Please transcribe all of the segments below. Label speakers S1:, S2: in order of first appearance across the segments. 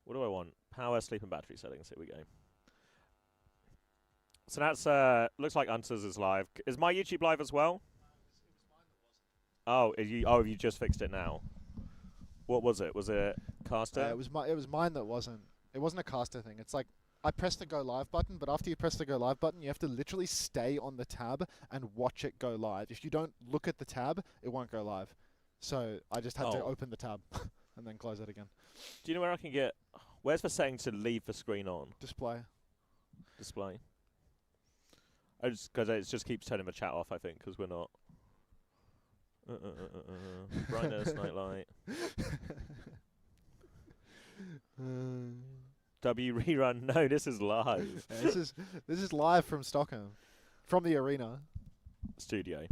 S1: What do I want? Power, sleep, and battery settings. Here we go. So that's looks like Unter's is live. Is my YouTube live as well? Oh, have you just fixed it now? What was it? Was it caster?
S2: It was mine that wasn't. It wasn't a caster thing. It's like I pressed the go live button, but after you press the go live button, you have to literally stay on the tab and watch it go live. If you don't look at the tab, it won't go live. So I just had to open the tab and then close it again.
S1: Do you know where I can get? Where's the setting to leave the screen on?
S2: Display.
S1: Display. Because it just keeps turning the chat off. I think because we're not. Brightness, nightlight. W rerun. No, this is live.
S2: Yeah, this is live from Stockholm, from the arena
S1: Studio.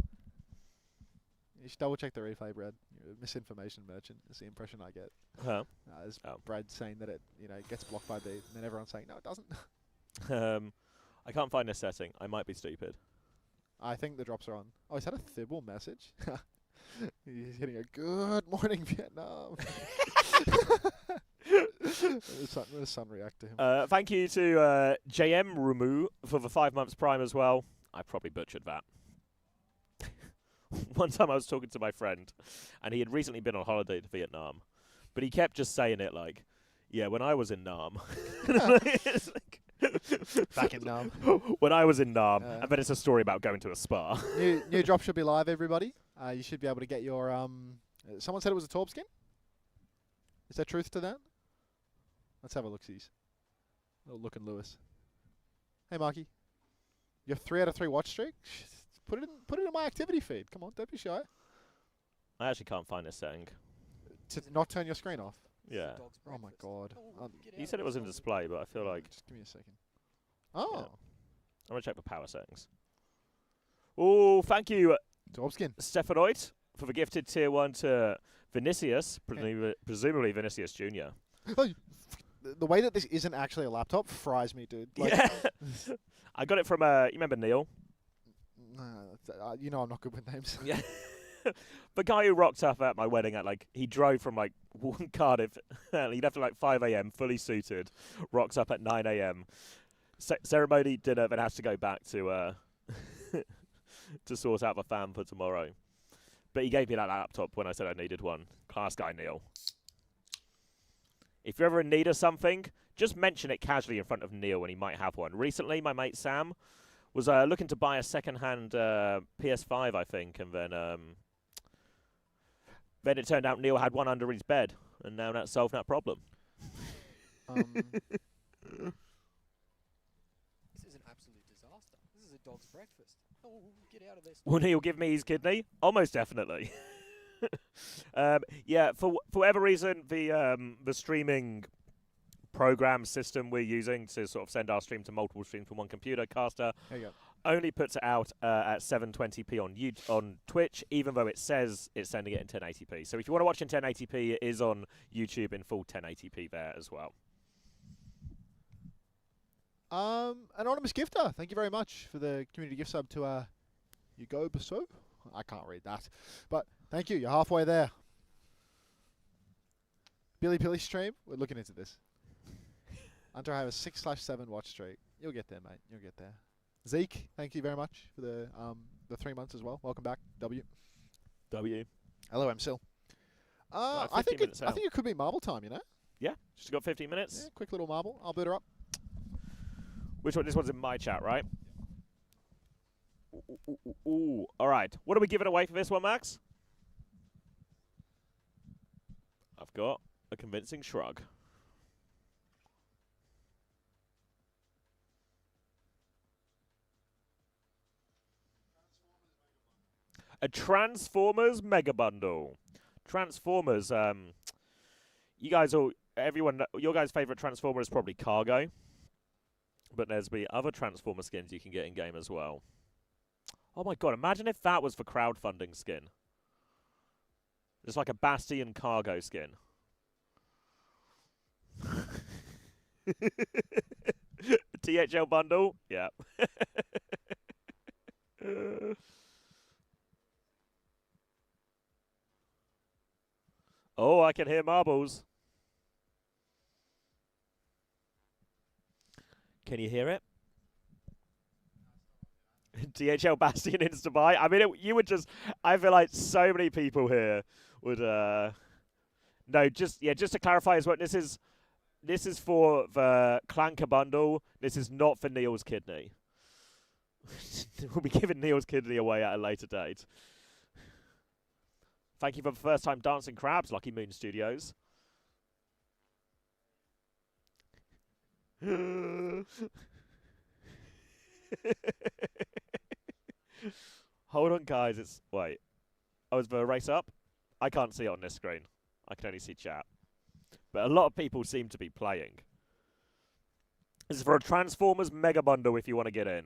S2: You should double check the replay, Brad. You're a misinformation merchant. Is the impression I get.
S1: Huh?
S2: As Brad saying that it gets blocked by beat, and then everyone's saying no, it doesn't.
S1: I can't find this setting. I might be stupid.
S2: I think the drops are on. Oh, is that a Thibble message? He's getting a good morning, Vietnam. The sun react to him.
S1: Thank you to JM Rumu for the 5 months Prime as well. I probably butchered that. One time I was talking to my friend, and he had recently been on holiday to Vietnam, but he kept just saying it like, yeah, when I was in Nam.
S2: Back in Nam.
S1: When I was in Nam, and then it's a story about going to a spa.
S2: New drop should be live, everybody. You should be able to get your... someone said it was a Torb skin? Is there truth to that? Let's have a look-sees. Little look in Lewis. Hey, Marky. Your 3 out of 3 watch streak? Put it in my activity feed. Come on, don't be shy.
S1: I actually can't find this setting.
S2: To not turn your screen off?
S1: Yeah.
S2: Oh, my God.
S1: You said it was in display, but I feel like...
S2: Just give me a second. Oh.
S1: Yeah. I'm going to check the power settings. Oh, thank you,
S2: Torbskin.
S1: Stephanoid, for the gifted tier 1 to Vinicius, presumably Vinicius Jr.
S2: The way that this isn't actually a laptop fries me, dude. Like,
S1: yeah. I got it from, you remember Neil?
S2: You know I'm not good with names.
S1: Yeah. The guy who rocked up at my wedding he drove from Cardiff, he left at 5 AM, fully suited, rocks up at 9 AM, ceremony, dinner, then has to go back to to sort out the fan for tomorrow. But he gave me that laptop when I said I needed one. Class guy, Neil. If you're ever in need of something, just mention it casually in front of Neil and he might have one. Recently, my mate Sam was looking to buy a second-hand PS5, I think, and then it turned out Neil had one under his bed, and now that solved that problem.
S3: This is an absolute disaster. This is a dog's breakfast. Oh, get out of this.
S1: Will Neil give me his kidney? Almost definitely. Yeah, for whatever reason, the streaming program system we're using to sort of send our stream to multiple streams from one computer, Qadsiah,
S2: There you go.
S1: only puts it out at 720p on Twitch, even though it says it's sending it in 1080p. So if you want to watch in 1080p, it is on YouTube in full 1080p there as well.
S2: Anonymous gifter, thank you very much for the community gift sub to you go Basso. I can't read that, but thank you. You're halfway there. Billy Pilly stream. We're looking into this. Unter I have a 6/7 watch streak. You'll get there, mate. You'll get there. Zeke, thank you very much for the 3 months as well. Welcome back, W. Hello, I'm Sil. I think it could be marble time. You know.
S1: Yeah, just got 15 minutes.
S2: Yeah, quick little marble. I'll boot her up.
S1: Which one? This one's in my chat, right? Ooh. All right. What are we giving away for this one, Max? I've got a convincing shrug. A Transformers Mega Bundle. Transformers, you guys all, your guys' favourite Transformer is probably Cargo. But there's the other Transformer skins you can get in-game as well. Oh my god, imagine if that was the crowdfunding skin. It's like a Bastion Cargo skin. THL bundle? Yeah. Oh, I can hear marbles. Can you hear it? DHL Bastion Instabuy. I mean, you would just. I feel like so many people here would. No, just to clarify as well. This is for the Clanker bundle. This is not for Neil's kidney. We'll be giving Neil's kidney away at a later date. Thank you for the first time dancing crabs, Lucky Moon Studios. Hold on, guys. Wait. Oh, is the race up? I can't see it on this screen. I can only see chat. But a lot of people seem to be playing. This is for a Transformers Mega Bundle if you want to get in.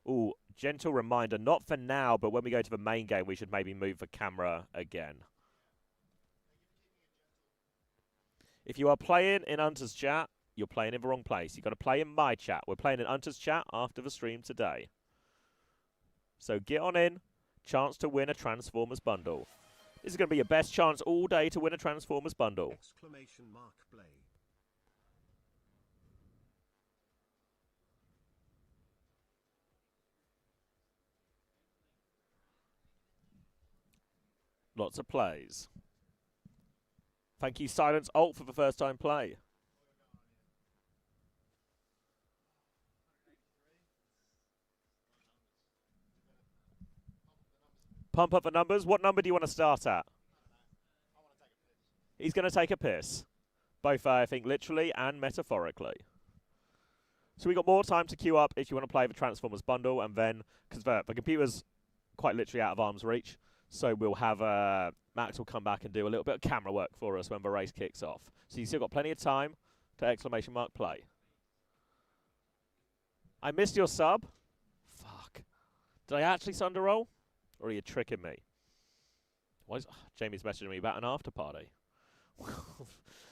S1: Ooh, gentle reminder, not for now, but when we go to the main game, we should maybe move the camera again. If you are playing in Unter's chat, you're playing in the wrong place. You've got to play in my chat. We're playing in Unter's chat after the stream today. So get on in. Chance to win a Transformers bundle. This is going to be your best chance all day to win a Transformers bundle.
S4: Exclamation mark play.
S1: Lots of plays. Thank you, Silence Alt, for the first time play. Pump up the numbers. What number do you want to start at? He's going to take a piss. Both, I think, literally and metaphorically. So we got more time to queue up if you want to play the Transformers bundle, and then, because the computer's quite literally out of arm's reach, so we'll have, Max will come back and do a little bit of camera work for us when the race kicks off. So you've still got plenty of time to exclamation mark play. I missed your sub? Fuck. Did I actually Sunder roll? Or are you tricking me? Why is Jamie's messaging me about an after party?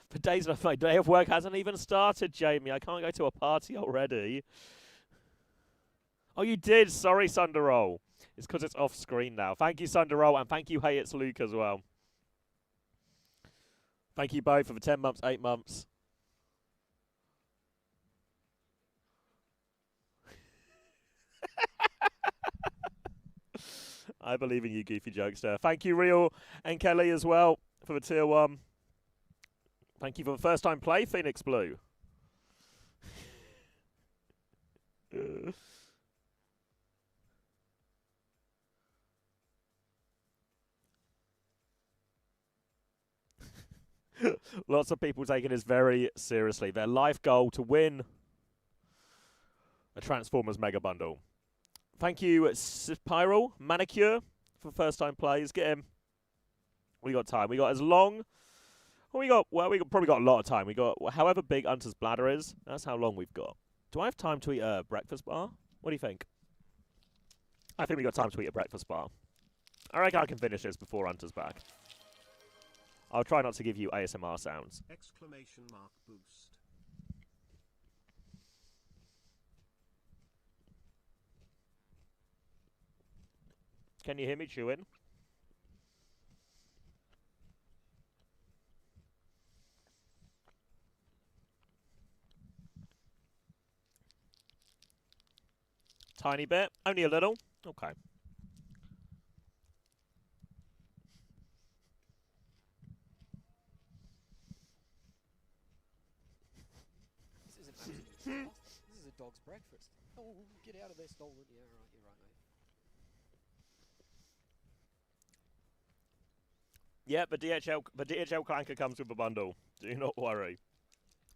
S1: For days my day of work hasn't even started, Jamie. I can't go to a party already. Oh, you did. Sorry, Sunderroll. It's because it's off screen now. Thank you, Sunderroll, and thank you, Hey It's Luke as well. Thank you both for the 10 months, 8 months. I believe in you, goofy jokester. Thank you, Real and Kelly as well for the tier 1. Thank you for the first time play, Phoenix Blue. Lots of people taking this very seriously. Their life goal to win a Transformers Mega Bundle. Thank you, Spiral Manicure, for first time plays. Get him. We got time. We got as long. We probably got a lot of time. We got however big Unter's bladder is. That's how long we've got. Do I have time to eat a breakfast bar? What do you think? I think we got time to eat a breakfast bar. I reckon I can finish this before Unter's back. I'll try not to give you ASMR sounds.
S4: Exclamation mark boost.
S1: Can you hear me chewing? Tiny bit? Only a little? Okay.
S3: This is an absolute disaster. This is a dog's breakfast. Oh, get out of there, stolen. Yeah, right, you're right, mate.
S1: Yeah, the DHL clanker comes with a bundle. Do not worry.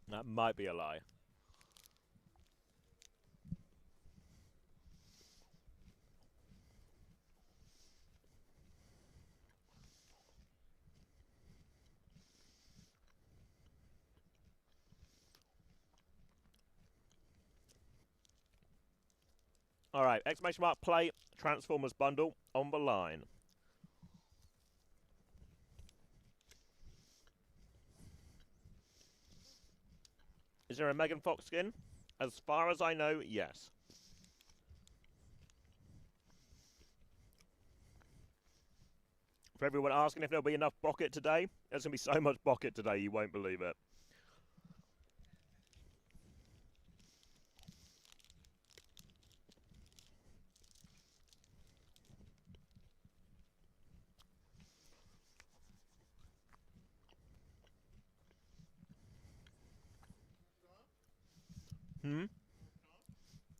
S1: That might be a lie. All right, exclamation mark play Transformers bundle on the line. Is there a Megan Fox skin? As far as I know, yes. For everyone asking if there'll be enough Bocket today, there's going to be so much Bocket today, you won't believe it.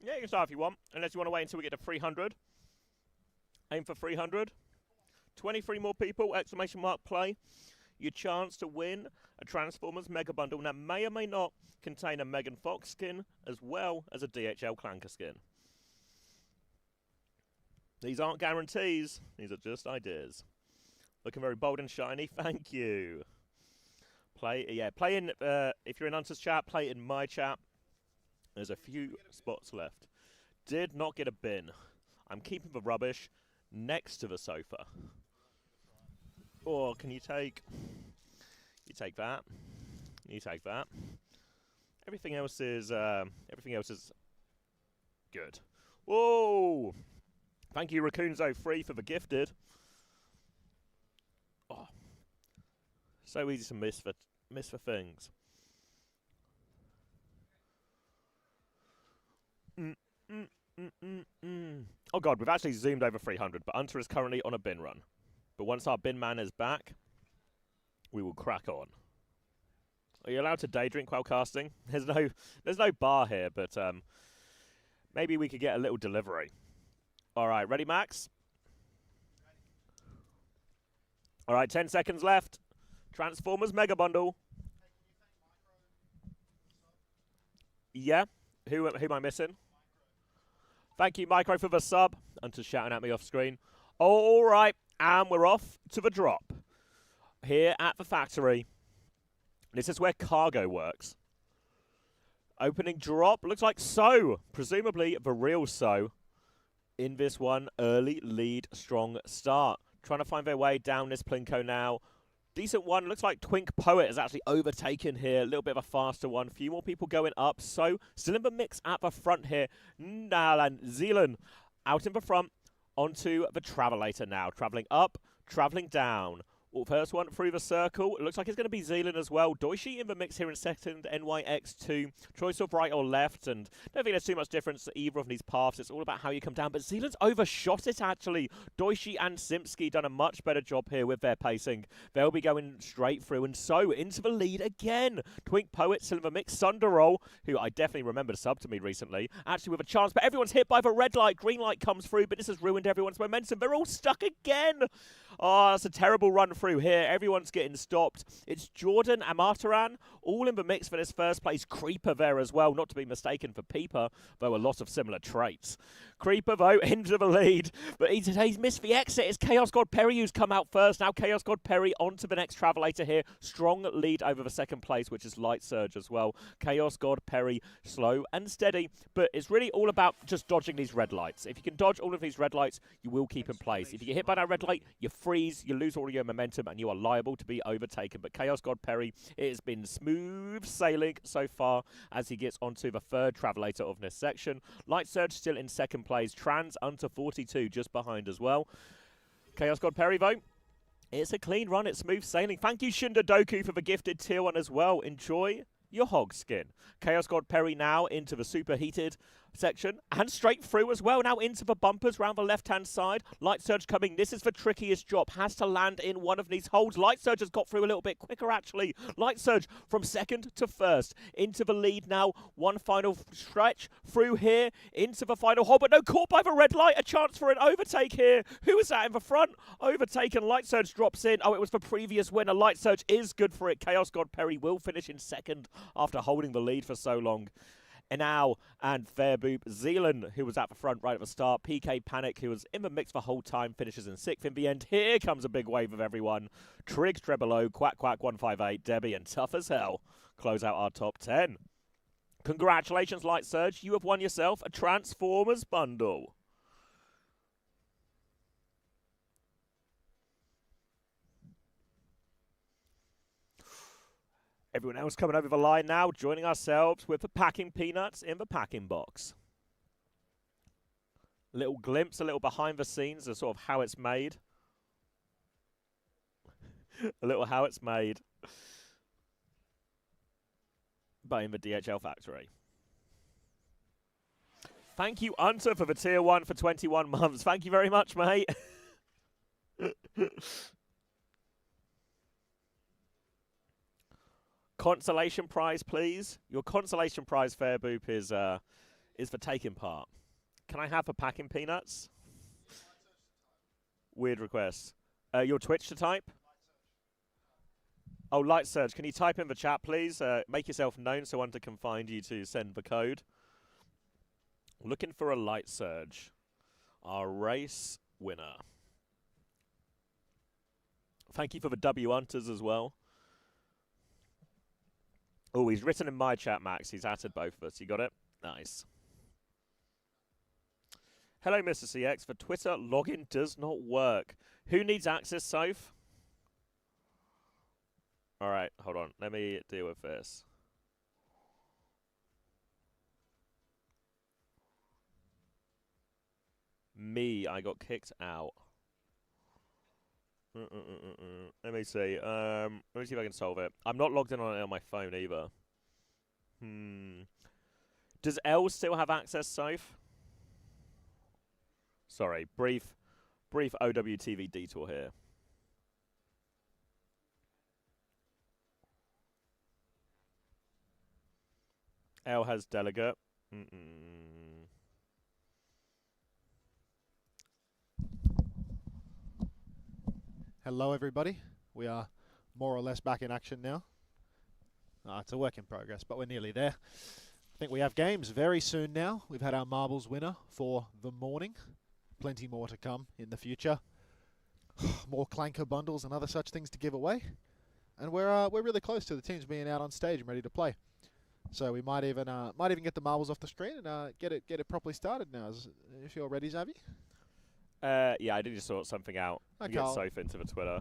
S1: Yeah, you can start if you want, unless you want to wait until we get to 300. Aim for 300. 23 more people, exclamation mark play. Your chance to win a Transformers Mega Bundle that may or may not contain a Megan Fox skin, as well as a DHL Clanker skin. These aren't guarantees, these are just ideas. Looking very bold and shiny, thank you. Play in, if you're in Unter's chat, play in my chat. There's a few spots left. Did not get a bin. I'm keeping the rubbish next to the sofa. Or can you take... You take that. You take that. Everything else is good. Whoa! Thank you, Raccoon03, for the gifted. Oh. So easy to miss for things. Oh god, we've actually zoomed over 300, but Unter is currently on a bin run. But once our bin man is back, we will crack on. Are you allowed to day drink while casting? There's no bar here, but maybe we could get a little delivery. Alright, ready, Max? Alright, 10 seconds left. Transformers Mega Bundle. Yeah? Who am I missing? Thank you, Micro, for the sub. Unter's shouting at me off screen. All right, and we're off to the drop. Here at the factory. This is where cargo works. Opening drop looks like so. Presumably the real so. In this one, early lead, strong start. Trying to find their way down this Plinko now. Decent one. Looks like Twink Poet is actually overtaken here. A little bit of a faster one. Few more people going up. So, still in the mix at the front here. Nalan Zealand out in the front. Onto the Travelator now. Travelling up, travelling down. Well, first one through the circle. It looks like it's going to be Zealand as well. Doishi in the mix here in second. NYX2. Choice of right or left. And don't think there's too much difference to either of these paths. It's all about how you come down. But Zealand's overshot it, actually. Doishi and Simpsky done a much better job here with their pacing. They'll be going straight through. And so, into the lead again. Twink Poet still in the mix. Sunderroll, who I definitely remember to sub to me recently. Actually with a chance. But everyone's hit by the red light. Green light comes through. But this has ruined everyone's momentum. They're all stuck again. Oh, that's a terrible run through here. Everyone's getting stopped. It's Jordan Amataran, all in the mix for this first place. Creeper there as well, not to be mistaken for Peeper, though a lot of similar traits. Creeper, though, into the lead. But he's missed the exit. It's Chaos God Perry who's come out first. Now Chaos God Perry onto the next Travelator here. Strong lead over the second place, which is Light Surge as well. Chaos God Perry, slow and steady. But it's really all about just dodging these red lights. If you can dodge all of these red lights, you will keep in place. If you get hit by that red light, you freeze, you lose all of your momentum, and you are liable to be overtaken. But Chaos God Perry, it has been smooth sailing so far as he gets onto the third Travelator of this section. Light Surge still in second place. Trans Unter 42 just behind as well. Chaos God Perry, though, it's a clean run. It's smooth sailing. Thank you, Shinda Doku, for the gifted tier 1 as well. Enjoy your hog skin. Chaos God Perry now into the superheated section and straight through as well. Now into the bumpers round the left-hand side. Light Surge coming. This is the trickiest drop. Has to land in one of these holes. Light Surge has got through a little bit quicker, actually. Light Surge from second to first. Into the lead now. One final stretch through here. Into the final hole, but no, caught by the red light. A chance for an overtake here. Who is that in the front? Overtaken. Light Surge drops in. Oh, it was the previous winner. Light Surge is good for it. Chaos God Perry will finish in second after holding the lead for so long. Enau and Fairboop. Zealand, who was at the front right at the start. PK Panic, who was in the mix the whole time, finishes in sixth in the end. Here comes a big wave of everyone. Triggs, Trebolo, Quack Quack 158, Debbie, and Tough as Hell close out our top 10. Congratulations, Light Surge. You have won yourself a Transformers bundle. Everyone else coming over the line now, joining ourselves with the packing peanuts in the packing box. A little glimpse, a little behind the scenes of sort of how it's made. A little how it's made by in the DHL factory. Thank you, Unter, for the tier 1 for 21 months. Thank you very much, mate. Consolation prize, please. Your consolation prize, Fairboop, is for taking part. Can I have a packing peanuts? Weird request. Your Twitch to type? Oh, Light Surge. Can you type in the chat, please? Make yourself known so Unter can find you to send the code. Looking for a Light Surge. Our race winner. Thank you for the W Unters as well. Oh, he's written in my chat, Max. He's added both of us. You got it? Nice. Hello, Mr. CX. The Twitter login does not work. Who needs access, Soph? All right, hold on. Let me deal with this. I got kicked out. Let me see. Let me see if I can solve it. I'm not logged in on it on my phone either. Does L still have access, Soph? Sorry, brief OWTV detour here. L has delegate.
S2: Hello, everybody. We are more or less back in action now. It's a work in progress, but we're nearly there. I think we have games very soon now. We've had our marbles winner for the morning. Plenty more to come in the future. More clanker bundles and other such things to give away. And we're really close to the teams being out on stage and ready to play. So we might even get the marbles off the screen and get it properly started now. If you're ready, Xavi.
S1: Yeah, I did just sort something out.
S2: Okay,
S1: You get Soph into the Twitter.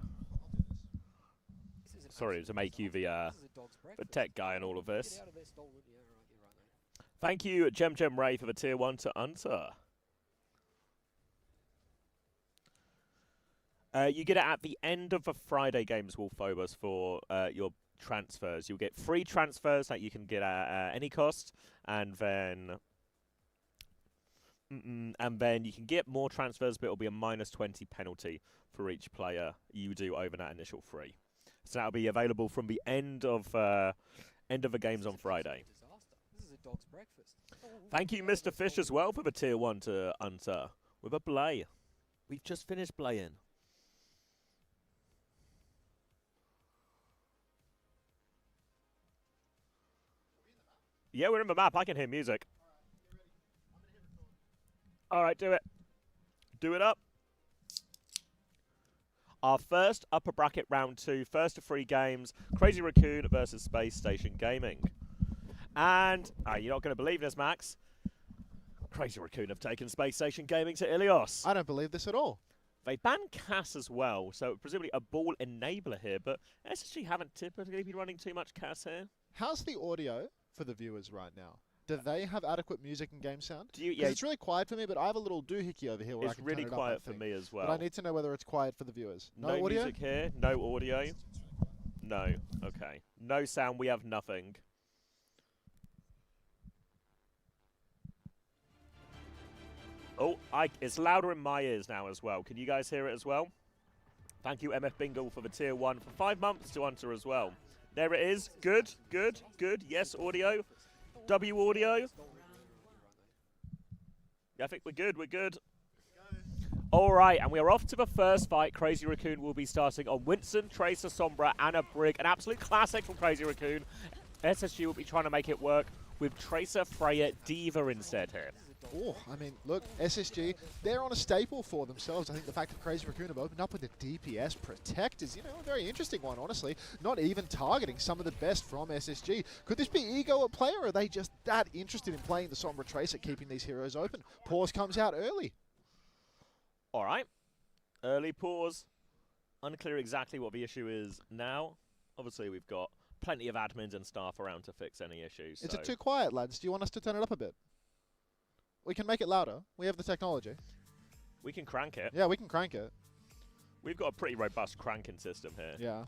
S1: Sorry to make you the tech guy in all of this. Thank you, Gem Ray, for the tier 1 to Unter. You get it at the end of the Friday games, Wolfobus, for your transfers. You'll get free transfers that you can get at any cost, and then you can get more transfers, but it'll be a -20 penalty for each player you do over that initial free. So that'll be available from the end of the games on Friday. Thank you, Mr. Fish, as well, for the tier 1 to Unter with a Blay. We've just finished Blaying. Yeah, we're in the map. I can hear music. All right, do it. Do it up. Our first upper bracket round 2, first of 3 games, Crazy Raccoon versus Spacestation Gaming. And you're not going to believe this, Max. Crazy Raccoon have taken Spacestation Gaming to Ilios.
S2: I don't believe this at all.
S1: They banned Cass as well, so presumably a ball enabler here, but SSG haven't typically been running too much Cass here.
S2: How's the audio for the viewers right now? Do they have adequate music and game sound?
S1: Yeah,
S2: it's really quiet for me, but I have a little doohickey over here where I
S1: it's
S2: can
S1: really
S2: turn it
S1: quiet
S2: up,
S1: for me as well.
S2: But I need to know whether it's quiet for the viewers. No audio?
S1: music here, no audio. No, okay. No sound, we have nothing. Oh, it's louder in my ears now as well. Can you guys hear it as well? Thank you, MF Bingle, for the tier 1 for 5 months to Unter as well. There it is. Good, good, good. Yes, audio. W audio. Yeah, I think we're good. We're good. All right, and we are off to the first fight. Crazy Raccoon will be starting on Winston, Tracer, Sombra, and a Brig. An absolute classic from Crazy Raccoon. SSG will be trying to make it work with Tracer, Freya, Diva instead here.
S2: Oh, I mean, look, SSG, they're on a staple for themselves. I think the fact that Crazy Raccoon have opened up with the DPS Protect is, a very interesting one, honestly. Not even targeting some of the best from SSG. Could this be ego at play, or are they just that interested in playing the Sombra Tracer, keeping these heroes open? Pause comes out early.
S1: All right. Early pause. Unclear exactly what the issue is now. Obviously, we've got plenty of admins and staff around to fix any issues.
S2: Is it too quiet, lads? Do you want us to turn it up a bit? We can make it louder. We have the technology.
S1: We can crank it.
S2: Yeah, we can crank it.
S1: We've got a pretty robust cranking system here.
S2: Yeah.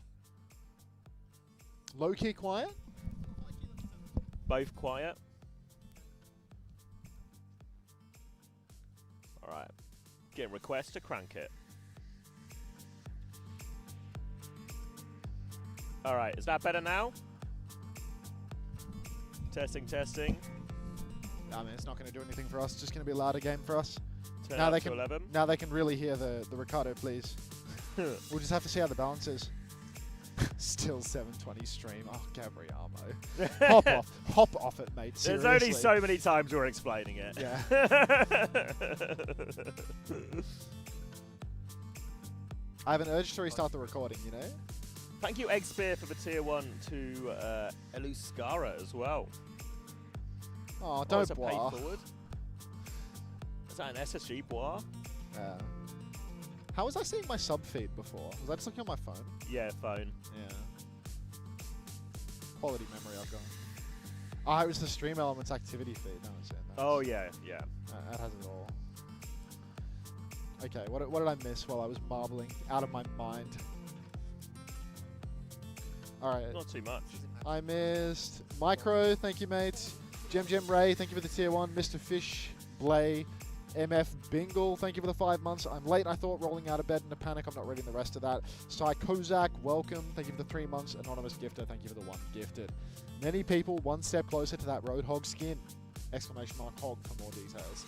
S2: Low key quiet.
S1: Both quiet. All right. Getting requests to crank it. All right. Is that better now? Testing, testing.
S2: I mean, it's not going to do anything for us. It's just going to be a louder game for us.
S1: Turn
S2: Now
S1: up
S2: they
S1: to
S2: can-
S1: 11.
S2: Now they can really hear the Ricardo, please. We'll just have to see how the balance is. Still 720 stream. Oh, Gabriamo. Hop off it, mate.
S1: There's
S2: Seriously.
S1: only so many times we're explaining it.
S2: Yeah. I have an urge to restart the recording, you know?
S1: Thank you, Egg Spear, for the tier 1 to Eluscara as well.
S2: Oh,
S1: That's
S2: don't
S1: a
S2: bois.
S1: paid forward. Is that an SSG bois?
S2: Yeah. How was I seeing my sub feed before? Was I just looking on my phone?
S1: Yeah, phone.
S2: Yeah. Quality memory I've got. Oh, it was the Stream Elements activity feed. That was it.
S1: Oh, yeah, yeah.
S2: That has it all. Okay, what did I miss while I was marbling out of my mind? Alright,
S1: Not too much.
S2: I missed Micro, thank you, mate. Gem Ray, thank you for the tier 1. Mr. Fish, Blay, MF Bingle, thank you for the 5 months. I'm late, I thought, rolling out of bed in a panic. I'm not reading the rest of that. Sai Kozak, welcome. Thank you for the 3 months. Anonymous Gifter, thank you for the 1 gifted. Many people one step closer to that Roadhog skin. Exclamation mark hog for more details.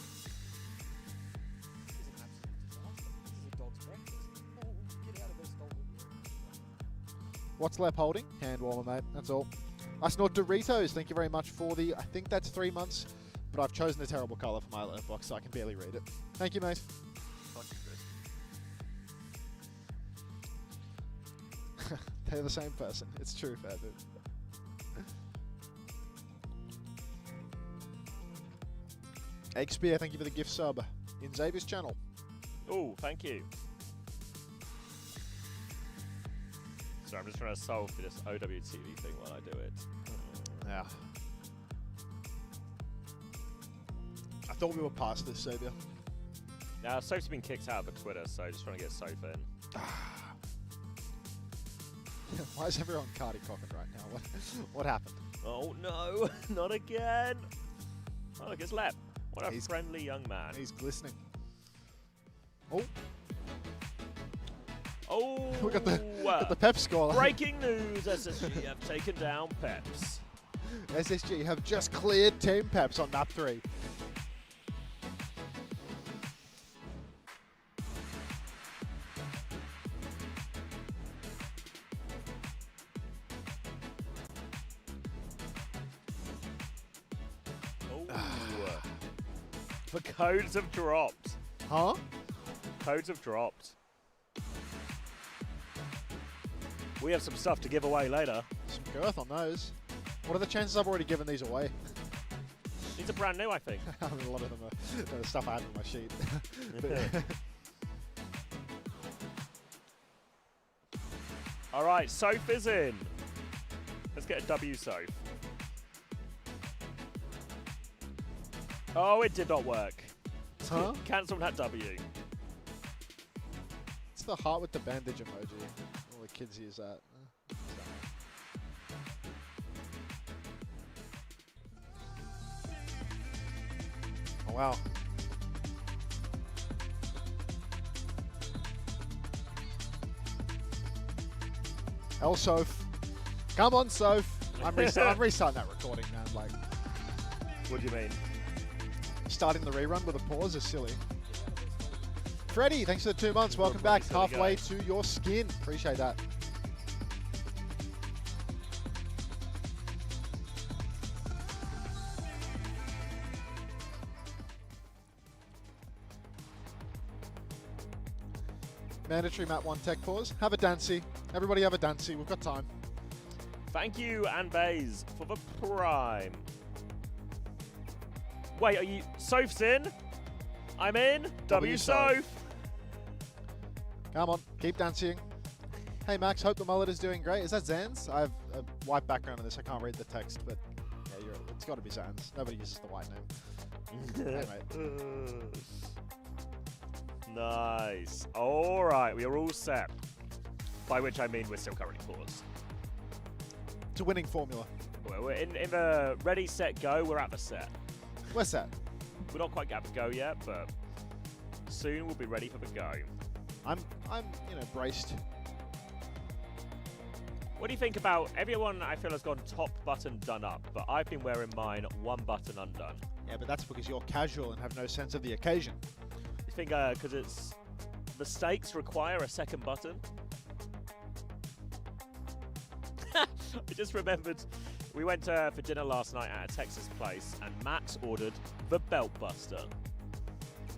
S3: This is an absolute disaster. This is a dog's breakfast. Oh, get out of there, stolen.
S2: What's Lep holding? Hand warmer, mate. That's all. I snort Doritos. Thank you very much for the, I think that's 3 months, but I've chosen a terrible colour for my alert box, so I can barely read it. Thank you, mate. They're the same person. It's true, fair dude. Egg Spear, thank you for the gift sub in Xavier's channel.
S1: Oh, thank you. So I'm just trying to solve for this OWTV thing while I do it.
S2: Yeah. I thought we were past this, Xavier.
S1: Now, Soph's been kicked out of Twitter, so just trying to get Soph in.
S2: Why is everyone cardi cocking right now? What happened?
S1: Oh no, not again. Oh, look, it's Lep. What a
S2: He's-
S1: friendly young man.
S2: He's glistening. Oh,
S1: Oh,
S2: we got the Pep score.
S1: breaking news, SSG have taken down Peps.
S2: SSG have just cleared Team Peps on map 3.
S1: Oh, the codes have dropped.
S2: Huh?
S1: Codes have dropped. We have some stuff to give away later.
S2: Some girth on those. What are the chances I've already given these away?
S1: These are brand new, I think.
S2: I mean, a lot of them are the stuff I had on my sheet. But
S1: All right, Soph is in. Let's get a W, Soph. Oh, it did not work.
S2: huh?
S1: Cancel that W.
S2: It's the heart with the bandage emoji. All the kids use that. Oh, wow. El Soph. Come on, Soph. I'm restarting that recording, man. Like,
S1: What do you mean?
S2: starting the rerun with a pause is silly. Freddie, thanks for the 2 months. Welcome
S1: probably
S2: back.
S1: silly
S2: Halfway
S1: guy.
S2: to your skin. Appreciate that. Mandatory Map 1 tech pause. Have a dancey. Everybody have a dancey. We've got time.
S1: Thank you, Ann Bays, for the prime. Wait, are you... Soph's in? I'm in. W
S2: Soph.
S1: Soph.
S2: Come on. Keep dancing. Hey, Max. Hope the mullet is doing great. Is that Zan's? I have a white background on this. I can't read the text, but yeah, it's got to be Zan's. Nobody uses the white name. Hey, mate.
S1: Nice. All right, we are all set. By which I mean we're still currently paused.
S2: It's a winning formula.
S1: We're in the ready, set, go. We're at the set.
S2: Where's that?
S1: We're not quite at the go yet, but soon we'll be ready for the go.
S2: I'm braced.
S1: What do you think about everyone? I feel has gone top button done up, but I've been wearing mine one button undone.
S2: Yeah, but that's because you're casual and have no sense of the occasion.
S1: You think because it's the stakes require a second button? I just remembered we went for dinner last night at a Texas place, and Max ordered the Belt Buster.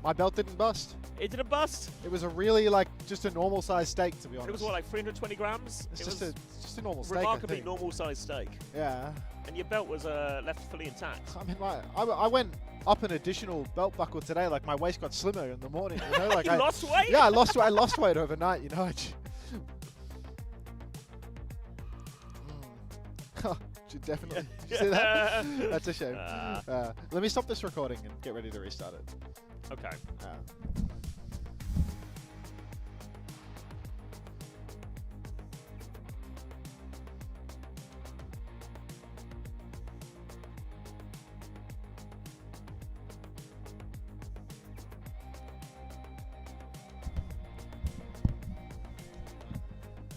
S2: My belt didn't bust.
S1: It didn't bust.
S2: It was a really just a normal sized steak, to be honest.
S1: It was what, like 320 grams?
S2: It's
S1: It
S2: just
S1: was
S2: a normal steak.
S1: remarkably normal sized steak,
S2: Yeah.
S1: and your belt was left fully intact.
S2: I mean, I went up an additional belt buckle today. Like my waist got slimmer in the morning. You know, like
S1: You lost weight?
S2: Yeah, I lost weight overnight. You know. Should definitely. Did you see that? That's a shame. Let me stop this recording and get ready to restart it.
S1: Okay.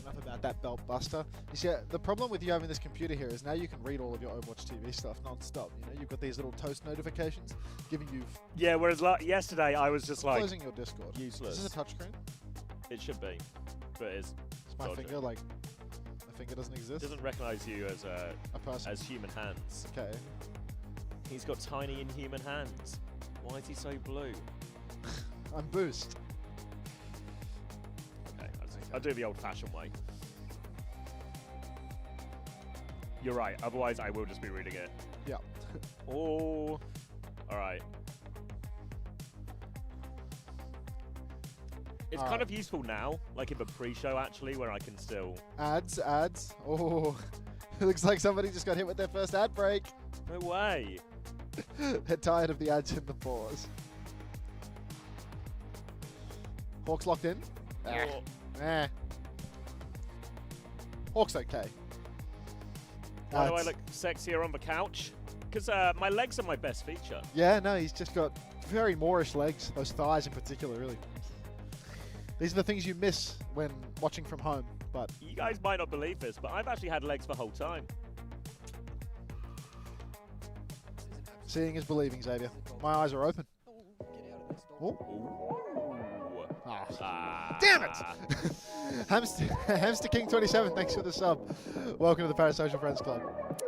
S2: Enough about that belt buster. You see, the problem with you having this computer here is now you can read all of your Overwatch TV stuff non-stop. You know, you've got these little toast notifications giving you
S1: Yeah, whereas yesterday I was just like
S2: closing your Discord.
S1: useless.
S2: Is this a touchscreen?
S1: It should be, but it's
S2: It's my
S1: dodgy.
S2: finger. Like my finger doesn't exist.
S1: doesn't recognize you as
S2: A person.
S1: as human hands.
S2: Okay.
S1: He's got tiny inhuman hands. Why is he so blue?
S2: I'm boost.
S1: Okay, I'll do it the old-fashioned way. You're right. Otherwise, I will just be reading it.
S2: Yeah.
S1: Oh, all right. It's kind of useful now, like in the pre-show actually, where I can still.
S2: Ads. Oh, it looks like somebody just got hit with their first ad break.
S1: No way.
S2: They're tired of the ads in the pause. Hawk's locked in.
S1: Oh,
S2: Eh. Hawk's okay.
S1: why do I
S2: Ads.
S1: look sexier on the couch? Because my legs are my best feature.
S2: Yeah, no, he's just got very Moorish legs. Those thighs in particular, really. These are the things you miss when watching from home. But
S1: You guys might not believe this, but I've actually had legs the whole time.
S2: seeing is believing, Xavier. My eyes are open.
S3: Oh, get out of this dog.
S2: Oh.
S1: Ooh.
S2: Ah. Damn it! Hamster King 27, thanks for the sub. Welcome to the Parasocial Friends Club.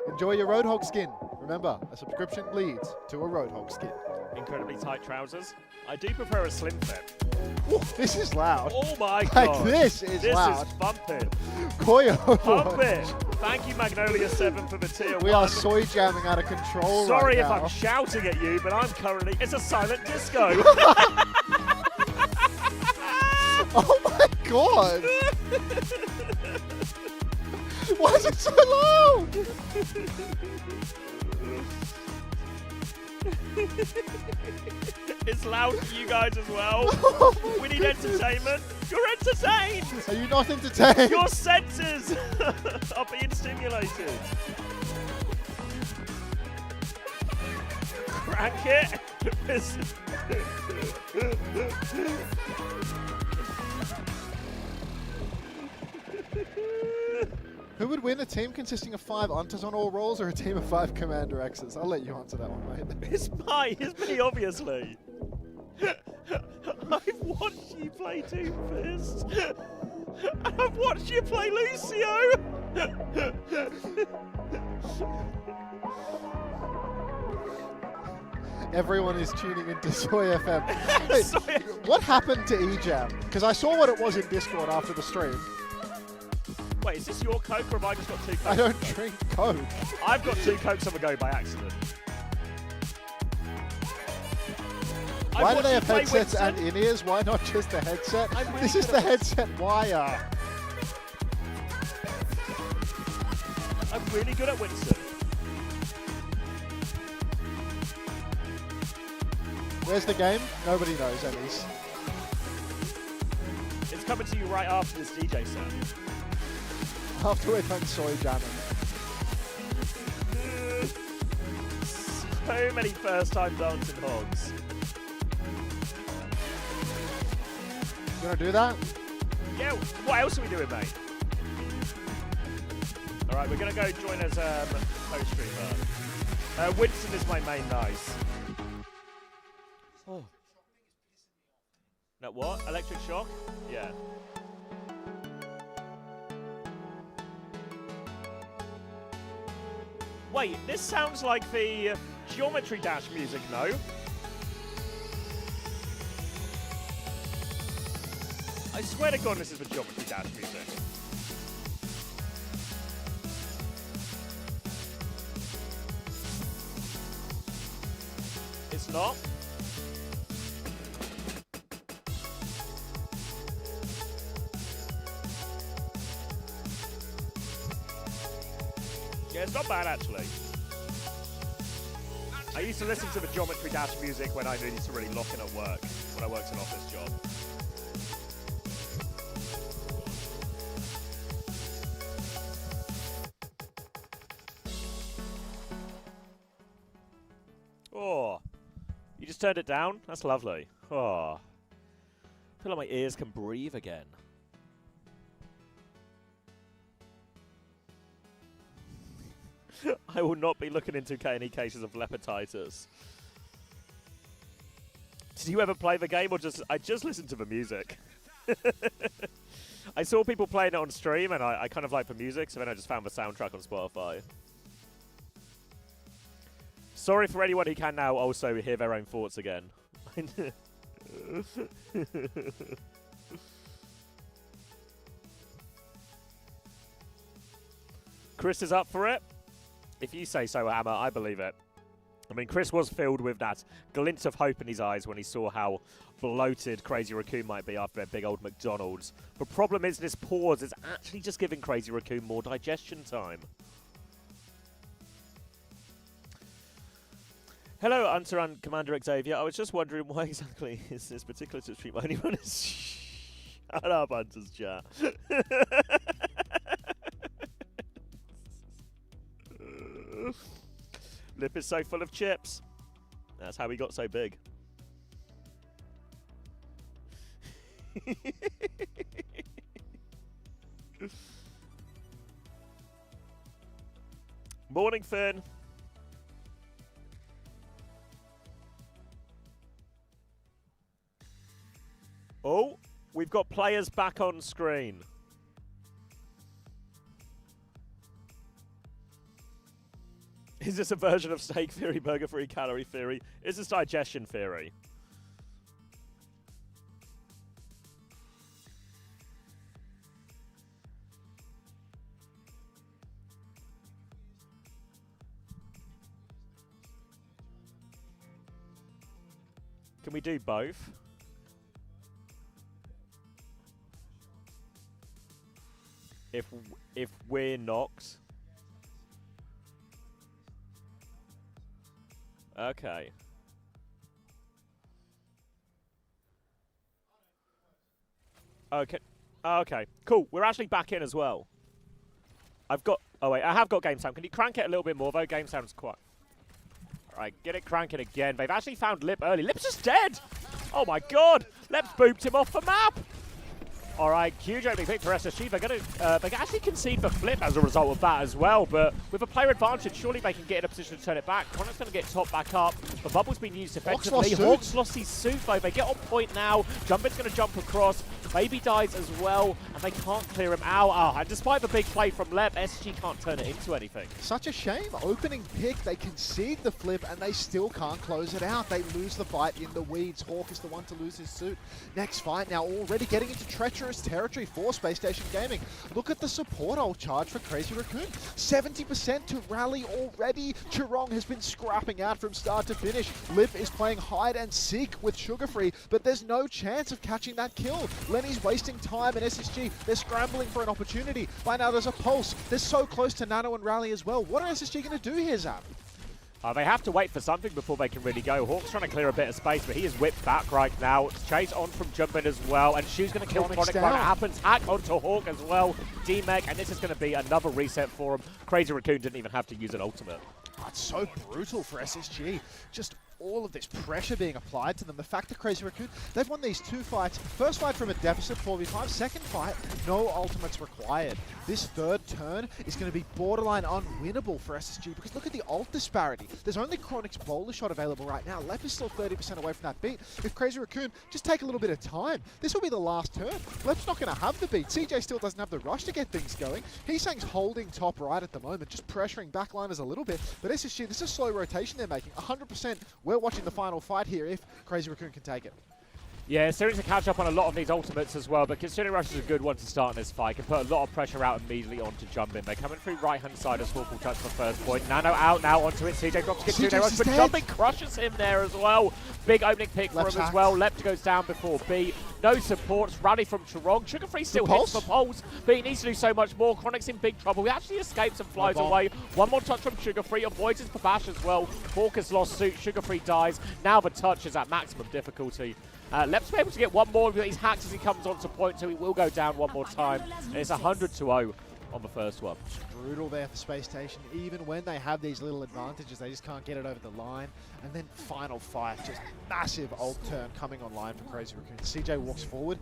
S2: Enjoy your Roadhog skin. Remember, a subscription leads to a Roadhog skin.
S1: Incredibly tight trousers. I do prefer a slim fit.
S2: Ooh, this is loud.
S1: Oh my
S2: Like
S1: god.
S2: this is loud.
S1: This is bumping.
S2: Koyo.
S1: Pump it. Thank you, Magnolia7, for the tier
S2: We
S1: 1.
S2: are soy jamming out of control
S1: Sorry
S2: right
S1: if
S2: now.
S1: I'm shouting at you, but I'm currently. It's a silent disco.
S2: Oh my god! Why is it so loud?
S1: It's loud for you guys as well.
S2: Oh my
S1: We need
S2: goodness.
S1: entertainment. You're entertained.
S2: Are you not entertained?
S1: Your senses are being stimulated. Crank it.
S2: Who would win, a team consisting of 5 Unters on all roles or a team of 5 CommanderXs? I'll let you answer that one, mate.
S1: It's me, obviously. I've watched you play Doomfist. And I've watched you play Lucio.
S2: Everyone is tuning into Soy FM. Wait,
S1: Soy-
S2: what happened to eJam? Because I saw what it was in Discord after the stream.
S1: Wait, is this your Coke or have I just got 2 Cokes?
S2: I don't drink Coke.
S1: I've got 2 Cokes on the go by accident. I
S2: Why do
S1: watched
S2: they
S1: you
S2: have
S1: play
S2: headsets
S1: Winston.
S2: and in-ears? Why not just a headset?
S1: I'm really
S2: This is
S1: good
S2: the
S1: at
S2: headset wire.
S1: I'm really good at Winston.
S2: Where's the game? Nobody knows, Emmys.
S1: It's coming to you right after this DJ set.
S2: After we're done soy jamming.
S1: So many first-time dancing hogs.
S2: You want to do that?
S1: Yeah, what else are we doing, mate? Alright, we're going to go join as co-streamer. Winston is my main nice. Oh. No, what? Electric shock? Yeah. Wait, this sounds like the Geometry Dash music, no? I swear to God this is the Geometry Dash music. It's not? Yeah, it's not bad actually. I used to listen to the Geometry Dash music when I needed to really lock in at work, when I worked an office job. Oh, you just turned it down? That's lovely. Oh, I feel like my ears can breathe again. I will not be looking into any cases of leoparditis. Did you ever play the game or I just listened to the music? I saw people playing it on stream and I kind of like the music, so then I just found the soundtrack on Spotify. Sorry for anyone who can now also hear their own thoughts again. Chris is up for it. If you say so, Hammer, I believe it. I mean, Chris was filled with that glint of hope in his eyes when he saw how bloated Crazy Raccoon might be after their big old McDonald's. The problem is this pause is actually just giving Crazy Raccoon more digestion time. Hello, Unter and Commander Xavier. I was just wondering why exactly is this particular stream only one is... Shut up, Hunter's chat. Lip is so full of chips. That's how he got so big. Morning, Finn. Oh, we've got players back on screen. Is this a version of steak theory, burger theory, calorie theory? Is this digestion theory? Can we do both? If we're knocked. Okay. Okay. Okay. Cool. We're actually back in as well. I've got... Oh, wait. I have got game sound. Can you crank it a little bit more, though? Game sound's quite... Alright, get it cranking again. They've actually found Lip early. Lip's just dead! Oh, my God! Lip's booped him off the map! Alright, huge opening pick for SSG. They're going to they actually concede the flip as a result of that as well, but with a player advantage, surely they can get in a position to turn it back. Connor's going to get top back up. The bubble's been used effectively. Hawks lost his suit, though. They get on point now. Jumpin's going to jump across. Baby dies as well, and they can't clear him out. Oh, and despite the big play from Lep, SSG can't turn it into anything.
S2: Such a shame. Opening pick, they concede the flip, and they still can't close it out. They lose the fight in the weeds. Hawk is the one to lose his suit. Next fight now already getting into treacherous territory for Spacestation Gaming. Look at the support ult charge for Crazy Raccoon. 70% to rally already. Chirong has been scrapping out from start to finish. Lip is playing hide and seek with Sugarfree, but there's no chance of catching that kill. Lenny's wasting time, and SSG, they're scrambling for an opportunity. By now there's a pulse. They're so close to Nano and Rally as well. What are SSG going to do here, Zap?
S1: They have to wait for something before they can really go. Hawk's trying to clear a bit of space, but he is whipped back right now. Chase on from jumping as well, and Shu's going to kill Chronic when it happens. Hack onto Hawk as well. D-Meg, and this is going to be another reset for him. Crazy Raccoon didn't even have to use an ultimate.
S2: Oh, it's so brutal for SSG. Just all of this pressure being applied to them. The fact that Crazy Raccoon, they've won these 2 fights. First fight from a deficit, 4v5. Second fight, no ultimates required. This third turn is going to be borderline unwinnable for SSG because look at the ult disparity. There's only Chronic's bowler shot available right now. Lep is still 30% away from that beat. If Crazy Raccoon just take a little bit of time, this will be the last turn. Lep's not going to have the beat. CJ still doesn't have the rush to get things going. He's holding top right at the moment, just pressuring backliners a little bit. But SSG, this is a slow rotation they're making. 100%. We're watching the final fight here if Crazy Raccoon can take it.
S1: Yeah, Series to catch up on a lot of these ultimates as well, but considering Rush is a good one to start in this fight, can put a lot of pressure out immediately onto Jumpin. They're coming through right-hand side as Hawk will touch the first point. Nano out now onto it. CJ drops to get 2 Rush, but Jumpin crushes him there as well. Big opening pick for him as well. Lepta goes down before B. No supports. Rally from Chirong. Sugar Free still hits the pulse, but he needs to do so much more. Chronic's in big trouble. He actually escapes and flies away. One more touch from Sugar Free. Avoids his Pabash as well. Hawk has lost suit. Sugar Free dies. Now the touch is at maximum difficulty. Lep's able to get one more, but he's hacked as he comes onto point, so he will go down one more time. And it's 100-0 on the first one.
S2: Brutal there for Space Station. Even when they have these little advantages, they just can't get it over the line. And then final fight, just massive ult turn coming online for Crazy Raccoon. CJ walks forward.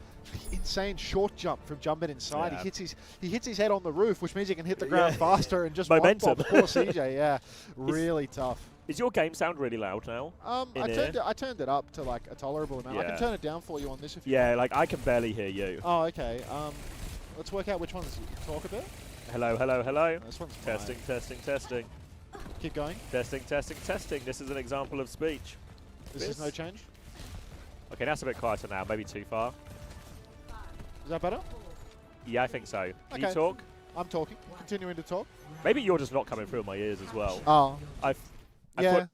S2: Insane short jump from jumping inside.
S1: Yeah.
S2: He hits his head on the roof, which means he can hit the ground faster and just
S1: momentum.
S2: Poor CJ, yeah. Really tough.
S1: Is your game sound really loud now?
S2: I turned it up to like a tolerable amount.
S1: Yeah.
S2: I can turn it down for you on this if you
S1: Yeah,
S2: want.
S1: like I can barely hear you.
S2: Oh, okay. Let's work out which ones you talk about.
S1: Hello, hello, hello.
S2: This one's fine.
S1: Testing, testing, testing.
S2: Keep going.
S1: Testing, testing, testing. This is an example of speech.
S2: This is no change.
S1: Okay, that's a bit quieter now. Maybe too far.
S2: Is that better?
S1: Yeah, I think so. Can
S2: Okay.
S1: you talk?
S2: I'm talking. Continuing to talk.
S1: Maybe you're just not coming through in my ears as well.
S2: Oh.
S1: I
S2: Yeah.
S1: thought-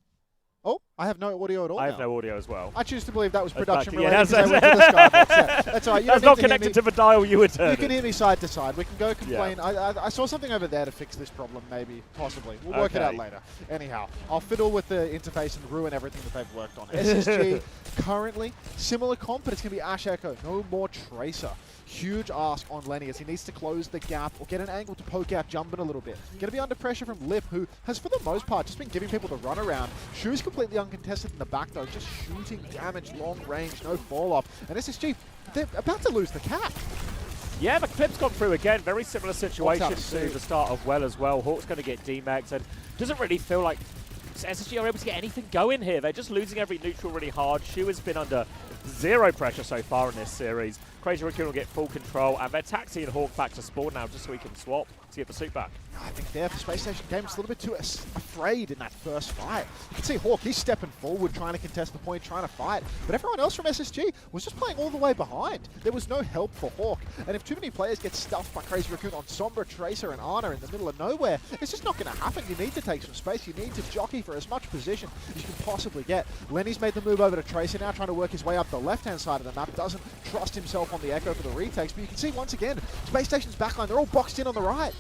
S2: Oh, I have no audio at all
S1: I have
S2: now.
S1: no audio as well.
S2: I choose to believe that was
S1: That's
S2: production
S1: back- yeah,
S2: related.
S1: that's-
S2: because I went to the Skybox. Yeah, that's all right. You
S1: That's
S2: don't
S1: not
S2: need to hear
S1: connected
S2: me.
S1: to the dial you were turning.
S2: You can hear me side to side. We can go complain. I saw something over there to fix this problem, maybe, possibly. We'll work it out
S1: Okay.
S2: later. Anyhow, I'll fiddle with the interface and ruin everything that they've worked on. SSG, currently, similar comp, but it's going to be Ash Echo. No more Tracer. Huge ask on Lenny as he needs to close the gap or get an angle to poke out Jumpin a little bit. Going to be under pressure from Lip, who has, for the most part, just been giving people the run around. Shu's completely uncontested in the back, though, just shooting damage, long range, no fall off. And SSG, they're about to lose the cap.
S1: Yeah, the clip's gone through again. Very similar situation
S2: out
S1: to
S2: soon.
S1: the start of Well as well. Hawk's going to get D-Max and doesn't really feel like SSG are able to get anything going here. They're just losing every neutral really hard. Shu has been under zero pressure so far in this series. Crazy Raccoon will get full control, and they're taxiing Hawk back to spawn now just so he can swap to get the suit back.
S2: I think there for Space Station Games, a little bit too afraid in that first fight. You can see Hawk, he's stepping forward, trying to contest the point, trying to fight. But everyone else from SSG was just playing all the way behind. There was no help for Hawk. And if too many players get stuffed by Crazy Raccoon on Sombra, Tracer, and Ana in the middle of nowhere, it's just not going to happen. You need to take some space. You need to jockey for as much position as you can possibly get. Lenny's made the move over to Tracer now, trying to work his way up the left-hand side of the map. Doesn't trust himself on the Echo for the retakes. But you can see, once again, Space Station's backline, they're all boxed in on the right.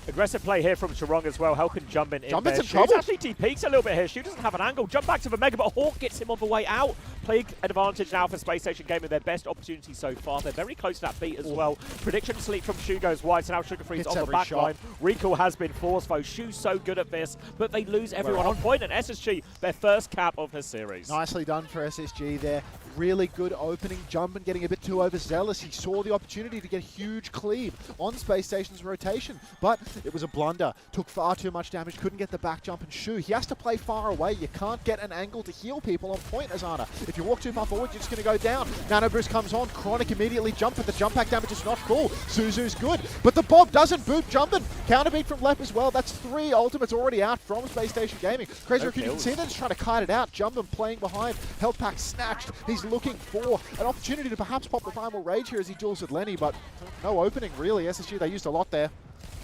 S1: Aggressive play here from Chirong as well, helping Jumpin in
S2: Jumpin's
S1: there.
S2: in trouble.
S1: Actually TPs a little bit here. Shu doesn't have an angle. Jump back to the Mega, but Hawk gets him on the way out. Big advantage now for Space Station Gaming. Their best opportunity so far. They're very close to that beat as well. Prediction sleep from Shu goes wide, so now Sugar Free's on the back line. Recall has been forced, though. Shu's so good at this, but they lose everyone on point. And SSG, their first cap of the series.
S2: Nicely done for SSG there. Really good opening. Jumpin getting a bit too overzealous. He saw the opportunity to get a huge cleave on Space Station's rotation, but it was a blunder. Took far too much damage, couldn't get the back jump and Shu. He has to play far away. You can't get an angle to heal people on point as Ana. If you walk too far forward, you're just going to go down. Nano Boost comes on. Chronic immediately jump, but the jump back damage is not cool. Suzu's good, but the Bob doesn't boot Jumpin. Counterbeat from Lep as well. That's 3 ultimates already out from Space Station Gaming. Crazy Raccoon, you can see they're just trying to kite it out. Jumpin playing behind. Health pack snatched. He's looking for an opportunity to perhaps pop the Primal Rage here as he duels with Lenny, but no opening really. SSG, they used a lot there.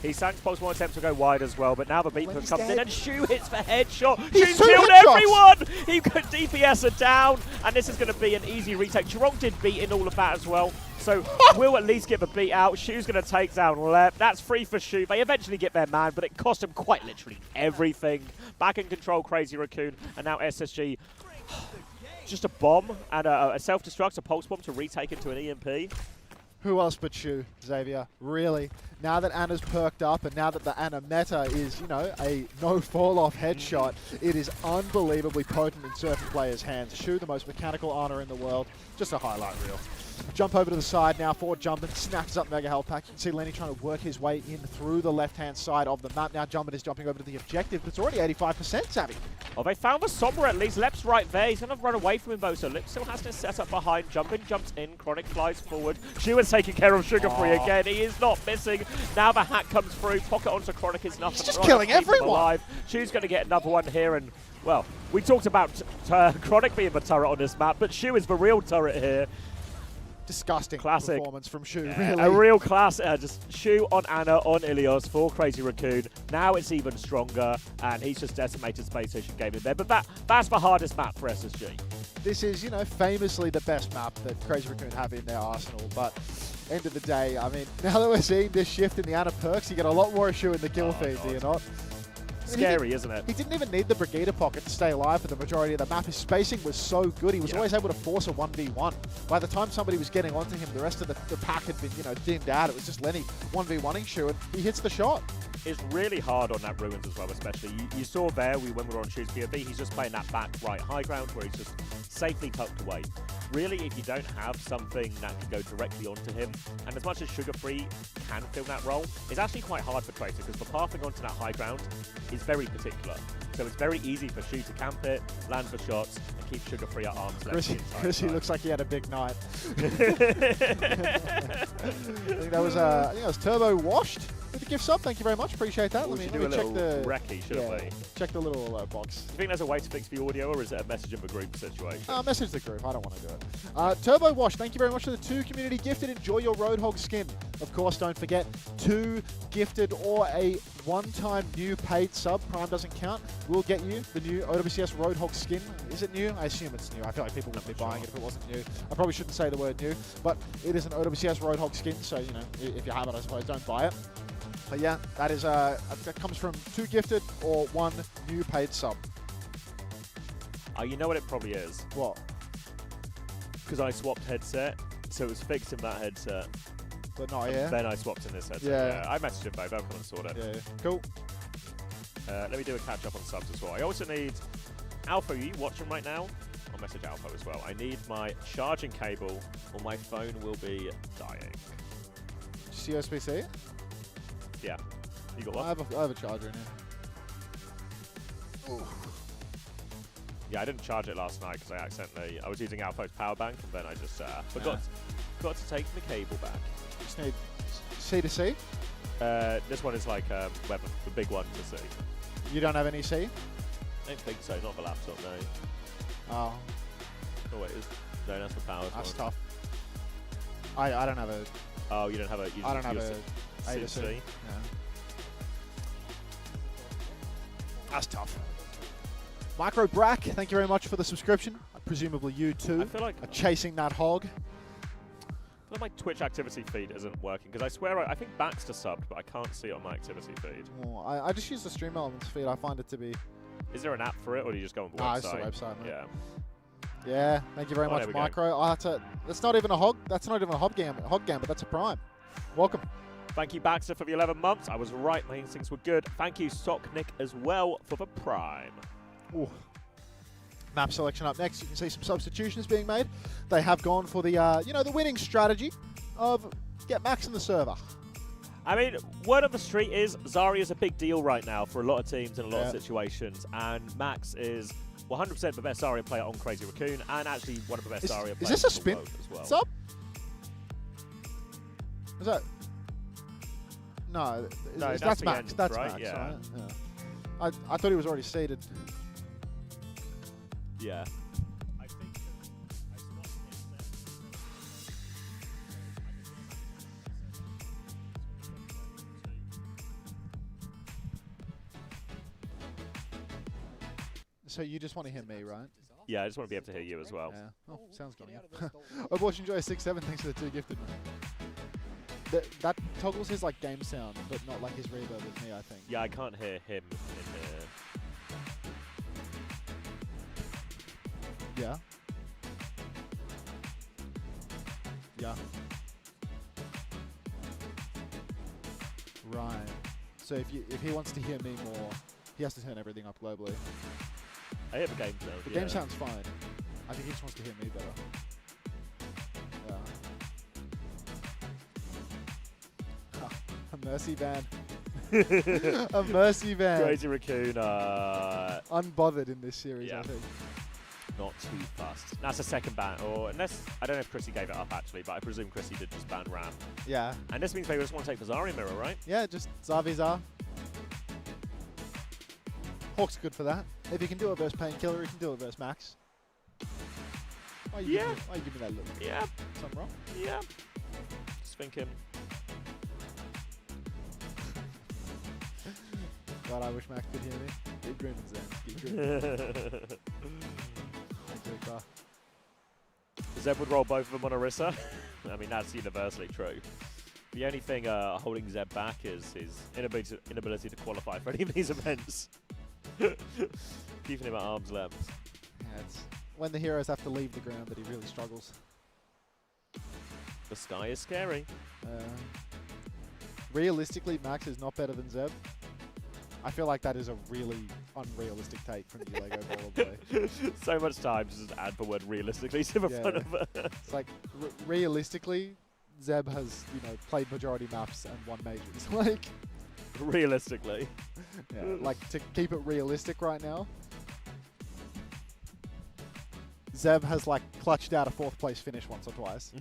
S1: He sank Pulse 1 attempt to go wide as well, but now the beat push
S2: Lenny's
S1: comes in
S2: dead.
S1: and Shu hits for headshot.
S2: He's
S1: Shu's
S2: two
S1: killed
S2: headshots.
S1: everyone! He could DPS her down, and this is going to be an easy retake. Chirong did beat in all of that as well, so we'll at least get the beat out. Shu's going to take down Lep. That's free for Shu. They eventually get their man, but it cost him quite literally everything. Back in control, Crazy Raccoon, and now SSG. Just a bomb and a self-destruct, a pulse bomb to retake into an EMP.
S2: Who else but Shu, Xavier? Really? Now that Anna's perked up and now that the Anna meta is, you know, a no fall-off headshot, it is unbelievably potent in certain players' hands. Shu, the most mechanical honor in the world. Just a highlight reel. Jump over to the side now, forward jumping, snatches up Mega Health Pack. You can see Lenny trying to work his way in through the left-hand side of the map. Now Jumpin is jumping over to the objective, but it's already 85%, Savvy.
S1: Oh, they found the Sombra at least. Lep's right there. He's going to run away from him, though, so Lep still has to set up behind. Jumpin jumps in. Chronic flies forward. Shu is taking care of Sugar Free again. He is not missing. Now the hack comes through. Pocket onto Chronic is nothing.
S2: He's just killing everyone.
S1: Alive. Shu's going to get another one here, and, well, we talked about Chronic being the turret on this map, but Shu is the real turret here.
S2: Disgusting
S1: Classic
S2: performance from Shu,
S1: Yeah,
S2: really.
S1: a real class, just Shu on Anna, on Ilios for Crazy Raccoon. Now it's even stronger, and he's just decimated Spacestation Gaming there. But that's the hardest map for SSG.
S2: This is, you know, famously the best map that Crazy Raccoon have in their arsenal, but end of the day, I mean, now that we're seeing this shift in the Anna perks, you get a lot more Shu in the kill feed, do you not?
S1: Scary, isn't it?
S2: He didn't even need the Brigida pocket to stay alive for the majority of the map. His spacing was so good. He was always able to force a 1v1. By the time somebody was getting onto him, the rest of the pack had been, you know, thinned out. It was just Lenny 1v1ing Shu, and he hits the shot.
S1: It's really hard on that Ruins as well, especially. You saw there, when we were on Shu's POV, he's just playing that back right high ground where he's just safely tucked away. Really, if you don't have something that can go directly onto him, and as much as Sugar Free can fill that role, it's actually quite hard for Tracer because the pathing onto that high ground is very particular. So it's very easy for Shu to camp it, land the shots, and keep Sugar Free at arm's length.
S2: Chrissy looks like he had a big night. I think that was Turbo Washed with the gift sub. Thank you very much. Appreciate that.
S1: We
S2: Let
S1: should
S2: me
S1: do a
S2: check
S1: little
S2: the
S1: recce, shouldn't we?
S2: Check the little box.
S1: Do you think there's a way to fix the audio, or is it a message in the group situation?
S2: Message the group. I don't want to do it. Turbo Wash, thank you very much for the 2 community gifted. Enjoy your Roadhog skin. Of course, don't forget 2 gifted or a one-time new paid sub. Prime doesn't count. We'll get you the new OWCS Roadhog skin. Is it new? I assume it's new. I feel like people wouldn't be buying it if it wasn't new. I probably shouldn't say the word new, but it is an OWCS Roadhog skin, so, you know, if you have it, I suppose, don't buy it. But yeah, that is that comes from 2 gifted or 1 new paid sub.
S1: You know what it probably is?
S2: What?
S1: Because I swapped headset, so it was fixed in that headset.
S2: But not yeah.
S1: Then I swapped in this headset.
S2: Yeah.
S1: I messaged him both. They'll come and sort it.
S2: Yeah. Cool.
S1: Let me do a catch up on subs as well. I also need Alpha. Are you watching right now? I'll message Alpha as well. I need my charging cable, or my phone will be dying.
S2: Just USB-C?
S1: Yeah. You got one?
S2: I have a charger in here. Ooh.
S1: Yeah, I didn't charge it last night because I was using Alpha's power bank, and then I just forgot to take the cable back.
S2: Just need C to C?
S1: This one is like the big one to see.
S2: You don't have any C?
S1: I don't think so, not the laptop, no.
S2: Oh.
S1: Oh, it is. No, that's the power.
S2: That's tough. I don't have a...
S1: Oh, you don't have a...
S2: I don't have a A to
S1: C.
S2: C. Yeah. That's tough. Micro Brack, thank you very much for the subscription. Presumably you too
S1: I feel like
S2: are chasing that hog.
S1: my Twitch activity feed isn't working because I swear I think Baxter subbed, but I can't see it on my activity feed.
S2: Oh, I just use the Stream Elements feed. I find it to be...
S1: Is there an app for it, or do you just go on the
S2: Ah,
S1: website?
S2: it's the website, mate.
S1: Yeah.
S2: Yeah, thank you very much,
S1: there we go.
S2: Micro. Oh, that's not even a hog. That's not even a hog game, but that's a prime. Welcome.
S1: Thank you, Baxter, for the 11 months. I was right. My instincts were good. Thank you, Socknick, as well, for the prime.
S2: Ooh. Map selection up next. You can see some substitutions being made. They have gone for the, the winning strategy of get Max in the server.
S1: I mean, word of the street is Zarya is a big deal right now for a lot of teams in a lot of
S2: Yeah.
S1: situations, and Max is 100% the best Zarya player on Crazy Raccoon, and actually one of the best Zarya players
S2: Is this a
S1: in
S2: spin
S1: the world as well.
S2: sub? Is that? No,
S1: No,
S2: that's
S1: the
S2: Max.
S1: end,
S2: That's
S1: right?
S2: Max.
S1: Yeah.
S2: Right? Yeah. I thought he was already seated.
S1: Yeah.
S2: So you just want to hear me, right?
S1: Yeah, I just want to be able to hear you as well.
S2: Yeah. Oh, sounds good.
S3: Get out of there, stolen.
S2: Overwatch Enjoy 6-7. Thanks for the 2 gifted. That toggles his like game sound, but not like his reverb with me, I think.
S1: Yeah, I can't hear him in here.
S2: Yeah. Yeah. Right. So if he wants to hear me more, he has to turn everything up globally.
S1: I hear the game sound.
S2: The
S1: yeah.
S2: game sounds fine. I think he just wants to hear me better. Yeah. A mercy ban. A mercy ban.
S1: Crazy Raccoon.
S2: Unbothered in this series,
S1: Yeah.
S2: I think.
S1: Not too fast. That's a second ban, or unless I don't know if Chrissy gave it up actually, but I presume Chrissy did just ban Ram.
S2: Yeah.
S1: And this means they just want to take the Zarya mirror, right?
S2: Yeah, just Zavizar. Hawk's good for that. If he can do it versus Painkiller, he can do it versus Max. Why you
S1: Yeah.
S2: give me that look?
S1: Yeah.
S2: Something wrong?
S1: Yeah. Just thinking.
S2: God, I wish Max could hear me. Keep dreaming, Zen. Keep dreaming.
S1: Zeb would roll both of them on Orisa. I mean, that's universally true. The only thing holding Zeb back is his inability to qualify for any of these events. Keeping him at arm's length.
S2: Yeah, it's when the heroes have to leave the ground that he really struggles.
S1: The sky is scary.
S2: Realistically, Max is not better than Zeb. I feel like that is a really unrealistic take from you, Lego Baller Boy.
S1: So much time to just add the word realistically to the front of it.
S2: It's like, realistically, Zeb has, played majority maps and won majors. Like,
S1: Realistically.
S2: yeah, like, to keep it realistic right now, Zeb has, like, clutched out a 4th place finish once or twice.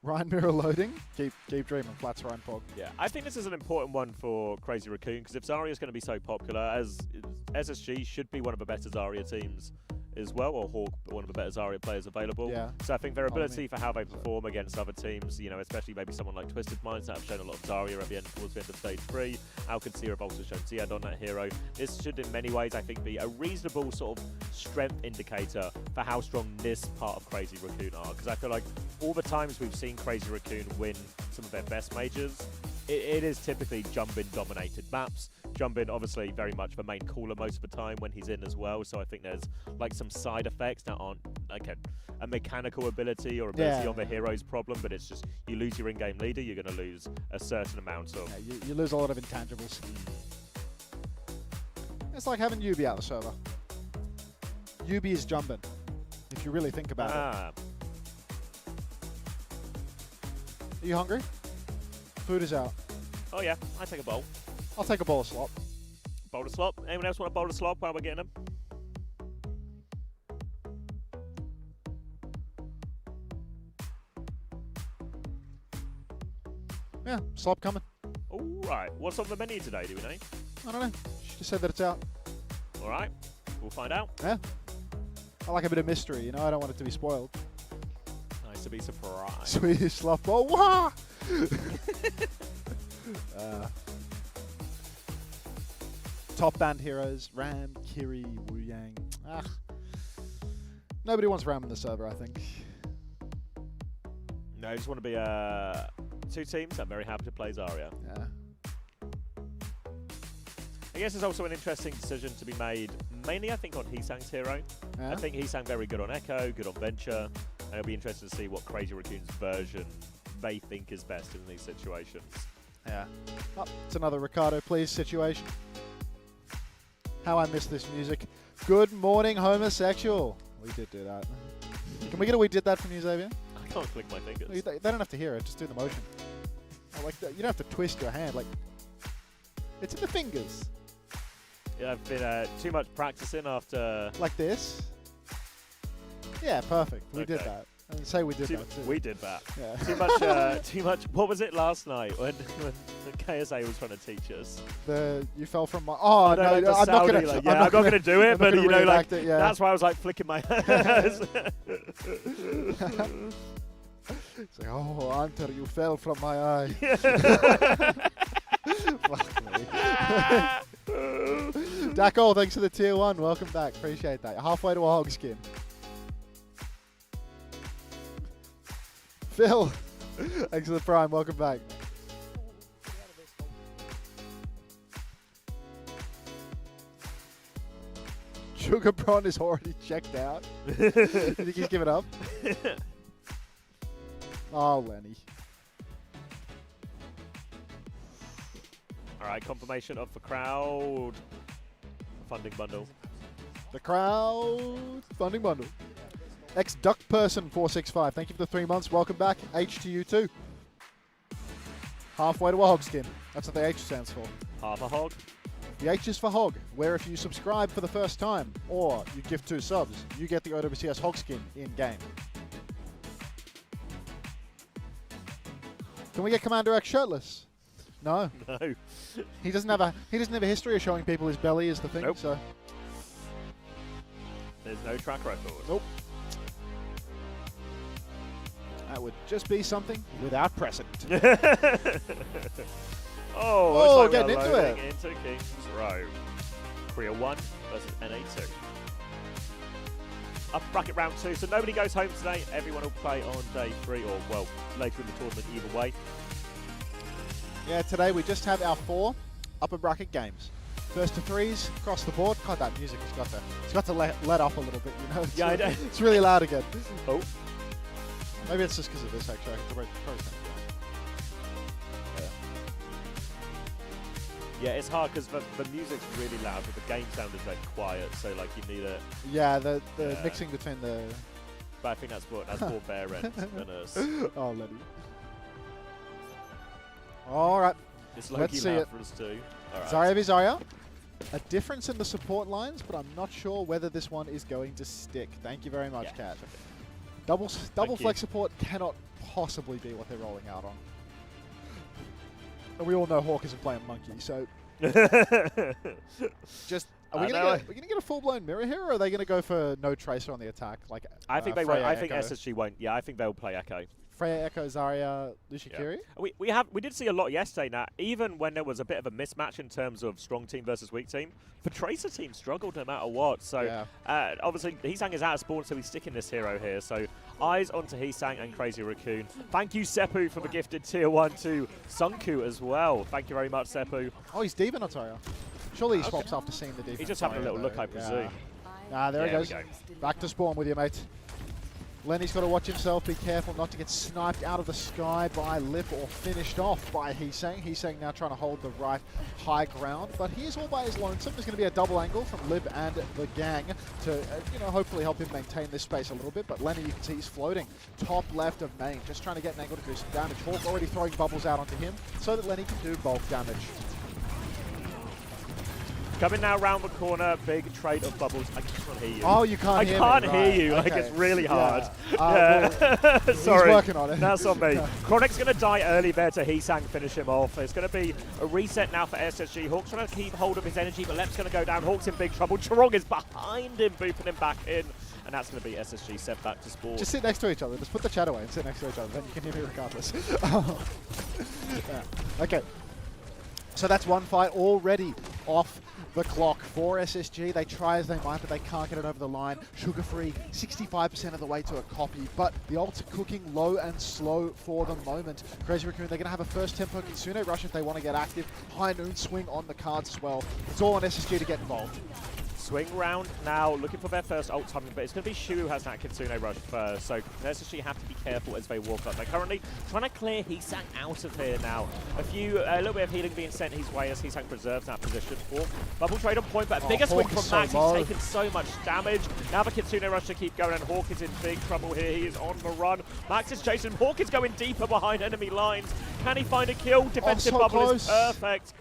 S2: Ryan Mirror loading. Keep dreaming. Flats Ryan Pog.
S1: Yeah, I think this is an important one for Crazy Raccoon, because if Zarya is going to be so popular, as SSG should be one of the better Zarya teams as well, or Hawk, one of the better Zarya players available.
S2: Yeah.
S1: So I think their ability for how they perform against other teams, especially maybe someone like Twisted Minds that have shown a lot of Zarya at the end towards the end of stage 3. Qadsiah have also shown Ziad on that hero. This should in many ways, I think, be a reasonable sort of strength indicator for how strong this part of Crazy Raccoon are. Because I feel like all the times we've seen Crazy Raccoon win some of their best majors, it is typically Jumbin dominated maps. Jumbin obviously very much the main caller most of the time when he's in as well, so I think there's like some side effects that aren't like a mechanical ability or ability on the hero's problem, but it's just you lose your in-game leader, you're going to lose a certain amount of...
S2: Yeah, you lose a lot of intangibles. It's like having Yubi out the server. Yubi is Jumbin, if you really think about it. Are you hungry? Food is out.
S1: Oh yeah, I take a bowl.
S2: I'll take a bowl of slop.
S1: Bowl of slop. Anyone else want a bowl of slop while we're getting them?
S2: Yeah, slop coming.
S1: All right. What's on the menu today? Do we know?
S2: I don't know. She just said that it's out.
S1: All right. We'll find out.
S2: Yeah. I like a bit of mystery, I don't want it to be spoiled.
S1: Nice to be surprised.
S2: Swedish slop bowl. Wah! Top band heroes, Ram, Kiri, Wu Yang. Nobody wants Ram in the server, I think.
S1: No, I just want to be two teams. I'm very happy to play Zarya.
S2: Yeah.
S1: I guess there's also an interesting decision to be made, mainly I think on Heesang's hero.
S2: Yeah.
S1: I think Heesang very good on Echo, good on Venture, and it'll be interesting to see what Crazy Raccoon's version they think is best in these situations.
S2: Yeah. Oh, it's another Ricardo Please situation. How I miss this music. Good morning, homosexual. We did do that. Can we get a we did that from you, Xavier?
S1: I can't click my fingers.
S2: They don't have to hear it. Just do the motion. Like that. You don't have to twist your hand. Like it's in the fingers.
S1: Yeah, I've been too much practicing after...
S2: Like this. Yeah, perfect. We did
S1: Okay.
S2: that. And say we did that too.
S1: We did that.
S2: Yeah.
S1: Too much. What was it last night when the KSA was trying to teach us?
S2: You fell from my. Oh no!
S1: like the
S2: I'm not
S1: Saudi,
S2: gonna.
S1: like, I'm not gonna do it.
S2: I'm
S1: But
S2: not
S1: you know,
S2: gonna
S1: like
S2: reenact it, yeah.
S1: that's why I was like flicking my hands.
S2: It's like, oh, Unter, you fell from my eye. Fuck me. Dacol, thanks for the tier 1. Welcome back. Appreciate that. Halfway to a hog skin. Phil, thanks for the prime. Welcome back. Sugar Prawn is already checked out. You think he's given up? Oh, Lenny.
S1: All right, confirmation of the crowd funding bundle.
S2: The crowd funding bundle. Ex-Duck Person 465. Thank you for the 3 months. Welcome back. H to you too. Halfway to a hog skin. That's what the H stands for.
S1: Half a hog.
S2: The H is for hog, where if you subscribe for the first time or you gift 2 subs, you get the OWCS hog skin in game. Can we get cuckmanderX shirtless? No.
S1: No.
S2: He doesn't have a history of showing people his belly is the thing.
S1: Nope.
S2: So
S1: There's no track record.
S2: nope. That would just be something without precedent.
S1: Oh, looks like
S2: getting
S1: we're
S2: into
S1: loading
S2: it.
S1: into Kings Row. Korea 1 versus NA 2. Up bracket round 2, so nobody goes home today. Everyone will play on day 3, or well, later in the tournament either way.
S2: Yeah, today we just have our 4 upper bracket games. First to 3s across the board. God, that music it's got to let up a little bit, you know. It's
S1: Yeah, I
S2: really,
S1: know.
S2: it's really loud again.
S1: Oh.
S2: Maybe it's just because of this actually. I can probably
S1: Yeah, it's hard because the music's really loud, but the game sound is very quiet. So like you need a.
S2: Yeah, the
S1: Yeah.
S2: mixing between the.
S1: But I think that's more bare end than us.
S2: Oh, Lenny. All right.
S1: It's
S2: Let's
S1: low-key
S2: see
S1: loud
S2: it.
S1: for us too. All right.
S2: Zarya v Zarya. A difference in the support lines, but I'm not sure whether this one is going to stick. Thank you very much,
S1: Yeah.
S2: Kat. Double
S1: you.
S2: flex support cannot possibly be what they're rolling out on. And we all know Hawk isn't playing monkey, so just are we gonna get a full blown mirror here, or are they gonna go for no tracer on the attack? Like
S1: I think they won't.
S2: Freya
S1: I think
S2: Echo.
S1: SSG won't. Yeah, I think they'll play Echo.
S2: Freya Echo, Zarya, Lushikiri.
S1: We did see a lot yesterday. Now, even when there was a bit of a mismatch in terms of strong team versus weak team, the Tracer team struggled no matter what. So
S2: Yeah.
S1: obviously Heesang is out of spawn, so he's sticking this hero here. So eyes onto Heesang and Crazy Raccoon. Thank you, Seppu, for the gifted tier 1 to Sunku as well. Thank you very much, Seppu.
S2: Oh, he's deep in Zarya. Surely he swaps after seeing the defense.
S1: He's just having a little look, I presume.
S2: Ah, there he
S1: There we
S2: goes.
S1: go.
S2: Back to spawn with you, mate. Lenny's got to watch himself, be careful not to get sniped out of the sky by Lip or finished off by Heesang. Heesang now trying to hold the right high ground, but he is all by his lonesome. There's going to be a double angle from Lib and the gang to, hopefully help him maintain this space a little bit. But Lenny, you can see he's floating top left of main, just trying to get an angle to do some damage. Hawk already throwing bubbles out onto him so that Lenny can do bulk damage.
S1: Coming now round the corner, big trade of bubbles. I can't hear you.
S2: Oh, you can't hear me.
S1: I can't hear
S2: Right,
S1: you. Like,
S2: okay.
S1: it's really hard.
S2: Yeah.
S1: Yeah. Sorry.
S2: He's working on it.
S1: That's on me. Chronic's going to die early there to Heesang finish him off. It's going to be a reset now for SSG. Hawk's trying to keep hold of his energy, but Lep's going to go down. Hawk's in big trouble. Chorong is behind him, booping him back in. And that's going to be SSG set back to spawn.
S2: Just sit next to each other. Just put the chat away and sit next to each other. Then you can hear me regardless. Yeah. Okay. So that's one fight already off the clock for SSG. They try as they might, but they can't get it over the line. Sugar Free, 65% of the way to a copy, but the ult's cooking low and slow for the moment. Crazy Raccoon, they're going to have a first tempo Kitsune rush if they want to get active. High noon swing on the cards as well. It's all on SSG to get involved.
S1: Swing round now, looking for their first ult timing, but it's going to be Shu who has that Kitsune rush first, so SSG have to be careful as they walk up. They're currently trying to clear Heesang out of here now. A little bit of healing being sent his way as Heesang preserves that position. Bubble trade on point, but a bigger swing from Max. He's taken so much damage. Now the Kitsune rush to keep going, and Hawk is in big trouble here. He is on the run. Max is chasing. Hawk is going deeper behind enemy lines. Can he find a kill? Defensive
S2: so
S1: bubble
S2: close.
S1: is perfect.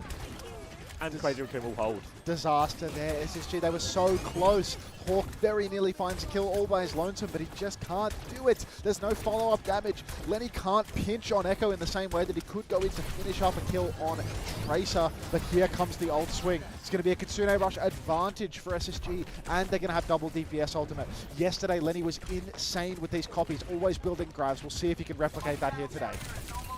S1: And Crazy Raccoon will hold.
S2: Disaster there, SSG. They were so close. Hawk very nearly finds a kill all by his lonesome, but he just can't do it. There's no follow-up damage. Lenny can't pinch on Echo in the same way that he could go in to finish off a kill on Tracer, but here comes the ult swing. It's going to be a Kitsune rush advantage for SSG, and they're going to have double DPS ultimate. Yesterday, Lenny was insane with these copies, always building grabs. We'll see if he can replicate that here today.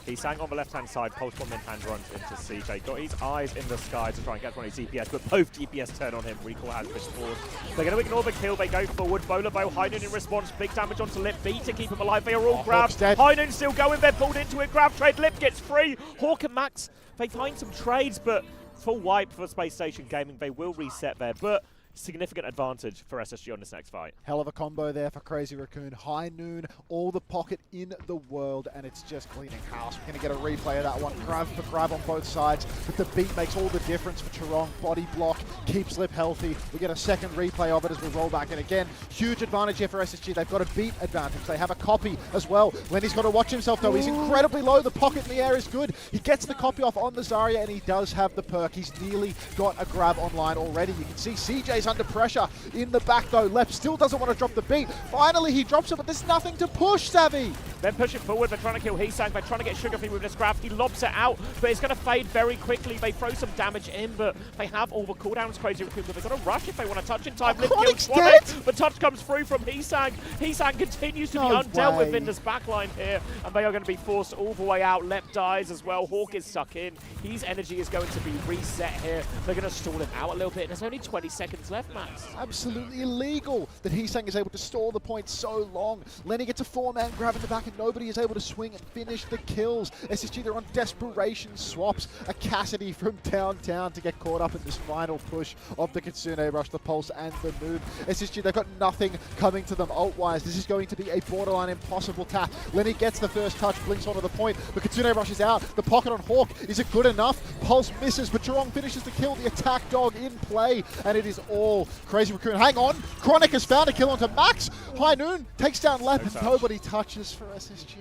S1: He's sang on the left-hand side, Pulse Bomb in hand runs into CJ. Got his eyes in the sky to try and get one of his DPS, but both DPS turn on him. Recall has been forced. They're going to ignore the kill. They go forward. Bolabo, High Noon in response. Big damage onto Lip. B to keep him alive. They are all grabbed. High Noon still going. They're pulled into it. Grab trade. Lip gets free. Hawk and Max, they find some trades, but full wipe for Space Station Gaming. They will reset there, but significant advantage for SSG on this next fight.
S2: Hell of a combo there for Crazy Raccoon. High Noon, all the pocket in the world, and it's just cleaning house. We're going to get a replay of that one. Grab for grab on both sides, but the beat makes all the difference for Chirong. Body block, keeps Lip healthy. We get a second replay of it as we roll back in again. Huge advantage here for SSG. They've got a beat advantage. They have a copy as well. Lenny's got to watch himself though. He's incredibly low. The pocket in the air is good. He gets the copy off on the Zarya, and he does have the perk. He's nearly got a grab online already. You can see CJ's under pressure. In the back though, Lep still doesn't want to drop the beat. Finally he drops it, but there's nothing to push, Savvy.
S1: They're pushing forward, they're trying to kill Heesang, they're trying to get Sugar Free with this grab. He lobs it out, but it's going to fade very quickly. They throw some damage in, but they have all the cooldowns. Crazy Raccoon, but they've got to rush if they want to touch in time. Lip kills
S2: dead.
S1: The touch comes through from Heesang. Heesang continues to be undealt within this backline here, and they are going to be forced all the way out. Lep dies as well. Hawk is stuck in. His energy is going to be reset here. They're going to stall him out a little bit, and there's only 20 seconds left, Max.
S2: Absolutely illegal that Heesang is able to stall the point so long. Lenny gets a 4-man grab in the back, and nobody is able to swing and finish the kills. SSG, they're on desperation swaps. A Cassidy from downtown to get caught up in this final push of the Kitsune Rush, the Pulse, and the Move. SSG, they've got nothing coming to them ult-wise. This is going to be a borderline impossible tap. Lenny gets the first touch, blinks onto the point, but Kitsune Rush is out. The pocket on Hawk, is it good enough? Pulse misses, but Chirong finishes the kill. The attack dog in play, and it is all Crazy Raccoon. Hang on, Chronic has found a kill onto Max. High Noon takes down Lep, and nobody touches for SSG.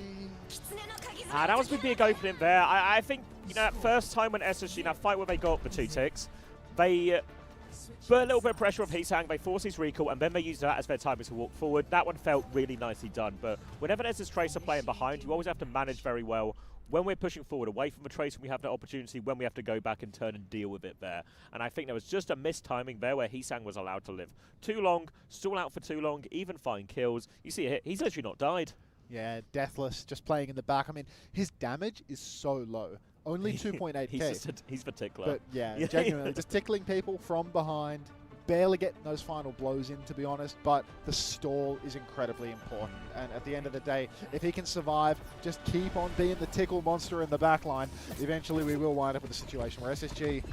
S1: That was a big opening there. I think, you know, that first time when SSG, that fight where they got the 2 ticks, they put a little bit of pressure on Heesang, they forced his recall, and then they used that as their timing to walk forward. That one felt really nicely done, but whenever there's this Tracer playing behind, you always have to manage very well. When we're pushing forward away from the Tracer, we have the opportunity when we have to go back and turn and deal with it there. And I think there was just a missed timing there where Heesang was allowed to live too long, stall out for too long, even find kills. You see it, he's literally not died.
S2: Yeah, deathless, just playing in the back. I mean, his damage is so low. Only 2.8k.
S1: He's the tickler.
S2: But yeah, genuinely, just tickling people from behind. Barely getting those final blows in, to be honest, but the stall is incredibly important. And at the end of the day, if he can survive, just keep on being the tickle monster in the back line, eventually we will wind up with a situation where SSG,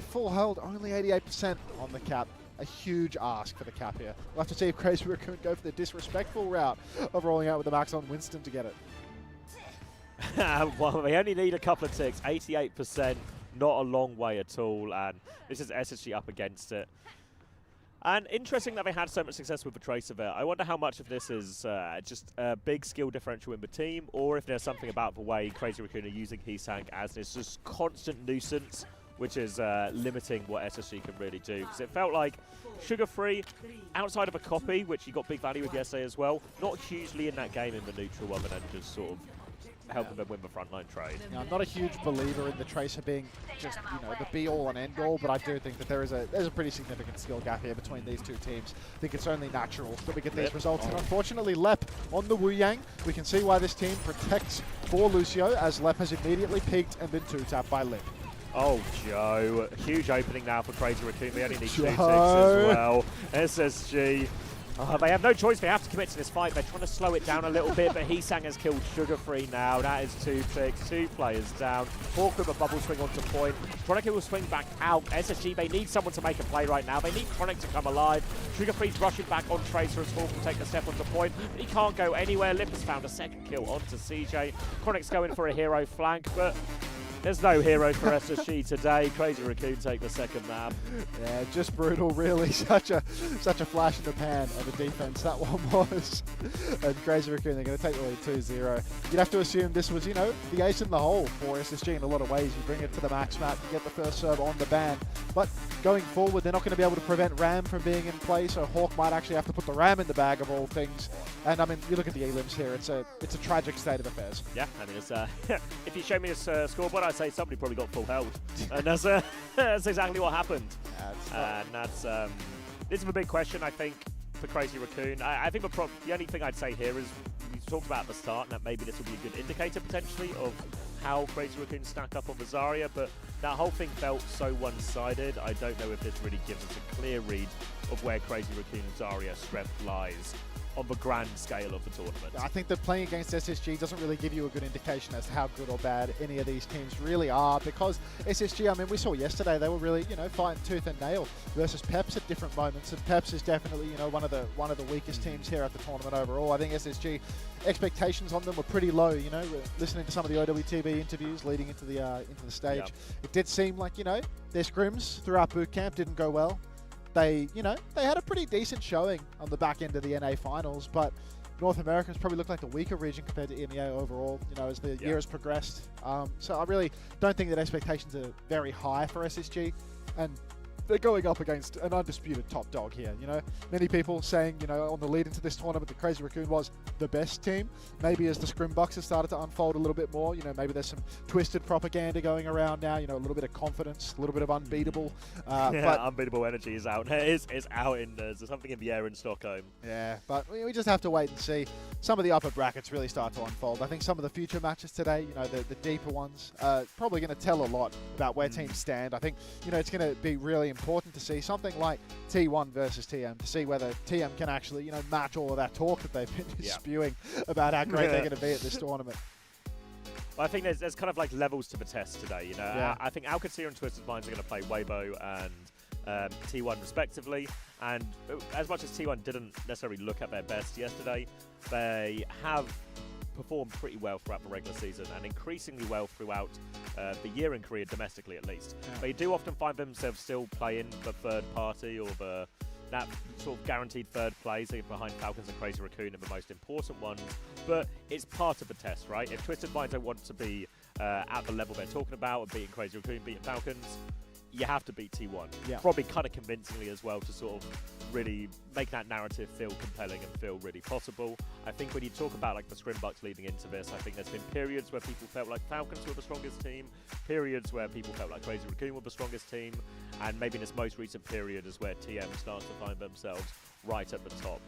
S2: full hold, only 88% on the cap. A huge ask for the cap here. We'll have to see if Crazy Raccoon go for the disrespectful route of rolling out with the max on Winston to get it.
S1: Well, they only need a couple of ticks, 88%, not a long way at all, and this is SSG up against it. And interesting that they had so much success with the Tracer there. I wonder how much of this is just a big skill differential in the team, or if there's something about the way Crazy Raccoon are using Heesang as this just constant nuisance, which is limiting what SSG can really do. Because it felt like Sugar Free, outside of a copy, which you got big value with yesterday as well, not hugely in that game in the neutral other than just sort of helping them win the frontline trade.
S2: Yeah, I'm not a huge believer in the Tracer being just, you know, the be-all and end-all, but I do think that there's a pretty significant skill gap here between these two teams. I think it's only natural that we get these results. And unfortunately, Lep on the Wu Yang. We can see why this team protects for Lucio, as Lep has immediately peaked and been two-tapped by Lip.
S1: Oh, Joe. Huge opening now for Crazy Raccoon. They only need 2 ticks as well. SSG. They have no choice. They have to commit to this fight. They're trying to slow it down a little bit, but Heesang has killed Sugar Free now. That is 2 ticks, 2 players down. Hawk with a bubble swing onto point. Chronic will swing back out. SSG, they need someone to make a play right now. They need Chronic to come alive. Sugar Free's rushing back on Tracer as Hawk will take a step onto point, but he can't go anywhere. Lip has found a second kill onto CJ. Chronic's going for a hero flank, but there's no hero for SSG today. Crazy Raccoon take the second map.
S2: Yeah, just brutal, really. Such a flash in the pan of a defense that one was. And Crazy Raccoon, they're going to take the lead 2-0. You'd have to assume this was, you know, the ace in the hole for SSG in a lot of ways. You bring it to the max map, you get the first serve on the ban. But going forward, they're not going to be able to prevent Ram from being in play, so Hawk might actually have to put the Ram in the bag of all things. And I mean, you look at the elims here, it's a tragic state of affairs.
S1: Yeah, I mean, it's, if you show me this scoreboard, I'd say somebody probably got full health. And that's exactly what happened. And that's, this is a big question, I think, for Crazy Raccoon. I think the only thing I'd say here is, we talked about at the start, and that maybe this will be a good indicator, potentially, of how Crazy Raccoon stack up on the Zarya, but that whole thing felt so one-sided. I don't know if this really gives us a clear read of where Crazy Raccoon Zarya strength lies on the grand scale of the tournament.
S2: I think that playing against SSG doesn't really give you a good indication as to how good or bad any of these teams really are, because SSG, I mean, we saw yesterday they were really, you know, fighting tooth and nail versus Peps at different moments, and Peps is definitely, you know, one of the weakest teams here at the tournament overall. I think SSG expectations on them were pretty low. You know, listening to some of the OWTV interviews leading into the stage, it did seem like, you know, their scrims throughout boot camp didn't go well. They, you know, they had a pretty decent showing on the back end of the NA finals, but North America's probably looked like the weaker region compared to EMEA overall, you know, as the year has progressed. So I really don't think that expectations are very high for SSG, and they're going up against an undisputed top dog here, you know. Many people saying, you know, on the lead into this tournament that Crazy Raccoon was the best team. Maybe as the scrim bucks have started to unfold a little bit more, you know, maybe there's some twisted propaganda going around now, you know, a little bit of confidence, a little bit of unbeatable. But
S1: unbeatable energy is out. It's out in there's something in the air in Stockholm.
S2: Yeah, but we just have to wait and see. Some of the upper brackets really start to unfold. I think some of the future matches today, you know, the deeper ones, probably going to tell a lot about where teams stand. I think, you know, it's going to be really important to see something like T1 versus TM, to see whether TM can actually, you know, match all of that talk that they've been spewing about how great they're going to be at this tournament.
S1: Well, I think there's kind of like levels to the test today, you know. I think Qadsiah and Twisted Minds are going to play Weibo and T1 respectively, and as much as T1 didn't necessarily look at their best yesterday, they have performed pretty well throughout the regular season and increasingly well throughout the year in Korea, domestically at least. They do often find themselves still playing the third party or that sort of guaranteed third place behind Falcons and Crazy Raccoon are the most important ones, but it's part of the test, right? If Twisted Minds don't want to be at the level they're talking about and beating Crazy Raccoon, beating Falcons, you have to beat T1. Probably kind of convincingly as well to sort of really make that narrative feel compelling and feel really possible. I think when you talk about like the scrim bucks leading into this, I think there's been periods where people felt like Falcons were the strongest team, periods where people felt like Crazy Raccoon were the strongest team, and maybe in this most recent period is where TM starts to find themselves right at the top.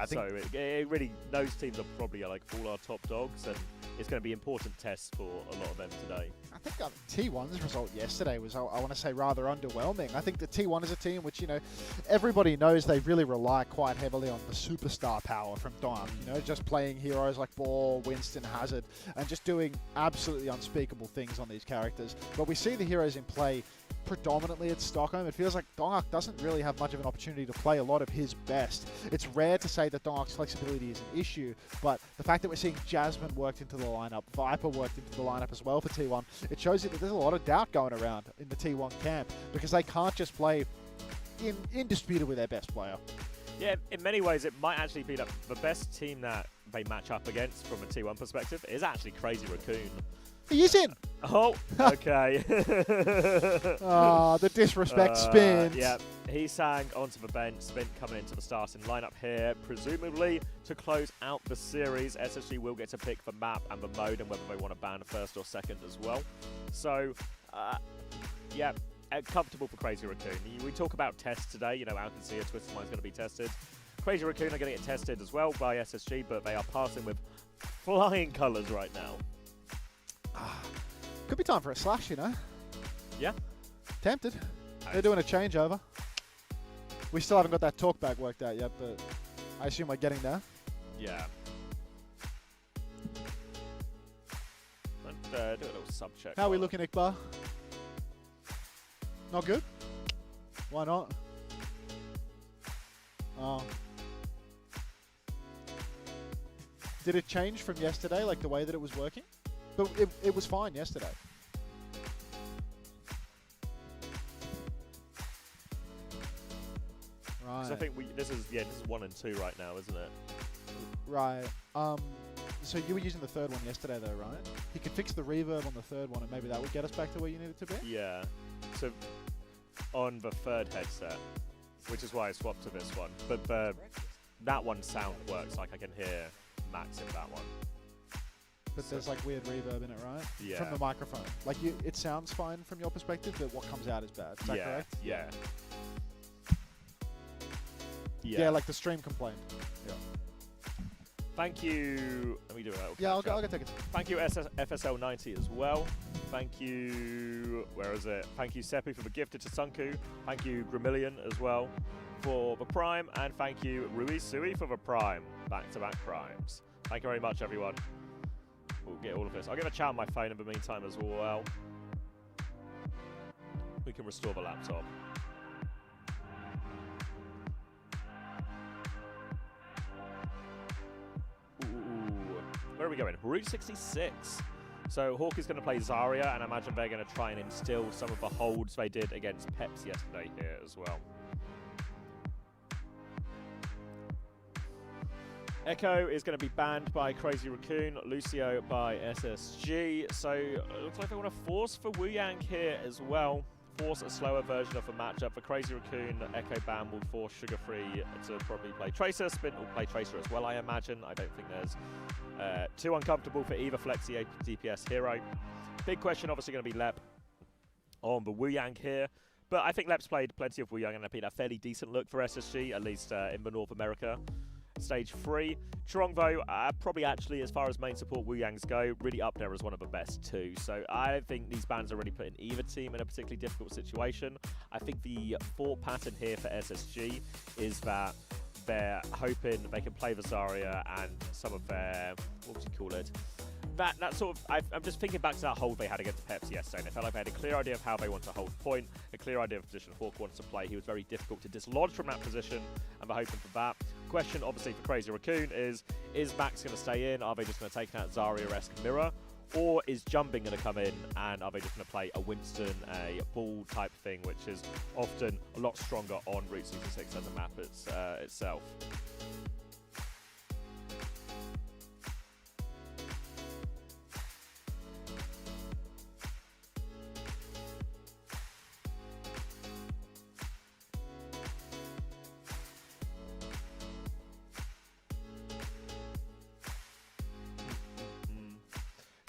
S1: So it really, those teams are probably like all our top dogs, and it's going to be important tests for a lot of them today.
S2: I think T1's result yesterday was, I want to say, rather underwhelming. I think that T1 is a team which, you know, everybody knows they really rely quite heavily on the superstar power from Dom. You know, just playing heroes like Ball, Winston, Hazard, and just doing absolutely unspeakable things on these characters. But we see the heroes in play predominantly at Stockholm. It feels like Dongak doesn't really have much of an opportunity to play a lot of his best. It's rare to say that Dongak's flexibility is an issue, but the fact that we're seeing Jasmine worked into the lineup, Viper worked into the lineup as well for T1, it shows you that there's a lot of doubt going around in the T1 camp, because they can't just play indisputably their best player.
S1: Yeah, in many ways it might actually be that the best team that they match up against from a T1 perspective is actually Crazy Raccoon.
S2: He is in!
S1: Oh, okay.
S2: The disrespect spins.
S1: Yeah, he sang onto the bench, Spin coming into the starting lineup here, presumably to close out the series. SSG will get to pick the map and the mode and whether they want to ban first or second as well. So, yeah, comfortable for Crazy Raccoon. We talk about tests today, you know, Qadsiah, Twisted Mind's going to be tested. Crazy Raccoon are going to get tested as well by SSG, but they are passing with flying colours right now.
S2: Could be time for a slash, you know.
S1: Yeah.
S2: Tempted. They're doing a changeover. We still haven't got that talkback worked out yet, but I assume we're getting there.
S1: Yeah. Do a little sub check.
S2: How are we looking, Iqbar? Not good? Why not? Oh. Did it change from yesterday, like the way that it was working? But it was fine yesterday. Right.
S1: I think this is 1 and 2 right now, isn't it?
S2: Right. So you were using the third one yesterday, though, right? You could fix the reverb on the third one, and maybe that would get us back to where you needed to be.
S1: Yeah. So on the third headset, which is why I swapped to this one. But that one sound works. Like I can hear Max in that one.
S2: But there's like weird reverb in it, right?
S1: Yeah.
S2: From the microphone. Like it sounds fine from your perspective, but what comes out is bad. Is that correct?
S1: Yeah.
S2: Yeah, like the stream complained. Yeah.
S1: Thank you. Let me do it.
S2: Yeah, I'll go take it.
S1: Thank you, FSL90 as well. Thank you. Where is it? Thank you, Seppi, for the gifted to Sunku. Thank you, Gramillion, as well, for the Prime. And thank you, Rui Sui, for the Prime. Back-to-back Primes. Thank you very much, everyone. We'll get all of this. I'll give a chat on my phone in the meantime as well. We can restore the laptop. Where are we going? Route 66. So Hawk is going to play Zarya, and I imagine they're going to try and instill some of the holds they did against Peps yesterday here as well. Echo is going to be banned by Crazy Raccoon, Lucio by SSG. So it looks like they want to force for Wu Yang here as well. Force a slower version of the matchup. For Crazy Raccoon, Echo ban will force Sugar Free to probably play Tracer. Spin will play Tracer as well, I imagine. I don't think there's too uncomfortable for either Flexi DPS hero. Big question obviously going to be Lep on the Wu Yang here. But I think Lep's played plenty of Wu Yang and it's been a fairly decent look for SSG, at least in the North America. Stage 3. Trong, though, probably actually, as far as main support Wu Yangs go, really up there as one of the best too. So I don't think these bans are really putting either team in a particularly difficult situation. I think the thought pattern here for SSG is that they're hoping they can play the Zarya and some of their, what would you call it? That sort of, I'm just thinking back to that hold they had against Peps yesterday, and I felt like they had a clear idea of how they want to hold point, a clear idea of the position Hawk wants to play. He was very difficult to dislodge from that position, and they're hoping for that. Question, obviously, for Crazy Raccoon is Max going to stay in? Are they just going to take that Zarya-esque mirror? Or is Jumping going to come in, and are they just going to play a Winston, a Bull type thing, which is often a lot stronger on Route 66 as a map itself?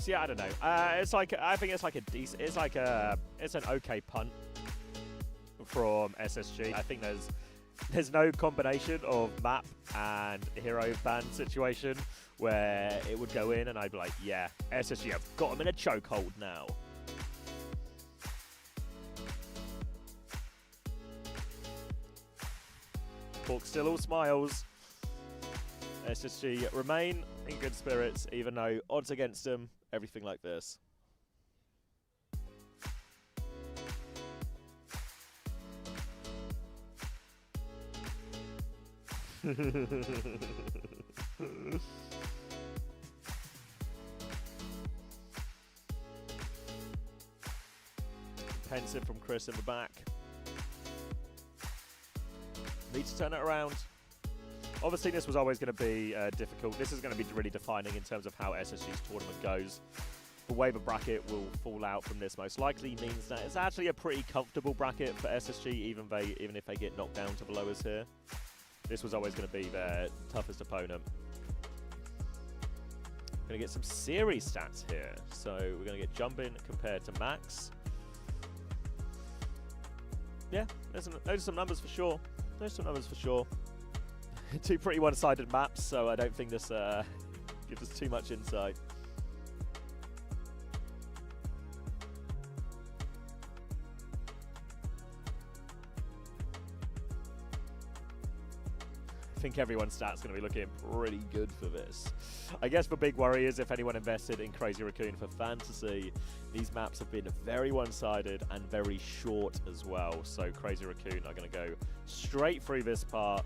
S1: Yeah, I don't know. It's like, I think it's like a decent, it's an okay punt from SSG. I think there's no combination of map and hero ban situation where it would go in and I'd be like, yeah, SSG have got him in a chokehold now. Hawk still all smiles. SSG remain in good spirits, even though odds against them, everything like this. Pensive from Chris in the back. Need to turn it around. Obviously, this was always going to be difficult. This is going to be really defining in terms of how SSG's tournament goes. The Weibo bracket will fall out from this most likely, means that it's actually a pretty comfortable bracket for SSG, even if they get knocked down to the lowers here. This was always going to be their toughest opponent. Going to get some series stats here. So we're going to get Jumpin compared to Max. Yeah, those are some numbers for sure. There's some numbers for sure. Two pretty one-sided maps, so I don't think this gives us too much insight. I think everyone's stats going to be looking pretty good for this. I guess the big worry is if anyone invested in Crazy Raccoon for fantasy, these maps have been very one-sided and very short as well. So Crazy Raccoon are going to go straight through this part.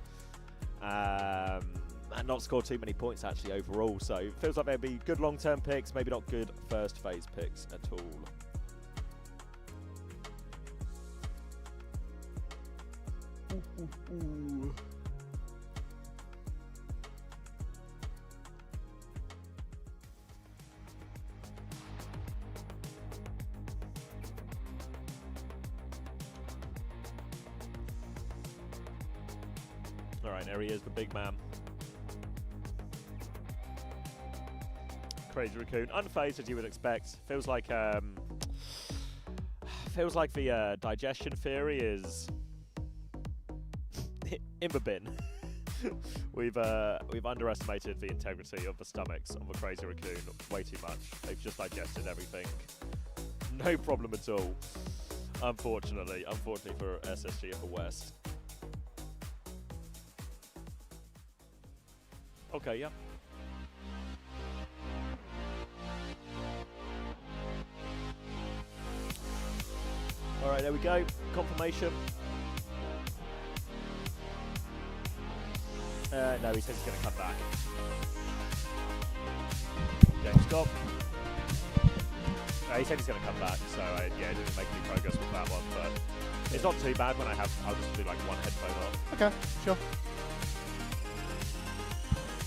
S1: And not score too many points actually overall, so it feels like there'll be good long-term picks, maybe not good first phase picks at all. Ooh. Alright, there he is, the big man. Crazy Raccoon, unfazed as you would expect. Feels like the digestion theory is in the bin. We've underestimated the integrity of the stomachs of the Crazy Raccoon way too much. They've just digested everything. No problem at all. Unfortunately for SSG of the West. Okay, yeah. Alright, there we go. Confirmation. No, he says he's going to come back. Game stop. He said he's going to come back, so yeah, I didn't make any progress with that one, but it's not too bad when I'll just do like one headphone off.
S2: Okay, sure.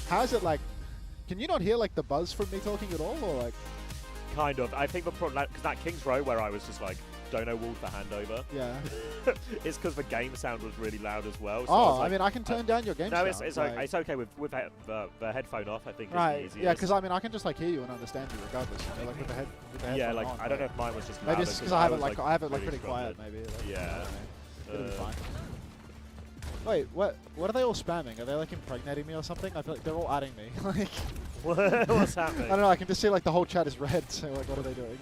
S2: How is it like? Can you not hear like the buzz from me talking at all, or like?
S1: Kind of. I think the problem, because that King's Row where I was just like, dono wall for handover.
S2: Yeah.
S1: It's because the game sound was really loud as well. So
S2: Oh,
S1: like,
S2: I mean, I can turn down your game
S1: no,
S2: sound.
S1: it's
S2: like,
S1: okay with the headphone off. I think
S2: right.
S1: is the easiest.
S2: Yeah, because I mean, I can just like hear you and understand you regardless. You know, like with the headphone
S1: yeah, like
S2: on,
S1: I don't know if mine was just
S2: maybe
S1: louder
S2: it's because I have it
S1: was,
S2: like
S1: really
S2: pretty quiet.
S1: struggling.
S2: Maybe. Like,
S1: Yeah.
S2: It'll be fine. Wait, what are they all spamming? Are they like impregnating me or something? I feel like they're all adding me. Like,
S1: What's happening?
S2: I don't know. I can just see like the whole chat is red. So like, what are they doing?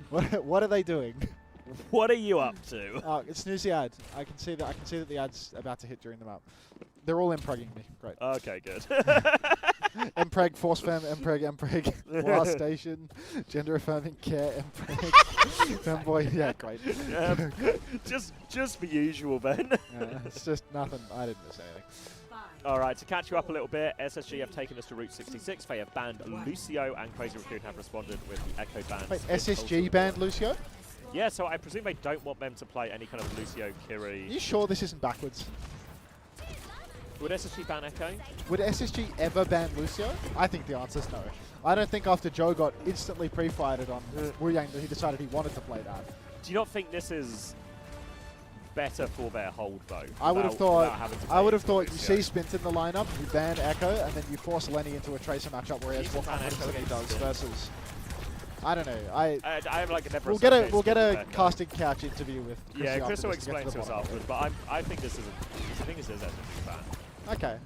S2: What are they doing?
S1: What are you up to?
S2: Oh, it's snooze the ad. I can see that the ad's about to hit during the map. They're all impregging me. Great.
S1: Okay, good.
S2: Impreg, force fem, impreg, last station, gender affirming care, impreg, femboy. Yeah, great.
S1: Just the usual then.
S2: It's just nothing. I didn't miss anything.
S1: Alright, to catch you up a little bit, SSG have taken us to Route 66. They have banned Lucio, and Crazy Raccoon have responded with the Echo ban.
S2: Wait, SSG banned Lucio?
S1: Yeah, so I presume they don't want them to play any kind of Lucio Kiri.
S2: Are you sure this isn't backwards?
S1: Would SSG ban Echo?
S2: Would SSG ever ban Lucio? I think the answer's no. I don't think after Joe got instantly pre-fired on Wu Yang that he decided he wanted to play that.
S1: Do you not think this is better for their hold though?
S2: I would have thought you see
S1: Lucio?
S2: Spint in the lineup, you ban Echo, and then you force Lenny into a Tracer matchup where he has
S1: You
S2: more
S1: can ban
S2: confidence
S1: Echo
S2: than he
S1: against
S2: does
S1: Spint.
S2: versus. I don't know.
S1: I like never.
S2: We'll get a
S1: associate
S2: casting couch interview with Chris
S1: Yeah,
S2: after
S1: Chris will
S2: this to get
S1: explain
S2: to
S1: to
S2: the
S1: us
S2: bottom of
S1: afterwards, but I think this is SSG ban.
S2: it. Okay.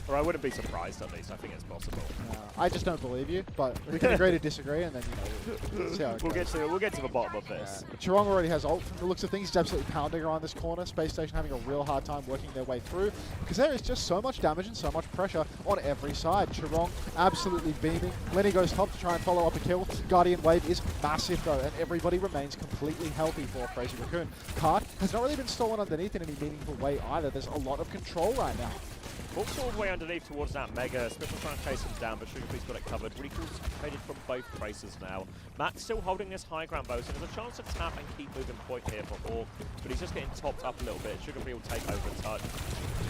S1: Or I wouldn't be surprised at least. I think it's possible.
S2: I just don't believe you, but we can agree to disagree, and then we'll see how it
S1: We'll
S2: goes.
S1: get to the bottom of this.
S2: Chirong already has ult from the looks of things. He's absolutely pounding around this corner. Spacestation having a real hard time working their way through because there is just so much damage and so much pressure on every side. Chirong absolutely beaming. Lenny goes top to try and follow up a kill. Guardian Wave is massive though, and everybody remains completely healthy for Crazy Raccoon. Cart has not really been stolen underneath in any meaningful way either. There's a lot of control right now.
S1: Hawk's all the way underneath towards that Mega. Special trying to chase him down, but Sugarbee's got it covered. Recall's traded from both Tracers now. Matt's still holding this high ground though, so there's a chance to tap and keep moving point here for Hawk, but he's just getting topped up a little bit. Sugarbee will take over a touch.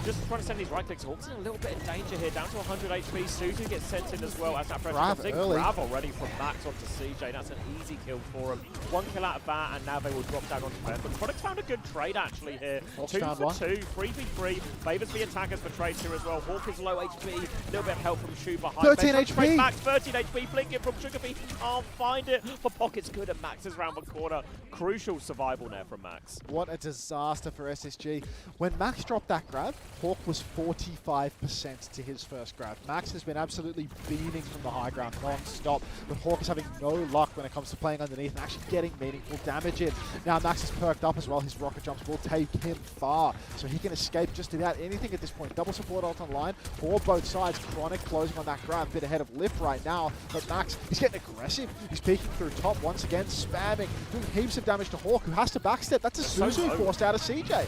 S1: Just trying to send these right clicks. Hawk's in a little bit of danger here, down to 100 HP. Suzu gets sent in as well as that pressure comes in. Grab already from Max onto CJ. That's an easy kill for him. One kill out of that, and now they will drop down onto them. But Product's found a good trade actually here.
S2: Hawk's
S1: 2
S2: found
S1: for
S2: one.
S1: 2, 3v3. Favors the attackers for trades here as well. Hawk is low HP. A little bit of help from Shu behind.
S2: 13 HP.
S1: Trade Max, 13 HP. Blinking from Sugarbee. Can't find it. For Pocket's good, and Max is round the corner. Crucial survival there from Max.
S2: What a disaster for SSG. When Max dropped that grab, Hawk was 45% to his first grab. Max has been absolutely beaming from the high ground non-stop, but Hawk is having no luck when it comes to playing underneath and actually getting meaningful damage in. Now Max is perked up as well. His rocket jumps will take him far, so he can escape just about anything at this point. Double support ult online for both sides. Chronic closing on that grab, bit ahead of Lip right now, but Max, he's getting aggressive. He's peeking through top once again, spamming, doing heaps of damage to Hawk, who has to backstep. That's a Suzu forced out of CJ.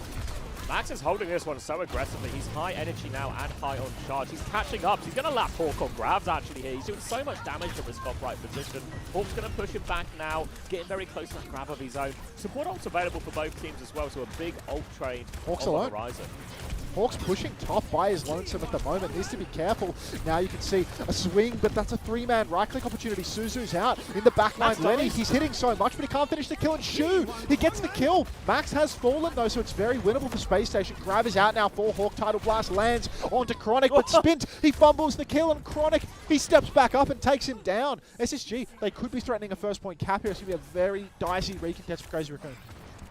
S1: Max is holding this one so aggressively. He's high energy now and high on charge. He's catching up. He's going to lap Hawk on grabs actually here. He's doing so much damage from his top right position. Hawk's going to push him back now, getting very close to that grab of his own. Support ult's available for both teams as well, so a big ult trade
S2: Hawk's
S1: on
S2: alone.
S1: the horizon.
S2: Hawk's pushing top by his lonesome at the moment. Needs to be careful. Now you can see a swing, but that's a three-man right-click opportunity. Suzu's out in the back line. Lenny, he's hitting so much, but he can't finish the kill. And Shu, he gets the kill. Max has fallen, though, so it's very winnable for Space Station. Grab is out now for Hawk. Tidal Blast lands onto Chronic, but Spint, he fumbles the kill, and Chronic, he steps back up and takes him down. SSG, they could be threatening a first-point cap here. It's going to be a very dicey recontest for Crazy Raccoon.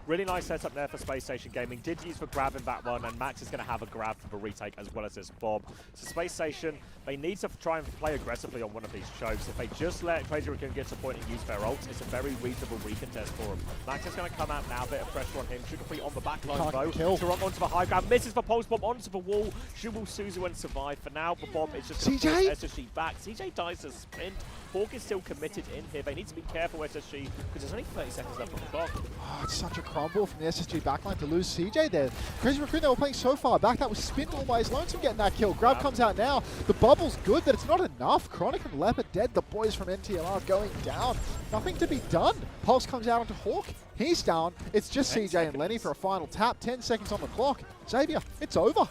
S1: Really nice setup there for Spacestation Gaming. Did use for grabbing that one, and Max is going to have a grab for the retake as well as this bomb. So Spacestation, they need to try and play aggressively on one of these chokes. If they just let Crazy Raccoon get to a point and use their ults, it's a very reasonable recontest for him. Max is going to come out now, bit of pressure on him. Sugar Free on the back line though. Turok onto the high ground, misses the pulse bomb onto the wall. Will Suzu and survive. For now, the bomb is just SSG back. CJ dies to sprint. Hawk is still committed in here. They need to be careful, SSG, because there's only 30 seconds left on the clock.
S2: Oh, it's such a crumble from the SSG backline to lose CJ there. Crazy Raccoon, they were playing so far back. That was Spint all by his lonesome getting that kill. Grab comes out now. The bubble's good, but it's not enough. Chronic and Leopard dead. The boys from NTLR going down. Nothing to be done. Pulse comes out onto Hawk. He's down. It's just CJ and Lenny for a final tap. 10 seconds on the clock. Xavier, it's over.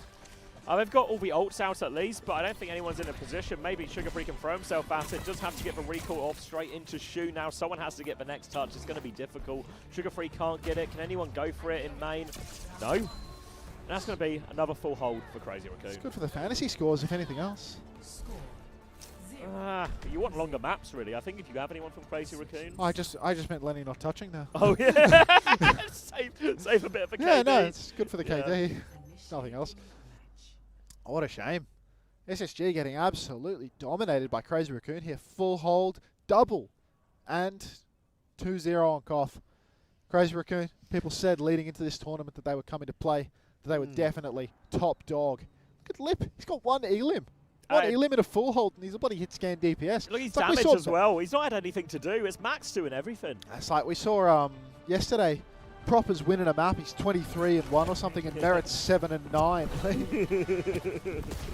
S1: They've got all the ults out at least, but I don't think anyone's in a position. Maybe Sugar Free can throw himself at it. Does have to get the recall off straight into Shu. Now someone has to get the next touch. It's going to be difficult. Sugar Free can't get it. Can anyone go for it in main? No. And that's going to be another full hold for Crazy Raccoon.
S2: It's good for the fantasy scores, if anything else.
S1: You want longer maps, really. I think if you have anyone from Crazy Raccoon.
S2: I just meant Lenny not touching there.
S1: Oh, yeah. save a bit of a KD.
S2: Yeah, no, it's good for the KD. Nothing else. Oh, what a shame. SSG getting absolutely dominated by Crazy Raccoon here. Full hold, double, and 2-0 on Koth. Crazy Raccoon, people said leading into this tournament that they were coming to play, that they were definitely top dog. Look at Lip. He's got one elim. One elim in a full hold, and he's a bloody hit scan DPS.
S1: Look, he's damaged as well. He's not had anything to do. It's Max doing everything.
S2: It's like we saw yesterday. Proper's winning a map. He's 23-1 or something, and Merritt's 7-9.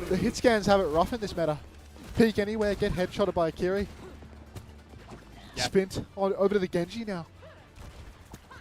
S2: The hit scans have it rough in this meta. Peek anywhere, get headshotted by Akiri.
S1: Yep.
S2: Spint over to the Genji now.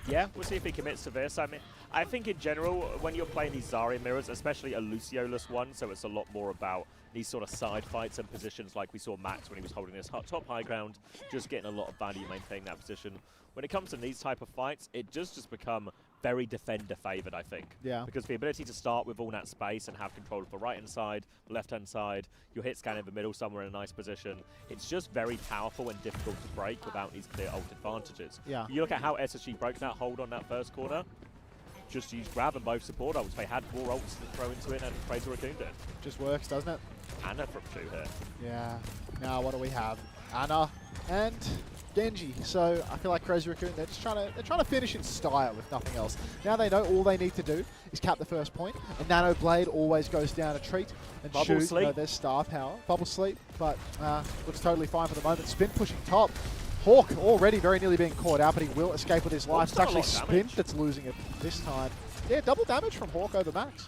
S1: Yeah, we'll see if he commits to this. I mean, I think in general, when you're playing these Zarya mirrors, especially a Lucio-less one, so it's a lot more about these sort of side fights and positions like we saw Max when he was holding his top high ground, just getting a lot of value maintaining that position. When it comes to these type of fights, it just become very defender-favoured, I think.
S2: Yeah.
S1: Because the ability to start with all that space and have control of the right-hand side, the left-hand side, your hit scan in the middle somewhere in a nice position, it's just very powerful and difficult to break without these clear ult advantages.
S2: Yeah.
S1: You look at how SSG broke that hold on that first corner, just use grab and both support ults. They had more ults to throw into it, and Crazy Raccoon did.
S2: Just works, doesn't it?
S1: Anna from Shu here.
S2: Yeah. Now what do we have? Anna and Genji. So I feel like Crazy Raccoon, they're trying to finish in style, if nothing else. Now they know all they need to do is cap the first point, and Nano Blade always goes down a treat. And
S1: Bubble
S2: Shu,
S1: sleep.
S2: there's star power. Bubble sleep, but looks totally fine for the moment. Spin pushing top. Hawk already very nearly being caught out, but he will escape with his life. It's actually Spin that's losing it this time. Yeah, double damage from Hawk over Max.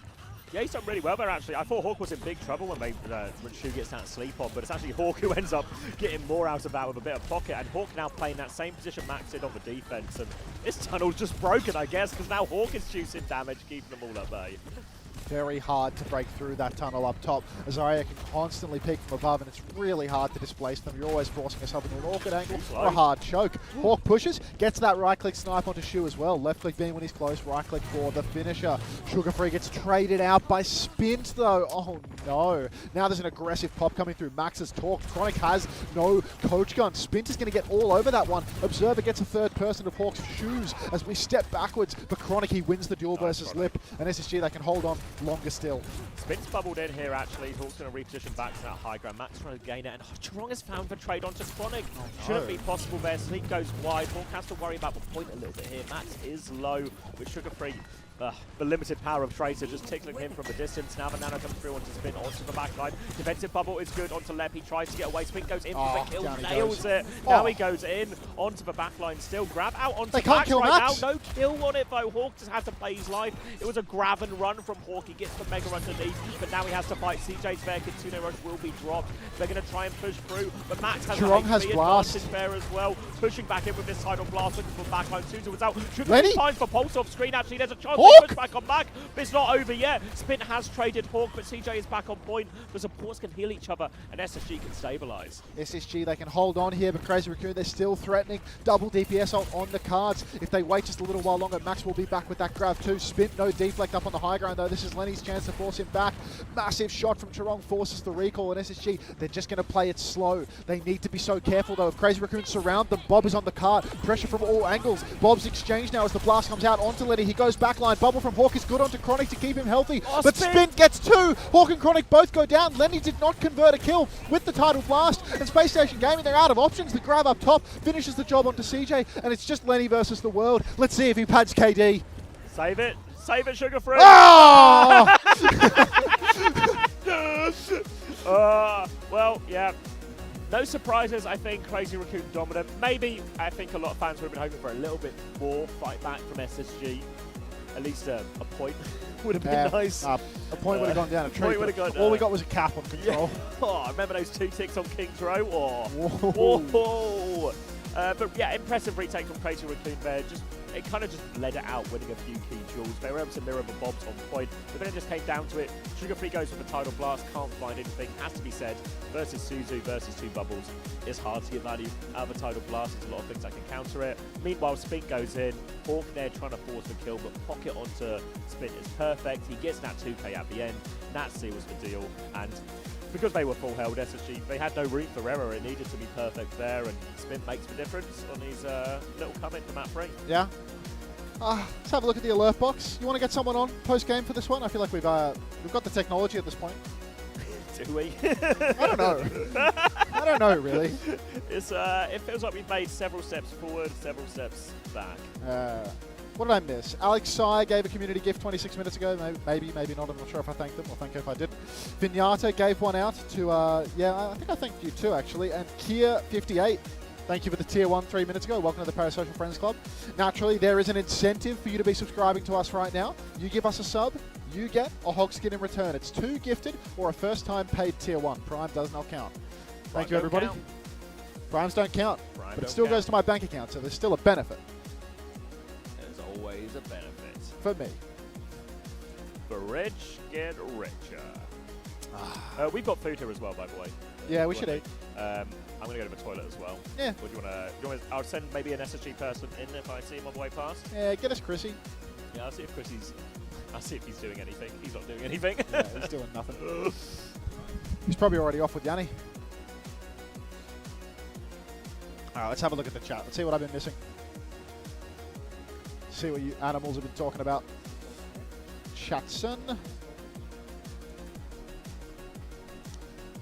S1: Yeah, he's done really well there, actually. I thought Hawk was in big trouble when Shu gets that sleep on, but it's actually Hawk who ends up getting more out of that with a bit of pocket, and Hawk now playing that same position Max did on the defense, and this tunnel's just broken, I guess, because now Hawk is juicing damage, keeping them all at bay.
S2: Very hard to break through that tunnel up top. Zarya can constantly peek from above, and it's really hard to displace them. You're always forcing yourself into an awkward angle or a hard choke. Hawk pushes, gets that right-click snipe onto Shu as well. Left-click being when he's close, right-click for the finisher. Sugar Free gets traded out by Spint, though. Oh, no. Now there's an aggressive pop coming through. Max's talk. Chronic has no coach gun. Spint is going to get all over that one. Observer gets a third person of Hawk's shoes as we step backwards. But Chronic, he wins the duel versus Lip. And SSG, they can hold on longer still.
S1: Spin's bubbled in here, actually. Hawk's going to reposition back to that high ground. Max trying to gain it, and Chorong has found the trade onto Chronic.
S2: Oh, no.
S1: Shouldn't be possible there. Sleep goes wide. Hawk has to worry about the point a little bit here. Max is low with Sugar Free. The limited power of Tracer just tickling him from the distance. Now the Nano comes through onto Spin, onto the backline. Defensive bubble is good onto Lep. He tries to get away. Spin goes in for the kill, nails it. Now he goes in onto the backline still. Grab out onto Max right
S2: Max.
S1: now. No kill on it though. Hawk just has to play his life. It was a grab and run from Hawk. He gets the Mega underneath, but now he has to fight. CJ's there. Kitsune Rush will be dropped. They're going to try and push through, but Max has a advantage there as well. Pushing back in with this tidal blast looking for backline. Suzu was out. Sugar finds for Pulse off screen. Actually, there's a chance.
S2: Hawk!
S1: push back on Mac, but it's not over yet. Spin has traded Hawk, but CJ is back on point. The supports can heal each other, and SSG can stabilize.
S2: SSG, they can hold on here, but Crazy Raccoon, they're still threatening. Double DPS ult on the cards. If they wait just a little while longer, Max will be back with that grab too. Spin, no deflect up on the high ground though. This is Lenny's chance to force him back. Massive shot from Charong forces the recall, and SSG, they're just going to play it slow. They need to be so careful though. If Crazy Raccoon surround them, Bob is on the card. Pressure from all angles. Bob's exchange now as the blast comes out onto Lenny. He goes backline. Bubble from Hawk is good onto Chronic to keep him healthy.
S1: Oh,
S2: but Spin gets two. Hawk and Chronic both go down. Lenny did not convert a kill with the tidal blast. And Space Station Gaming, they're out of options. The grab up top finishes the job onto CJ. And it's just Lenny versus the world. Let's see if he pads KD.
S1: Save it, sugar free.
S2: Oh!
S1: Well, yeah. No surprises, I think. Crazy Raccoon dominant. Maybe, I think a lot of fans would have been hoping for a little bit more fight back from SSG. At least a point would have been nice.
S2: A point would have gone down a tree. All we got was a cap on control.
S1: Yeah. Oh, I remember those 2 ticks on King's Row. Oh.
S2: Whoa.
S1: Whoa. But yeah, impressive retake from Crazy Raccoon there. It kind of just led it out, winning a few key jewels. They were able to mirror the Bobs on point, but then it just came down to it. Sugar Free goes for the tidal blast, can't find anything, has to be said. Versus Suzu, versus 2 bubbles. It's hard to get value out of a tidal blast. There's a lot of things that can counter it. Meanwhile, Spin goes in. Hawk there trying to force the kill, but pocket onto Spin is perfect. He gets that 2k at the end. That seals the deal. And because they were full held, SSG, they had no room for error. It needed to be perfect there, and Spin makes the difference on his little come in from map 3.
S2: Yeah. Let's have a look at the alert box. You want to get someone on post-game for this one? I feel like we've got the technology at this point.
S1: Do we?
S2: I don't know. I don't know, really.
S1: It feels like we've made several steps forward, several steps back.
S2: What did I miss? Qadsiah gave a community gift 26 minutes ago. Maybe not. I'm not sure if I thanked them. I'll thank you if I didn't. Vinyata gave one out to, yeah, I think I thanked you too, actually. And Kier58, thank you for the tier 1 3 minutes ago. Welcome to the Parasocial Friends Club. Naturally, there is an incentive for you to be subscribing to us right now. You give us a sub, you get a hog skin in return. It's 2 gifted or a first-time paid tier 1. Prime does not count. Thank you, everybody. Primes don't count, but it still goes to my bank account, so there's still a benefit.
S1: There's always a benefit.
S2: For me.
S1: The rich get richer. We've got food here as well, by the way.
S2: Yeah, we should eat.
S1: I'm going to go to the toilet as well.
S2: Yeah.
S1: What do you want to... I'll send maybe an SSG person in if I see him on the way past.
S2: Yeah, get us Chrissy.
S1: Yeah, I'll see if he's doing anything. He's not doing anything.
S2: Yeah, he's doing nothing. He's probably already off with Yanni. Alright, let's have a look at the chat. Let's see what I've been missing. See what you animals have been talking about. Chatson.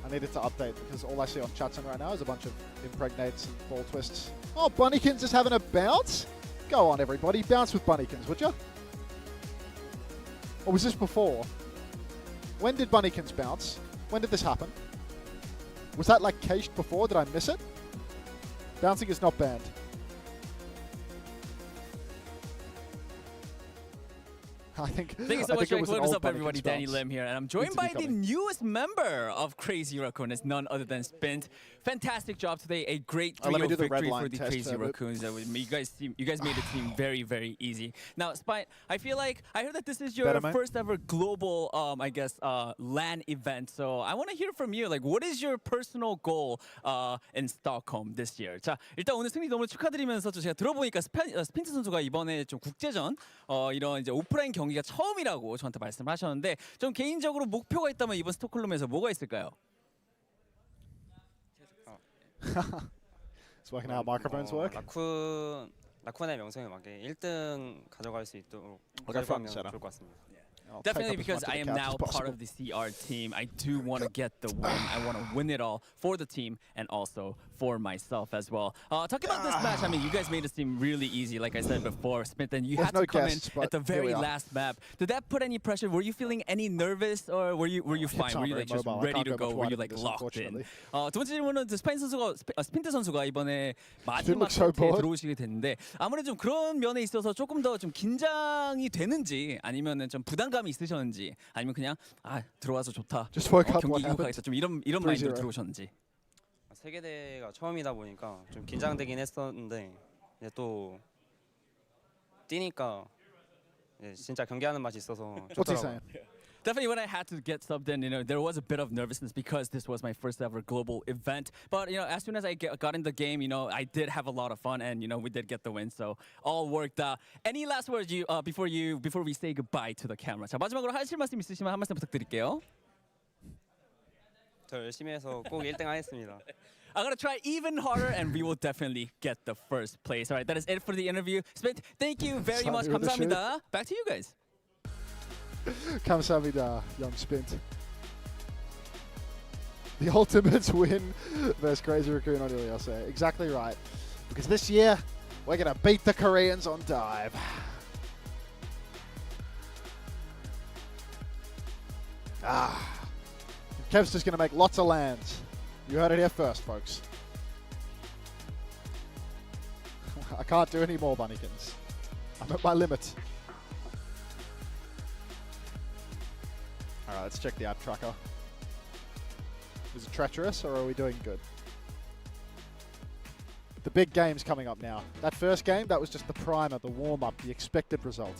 S2: I needed to update because all I see on Chatson right now is a bunch of impregnates and ball twists. Oh, Bunnykins is having a bounce? Go on, everybody. Bounce with Bunnykins, would you? Or was this before? When did Bunnykins bounce? When did this happen? Was that like cached before? Did I miss it? Bouncing is not banned. I think.
S5: Thank you so much for what is up, everybody. Danny Lim here, and I'm joined by the newest member of Crazy Raccoon. It's none other than Spint. Fantastic job today. A great 3-0 victory for the Crazy Raccoons. You guys made it seem very, very easy. Now, Spint, I feel like I heard that this is your first ever global, I guess, LAN event. So I want to hear from you. Like, what is your personal goal in Stockholm this year? 자, 일단 오늘 승리 너무 축하드리면서 제가 들어보니까 스핀트 선수가 이번에 좀 국제전 이런 이제 오프라인 경기가 처음이라고 저한테 말씀하셨는데 좀 개인적으로 목표가 있다면 이번 스톡홀름에서 뭐가 있을까요?
S2: It's working out. Microphones work.
S6: 라쿤의 명성에 맞게 1등 가져갈 수 있도록
S2: Okay,
S6: 가져가면
S2: fine,
S6: 좋을 것 같습니다.
S5: Definitely, because I am now part of the CR team. I do want to get the win. I want to win it all for the team and also for myself as well. Talking about this match, I mean, you guys made it seem really easy, like I said before, Smith, and you had to come in at the very last map. Did that put any pressure? Were you feeling any nervous, or were you fine? Were you like just ready to go? Were you like locked in? 두 번째 질문은 스핀트 선수가 이번에 마지막 세트에 들어오시게 됐는데 아무래도 좀 그런 면에 있어서 조금 더 좀 긴장이 되는지 아니면은 좀 부담감이 있으셨는지 아니면 그냥 들어와서 좋다. 경기 이기고 가겠다. 좀 이런 마인드로 들어오셨는지.
S6: 세계대회가 처음이다 보니까 좀 긴장되긴 했었는데 이제 또 뛰니까 예, 진짜 경기하는 맛이 있어서
S2: What's he
S6: 좋더라고요.
S2: saying?
S5: Definitely when I had to get subbed in, there was a bit of nervousness because this was my first ever global event. But, as soon as I got in the game, I did have a lot of fun and, we did get the win. So all worked out. Any last words before we say goodbye to the camera? 자, 마지막으로 하실 말씀 있으시면 한 말씀 부탁드릴게요.
S6: 더 열심히 해서 꼭 1등 하겠습니다.
S5: I'm gonna try even harder, and we will definitely get the first place. All right, that is it for the interview. Spit, thank you very much.
S2: Sorry with the
S5: 감사합니다. Back to you guys.
S2: 감사합니다, young Spint. The ultimate win versus Crazy Raccoon on Ilyasa. Exactly right. Because this year, we're going to beat the Koreans on dive. Kev's just going to make lots of lands. You heard it here first, folks. I can't do any more Bunnykins. I'm at my limit. Alright, let's check the app tracker. Is it treacherous or are we doing good? The big game's coming up now. That first game, that was just the primer, the warm-up, the expected result.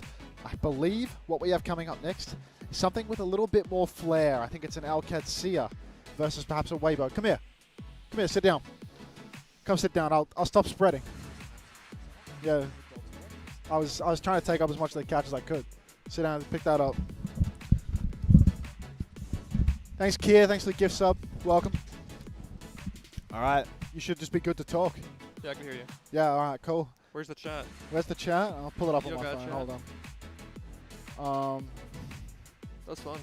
S2: I believe what we have coming up next is something with a little bit more flair. I think it's an Qadsiah versus perhaps a Weibo. Come here. Come here, sit down. Come sit down. I'll stop spreading. Yeah. I was trying to take up as much of the couch as I could. Sit down and pick that up. Thanks, Kier. Thanks for the gift sub. Welcome. All right. You should just be good to talk.
S7: Yeah, I can hear you.
S2: Yeah, all right, cool.
S7: Where's the chat?
S2: Where's the chat? I'll pull it up
S7: You
S2: on my
S7: got
S2: phone.
S7: chat?
S2: Hold on.
S7: That's fun.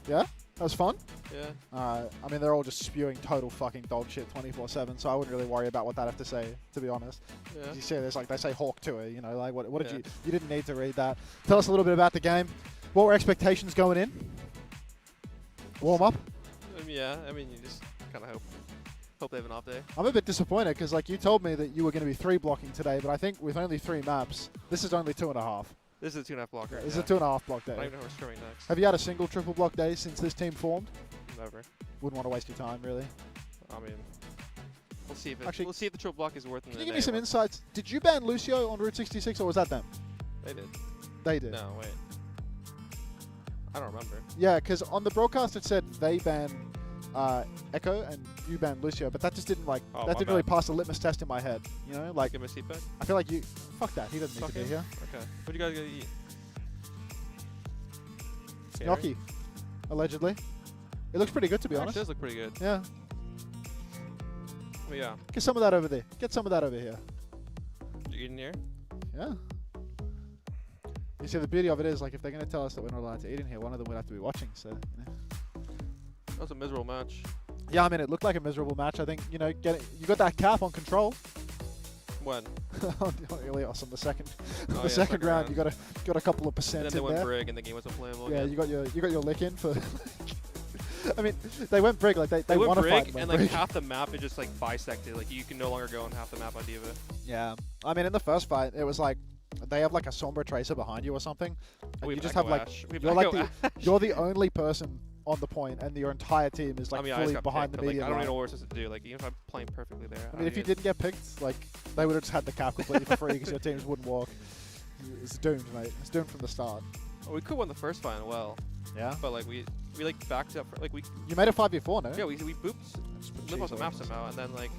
S2: Yeah? That was fun?
S7: Yeah.
S2: I mean, they're all just spewing total fucking dog shit 24/7, so I wouldn't really worry about what that have to say, to be honest.
S7: Yeah.
S2: You see, there's like, they say Hawk to it, like, what did
S7: Yeah.
S2: you didn't need to read that. Tell us a little bit about the game. What were expectations going in? Warm up?
S7: Yeah, I mean, you just kind of hope they have an off day.
S2: I'm a bit disappointed because, like, you told me that you were going to be 3 blocking today, but I think with only 3 maps, this is only 2.5.
S7: This is a 2.5 blocker.
S2: This is a 2.5 block
S7: I don't
S2: day.
S7: even know who's throwing next.
S2: Have you had a single triple block day since this team formed?
S7: Never.
S2: Wouldn't want to waste your time, really.
S7: I mean, we'll see if
S2: Actually,
S7: we'll see if the triple block is worth it.
S2: Can you give me some insights? Did you ban Lucio on Route 66, or was that them?
S7: They did.
S2: They did.
S7: No, wait. I don't remember.
S2: Yeah, because on the broadcast it said they banned Echo and you banned Lucio, but that just didn't
S7: Oh,
S2: that
S7: my
S2: didn't really
S7: bad.
S2: pass the litmus test in my head. Like
S7: Give him a seat back.
S2: I feel like you. Fuck that. He doesn't need
S7: Fuck
S2: to be
S7: him?
S2: here.
S7: Okay. What you guys gonna eat? Scary?
S2: Gnocchi, allegedly. It looks pretty good, to be
S7: It
S2: honest.
S7: does look pretty good.
S2: Yeah.
S7: But yeah,
S2: Get some of that over there. Get some of that over here.
S7: you eating here?
S2: Yeah. You see, the beauty of it is, like, if they're going to tell us that we're not allowed to eat in here, one of them would have to be watching. So.
S7: That was a miserable match.
S2: Yeah, I mean, it looked like a miserable match. I think you got that cap on control.
S7: When?
S2: on Ilios on the second,
S7: Oh,
S2: the
S7: yeah,
S2: second round, you got a couple of
S7: And
S2: percent
S7: then they
S2: in
S7: went
S2: there.
S7: brig and the game wasn't playable.
S2: Yeah,
S7: again.
S2: you got your lick in for. I mean, they went brig, like they
S7: went
S2: won a
S7: brig
S2: fight.
S7: and
S2: Went
S7: like
S2: brig.
S7: half the map is just like bisected. Like you can no longer go on half the map on Diva.
S2: Yeah, I mean, in the first fight, it was like they have like a Sombra Tracer behind you or something, and
S7: We
S2: you just
S7: Echo
S2: have like
S7: Ash. We have
S2: you're like
S7: Echo
S2: the
S7: Ash.
S2: you're the only person on the point, and your entire team is like
S7: I mean, I just
S2: fully
S7: got
S2: behind
S7: picked,
S2: the
S7: but, like,
S2: medium
S7: I don't
S2: line.
S7: even know what we're supposed to do. Like even if I'm playing perfectly there.
S2: I mean, if you didn't get picked, like they would have just had the cap completely for free because your teams wouldn't walk. It's doomed, mate. It's doomed from the start.
S7: we could win the first final well,
S2: Yeah.
S7: but like we like backed up. Like we
S2: You made a 5v4, no?
S7: yeah we booped live off the map somehow, and then like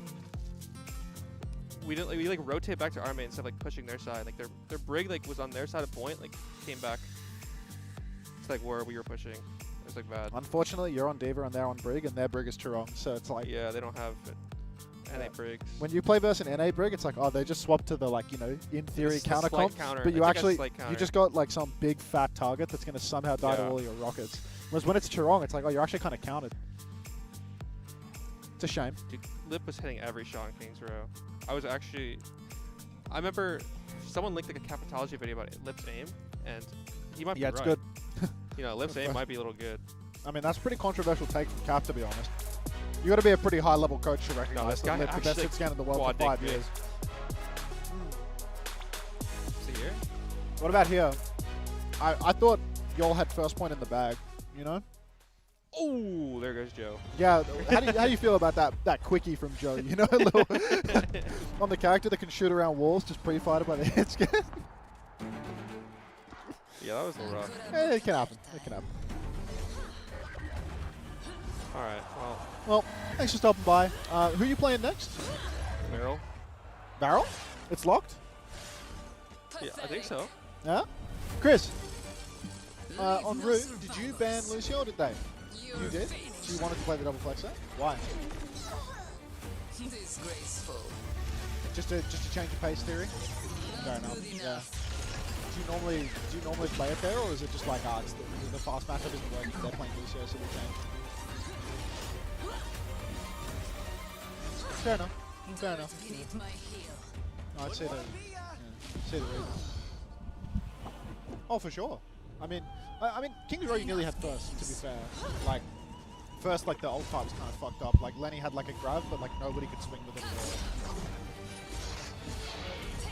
S7: we didn't we like rotate back to our main instead of like pushing their side. Like their brig like was on their side of point, like came back to like where we were pushing. It was like bad.
S2: Unfortunately, you're on Diva and they're on Brig, and their Brig is Tourong, so it's like
S7: Yeah, they don't have NA
S2: Yeah.
S7: brigs.
S2: when you play versus an NA Brig, it's like, oh, they just swapped to the in theory
S7: It's a
S2: counter
S7: slight
S2: comp,
S7: counter.
S2: but you
S7: It's like a
S2: actually
S7: slight
S2: you
S7: counter.
S2: just got like some big fat target that's gonna somehow die to
S7: Yeah.
S2: all your rockets. Whereas when it's Tourong, it's like, oh, you're actually kind of counted. It's a shame.
S7: Dude, Lip was hitting every shot in Kings Row. I remember someone linked like a capitology video about Lip's aim, and he might
S2: Yeah,
S7: be
S2: it's
S7: right.
S2: good.
S7: You know, Lip's aim might be a little good.
S2: I mean, that's a pretty controversial take from Cap, to be honest. You got to be a pretty high level coach to recognize
S7: this
S2: that
S7: guy
S2: Lip, the best
S7: actually
S2: hit scan in the world for
S7: quad dick
S2: 5
S7: big.
S2: years.
S7: See here?
S2: What about here? I thought y'all had first point in the bag, you know?
S7: Oh, there goes Joe.
S2: Yeah, how do you feel about that quickie from Joe? You know, a little on the character that can shoot around walls, just pre-fighted by the head scan.
S7: Yeah, that was a little rough.
S2: It can happen. It can happen.
S7: All right, well,
S2: Well, thanks for stopping by. Who are you playing next?
S7: Meryl.
S2: Barrel? It's locked?
S7: Yeah, I think so.
S2: Yeah? Chris, en route, did you ban Lucio or did they? You did? So you wanted to play the double flexor? Why?
S8: Disgraceful.
S2: Just to change your pace theory? Fair enough. Yeah. Do you normally play it there, or is it just like it's the fast matchup isn't working? They're playing Lucio, so we change. Fair enough. Fair enough.
S8: Beneath my heel.
S2: No, I'd say the see the reason. Oh, for sure. I mean, King's Row you nearly had first. To be fair, like first, like the ult fight was kind of fucked up. Like Lenny had like a grab, but like nobody could swing with it at all.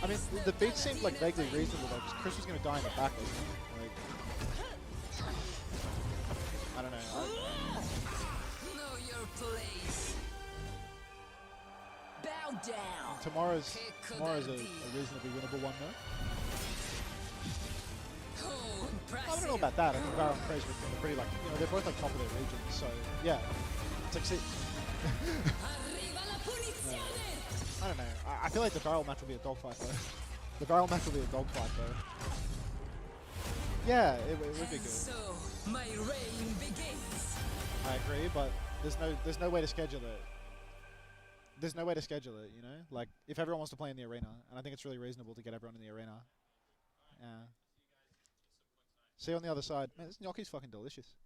S2: I mean, the beat seemed like vaguely reasonable though, because Chris was going to die in the back, wasn't he? Like, I don't know.
S8: Know your place. Bow down.
S2: Tomorrow's a reasonably winnable one though. I don't know about that. I think Varro and Fraser are pretty like, they're both like top of their region, so yeah. It's like, see, I don't know. I feel like the Varro match will be a dogfight though. The Varro match will be a dogfight though. Yeah, it would be good.
S8: So my reign begins.
S2: I agree, but there's no way to schedule it. There's no way to schedule it, Like, if everyone wants to play in the arena, and I think it's really reasonable to get everyone in the arena. Yeah. See you on the other side. Man, this gnocchi's fucking delicious.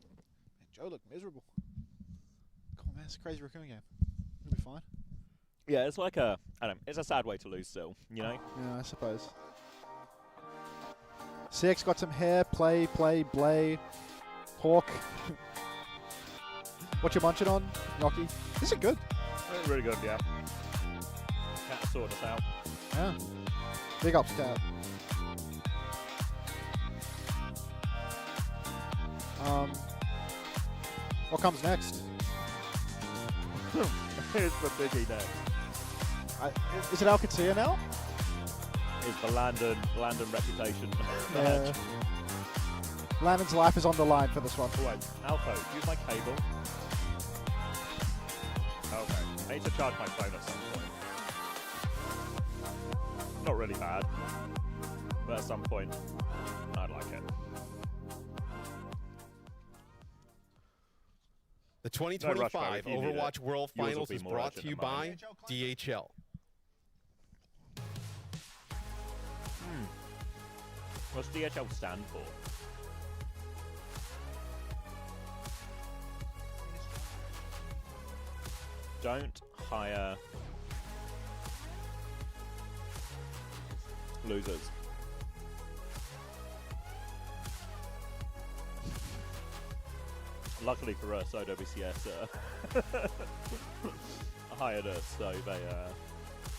S2: Man, Joe looked miserable. Come on, man, it's a crazy Raccoon game. It'll be fine.
S1: Yeah, it's like it's a sad way to lose still,
S2: Yeah, I suppose. CX got some hair, play, blay, hawk. What you munching on, gnocchi? This is good.
S1: It's really good, yeah. Cat sorted us out.
S2: Yeah. Big ups, Cat. What comes next?
S1: Here's the biggie next.
S2: Is it Qadsiah now?
S1: Is the Landon reputation.
S2: Yeah. Landon's life is on the line for this one.
S1: Oh, wait, Alpha, use my cable. Okay, I need to charge my phone at some point. Not really bad, but at some point, I'd like it.
S9: The 2025
S1: mate,
S9: Overwatch World
S1: Yours will
S9: Finals
S1: be
S9: is
S1: more
S9: brought
S1: urgent
S9: to you
S1: than mine.
S9: by DHL.
S1: What's DHL stand for? Don't hire losers. Luckily for us, OWCS hired us, so they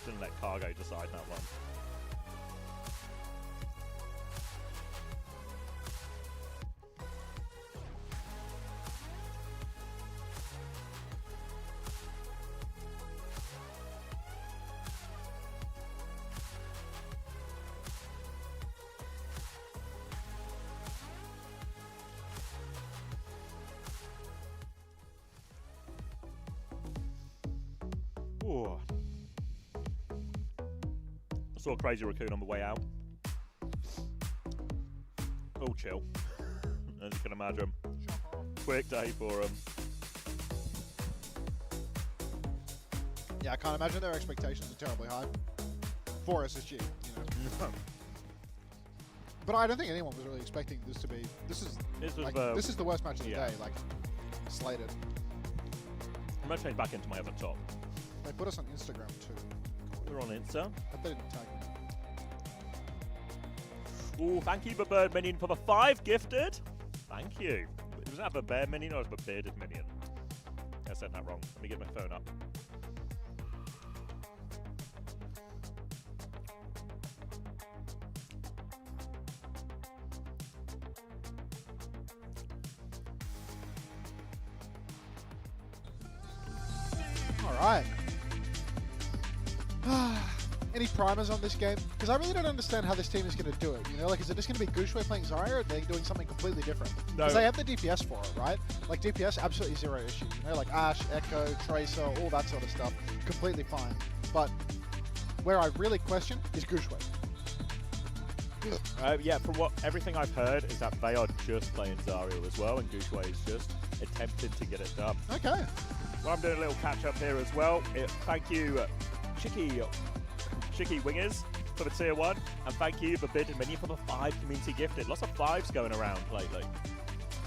S1: didn't let Cargo decide that one. Ooh. I saw Crazy Raccoon on the way out. All chill, as you can imagine. Quick day for him.
S2: Yeah, I can't imagine their expectations are terribly high for SSG. But I don't think anyone was really expecting this to be. This is the worst match of the day, like slated.
S1: I'm gonna change back into my other top.
S2: They put us on Instagram too.
S1: We're on Insta.
S2: But they didn't tag me.
S1: Ooh, thank you, the bird minion, for the 5 gifted. Thank you. Was that the bear minion or was it the bearded minion? I said that wrong. Let me get my phone up.
S2: All right. any primers on this game? Because I really don't understand how this team is going to do it. You know, like, is it just going to be Gushue playing Zarya, or are they doing something completely different? Because they have the DPS for it, right? Like, DPS, absolutely zero issue. You know, like Ashe, Echo, Tracer, all that sort of stuff, completely fine. But where I really question is Gushue.
S1: Yeah, from everything I've heard is that they are just playing Zarya as well, and Gushue is just attempting to get it done.
S2: Okay.
S1: Well, I'm doing a little catch up here as well. Thank you, Chicky Wingers for the tier 1, and thank you for Bid and Minion for the 5 community gifted. Lots of 5s going around lately.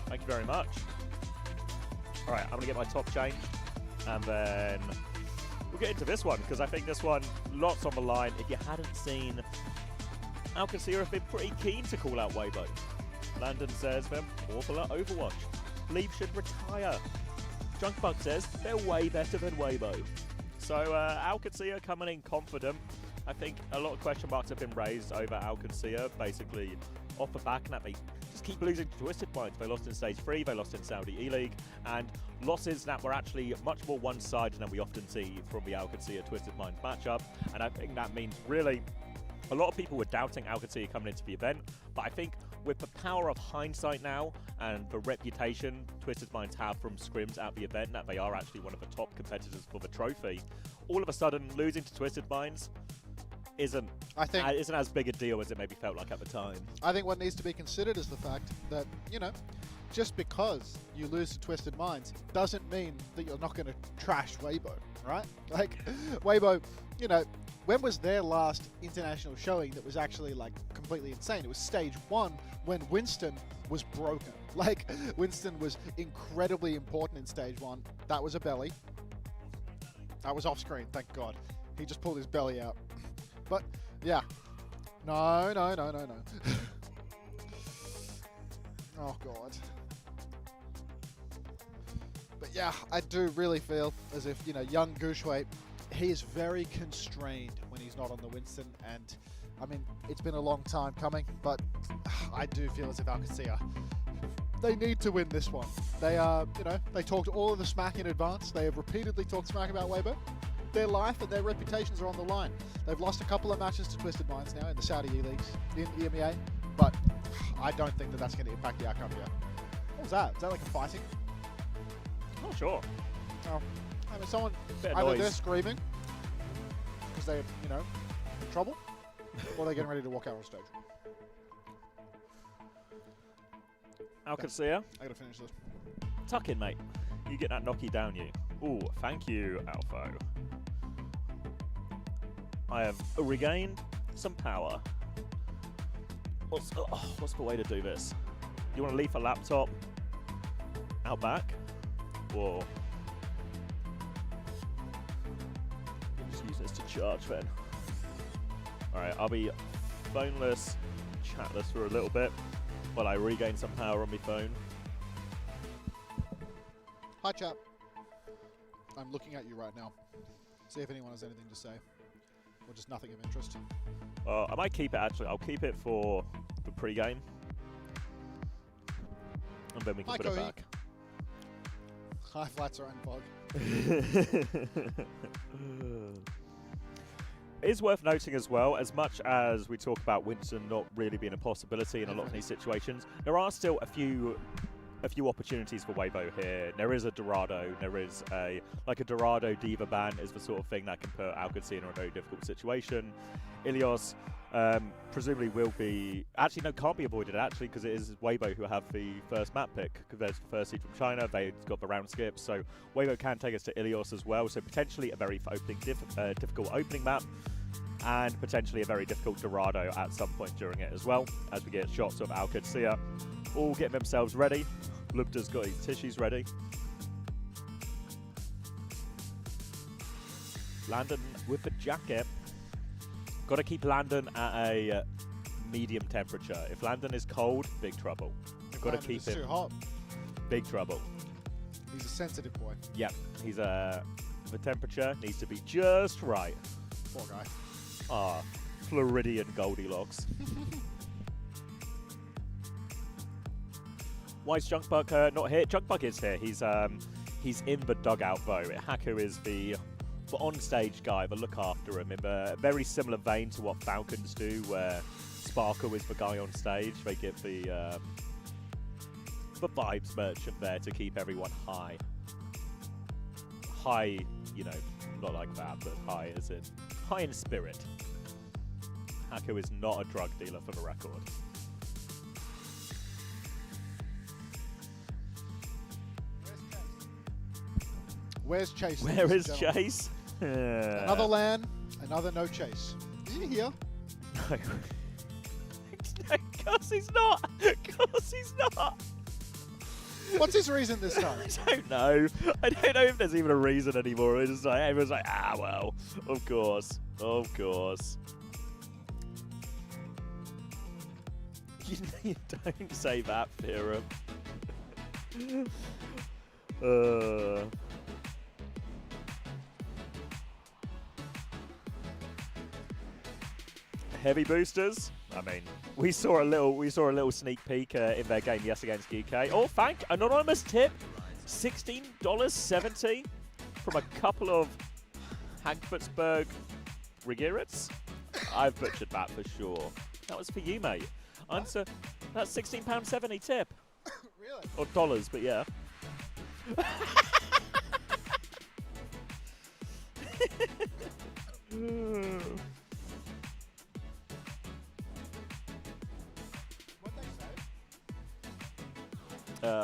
S1: Thank you very much. All right, I'm gonna get my top changed, and then we'll get into this one, because I think this one, lots on the line. If you hadn't seen, Qadsiah have been pretty keen to call out Weibo. Landon says they're awful at Overwatch. Leave should retire. Junkbug says they're way better than Weibo. So Qadsiah coming in confident. I think a lot of question marks have been raised over Qadsiah, basically off the back, and that they just keep losing to Twisted Minds. They lost in Stage 3, they lost in Saudi E-League, and losses that were actually much more one-sided than we often see from the Qadsiah Twisted Minds matchup. And I think that means really a lot of people were doubting Qadsiah coming into the event, but I think with the power of hindsight now and the reputation Twisted Minds have from scrims at the event, that they are actually one of the top competitors for the trophy, all of a sudden losing to Twisted Minds isn't as big a deal as it maybe felt like at the time.
S2: I think what needs to be considered is the fact that, you know, just because you lose to Twisted Minds doesn't mean that you're not going to trash Weibo, right? Like, Weibo, you know, when was their last international showing that was actually, like, completely insane? It was Stage 1 when Winston was broken. Like, Winston was incredibly important in Stage 1. That was a belly. That was off screen, thank God. He just pulled his belly out. But, yeah. No. Oh, God. But, yeah, I do really feel as if, you know, young Gushue, he is very constrained when he's not on the Winston, and I mean, it's been a long time coming, but I do feel as if Qadsiah, they need to win this one. They are, you know, they talked all of the smack in advance. They have repeatedly talked smack about Weibo. Their life and their reputations are on the line. They've lost a couple of matches to Twisted Minds now in the Saudi E-Leagues, in the EMEA, but I don't think that that's going to impact the outcome here. What was that? Is that like a fighting?
S1: Not sure.
S2: Oh. I mean, someone,
S1: Bit of
S2: either
S1: noise.
S2: they're screaming because they're, you know, in trouble, or they're getting ready to walk out on stage.
S1: Qadsiah,
S2: I gotta finish this.
S1: tuck in, mate. You get that knocky down, you. Ooh, thank you, Alpha. I have regained some power. What's the way to do this? You want to leave a laptop out back, or just use this to charge then? All right, I'll be phoneless, chatless for a little bit while I regain some power on my phone.
S2: Hi, chap. I'm looking at you right now. See if anyone has anything to say, or just nothing of interest.
S1: I might keep it, actually. I'll keep it for the pre-game, and then we can
S2: Hi,
S1: put
S2: Cody.
S1: it back.
S2: Hi, Flats are unplugged.
S1: It is worth noting as well, as much as we talk about Winston not really being a possibility in a lot of these situations, there are still a few opportunities for Weibo here. There is a Dorado, there is a Dorado Diva ban is the sort of thing that can put Qadsiah in a very difficult situation. Ilios presumably will be, actually no, can't be avoided actually, because it is Weibo who have the first map pick, because there's the first seed from China, they've got the round skip, so Weibo can take us to Ilios as well, so potentially a very difficult opening map, and potentially a very difficult Dorado at some point during it as well, as we get shots of Qadsiah all getting themselves ready. Lubda's got his tissues ready. Landon with the jacket. Got to keep Landon at a medium temperature. If Landon is cold, big trouble. Got to keep him
S2: too hot.
S1: big trouble.
S2: He's a sensitive boy.
S1: Yep, he's the temperature needs to be just right.
S2: Poor guy.
S1: Ah, Floridian Goldilocks. Why is Junkbug not here? Junkbug is here. He's in the dugout though. Haku is the but on stage guy, but look after him in a very similar vein to what Falcons do, where Sparkle is the guy on stage. They get the vibes merchant there to keep everyone high. High, you know, not like that, but high as in high in spirit. Hako is not a drug dealer for the record.
S2: Where's Chase?
S1: Where
S2: ladies
S1: is
S2: and gentlemen?
S1: Chase?
S2: Another LAN, another no Chase. Is he here?
S1: No. Of course he's not. Of course he's not.
S2: What's his reason this time?
S1: I don't know. I don't know if there's even a reason anymore. It's just like everyone's like, ah, well, of course, of course. You don't say that, Theorem. Heavy boosters. I mean, we saw a little sneak peek in their game yes against UK. Oh, thank anonymous tip, $16.70 from a couple of Hankfortsburg Rigirits. I've butchered that for sure. That was for you, mate. Unter, that's £16.70 tip.
S2: Really?
S1: Or dollars, but yeah.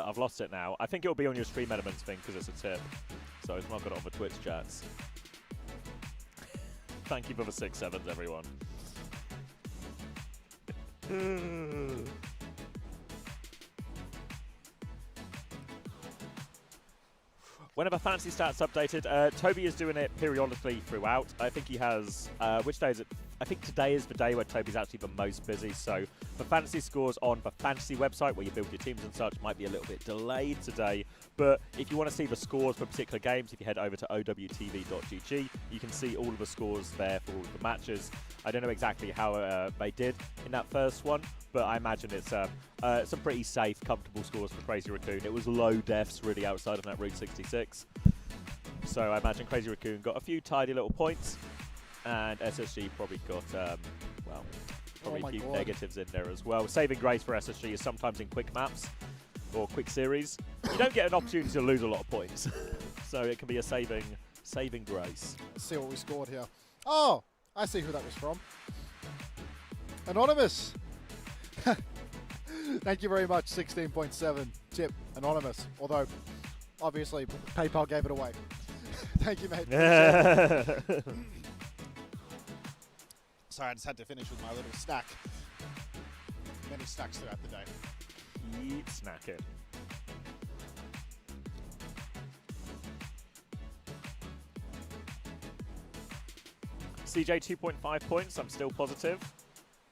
S1: I've lost it now. I think it'll be on your stream elements thing because it's a tip. So it's not got it on the Twitch chats. Thank you for the 6 sevens, everyone. Whenever fantasy stats updated, Toby is doing it periodically throughout. I think he has, which day is it? I think today is the day where Toby's actually the most busy. So the fantasy scores on the fantasy website where you build your teams and such might be a little bit delayed today. But if you want to see the scores for particular games, if you head over to owtv.gg, you can see all of the scores there for all of the matches. I don't know exactly how they did in that first one, but I imagine it's some pretty safe, comfortable scores for Crazy Raccoon. It was low deaths really outside of that Route 66. So I imagine Crazy Raccoon got a few tidy little points, and SSG probably got, well, probably a few negatives in there as well. Saving grace for SSG is sometimes in quick maps or quick series. You don't get an opportunity to lose a lot of points. So it can be a saving grace.
S2: Let's see what we scored here. Oh, I see who that was from. Anonymous. Thank you very much, 16.7 tip, Anonymous. Although, obviously, PayPal gave it away. Thank you, mate. Sorry, I just had to finish with my little snack. Many snacks throughout the day.
S1: Keep snacking. CJ 2.5 points, I'm still positive.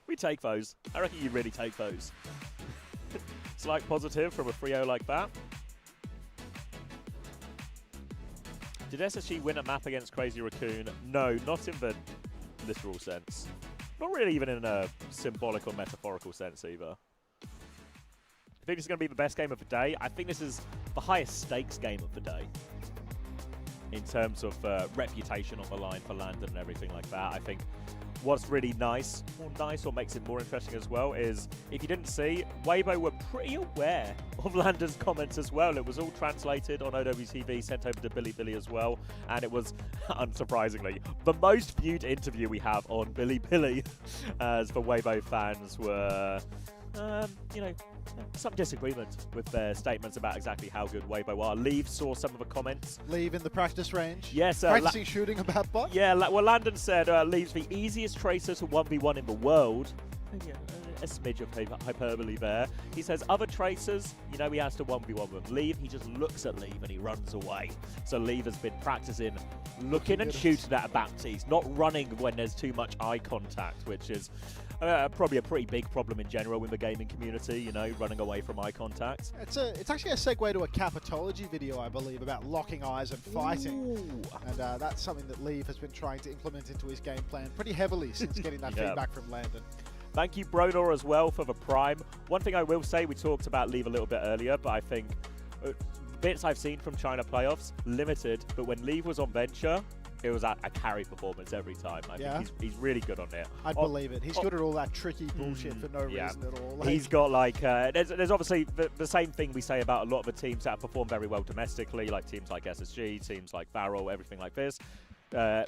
S1: We take those. I reckon you really take those. Slight positive from a 3-0 like that. Did SSG win a map against Crazy Raccoon? No, not in the literal sense. Not really even in a symbolic or metaphorical sense either. I think this is going to be the best game of the day. I think this is the highest stakes game of the day in terms of reputation on the line for Landon and everything like that. I think what's really nice or makes it more interesting as well is, if you didn't see, Weibo were pretty aware of Landon's comments as well. It was all translated on OWTV, sent over to Billy as well, and it was, unsurprisingly, the most viewed interview we have on Billy, as the Weibo fans were, you know, some disagreement with their statements about exactly how good Weibo are. Leave saw some of the comments.
S2: Leave in the practice range.
S1: Yes.
S2: Practicing shooting a bad bot.
S1: Yeah, well, Landon said Leave's the easiest tracer to 1v1 in the world. Yeah, a smidge of hyperbole there. He says other tracers, you know, he has to 1v1 with Leave. He just looks at Leave and he runs away. So Leave has been practicing looking and shooting at bounties, not running when there's too much eye contact, which is probably a pretty big problem in general in the gaming community, you know, running away from eye contact.
S2: It's actually a segue to a Capitology video, I believe, about locking eyes and fighting.
S1: Ooh.
S2: And that's something that Leave has been trying to implement into his game plan pretty heavily since getting that feedback from Landon.
S1: Thank you, Bronor, as well, for the Prime. One thing I will say, we talked about Leave a little bit earlier, but I think bits I've seen from China playoffs, limited, but when Leave was on Venture, it was a carry performance every time. I think he's really good on it.
S2: I'd believe it. He's good at all that tricky bullshit for no reason at all. Like,
S1: he's got like there's obviously the same thing we say about a lot of the teams that perform very well domestically, like teams like SSG, teams like Barrel, everything like this. The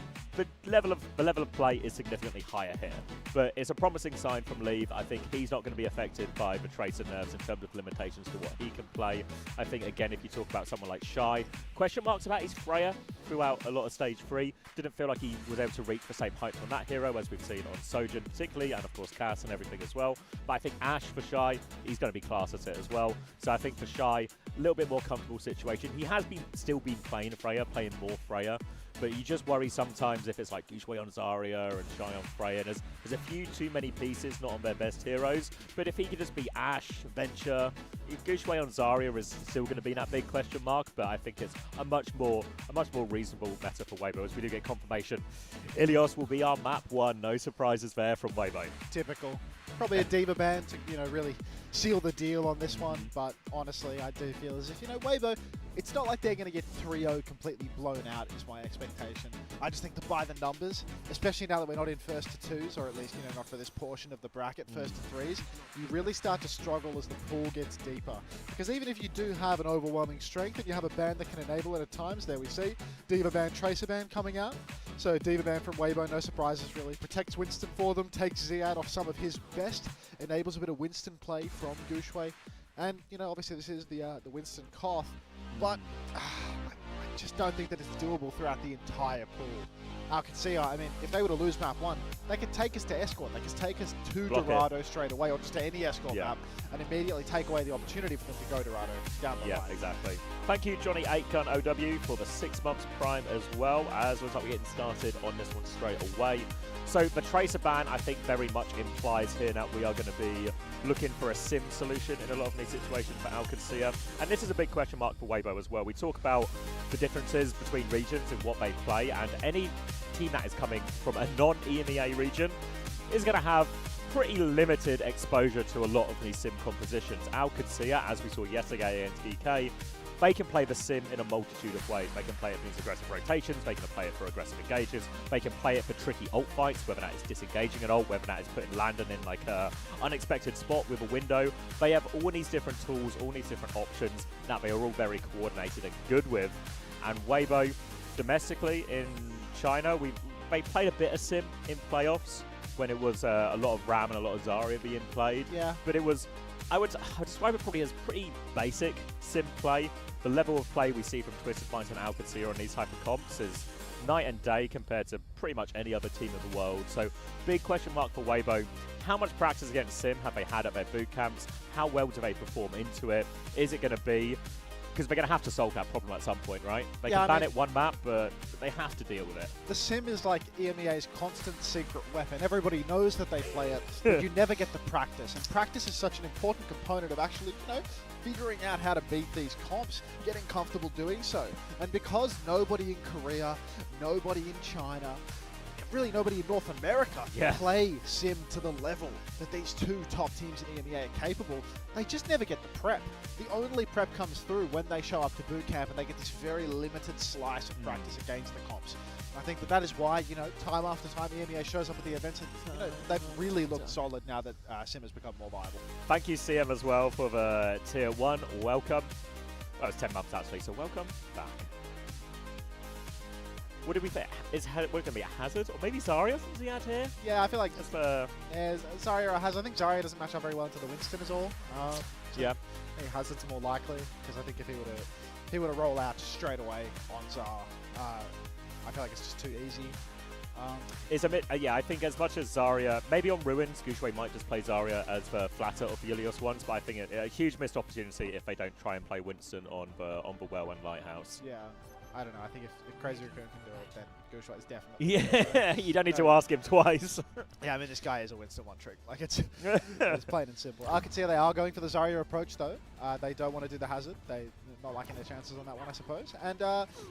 S1: level of play is significantly higher here, but it's a promising sign from Leave. I think he's not going to be affected by the Tracer nerfs in terms of limitations to what he can play. I think again, if you talk about someone like Shy, question marks about his Freya throughout a lot of stage 3. Didn't feel like he was able to reach the same height from that hero as we've seen on Sojourn particularly, and of course Cass and everything as well. But I think Ash for Shy, he's going to be class at it as well. So I think for Shy, a little bit more comfortable situation. He has still been playing Freya, playing more Freya. But you just worry sometimes if it's like Gushwei on Zarya and Shy on Freya. There's a few too many pieces, not on their best heroes. But if he could just be Ash, Venture, Gushwei on Zarya is still going to be that big question mark. But I think it's a much more reasonable meta for Weibo, as we do get confirmation. Ilios will be our map 1. No surprises there from Weibo.
S2: Typical. Probably a Diva ban to, really seal the deal on this one. But honestly, I do feel as if, Weibo, it's not like they're going to get 3-0 completely blown out is my expectation. I just think to buy the numbers, especially now that we're not in first to 2s, or at least, not for this portion of the bracket, first to 3s, you really start to struggle as the pool gets deeper. Because even if you do have an overwhelming strength and you have a ban that can enable it at times, there we see Diva ban, Tracer ban coming out. So Diva ban from Weibo, no surprises really. Protects Winston for them, takes Ziad off some of his best, enables a bit of Winston play from Gushwei. And, obviously this is the Winston Koth, but I just don't think that it's doable throughout the entire pool. Qadsiah, I mean, if they were to lose map 1, they could take us to Escort, they could take us to Dorado straight away, or just to any Escort map, and immediately take away the opportunity for them to go Dorado down the line.
S1: Yeah, exactly. Thank you, Johnny 8gun OW, for the 6 months prime as well, as looks like we're getting started on this one straight away. So the Tracer ban, I think, very much implies here that we are going to be looking for a sim solution in a lot of these situations for Qadsiah. And this is a big question mark for Weibo as well. We talk about the differences between regions and what they play, and any team that is coming from a non-EMEA region is going to have pretty limited exposure to a lot of these sim compositions. Qadsiah, as we saw yesterday in TK, they can play the sim in a multitude of ways. They can play it for these aggressive rotations, they can play it for aggressive engages, they can play it for tricky ult fights, whether that is disengaging an ult, whether that is putting Landon in like a unexpected spot with a window. They have all these different tools, all these different options that they are all very coordinated and good with. And Weibo, domestically in China, they played a bit of sim in playoffs when it was a lot of Ram and a lot of Zarya being played.
S2: Yeah.
S1: But it was, I would describe it probably as pretty basic sim play. The level of play we see from Twisted Minds and Qadsiah on these type of comps is night and day compared to pretty much any other team in the world. So big question mark for Weibo. How much practice against sim have they had at their boot camps? How well do they perform into it? Is it going to be... Because they're going to have to solve that problem at some point, right? They can ban it one map, but they have to deal with it.
S2: The sim is like EMEA's constant secret weapon. Everybody knows that they play it, but you never get the practice. And practice is such an important component of actually, figuring out how to beat these comps, getting comfortable doing so. And because nobody in Korea, nobody in China, really nobody in North America play sim to the level that these 2 top teams in EMEA are capable, they just never get the prep. The only prep comes through when they show up to boot camp and they get this very limited slice of practice against the comps. And I think that is why, time after time EMEA shows up at the events and, they've really looked solid now that sim has become more viable.
S1: Thank you, CM, as well, for the Tier 1. Welcome. Oh, it's 10 months, actually, so welcome back. What did we think? Is it going to be a Hazard? Or maybe Zarya from Ziad here?
S2: Yeah, I feel like
S1: it's
S2: Zarya or Hazard. I think Zarya doesn't match up very well into the Winston is all.
S1: Yeah.
S2: I think Hazard's more likely, because I think if he were to roll out straight away on Zar, I feel like it's just too easy.
S1: It's a bit, I think as much as Zarya, maybe on Ruins, Gushwei might just play Zarya as the flatter of the Ilios ones, but I think a huge missed opportunity if they don't try and play Winston on the Well and Lighthouse.
S2: Yeah. I don't know. I think if Crazy Raccoon can do it, then Gushwei is definitely.
S1: Yeah, you don't need to ask him twice.
S2: Yeah, I mean, this guy is a Winston one trick. Like, it's plain and simple. I can see they are going for the Zarya approach, though. They don't want to do the Hazard. not liking their chances on that one, I suppose. And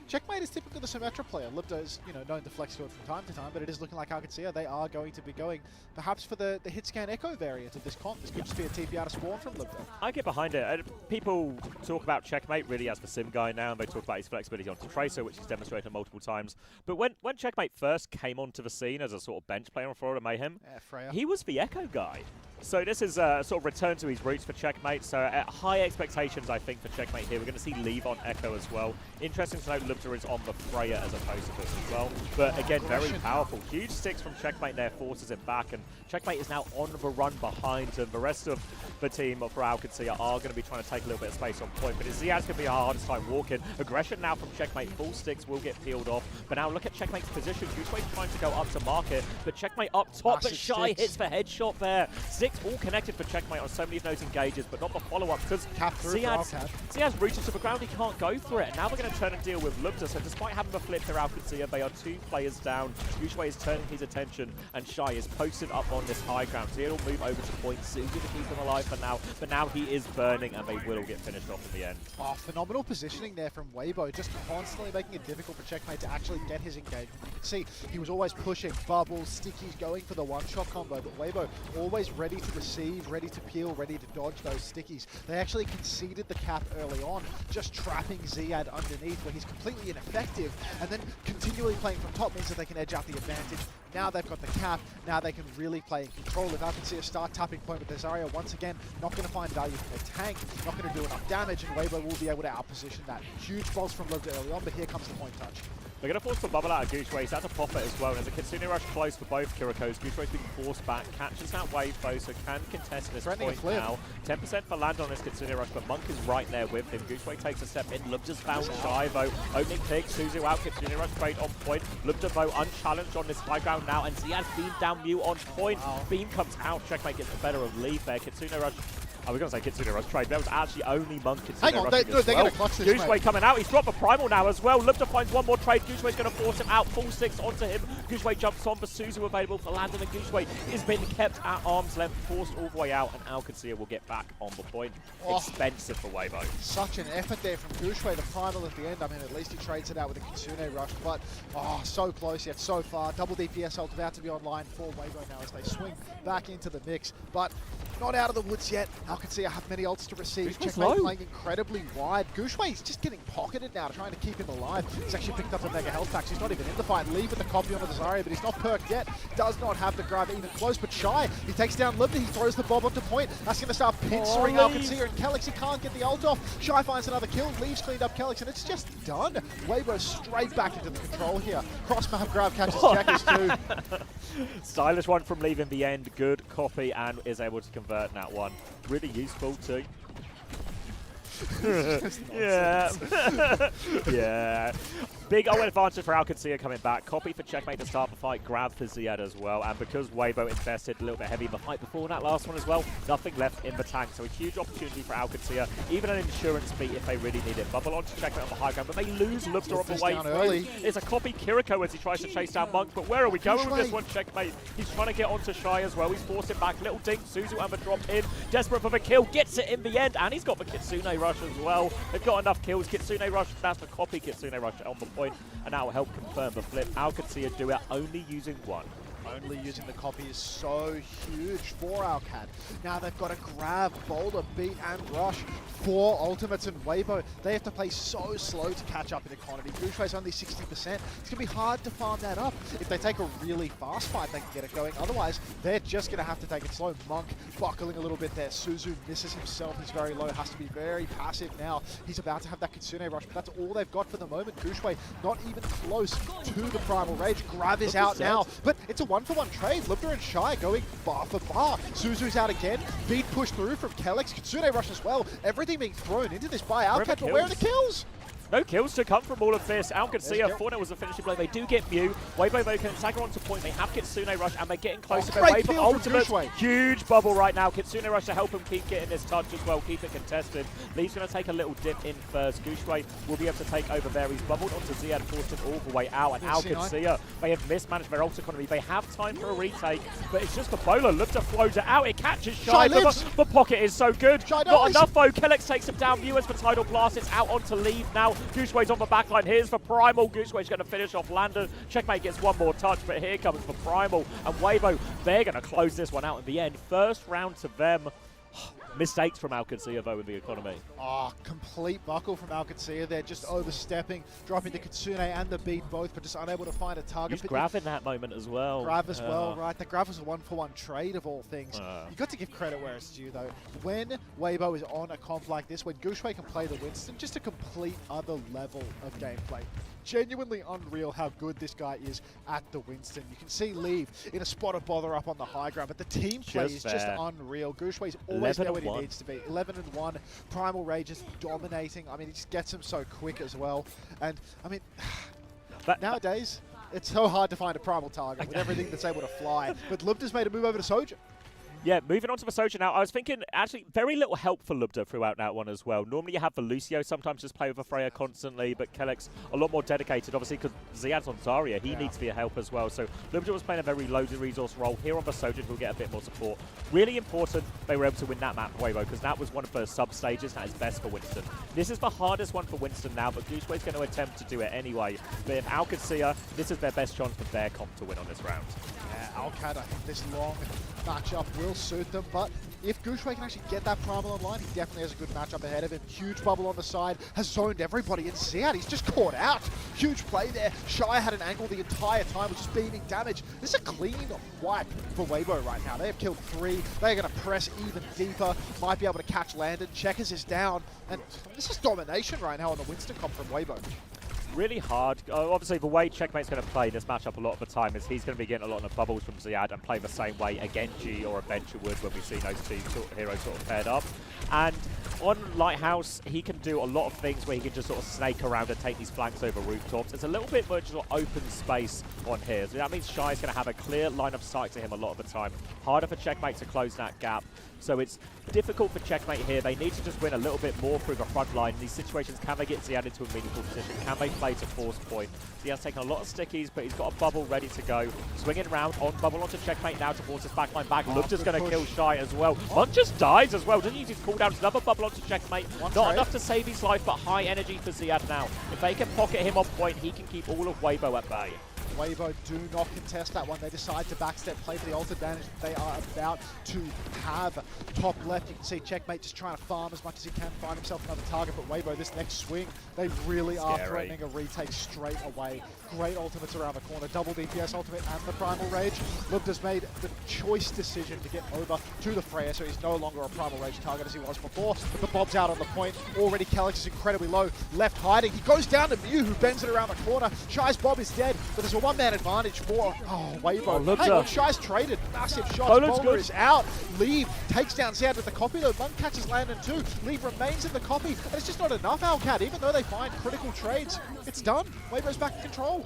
S2: Checkmate is typically the Symmetra player. Libda is, known to flex to it from time to time, but it is looking like Qadsiah, they are going to be going perhaps for the hit scan echo variant of this comp. This could just be a TP out of spawn from Libda.
S1: I get behind it. People talk about Checkmate really as the sim guy now, and they talk about his flexibility onto Tracer, which he's demonstrated multiple times. But when Checkmate first came onto the scene as a sort of bench player on Florida Mayhem, he was the echo guy. So this is a sort of return to his roots for Checkmate. So high expectations, I think, for Checkmate here. We're going to see Leave on Echo as well. Interesting to note Lubda is on the Freya as opposed to this as well. But again, very powerful. Huge sticks from Checkmate there forces him back. And Checkmate is now on the run behind him. The rest of the team for Qadsiah are going to be trying to take a little bit of space on point. But Ziad's going to be our hardest time walking. Aggression now from Checkmate. Full sticks will get peeled off. But now look at Checkmate's position. Qadsiah's trying to go up to market. But Checkmate up top. But Shy hits the headshot there. Six all connected for Checkmate on so many of those engages, but not the follow-up because Ziad's reaches to the ground, he can't go for it. And now we're going to turn and deal with Lubda, so despite having the flip to Qadsiah, they are 2 players down. Qadsiah is turning his attention, and Shy is posted up on this high ground. Ziad will move over to point, Suzu to keep him alive for now, but now he is burning, and they will get finished off in the end.
S2: Oh, phenomenal positioning there from Weibo, just constantly making it difficult for Checkmate to actually get his engagement. You can see he was always pushing, bubbles, stickies, going for the one-shot combo, but Weibo always ready to receive, ready to peel, ready to dodge those stickies. They actually conceded the cap early on, just trapping Ziad underneath where he's completely ineffective, and then continually playing from top means that they can edge out the advantage. Now they've got the cap, now they can really play in control. If Qadsiah start tapping point with their Zarya, once again, not going to find value from their tank, not going to do enough damage, and Weibo will be able to outposition that. Huge balls from Lubda early on, but here comes the point touch.
S1: They're going to force the bubble out of Qadsiah, so that's a pop it as well. And there's a Kitsune Rush close for both Kirikos. Qadsiah's being forced back, catches that wave though, so can contest this point now. 10% for land on this Kitsune Rush, but Monk is right there with him. Qadsiah takes a step in, Lubda's found Shy though. Opening pick, Suzu out, Kitsune Rush straight on point. Lubda though unchallenged on this high ground now, and Ziad beam down Mew on point. Beam comes out, Checkmate gets the better of Leaf there. Kitsune Rush. I was going to say Kitsune Rush trade. There was actually only Monk Kitsune Rush.
S2: They're going to clutch this,
S1: Qadsiah coming out. He's dropped a Primal now as well. Lubda finds one more trade. Qadsiah's going to force him out. Full 6 onto him. Qadsiah jumps on. Basuzu available for Landon, and Qadsiah is being kept at arm's length, forced all the way out, and Qadsiah will get back on the point. Expensive for Weibo.
S2: Such an effort there from Qadsiah. The Primal at the end. I mean, at least he trades it out with a Kitsune Rush, but so close yet so far. Double DPS ult about to be online for Weibo now as they swing back into the mix, but not out of the woods yet. Qadsiah have many ults to receive. Checkmate playing incredibly wide. Qadsiah is just getting pocketed now, trying to keep him alive. He's actually picked up a mega health pack. He's not even in the fight. Leave with the copy onto the Zarya, but he's not perked yet. Does not have the grab even close, but Shy, he takes down Libda. He throws the bob onto point. That's going to start pincering Qadsiah, and Calyx, he can't get the ult off. Shy finds another kill. Leaves cleaned up Calyx, and it's just done. Weibo straight back into the control here. Cross map grab catches Jackers too.
S1: Stylish one from Leave in the end. Good copy, and is able to convert in that one. Really useful too. Yeah. Yeah. Big O advantage for Qadsiah coming back. Copy for Checkmate to start the fight. Grab for Ziad as well. And because Weibo invested a little bit heavy in the fight before that last one as well, nothing left in the tank. So a huge opportunity for Qadsiah. Even an insurance beat if they really need it. Bubble on to Checkmate on the high ground, but they lose Lubda on the way
S2: early.
S1: It's a copy Kiriko as he tries to chase down Monk. But where are we going with this one, Checkmate? He's trying to get onto Shy as well. He's forced it back. Little dink. Suzu and the drop in. Desperate for the kill. Gets it in the end. And he's got the Kitsune Rush as well. They've got enough kills. Kitsune Rush, that's the copy Kitsune Rush on the point. And that will help confirm the flip. Qadsiah do it only using one.
S2: Only using the copy is so huge for Qad. Now they've got to grab, boulder, beat, and rush for Ultimates and Weibo. They have to play so slow to catch up in economy. Qadsiah's only 60%. It's going to be hard to farm that up. If they take a really fast fight, they can get it going. Otherwise, they're just going to have to take it slow. Monk buckling a little bit there. Suzu misses himself. He's very low. Has to be very passive now. He's about to have that Kitsune Rush, but that's all they've got for the moment. Qadsiah not even close to the Primal Rage. Grab is out now, but it's a one-for-one trade. Lubda and Shy going bar for bar. Suzu's out again. Beat pushed through from Calyx. Kitsune Rush as well. Everything being thrown into this by Qad, but where are the kills?
S1: No kills to come from all of this. Qadsiah, 4-0 was the finishing blow. They do get Mew. Weibo though can tag her onto point. They have Kitsune Rush and they're getting close to their
S2: great
S1: wave of
S2: kill from
S1: ultimate.
S2: Gushway.
S1: Huge bubble right now. Kitsune Rush to help him keep getting this touch as well, keep it contested. Lee's going to take a little dip in first. Gushway will be able to take over there. He's bubbled onto Ziad, forced him all the way out. And Qadsiah, they have mismanaged their ult economy. They have time for a retake, but it's just the bowler. Look to float it out. It catches Shy. The pocket is so good. Not enough though. Kellex takes him down. Viewers for Tidal Blast. It's out onto leave now. Gushway's on the backline. Here's for Primal. Gushway's going to finish off Landon. Checkmate gets one more touch, but here comes for Primal. And Weibo, they're going to close this one out in the end. First round to them. Mistakes from Qadsiah though with the economy.
S2: Oh, complete buckle from Qadsiah there, just overstepping, dropping the Kitsune and the beat both, but just unable to find a target.
S1: He's grabbing that moment as well.
S2: Grab as well, right. The grab was a 1-for-1 trade of all things. You got to give credit where it's due though. When Weibo is on a comp like this, when Gushway can play the Winston, just a complete other level of gameplay. Genuinely unreal how good this guy is at the Winston. You can see Leave in a spot of bother up on the high ground, but the team play is just unreal. Gushway's always there when he needs to be. 11-1. Primal Rage is dominating. I mean, he just gets him so quick as well. And, I mean, nowadays, it's so hard to find a Primal target with everything that's able to fly. But Lubda's made a move over to Soja.
S1: Yeah, moving on to the Soja now. I was thinking, actually, very little help for Lubda throughout that one as well. Normally you have the Lucio sometimes just play with a Freya constantly, but Kellex a lot more dedicated, obviously, because Ziad's on Zarya. He needs to be a help as well. So Lubda was playing a very loaded resource role here on the Soja, who'll get a bit more support. Really important they were able to win that map, Weibo, because that was one of the sub-stages that is best for Winston. This is the hardest one for Winston now, but Gushway's going to attempt to do it anyway. But if Qadsiah, this is their best chance for their comp to win on this round.
S2: Yeah, Alcad, I think this long matchup will suit them, but if Gushway can actually get that Primal online, he definitely has a good matchup ahead of him. Huge bubble on the side, has zoned everybody, and Ziad, he's just caught out. Huge play there. Shy had an angle the entire time, which is beaming damage. This is a clean wipe for Weibo right now. They have killed 3. They're going to press even deeper. Might be able to catch Landon. Checkers is down, and this is domination right now on the Winston comp from Weibo.
S1: Really hard. Obviously, the way Checkmate's going to play this matchup a lot of the time is he's going to be getting a lot of bubbles from Ziad and play the same way a Genji or a Venture would when we see those two heroes sort of paired up. And on Lighthouse, he can do a lot of things where he can just sort of snake around and take these flanks over rooftops. It's a little bit more sort of open space on here. So that means Shy is going to have a clear line of sight to him a lot of the time. Harder for Checkmate to close that gap. So it's difficult for Checkmate here. They need to just win a little bit more through the front line. In these situations, can they get Ziad into a meaningful position? Can they play to force point? Ziad's taken a lot of stickies, but he's got a bubble ready to go. Swinging around on bubble onto Checkmate now to force his backline back. Lubda's going to kill Shy as well. Monk just dies as well. Doesn't use his cooldown. Another bubble onto Checkmate. Not enough to save his life, but high energy for Ziad now. If they can pocket him on point, he can keep all of Weibo at bay.
S2: Weibo do not contest that one. They decide to backstep, play for the ult advantage they are about to have. Top left, you can see Checkmate just trying to farm as much as he can, find himself another target, but Weibo, this next swing, they really are threatening a retake straight away. Great ultimates around the corner, double DPS ultimate and the Primal Rage. Lubda's made the choice decision to get over to the Freya, so he's no longer a Primal Rage target as he was before, but the Bob's out on the point. Already Kellex is incredibly low, left hiding. He goes down to Mew, who bends it around the corner. Shy's Bob is dead, but there's a one-man advantage for Weibo. Hang on, Shy's traded. Massive shots. Bowler is out. Leave takes down Ziad with the copy though. Monk catches Landon too. Leave remains in the copy. And it's just not enough, Alcad. Even though they find critical trades, it's done. Weibo's back in control.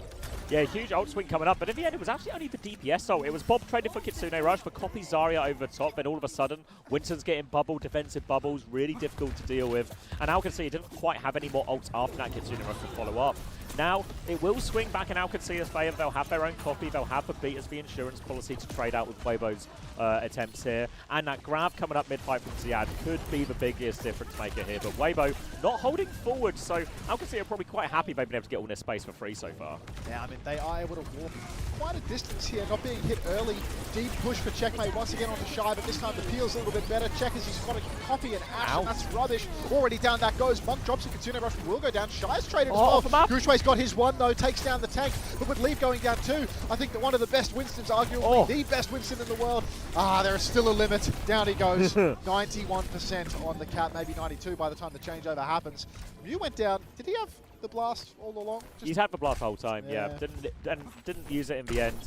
S1: Yeah, huge ult swing coming up, but in the end it was actually only the DPS ult. It was Bob trading for Kitsune Rush, for copy Zarya over the top, then all of a sudden Winston's getting bubble, defensive bubbles, really difficult to deal with. And Qadsiah didn't quite have any more ults after that Kitsune Rush to follow up. Now, it will swing back in Qadsiah's favor. They'll have their own copy. They'll have the beat as the insurance policy to trade out with Weibo's attempts here. And that grab coming up mid-fight from Ziad could be the biggest difference maker here. But Weibo not holding forward, so Qadsiah are probably quite happy they've been able to get all this space for free so far.
S2: Yeah, I mean, they are able to walk quite a distance here, not being hit early. Deep push for Checkmate once again onto Shy, but this time the peel's a little bit better. Checkers, he's got a copy and Ash, and that's rubbish. Already down that goes. Monk drops a Kitsune Rush, will go down. Shy's traded as well. Gushway's got his one though, takes down the tank, but with Leave going down too, I think that one of the best Winstons, arguably the best Winston in the world. There is still a limit. Down he goes. 91% on the cap, maybe 92 by the time the changeover happens. Mew went down. Did he have the blast all along?
S1: He's had the blast the whole time, yeah.
S2: Yeah.
S1: Didn't use it in the end.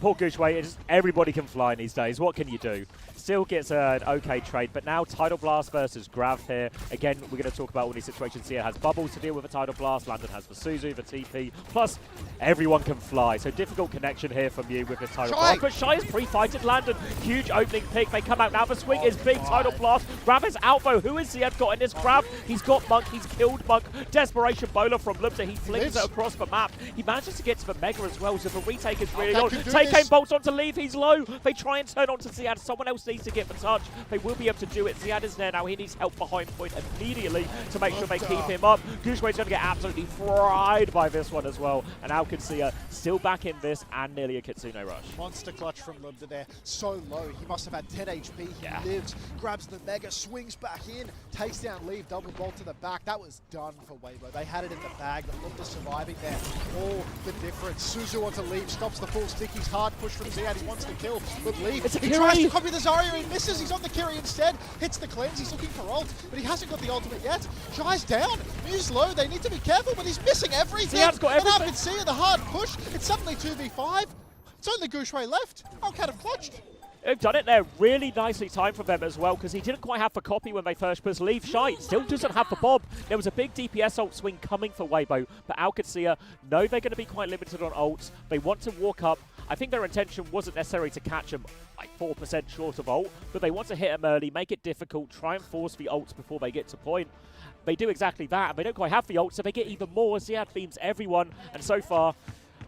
S1: Poor Gushway, everybody can fly these days. What can you do? Still gets an okay trade, but now Tidal Blast versus Grav here. Again, we're going to talk about all these situations here. Has Bubbles to deal with a Tidal Blast. Landon has the Suzu, the TP. Plus, everyone can fly. So difficult connection here from you with this Tidal Blast. But Shy has pre-fighted Landon. Huge opening pick. They come out now. The swing is big. Tidal Blast. Grav is out though. Who has Ziad got in this Grav? He's got Monk. He's killed Monk. Desperation bowler from Lubza. He flings it across the map. He manages to get to the Mega as well. So the retake is really on. Take bolts on to leave. He's low. They try and turn on to Ziad. Someone else needs to get the touch. They will be able to do it. Ziad is there now. He needs help behind point immediately to make sure they keep him up. Gushway's going to get absolutely fried by this one as well. And now Qadsiah still back in this and nearly a Kitsune rush.
S2: Monster clutch from Lubda there. So low. He must have had 10 HP. He lives, grabs the Mega, swings back in, takes down Leave, double bolt to the back. That was done for Weibo. They had it in the bag, but Lubda surviving there. All the difference. Suzu onto Leave, stops the full stick. He's hard push from Ziad. He wants to kill, but Leave, he tries to copy the Zarya. He misses. He's on the Kiri instead. Hits the cleanse. He's looking for ult, but he hasn't got the ultimate yet. Shy's down. Mew's low. They need to be careful, but he's missing everything.
S1: Ziad's got everything.
S2: And now Qadsiah, the hard push. It's suddenly 2v5. It's only Gushway left. Owcs have clutched.
S1: They've done it there really nicely timed from them as well, because he didn't quite have the copy when they first pushed Leave. Shy still doesn't have the bob. There was a big DPS ult swing coming for Weibo, but Qadsiah know they're going to be quite limited on ults. They want to walk up. I think their intention wasn't necessarily to catch him like 4% short of ult, but they want to hit him early, make it difficult, try and force the ults before they get to point. They do exactly that, and they don't quite have the ult, so they get even more. Ziad beams everyone, and so far,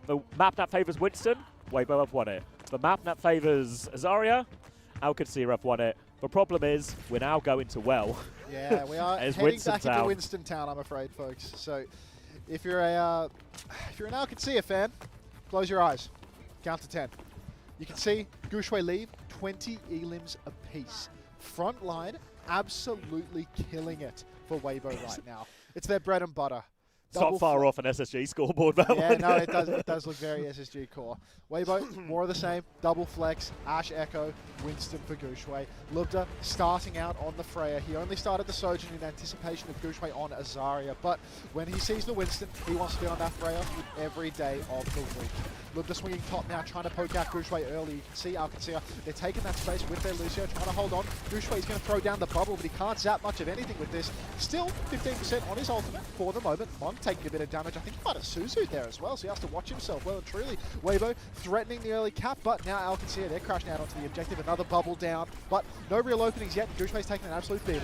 S1: the map that favours Winston, Weibo have won it. The map that favours Zarya, Qadsiah have won it. The problem is, we're now going to well.
S2: Yeah, we are heading back into Winston Town, I'm afraid, folks. So, if you're an Qadsiah fan, close your eyes. Count to 10. You can see Gushway Leave, 20 elims apiece. Front line, absolutely killing it for Weibo right now. It's their bread and butter.
S1: It's not far off an SSG scoreboard, that one.
S2: Yeah, no, it does look very SSG core. Weibo, more of the same. Double flex, Ash Echo, Winston for Gushway. Lubda starting out on the Freya. He only started the Sojourn in anticipation of Gushway on Azaria, but when he sees the Winston, he wants to be on that Freya every day of the week. Lubda swinging top now, trying to poke out Gushway early. You can see Qadsiah, they're taking that space with their Lucio, trying to hold on. Gushway's going to throw down the bubble, but he can't zap much of anything with this. Still 15% on his ultimate for the moment. Monk taking a bit of damage. I think he might have Suzu'd there as well, so he has to watch himself well and truly. Weibo threatening the early cap, but now Qadsiah, they're crashing out onto the objective. Another bubble down, but no real openings yet. Gushway's taking an absolute beating.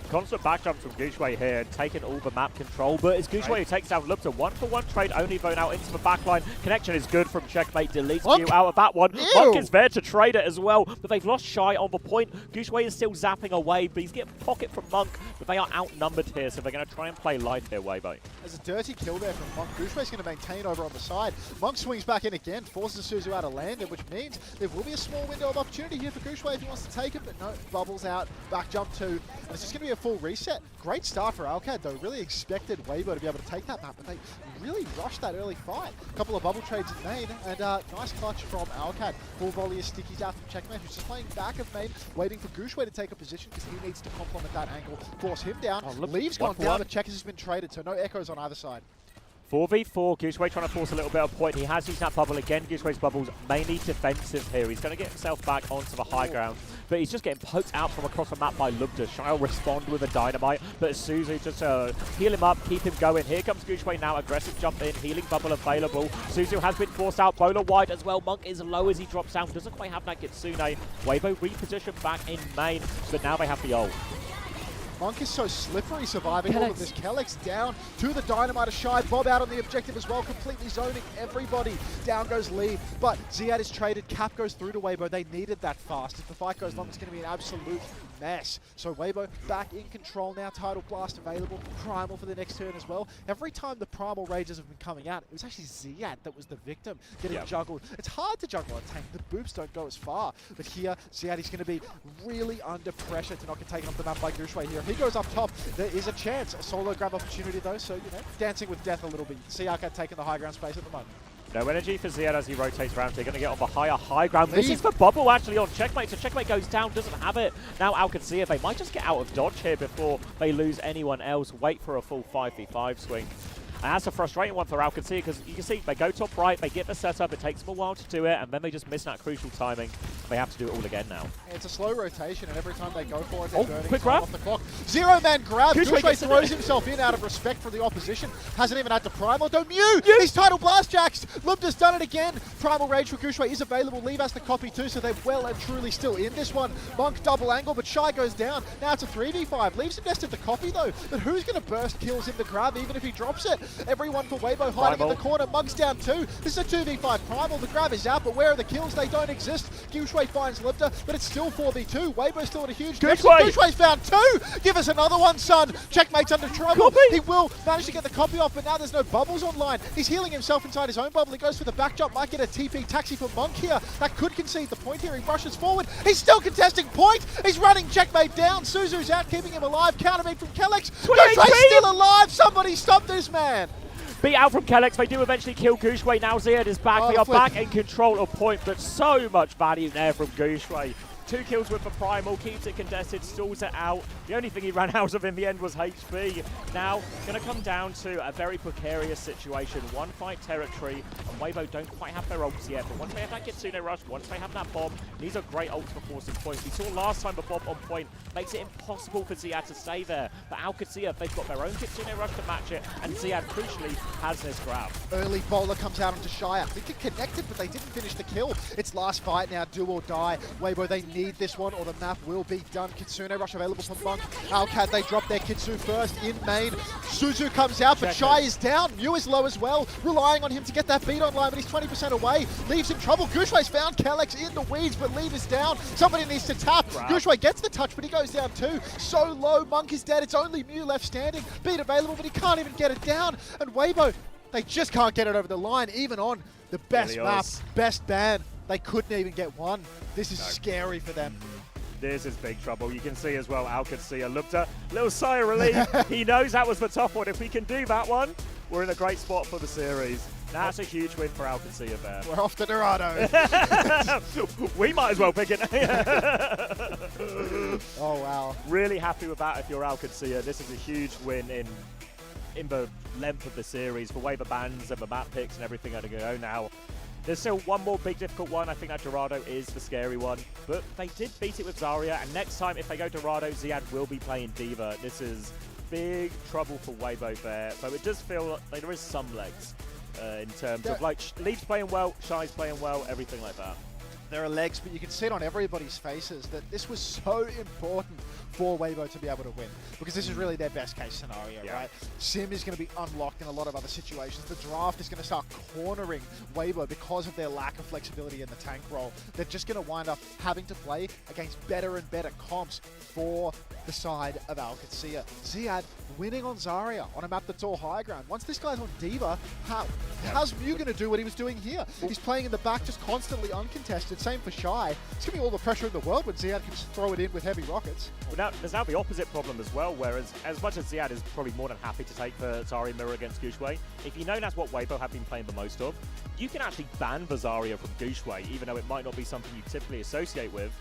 S1: Constant back jumps from Gushway here, taking all the map control, but it's Gushway who takes down Lubza. 1-for-1 trade, only thrown out into the backline. Connection is good from Checkmate, deletes Mew out of that one.
S2: Ew.
S1: Monk is there to trade it as well, but they've lost Shy on the point. Gushway is still zapping away, but he's getting pocket from Monk, but they are outnumbered here, so they're going to try and play life here, Weibo.
S2: There's a dirty kill there from Monk. Gushway's going to maintain over on the side. Monk swings back in again, forces Suzu out of landing, which means there will be a small window of opportunity here for Gushway if he wants to take it, but no, bubbles out, back jump 2, and it's just going to be a full reset. Great start for Owcs though. Really expected Weibo to be able to take that map, but they really rushed that early fight. A couple of bubble trades in main, and nice clutch from Owcs. Full volley of stickies out from Checkmate, who's just playing back of main, waiting for Gushway to take a position because he needs to complement that angle, force him down. Leaves gone down, but Checkers has been traded, so no echoes on either side.
S1: 4v4, Gushway trying to force a little bit of point. He has used that bubble again. Gushway's bubble's mainly defensive here. He's going to get himself back onto the high ground, but he's just getting poked out from across the map by Lubda. Shy will respond with a dynamite, but Suzu just heal him up, keep him going. Here comes Gushway now, aggressive jump in, healing bubble available. Suzu has been forced out, bowler wide as well. Monk is low as he drops down, doesn't quite have that Kitsune. Weibo repositioned back in main, but now they have the ult.
S2: Monk is so slippery surviving all of this. Kellex down to the dynamite, a Shy Bob out on the objective as well, completely zoning everybody. Down goes Leave, but Ziad is traded. Cap goes through to Weibo. They needed that fast. If the fight goes long, it's going to be an absolute mess. So Weibo back in control now. Tidal Blast available. Primal for the next turn as well. Every time the Primal Rages have been coming out, it was actually Ziad that was the victim getting juggled. It's hard to juggle a tank. The boops don't go as far. But here, Ziad is going to be really under pressure to not get taken off the map by Gushway here. If he goes up top, there is a chance. A solo grab opportunity though, so, you know, dancing with death a little bit. You can see Owcs taking the high ground space at the moment.
S1: No energy for Ziad as he rotates around. They're going to get on the high ground. This
S2: Leave.
S1: is for Bubble actually on Checkmate. So Checkmate goes down, doesn't have it. Now Qadsiah, they might just get out of dodge here before they lose anyone else. Wait for a full 5v5 swing. And that's a frustrating one for Qadsiah because you can see they go top right, they get the setup, it takes them a while to do it, and then they just miss that crucial timing. They have to do it all again now.
S2: It's a slow rotation, and every time they go for it,
S1: Oh,
S2: they're burning
S1: quick
S2: time
S1: grab.
S2: off the clock. Zero-man grab.
S1: Gushway
S2: Gushway
S1: gets it.
S2: throws himself in out of respect for the opposition. Hasn't even had to Primal. Don't Mew! These title blast jacks! Lubda's done it again. Primal Rage for Gushway is available. Leave has the copy too, so they're well and truly still in this one. Monk double angle, but Shy goes down. Now it's a 3v5. Leaves invested the copy though, but who's going to burst kills in the grab even if he drops it? Everyone for Weibo hiding in the corner. Monk's down too. This is a 2v5 Primal. The grab is out, but where are the kills? They don't exist. Gushway finds Lubda, but it's still 4v2. Weibo's still at a huge deficit.
S1: Gushway!
S2: Gushway's found two! Give us another one, son! Checkmate's under trouble.
S1: Copy!
S2: He will manage to get the copy off, but now there's no bubbles online. He's healing himself inside his own bubble. He goes for the back jump. Might get a TP taxi for Monk here. That could concede the point here. He rushes forward. He's still contesting point. He's running Checkmate down. Suzu's out, keeping him alive. Countermate from Kellex. Gushway's still alive! Somebody stop this man!
S1: Beat out from Kellex, they do eventually kill Gushway. Now Ziad is back,
S2: Oh,
S1: they are
S2: flip.
S1: back in control of point, but so much value there from Gushway. 2 kills with the Primal, keeps it contested, stalls it out. The only thing he ran out of in the end was HP. Now, going to come down to a very precarious situation. One fight territory, and Weibo don't quite have their ults yet, but once they have that Kitsune rush, once they have that bomb, these are great ults for forcing points. We saw last time the bomb on point makes it impossible for Ziad to stay there. But Qadsiah, they've got their own Kitsune rush to match it, and Ziad crucially has this grab.
S2: Early bowler comes out onto Shire. They get connected, but they didn't finish the kill. It's last fight now, do or die. Weibo, they need this one or the map will be done. Kitsune rush available for Monk. Alcad, they drop their Kitsu first in main. Suzu comes out, but Shy is down. Mew is low as well. Relying on him to get that beat online, but he's 20% away. Leaves in trouble. Gushway's found Kellex in the weeds, but Leave is down. Somebody needs to tap. Gushway gets the touch, but he goes down too. So low, Monk is dead. It's only Mew left standing. Beat available, but he can't even get it down. And Weibo, they just can't get it over the line, even on the best map, best ban. They couldn't even get one. This is scary for them.
S1: This is big trouble. You can see as well, Qadsiah looked a little sigh of relief. He knows that was the tough one. If we can do that one, we're in a great spot for the series. That's a huge win for Qadsiah there.
S2: We're off to Dorado.
S1: We might as well pick it.
S2: Oh, wow.
S1: Really happy with that if you're Qadsiah. This is a huge win in the length of the series for Weibo bans and the map picks and everything are going to go now. There's still one more big difficult one. I think that Dorado is the scary one. But they did beat it with Zarya. And next time, if they go Dorado, Ziad will be playing Diva. This is big trouble for Weibo there. So it does feel like there is some legs in terms of like Leaf's playing well, Shy's playing well, everything like that.
S2: There are legs, but you can see it on everybody's faces that this was so important for Weibo to be able to win, because this is really their best case scenario, right? Sim is going to be unlocked in a lot of other situations. The draft is going to start cornering Weibo because of their lack of flexibility in the tank role. They're just going to wind up having to play against better and better comps for the side of Qadsiah. Ziad winning on Zarya on a map that's all high ground. Once this guy's on Diva, how's Mew going to do what he was doing here? He's playing in the back just constantly uncontested. Same for Shy. It's going to be all the pressure in the world when Ziad can just throw it in with heavy rockets.
S1: Well, now, there's now the opposite problem as well, whereas as much as Ziad is probably more than happy to take the Zarya mirror against Gushway, if you know that's what Weibo have been playing the most of, you can actually ban the Zarya from Gushway, even though it might not be something you typically associate with,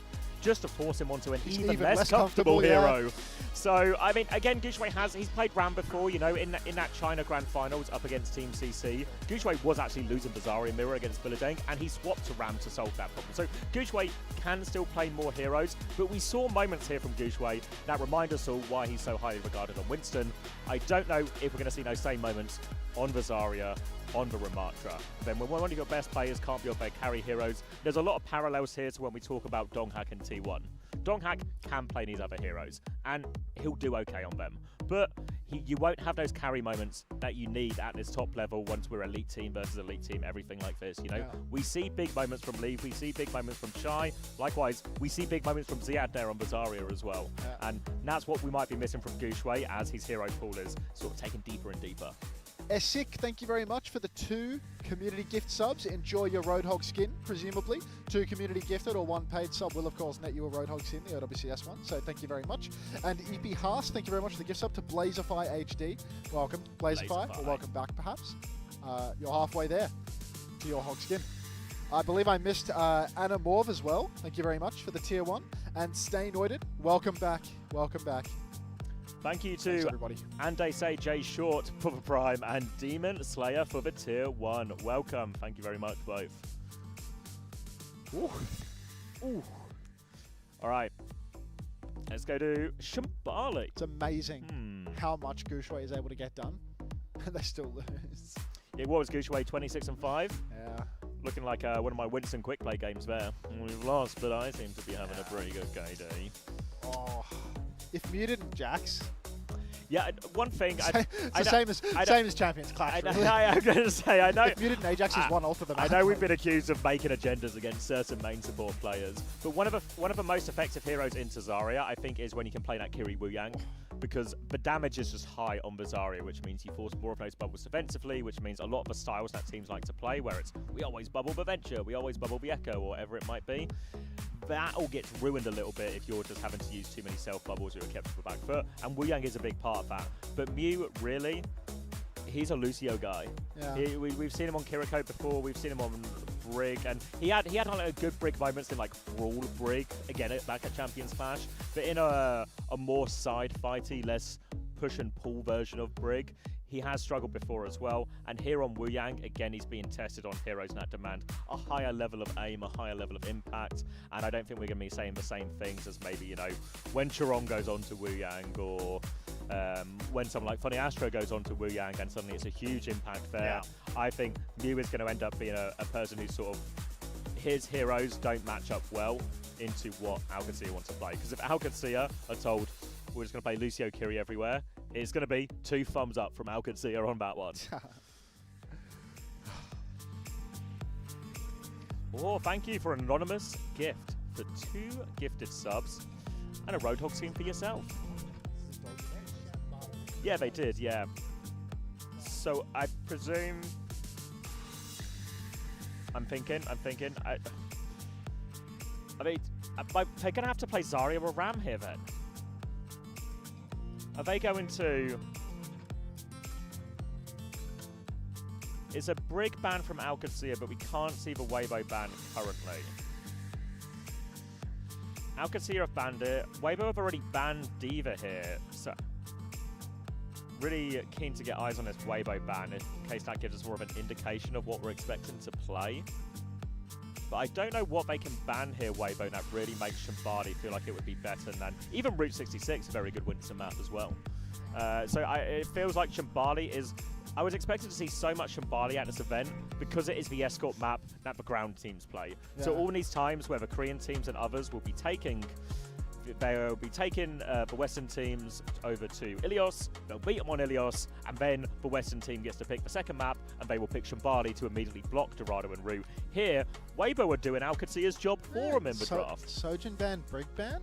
S1: just to force him onto an even less comfortable hero. So, I mean, again, Gushway he's played Ram before, you know, in that China Grand Finals up against Team CC. Gushway was actually losing the Zarya mirror against Billadeng, and he swapped to Ram to solve that problem. So, Gushway can still play more heroes, but we saw moments here from Gushway that remind us all why he's so highly regarded on Winston. I don't know if we're going to see those same moments on the Zarya, on the Ramatra. Then when one of your best players can't be your best carry heroes, there's a lot of parallels here to when we talk about Donghak and T1. Donghak can play these other heroes, and he'll do okay on them. But you won't have those carry moments that you need at this top level once we're elite team versus elite team, everything like this, you know? We see big moments from Leaf, we see big moments from Shy. Likewise, we see big moments from Ziad there on Zarya as well. And that's what we might be missing from Gushway as his hero pool is sort of taken deeper and deeper.
S2: Esik, thank you very much for the 2 community gift subs. Enjoy your Roadhog skin, presumably. 2 community gifted or 1 paid sub will, of course, net you a Roadhog skin, the OWCS one. So thank you very much. And EP Haas, thank you very much for the gift sub to Blazerfy HD. Welcome, Blazerfy, or welcome back, perhaps. You're halfway there. to your Hogskin. I believe I missed Anna Morv as well. Thank you very much for the tier 1. And Stay Noided, welcome back. Welcome back.
S1: Thank you
S2: Thanks,
S1: to
S2: everybody.
S1: And They Say Jay Short for the Prime and Demon Slayer for the tier 1. Welcome. Thank you very much, both. Ooh. Ooh. All right. Let's go to Shambali.
S2: It's amazing how much Gushui is able to get done. And they still lose.
S1: Yeah, what was Gushui, 26 and 5?
S2: Yeah.
S1: Looking like one of my Winston quick play games there. We've lost, but I seem to be having a pretty good day.
S2: Oh. If Muted and Jax.
S1: Yeah, one thing.
S2: It's the same as Champions Clash.
S1: I'm going to say, I know.
S2: If Muted and Ajax is one ult of the match.
S1: I know we've been accused of making agendas against certain main support players, but one of the most effective heroes into Zarya, I think, is when you can play that Kiri Wuyang, because the damage is just high on the Zarya, which means you force more of those bubbles defensively, which means a lot of the styles that teams like to play, where it's we always bubble the Venture, we always bubble the Echo, or whatever it might be. That all gets ruined a little bit if you're just having to use too many self-bubbles or kept to the back foot, and Wuyang is a big part of that. But Mew, really, he's a Lucio guy.
S2: Yeah.
S1: We've seen him on Kiriko before, we've seen him on Brig, and he had like, a good Brig moments in like Brawl Brig, again, back at Champions Clash, but in a more side-fighty, less push and pull version of Brig, he has struggled before as well, and here on Wuyang, again, he's being tested on heroes that demand a higher level of aim, a higher level of impact, and I don't think we're going to be saying the same things as maybe, when Chiron goes on to Wuyang, or when someone like Funny Astro goes on to Wuyang, and suddenly it's a huge impact there. Yeah. I think Mew is going to end up being a person who sort of, his heroes don't match up well into what Qadsiah wants to play, because if Qadsiah are told, we're just going to play Lucio Kiri everywhere, it's going to be 2 thumbs up from Qadsiah on that one. Oh, thank you for an anonymous gift for 2 gifted subs and a Roadhog skin for yourself. Yeah, they did, yeah. So I presume... I'm thinking. Are they're going to have to play Zarya or Ram here then? Are they going to... It's a Brig ban from Qadsiah, but we can't see the Weibo ban currently. Qadsiah have banned it. Weibo have already banned D.Va here, so... Really keen to get eyes on this Weibo ban in case that gives us more of an indication of what we're expecting to play. But I don't know what they can ban here, Weibo, that really makes Shambali feel like it would be better than... Even Route 66, a very good Winston map as well. It feels like Shambali is... I was expecting to see so much Shambali at this event because it is the escort map that the ground teams play. Yeah. So all these times where the Korean teams and others will be taking... They'll be taking the Western teams over to Ilios, they'll beat them on Ilios, and then the Western team gets to pick the second map, and they will pick Shambali to immediately block Dorado and Rue. Here, Weibo are doing Qadsiah's job for him in the draft.
S2: Sojin ban, Brig ban?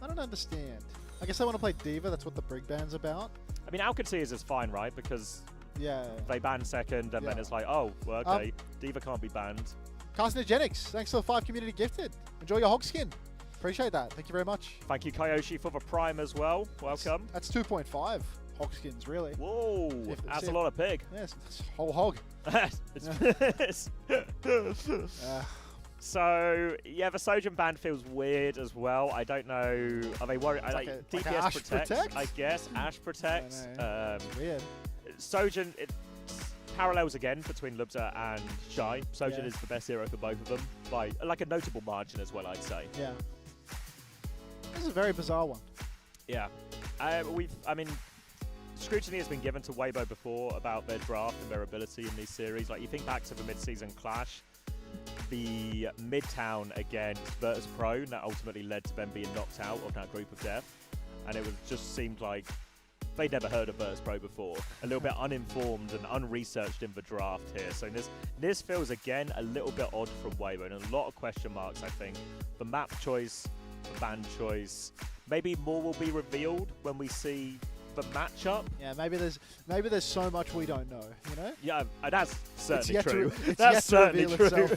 S2: I don't understand. I guess I want to play D.Va, that's what the Brig ban's about.
S1: I mean, Qadsiah's is fine, right? Because they ban second, and then it's like, oh, well, okay, D.Va can't be banned.
S2: Carcinogenics, thanks for the 5 community gifted. Enjoy your Hogskin. Appreciate that. Thank you very much.
S1: Thank you, Kyoshi, for the Prime as well. Welcome.
S2: That's 2.5 Hogskins, really.
S1: Whoa, that's a lot of pig.
S2: Yes, it's whole hog.
S1: So, yeah, the Sojin ban feels weird as well. I don't know. Are they worried? DPS protect, I guess. Ash protect.
S2: Weird.
S1: Sojin, it parallels again between Lubza and Shy. Sojin is the best hero for both of them by like a notable margin as well, I'd say.
S2: Yeah. This is a very bizarre one.
S1: Yeah. Scrutiny has been given to Weibo before about their draft and their ability in these series. Like, you think back to the mid-season clash, the Midtown against Virtus Pro that ultimately led to them being knocked out of that group of death. And it was just seemed like they'd never heard of Virtus Pro before. A little bit uninformed and unresearched in the draft here. So this feels, again, a little bit odd from Weibo, and a lot of question marks, I think. The map choice, the band choice. Maybe more will be revealed when we see the matchup.
S2: Yeah, maybe there's so much we don't know, you know?
S1: Yeah, that's certainly true.
S2: It's
S1: that's certainly true.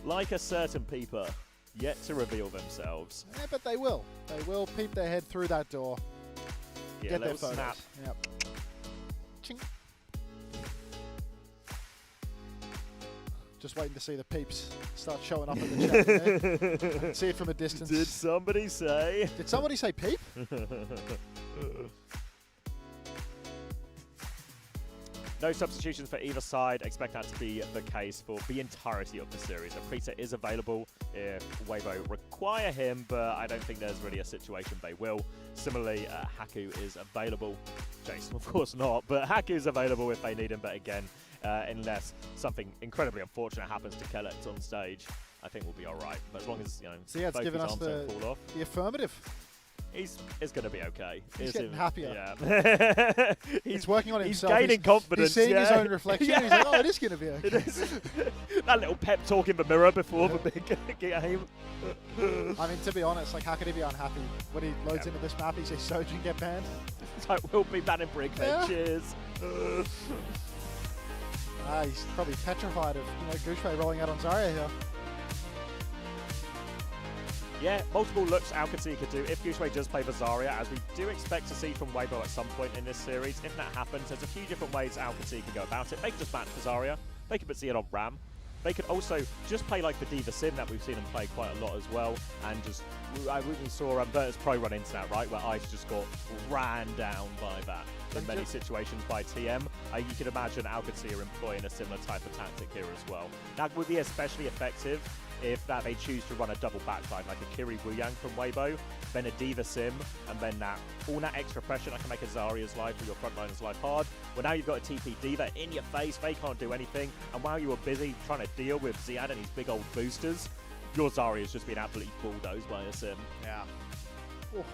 S2: Like
S1: a certain peeper, yet to reveal themselves.
S2: Yeah, but they will. They will peep their head through that door.
S1: Yeah,
S2: get their
S1: little
S2: photos.
S1: snap.
S2: Yep. Ching. Just waiting to see the peeps start showing up in the chat. You know? See it from a distance.
S1: Did somebody say?
S2: Did somebody say peep?
S1: No substitutions for either side. Expect that to be the case for the entirety of the series. A preset is available if Weibo require him, but I don't think there's really a situation they will. Similarly, Haku is available. Jason, of course not, but Haku is available if they need him. But again, unless something incredibly unfortunate happens to Qadsiah on stage, I think we'll be all right. But as long as, you know,
S2: So yeah, it's
S1: both
S2: given
S1: his
S2: us
S1: arms don't fall off,
S2: the affirmative.
S1: it's going to be okay.
S2: He's getting happier.
S1: Yeah.
S2: He's working on
S1: He's
S2: himself.
S1: gaining confidence.
S2: He's seeing his
S1: yeah.
S2: own reflection.
S1: Yeah.
S2: He's like, oh, it is going to be
S1: It
S2: okay.
S1: is. That little pep talk in the mirror before the big game.
S2: I mean, to be honest, like, how could he be unhappy when he loads into this map? He says Sojin get banned.
S1: It's like, we'll be banning Brick then.
S2: Yeah.
S1: Cheers.
S2: He's probably petrified of, you know, Gooshway rolling out on Zarya here.
S1: Yeah, multiple looks Qadsiah could do if Qadsiah does play Zarya, as we do expect to see from Weibo at some point in this series. If that happens, there's a few different ways Qadsiah can go about it. They could just match Zarya. They could put Ziad on Ram. They could also just play like the Diva Sim that we've seen him play quite a lot as well, and just, we saw Virtus Pro run into that, right, where Ice just got ran down by that in many situations by TM. You could imagine Qadsiah employing a similar type of tactic here as well. That would be especially effective if that they choose to run a double backline, like a Kiri Wuyang from Weibo, then a Diva Sim, and then all that extra pressure that can make a Zarya's life or your frontliner's life hard. Well, now you've got a TP Diva in your face, they can't do anything, and while you were busy trying to deal with Ziad and his big old boosters, your Zarya's just been absolutely bulldozed by a Sim.
S2: Yeah. Oof.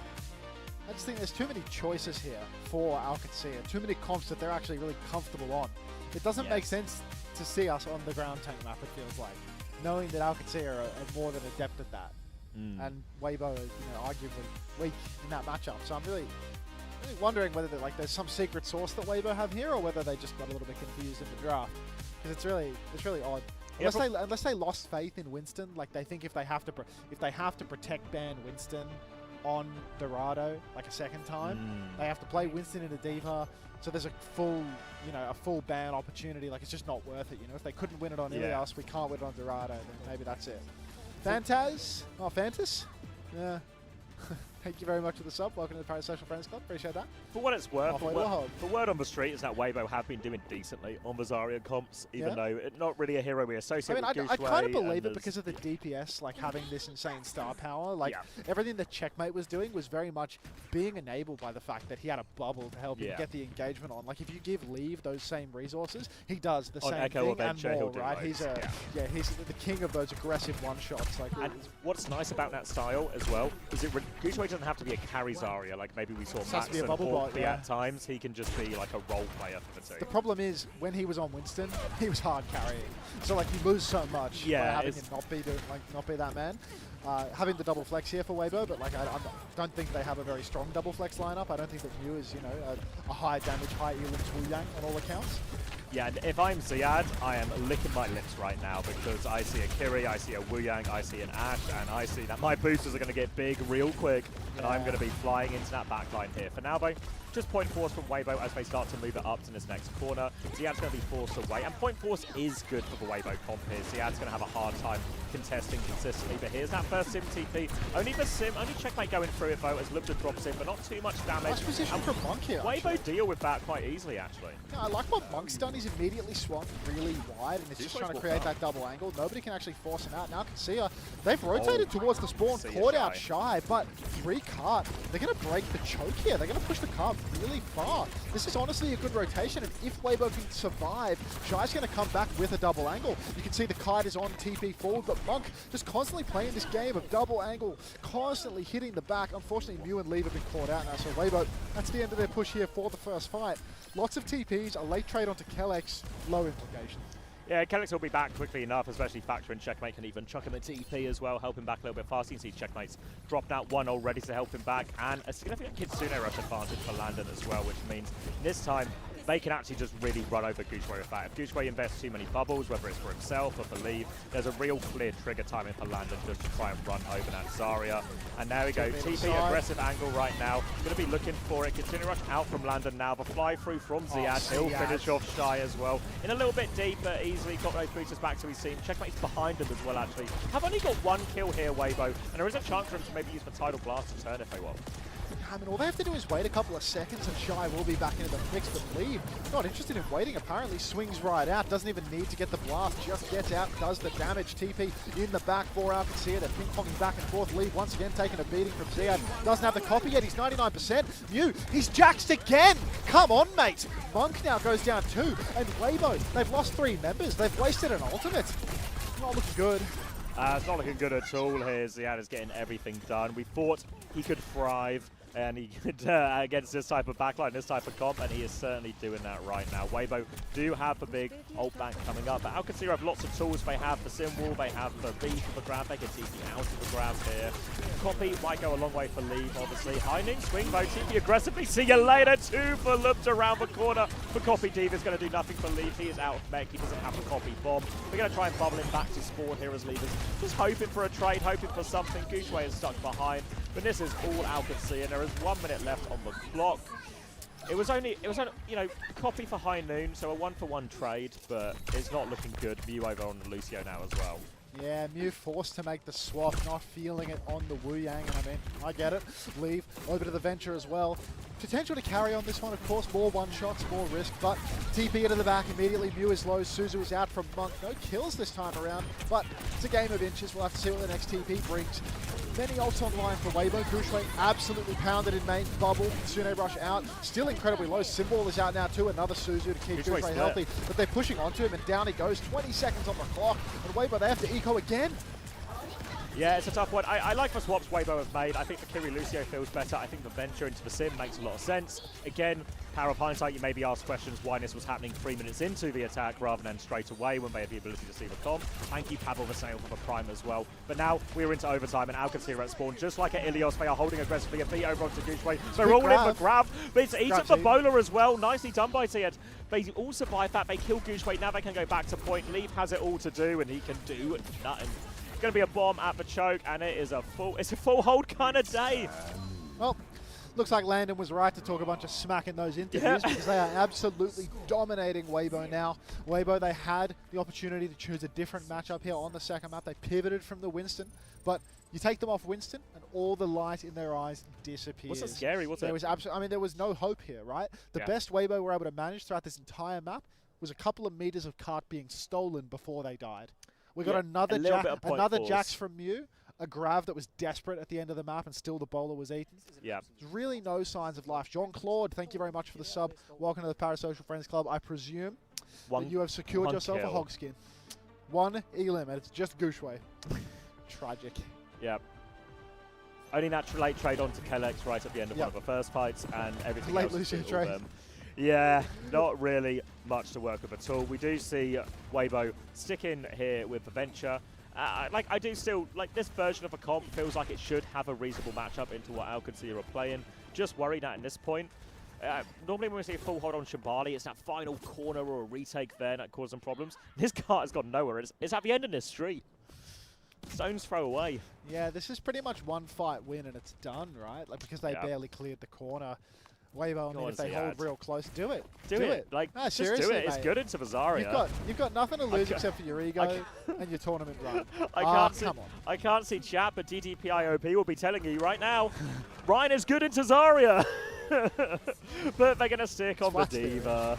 S2: I just think there's too many choices here for Qadsiah, too many comps that they're actually really comfortable on. It doesn't make sense to see us on the ground tank map, it feels like, knowing that Qadsiah are more than adept at that. And Weibo is, you know, arguably weak in that matchup. So I'm really wondering whether there's some secret sauce that Weibo have here, or whether they just got a little bit confused in the draft. Because it's really odd. Unless they lost faith in Winston, like they think if they have to protect ban Winston on Dorado like a second time, they have to play Winston in a Diva. So there's a full ban opportunity. Like, it's just not worth it. You know, if they couldn't win it on Ilias, we can't win it on Dorado. Then maybe that's it. Fantaz, Fantas, yeah. Thank you very much for the sub. Welcome to the Parasocial Friends Club. Appreciate that.
S1: For what it's worth, the word on the street is that Weibo have been doing decently on the Zarya comps, even though it's not really a hero we associate with Qadsiah.
S2: I kind of believe it because of the DPS, like having this insane star power. Like everything that Checkmate was doing was very much being enabled by the fact that he had a bubble to help him get the engagement on. Like if you give Leave those same resources, he does the same thing and more, right? He's the king of those aggressive one-shots. Like,
S1: and what's nice about that style as well is Qadsiah doesn't have to be a carry Zarya like maybe we saw Max and Hawk be at times. He can just be like a role player for the team.
S2: The problem is when he was on Winston, he was hard carrying. So like you lose so much by having him not be that man. Having the double flex here for Weibo, but like I don't think they have a very strong double flex lineup. I don't think that Mew is, you know, a high damage, high elims Wuyang on all accounts.
S1: Yeah, and if I'm Ziad, I am licking my lips right now because I see a Kiri, I see a Wuyang, I see an Ashe, and I see that my boosters are going to get big real quick, and I'm going to be flying into that backline here. For now, though, just point force from Weibo as they start to move it up to this next corner. Ziad's going to be forced away, and point force is good for the Weibo comp here. Ziad's going to have a hard time contesting consistently, but here's that first Sim TP. Only Checkmate going through it, though, as Lubda drops in, but not too much damage.
S2: Nice position from Monk here.
S1: Weibo deal with that quite easily, actually.
S2: Yeah, I like what Monk's done. He's immediately swung really wide, and it's just trying to create that double angle. Nobody can actually force him out. Now Qadsiah, they've rotated towards the spawn, caught out Shy, but 3 cart. They're going to break the choke here. They're going to push the cart really far. This is honestly a good rotation, and if Weibo can survive, Shy's going to come back with a double angle. You can see the kite is on TP forward, but Monk just constantly playing this game of double angle, constantly hitting the back. Unfortunately, Mew and Leave have been caught out now, so Weibo, that's the end of their push here for the first fight. Lots of TPs, a late trade onto Qadsiah, low implications.
S1: Yeah, Qadsiah will be back quickly enough, especially factoring Checkmate can even chuck him a TP as well, help him back a little bit faster. You can see Checkmate's dropped out 1 already to help him back, and a significant Kitsune rush advantage for Landon as well, which means this time they can actually just really run over Qadsiah with that. If Qadsiah invests too many bubbles, whether it's for himself or for Leave, there's a real clear trigger timing for Landon just to try and run over that Zarya. And there we go, TP, aggressive angle right now. Going to be looking for it. Continue rush out from Landon now. The fly through from Ziad. He'll finish off Shy as well. In a little bit deep, but easily got those creatures back to his team. Checkmate's behind him as well, actually. Have only got one kill here, Weibo, and there is a chance for him to maybe use the Tidal Blast to turn if they want.
S2: I mean, all they have to do is wait a couple of seconds and Shy will be back into the mix, but Leave, not interested in waiting, apparently swings right out, doesn't even need to get the blast, just gets out, does the damage. TP in the back for Qadsiah, they're ping-ponging back and forth. Leave once again taking a beating from Ziad, doesn't have the copy yet, he's 99%. Mew, he's jaxed again! Come on, mate! Monk now goes down 2, and Weibo, they've lost 3 members, they've wasted an ultimate. Not looking good.
S1: It's not looking good at all here. Ziad is getting everything done. We thought he could thrive and he could against this type of backline, this type of comp, and he is certainly doing that right now. Weibo do have the big ult bank coming up, but Qadsiah have lots of tools. They have the sim wall, they have the B for the grab, they can TP out of the grab here. Copy might go a long way for Leave, obviously. High noon swing though, TP aggressively. See you later, 2 for looped around the corner. For Copy, Diva is going to do nothing for Leave. He is out of mech, he doesn't have the Copy bomb. We're going to try and bubble him back to spawn here as Leave is just hoping for a trade, hoping for something. Qadsiah is stuck behind, but this is all Qadsiah, and there is 1 minute left on the clock. It was only, you know, Copy for High Noon, so a 1-for-1 trade, but it's not looking good. Mew over on Lucio now as well.
S2: Yeah, Mew forced to make the swap, not feeling it on the Wu Yang, and I mean, I get it. Leave over to the Venture as well. Potential to carry on this one, of course, more one-shots, more risk, but TP into the back immediately. Mew is low, Suzu is out from Monk. No kills this time around, but it's a game of inches. We'll have to see what the next TP brings. Many ults online for Weibo. Qadsiah absolutely pounded in main. Bubble, Sune Rush out. Still incredibly low. Symbol is out now too. Another Suzu to keep Qadsiah healthy. But they're pushing onto him and down he goes. 20 seconds on the clock. And Weibo, they have to eco again.
S1: Yeah, it's a tough one. I like the swaps Weibo have made. I think the Kiri Lucio feels better. I think the venture into the sim makes a lot of sense. Again, power of hindsight, you maybe ask questions why this was happening 3 minutes into the attack rather than straight away when they had the ability to see the comp. Thank you, Pavel Vasail, for the prime as well. But now we're into overtime and Qadsiah at spawn. Just like at Ilios, they are holding aggressively. A beat over onto Qadsiah. They're all in the grab. But it's eaten for Bowler as well. Nicely done by Ziad. They all survive that. They kill Qadsiah. Now they can go back to point. Leave has it all to do, and he can do nothing. Going to be a bomb at the choke, and it's a full hold kind of day.
S2: Well, looks like Landon was right to talk a bunch of smack in those interviews because they are absolutely dominating Weibo now. Weibo, they had the opportunity to choose a different matchup here on the second map. They pivoted from the Winston, but you take them off Winston and all the light in their eyes disappears.
S1: Wasn't scary, was it?
S2: There was I mean, there was no hope here, right? The best Weibo were able to manage throughout this entire map was a couple of meters of cart being stolen before they died. We got another Jax from Mew, a grab that was desperate at the end of the map, and still the bowler was eaten.
S1: Yeah.
S2: There's really no signs of life. Jean-Claude, thank you very much for the sub. Welcome to the Parasocial Friends Club. I presume that you have secured yourself a hog skin. 1 elim, and it's just Qadsiah. Tragic.
S1: Yeah. Only natural late trade onto Kelex right at the end of one of the first fights, and everything else is all them. Yeah, not really much to work with at all. We do see Weibo sticking here with the Venture. I do still, like, this version of a comp feels like it should have a reasonable matchup into what Qadsiah are playing. Just worried at this point. Normally when we see a full hold on Shambali, it's that final corner or a retake there that causes them problems. This cart has gone nowhere. It's at the end of this street. Stone's throw away.
S2: Yeah, this is pretty much one fight win and it's done, right? Like, because they barely cleared the corner. Weibo, I mean, if they hold real close, do it.
S1: Do it. Like, just do it. It's good into the Zarya.
S2: You've got nothing to lose except for your ego and your tournament run.
S1: I can't see chat, but DDPIOP will be telling you right now, Ryan is good into Zarya. But they're going to stick on the Diva.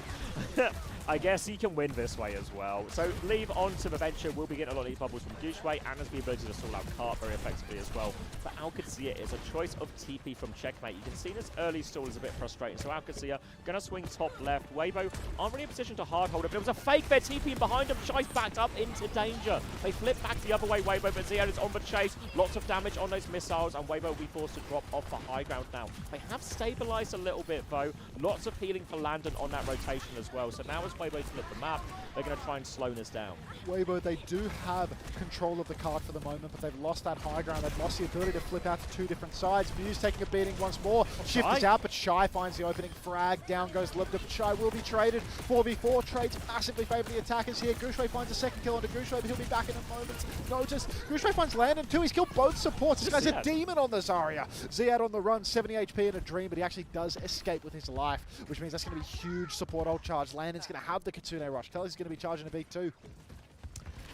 S1: I guess he can win this way as well. So Leave onto the Venture. We'll be getting a lot of these bubbles from Qadsiah and has the ability to stall out Cart very effectively as well. But Qadsiah is a choice of TP from Checkmate. You can see this early stall is a bit frustrating. So Qadsiah going to swing top left. Weibo aren't really in a position to hard hold it. But it was a fake there, TPing behind him. Shy's backed up into danger. They flip back the other way, Weibo, but Ziad is on the chase. Lots of damage on those missiles, and Weibo will be forced to drop off the high ground now. They have stabilized a little bit, though. Lots of healing for Landon on that rotation as well. So now as force Weibo to flip the map. They're going to try and slow this down.
S2: Weibo, they do have control of the card for the moment, but they've lost that high ground. They've lost the ability to flip out to two different sides. Muse taking a beating once more. Shift is out, but Shy finds the opening frag. Down goes Libda, but Shy will be traded. 4v4 trades massively favor the attackers here. Gushue finds a second kill onto Gushue, but he'll be back in a moment's notice. Gushue finds Landon too. He's killed both supports. This guy's a demon on the Zarya. Ziad on the run, 70 HP in a dream, but he actually does escape with his life, which means that's going to be huge support ult charge. Landon's going to have the Kitsune rush. Kelly's going to be charging a beat too.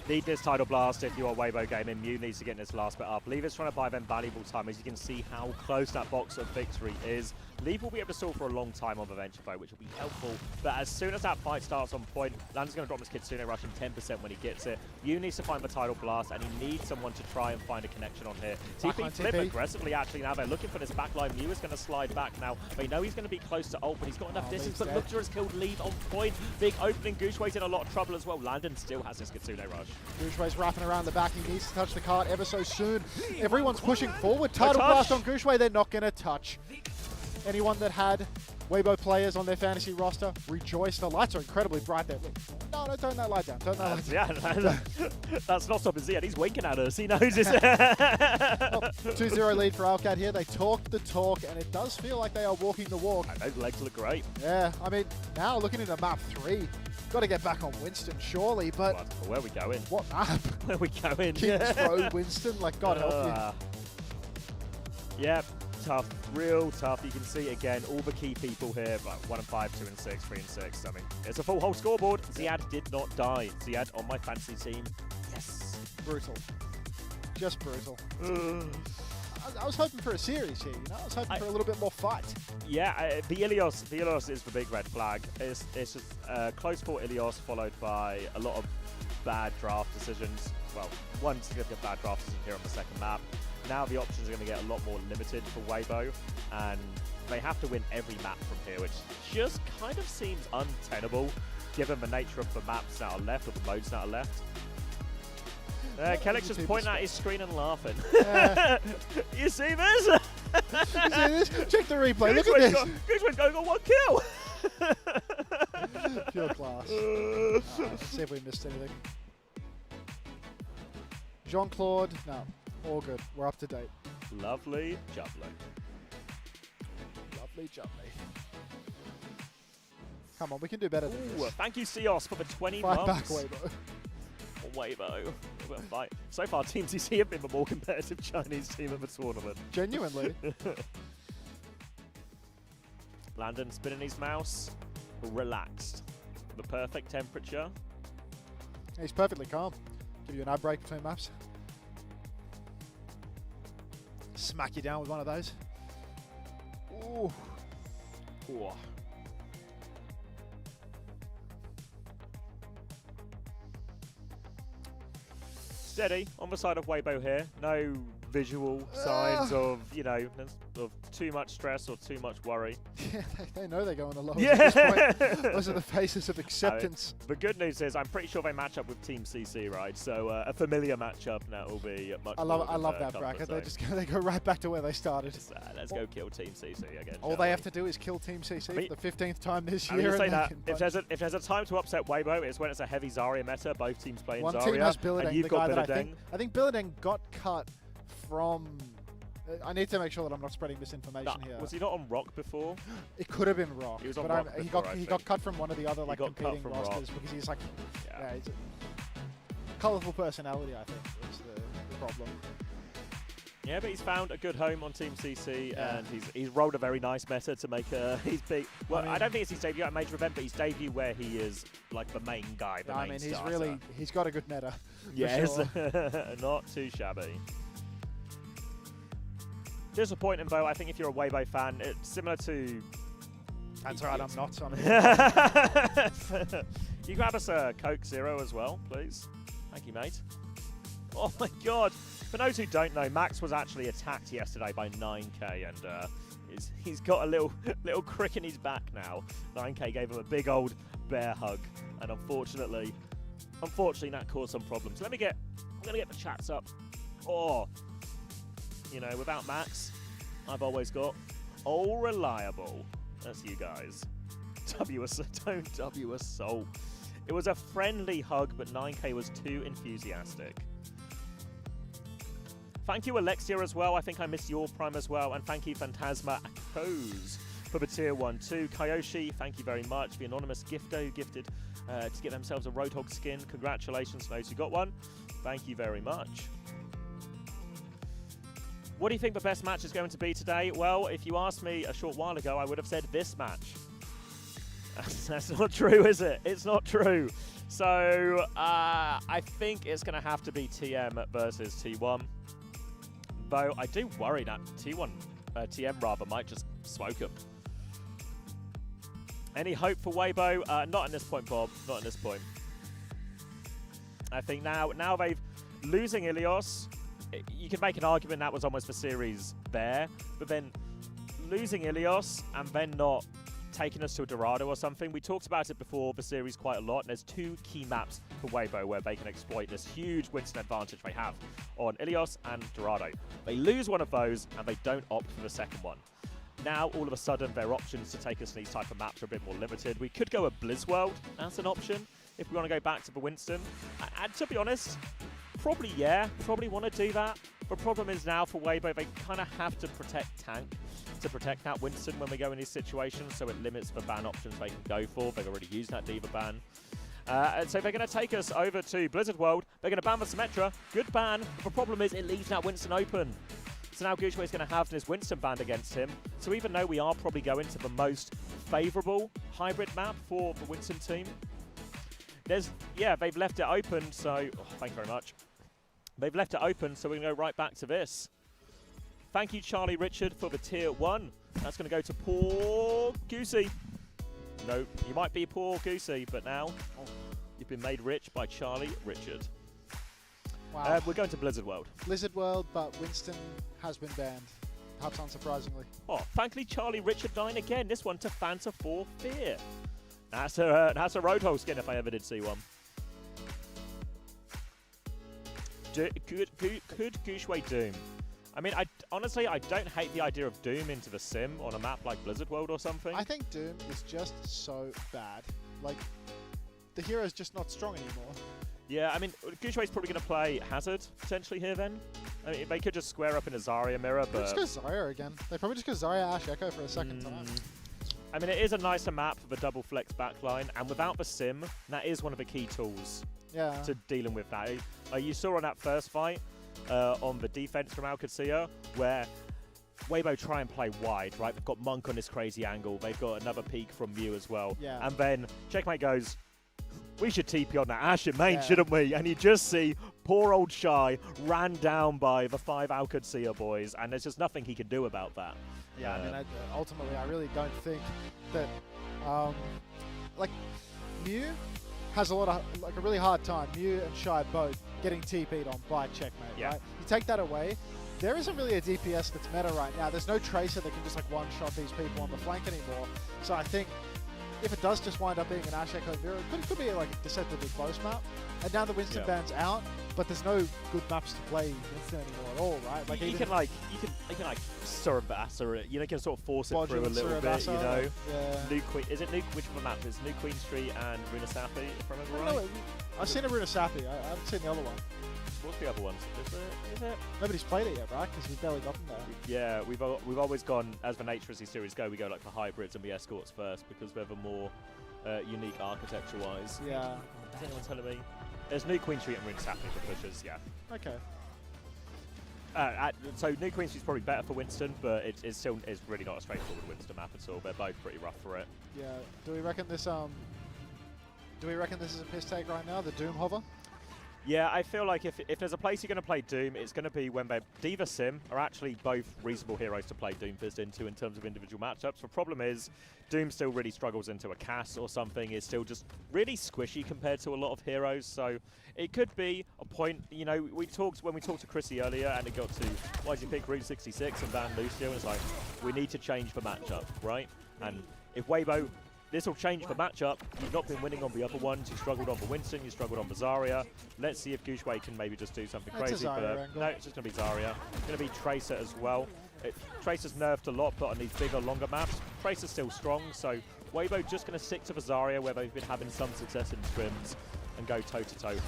S1: Need this title blast if you are Weibo gaming. Mew needs to get this last bit up. Leave is trying to buy them valuable time, as you can see how close that box of victory is. Leave will be able to stall for a long time on the venture fight, which will be helpful. But as soon as that fight starts on point, Landon's going to drop his Kitsune rush in 10% when he gets it. Mew needs to find the title blast, and he needs someone to try and find a connection on here. TP flip aggressively actually now. They're looking for this backline. Mew is going to slide back now. They know he's going to be close to ult, but he's got enough distance. But Lukta has killed Leave on point. Big opening. Gushue's in a lot of trouble as well. Landon still has his Kitsune rush.
S2: Gushue's wrapping around the back. He needs to touch the card ever so soon. Everyone's pushing forward. Title blast on Gushue. They're not going to touch. Anyone that had Weibo players on their fantasy roster, rejoice. The lights are incredibly bright there. No, turn that light down. Turn that light down.
S1: Yeah, that's not stopping Ziad. He's winking at us. He knows it's...
S2: 2-0 lead for Alcad here. They talk the talk, and it does feel like they are walking the walk.
S1: And those legs look great.
S2: Yeah, I mean, now looking into map 3, got to get back on Winston, surely, but...
S1: Where are we going?
S2: What map?
S1: Where are we going?
S2: Kings Road, Winston? Like, God help you.
S1: Yep. Tough, real tough. You can see again all the key people here, like 1 and 5, 2 and 6, 3 and 6. I mean, it's a full whole scoreboard. Ziad did not die. Ziad on my fantasy team. Yes.
S2: Brutal. Just brutal. I was hoping for a series here, you know? I was hoping for a little bit more fight.
S1: Yeah, the Ilios is the big red flag. It's just close for Ilios, followed by a lot of bad draft decisions. Well, one significant bad draft decision here on the second map. Now the options are going to get a lot more limited for Weibo, and they have to win every map from here, which just kind of seems untenable given the nature of the maps that are left, or the modes that are left. Kellick's just pointing at his screen and laughing. You see this?
S2: You see this? Check the replay. Look at this.
S1: Gooseman's going on 1 kill.
S2: Pure class. Let's see if we missed anything. Jean-Claude, no. All good. We're up to date.
S1: Lovely jubbly.
S2: Lovely jubbly. Come on, we can do better than this.
S1: Thank you, Seos, for the 20
S2: Fight
S1: months.
S2: back, Weibo.
S1: Weibo. Fight. So far, Team CC have been the more competitive Chinese team of the tournament.
S2: Genuinely.
S1: Landon spinning his mouse. Relaxed. The perfect temperature.
S2: He's perfectly calm. Give you an ad break between maps. Smack you down with one of those. Ooh.
S1: Ooh. Steady on the side of Weibo here. No visual signs of, you know, of too much stress or too much worry.
S2: Yeah, they know they're going to low
S1: Yeah.
S2: at this point. Those are the faces of acceptance.
S1: The good news is I'm pretty sure they match up with Team CC, right? So a familiar matchup now will be much
S2: I love that bracket. They go right back to where they started.
S1: Let's go kill Team CC again.
S2: All they have to do is kill Team CC for the 15th time this year.
S1: Say that if there's a time to upset Weibo, it's when it's a heavy Zarya meta. Both teams playing
S2: One
S1: Zarya.
S2: team has Billadeng, the guy that
S1: Billadeng.
S2: I think Billadeng got cut from... I need to make sure that I'm not spreading misinformation here.
S1: Was he not on Rock before?
S2: It could have been Rock.
S1: He was on
S2: but
S1: Rock before,
S2: he got cut from one of the other like competing rosters because he's like, he's a colourful personality. I think is the problem.
S1: Yeah, but he's found a good home on Team CC, and he's rolled a very nice meta to make his big. Well, I don't think it's his debut at a major event, but his debut where he is like the main guy, the main starter.
S2: He's got a good meta.
S1: Yes,
S2: sure.
S1: Not too shabby. Disappointing though. I think if you're a Weibo fan, it's similar to.
S2: That's right. I'm not.
S1: You grab us a Coke Zero as well, please. Thank you, mate. Oh my God. For those who don't know, Max was actually attacked yesterday by 9K, and he's got a little crick in his back now. 9K gave him a big old bear hug, and unfortunately that caused some problems. I'm gonna get the chats up. Oh, you know, without Max, I've always got all reliable. That's you guys. W us. Don't W us soul. It was a friendly hug, but 9K was too enthusiastic. Thank you, Alexia, as well. I think I missed your prime as well. And thank you, Phantasma Akos, for the tier 1 too. Kyoshi, thank you very much. The anonymous gifter who gifted to get themselves a Roadhog skin. Congratulations to those who got one. Thank you very much. What do you think the best match is going to be today? Well, if you asked me a short while ago, I would have said this match. That's not true, is it? It's not true. So, I think it's going to have to be TM versus T1. Though, I do worry that TM rather might just smoke him. Any hope for Weibo? Not at this point, Bob. Not at this point. I think now they've... Losing Ilios, you can make an argument that was almost the series there, but then losing Ilios and then not taking us to a Dorado or something. We talked about it before the series quite a lot, and there's 2 key maps for Weibo where they can exploit this huge Winston advantage they have on Ilios and Dorado. They lose one of those, and they don't opt for the second one. Now, all of a sudden, their options to take us to these type of maps are a bit more limited. We could go a Blizzworld as an option if we want to go back to the Winston. And to be honest, probably want to do that. The problem is now for Weibo, they kind of have to protect tank to protect that Winston when we go in these situations, so it limits the ban options they can go for. They've already used that Diva ban. And so they're going to take us over to Blizzard World. They're going to ban the Symmetra. Good ban. But the problem is it leaves that Winston open. So now Gushway is going to have this Winston banned against him. So even though we are probably going to the most favourable hybrid map for the Winston team, they've left it open. So, thank you very much. They've left it open, so we're going to go right back to this. Thank you, Charlie Richard, for the tier 1. That's going to go to poor Goosey. No, you might be poor Goosey, but now you've been made rich by Charlie Richard.
S2: Wow.
S1: We're going to Blizzard World.
S2: Blizzard World, but Winston has been banned. Perhaps unsurprisingly.
S1: Oh, thankfully, Charlie Richard 9 again. This one to Fanta for Fear. That's a Roadhog skin if I ever did see one. Could Gushway Doom? I mean, honestly, I don't hate the idea of Doom into the sim on a map like Blizzard World or something.
S2: I think Doom is just so bad. Like, the hero's just not strong anymore.
S1: Yeah, I mean, Gushway's probably going to play Hazard potentially here then. I mean, they could just square up in a Zarya mirror, but...
S2: Just go Zarya again. They probably just go Zarya Ash Echo for a second time.
S1: I mean, it is a nicer map for the double flex backline, and without the sim, that is one of the key tools to dealing with that. You saw on that first fight, on the defense from Qadsiah, where Weibo try and play wide, right? They've got Monk on this crazy angle. They've got another peek from Mew as well.
S2: Yeah.
S1: And then Checkmate goes, we should TP on that Ashe in main, shouldn't we? And you just see poor old Shy ran down by the 5 Qadsiah boys, and there's just nothing he can do about that.
S2: Yeah, I mean, ultimately, I really don't think that, like, Mew has a really hard time. Mew and Shy both getting TP'd on by Checkmate, right? You take that away, there isn't really a DPS that's meta right now. There's no Tracer that can just, like, one-shot these people on the flank anymore. So I think if it does just wind up being an Ashe Echo Vera, it could be, like, a deceptively close map. And now the Winston ban's out, but there's no good maps to play Winston anymore at all, right? Like, you can
S1: Surabasa it. You know, you can sort of force it through a little bit, you know.
S2: Yeah.
S1: New Queen, is it New? Which of the maps? It's New Queen Street and Runasapi, if I remember right.
S2: I've seen a Runasapi. I haven't seen the other one.
S1: What's the other ones? Is it?
S2: Nobody's played it yet, right? Because we've barely gotten there.
S1: Yeah, we've always gone, as the nature of these series go, we go like for hybrids and we escorts first because they're the more unique architecture-wise.
S2: Yeah.
S1: Is anyone telling me? There's New Queen Street and Runasapi for pushers, yeah.
S2: Okay.
S1: So New Queen Street's probably better for Winston, but it's still really not a straightforward Winston map at all. They're both pretty rough for it.
S2: Yeah. Do we reckon this is a piss take right now? The Doom hover?
S1: Yeah, I feel like if there's a place you're going to play Doom, it's going to be when Diva Sim are actually both reasonable heroes to play Doomfist into in terms of individual matchups. The problem is Doom still really struggles into a Cass or something. It's still just really squishy compared to a lot of heroes. So it could be a point, you know, when we talked to Chrissy earlier and it got to, why did you pick Route 66 and ban Lucio? And it's like, we need to change the matchup, right? And if Weibo... This will change the matchup. You've not been winning on the other ones. You struggled on the Winston. You struggled on the Zarya. Let's see if Gushway can maybe just do something crazy. But no, it's just going to be Zarya. It's going to be Tracer as well. Tracer's nerfed a lot, but on these bigger, longer maps, Tracer's still strong. So Weibo just going to stick to the Zarya where they've been having some success in scrims and go toe-to-toe here.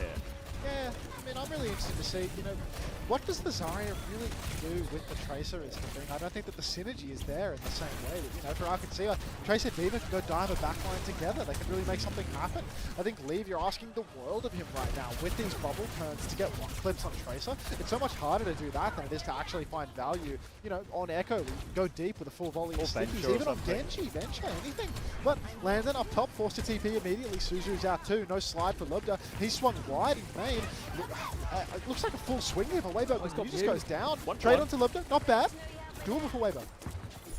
S2: Yeah, I mean, I'm really interested to see, you know, what does the Zarya really do with the Tracer is the thing. I don't think that the synergy is there in the same way that, you know, for Qadsiah, Tracer D.Va can go dive a backline together. They can really make something happen. I think, Leave, you're asking the world of him right now with these bubble turns to get one clips on Tracer. It's so much harder to do that than it is to actually find value, you know, on Echo. You can go deep with a full volley of stickies, even on Genji, Venture, anything. But Landon up top, forced to TP immediately. Suzu's out too. No slide for Lubda. He's swung wide in main. It looks like a full swing here for Weibo. He just goes down. Trade onto Lubda. Not bad. Doable for Weibo.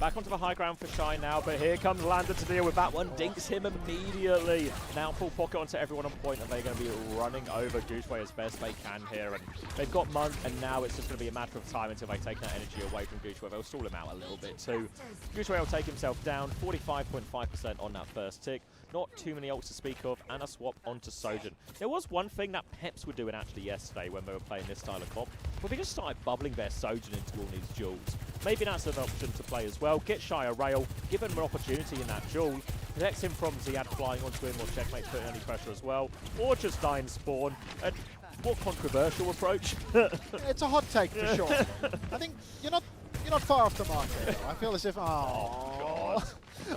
S1: Back onto the high ground for Shy now, but here comes Lander to deal with that one. Dinks him immediately. Now full pocket onto everyone on point, and they're going to be running over Qadsiah as best they can here. And they've got Monk, and now it's just going to be a matter of time until they take that energy away from Qadsiah. They'll stall him out a little bit too. Qadsiah will take himself down, 45.5% on that first tick. Not too many ults to speak of, and a swap onto Sojourn. There was one thing that Peps were doing actually yesterday when they were playing this style of comp, but they just started bubbling their Sojourn into all these duels. Maybe that's an option to play as well. Get Shy a rail, give him an opportunity in that duel, protects him from Ziad flying onto him or Checkmate's putting any pressure as well, or just die in spawn. A more controversial approach.
S2: It's a hot take for sure. I think you're not far off the mark there. I feel as if, I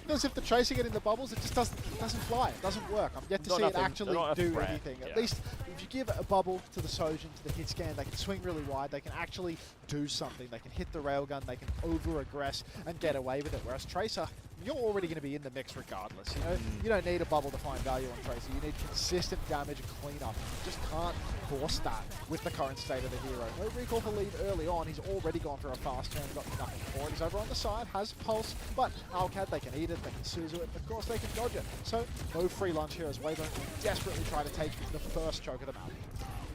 S2: feel as if the Tracer getting the bubbles, it just doesn't fly. It doesn't work. I'm yet to see it actually do anything. At least if you give a bubble to the Sojourn, to the hit scan, they can swing really wide. They can actually do something. They can hit the railgun. They can over-aggress and get away with it. Whereas Tracer, you're already going to be in the mix regardless. You know, you don't need a bubble to find value on Tracer. You need consistent damage and cleanup. You just can't force that with the current state of the hero. No recall for Lead early on. He's already gone for a fast turn, got nothing for it. He's over on the side, has Pulse, but Owcs, they can eat it, they can Suzu it, of course they can dodge it. So no free lunch here as Weibo desperately try to take the first choke of the map.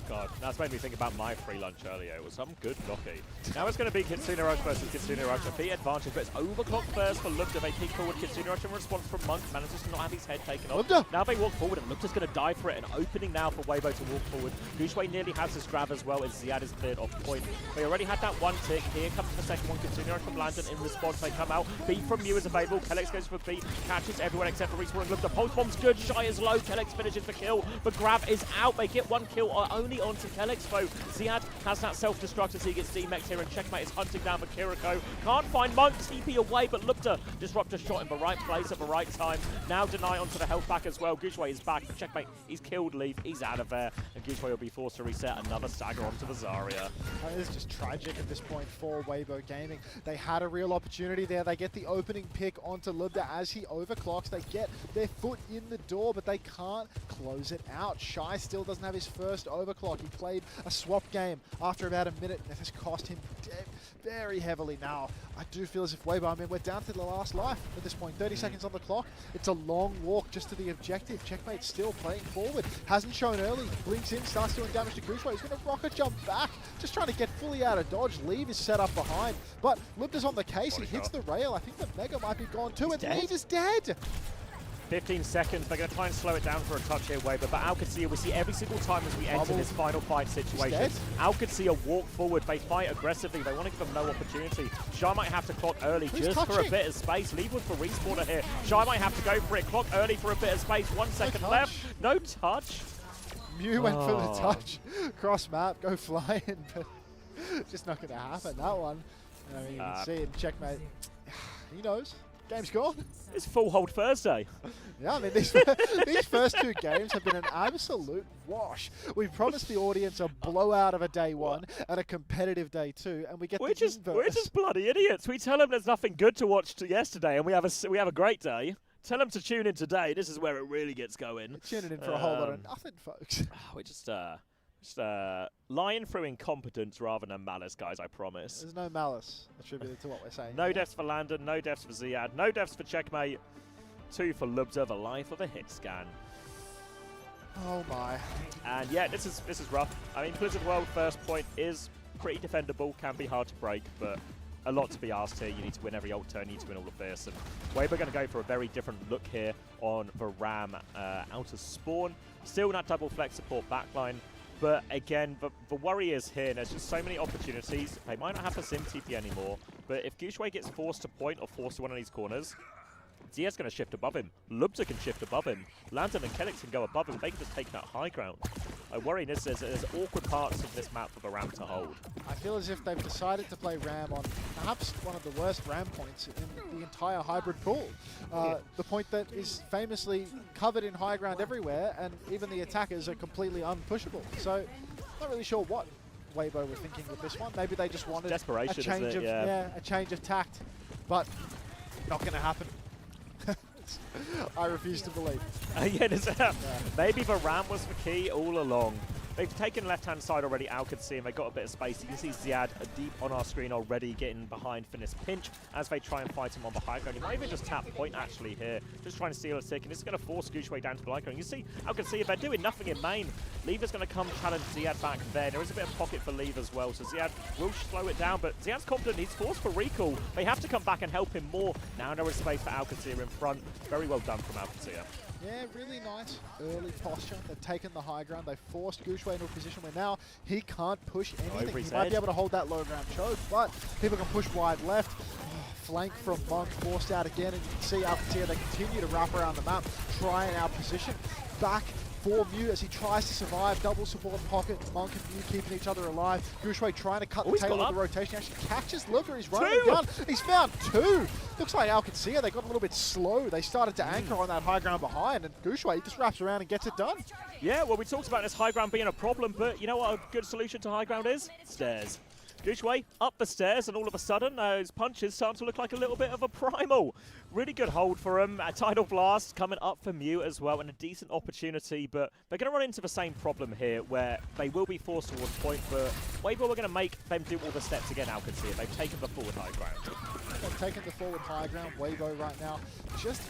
S1: God, that's made me think about my free lunch earlier. It was some good blocky. Now it's going to be KadsiahX versus KadsiahX. A big advantage, but it's overclock first for Lubda. They peek forward. KadsiahX in response from Monk manages to not have his head taken off.
S2: Lubda.
S1: Now they walk forward, and Lubda's going to die for it. An opening now for Weibo to walk forward. Qadsiah nearly has his grab as well as Ziad is cleared off point. They already had that one tick. Here comes the second one. KadsiahX from Landon in response. They come out. B from Mew is available. Kellex goes for B. Catches everyone except for Respawn and Lubda. Pulse bomb's good. Shy is low. Kellex finishes the kill. The grab is out. They get one kill only onto Kellex. Ziad has that self-destruct as he gets D-Mex here, and Checkmate is hunting down for Kiriko. Can't find Monk, TP away, but Lubda Disruptor shot in the right place at the right time. Now Deny onto the health back as well. Qadsiah is back, but Checkmate, he's killed Leaf, he's out of there, and Qadsiah will be forced to reset another stagger onto the Zarya.
S2: It's just tragic at this point for Weibo Gaming. They had a real opportunity there. They get the opening pick onto Lubda as he overclocks. They get their foot in the door, but they can't close it out. Shy still doesn't have his first overclock. He played a swap game after about a minute. That has cost him very heavily now. I do feel as if Weibo, I mean, we're down to the last life at this point. 30 seconds on the clock. It's a long walk just to the objective. Checkmate still playing forward. Hasn't shown early. Blinks in, starts doing damage to Qadsiah. He's going to rocket jump back. Just trying to get fully out of dodge. Leave is set up behind. But Lubda's on the case. He hits the rail. I think the Mega might be gone too. And Leave is dead.
S1: 15 seconds, they're going to try and slow it down for a touch here, Weibo, but Qadsiah, we see every single time as we enter this final fight situation, Qadsiah walk forward, they fight aggressively, they want to give them no opportunity. Shy might have to clock early just for a bit of space, leave one for respawner here. Shy might have to go for it, clock early for a bit of space, 1 second left, no touch.
S2: Mew went for the touch, cross map, go flying, but just not going to happen, that one. I mean, you can see it, Checkmate, he knows. Game's gone.
S1: It's full hold Thursday.
S2: Yeah, I mean, these first two games have been an absolute wash. We promised the audience a blowout of a day one and a competitive day two, and we get
S1: we're just bloody idiots. We tell them there's nothing good to watch yesterday, and we have a great day. Tell them to tune in today. This is where it really gets going.
S2: Tuning in for a whole lot of nothing, folks.
S1: We're just lying through incompetence rather than malice, guys, I promise.
S2: There's no malice attributed to what we're saying.
S1: No deaths for Landon, no deaths for Ziad, no deaths for Checkmate. 2 for Lubda, the life of a hit scan.
S2: Oh my.
S1: And yeah, this is rough. I mean, Blizzard World first point is pretty defendable, can be hard to break, but a lot to be asked here. You need to win every ult turn, you need to win all of this. And Weibo going to go for a very different look here on the Ram out of spawn. Still not double flex support backline. But again, the worry is here, and there's just so many opportunities. They might not have the Sim TP anymore, but if Qadsiah gets forced to point or forced to one of these corners, Zia's going to shift above him. Lubza can shift above him. Lantern and Kelix can go above him. They can just take that high ground. I worry there's awkward parts of this map for the Ram to hold.
S2: I feel as if they've decided to play Ram on perhaps one of the worst Ram points in the entire hybrid pool. The point that is famously covered in high ground everywhere, and even the attackers are completely unpushable. So, not really sure what Weibo were thinking with this one. Maybe they just wanted
S1: Desperation,
S2: a change
S1: isn't it?
S2: of a change of tact, but not going to happen. I refuse to believe.
S1: Maybe the Ram was the key all along. They've taken left-hand side already, Qadsiah, and they've got a bit of space. You can see Ziad deep on our screen already getting behind Finis Pinch as they try and fight him on the high ground. He might even just tap point actually here, just trying to steal a tick, and this is going to force Gooshway down to the high ground. You see Qadsiah, they're doing nothing in main. Lever's going to come challenge Ziad back there. There is a bit of pocket for Lever as well, so Ziad will slow it down, but Ziad's confident. He's forced for recall. They have to come back and help him more. Now there is space for Qadsiah in front. Very well done from Qadsiah.
S2: Yeah, really nice early posture. They've taken the high ground. They've forced Gooshway into a position where now he can't push anything. He might be able to hold that low ground choke, but people can push wide left. Flank from Monk forced out again, and you can see Qadsiah, they continue to wrap around the map, try and out position. Back for Mew as he tries to survive. Double support pocket. Monk and Mew keeping each other alive. Gooshway trying to cut the tail of the rotation. Actually catches Looker. He's running down. He's found two. Looks like Qadsiah, they got a little bit slow. They started to anchor on that high ground behind, and Gooshway just wraps around and gets it done.
S1: Yeah, well, we talked about this high ground being a problem, but you know what a good solution to high ground is? Stairs. Gooshway up the stairs, and all of a sudden, his punches start to look like a little bit of a primal. Really good hold for him. A Tidal Blast coming up for Mew as well, and a decent opportunity, but they're going to run into the same problem here, where they will be forced towards point, but Weibo are going to make them do all the steps again, Qadsiah. They've taken the forward high ground.
S2: They've taken the forward high ground. Weibo right now just,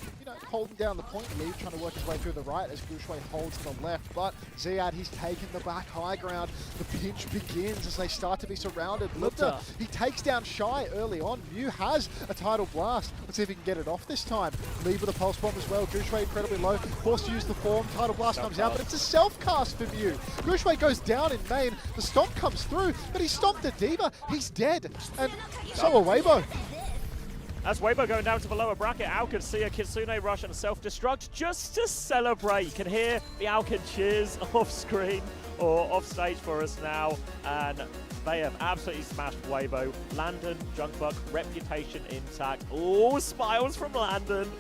S2: holding down the point lead, trying to work his way through the right as Gooshway holds the left. But Ziad, he's taken the back high ground. The pinch begins as they start to be surrounded. Lupta, he takes down Shy early on. Mew has a Tidal Blast. Let's see if he can get it off this time. Leave with a Pulse Bomb as well. Gooshway incredibly low. Forced to use the form. Tidal Blast comes out, but it's a self-cast for Mew. Gooshway goes down in main. The stomp comes through, but he stomped the Diva. He's dead. And so are Weibo.
S1: As Weibo going down to the lower bracket, Qadsiah, Kitsune Rush and Self-Destruct just to celebrate. You can hear the Alkin cheers off screen or off stage for us now, and they have absolutely smashed Weibo. Landon, Junkbuck, reputation intact. Oh, smiles from Landon.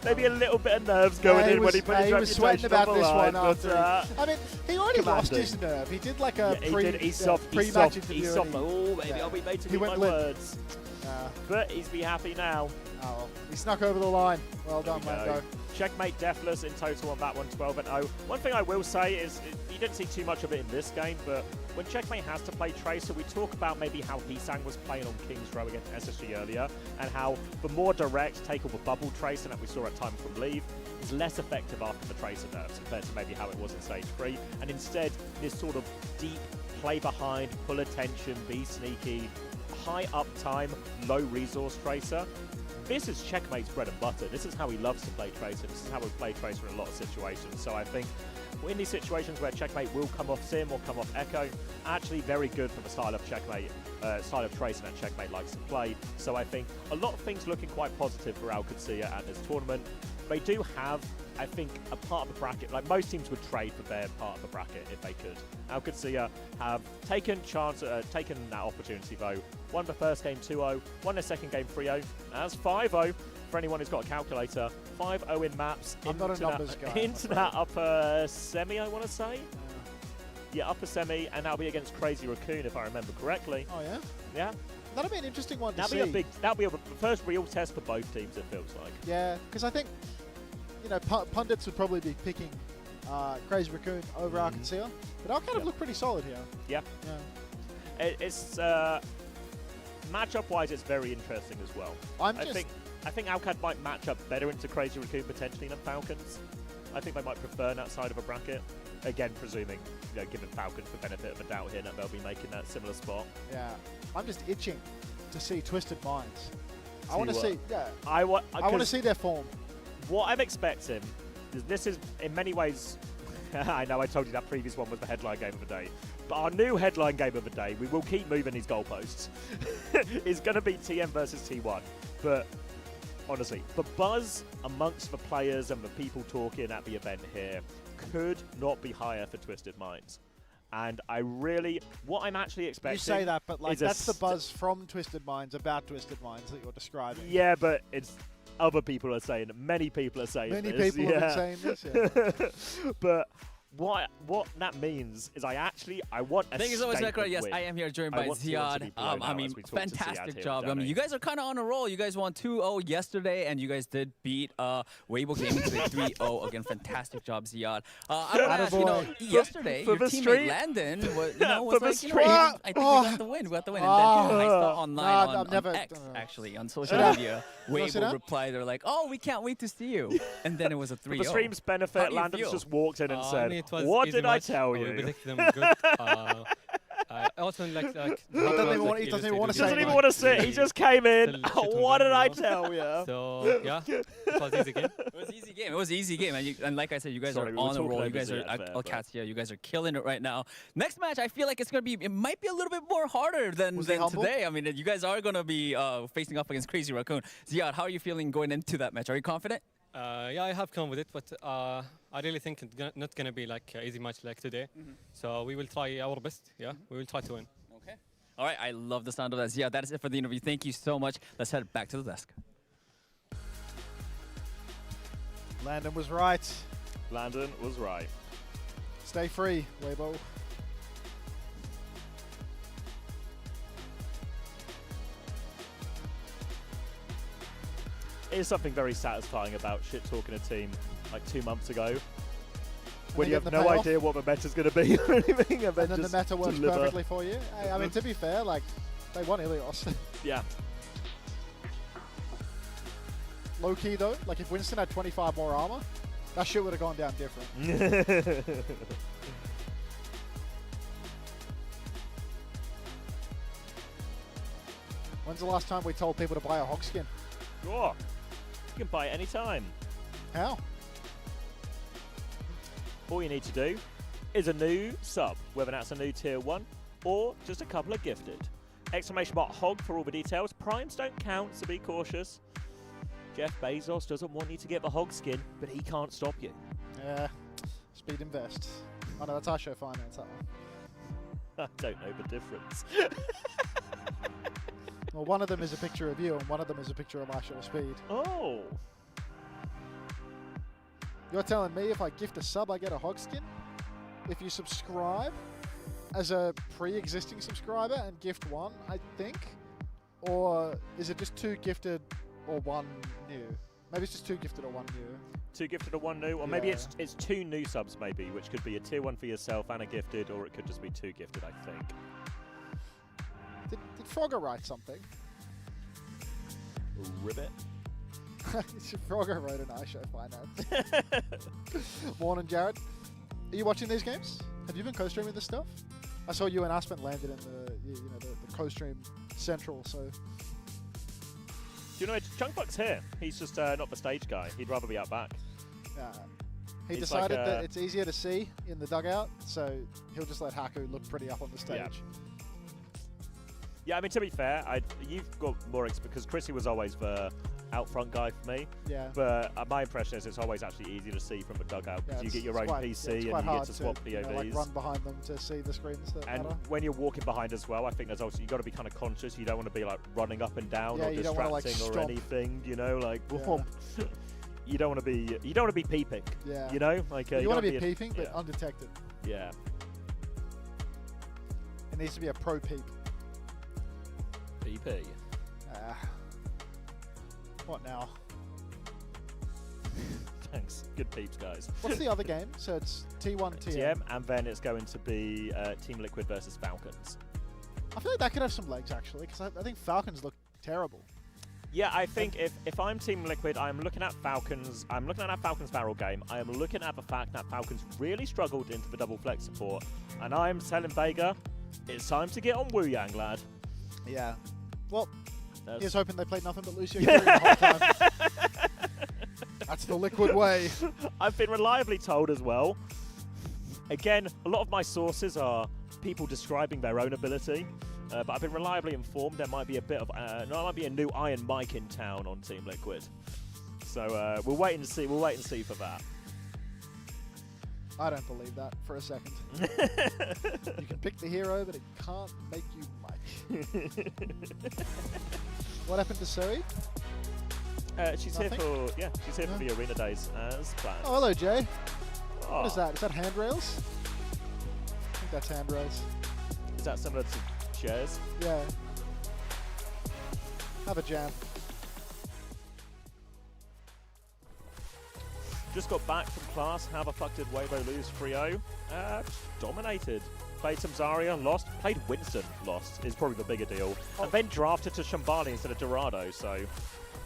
S1: Maybe a little bit of nerves going in when he put his
S2: he
S1: reputation
S2: was sweating about
S1: on the
S2: this
S1: line,
S2: one
S1: but,
S2: after. I mean, he already lost his nerve. He did like a pre-match interview.
S1: Oh, maybe I'll be made to read my words. But he's be happy now.
S2: Oh, well. He snuck over the line. Well done, Weibo.
S1: Checkmate deathless in total on that one, 12-0. One thing I will say is, you didn't see too much of it in this game, but when Checkmate has to play Tracer, we talk about maybe how Hisang was playing on King's Row against SSG earlier, and how the more direct take of a bubble Tracer that we saw at time from Leave is less effective after the Tracer nerfs compared to maybe how it was in Stage 3, and instead this sort of deep play behind, pull attention, be sneaky, high uptime, low resource Tracer. This is Checkmate's bread and butter. This is how he loves to play Tracer. This is how we play Tracer in a lot of situations. So I think in these situations where Checkmate will come off Sim or come off Echo, actually very good for the style of Checkmate, style of Tracer that Checkmate likes to play. So I think a lot of things looking quite positive for Qadsiah at this tournament. They do have, I think, a part of the bracket, like most teams would trade for their part of the bracket if they could. Qadsiah have taken that opportunity though. Won the first game 2-0, won their second game 3-0. That's 5-0 for anyone who's got a calculator. 5-0 in maps.
S2: I'm not a numbers guy.
S1: Into that upper semi, I want to say. Yeah, upper semi, and that'll be against Crazy Raccoon if I remember correctly.
S2: Oh yeah?
S1: Yeah.
S2: That'll be an interesting one to see.
S1: That'll be a first real test for both teams, it feels like.
S2: Yeah, because I think, pundits would probably be picking Crazy Raccoon over Qadsiah, but I'll kind of look pretty solid here.
S1: Yeah. It's matchup-wise, it's very interesting as well. I think Alcad might match up better into Crazy Raccoon potentially than Falcons. I think they might prefer that side of a bracket. Again, presuming, giving Falcons the benefit of a doubt here that they'll be making that similar spot.
S2: Yeah, I'm just itching to see Twisted Minds. I want to see,
S1: I want
S2: to see their form.
S1: What I'm expecting, this is in many ways, I know I told you that previous one was the headline game of the day, but our new headline game of the day, we will keep moving these goalposts, is going to be TM versus T1. But honestly, the buzz amongst the players and the people talking at the event here could not be higher for Twisted Minds. And what I'm actually expecting...
S2: You say that, but like
S1: is
S2: that's the buzz from Twisted Minds about Twisted Minds that you're describing.
S1: Yeah, but it's other people are saying it. Many people are saying this.
S2: Many people have been saying this, yeah.
S1: But what that means is I want a
S5: Thank you so much,
S1: statement
S5: Necro. Yes,
S1: win.
S5: I am here joined
S1: I
S5: by
S1: want T1 to be
S5: Ziad.
S1: blown
S5: I
S1: out
S5: mean,
S1: as we talk to Ziad
S5: fantastic
S1: here,
S5: job. I
S1: don't
S5: mean,
S1: we?
S5: you guys are kind of on a roll. You guys won 2-0 yesterday, and you guys did beat Weibo Gaming today 3-0. Again, fantastic job, Ziad. I want to ask, yesterday,
S1: for
S5: your
S1: the
S5: teammate
S1: stream?
S5: Landon was,
S1: For the
S5: like,
S1: stream?
S5: I think we got the win. We got the win. And then I saw online on X, actually, on social media, Weibo replied, they're like, oh, we can't wait to see you. And then it was a 3-0.
S1: For the stream's
S5: How
S1: benefit,
S5: do you
S1: Landon's
S5: feel?
S1: just walked in and
S10: I
S1: said,
S10: mean, it was
S1: what
S10: easy
S1: did I
S10: match.
S1: tell
S10: We
S1: you?
S10: predicted them good. I also like
S2: He doesn't even want to
S1: He
S2: say
S1: doesn't
S2: it.
S1: even want to sit. He just came in.
S10: Still
S1: What did I
S10: shooting
S1: tell you?
S10: So yeah, it was easy game.
S5: It was easy game. It was an easy game, and like I said, you guys
S1: Sorry,
S5: are
S1: we were
S5: on a
S1: talking
S5: roll. You
S1: over
S5: guys are
S1: Ziad there, but-
S5: Qadsiah. You guys are killing it right now. Next match, I feel like it's gonna be. It might be a little bit more harder than
S2: Was he humble?
S5: today. I mean, you guys are gonna be facing off against Crazy Raccoon. Ziad, how are you feeling going into that match? Are you confident?
S10: Yeah, I have come with it, but I really think it's not gonna be like an easy match like today. So we will try our best. Yeah, we will try to win.
S5: Okay. All right. I love the sound of that. Ziad, that is it for the interview. Thank you so much. Let's head back to the desk.
S2: Landon was right.
S1: Landon was right.
S2: Stay free, Weibo.
S1: It is something very satisfying about shit-talking a team like 2 months ago. When you
S2: get
S1: have
S2: the
S1: no
S2: payoff.
S1: idea what the meta's going to be or anything, and
S2: And then the
S1: just
S2: meta works
S1: deliver.
S2: perfectly for you. Hey, I mean, to be fair, like, they won Ilios.
S1: Yeah.
S2: Low key though, like if Winston had 25 more armor, that shit would have gone down different. When's the last time we told people to buy a hog skin?
S1: Sure. You can buy it anytime.
S2: How?
S1: All you need to do is a new sub, whether that's a new tier 1 or just a couple of gifted. Exclamation mark hog for all the details. Primes don't count, so be cautious. Jeff Bezos doesn't want you to get the hog skin, but he can't stop you.
S2: Yeah. Speed invest. Oh no, that's our show finance, that one.
S1: I don't know the difference.
S2: Well, one of them is a picture of you and one of them is a picture of my show speed.
S1: Oh.
S2: You're telling me if I gift a sub, I get a hog skin? If you subscribe as a pre-existing subscriber and gift one, I think? Or is it just 2 gifted or 1 new? Maybe it's just 2 gifted or 1 new.
S1: 2 gifted or 1 new, or maybe
S2: Yeah.
S1: it's 2 new subs maybe, which could be a tier 1 for yourself and a gifted, or it could just be 2 gifted, I think.
S2: Did Frogger write something?
S1: Ribbit.
S2: Frogger wrote an iShow finance. Morning, Jared. Are you watching these games? Have you been co-streaming this stuff? I saw you and Aspen landed in the co-stream central, so...
S1: Do you know, Chunkbuck's here. He's just not the stage guy. He'd rather be out back.
S2: He
S1: It's
S2: decided
S1: like
S2: that it's easier to see in the dugout, so he'll just let Haku look pretty up on the stage.
S1: Yeah, I mean, to be fair, you've got more because Chrissy was always the out front guy for me.
S2: Yeah.
S1: But my impression is it's always actually easier to see from the dugout because you get your own PC and you get to swap POVs.
S2: like run behind them to see the screens that
S1: And
S2: matter.
S1: when you're walking behind as well, I think there's also you got to be kind of conscious. You don't want to be like running up and down
S2: Yeah,
S1: or
S2: you don't wanna,
S1: distracting
S2: like,
S1: or
S2: stomp.
S1: anything. You know, like
S2: Yeah.
S1: you don't want to be peeping.
S2: Yeah.
S1: You know, like
S2: you want to
S1: don't
S2: be peeping, but
S1: yeah.
S2: undetected.
S1: Yeah.
S2: It needs to be a pro peep.
S1: PP.
S2: What now?
S1: Thanks. Good peeps, guys.
S2: What's the other game? So it's T1, TM.
S1: TM, and then it's going to be Team Liquid versus Falcons.
S2: I feel like that could have some legs, actually, because I think Falcons look terrible.
S1: Yeah, I think if I'm Team Liquid, I'm looking at Falcons. I'm looking at that Falcons barrel game. I am looking at the fact that Falcons really struggled into the double flex support, and I am telling Vega, it's time to get on Wu Yang, lad.
S2: Yeah. Well,
S1: That's
S2: here's hoping they played nothing but Lucio Curie the whole time. That's the Liquid way.
S1: I've been reliably told as well. Again, a lot of my sources are people describing their own ability. but I've been reliably informed there might be a bit of, there might be a new Iron Mike in town on Team Liquid. So we'll wait and see. We'll wait and see for that.
S2: I don't believe that for a second. You can pick the hero, but it can't make you Mike. What happened to Zoe?
S1: She's
S2: Nothing?
S1: here for she's here for the arena days as planned.
S2: Oh, hello, Jay.
S1: Oh.
S2: What is that? Is that handrails? I think that's handrails.
S1: Is that similar to chairs?
S2: Yeah. Have a jam.
S1: Just got back from class. How the fuck did Weibo lose 3-0? Dominated. Played some Zarya, lost. Played Winston, lost. Is probably the bigger deal.
S2: Oh.
S1: And then drafted to Shambali instead of Dorado. So you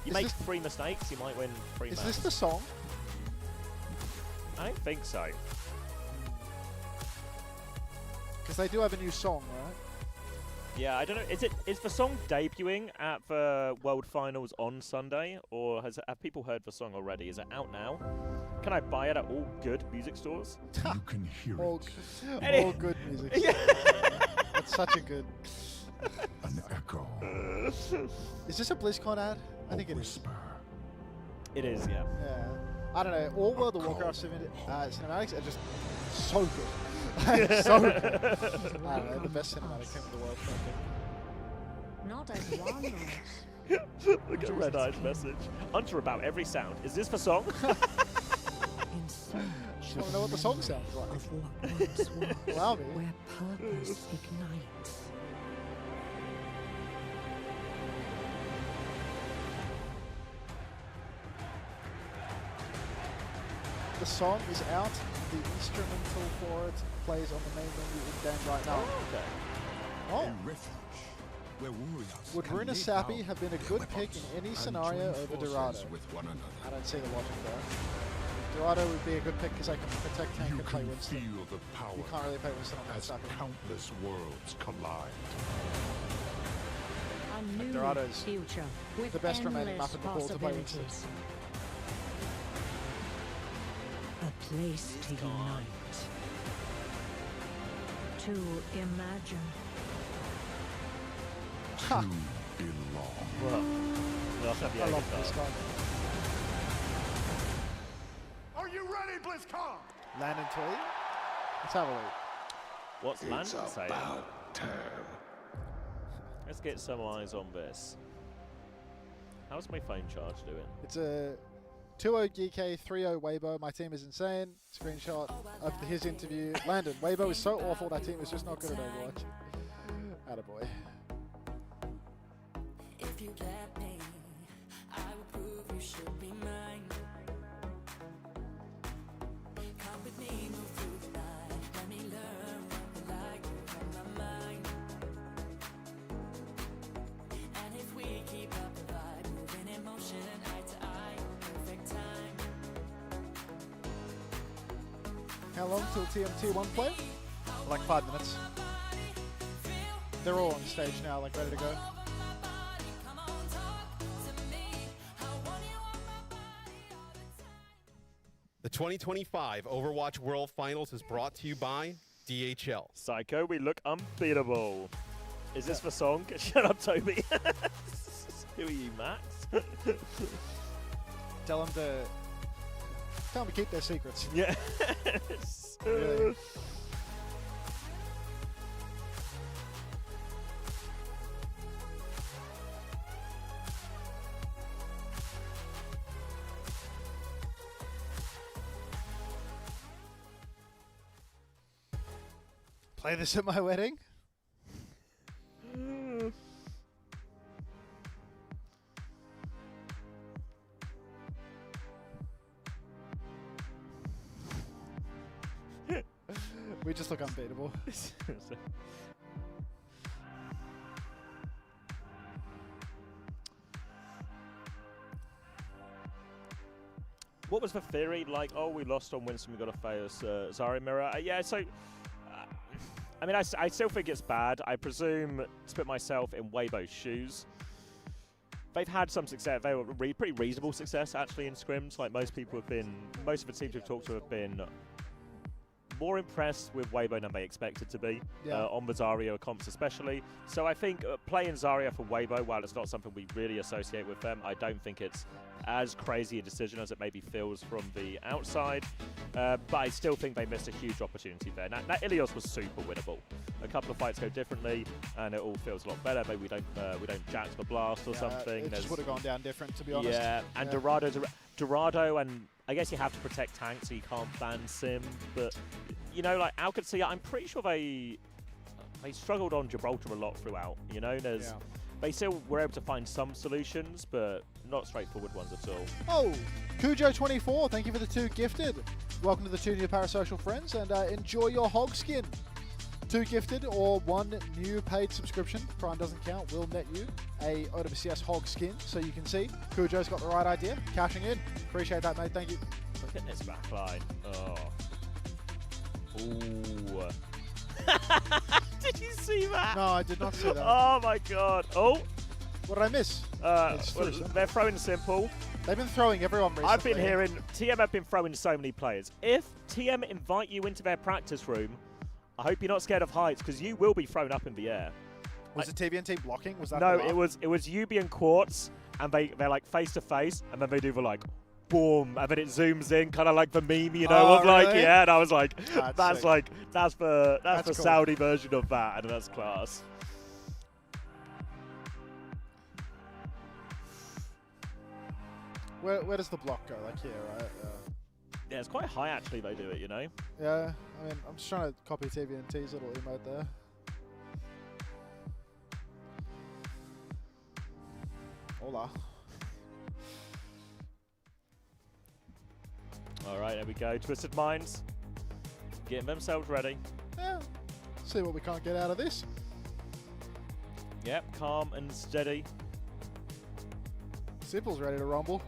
S2: Is
S1: make
S2: this-
S1: 3 mistakes, you might win 3
S2: Is
S1: matches.
S2: this the song?
S1: I don't think so.
S2: Because they do have a new song, right?
S1: Yeah, I don't know. Is the song debuting at the World Finals on Sunday, or have people heard the song already? Is it out now? Can I buy it at all good music stores?
S11: You can hear
S2: all,
S11: it.
S2: all good music. That's such a good.
S11: An echo.
S2: Is this a BlizzCon ad? I think it is.
S11: Whisper.
S1: It is, yeah.
S2: Yeah. I don't know. All World of Warcraft cinematics are just so good. So good. I don't know. The best cinematic film in the world, I think.
S8: Not as long
S1: Look at Red Eye's message. Unter about every sound. Is this the song?
S8: in search
S2: I don't know what the song sounds like.
S8: of what once was,
S2: Allow me.
S8: where purpose ignites.
S2: The song is out. The instrumental for it plays on the main menu in-game right now.
S1: Okay.
S2: Oh.
S11: A refuge where warriors
S2: Would
S11: can
S2: Runa
S11: live
S2: Sappy
S11: out
S2: have been a
S11: their
S2: good
S11: weapons
S2: pick in any
S11: and
S2: scenario
S11: join
S2: over
S11: forces
S2: Dorado?
S11: with one another.
S2: I don't see the logic there. Dorado would be a good pick because I can protect tank
S11: You
S2: and play
S11: can
S2: Winston.
S11: feel the power
S2: You can't really play Winston on that
S11: as
S2: Sappy.
S11: countless worlds collide.
S8: A new
S2: Dorado's
S8: future with
S2: the best remaining
S8: endless
S2: map in the pool to play Winston.
S8: possibilities. A place to unite. To imagine.
S2: Ha!
S11: To belong.
S1: Well, last time
S2: I love this guy.
S11: Are you ready, BlizzCon?
S2: Land and Tweet. Let's have a look.
S1: What's
S11: It's
S1: Landon saying?
S11: about time.
S1: Let's get some eyes on this. How's my phone charge doing?
S2: It's a 2-0 GK, 3-0 Weibo. My team is insane. Screenshot of his interview. Landon, Weibo is so awful, that team is just not good at Overwatch. Attaboy.
S8: If you let me, I will prove you should be mine. Come with me, move through the night. Let me learn what you like from my mind. And if we keep up the vibe, moving in motion, eye to eye, perfect time.
S2: How long till TMT1 play? Like 5 minutes. They're all on stage now, like ready to go.
S9: The 2025 Overwatch World Finals is brought to you by DHL.
S1: Psycho, we look unbeatable. Is this the song? Shut up, Toby. Who are you, Max?
S2: Tell them to keep their secrets.
S1: Yeah.
S2: Really. Play this at my wedding? We just look unbeatable.
S1: What was the theory? Like, oh, we lost on Winston, we got to face Zarya Mirror. Yeah, so, I mean, I still think it's bad. I presume, to put myself in Weibo's shoes, they've had some success. They were pretty reasonable success, actually, in scrims. Like, most people have been, most of the teams we've talked to have been more impressed with Weibo than they expected to be
S2: Yeah.
S1: on the Zarya comps especially. So I think playing Zarya for Weibo, while it's not something we really associate with them, I don't think it's as crazy a decision as it maybe feels from the outside. But I still think they missed a huge opportunity there. Now, Ilios was super winnable. A couple of fights go differently, and it all feels a lot better. Maybe we don't jack the blast or something.
S2: It just would have gone down different, to be honest.
S1: Yeah, and Dorado, and I guess you have to protect tanks, so you can't ban Sim. But you know, like Qadsiah, I'm pretty sure they struggled on Gibraltar a lot throughout. You know, they still were able to find some solutions, but not straightforward ones at all.
S2: Oh, Cujo24, thank you for the 2 gifted. Welcome to the 2 new Parasocial friends, and enjoy your hog skin. 2 gifted or 1 new paid subscription, Prime doesn't count, will net you a OWCS hog skin, so you can see Cujo's got the right idea, cashing in. Appreciate that, mate, thank you.
S1: Look at this backline. Oh. Ooh. Did you see that?
S2: No, I did not see that.
S1: Oh my god. Oh.
S2: What did I miss?
S1: Well, they're throwing simple.
S2: They've been throwing everyone recently.
S1: I've been hearing TM have been throwing so many players. If TM invite you into their practice room, I hope you're not scared of heights, because you will be thrown up in the air.
S2: Was it TVNT blocking? Was that
S1: no?
S2: the
S1: It was Ubi and Quartz, and they're like face to face, and then they do the like boom, and then it zooms in, kind of like the meme, you know, of like
S2: really?
S1: yeah. And I was like, that's
S2: cool.
S1: the Saudi version of that, and that's class.
S2: Where does the block go? Like here, right?
S1: Yeah, it's quite high actually. They do it, you know.
S2: Yeah, I mean, I'm just trying to copy TVNT's little emote there. Hola.
S1: All right, there we go. Twisted Minds getting themselves ready.
S2: Yeah. See what we can't get out of this.
S1: Yep, calm and steady.
S2: Simple's ready to rumble.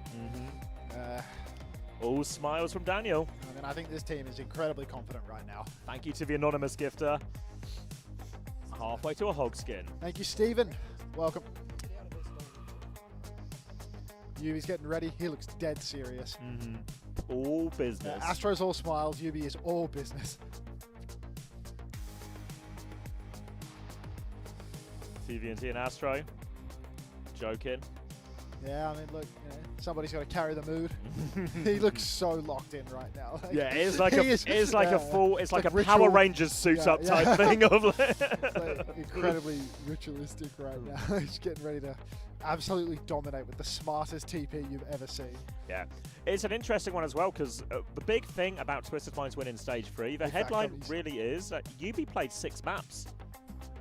S1: All smiles from Daniel.
S2: I mean, I think this team is incredibly confident right now.
S1: Thank you to the anonymous gifter. Halfway to a hog skin.
S2: Thank you, Stephen. Welcome. Yubi's getting ready. He looks dead serious.
S1: All business.
S2: Astro's all smiles. Yubi is all business.
S1: TVNT and Astro. Joking.
S2: Yeah, I mean, look, you know, somebody's got to carry the mood. He looks so locked in right now. Like,
S1: yeah, it's like a
S2: ritual.
S1: Power Rangers suit up type thing of
S2: like incredibly ritualistic right now. He's getting ready to absolutely dominate with the smartest TP you've ever seen.
S1: Yeah, it's an interesting one as well, because the big thing about Twisted Minds winning Stage 3, the headline really is that Yubi played 6 maps,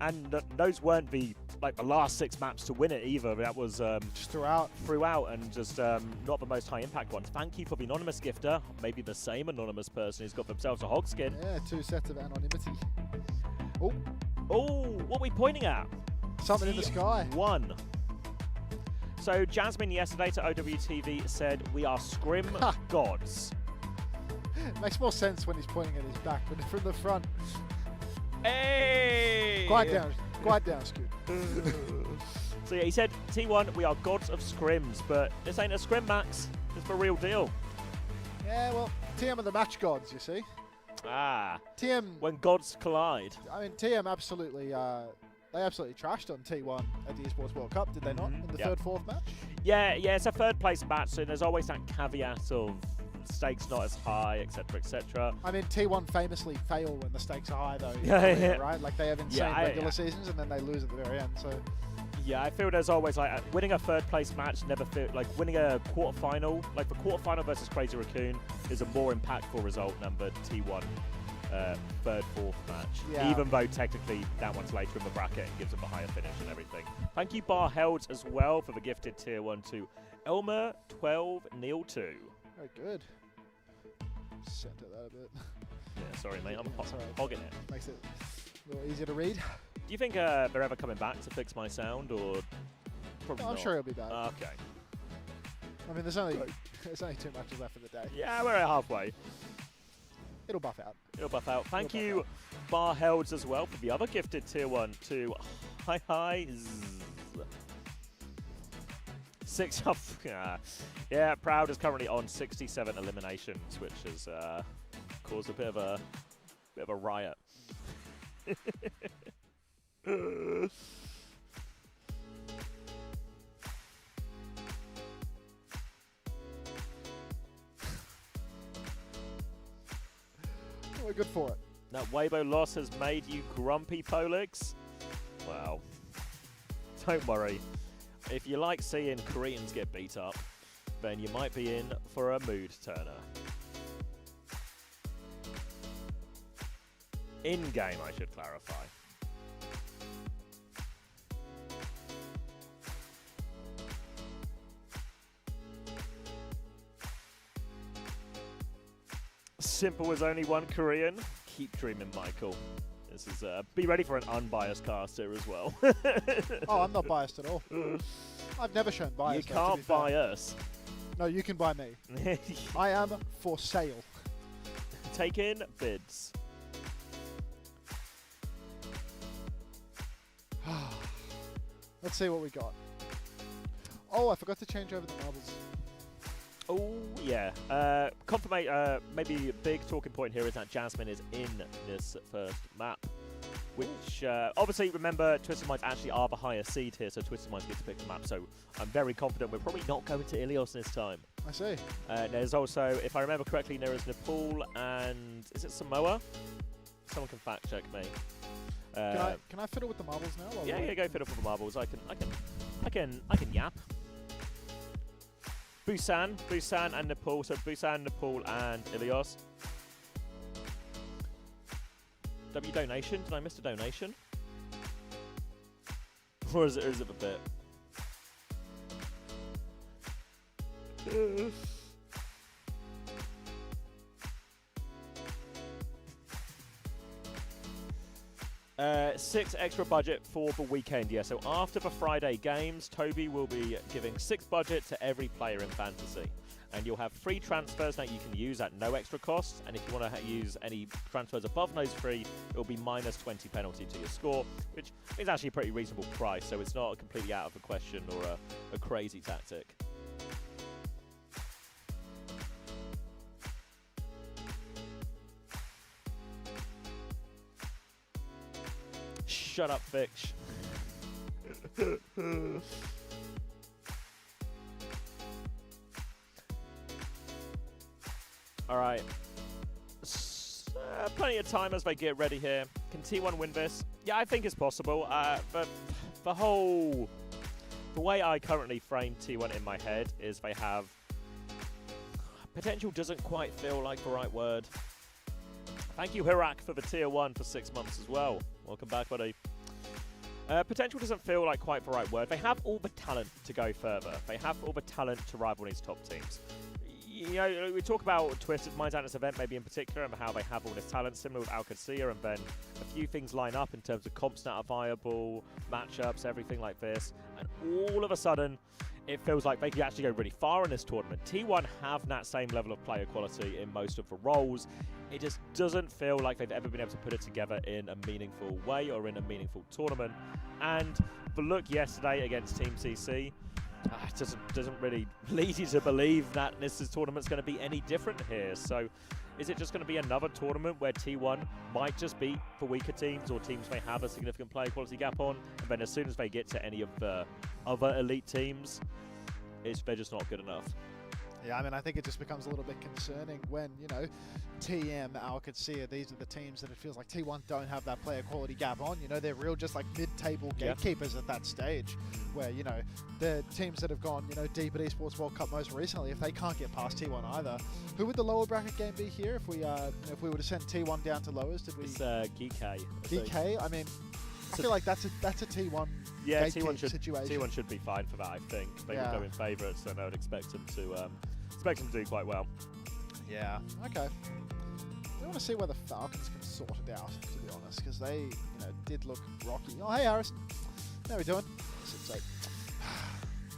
S1: and those weren't the last 6 maps to win it either. That was
S2: just throughout,
S1: and just not the most high impact ones. Thank you for the anonymous gifter. Maybe the same anonymous person who's got themselves a hog skin.
S2: Yeah, 2 sets of anonymity. Oh,
S1: what are we pointing at?
S2: Something in the sky.
S1: 1. So Jasmine yesterday to OWTV said, "We are scrim gods."
S2: Makes more sense when he's pointing at his back, but from the front.
S1: Hey!
S2: Quiet down, Scoot.
S1: So yeah, he said, T1, we are gods of scrims, but this ain't a scrim, Max. It's the real deal.
S2: Yeah, well, TM are the match gods, you see. TM.
S1: When gods collide.
S2: I mean, TM absolutely, they absolutely trashed on T1 at the Esports World Cup, did they not? In the third, fourth match?
S1: Yeah, it's a third place match, so there's always that caveat of stakes not as high, etc., etc.
S2: I mean, T1 famously fail when the stakes are high, though.
S1: Yeah.
S2: Right? Like, they have insane regular seasons, and then they lose at the very end, so...
S1: Yeah, I feel there's always, like, winning a third place match never feel like winning a quarterfinal. Like, the quarterfinal versus Crazy Raccoon is a more impactful result than the T1 third, fourth match.
S2: Yeah.
S1: Even though technically that one's later in the bracket and gives them a higher finish and everything. Thank you, Bar Held, as well, for the gifted tier 1 to Elmer 12 Neil 2.
S2: Very good. Center that a bit.
S1: Yeah, sorry, mate. I'm
S2: That's all right.
S1: hogging it.
S2: Makes it a little easier to read.
S1: Do you think they're ever coming back to fix my sound, or probably
S2: No, I'm
S1: not?
S2: sure he'll be back.
S1: Okay.
S2: I mean, there's only 2 matches left in the day.
S1: Yeah, we're at halfway.
S2: It'll buff out.
S1: It'll buff out. Thank you, Bar Helds, as well, for the other gifted tier 1 to Hi. 6 up. Yeah, Proud is currently on 67 eliminations, which has caused a bit of a Bit of a riot.
S2: We're good for it.
S1: That Weibo loss has made you grumpy, Polix? Well, don't worry. If you like seeing Koreans get beat up, then you might be in for a mood turner. In-game, I should clarify. Simple as only one Korean. Keep dreaming, Michael. This is be ready for an unbiased caster as well.
S2: Oh, I'm not biased at all. I've never shown bias.
S1: You
S2: though, to
S1: can't
S2: be fair.
S1: buy us.
S2: No, you can buy me. I am for sale.
S1: Take in bids.
S2: Let's see what we got. Oh, I forgot to change over the marbles.
S1: Oh, yeah. Maybe a big talking point here is that Jasmine is in this first map. Which, obviously, remember, Twisted Minds actually are the higher seed here, so Twisted Minds get to pick the map. So I'm very confident we're probably not going to Ilios this time.
S2: I see.
S1: There's also, if I remember correctly, there is Nepal and is it Samoa? Someone can fact check me.
S2: Can I fiddle with the marbles now?
S1: Yeah, go fiddle for the marbles. I can yap. Busan and Nepal. So Busan, Nepal, and Ilios. W donation? Did I miss a donation? Or is it a bit? Six extra budget for the weekend, yeah. So after the Friday games, Toby will be giving 6 budget to every player in Fantasy. And you'll have free transfers that you can use at no extra cost. And if you want to use any transfers above those free, it will be minus 20 penalty to your score, which is actually a pretty reasonable price. So it's not completely out of the question or a crazy tactic. Shut up, Fix. All right. Plenty of time as they get ready here. Can T1 win this? Yeah, I think it's possible. But the way I currently frame T1 in my head is they have potential. Doesn't quite feel like the right word. Thank you, Hirak, for the tier 1 for 6 months as well. Welcome back, buddy. Potential doesn't feel like quite the right word. They have all the talent to go further. They have all the talent to rival these top teams. You know, we talk about Twisted Minds at this event, maybe in particular, and how they have all this talent, similar with Qadsiah, and then a few things line up in terms of comps that are viable, matchups, everything like this. And all of a sudden, it feels like they could actually go really far in this tournament. T1 have that same level of player quality in most of the roles. It just doesn't feel like they've ever been able to put it together in a meaningful way or in a meaningful tournament. And the look yesterday against Team CC doesn't really lead you to believe that this tournament's going to be any different here. So is it just going to be another tournament where T1 might just beat the weaker teams or teams may have a significant player quality gap on, and then as soon as they get to any of the other elite teams, they're just not good enough?
S2: Yeah, I mean, I think it just becomes a little bit concerning when, you know, TM, Qadsiah, these are the teams that it feels like T1 don't have that player quality gap on. You know, they're real just like mid-table gatekeepers at that stage where, you know, the teams that have gone, you know, deep at Esports World Cup most recently, if they can't get past T1 either, who would the lower bracket game be here if we were to send T1 down to lowers? Did we?
S1: It's GK.
S2: GK? I mean, I feel like that's a T1
S1: T1
S2: situation.
S1: T1 should be fine for that, I think. They would go in favourites, and I would expect them to do quite well.
S2: Yeah. Okay. I want to see whether Falcons can sort it out, to be honest, because they, you know, did look rocky. Oh, hey, Harrison. How we doing? 6-8.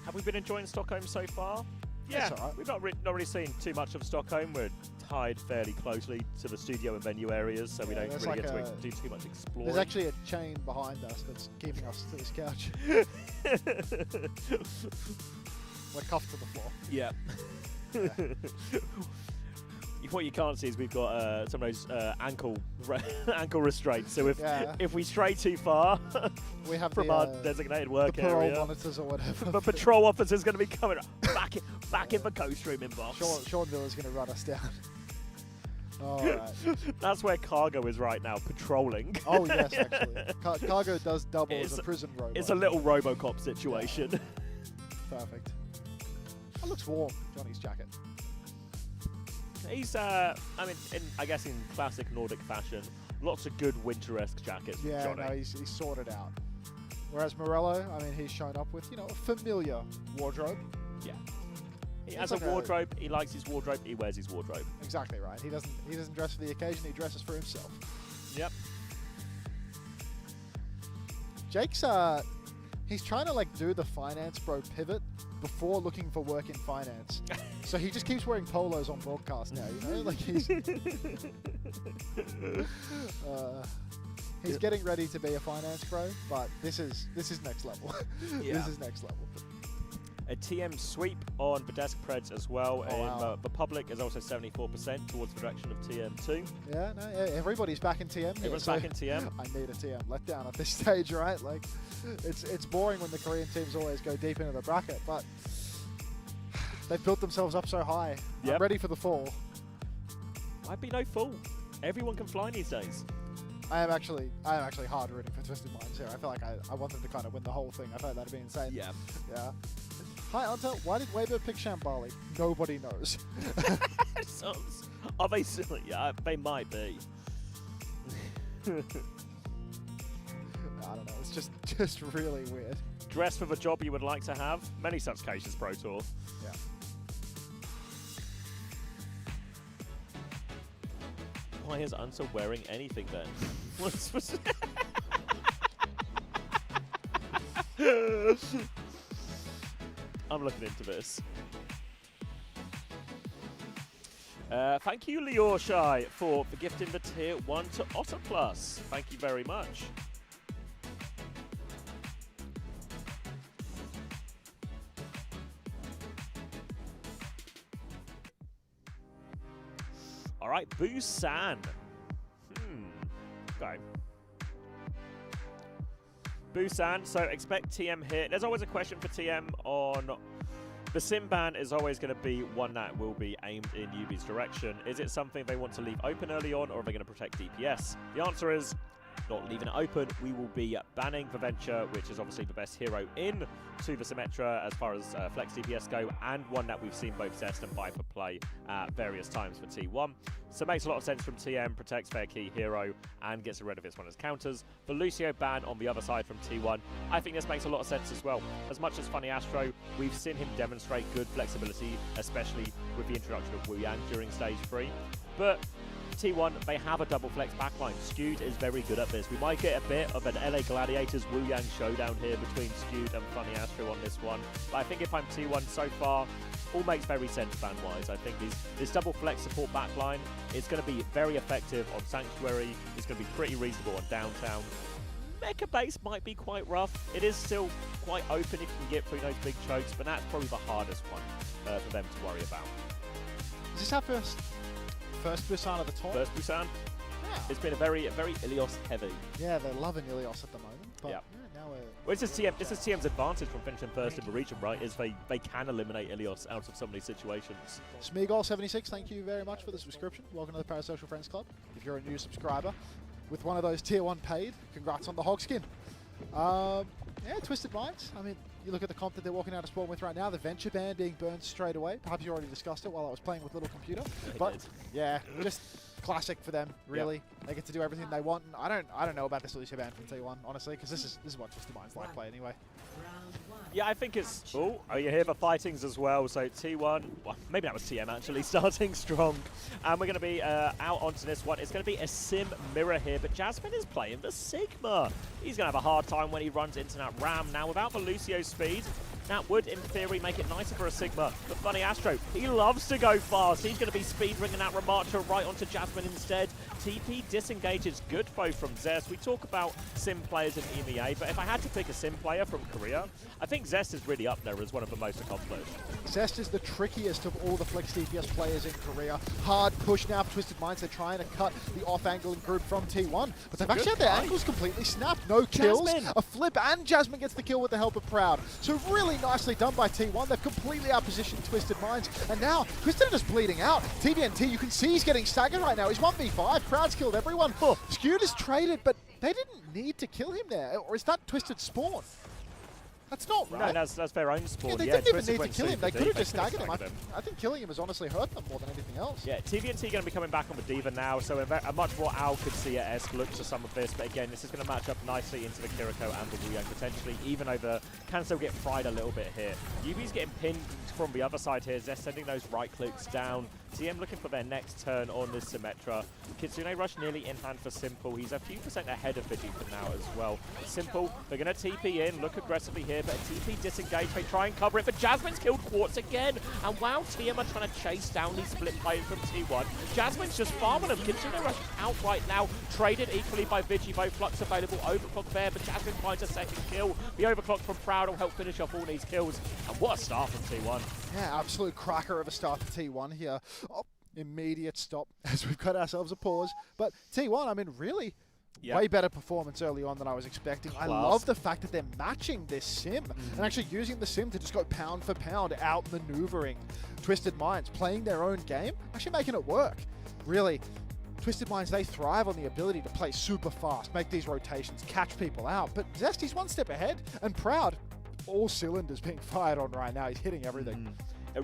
S1: Have we been enjoying Stockholm so far? Yeah,
S2: That's all right.
S1: we've not really seen too much of Stockholm. We're tied fairly closely to the studio and venue areas, so we don't really get to do too much exploring.
S2: There's actually a chain behind us that's keeping us to this couch. We're cuffed to the floor.
S1: Yeah. What you can't see is we've got some of those ankle ankle restraints. So if we stray too far
S2: we have
S1: from our designated work
S2: the parole
S1: area,
S2: monitors or whatever.
S1: the patrol officer's going to be coming back in the co-stream inbox.
S2: Sean Miller's going to run us down. All right.
S1: That's where Cargo is right now, patrolling.
S2: Oh yes, actually, Cargo does double as a prison robot.
S1: It's a little RoboCop situation.
S2: Perfect. That looks warm, Johnny's jacket.
S1: He's, I mean, I guess in classic Nordic fashion, lots of good winter-esque jackets.
S2: Yeah,
S1: Johnny.
S2: no, he's sorted out. Whereas Morello, I mean, he's shown up with, a familiar wardrobe.
S1: Yeah. He has a wardrobe. He likes his wardrobe. He wears his wardrobe.
S2: Exactly right. He doesn't dress for the occasion. He dresses for himself.
S1: Yep.
S2: Jake's he's trying to do the finance bro pivot before looking for work in finance. So he just keeps wearing polos on broadcast now, he's getting ready to be a finance bro, but this is next level. This is next level.
S1: A TM sweep on the desk Preds as well.
S2: Oh, wow.
S1: The public is also 74% towards the direction of TM2.
S2: Yeah, no, everybody's back in TM.
S1: Everyone's back in TM.
S2: I need a TM letdown at this stage, right? It's boring when the Korean teams always go deep into the bracket, but they've built themselves up so high.
S1: Yep.
S2: I'm ready for the fall.
S1: I'd be no fool. Everyone can fly these days.
S2: I am actually hard rooting for Twisted Minds here. I feel like I want them to kind of win the whole thing. I feel like that'd be insane.
S1: Yeah.
S2: Yeah. Hi, Unter. Why did Weibo pick Shambali? Nobody knows.
S1: Are they silly? Yeah, they might be.
S2: I don't know. It's just really weird.
S1: Dress for the job you would like to have. Many such cases, Pro Tour.
S2: Yeah.
S1: Why is Unter wearing anything then? What's I'm looking into this. Thank you, Liorshai, for gifting the tier 1 to Otter Plus. Thank you very much. All right, Busan. Okay. Busan, so expect TM here. There's always a question for TM on the sim ban is always going to be one that will be aimed in Yubi's direction. Is it something they want to leave open early on, or are they going to protect DPS? The answer is not leaving it open. We will be banning Viventure, which is obviously the best hero in to the Symmetra as far as flex DPS go, and one that we've seen both Zest and Viper play at various times for T1. So it makes a lot of sense from TM, protects their key hero, and gets rid of its one as counters. The Lucio ban on the other side from T1, I think this makes a lot of sense as well. As much as Funny Astro, we've seen him demonstrate good flexibility, especially with the introduction of Wu Yang during Stage 3. But T1, they have a double flex backline. Skewed is very good at this. We might get a bit of an LA Gladiators Wu Yang showdown here between Skewed and Funny Astro on this one. But I think if I'm T1 so far, all makes very sense ban-wise. I think this double flex support backline is going to be very effective on Sanctuary. It's going to be pretty reasonable on Downtown. Mecha base might be quite rough. It is still quite open if you can get through those big chokes, but that's probably the hardest one for them to worry about.
S2: Is this our first Busan at the top?
S1: First Busan?
S2: Yeah.
S1: It's been a very Ilios heavy.
S2: Yeah, they're loving Ilios at the moment. But
S1: yeah.
S2: Now we're...
S1: Well, this is TM's advantage from finishing first in the region, right? Is they can eliminate Ilios out of some of these situations.
S2: Smeagol76, thank you very much for the subscription. Welcome to the Parasocial Friends Club. If you're a new subscriber with one of those tier 1 paid, congrats on the hog skin. Yeah, Twisted Minds. I mean, you look at the comp that they're walking out of spawn with right now, the Venture ban being burned straight away. Perhaps you already discussed it while I was playing with Little Computer. But yeah, just classic for them, really. Yep. They get to do everything they want. And I don't know about this Lucio ban from T1, honestly, because this is what Twisted Minds like play anyway.
S1: Yeah, I think it's... Oh, you hear the fightings as well. So T1, well, maybe that was TM actually, starting strong. And we're going to be out onto this one. It's going to be a sim mirror here, but Jasmine is playing the Sigma. He's going to have a hard time when he runs into that Ram. Now, without the Lucio speed, that would, in theory, make it nicer for a Sigma. But Funny Astro, he loves to go fast. He's going to be speed ringing that Ramacha right onto Jasmine instead. TP disengage is good though from Zest. We talk about sim players in EMEA, but if I had to pick a sim player from Korea, I think Zest is really up there as one of the most accomplished.
S2: Zest is the trickiest of all the Flex DPS players in Korea. Hard push now for Twisted Minds. They're trying to cut the off-angling group from T1, but they've actually had their ankles completely snapped. No kills, a flip, and Jasmine gets the kill with the help of Proud. So really nicely done by T1. They've completely outpositioned Twisted Minds, and now Twisted are just bleeding out. TVNT, you can see he's getting staggered right now. He's 1v5. Proud's killed everyone. Skewed is traded, but they didn't need to kill him there. Or is that Twisted spawn? That's not right.
S1: No, that's their own spawn.
S2: Yeah, they didn't even need to kill him. They could have just staggered him. I think killing him has honestly hurt them more than anything else.
S1: Yeah, TVNT going to be coming back on the Diva now, so a much more Qadsiah-esque look to some of this. But again, this is going to match up nicely into the Kiriko and the Wuyang potentially, even over can still get fried a little bit here. Yubi's getting pinned from the other side here. Zest sending those right clicks down. TM looking for their next turn on this Symmetra. Kitsune Rush nearly in hand for Simple. He's a few percent ahead of Vigi for now as well. Simple, they're going to TP in, look aggressively here, but a TP disengage. They try and cover it, but Jasmine's killed Quartz again. And wow, TM are trying to chase down these split players from T1. Jasmine's just farming them. Kitsune Rush out right now, traded equally by Vigi. Both Flux available, overclock there, but Jasmine finds a second kill. The overclock from Proud will help finish off all these kills. And what a start from T1.
S2: Yeah, absolute cracker of a start for T1 here. Oh, immediate stop as we've got ourselves a pause. But T1, I mean, really way better performance early on than I was expecting. I love the fact that they're matching this sim and actually using the sim to just go pound for pound, out-maneuvering Twisted Minds, playing their own game, actually making it work. Really, Twisted Minds, they thrive on the ability to play super fast, make these rotations, catch people out. But Zesty's one step ahead, and Proud, all cylinders being fired on right now. He's hitting everything.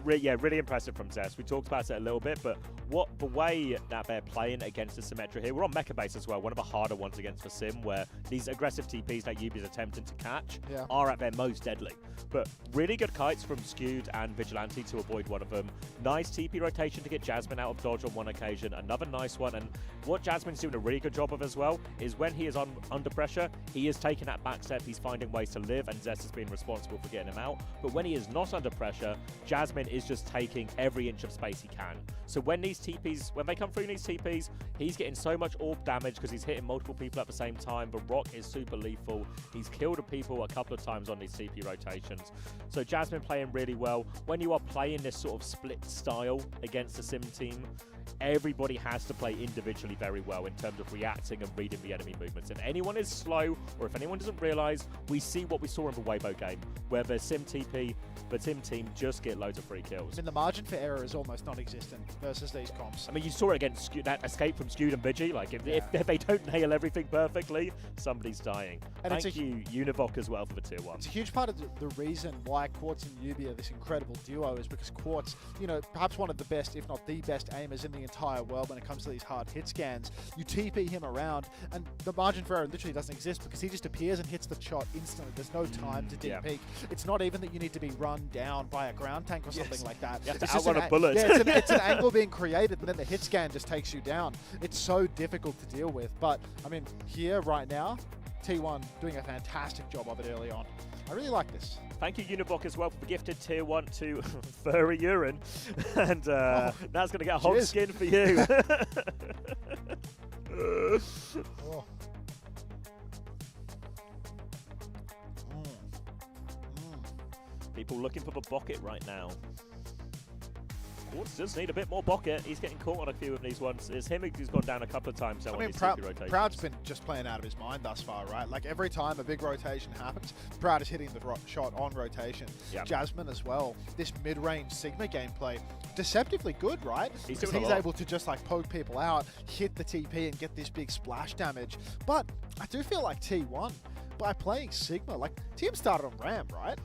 S1: Yeah, really impressive from Zest. We talked about it a little bit, but the way that they're playing against the Symmetra here, we're on Mecha base as well, one of the harder ones against the Sim, where these aggressive TPs that Yubi's attempting to catch are at their most deadly. But really good kites from Skewed and Vigilante to avoid one of them. Nice TP rotation to get Jasmine out of dodge on one occasion. Another nice one. And what Jasmine's doing a really good job of as well is when he is under pressure, he is taking that back step. He's finding ways to live, and Zest has been responsible for getting him out. But when he is not under pressure, Jasmine is just taking every inch of space he can. So when these TPs, when they come through these TPs, he's getting so much orb damage because he's hitting multiple people at the same time. The Rock is super lethal. He's killed people a couple of times on these TP rotations. So Jasmine playing really well. When you are playing this sort of split style against the Sim team, everybody has to play individually very well in terms of reacting and reading the enemy movements. If anyone is slow, or if anyone doesn't realize, we see what we saw in the Weibo game, where the Sim TP, the Sim team just get loads of free kills.
S2: I mean, the margin for error is almost non-existent versus these comps.
S1: I mean, you saw it against that escape from Skewed and Vigi. Like, if they don't nail everything perfectly, somebody's dying. And thank you, Univoc, as well, for the tier 1.
S2: It's a huge part of the reason why Quartz and Yubi are this incredible duo is because Quartz, you know, perhaps one of the best, if not the best aimers in the entire world when it comes to these hard hit scans. You TP him around, and the margin for error literally doesn't exist because he just appears and hits the shot instantly. There's no time to dig peek. It's not even that you need to be run down by a ground tank or something like that.
S1: You have to outrun a bullet.
S2: Yeah, it's an angle being created, and then the hit scan just takes you down. It's so difficult to deal with. But, I mean, here, right now, T1 doing a fantastic job of it early on. I really like this.
S1: Thank you, Univoc, as well, for the gifted tier 1 to Furry Urine. And that's going to get a hog skin for you. People looking for the bucket right now. Quartz does need a bit more bucket. He's getting caught on a few of these ones. It's him who's gone down a couple of times. I mean,
S2: Proud's been just playing out of his mind thus far, right? Like every time a big rotation happens, Proud is hitting the shot on rotation. Jasmine as well. This mid-range Sigma gameplay, deceptively good, right? He's able to just like poke people out, hit the TP and get this big splash damage. But I do feel like T1, by playing Sigma, like TM started on Ram, right?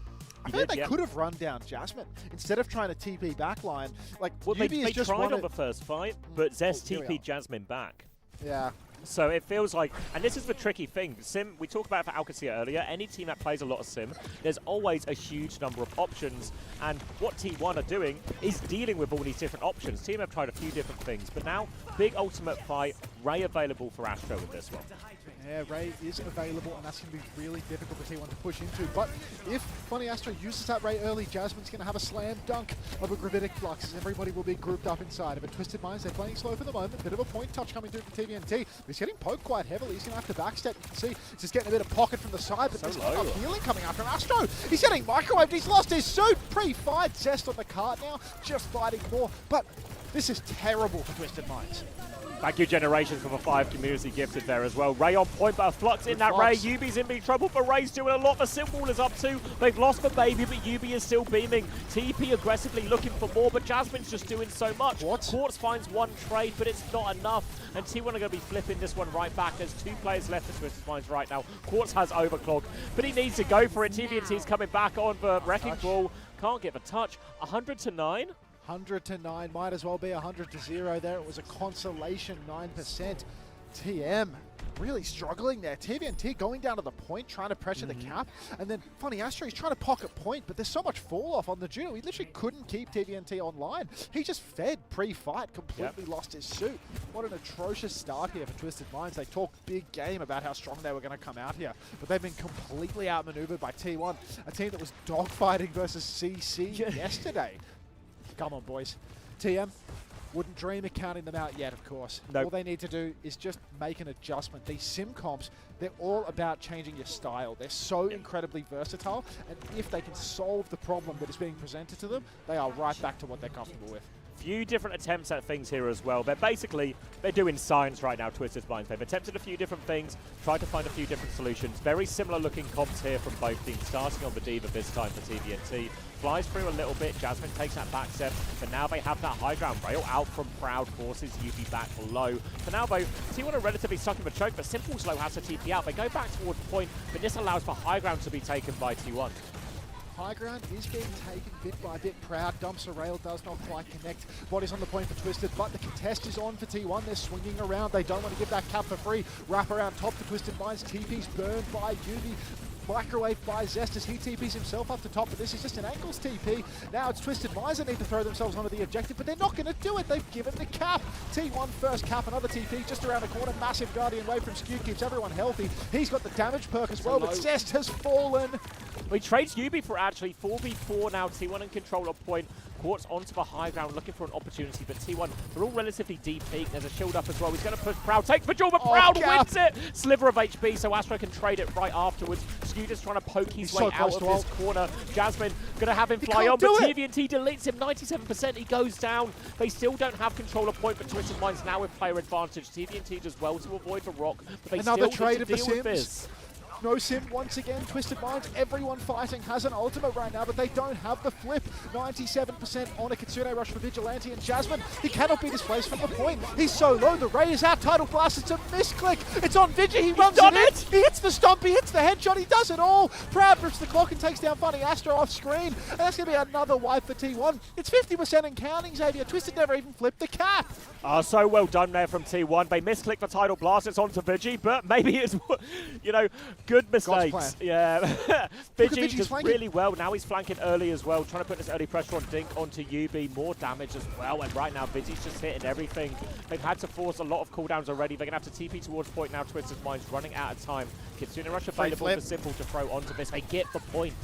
S2: I feel like they could have run down Jasmine instead of trying to TP backline. Like,
S1: they tried on the first fight, but Zest TP'd Jasmine back.
S2: Yeah.
S1: So it feels like, and this is the tricky thing, Sim, we talked about it for Qadsiah earlier, any team that plays a lot of Sim, there's always a huge number of options, and what T1 are doing is dealing with all these different options. Team have tried a few different things, but now, big ultimate fight, Ray available for Astro with this one.
S2: Yeah, Ray is available, and that's going to be really difficult for T1 to push into. But if Funny Astro uses that Ray early, Jasmine's going to have a slam dunk of a Gravitic Flux, as everybody will be grouped up inside of it. Twisted Minds, they're playing slow for the moment. Bit of a point touch coming through from TVNT. He's getting poked quite heavily. He's going to have to backstep. You can see he's just getting a bit of pocket from the side, but there's not enough healing coming out from Astro. He's getting microwaved. He's lost his suit. Pre-fight. Zest on the cart now, just fighting more. But this is terrible for Twisted Minds.
S1: Thank you, Generations, for the 5 community gifted there as well. Ray on point, but a Flux in that Ray. Yubi's in big trouble, but Ray's doing a lot. The Simwall is up too. They've lost the baby, but Yubi is still beaming. TP aggressively looking for more, but Jasmine's just doing so much. Quartz finds one trade, but it's not enough. And T1 are going to be flipping this one right back. There's 2 players left for Twisted Minds right now. Quartz has overclock, but he needs to go for it. TVNT's coming back on the Wrecking Ball. Can't get the touch. 100 to 9.
S2: 100 to 9, might as well be 100 to 0 there. It was a consolation 9%. TM really struggling there. TVNT going down to the point, trying to pressure the cap. And then Funny Astro, he's trying to pocket point, but there's so much fall off on the Juno. He literally couldn't keep TVNT online. He just fed pre-fight, completely lost his suit. What an atrocious start here for Twisted Minds. They talked big game about how strong they were going to come out here, but they've been completely outmaneuvered by T1, a team that was dogfighting versus CC yesterday. Come on, boys. TM wouldn't dream of counting them out yet, of course.
S1: Nope.
S2: All they need to do is just make an adjustment. These sim comps, they're all about changing your style. They're so incredibly versatile, and if they can solve the problem that is being presented to them, they are right back to what they're comfortable with.
S1: Few different attempts at things here as well. They're doing science right now, Twisted Minds. They've attempted a few different things, tried to find a few different solutions. Very similar looking comps here from both teams, starting on the Diva this time for TVNT. Flies through a little bit, Jasmine takes that back step, but now they have that high ground rail out from Proud, forces UB back below. For now though, T1 are relatively stuck in the choke, but Simple Slow has to TP out. They go back towards point, but this allows for high ground to be taken by T1.
S2: High ground is being taken bit by bit. Proud dumps a rail, does not quite connect. Body's on the point for Twisted, but the contest is on for T1. They're swinging around. They don't want to give that cap for free. Wrap around top for Twisted Minds. TP's burned by Yubi. Microwave by Zest as he TPs himself up to top, but this is just an ankles TP. Now it's Twisted Minds that need to throw themselves onto the objective, but they're not going to do it. They've given the cap. T1 first cap, another TP just around the corner. Massive Guardian Wave from Skew keeps everyone healthy. He's got the damage perk as well, but Zest has fallen.
S1: He trades Yubi for actually 4v4 now. T1 in control of point. Quartz onto the high ground, looking for an opportunity, but T1, they're all relatively deep peak. There's a shield up as well. He's going to push Proud, takes the jewel, but Proud wins it! Sliver of HP, so Astro can trade it right afterwards. Skew just trying to poke his way out of his corner. Jasmine going to have him fly on, but TVNT deletes him, 97%, he goes down. They still don't have control of point, but Twisted Minds now with player advantage. TVNT does well to avoid the rock, but they
S2: Another
S1: still
S2: trade
S1: need to
S2: of
S1: deal
S2: the
S1: with
S2: Sims.
S1: this.
S2: No sim once again. Twisted Minds, everyone fighting has an ultimate right now, but they don't have the flip. 97% on a Kitsune Rush for Vigilante and Jasmine. He cannot be displaced from the point. He's so low. The Ray is out. Tidal Blast. It's a misclick. It's on Vigi. He runs it in. He hits the stomp. He hits the headshot. He does it all. Proud rips the clock and takes down Funny Astro off screen. And that's going to be another wipe for T1. It's 50% and counting, Xavier. Twisted never even flipped the cap.
S1: So well done there from T1. They misclick the Tidal Blast. It's onto Vigi, but maybe it's, good mistakes. Yeah. Vigi does really well. Now he's flanking early as well, trying to put this early pressure on Dink onto UB. More damage as well, and right now Vigi's just hitting everything. They've had to force a lot of cooldowns already. They're going to have to TP towards point now. Twisted Minds running out of time. Kitsune Rush available for Simple to throw onto this. They get the point.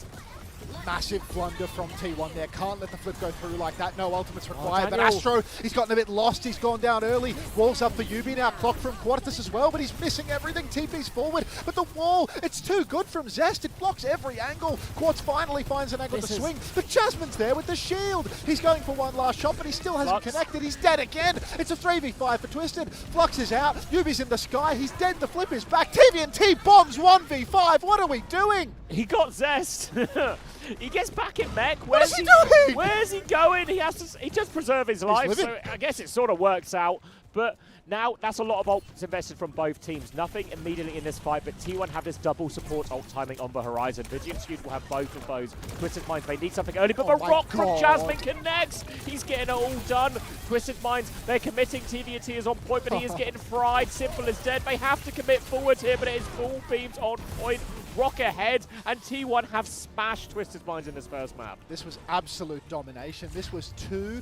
S2: Massive blunder from T1 there. Can't let the flip go through like that. No ultimates required. But Astro, he's gotten a bit lost. He's gone down early. Wall's up for Yubi now. Clock from Qadsiah as well, but he's missing everything. TP's forward, but the wall, it's too good from Zest. It blocks every angle. Quartz finally finds an angle to swing, but Jasmine's there with the shield. He's going for one last shot, but he still hasn't connected. He's dead again. It's a 3v5 for Twisted. Flux is out. Yubi's in the sky. He's dead. The flip is back. TVNT bombs 1v5. What are we doing?
S1: He got Zest. He gets back in mech.
S2: Where's he doing?
S1: Where's he going? He just preserve his life, so I guess it sort of works out. But now that's a lot of ults invested from both teams. Nothing immediately in this fight, but T1 have this double support ult timing on the horizon. Vigi and Skewed will have both of those. Twisted Minds, they need something early, but the rock from Jasmine connects. He's getting it all done. Twisted Minds, they're committing. TVNT is on point, but he is getting fried. Simple is dead. They have to commit forward here, but it is full beams on point. Rock ahead, and T1 have smashed Twisted Minds in this first map.
S2: This was absolute domination. This was two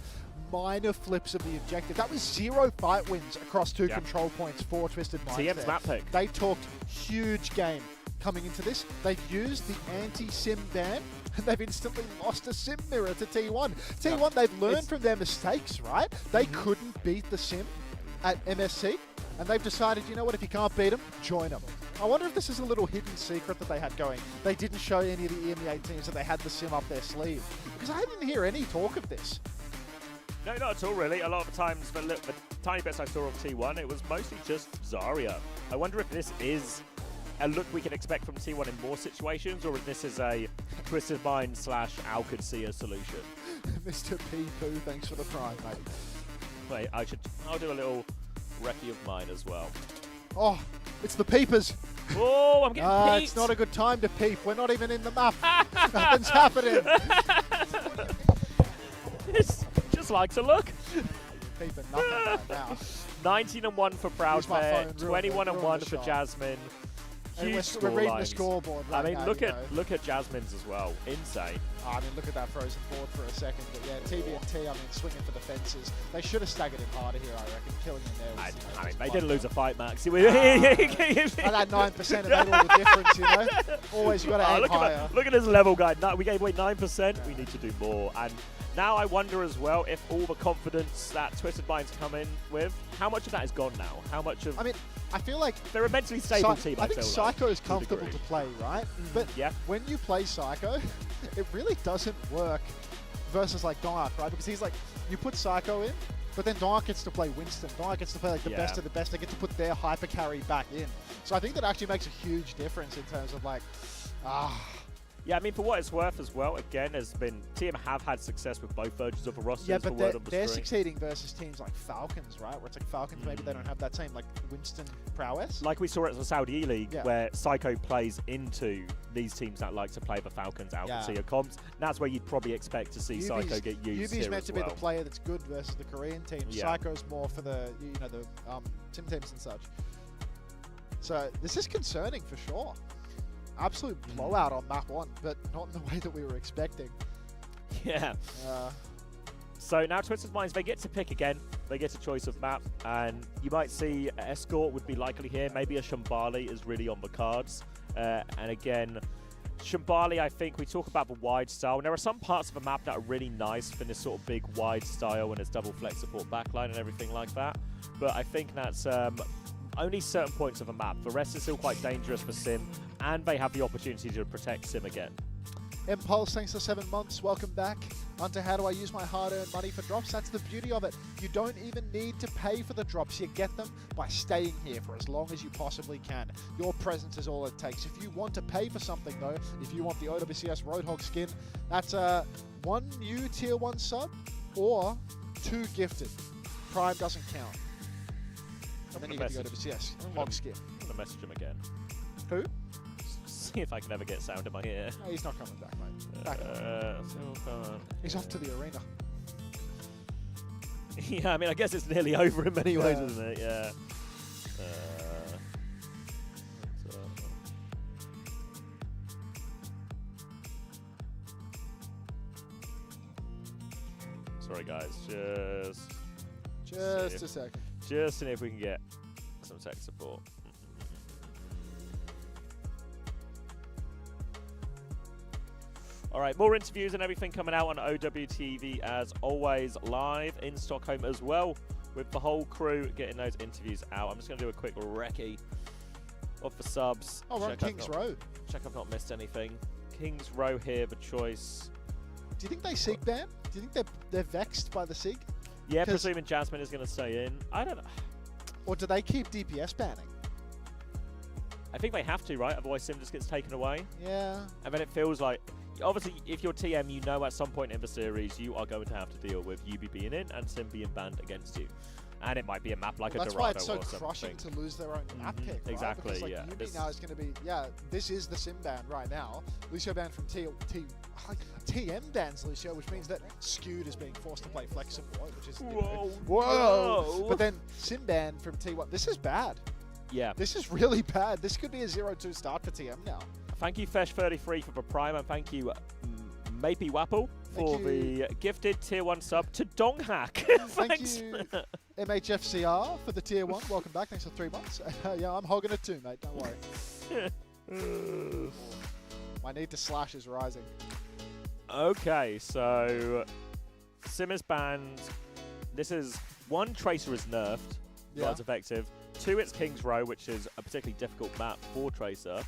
S2: minor flips of the objective. That was 0 fight wins across 2 control points for Twisted Minds.
S1: TM's
S2: there.
S1: map pick.
S2: They talked huge game coming into this. They've used the anti-sim ban, and they've instantly lost a sim mirror to T1. T1, they've learned from their mistakes, right? They couldn't beat the sim at MSC, and they've decided, you know what, if you can't beat them, join them. I wonder if this is a little hidden secret that they had going. They didn't show any of the EMEA teams that they had the sim up their sleeve, because I didn't hear any talk of this.
S1: No, not at all, really. A lot of the times, the tiny bits I saw of T1, it was mostly just Zarya. I wonder if this is a look we can expect from T1 in more situations, or if this is a Twisted Mind / Qadsiah solution.
S2: Mr. P-Poo, thanks for the prime, mate.
S1: Wait, I'll do a little recce of mine as well.
S2: Oh, it's the peepers.
S1: Oh, I'm getting peeped.
S2: It's not a good time to peep. We're not even in the map. Nothing's happening.
S1: It's just like to look.
S2: Peeping nothing right now.
S1: 19-1 for Proudfair, 21-1 for Jasmine. Huge
S2: We're reading the
S1: scorelines.
S2: scoreboard right
S1: I mean,
S2: now,
S1: look at Jasmine's as well. Insane.
S2: I mean, look at that frozen forward for a second. But yeah, TB&T, I mean, swinging for the fences. They should have staggered him harder here, I reckon. Killing him there was,
S1: I mean, they didn't lose a fight, Max.
S2: At that 9% it made all the difference, you know? Always you got to aim higher.
S1: Look at his level guide. We gave away 9%. We need to do more. And now I wonder as well if all the confidence that Twisted Minds come in with, how much of that is gone now? How much of...
S2: I mean, I feel like
S1: they're a mentally stable team,
S2: I think Psycho is comfortable to play, right? But when you play Psycho, it really doesn't work versus like Dark, right? Because he's like, you put Psycho in, but then Dark gets to play Winston. Dark gets to play like the best of the best. They get to put their hyper carry back in. So I think that actually makes a huge difference in terms of like,
S1: Yeah, I mean, for what it's worth as well, again, TM have had success with both versions of the roster.
S2: Yeah, but they're succeeding versus teams like Falcons, right? Where it's like Falcons, maybe they don't have that same like Winston prowess.
S1: Like we saw at the Saudi E-League, where Psycho plays into these teams that like to play the Falcons, Qadsiah comps. That's where you'd probably expect to see Psycho get used
S2: UB's meant to be the player that's good versus the Korean team. Psycho's more for the, the Tim teams and such. So this is concerning for sure. Absolute blowout on map 1, but not in the way that we were expecting.
S1: Yeah. So now Twisted Minds, they get to pick again. They get a choice of map, and you might see Escort would be likely here. Maybe a Shambali is really on the cards. And again, Shambali, I think we talk about the wide style. And there are some parts of the map that are really nice for this sort of big wide style and its double flex support backline and everything like that. But I think that's only certain points of a map. The rest is still quite dangerous for Sim, and they have the opportunity to protect Sim again.
S2: Impulse, thanks for 7 months. Welcome back. Unter, how do I use my hard-earned money for drops? That's the beauty of it. You don't even need to pay for the drops. You get them by staying here for as long as you possibly can. Your presence is all it takes. If you want to pay for something, though, if you want the OWCS Roadhog skin, that's 1 new Tier 1 sub or 2 gifted. Prime doesn't count. And then you get the OWCS log skin.
S1: I'm going to message him again.
S2: Who?
S1: See if I can ever get sound in my ear.
S2: No, he's not coming back, mate. Back he's off to the arena.
S1: Yeah, I mean, I guess it's nearly over in many ways, isn't it? Yeah. Sorry, guys.
S2: Just a second.
S1: Just seeing if we can get some tech support. All right, more interviews and everything coming out on OWTV as always, live in Stockholm as well, with the whole crew getting those interviews out. I'm just going to do a quick recce of the subs.
S2: Oh, we're on King's Row.
S1: Check I've not missed anything. King's Row here, the choice.
S2: Do you think they SIG ban? Do you think they're vexed by the SIG?
S1: Yeah, presuming Jasmine is going to stay in. I don't know.
S2: Or do they keep DPS banning?
S1: I think they have to, right? Otherwise Sim just gets taken away.
S2: Yeah.
S1: And then it feels like, obviously, if you're TM, you know at some point in the series you are going to have to deal with UB being in and Sim being banned against you. And it might be a map like a Dorado or something.
S2: That's why it's so crushing to lose their own map pick, right?
S1: Exactly,
S2: because, like, UB now is going to be, this is the Sim ban right now. Lucio banned from TM bans Lucio, which means that Skewed is being forced to play flex support, which is... Whoa! But then Sim ban from T1. This is bad.
S1: Yeah.
S2: This is really bad. This could be a 0-2 start for TM now.
S1: Thank you, Fesh33, for the prime, and thank you, Maybe Wapple for
S2: Thank
S1: the gifted tier 1 sub to Donghack.
S2: Thank
S1: Thanks.
S2: you, MHFCR, for the tier 1. Welcome back. Thanks for 3 months. Yeah, I'm hogging it too, mate. Don't worry. My need to slash is rising.
S1: Okay, so Sim is banned. This is 1, Tracer is nerfed.
S2: Yeah.
S1: Not as effective. 2, it's King's Row, which is a particularly difficult map for Tracer.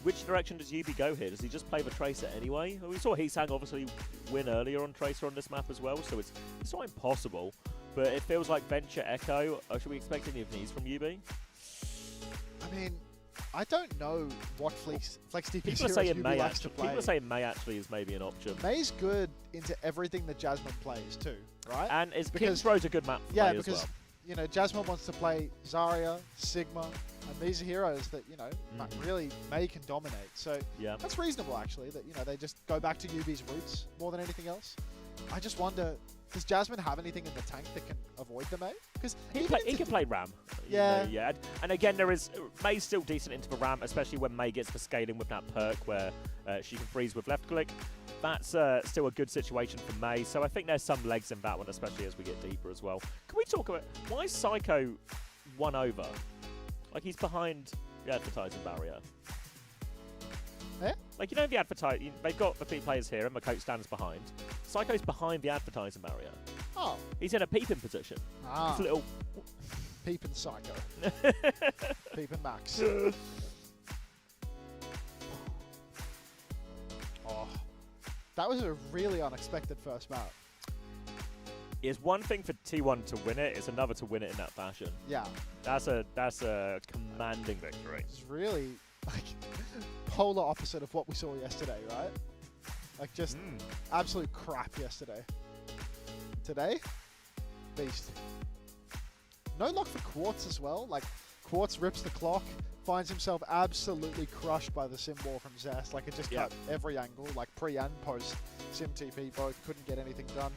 S1: Which direction does Yubi go here? Does he just play the Tracer anyway? We saw Heesang obviously win earlier on Tracer on this map as well, so it's not impossible. But it feels like Venture Echo. Should we expect any of these from Yubi?
S2: I mean, I don't know what Flex DP
S1: People are
S2: heroes
S1: saying
S2: Yubi
S1: May
S2: likes to
S1: actually.
S2: play.
S1: People are saying May actually is maybe an option.
S2: May's good into everything that Jasmine plays too, right?
S1: And is
S2: Because-
S1: King's Row's a good map for
S2: Yeah,
S1: play as
S2: because
S1: well.
S2: you know Jasmine wants to play Zarya, Sigma, and these are heroes that you know really May can dominate. So
S1: Yeah.
S2: that's reasonable actually. That you know they just go back to Yubi's roots more than anything else. I just wonder, does Jasmine have anything in the tank that can avoid the May? Because
S1: He can play Ram. you
S2: Yeah.
S1: know, yeah. And again, there is May's still decent into the Ram, especially when May gets the scaling with that perk where she can freeze with left click. That's still a good situation for May. So I think there's some legs in that one, especially as we get deeper as well. Can we talk about why is Psycho 1 over? Like he's behind the advertising barrier.
S2: Yeah?
S1: Like you know the they've got the players here and the coach stands behind. Psycho's behind the advertising barrier.
S2: Oh.
S1: He's in a peeping position.
S2: Ah.
S1: It's a little
S2: Peeping Psycho. Peeping Max. Oh. That was a really unexpected first map.
S1: It's one thing for T1 to win it, it's another to win it in that fashion.
S2: Yeah.
S1: That's a commanding victory.
S2: It's really like polar opposite of what we saw yesterday, right? Like just absolute crap yesterday. Today, beast. No luck for Quartz as well. Like Quartz rips the clock, finds himself absolutely crushed by the sim wall from Zest. Like it just cut every angle, like pre and post sim TP both couldn't get anything done.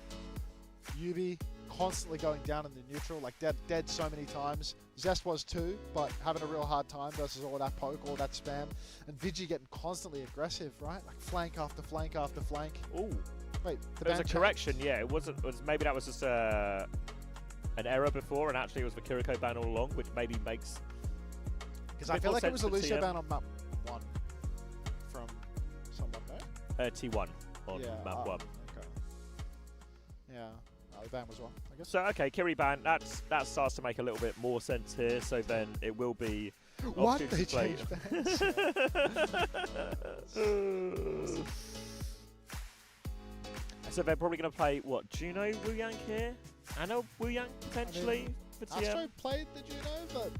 S2: Yubi constantly going down in the neutral, like dead so many times. Zest was too, but having a real hard time versus all that poke, all that spam. And Vigi getting constantly aggressive, right? Like flank after flank after flank.
S1: Ooh.
S2: Wait, the
S1: There was a
S2: ban
S1: correction, yeah. It wasn't. Maybe that was just an error before, and actually it was the Kiriko ban all along, which maybe makes.
S2: Because I feel like it was a Lucio ban on map 1 from someone, no?
S1: T1 on map 1.
S2: Okay. Yeah, the ban was wrong, I guess.
S1: So okay, Kiri ban. That starts to make a little bit more sense here. So then it will be.
S2: What?
S1: opportunity
S2: They
S1: to play-
S2: changed bans?
S1: So they're probably going to play what, Juno Wuyang here, Anna Wuyang potentially for TM.
S2: Astro played the Juno, but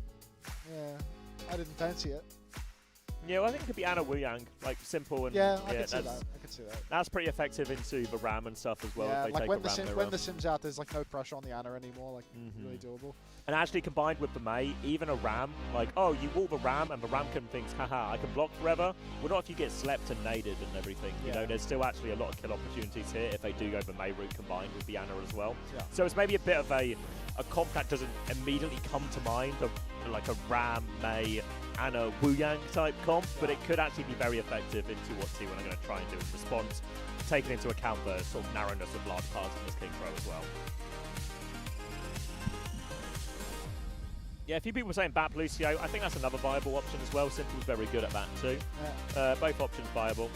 S2: yeah, I didn't fancy it.
S1: Yeah, well, I think it could be Anna Wuyang, like simple and
S2: Yeah, I could see
S1: that's-
S2: that. I could see that.
S1: That's pretty effective into the RAM and stuff as well.
S2: Yeah,
S1: if they
S2: like
S1: take
S2: when
S1: a
S2: the
S1: RAM
S2: sim,
S1: mirror.
S2: when the sim's out, there's like no pressure on the Ana anymore. Like really doable.
S1: And actually combined with the May, even a Ram, like, oh, you wall the Ram and the Ram can think, haha, I can block forever. Well, not if you get slept and naded and everything. You know, there's still actually a lot of kill opportunities here if they do go the May route combined with the Ana as well.
S2: Yeah.
S1: So it's maybe a bit of a comp that doesn't immediately come to mind of like a Ram, May, Ana, Wuyang type comp, but it could actually be very effective into what T1 are going to try and do in response, taking into account the sort of narrowness of large parts of this King Pro as well. Yeah, a few people were saying Bap Lucio. I think that's another viable option as well. Simple's very good at that too.
S2: Yeah.
S1: Both options viable.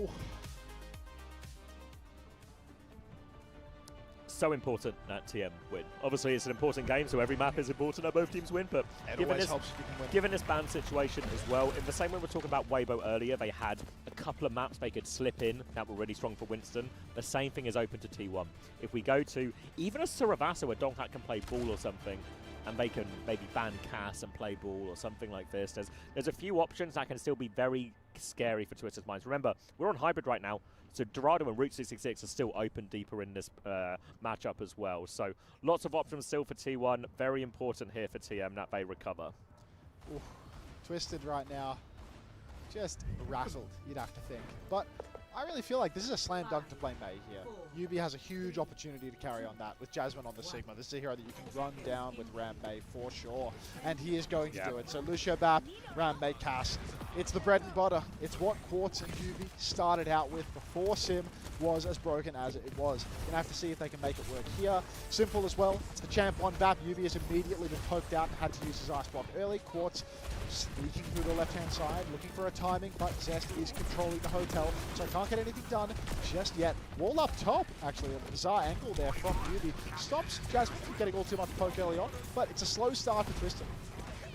S2: Ooh.
S1: So important that TM win. Obviously, it's an important game, so every map is important that both teams win. But
S2: It
S1: given
S2: always
S1: this,
S2: helps if you can win.
S1: given this ban situation as well, in the same way we were talking about Weibo earlier, they had a couple of maps they could slip in that were really strong for Winston. The same thing is open to T1. If we go to even a Suravasa where Donghack can play ball or something, and they can maybe ban Cass and play ball or something like this, there's a few options that can still be very scary for Twister's minds. Remember, we're on hybrid right now, so Dorado and Route 666 are still open deeper in this matchup as well. So lots of options still for T1. Very important here for TM that they recover.
S2: Oof. Twisted right now. Just rattled, you'd have to think. But I really feel like this is a slam dunk to play Mei here. Yubi has a huge opportunity to carry on that with Jasmine on the Sigma. This is a hero that you can run down with Ram Mei for sure. And he is going to do it. So Lucio Bap, Ram Mei Cass. It's the bread and butter. It's what Quartz and Yubi started out with before Sim was as broken as it was. Gonna have to see if they can make it work here. Simple as well. It's the champ 1 Bap. Yubi has immediately been poked out and had to use his ice block early. Quartz sneaking through the left-hand side, looking for a timing, but Zest is controlling the hotel, so can't get anything done just yet. Wall up top, actually, a bizarre angle there from Yubi. Stops Jasmine from getting all too much poke early on, but it's a slow start for Twisted.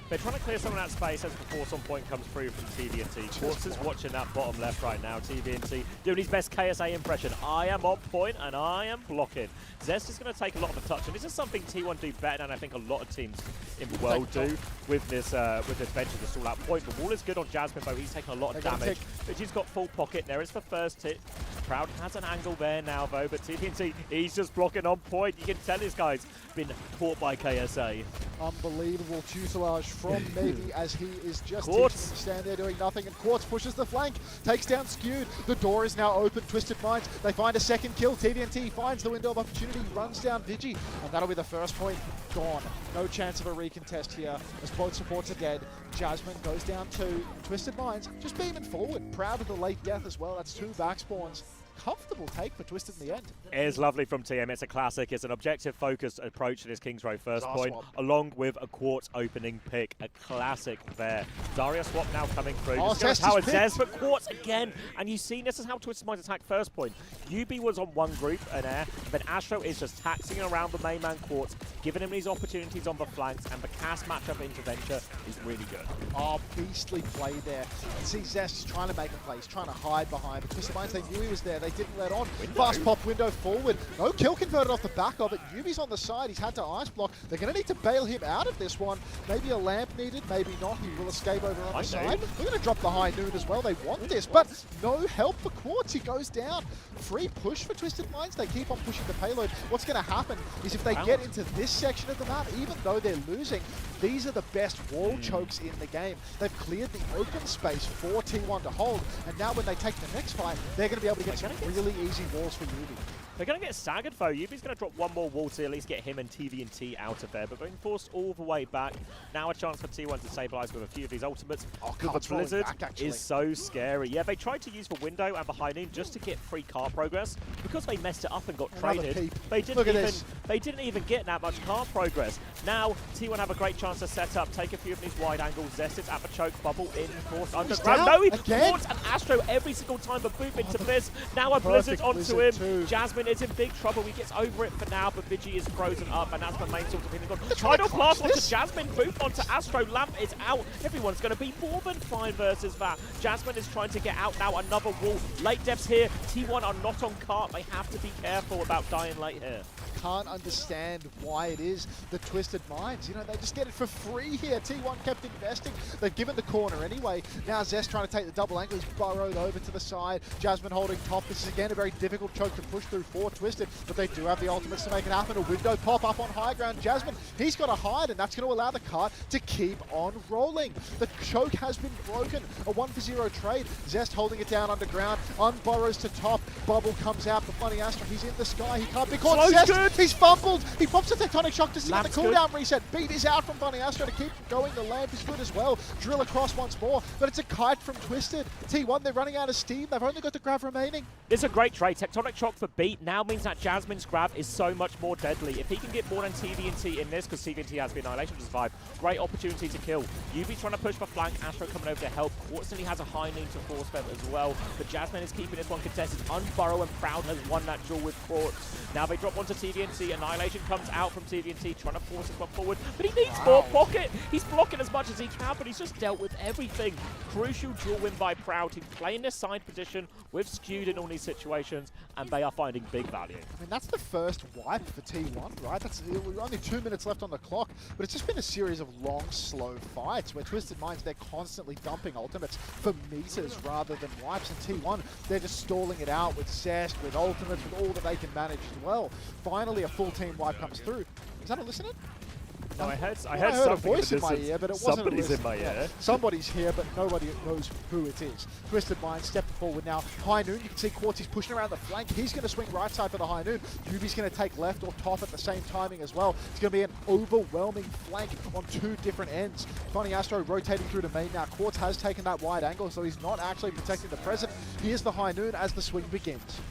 S1: They're trying to clear some of that space as the force on point comes through from TVNT. Quartz is watching that bottom left right now. TVNT doing his best KSA impression. I am on point and I am blocking. Zest is going to take a lot of the touch, and this is something T1 do better than I think a lot of teams in the world do with this venture to stall out point. The wall is good on Jasmine, though. He's taking a lot of damage. But she's got full pocket. There is the first hit. Proud has an angle there now, though, but TVNT, he's just blocking on point. You can tell this guy's been caught by KSA.
S2: Unbelievable tutelage from Maybe as he is just teaching him to stand there doing nothing, and Quartz pushes the flank, takes down Skewed. The door is now open. Twisted Minds, they find a second kill. TVNT finds the window of opportunity, runs down Vigi, and that'll be the first point gone. No chance of a recontest here as both supports are dead. Jasmine goes down 2. Twisted Minds just beaming forward. Proud of the late death as well. That's 2 back spawns. Comfortable take for Twisted in the end.
S1: It is lovely from TM. It's a classic. It's an objective-focused approach to this Kings Row first point, along with a Quartz opening pick. A classic there. Daria swap now coming through.
S2: Oh,
S1: Just how it says, but Quartz again. And you've seen this is how Twisted Minds attack first point. Yubi was on one group, an air, but Astro is just taxing around the main man Quartz, giving him these opportunities on the flanks, and the cast matchup into Venture is really good.
S2: Oh, beastly play there. And see Zest is trying to make a play. He's trying to hide behind, but Twisted Minds, they knew he was there. They didn't let on. Fast pop window forward. No kill converted off the back of it. Yubi's on the side. He's had to ice block. They're going to need to bail him out of this one. Maybe a lamp needed, maybe not. He will escape over on the side. They're going to drop the high noon as well. They want this, but no help for Quartz. He goes down. Free push for Twisted Minds. They keep on pushing the payload. What's going to happen is if they get into this section of the map, even though they're losing, these are the best wall chokes in the game. They've cleared the open space for T1 to hold, and now when they take the next fight, they're going to be able to get some really easy walls for Yubi.
S1: They're going to get staggered, though. Yubi's going to drop one more wall to at least get him and TVNT out of there, but being forced all the way back. Now a chance for T1 to stabilize with a few of these ultimates.
S2: Oh,
S1: the Blizzard is so scary. Yeah, they tried to use the window and the high noon just to get free car progress. Because they messed it up and got traded, they didn't even get that much car progress. Now T1 have a great chance to set up, take a few of these wide angles. Zest is at the choke, bubble in, force underground. No, he Quartz and Astro every single time, but boom into this. Now a Blizzard onto him. Jasmine is in big trouble. He gets over it for now, but Vigi is frozen up, and that's the main source of healing. Tidal Blast onto Jasmine, boom onto Astro. Lamp is out. Everyone's going to be more than fine versus that. Jasmine is trying to get out now. Another wall. Late deaths here. T1 are not on cart. They have to be careful about dying late here.
S2: Can't understand why it is the Twisted Minds. You know, they just get it for free here. T1 kept investing. They've given the corner anyway. Now Zest trying to take the double angle. He's burrowed over to the side. Jasmine holding top. This is again a very difficult choke to push through for Twisted, but they do have the ultimates to make it happen. A window pop up on high ground. Jasmine, he's got to hide, and that's going to allow the cart to keep on rolling. The choke has been broken. A 1-for-0 trade. Zest holding it down underground. Unburrows to top. Bubble comes out. The funny Astro, he's in the sky. He can't be caught. Zest, he's fumbled. He pops a tectonic shock to see the cooldown reset. Beat is out from Funny Astro to keep going. The lamp is good as well. Drill across once more, but it's a kite from Twisted. T1, they're running out of steam. They've only got the grab remaining.
S1: It's a great trade. Tectonic shock for beat now means that Jasmine's grab is so much more deadly. If he can get more than TVNT in this, because TVNT has the Annihilation to survive, great opportunity to kill. Yubi trying to push for flank, Astro coming over to help. Quartz has a high noon to force them as well, but Jasmine is keeping this one contested. Unburrow and Proud has won that duel with Quartz. Now they drop onto TVNT. Annihilation comes out from TVNT, trying to force this one forward, but he needs more pocket. He's blocking as much as he can, but he's just dealt with everything. Crucial duel win by Proud. He's playing this side position with Skewed in all these situations, and they are finding big value.
S2: I mean, that's the first wipe for T1, right? That's only 2 minutes left on the clock, but it's just been a series of long, slow fights where Twisted Minds, they're constantly dumping ultimates for meters rather than wipes, and T1, they're just stalling it out with Zest, with ultimates, with all that they can manage as well. Finally, a full team wipe comes through. Is that a listen in?
S1: No, I heard
S2: I heard a
S1: something
S2: voice in my
S1: distance.
S2: ear, but it wasn't.
S1: Somebody's in my
S2: Yeah,
S1: ear.
S2: somebody's here, but nobody knows who it is. Twisted Mind stepping forward now. High Noon, you can see Qadsiah's pushing around the flank. He's going to swing right side for the High Noon. Yubi's going to take left or top at the same timing as well. It's going to be an overwhelming flank on two different ends. Funny Astro rotating through to main now. Qadsiah has taken that wide angle, so he's not actually protecting the present. Here's the High Noon as the swing begins.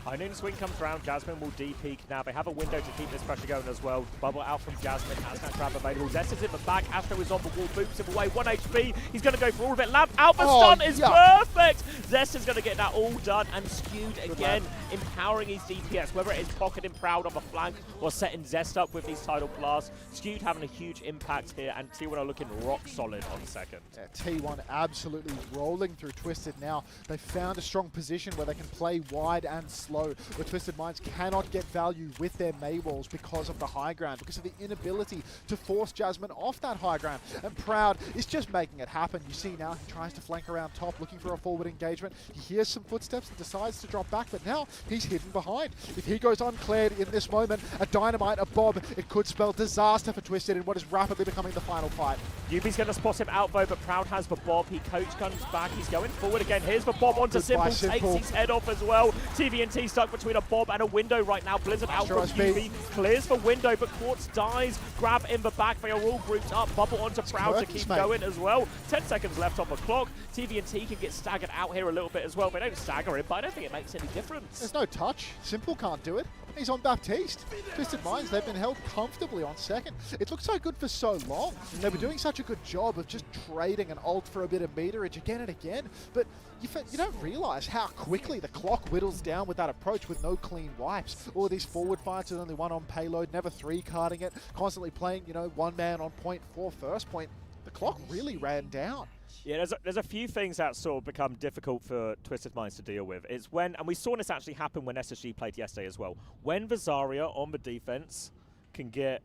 S1: High Noon swing comes around, Jasmine will D-peek now. They have a window to keep this pressure going as well. Bubble out from Jasmine, has that grab available. Zest is in the back, Astro is on the wall, boots him away, 1 HP. He's going to go for all of it. Lamp out, the stun is perfect! Zest is going to get that all done, and Skewed again, empowering his DPS, whether it is pocketing Proud on the flank or setting Zest up with these tidal blasts. Skewed having a huge impact here, and T1 are looking rock solid on second.
S2: Yeah, T1 absolutely rolling through Twisted now. They found a strong position where they can play wide and slow. The Twisted Minds cannot get value with their Mei walls because of the high ground, because of the inability to force Jasmine off that high ground. And Proud is just making it happen. You see now, he tries to flank around top, looking for a forward engagement. He hears some footsteps and decides to drop back, but now he's hidden behind. If he goes uncleared in this moment, a dynamite, a bomb, it could spell disaster for Twisted in what is rapidly becoming the final fight.
S1: Yubi's going to spot him out though, but Proud has the Bob. He coach guns back. He's going forward again. Here's the Bob onto Simple. Takes his head off as well. TVNT stuck between a Bob and a window right now. Blizzard out from Yubi. Clears the window, but Quartz dies. Grab in the back. They are all grouped up. Bubble onto Proud to keep going as well. 10 seconds left on the clock. TVNT can get staggered out here a little bit as well. They don't stagger him, but I don't think it makes any difference.
S2: There's no touch. Simple can't do it. He's on Baptiste. Twisted Minds, they've been held comfortably on second. It looked so good for so long. They were doing such a good job of just trading an ult for a bit of meterage again and again. But you don't realize how quickly the clock whittles down with that approach with no clean wipes. All of these forward fights with only one on payload, never three carding it, constantly playing, one man on point for first point. The clock really ran down.
S1: Yeah, there's a few things that sort of become difficult for Twisted Minds to deal with. It's when, and we saw this actually happen when SSG played yesterday as well, when Vazaria on the defense can get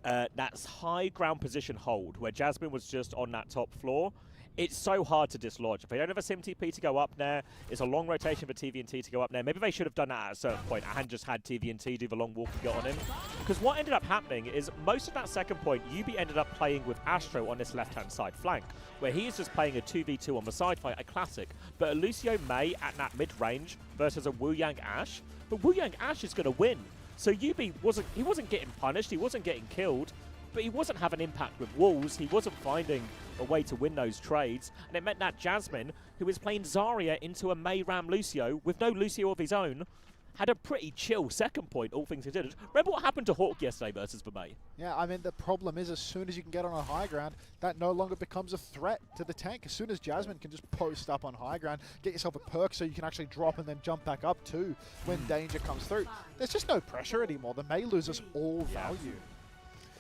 S1: that high ground position hold, where Jasmine was just on that top floor, it's so hard to dislodge. If they don't have a Sim TP to go up there, it's a long rotation for TVNT to go up there. Maybe they should have done that at a certain point and just had TVNT do the long walk and get on him. Because what ended up happening is most of that second point, Yubi ended up playing with Astro on this left-hand side flank, where he is just playing a 2v2 on the side fight, a classic. But a Lucio Mei at that mid-range versus a Wu Yang Ashe, but Wu Yang Ashe is going to win. So Yubi wasn't getting punished, he wasn't getting killed, but he wasn't having impact with walls, he wasn't finding a way to win those trades, and it meant that Jasmine, who is playing Zarya into a Mei Ram Lucio with no Lucio of his own, had a pretty chill second point, all things considered. Remember what happened to Hawk yesterday versus the Mei?
S2: Yeah, I mean, the problem is as soon as you can get on a high ground, that no longer becomes a threat to the tank. As soon as Jasmine can just post up on high ground, get yourself a perk so you can actually drop and then jump back up too when danger comes through. There's just no pressure anymore. The Mei loses all value.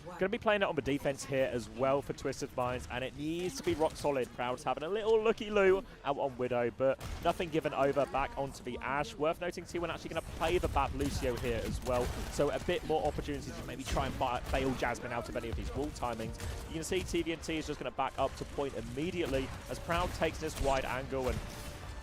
S1: Going to be playing it on the defense here as well for Twisted Minds, and it needs to be rock solid. Proud's having a little looky-loo out on Widow, but nothing given over back onto the Ashe. Worth noting, T1 actually going to play the Bat Lucio here as well, so a bit more opportunity to maybe try and bail Jasmine out of any of these wall timings. You can see TVNT is just going to back up to point immediately as Proud takes this wide angle, and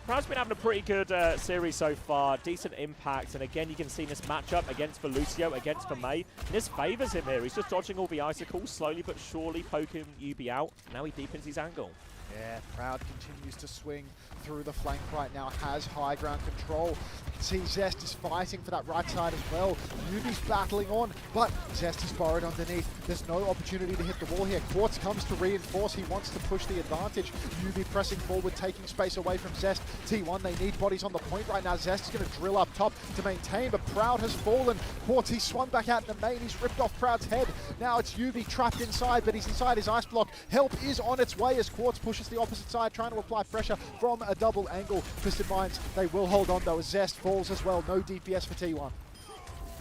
S1: Proud's been having a pretty good series so far, decent impact, and again you can see this matchup against the Lucio, against the Mei, and this favours him here. He's just dodging all the icicles, slowly but surely poking Yubi out. Now he deepens his angle.
S2: Yeah, Proud continues to swing through the flank right now, has high ground control. You can see Zest is fighting for that right side as well. Yubi's battling on, but Zest is borrowed underneath. There's no opportunity to hit the wall here. Quartz comes to reinforce. He wants to push the advantage. Yubi pressing forward, taking space away from Zest. T1, they need bodies on the point right now. Zest is going to drill up top to maintain, but Proud has fallen. Quartz, he swung back out in the main. He's ripped off Proud's head. Now it's Yubi trapped inside, but he's inside his ice block. Help is on its way as Quartz pushes the opposite side, trying to apply pressure from a double angle. Twisted Minds, they will hold on though as Zest falls as well. No DPS for T1.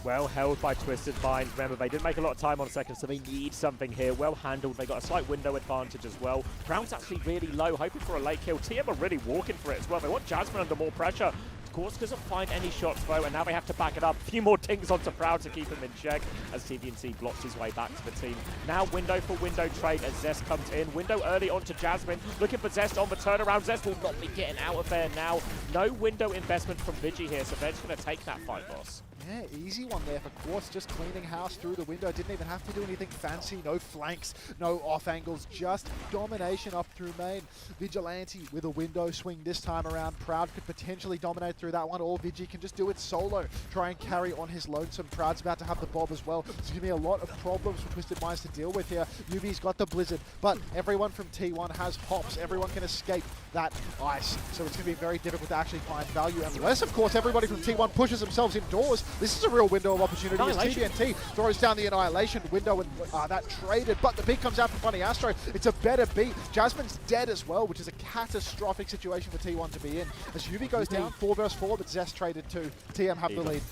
S1: Well held by Twisted Minds. Remember, they didn't make a lot of time on second, so they need something here. Well handled. They got a slight window advantage as well. Proud's actually really low, hoping for a late kill. TM are really walking for it as well. They want Jasmine under more pressure. Quartz doesn't find any shots though, and now they have to back it up. A few more tings onto Proud to keep him in check as TVNT blocks his way back to the team. Now window for window trade as Zest comes in. Window early onto Jasmine, looking for Zest on the turnaround. Zest will not be getting out of there now. No window investment from Vigi here, so they're just going to take that fight loss.
S2: Yeah, easy one there for Quartz, just cleaning house through the window. Didn't even have to do anything fancy, no flanks, no off angles, just domination up through main. Vigilante with a window swing this time around. Proud could potentially dominate through that one, or Vigi can just do it solo, try and carry on his lonesome. Proud's about to have the Bob as well. It's going to be a lot of problems for Twisted Minds to deal with here. Yubi's got the Blizzard, but everyone from T1 has hops. Everyone can escape that ice, so it's going to be very difficult to actually find value, unless, of course, everybody from T1 pushes themselves indoors. This is a real window of opportunity as TVNT throws down the Annihilation window, and that traded, but the beat comes out from Funny Astro. It's a better beat. Jasmine's dead as well, which is a catastrophic situation for T1 to be in. As Yubi goes down 4 versus 4, but Zest traded too. TM have the lead.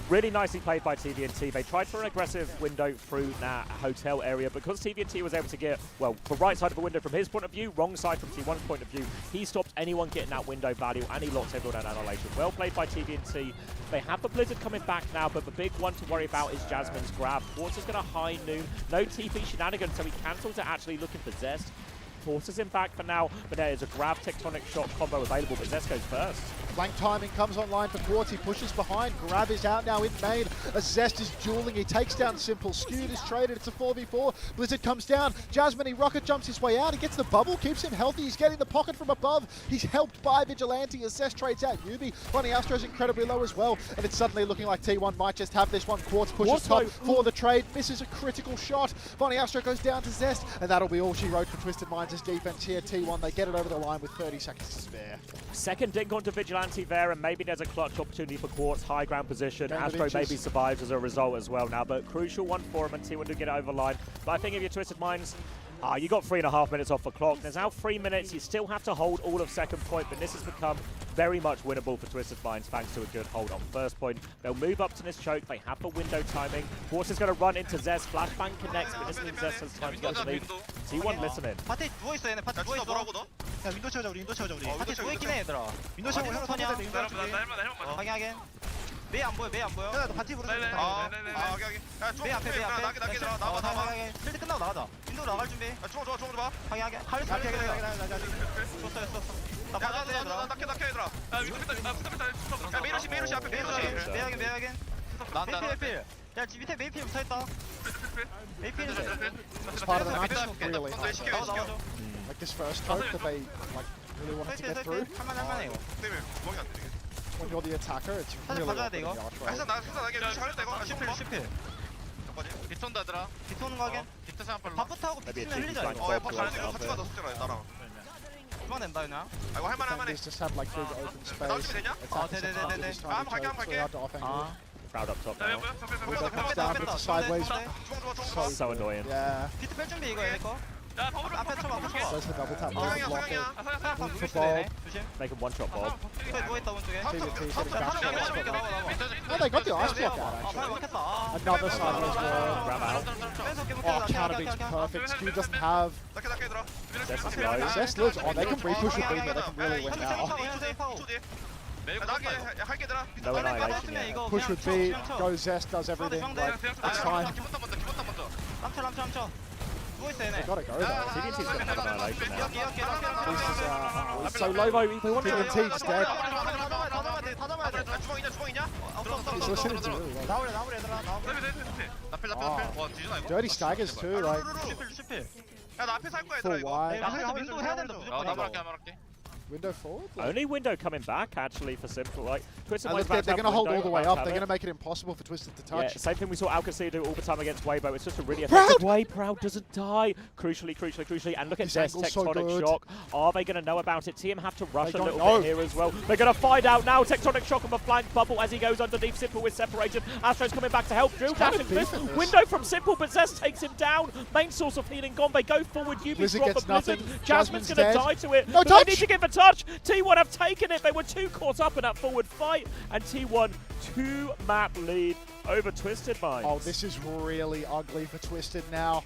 S1: Really nicely played by TVNT. They tried for an aggressive window through that hotel area. Because TVNT was able to get, well, the right side of the window from his point of view, wrong side from T1's point of view, he stopped anyone getting that window value, and he locks everyone at Annihilation. Well played by TVNT. They have the Blizzard coming back now, but the big one to worry about is Jasmine's grab. Quartz is going to high noon. No TP shenanigans, so he cancels it, actually looking for Zest. Forces him back for now, but there is a grab tectonic shot combo available, but Zest goes first.
S2: Flank timing comes online for Quartz. He pushes behind. Grab is out now in main. As Zest is dueling. He takes down Simple. Skewed is traded. It's a 4v4. Blizzard comes down. Jasmine, he rocket jumps his way out. He gets the bubble, keeps him healthy. He's getting the pocket from above. He's helped by Vigilante as Zest trades out Yubi. Funny Astro's incredibly low as well. And it's suddenly looking like T1 might just have this one. Quartz pushes top for the trade. Misses a critical shot. Funny Astro goes down to Zest. And that'll be all she wrote for Twisted Minds' defense here. T1, they get it over the line with 30 seconds to spare.
S1: Second dink onto Vigilante there, and maybe there's a clutch opportunity for Quartz. High ground position. Astro maybe survives as a result as well now, but crucial one for him and T1 to get it over the line. But I think if you're Twisted Minds, you got 3.5 minutes off the clock. There's now 3 minutes. You still have to hold all of second point, but this has become very much winnable for Twisted Minds thanks to a good hold on first point. They'll move up to this choke. They have the window timing. Quartz is going to run into Zest. Flashbang connects, but this means Zest has time to get to lead. T1 listening.
S12: 파티 누워있어 얘네 파티 누워있어 뭐라고 너? 야 윈도 채우자 우리 윈도 채우자 우리 파티 누워있긴 해 얘들아 윈도 채우고 형 선이야 확인하게 메이 안 보여 메이 안 보여 야 너 파티 부르자 메이 앞에 메이 앞에 나게 나와 필드 끝나고 나가자 윈도 나갈 준비 총 줘봐 확인하게 할수 있게 줬어 나 빠졌어 얘들아 낙해 얘들아 야 윈도 뺐다 야 메이로시 앞에 메이로시 필 야, 밑에 메이필 붙어있다. 메이필은
S2: It's part of the match, really. Like this first choke that they really wanted to get through. When you're the attacker, it's really
S12: 가져야 돼 이거.
S2: right.
S12: 비트 온다 얘들아. 비트 오는 거 하게. 비트 생각발로. 밥부터 하고 비트면 흘리자 이거. 밥 가는 거 같이 가자 숙제라 나랑. 그만된다 그냥. 이거 할만해.
S2: Just have like big open space.
S12: 네네네네. 한번 갈게.
S1: Crowd up top now.
S2: Comes down with the sideways.
S1: So annoying.
S2: Yeah.
S12: 비트 뺄 준비 이거 얘네 거. 앞에 쳐봐.
S2: Does the double tap.
S1: Make him one shot Bob.
S12: 누워있다 오른쪽에.
S2: Oh, they got the ice block out actually. Another sideways wall.
S1: Grab out.
S2: Oh, counter beat's perfect. Skew doesn't have.
S1: Zest is low.
S2: Zest lives. Oh, they can re-push with beam, but they can really win now.
S1: No annihilation yet.
S2: Push with beat. Go Zest, does everything. Like, it's time. They gotta go though.
S1: TVNT's got another annihilation now.
S2: So Lobo, we want TVNT's dead. He's listening to really well. Dirty staggers too, like. Full wide. Window forward?
S1: Only window coming back, actually, for Simple. Like, Twisted
S2: They're going to hold all the way up. They're going to make it impossible for Twisted to touch.
S1: Yeah, same thing we saw Qadsiah do all the time against Weibo. It's just a really effective way. Proud doesn't die. Crucially. And look at Zest Tectonic Shock. Are they going to know about it? TM have to rush a little bit here as well. They're going to find out now. Tectonic Shock on the flank bubble as he goes underneath. Simple with separation. Astro's coming back to help. Drill dashing this. Window from Simple, but Zest takes him down. Main source of healing gone. They go forward. Yubi's drop the Blizzard. Jasmine's going to die to it.
S2: No touch!
S1: They need to give a touch. T1 have taken it. They were too caught up in that forward fight. And T1 2-map lead over Twisted Minds.
S2: Oh, this is really ugly for Twisted now.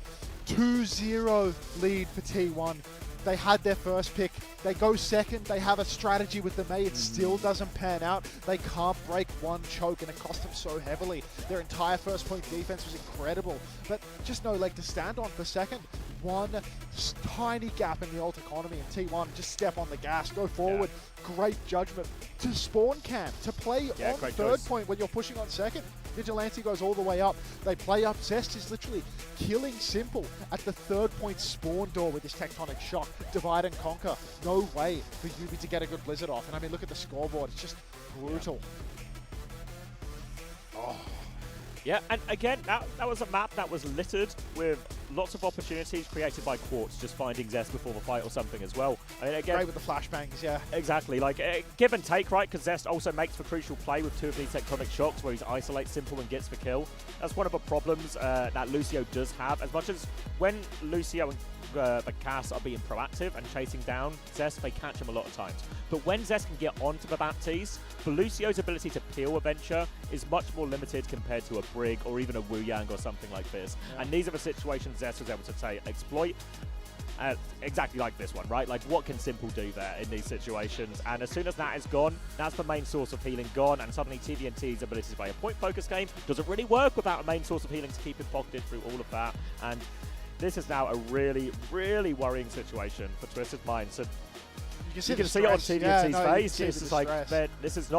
S2: 2-0 lead for T1. They had their first pick. They go second. They have a strategy with the May. It still doesn't pan out. They can't break one choke, and it cost them so heavily. Their entire first point defense was incredible, but just no leg to stand on for second. one tiny gap in the ult economy, and T1 just step on the gas, go forward. Great judgment to spawn camp, to play on third point when you're pushing on second. Vigilante goes all the way up. They play up. Zest is literally killing Simple at the third point spawn door with his tectonic shock. Divide and conquer. No way for Yubi to get a good Blizzard off. And I mean, look at the scoreboard. It's just brutal. Oh.
S1: Yeah, and again, that was a map that was littered with lots of opportunities created by Quartz just finding Zest before the fight or something as well. I mean, again,
S2: great with the flashbangs, yeah.
S1: Exactly, like give and take, right? Because Zest also makes for crucial play with 2 of these tectonic shocks where he's isolates Simple and gets the kill. That's one of the problems that Lucio does have. As much as when Lucio and the Cass are being proactive and chasing down Zest, they catch him a lot of times. But when Zest can get onto the Baptiste, Lucio's ability to peel a Venture is much more limited compared to a Brig or even a Wu Yang or something like this. Yeah. And these are the situations Zest was able to exploit. Exactly like this one, right? Like, what can Simple do there in these situations? And as soon as that is gone, that's the main source of healing gone, and suddenly TVNT's ability to play a point-focus game doesn't really work without a main source of healing to keep him pocketed through all of that. And this is now a really, really worrying situation for Twisted Minds. So you can see it on TVNT's face. This is like this has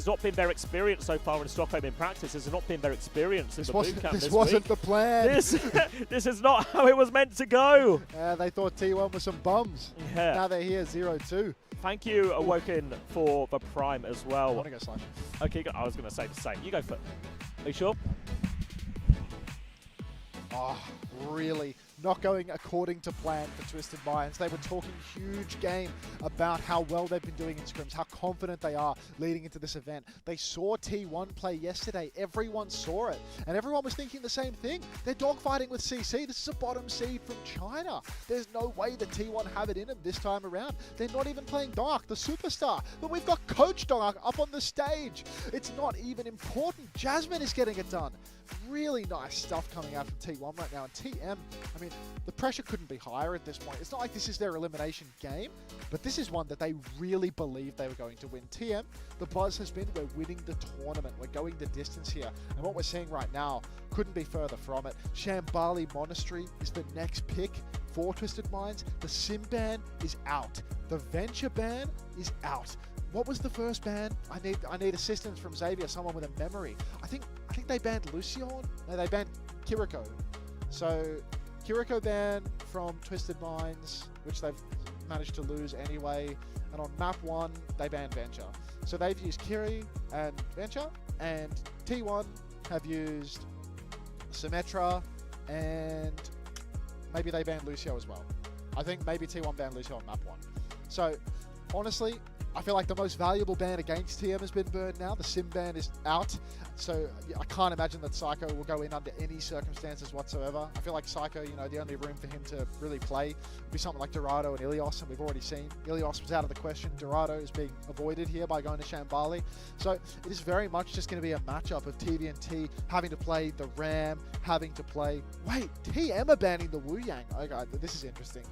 S1: not been their experience so far in Stockholm in practice. This has not been their experience in the boot camp
S2: this wasn't the plan.
S1: This is not how it was meant to go.
S2: They thought T1 was some bums.
S1: Yeah.
S2: Now they're here 0-2.
S1: Thank you, Awoken, for the prime as well.
S2: I want to go Slash.
S1: Okay, I was going to say the same. You go first. Are you sure?
S2: Oh, really not going according to plan for Twisted Minds. They were talking huge game about how well they've been doing in scrims, how confident they are leading into this event. They saw T1 play yesterday. Everyone saw it. And everyone was thinking the same thing. They're dogfighting with CC. This is a bottom seed from China. There's no way that T1 have it in them this time around. They're not even playing Dark, the superstar. But we've got Coach Dark up on the stage. It's not even important. Jasmine is getting it done. Really nice stuff coming out from T1 right now. And TM, I mean, the pressure couldn't be higher at this point. It's not like this is their elimination game, but this is one that they really believed they were going to win. TM, the buzz has been, we're winning the tournament. We're going the distance here. And what we're seeing right now couldn't be further from it. Shambali Monastery is the next pick for Twisted Minds. The Sim ban is out. The Venture ban is out. What was the first ban? I need assistance from Xavier, someone with a memory. I think they banned Lucian. No, they banned Kiriko. So Kiriko ban from Twisted Minds, which they've managed to lose anyway. And on map 1, they banned Venture. So they've used Kiri and Venture, and T1 have used Symmetra, and maybe they banned Lucio as well. I think maybe T1 banned Lucio on map 1. So honestly, I feel like the most valuable ban against TM has been burned now. The Sim ban is out. So I can't imagine that Psycho will go in under any circumstances whatsoever. I feel like Psycho, you know, the only room for him to really play would be something like Dorado and Ilios, and we've already seen Ilios was out of the question. Dorado is being avoided here by going to Shambali. So it is very much just going to be a matchup of TVNT having to play the Ram, having to play... Wait, TM are banning the Wu Yang. Okay, this is interesting.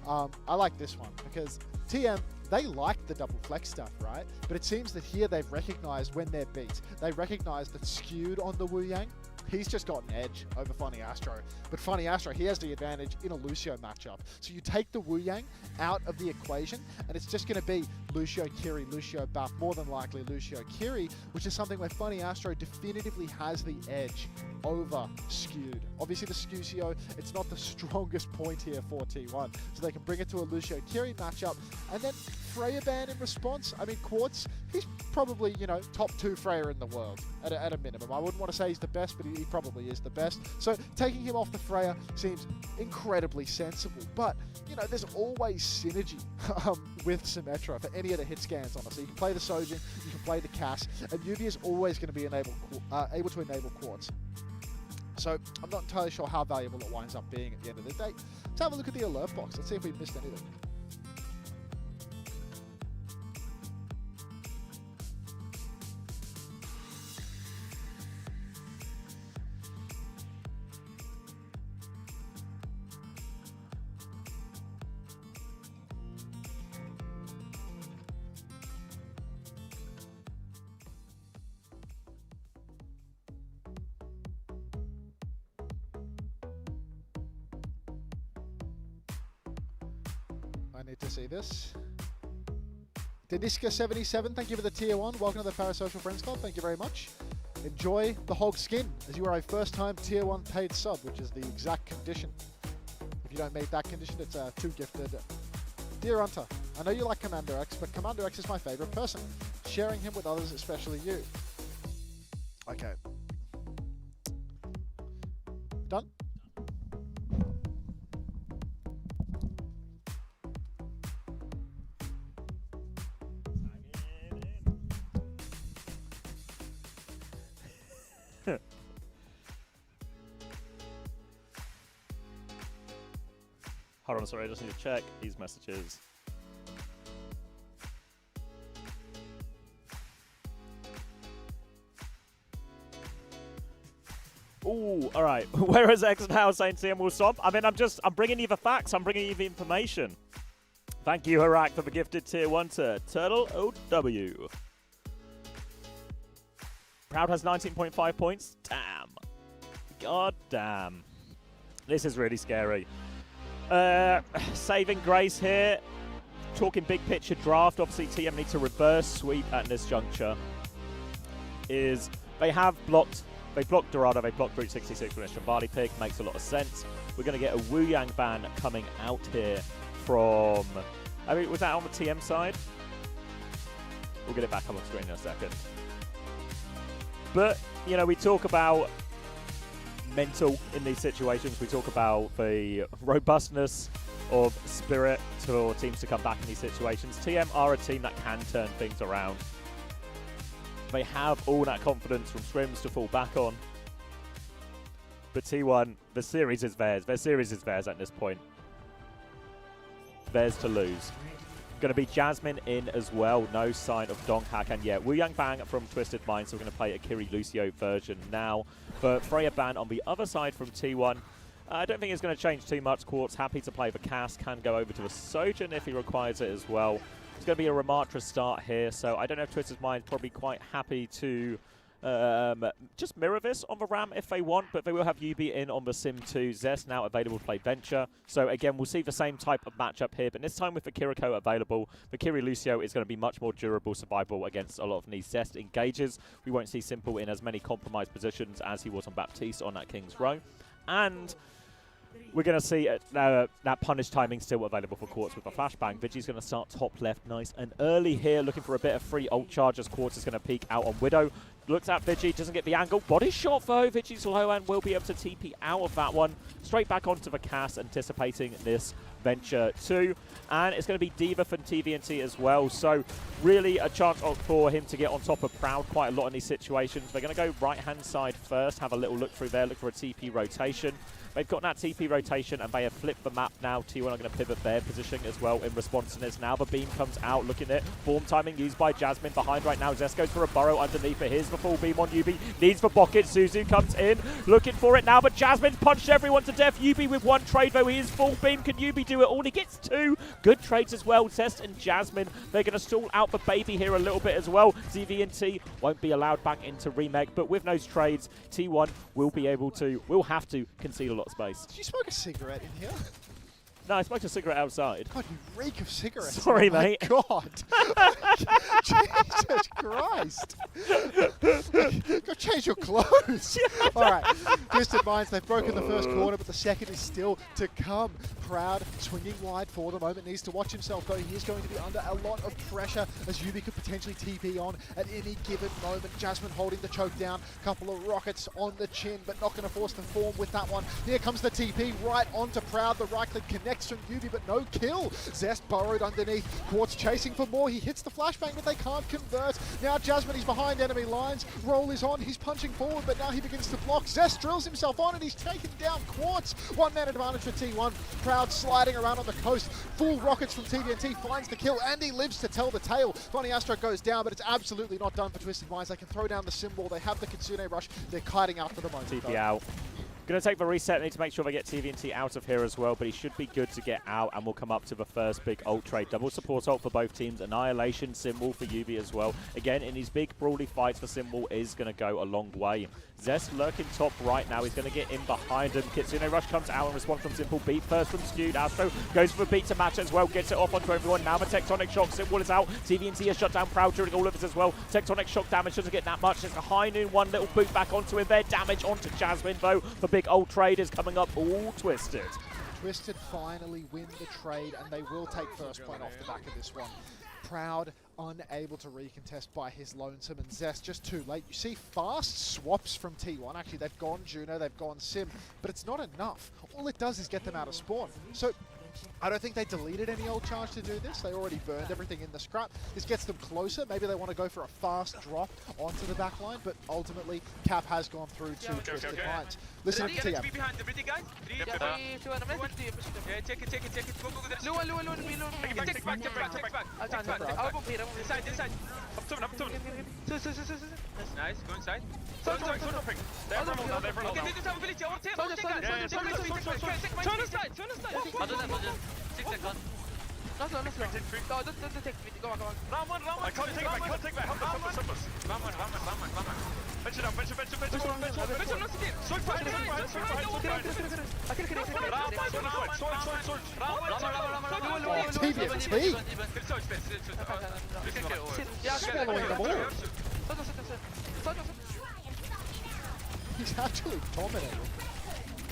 S2: I like this one because TM, they like the double flex stuff, right? But it seems that here they've recognized when they're beat. They recognize that skewed on the Wu Yang, he's just got an edge over Funny Astro. But Funny Astro, he has the advantage in a Lucio matchup. So you take the Wu Yang out of the equation, and it's just going to be Lucio Kiri, Lucio Buff, more than likely Lucio Kiri, which is something where Funny Astro definitively has the edge over skewed. Obviously the Scucio, it's not the strongest point here for T1, so they can bring it to a Lucio Kiri matchup, and then Freya ban in response. I mean, Quartz, he's probably, you know, top 2 Freya in the world at a minimum. I wouldn't want to say he's the best, but he probably is the best. So taking him off the Freya seems incredibly sensible, but you know, there's always synergy with Symmetra for any of the hit scans, honestly. You can play the Sojin, you can play the Cass, and Yubi is always going to be able to enable Quartz. So I'm not entirely sure how valuable it winds up being at the end of the day. Let's have a look at the alert box. Let's see if we missed anything. I need to see this. Deniska77, thank you for the tier 1. Welcome to the Parasocial Friends Club. Thank you very much. Enjoy the hog skin, as you are a first-time tier 1 paid sub, which is the exact condition. If you don't meet that condition, it's 2 gifted. Dear Unter, I know you like cuckmanderX, but cuckmanderX is my favorite person. Sharing him with others, especially you. Okay. Done?
S1: Hold on, sorry, I just need to check these messages. Ooh, all right. Whereas X now saying TM will stop. I mean, I'm bringing you the facts. I'm bringing you the information. Thank you, Harak, for the gifted tier 1 to Turtle OW. Proud has 19.5 points. Damn. God damn. This is really scary. Saving grace here. Talking big picture draft. Obviously, TM need to reverse sweep at this juncture. Is they have blocked. They blocked Dorado. They blocked Route 66 with a Shambali pick. Makes a lot of sense. We're going to get a Wu Yang ban coming out here from. I mean, was that on the TM side? We'll get it back up on screen in a second. But you know, we talk about mental in these situations. We talk about the robustness of spirit for teams to come back in these situations. TM are a team that can turn things around. They have all that confidence from scrims to fall back on. But T1, the series is theirs. Their series is theirs at this point. Theirs to lose. Going to be Jasmine in as well. No sign of Donghack. And yeah, Wu Yang Bang from Twisted Mind. So we're going to play a Kiri Lucio version now. But Freya Ban on the other side from T1. I don't think it's going to change too much. Quartz happy to play the Cass. Can go over to a Sojourn if he requires it as well. It's going to be a Ramatra start here. So I don't know if Twisted Mind probably quite happy to just mirror this on the Ram if they want, but they will have Yubi in on the Sim 2. Zest now available to play Venture. So again, we'll see the same type of matchup here, but this time with the Kiriko available, the Kiri Lucio is going to be much more durable survival against a lot of these Zest engages. We won't see Simple in as many compromised positions as he was on Baptiste on that King's Row. And we're going to see that punish timing still available for Quartz with a flashbang. Vigi's going to start top left nice and early here, looking for a bit of free ult charge as Quartz is going to peek out on Widow. Looks at Vigi, doesn't get the angle. Body shot though. Vigi's low and will be able to TP out of that one. Straight back onto the Cass, anticipating this Venture 2. And it's going to be Diva from TVNT as well. So really a chance for him to get on top of Proud quite a lot in these situations. They're going to go right-hand side first, have a little look through there, look for a TP rotation. They've got that TP rotation and they have flipped the map now. T1 are going to pivot their positioning as well in response to this. Now the beam comes out, looking at form timing used by Jasmine. Behind right now, Zest goes for a burrow underneath, but here's the full beam on Yubi. Needs the pocket. Suzu comes in, looking for it now, but Jasmine's punched everyone to death. Yubi with one trade though, he is full beam. Can Yubi do it all? He gets two. Good trades as well. Zest and Jasmine, they're going to stall out the baby here a little bit as well. ZVNT won't be allowed back into remake, but with those trades, T1 will have to concede a lot of space.
S2: Did you smoke a cigarette in here?
S1: No, I smoked a cigarette outside.
S2: God, you reek of cigarettes.
S1: Sorry,
S2: oh
S1: mate.
S2: My God. Jesus Christ. Go change your clothes. All right. Twisted Minds, they've broken the first corner, but the second is still to come. Proud, swinging wide for the moment, needs to watch himself though. He is going to be under a lot of pressure as Yubi could potentially TP on at any given moment. Jasmine holding the choke down. Couple of rockets on the chin, but not going to force the form with that one. Here comes the TP right onto Proud. The right click connects from Yubi, but no kill. Zest burrowed underneath. Quartz chasing for more. He hits the flashbang, but they can't convert. Now Jasmine is behind enemy lines. Roll is on. He's punching forward, but now he begins to block. Zest drills himself on, and he's taken down Quartz. 1 man advantage for T1. Proud sliding around on the coast. Full rockets from TVNT finds the kill, and he lives to tell the tale. Funny Astro goes down, but it's absolutely not done for Twisted Minds. They can throw down the symbol. They have the Kitsune rush. They're kiting out for the moment.
S1: TP out. Going to take the reset. Need to make sure they get TVNT out of here as well, but he should be good to get out, and we'll come up to the first big ult trade. Double support ult for both teams. Annihilation symbol for UV as well. Again, in these big brawly fights, the symbol is going to go a long way. Zest lurking top right now. He's going to get in behind him. Kitsune Rush comes out in response from Simple. Beat first from Skewed. Astro goes for a beat to match as well. Gets it off onto everyone. Now the Tectonic Shock. Simple is out. TVNT has shut down Proud during all of this as well. Tectonic Shock damage doesn't get that much. It's a high noon. One little boot back onto him there. Damage onto Jasmine though. The big ult trade is coming up all Twisted.
S2: Twisted finally win the trade, and they will take first point off the back of this one. Proud unable to recontest by his lonesome, and Zest just too late. You see fast swaps from T1. Actually, they've gone Juno, they've gone Sim, but it's not enough. All it does is get them out of spawn. So I don't think they deleted any old charge to do this. They already burned everything in the scrap. This gets them closer. Maybe they want to go for a fast drop onto the back line, but ultimately Cap has gone through to Twisted Minds. Listen to TM.
S12: behind the ready guys. Take it. Go. Take back. Inside. Up to him. Nice, go inside.
S2: He's actually dominating.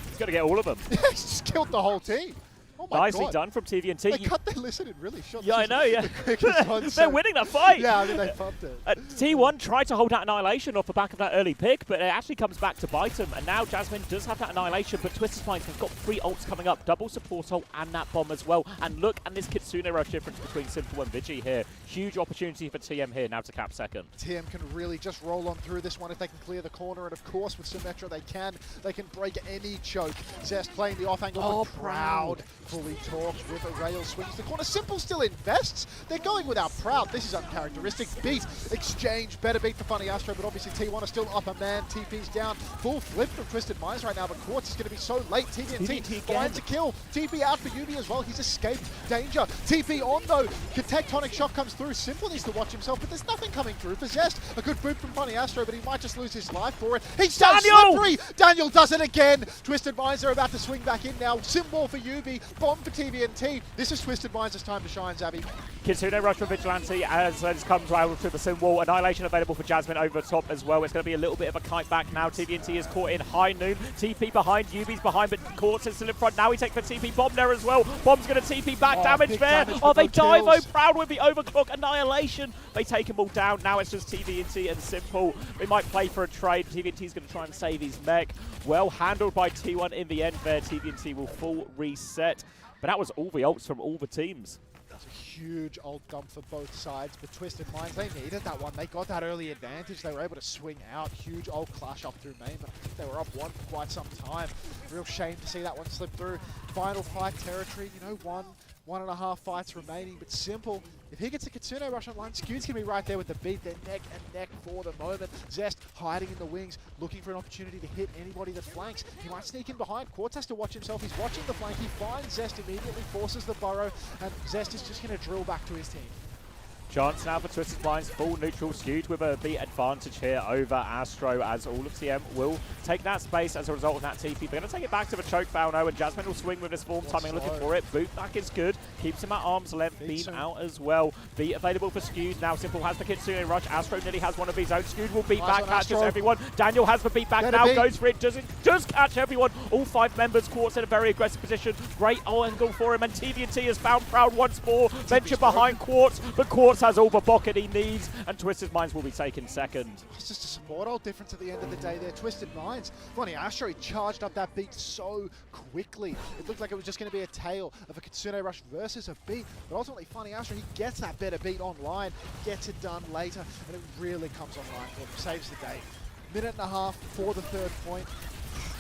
S1: He's going to get all of them.
S2: He's just killed the whole team. Oh my
S1: Nicely
S2: God.
S1: done from TVNT.
S2: They cut their listen and really shot.
S1: Yeah, I know, yeah.
S2: The
S1: They're winning that fight.
S2: Yeah, I mean, they pumped it.
S1: T1 tried to hold that Annihilation off the back of that early pick, but it actually comes back to bite him. And now Jasmine does have that Annihilation, but Twisted Minds have got 3 ults coming up. Double support ult and that bomb as well. And look at this Kitsune Rush difference between Simple and Vigi here. Huge opportunity for TM here now to cap second.
S2: TM can really just roll on through this one if they can clear the corner. And of course, with Symmetra, they can break any choke. Zest playing the off angle, but Proud fully talks with a rail swings the corner. Simple still invests. They're going without Proud. This is uncharacteristic. Beat, exchange, better beat for Funny Astro, but obviously T1 are still up a man. TP's down. Full flip from Twisted Minds right now, but Quartz is going to be so late. TVNT finds a kill. TP out for Yubi as well. He's escaped danger. TP on though. Tectonic Shock comes through. Simple needs to watch himself, but there's nothing coming through for Zest. A good boot from Funny Astro, but he might just lose his life for it. He's so slippery. Daniel does it again. Twisted Minds are about to swing back in now. Symbol for Yubi. Bomb for TVNT. This is Twisted Minds' time to shine, Zabby.
S1: Kitsune Rush for Vigilante as it comes right to the symbol. Annihilation available for Jasmine over the top as well. It's going to be a little bit of a kite back now. TVNT is caught in high noon. TP behind, Yubi's behind, but Quartz is still in front. Now he takes the TP bomb there as well. Bomb's going to TP back. Damage there. They dive Proud with the overclock. Annihilation. They take them all down. Now it's just TVNT and Simple. They might play for a trade. TVNT's going to try and save his mech. Well handled by T1 in the end there. TVNT will full reset. But that was all the ults from all the teams.
S2: That's a huge ult dump for both sides, but Twisted Minds, they needed that one. They got that early advantage. They were able to swing out. Huge ult clash up through main, but I think they were up 1 for quite some time. Real shame to see that one slip through. Final fight territory, you know, 1.5 fights remaining, but Simple, if he gets a Kitsune Rush online, Skewed's going to be right there with the beat. They're neck and neck for the moment. Zest hiding in the wings, looking for an opportunity to hit anybody that flanks. He might sneak in behind. Quartz has to watch himself. He's watching the flank. He finds Zest immediately, forces the burrow, and Zest is just going to drill back to his team.
S1: Chance now for Twisted Minds, full neutral, Skewed with a beat advantage here over Astro, as all of TM will take that space as a result of that TP. They're going to take it back to the choke Balno, and Jasmine will swing with his form timing, looking for it. Boot back is good, keeps him at arm's length, beam out as well. Beat available for Skewed. Now Simple has the Kitsune Rush. Astro nearly has one of his own. Skewed will beat back, catches everyone. Daniel has the beat back now, goes for it, does catch everyone. All 5 members. Quartz in a very aggressive position. Great angle for him, and TVNT has found Proud once more. Venture behind Quartz, but Quartz has all the pocket he needs, and Twisted Minds will be taken second.
S2: It's just a support ult difference at the end of the day there. Twisted Minds. Funny Astro, he charged up that beat so quickly. It looked like it was just going to be a tale of a Kitsune Rush versus a beat, but ultimately Funny Astro, he gets that better beat online, gets it done later, and it really comes online for him. Saves the day. 1.5 minutes for the 3rd point.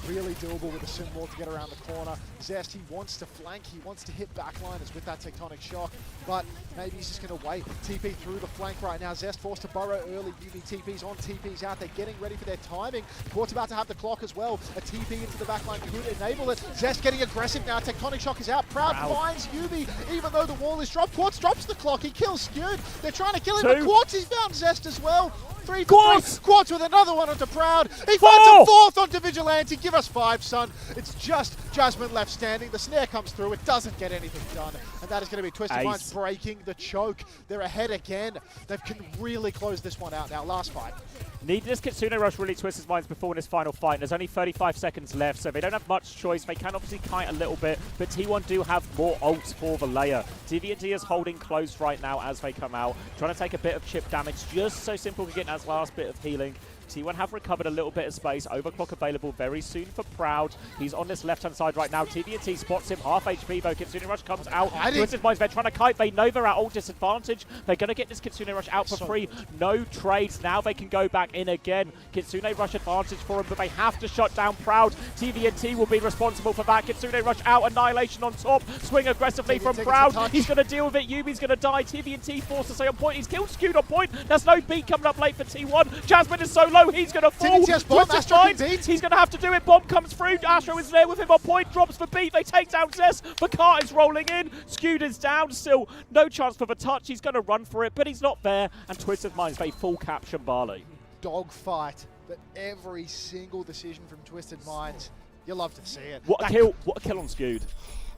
S2: Really doable with a sim wall to get around the corner. Zest, he wants to flank, he wants to hit backliners with that tectonic shock, but maybe he's just going to wait. TP through the flank right now. Zest forced to burrow early. UB TP's on, TP's out. They're getting ready for their timing. Quart's about to have the clock as well. A TP into the backline could enable it. Zest getting aggressive now. Tectonic shock is out. Proud finds UB, even though the wall is dropped. Quartz drops the clock. He kills Skewed. They're trying to kill him, but Quartz has found Zest as well. 3 for 3. Quartz with another one onto Proud. He finds a 4th onto Vigilante. Give us 5, son. It's just Jasmine left standing. The snare comes through. It doesn't get anything done. And that is going to be Twisted Minds breaking the choke. They're ahead again. They can really close this one out now. Last fight.
S1: Need this Kitsune Rush really twist his minds before in this final fight. And there's only 35 seconds left, so they don't have much choice. They can obviously kite a little bit, but T1 do have more ults for the layer. TVNT is holding close right now as they come out, trying to take a bit of chip damage, just so Simple can get that last bit of healing. T1 have recovered a little bit of space. Overclock available very soon for Proud. He's on this left-hand side right now. TVNT spots him. Half HP though. Kitsune Rush comes out. Twisted Minds, they're trying to kite. They know they're at all disadvantage. They're going to get this Kitsune Rush out for free. No trades. Now they can go back in again. Kitsune Rush advantage for him, but they have to shut down Proud. TVNT will be responsible for that. Kitsune Rush out. Annihilation on top. Swing aggressively from Proud. He's going to deal with it. Yubi's going to die. TVNT forced to stay on point. He's killed Skewed on point. There's no beat coming up late for T1. Jasmine is so low. He's going to fall. Twisted Minds, he's going to have to do it. Bomb comes through. Astro is there with him on point. Drops the beat. They take down Zest. The cart is rolling in. Skewed is down. Still no chance for the touch. He's going to run for it, but he's not there. And Twisted Minds, they full capture Barley.
S2: Dog fight, but every single decision from Twisted Minds, you love to see it.
S1: What a kill! What a kill on Skewed.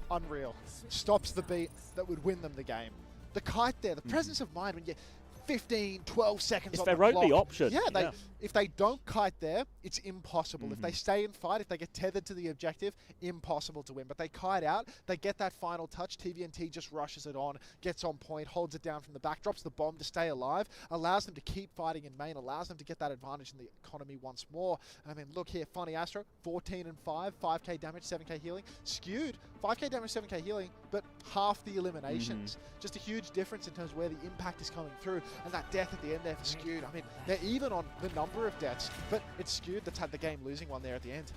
S2: Unreal. Stops the beat that would win them the game. The kite there, the presence of mind when you 15, 12 seconds on the clock.
S1: It's their only option.
S2: Yeah, if they don't kite there, it's impossible. If they stay and fight, if they get tethered to the objective, impossible to win. But they kite out, they get that final touch. TVNT just rushes it on, gets on point, holds it down from the back, drops the bomb to stay alive, allows them to keep fighting in main, allows them to get that advantage in the economy once more. I mean, look here, Funny Astro, 14 and 5, 5k damage, 7k healing. Skewed, 5k damage, 7k healing, but half the eliminations. Just a huge difference in terms of where the impact is coming through. And that death at the end there for Skewed. I mean, they're even on the number of deaths, but it's Skewed that's had the game losing one there at the end.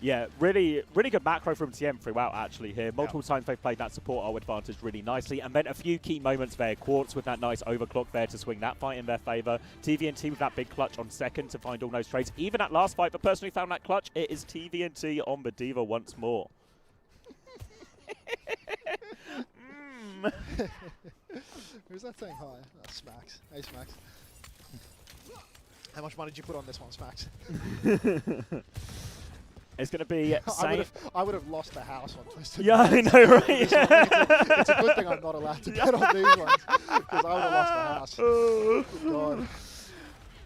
S1: Yeah, really good macro from TM throughout actually here. Multiple times they've played that support ult advantage really nicely, and then a few key moments there. Quartz with that nice overclock there to swing that fight in their favour. TVNT with that big clutch on second to find all those trades. Even at last fight, the person who found that clutch, it is TVNT on the Diva once more.
S2: Who's that saying hi? Oh, Smacks. Hey, Smacks. How much money did you put on this one, Smacks?
S1: It's going to be...
S2: I would have lost the house on Twisted.
S1: Yeah, I know, right?
S2: It's a good thing I'm not allowed to bet on these ones, because I would have lost the house. Oh, God.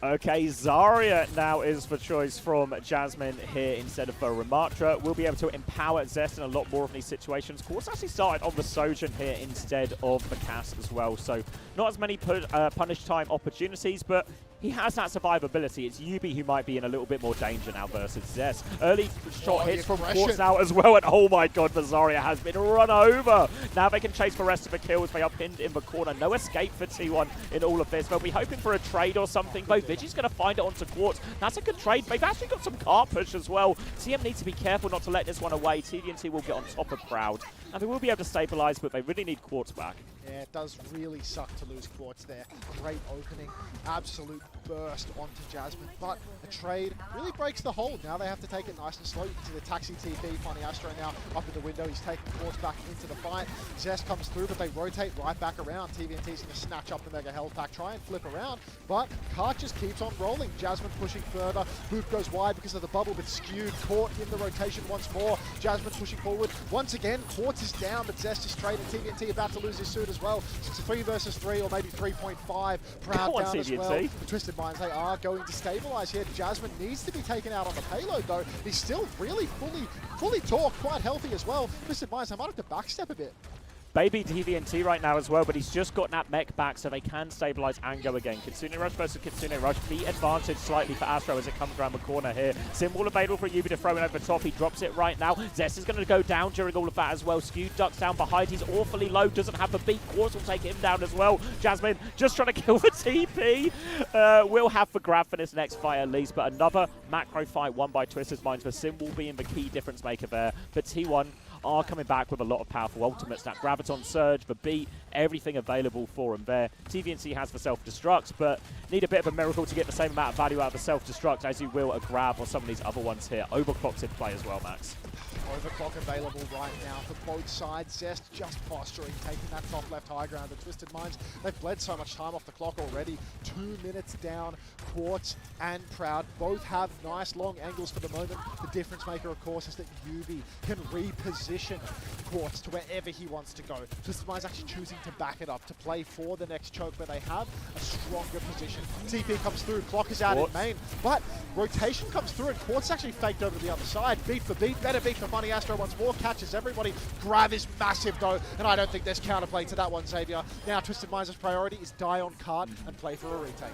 S1: Okay, Zarya now is the choice from Jasmine here instead of Ramatra. We'll be able to empower Zest in a lot more of these situations. Quartz actually started on the Sojourn here instead of the cast as well, so not as many punish time opportunities, but he has that survivability. It's Yubi who might be in a little bit more danger now versus Zest. Early shot hits from Quartz out as well, and oh my god, the Zarya has been run over. Now they can chase the rest of the kills. They are pinned in the corner. No escape for T1 in all of this. They'll be hoping for a trade or something, though. Vigi's going to find it onto Quartz. That's a good trade. They've actually got some cart push as well. TM needs to be careful not to let this one away. TVNT will get on top of Proud, and they will be able to stabilize, but they really need Quartz back.
S2: Yeah, it does really suck to lose Quartz there. Great opening, absolute burst onto Jasmine, but a trade really breaks the hold. Now they have to take it nice and slow. You can see the taxi TP, Funny Astro now up in the window. He's taking Quartz back into the fight. Zest comes through, but they rotate right back around. TVNT's going to snatch up the Mega Health Pack, try and flip around, but Cart just keeps on rolling. Jasmine pushing further. Boop goes wide because of the bubble, but Skewed caught in the rotation once more. Jasmine pushing forward. Once again, Quartz is down, but Zest is straight, and TVNT about to lose his suit as well. So it's a 3 versus 3, or maybe 3.5. Proud down as well. The Twisted Minds, they are going to stabilize here. Jasmine needs to be taken out on the payload, though. He's still really fully torqued, quite healthy as well. Twisted Minds, they might have to backstep a bit.
S1: Baby DVNT right now as well, but he's just got that mech back, so they can stabilize and go again. Kitsune Rush versus Kitsune Rush. The advantage slightly for Astro as it comes around the corner here. Symbol available for Yubi to throw in over the top. He drops it right now. Zest is going to go down during all of that as well. Skewed ducks down behind. He's awfully low. Doesn't have the beat. Quartz will take him down as well. Jasmine just trying to kill the TP. Will have for grab for this next fight at least, but another macro fight won by Twisted Minds, for Symbol being the key difference maker there. But T1 are coming back with a lot of powerful ultimates. That Graviton Surge, the beat, everything available for him there. TVNC has for self-destruct, but need a bit of a miracle to get the same amount of value out of the self-destruct as you will a grab or some of these other ones here. Overclock's in play as well, Max.
S2: Overclock available right now for both sides. Zest just posturing, taking that top left high ground. The Twisted Minds, they've bled so much time off the clock already. 2 minutes down. Quartz and Proud both have nice long angles for the moment. The difference maker, of course, is that Yubi can reposition Quartz to wherever he wants to go. Twisted Minds actually choosing to back it up, to play for the next choke, but they have a stronger position. TP comes through, clock is out in main, but rotation comes through and Quartz actually faked over to the other side. Beat for beat, better beat for money. Astro once more catches everybody. Grab is massive though, and I don't think there's counterplay to that one, Xavier. Now Twisted Minds' priority is die on cart and play for a retake.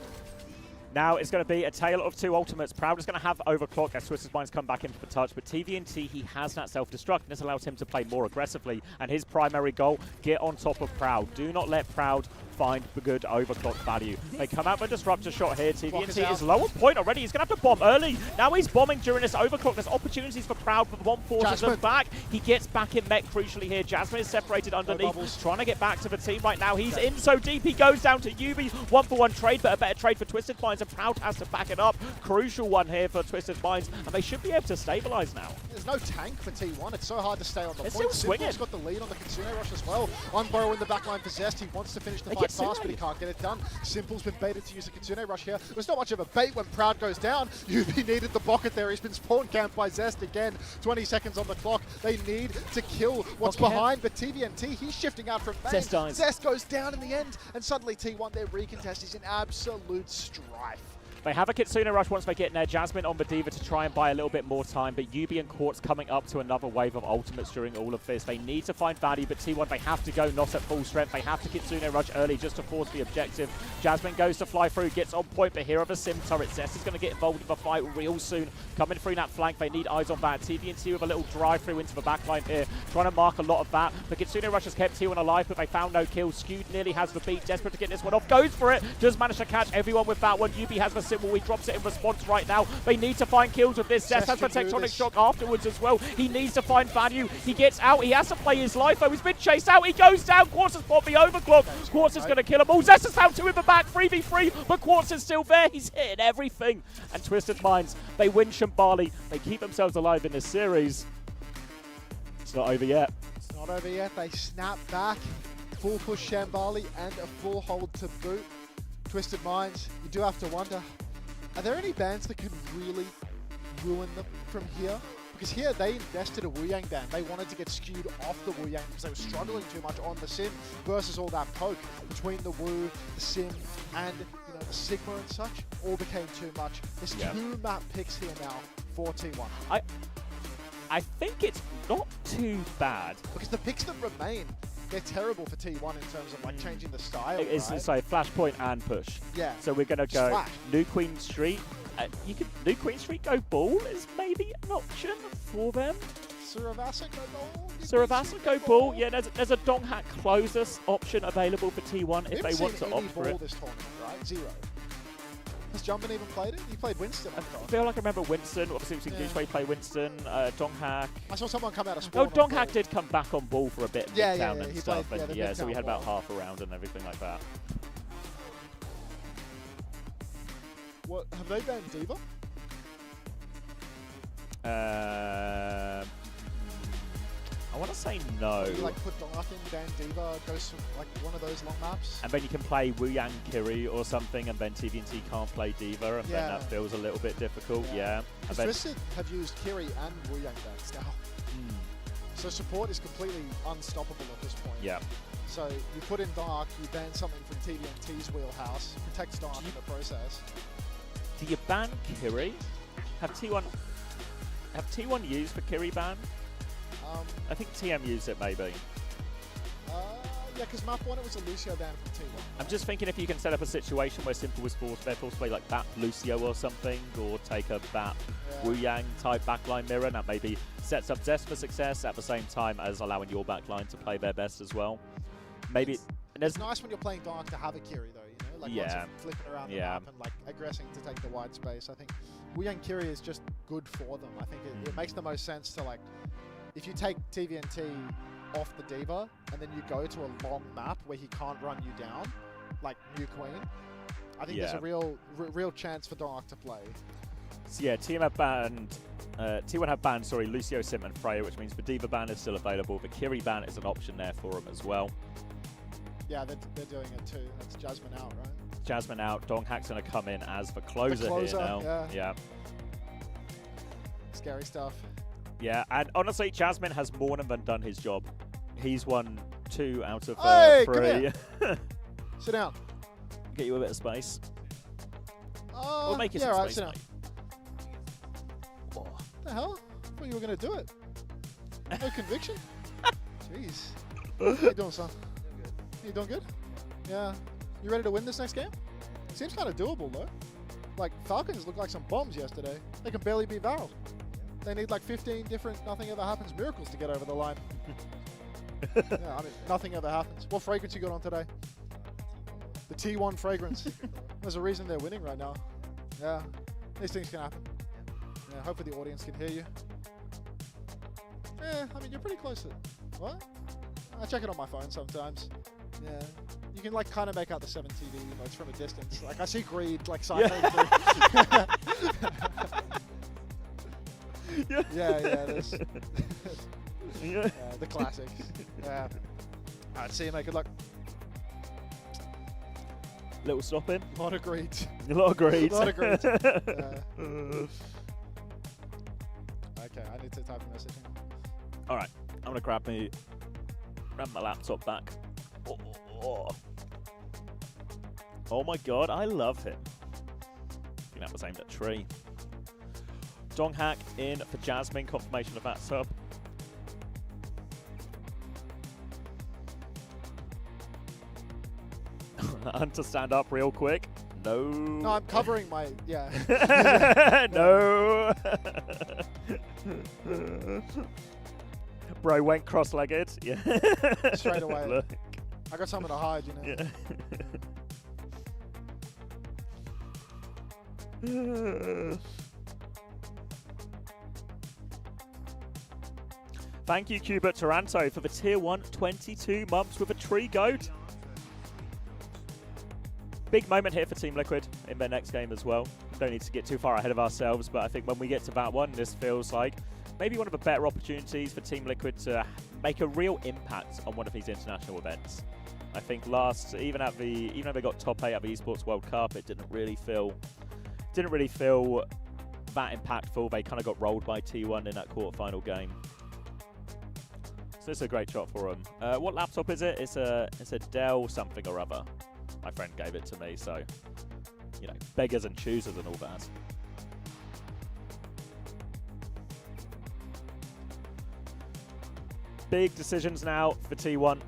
S1: Now it's going to be a tale of two ultimates. Proud is going to have overclock as Twisted Minds come back into the touch, but TVNT, he has that self-destruct, and this allows him to play more aggressively, and his primary goal, get on top of Proud. Do not let Proud find the good overclock value. They come out with a disruptor shot here. TVNT is low on point already. He's going to have to bomb early. Now he's bombing during this overclock. There's opportunities for Proud, but the one forces him back. He gets back in mech crucially here. Jasmine is separated underneath, trying to get back to the team right now. He's in so deep. He goes down to Yubi. 1-for-1 trade, but a better trade for Twisted Minds, and Proud has to back it up. Crucial one here for Twisted Minds, and they should be able to stabilize now.
S2: There's no tank for T1. It's so hard to stay on the
S1: It's
S2: point.
S1: still swinging.
S2: Symbol's got the lead on the Kitsune Rush as well. Unburrow in the backline for Zest. He wants to finish the fight fast, but he can't get it done. Simple's been baited to use the Kitsune Rush here. There's not much of a bait when Proud goes down. Yubi needed the bucket there. He's been spawn camped by Zest again. 20 seconds on the clock. They need to kill what's behind, but TVNT, he's shifting out from main.
S1: Zest dies.
S2: Zest goes down in the end, and suddenly T1, their recontest is in absolute strife.
S1: They have a Kitsune Rush once they get in there. Jasmine on the Diva to try and buy a little bit more time, but Yubi and Quartz coming up to another wave of ultimates during all of this. They need to find value, but T1, they have to go not at full strength. They have to Kitsune Rush early just to force the objective. Jasmine goes to fly through, gets on point, but here are the Sim turret. Zest is going to get involved in the fight real soon. Coming through that flank, they need eyes on that. TVNT with a little drive through into the backline here, trying to mark a lot of that. The Kitsune Rush has kept T1 alive, but they found no kills. Skewed nearly has the beat, desperate to get this one off. Goes for it, does manage to catch everyone with that one. Yubi has the symbol, he drops it in response right now. They need to find kills with this. Zest has the tectonic shock afterwards as well. He needs to find value. He gets out. He has to play his life though. He's been chased out. He goes down. Quartz has bought the overclock. Quartz is going to kill him. Oh, Zest has found two in the back. 3v3, but Quartz is still there. He's hitting everything. And Twisted Minds, they win Shambali. They keep themselves alive in this series. It's not over yet.
S2: It's not over yet. They snap back. Full push Shambali and a full hold to boot. Twisted Minds, you do have to wonder, are there any bans that can really ruin them from here? Because here they invested a Wu Yang ban. They wanted to get skewed off the Wu Yang because they were struggling too much on the Sim versus all that poke between the Wu, the Sim, and the Sigma and such. All became too much. There's two map picks here now for T1.
S1: I think it's not too bad.
S2: Because the picks that remain, they're terrible for T1 in terms of like changing the style.
S1: It's so Flashpoint and push.
S2: Yeah.
S1: So we're gonna go
S2: Slash.
S1: New Queen Street. New Queen Street go ball is maybe an option for them.
S2: Suravasa go ball.
S1: Suravasa go ball. Yeah, there's a Donghack closest option available for T1 if they want to opt for it.
S2: This tournament, right? Zero. Has Jumpin even played it? He played Winston.
S1: I feel like I remember Winston. Obviously, we've seen Goochway play Winston. Donghack.
S2: I saw someone come out of spawn.
S1: Oh, Donghack did come back on ball for a bit.
S2: Yeah,
S1: Midtown and
S2: he
S1: stuff.
S2: played,
S1: And so we had about half a round and everything like that.
S2: What have they banned Diva?
S1: I want to say no.
S2: You like put Dark in, ban Diva, goes to like one of those long maps.
S1: And then you can play Wu Yang Kiri or something, and then TVNT can't play Diva, and then that feels a little bit difficult. Yeah.
S2: Because Twisted have used Kiri and Wu Yang bans now. So support is completely unstoppable at this point.
S1: Yeah.
S2: So you put in Dark, you ban something from TVNT's wheelhouse, protects Dark in the process.
S1: Do you ban Kiri? Have T1 used the Kiri ban? I think TM used it maybe.
S2: Yeah, because map 1 it was a Lucio ban from T1.
S1: I'm just thinking if you can set up a situation where Simple was forced to play like Bat Lucio or something, or take a Bat Wu Yang type backline mirror, and that maybe sets up Zest for success at the same time as allowing your backline to play their best as well. Maybe
S2: it's nice when you're playing Dark to have a Kiri though, you know, like lots of flipping around the map and like aggressing to take the wide space. I think Wu Yang Kiri is just good for them. I think it makes the most sense to like, if you take TVNT off the D.Va and then you go to a long map where he can't run you down, like New Queen, I think there's a real chance for Dark to play.
S1: So yeah, T1 have banned, Lucio, Sim and Freya, which means the D.Va ban is still available. The Kiri ban is an option there for him as well.
S2: Yeah, they're doing it too. That's Jasmine out, right?
S1: Jasmine out. Donghack's going to come in as the closer here now. Yeah.
S2: Scary stuff.
S1: Yeah, and honestly, Jasmine has more than done his job. He's won 2 out of 3.
S2: Sit down.
S1: Get you a bit of space. We'll make you some
S2: right,
S1: space,
S2: sit down.
S1: Oh.
S2: What the hell? I thought you were going to do it. No conviction? Jeez. How you doing, son? You doing good? Yeah. You ready to win this next game? Seems kind of doable, though. Like, Falcons looked like some bombs yesterday. They can barely beat Valve. They need like 15 different nothing ever happens miracles to get over the line. Yeah, I mean, nothing ever happens. What fragrance you got on today? The T1 fragrance. There's a reason they're winning right now. Yeah, these things can happen. Yeah, hopefully the audience can hear you. Yeah, I mean, you're pretty close to it. What? I check it on my phone sometimes. Yeah. You can like kind of make out the 7 TV emotes from a distance. Like I see Greed like cycling through. There's the classics. Yeah. Alright, see you, mate. Good luck.
S1: Little stopping.
S2: A lot of greed.
S1: A lot of greed.
S2: A lot of greed. Okay, I need to type a message.
S1: Alright, I'm going to grab my laptop back. Oh my god, I love him. I think that was aimed at Tree. Donghack in for Jasmine, confirmation of that sub. Unter stand up real quick. No.
S2: No, I'm covering my,
S1: No. Bro went cross-legged. Yeah.
S2: Straight away.
S1: Look.
S2: I got something to hide, you know.
S1: Yeah. Thank you, Cubert Taranto, for the Tier 1 22 months with a tree goat. Big moment here for Team Liquid in their next game as well. Don't need to get too far ahead of ourselves, but I think when we get to that one, this feels like maybe one of the better opportunities for Team Liquid to make a real impact on one of these international events. I think even though they got top 8 at the Esports World Cup, it didn't really feel that impactful. They kind of got rolled by T1 in that quarterfinal game. So it's a great shot for them. What laptop is it? It's a Dell something or other. My friend gave it to me, so you know, beggars and choosers and all that. Big decisions now for T1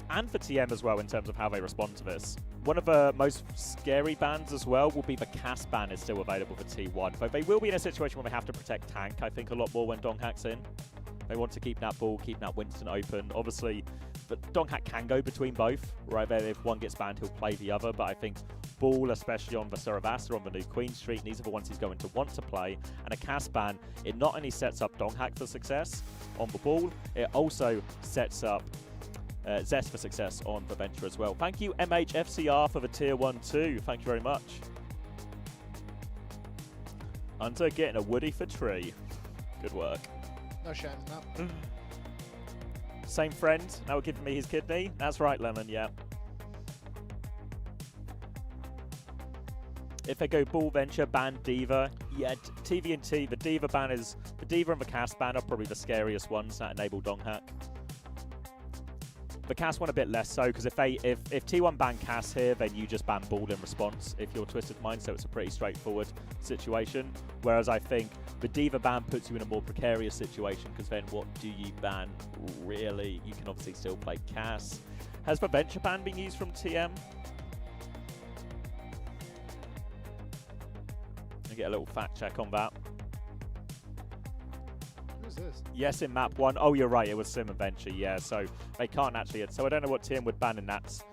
S1: and for TM as well in terms of how they respond to this. One of the most scary bans as well will be the CAS ban is still available for T1, but they will be in a situation where they have to protect tank, I think, a lot more when Donghack's in. They want to keep that ball, keep that Winston open. Obviously, but Donghack can go between both, right? There, if one gets banned, he'll play the other, but I think Ball, especially on the Saravasta, on the new Queen Street, these are the ones he's going to want to play. And a CAS ban, it not only sets up Donghack for success on the ball, it also sets up Zest for success on the Venture as well. Thank you, MHFCR, for the Tier 1 too. Thank you very much. Unter getting a Woody for Tree. Good work.
S2: No shame in that.
S1: Same friend, now giving me his kidney. That's right, Lemon, yeah. If they go Ball, Venture, ban D.Va, yeah, TVNT, the D.Va ban is, the D.Va and the CAS ban are probably the scariest ones that enable Donghack. The Cass one a bit less so, because if T1 ban Cass here, then you just ban Ball in response if you're Twisted Mind, so it's a pretty straightforward situation. Whereas I think the D.Va ban puts you in a more precarious situation, because then what do you ban, really? You can obviously still play Cass. Has the Venture ban been used from TM? I'll get a little fact check on that.
S2: Who's this?
S1: Yes, in map 1. Oh, you're right. It was Sim and Venture. Yeah, so they can't actually. So I don't know what TM would ban in that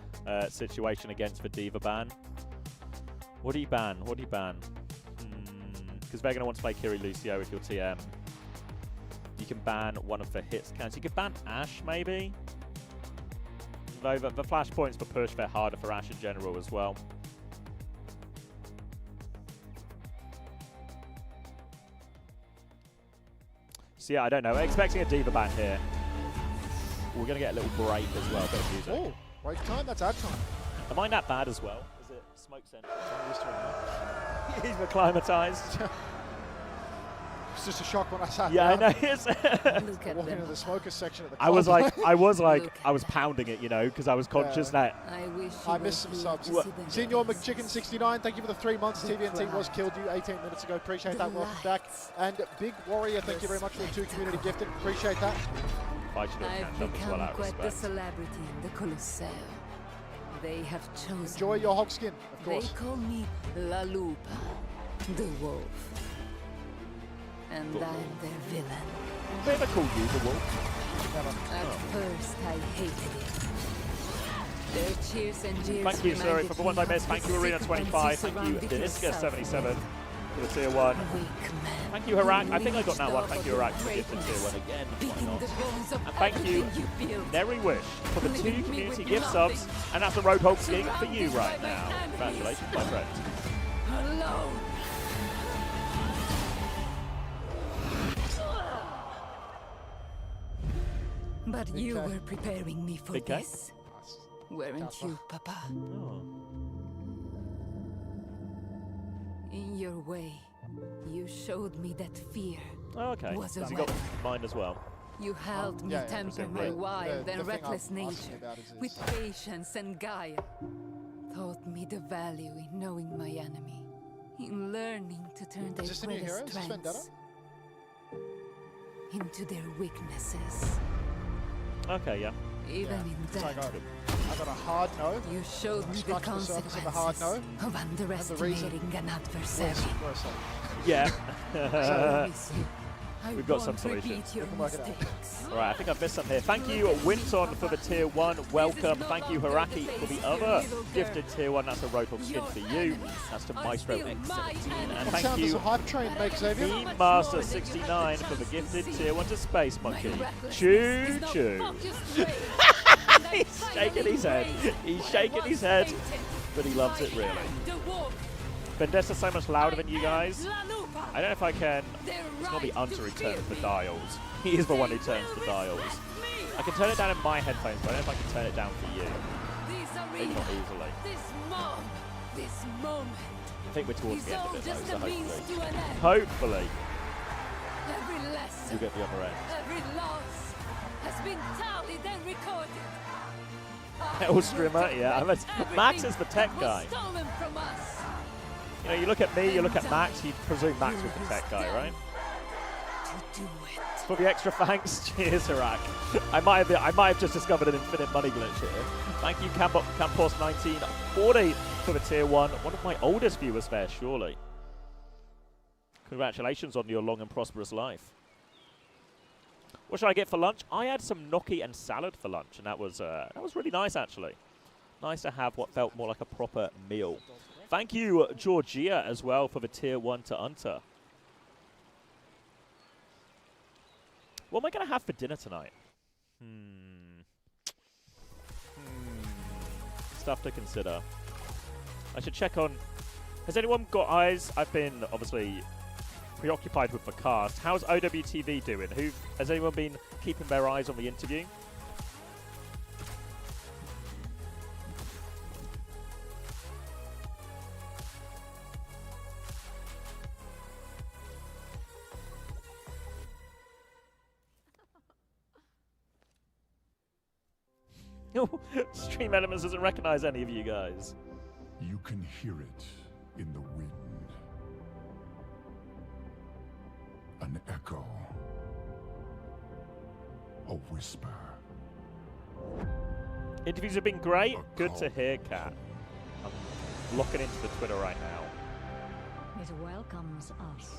S1: situation against the D.Va ban. What do you ban? What do you ban? Because they're going to want to play Kiri Lucio if you're TM. You can ban one of the hits counts. You could ban Ashe, maybe? Though the flashpoints for push, they're harder for Ashe in general as well. So yeah, I don't know. Expecting a D.Va ban here. We're going to get a little break as well. Bit of music.
S2: Oh, break time? That's ad time.
S1: Am I that bad as well? Is it smoke center? He's acclimatized.
S2: It's just a shock when I sat
S1: Yeah,
S2: down.
S1: I know.
S2: Walking into the smokers section at the club.
S1: I was pounding it, you know, because I was conscious that
S2: I missed some subs. Senior McChicken69, thank you for the 3 months. TVNT was killed you 18 minutes ago. Appreciate that. Welcome back. And Big Warrior, thank you very much for the 2 community gifted. Appreciate that.
S8: I've become quite the celebrity in the Colosseum. They have chosen.
S2: Enjoy your hog skin, of course.
S8: They call me La Lupa, the wolf. And I'm their villain.
S1: They ever called you the wolf?
S8: At first, I hated it. Their cheers and jeers.
S1: Thank you, sorry, for the ones I missed. Thank you, Arena25. Thank you, Deniska77 for the tier 1. Thank you, Harak. I think I got that one. Thank you, Harak, for the gifted tier 1 again. Why not? And thank you, Neri Wish, for the 2 community gift subs. And that's a Roadhog skiing for you right now. Congratulations, my friend.
S8: Alone. But you were preparing me for this, weren't you, Papa?
S1: Oh.
S8: In your way, you showed me that fear was a
S1: Has he
S8: weapon.
S1: got mine as well?
S8: You helped me temper my wild and reckless nature with patience and guile. Taught me the value in knowing my enemy, in learning to turn their greatest strengths into their weaknesses.
S1: Okay, yeah.
S8: Even in that,
S2: I got a hard no.
S8: you showed me the consequences
S2: of a hard no.
S8: of underestimating an adversary.
S1: Yeah.
S8: I miss you.
S1: We've got some solutions.
S8: Repeat your mistakes.
S1: Alright, I think I've missed some here. Thank you, Winton, for the tier 1. Welcome. Thank you, Haraki, for the other gifted tier 1. That's a Roadhog skin for you. That's to Maestro X17. And thank you, Meme Master 69, for the gifted tier 1 to Space Monkey. Choo choo. He's shaking his head. He's shaking his head, but he loves it really. Vendessa's so much louder than you guys. I don't know if I can. It's going to be Unter who turns the dials. He is the one who turns the dials. I can turn it down in my headphones, but I don't know if I can turn it down for you. Maybe not easily.
S8: This moment.
S1: I think we're towards the end of it though, so hopefully.
S8: Every lesson,
S1: You'll get the other end.
S8: every loss has been tallied and recorded.
S1: Hellstrimmer, yeah. Max is the tech guy.
S8: Stolen from us.
S1: You know, you look at me, you look at Max, you presume Max was the tech guy, right? For the extra thanks, cheers, Harak. I might have just discovered an infinite money glitch here. Thank you, Campos1940 for the tier 1. One of my oldest viewers there, surely. Congratulations on your long and prosperous life. What should I get for lunch? I had some gnocchi and salad for lunch, and that was really nice, actually. Nice to have what felt more like a proper meal. Thank you, Georgia, as well, for the tier 1 to Unter. What am I going to have for dinner tonight? Stuff to consider. I should check on... Has anyone got eyes? I've been, obviously, preoccupied with the cast. How's OWTV doing? Has anyone been keeping their eyes on the interview? Stream Elements doesn't recognize any of you guys.
S11: You can hear it in the wind. An echo. A whisper.
S1: Interviews have been great. Good to hear, Kat. I'm looking into the Twitter right now.
S13: It welcomes us.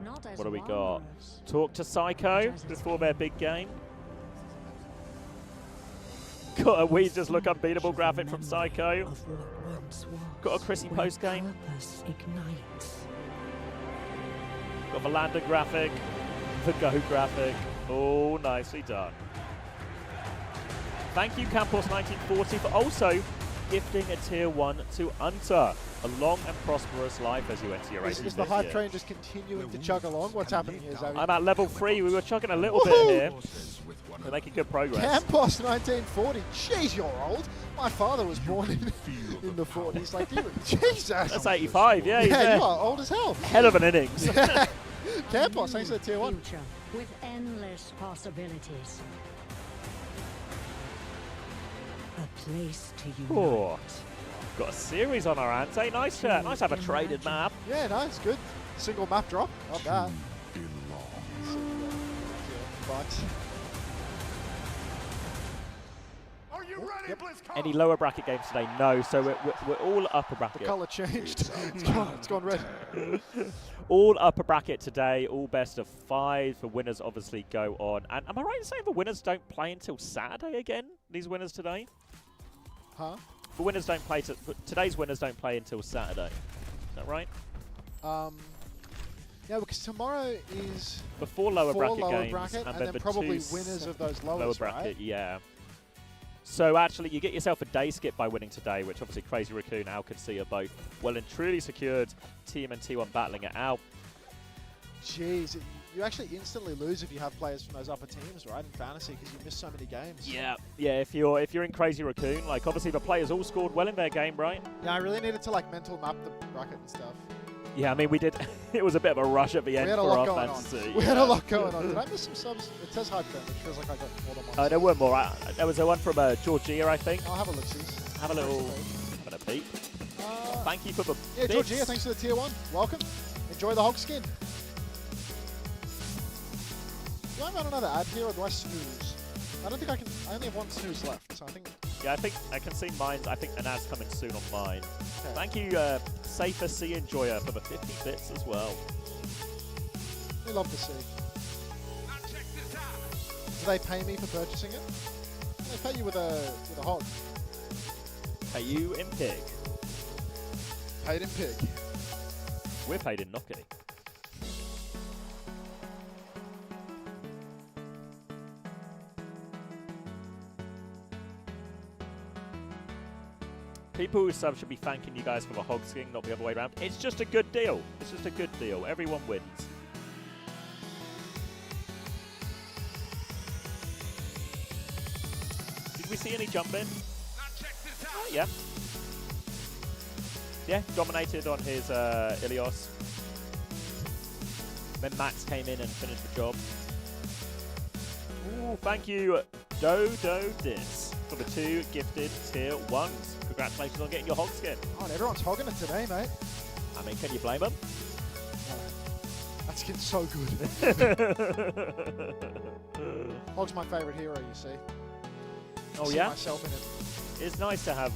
S13: Not as
S1: What do we got?
S13: wanderers.
S1: Talk to Psycho before their big game. Got a we just look unbeatable graphic from Psycho. Got a Chrissy post game. Got the Lander graphic. The Go graphic. Oh, nicely done. Thank you, Campos1940, for also gifting a tier 1 to Unter. A long and prosperous life as you enter your 18th
S2: Is the hype train just continuing to chug along? What's happening here, Zoe?
S1: I'm at level 3. We were chugging a little bit here. We're making good progress.
S2: Campos 1940. Jeez, you're old. My father was born in the 40s. Like, Jesus.
S1: That's 85, yeah.
S2: Yeah, you are old as hell.
S1: Hell of an innings.
S2: Campos, thanks for the tier 1.
S13: Future with endless possibilities. A place to unite.
S1: Oh, got a series on our hands. Hey, nice to have a traded map.
S2: Yeah, nice, good. Single map drop. Not bad. But
S11: Are you ready, BlizzCon?
S1: Any lower bracket games today? No. So we're all upper
S2: the
S1: bracket.
S2: colour changed. It's gone red.
S1: All upper bracket today. All best of 5. The winners obviously go on. And am I right in saying the winners don't play until Saturday again? These winners today?
S2: Huh?
S1: The winners don't play. Today's winners don't play until Saturday. Is that right?
S2: Yeah, because tomorrow is
S1: Before lower bracket
S2: lower
S1: games,
S2: bracket,
S1: and
S2: then
S1: the
S2: probably
S1: two
S2: winners of those lowest,
S1: lower bracket,
S2: right?
S1: yeah. So actually, you get yourself a day skip by winning today, which obviously Crazy Raccoon and Qadsiah both well and truly secured. Team and T1 battling it out.
S2: Jeez, you actually instantly lose if you have players from those upper teams, right, in fantasy, because you miss so many games.
S1: Yeah, yeah. If you're in Crazy Raccoon, like obviously the players all scored well in their game, right?
S2: Yeah, I really needed to like mental map the bracket and stuff.
S1: Yeah, I mean we did. It was a bit of a rush at the end
S2: We had a
S1: for
S2: lot
S1: our
S2: going
S1: fantasy.
S2: on. We had a lot going on. Did I miss some subs? It says hype train, which feels like I got more than one.
S1: There were more. There was a one from Georgia, I think.
S2: I'll have a look, see.
S1: Have a little peep. Thank you for the
S2: Yeah,
S1: bits.
S2: Georgia, thanks for the tier 1. Welcome. Enjoy the hog skin. Do I run another ad here or do I snooze? I don't think I can. I only have one snooze left, so I think.
S1: Yeah, I think I can see mine. I think an ad's coming soon on mine.
S2: Okay.
S1: Thank you, Safer Sea Enjoyer, for the 50 bits as well.
S2: We love to see. Do they pay me for purchasing it? They pay you with a hog.
S1: Pay you in pig.
S2: Paid in pig.
S1: We're paid in Nockety. People who sub should be thanking you guys for the hog skin, not the other way around. It's just a good deal. It's just a good deal. Everyone wins. Did we see any jump in? Oh, yeah. Yeah, dominated on his Ilios. Then Max came in and finished the job. Ooh, thank you, Dodo Dis, for the 2 gifted tier 1s. Congratulations on getting your hog skin.
S2: Oh, everyone's hogging it today, mate.
S1: I mean, can you blame them?
S2: That skin's so good. Hog's my favourite hero, you see.
S1: Oh,
S2: See
S1: yeah?
S2: myself in it.
S1: It's nice to have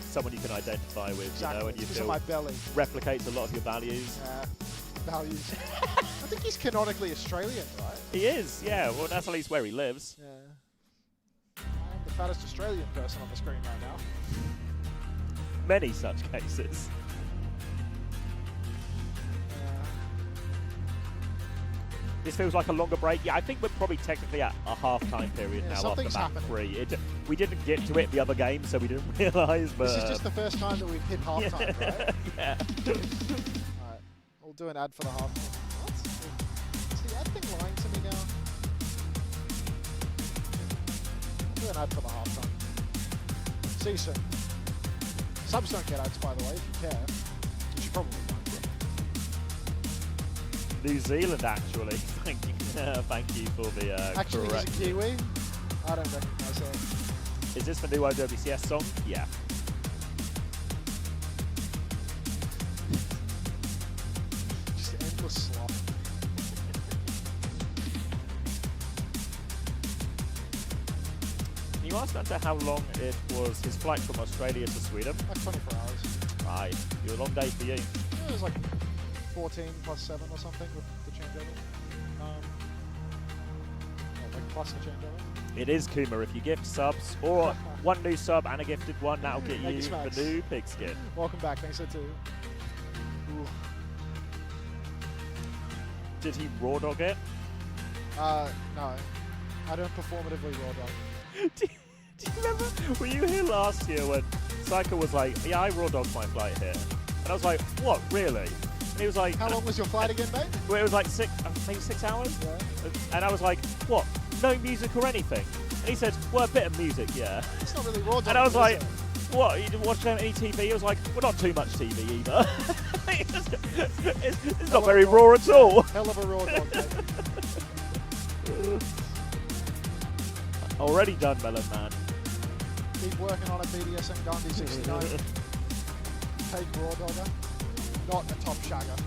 S1: someone you can identify with,
S2: Exactly.
S1: you know, and you
S2: It's
S1: feel
S2: on my belly.
S1: replicates a lot of your values.
S2: Values. I think he's canonically Australian, right?
S1: He is, yeah. Well, that's at least where he lives.
S2: Yeah. I'm the fattest Australian person on the screen right now.
S1: Many such cases. This feels like a longer break. Yeah, I think we're probably technically at a half-time period now after
S2: something's
S1: map
S2: happening.
S1: 3. We didn't get to it the other game, so we didn't realise. But
S2: This is just the first time that we've hit halftime, right?
S1: Yeah.
S2: Alright, we'll do an ad for the half. What? Is the ad thing lying to me now? We'll do an ad for the halftime. See you soon. Subs don't get ads, by the way, if you care. You should probably mind.
S1: New Zealand, actually. Thank you for the
S2: Actually, he's a Kiwi. I don't recognize her.
S1: Is this the new OWCS song? Yeah.
S2: Just endless slop.
S1: Can you ask Unter how long it was his flight from Australia to Sweden?
S2: Like 24 hours.
S1: Right. It was a long day for you.
S2: Yeah, it was like 14 plus 7 or something with the changeover. Like plus the changeover.
S1: It is Kuma. If you gift subs or one new sub and a gifted one, that'll get
S2: Thank
S1: you
S2: you,
S1: the
S2: Smacks.
S1: new pigskin.
S2: Welcome back, thanks so too. Ooh.
S1: Did he raw dog it?
S2: No. I don't performatively raw dog.
S1: Do you remember? Were you here last year when Psycho was like, yeah, I raw dogged my flight here? And I was like, what, really? And he was like...
S2: How long was your flight again, mate?
S1: Well, it was like maybe 6 hours?
S2: Yeah.
S1: And I was like, what? No music or anything? And he said, well, a bit of music, yeah.
S2: It's not really raw dog.
S1: And I was like, what? You didn't watch any TV? He was like, well, not too much TV either. it's not very raw at all.
S2: Hell of a raw dog, mate.
S1: Already done, Melon Man.
S2: Keep working on a BDSM Gandhi 69. Take raw dogger. Not a top shagger.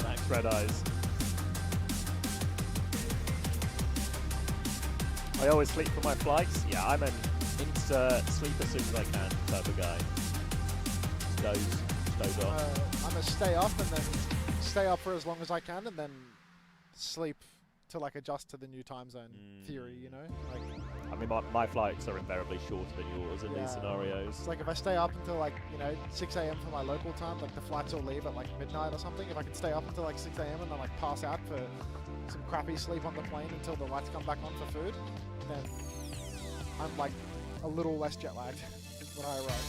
S1: Max Red Eyes. I always sleep for my flights. Yeah, I'm an insert sleep as soon as I can type of guy. Just doze off.
S2: I'm a stay up and then stay up for as long as I can and then sleep to like adjust to the new time zone theory, you know? Like,
S1: I mean, my flights are invariably shorter than yours in these scenarios.
S2: It's like if I stay up until like, 6 a.m. for my local time, like the flights will leave at like midnight or something. If I can stay up until like 6 a.m. and then like pass out for some crappy sleep on the plane until the lights come back on for food, then I'm like a little less jet lagged when I arrive.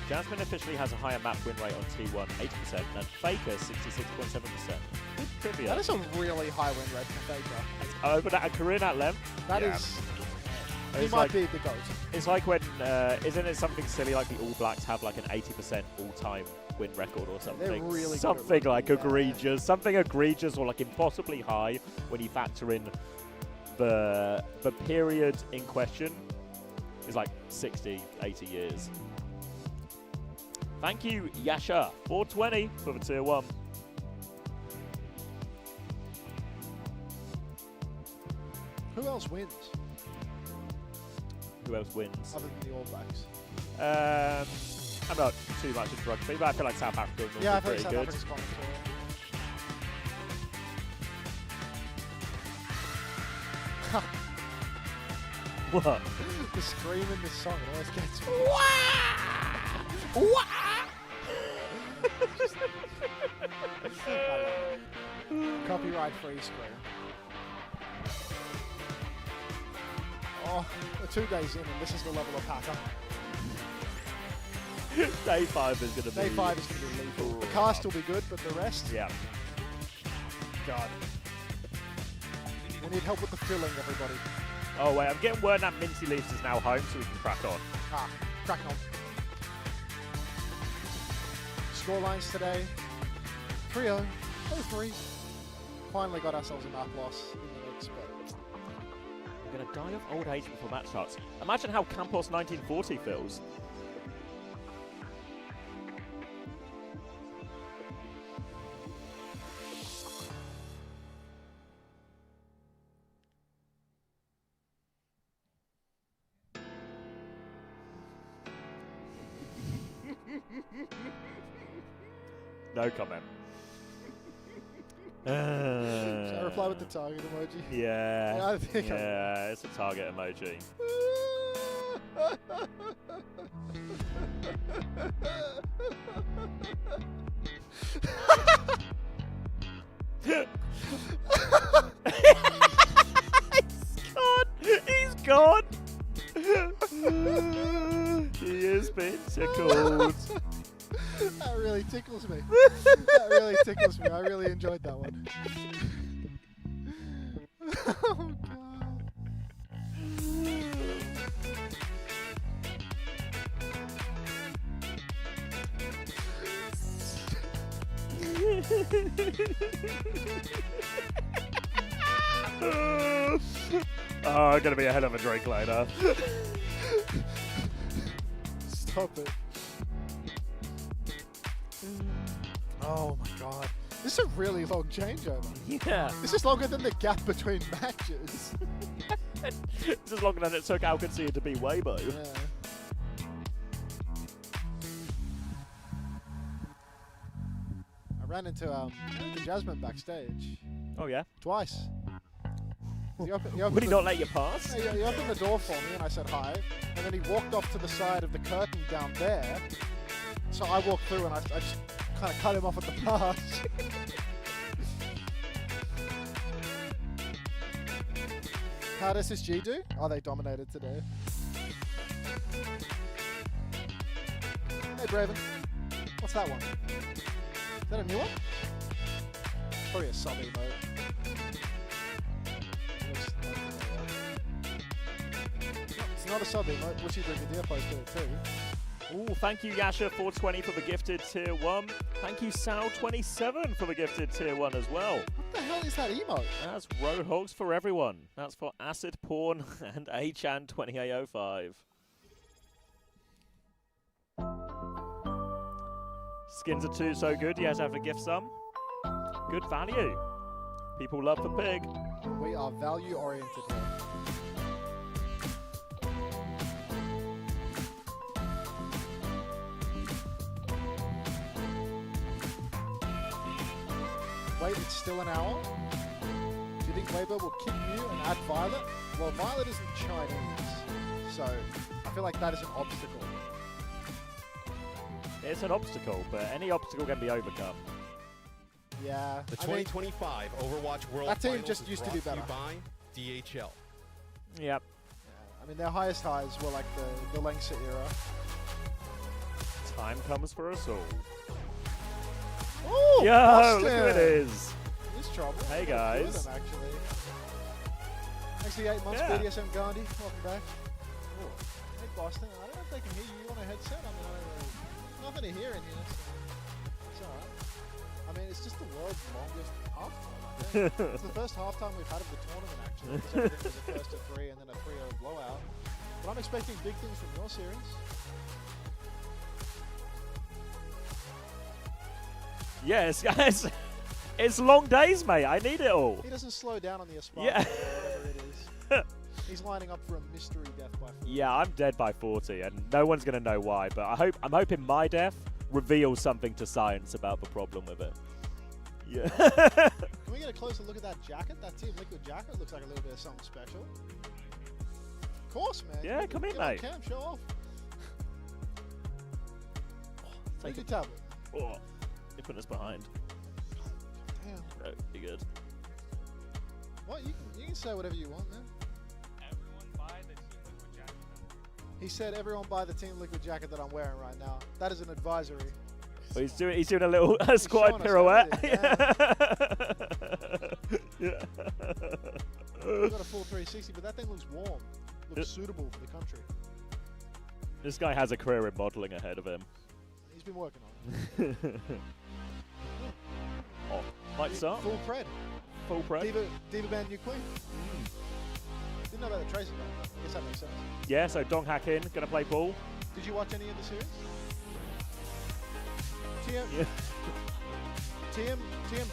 S1: Jasmine officially has a higher map win rate on T1, 80%, and Faker, 66.7%. Good trivia.
S2: That is a really high win rate for Faker.
S1: Over that, a career in that length?
S2: That
S1: yeah.
S2: is... He
S1: It's
S2: might
S1: like,
S2: be the GOAT.
S1: It's like when, isn't it something silly like the All Blacks have like an 80% all-time win record or something?
S2: They're really
S1: something
S2: good.
S1: like egregious, something egregious or like impossibly high when you factor in the period in question is like 60, 80 years. Thank you, Yasha, 420 for the tier 1.
S2: Who else wins?
S1: Who else wins?
S2: Other than the All Blacks.
S1: I'm not too much into rugby, but I feel like South Africa is
S2: Yeah, I
S1: pretty
S2: think South
S1: good.
S2: Africa's quite
S1: What?
S2: The scream in this song, it always gets me. Copyright free scream. Oh, we're 2 days in and this is the level of hacker.
S1: Day 5 is going to be...
S2: Day 5 is going to be lethal. The cast will be good, but the rest?
S1: Yeah.
S2: God. We need help with the filling, everybody.
S1: Oh, wait, I'm getting word that Minty Leaves is now home, so we can crack on.
S2: Ah, cracking on. Scorelines today. 3-0. 0-3. Finally got ourselves a map loss in the mix, but...
S1: We're going to die of old age before match starts. Imagine how Campos 1940 feels. No comment.
S2: Should I reply with the target emoji?
S1: Yeah.
S2: Yeah, I think
S1: yeah, it's a target emoji. He's gone! He has been tickled.
S2: That really tickles me. That really tickles me. I really enjoyed that one. Oh, God.
S1: Oh, gonna be a hell of a drink later.
S2: Stop it. Oh my god. This is a really long changeover.
S1: Yeah.
S2: This is longer than the gap between matches.
S1: This is longer than it took Qadsiah to be Weibo.
S2: Yeah. I ran into Jasmine backstage.
S1: Oh yeah?
S2: Twice. He
S1: Would he not let you pass?
S2: Yeah, he opened the door for me and I said hi. And then he walked off to the side of the curtain down there. So I walked through and I just kind of cut him off at the pass. How does this G do? Oh, they dominated today. Hey, Braven. What's that one? Is that a new one? Probably a sub emote. It's not a sub emote. Wishy Brigadier posted it too.
S1: Ooh, thank you Yasha420 for the gifted tier 1. Thank you Sal27 for the gifted tier 1 as well.
S2: What the hell is that emote?
S1: That's Roadhogs for everyone. That's for Acid Porn and Achan2805. Skins are too so good, you guys have to gift some. Good value. People love the pig.
S2: We are value oriented here. Wait, it's still an hour? Do you think Weibo will kick you and add Violet? Well, Violet isn't Chinese, so I feel like that is an obstacle.
S1: It's an obstacle, but any obstacle can be overcome.
S2: Yeah.
S9: The 2025 Overwatch World
S2: that team
S9: Finals
S2: just
S9: is
S2: used to be
S9: brought
S2: better.
S9: by DHL.
S1: Yep.
S2: Yeah, I mean, their highest highs were like the Lengsa era.
S1: Time comes for us all.
S2: Oh,
S1: yo,
S2: Boston!
S1: look who it is.
S2: He's trouble.
S1: Hey,
S2: Two of
S1: guys.
S2: them, actually. Thanks for the 8 months,
S1: Yeah.
S2: BDSM Gandhi. Welcome back. Oh. Hey, Boston. I don't know if they can hear you on a headset. I mean, nothing to hear in here. So it's alright. I mean, it's just the world's longest halftime, I think. It's the first halftime we've had of the tournament, actually. Because everything was a first to 3 and then a 3-0 blowout. But I'm expecting big things from your series.
S1: Yes, guys. It's long days, mate. I need it all.
S2: He doesn't slow down on the Aspire,
S1: Yeah.
S2: or whatever it is. He's lining up for a mystery death by 40.
S1: Yeah, I'm dead by 40, and no one's gonna know why. But I'm hoping my death reveals something to science about the problem with it. Yeah.
S2: Can we get a closer look at that jacket? That Team Liquid jacket looks like a little bit of something special. Of course, man.
S1: Yeah, come in,
S2: Get on
S1: mate.
S2: Cam, show off.
S1: Take
S2: Take your
S1: it.
S2: tablet.
S1: Oh, you're putting us behind.
S2: Damn.
S1: No, be good.
S2: What? You can say whatever you want, man.
S14: Everyone buy the Team Liquid jacket.
S2: He said everyone buy the Team Liquid jacket that I'm wearing right now. That is an advisory.
S1: Well, he's doing a little squat
S2: showing us
S1: pirouette.
S2: everything,
S1: Yeah.
S2: We've got a full 360, but that thing looks warm. Looks suitable for the country.
S1: This guy has a career in modelling ahead of him.
S2: He's been working on it.
S1: Oh, might start.
S2: Full pred.
S1: Full pred.
S2: Diva Band New Queen. Didn't know about the Tracer though. I guess that makes sense.
S1: Yeah, so Dong Hack in, gonna play ball.
S2: Did you watch any of the series? TM,
S1: Yeah.
S2: TM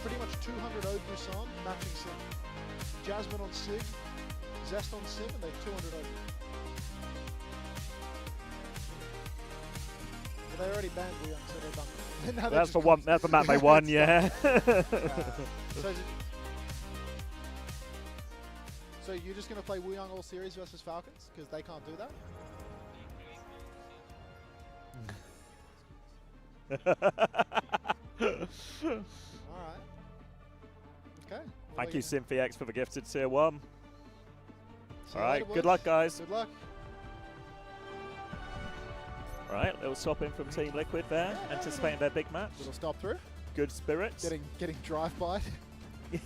S2: pretty much 200 Ode Busan, matching Sim. Jasmine on Sig, Zest on Sim, and they 200 Ode. Well, they already banned Wu Young, so they're done. Now they're
S1: That's
S2: just
S1: the one.
S2: gonna-
S1: That's the map they won. Yeah.
S2: So you're just gonna play Wu Young all series versus Falcons because they can't do that? Alright. Okay.
S1: Thank you, SymphyX, for the gifted tier 1.
S2: See you
S1: All right,
S2: later,
S1: good
S2: boys.
S1: luck, guys.
S2: Good luck.
S1: All right, little swap in from Team Liquid there, anticipating their big match.
S2: Little stop through.
S1: Good spirits.
S2: Getting drive-by.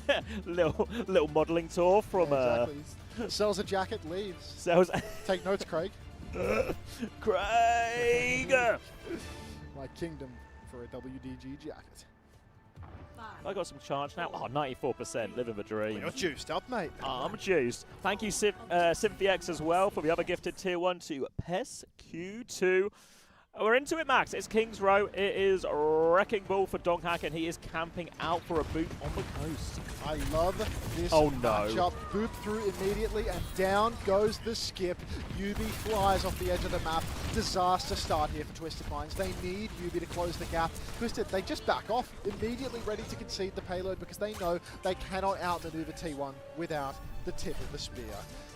S1: Yeah, little modelling tour from
S2: Exactly. Sells a jacket, leaves.
S1: Sells.
S2: Take notes, Craig.
S1: Craig.
S2: My kingdom for a WDG jacket.
S1: I got some charge now. Oh, 94%, living the dream.
S2: You're juiced up, mate.
S1: I'm juiced. Thank you, SymphX as well, for the other gifted tier 1 to PES Q2. We're into it, Max. It's King's Row. It is Wrecking Ball for Donghack, and he is camping out for a boot on the coast.
S2: I love this matchup. Boop through immediately, and down goes the skip. Yubi flies off the edge of the map. Disaster start here for Twisted Minds. They need Yubi to close the gap. Twisted, they just back off, immediately ready to concede the payload because they know they cannot outmaneuver T1 without the tip of the spear.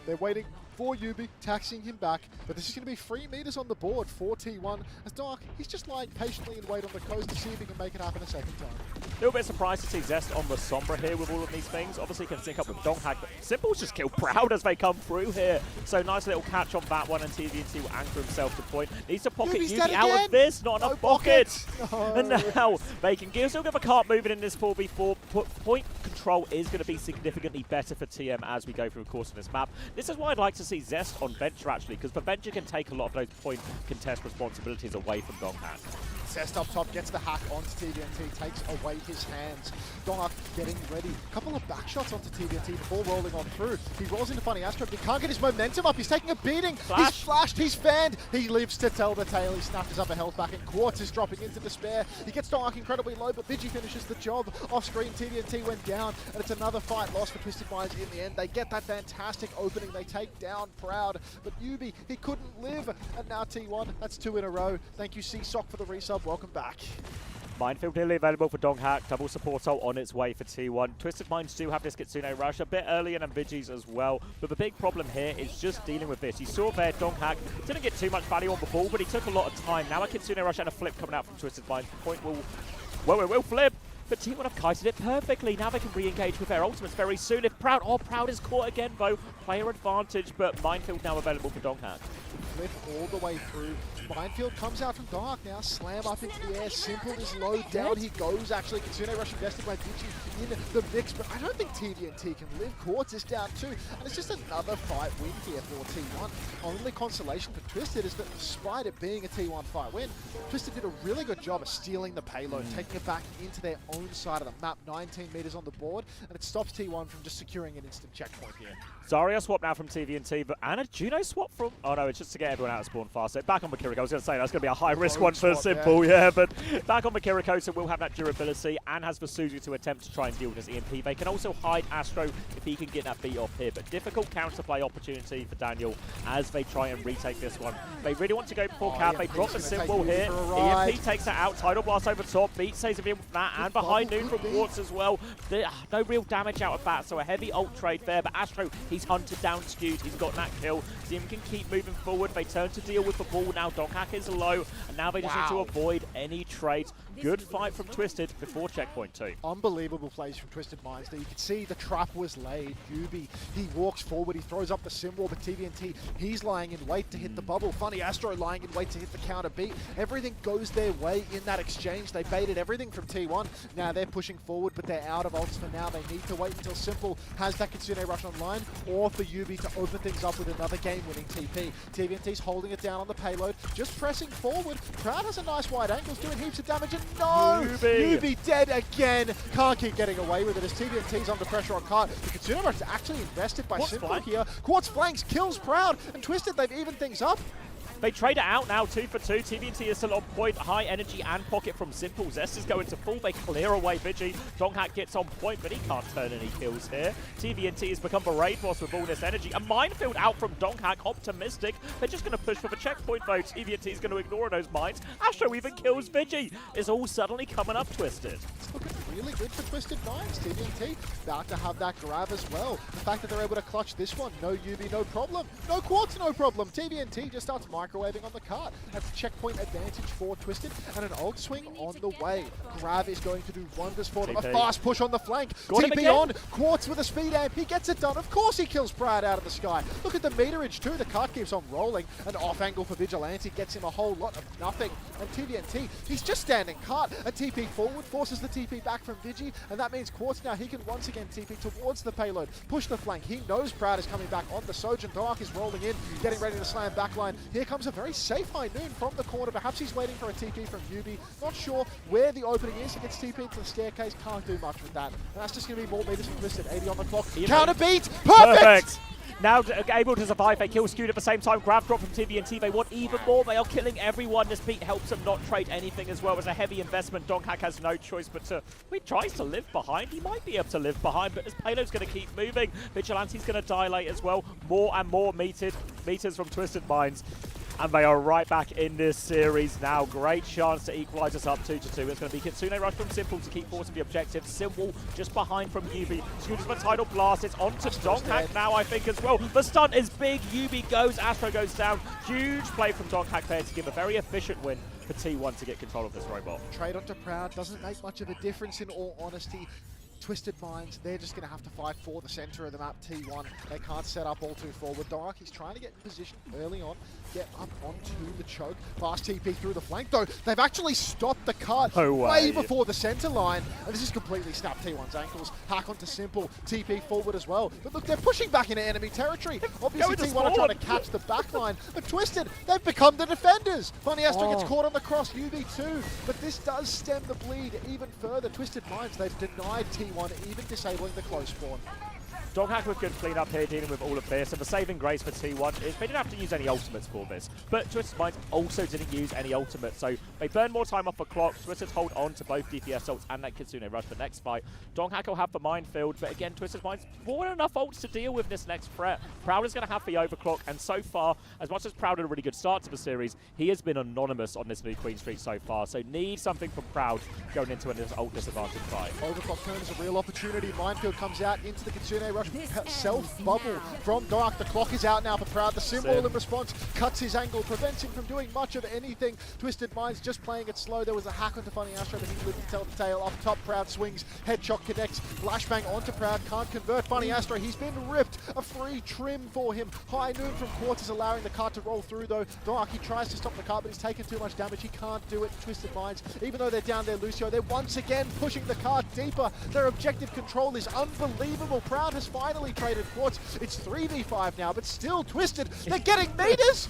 S2: They're waiting for Yubi, taxiing him back, but this is going to be 3 meters on the board for T1. As Dark, he's just lying patiently in wait on the coast to see if he can make it happen a second time.
S1: A little bit surprised to see Zest on the Sombra here with all of these things. Obviously can sync up with Donghack, but Simple's just killed Proud as they come through here. So nice little catch on that one, and TVNT will anchor himself to point. Needs to pocket Yubi out of this, not enough pocket. No. And now they can still get the cart moving in this 4v4. Point control is going to be significantly better for TM as we go through the course of this map. This is why I'd like to see Zest on Venture actually, because the Venture can take a lot of those point contest responsibilities away from Donghack.
S2: Zest up top, gets the hack onto TVNT, takes away his hands. Donghack getting ready. A couple of back shots onto TVNT, the ball rolling on through. He rolls into Funny Astro, but he can't get his momentum up. He's taking a beating. He's flashed, he's fanned. He lives to tell the tale. He snatches up a health back, and Quartz is dropping into despair. He gets Donghack incredibly low, but Vigi finishes the job. Off screen, TVNT went down, and it's another fight lost for Twisted Minds in the end. They get that fantastic opening. They take down Proud, but Yubi, he couldn't live. And now T1, that's 2 in a row. Thank you, C-Sock, for the resub. Welcome back.
S1: Minefield nearly available for Donghack. Double support ult on its way for T1. Twisted Minds do have this Kitsune rush a bit earlier than Vigi's as well. But the big problem here is just dealing with this. You saw there Donghack didn't get too much value on the ball, but he took a lot of time. Now a Kitsune rush and a flip coming out from Twisted Minds. Point will flip. But T1 have kited it perfectly. Now they can re-engage with their ultimates very soon. If Proud is caught again, though. Player advantage, but Minefield now available for Donghack.
S2: Flip all the way through. Minefield comes out from Dark now, slam up into the air. Simple is low down. He goes actually. Kitsune rush invested by Vigi in the mix, but I don't think TVNT can live. Quartz is down too, and it's just another fight win here for T1. Only consolation for Twisted is that despite it being a T1 fight win, Twisted did a really good job of stealing the payload, taking it back into their own side of the map, 19 meters on the board, and it stops T1 from just securing an instant checkpoint here.
S1: Zarya swap now from TVNT, but and a Juno swap from... Oh no, it's just to get everyone out of spawn faster. Back on Makiriko. I was going to say that's going to be a high-risk one for Simple, yeah, but back on Makiriko, so will have that durability and has the Suzu to attempt to try and deal with his EMP. They can also hide Astro if he can get that beat off here, but difficult counterplay opportunity for Daniel as they try and retake this one. They really want to go before cap. They drop the Simple here. EMP takes it out. Tidal Blast over top. Beat saves him with that, and behind noon from Quartz as well. No real damage out of that, so a heavy ult trade there, but Astro, he's hunted down, skewed. He's got that kill. Zim can keep moving forward. They turn to deal with the ball now. Donghack is low, and now they just need to avoid any trades. Good fight from Twisted before checkpoint 2.
S2: Unbelievable plays from Twisted Minds there. You can see the trap was laid. Yubi, he walks forward, he throws up the symbol, but TVNT, he's lying in wait to hit the bubble. Funny Astro lying in wait to hit the counter beat. Everything goes their way in that exchange. They baited everything from T1. Now they're pushing forward, but they're out of ults for now. They need to wait until Simple has that Kitsune rush online, or for Yubi to open things up with another game-winning TP. TVNT's holding it down on the payload, just pressing forward. Proud has a nice wide angle, doing heaps of damage, and no! Yubi dead again! Can't keep getting away with it as TVNT's under pressure on cart. The Kitsune rush is actually invested by Simple here. Quartz flanks, kills Proud, and Twisted, they've evened things up.
S1: They trade it out now, 2 for 2. TVNT is still on point. High energy and pocket from Simple. Zest is going to full. They clear away Vigi. Donghack gets on point, but he can't turn any kills here. TVNT has become the raid boss with all this energy. A minefield out from Donghack. Optimistic. They're just going to push for the checkpoint, though. TVNT is going to ignore those mines. Astro even kills Vigi. It's all suddenly coming up Twisted.
S2: It's looking really good for Twisted Minds. TVNT about to have that grab as well. The fact that they're able to clutch this one. No Yubi, no problem. No Quartz, no problem. TVNT just starts microwaving on the cart. That's checkpoint advantage for Twisted, and an ult swing on the way. Grab is going to do wonders for them. A fast push on the flank. TP on. Quartz with a speed amp. He gets it done. Of course he kills Proud out of the sky. Look at the meterage too. The cart keeps on rolling. An off angle for Vigilante gets him a whole lot of nothing. And TVNT, he's just standing cart. A TP forward forces the TP back from Vigi. TP, and that means Quartz now, he can once again TP towards the payload, push the flank. He knows Proud is coming back on the Sojourn. Dark is rolling in, getting ready to slam backline. Here comes a very safe High Noon from the corner. Perhaps he's waiting for a TP from Yubi. Not sure where the opening is. He gets TP to the staircase, can't do much with that. And that's just going to be more meters from Twisted. 80 on the clock. Counter beat! Perfect!
S1: Now able to survive, they kill Skewed at the same time. Grab drop from TVNT, they want even more. They are killing everyone. This beat helps them not trade anything as well. As a heavy investment, Donghack has no choice but to... He tries to live behind. He might be able to live behind, but this payload's going to keep moving. Vigilante's going to dilate as well. More and more meters from Twisted Minds. And they are right back in this series now. Great chance to equalize us up 2-2. It's going to be Kitsune Rush from Simple to keep forcing the objective. Simple just behind from Yubi. Scooter's with Tidal Blast. It's on to Donghack now, I think, as well. The stunt is big. Yubi goes. Astro goes down. Huge play from Donghack there to give a very efficient win for T1 to get control of this robot.
S2: Trade onto Proud doesn't make much of a difference in all honesty. Twisted Minds, they're just going to have to fight for the center of the map, T1. They can't set up all too forward. Dark, he's trying to get in position early on, get up onto the choke. Fast TP through the flank, though. They've actually stopped the cart way before the center line. And this has completely snapped T1's ankles. Hack onto Simple, TP forward as well. But look, they're pushing back into enemy territory. Obviously, T1 are trying to catch the back line. But Twisted, they've become the defenders. Funny Astro gets caught on the cross, UV2. But this does stem the bleed even further. Twisted Minds, they've denied T1 even disabling the close spawn.
S1: Donghack with good cleanup here, dealing with all of this, and the saving grace for T1 is they didn't have to use any ultimates for this, but Twisted Minds also didn't use any ultimates, so they burn more time off the clock. Twisted hold on to both DPS ults and that Kitsune Rush for next fight. Donghack will have the minefield, but again, Twisted Minds more than enough ults to deal with this next threat. Proud is going to have the overclock, and so far, as much as Proud had a really good start to the series, he has been anonymous on this new Queen Street so far, so need something from Proud going into an ult disadvantage fight.
S2: Overclock turn is a real opportunity. Minefield comes out into the Kitsune Rush. Self-bubble from Dark. The clock is out now for Proud. The symbol in response cuts his angle, prevents him from doing much of anything. Twisted Minds just playing it slow. There was a hack onto Funny Astro, but he lived to tell the tale. Up top, Proud swings. Headshot connects. Flashbang onto Proud. Can't convert Funny Astro. He's been ripped. A free trim for him. High Noon from Quartz is allowing the cart to roll through, though. Dark, he tries to stop the cart, but he's taken too much damage. He can't do it. Twisted Minds, even though they're down there, Lucio, they're once again pushing the cart deeper. Their objective control is unbelievable. Proud has finally traded Quartz. It's 3v5 now, but still Twisted. They're getting meters!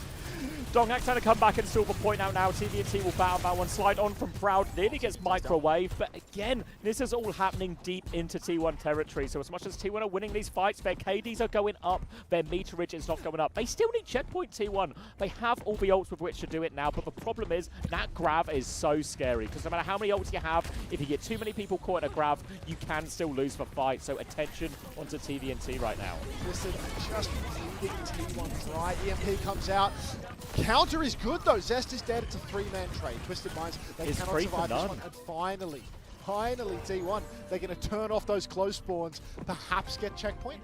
S1: Donghack's trying to come back and steal the point out now. TVNT will battle that one. Slide on from Proud. Nearly gets microwave, but again, this is all happening deep into T1 territory. So as much as T1 are winning these fights, their KDs are going up, their meterage is not going up. They still need checkpoint T1. They have all the ults with which to do it now, but the problem is that grab is so scary because no matter how many ults you have, if you get too many people caught in a grab, you can still lose the fight. So attention onto TVNT right now.
S2: Listen, just leading T1 right. EMP comes out. Counter is good though. Zest is dead. It's a three-man trade. Twisted Minds, they cannot survive this one. And finally T1, they're going to turn off those close spawns, perhaps get checkpoint.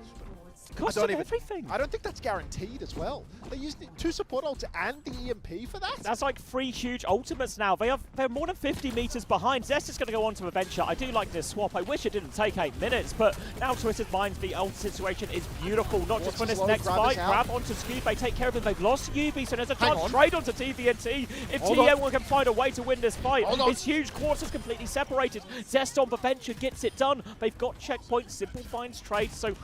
S1: Cost them everything.
S2: I don't think that's guaranteed as well. They used 2 support ults and the EMP for that.
S1: That's like 3 huge ultimates now. They're more than 50 meters behind. Zest is going to go on to Adventure. I do like this swap. I wish it didn't take 8 minutes, but now Twisted Minds, the ult situation is beautiful. Not just for this next fight. Grab onto Scoop. They take care of him. They've lost Yubi, so there's a chance trade onto TVNT. If TM can find a way to win this fight, it's huge. Quartz is completely separated. Zest on the Venture gets it done. They've got checkpoints. Simple finds trades, so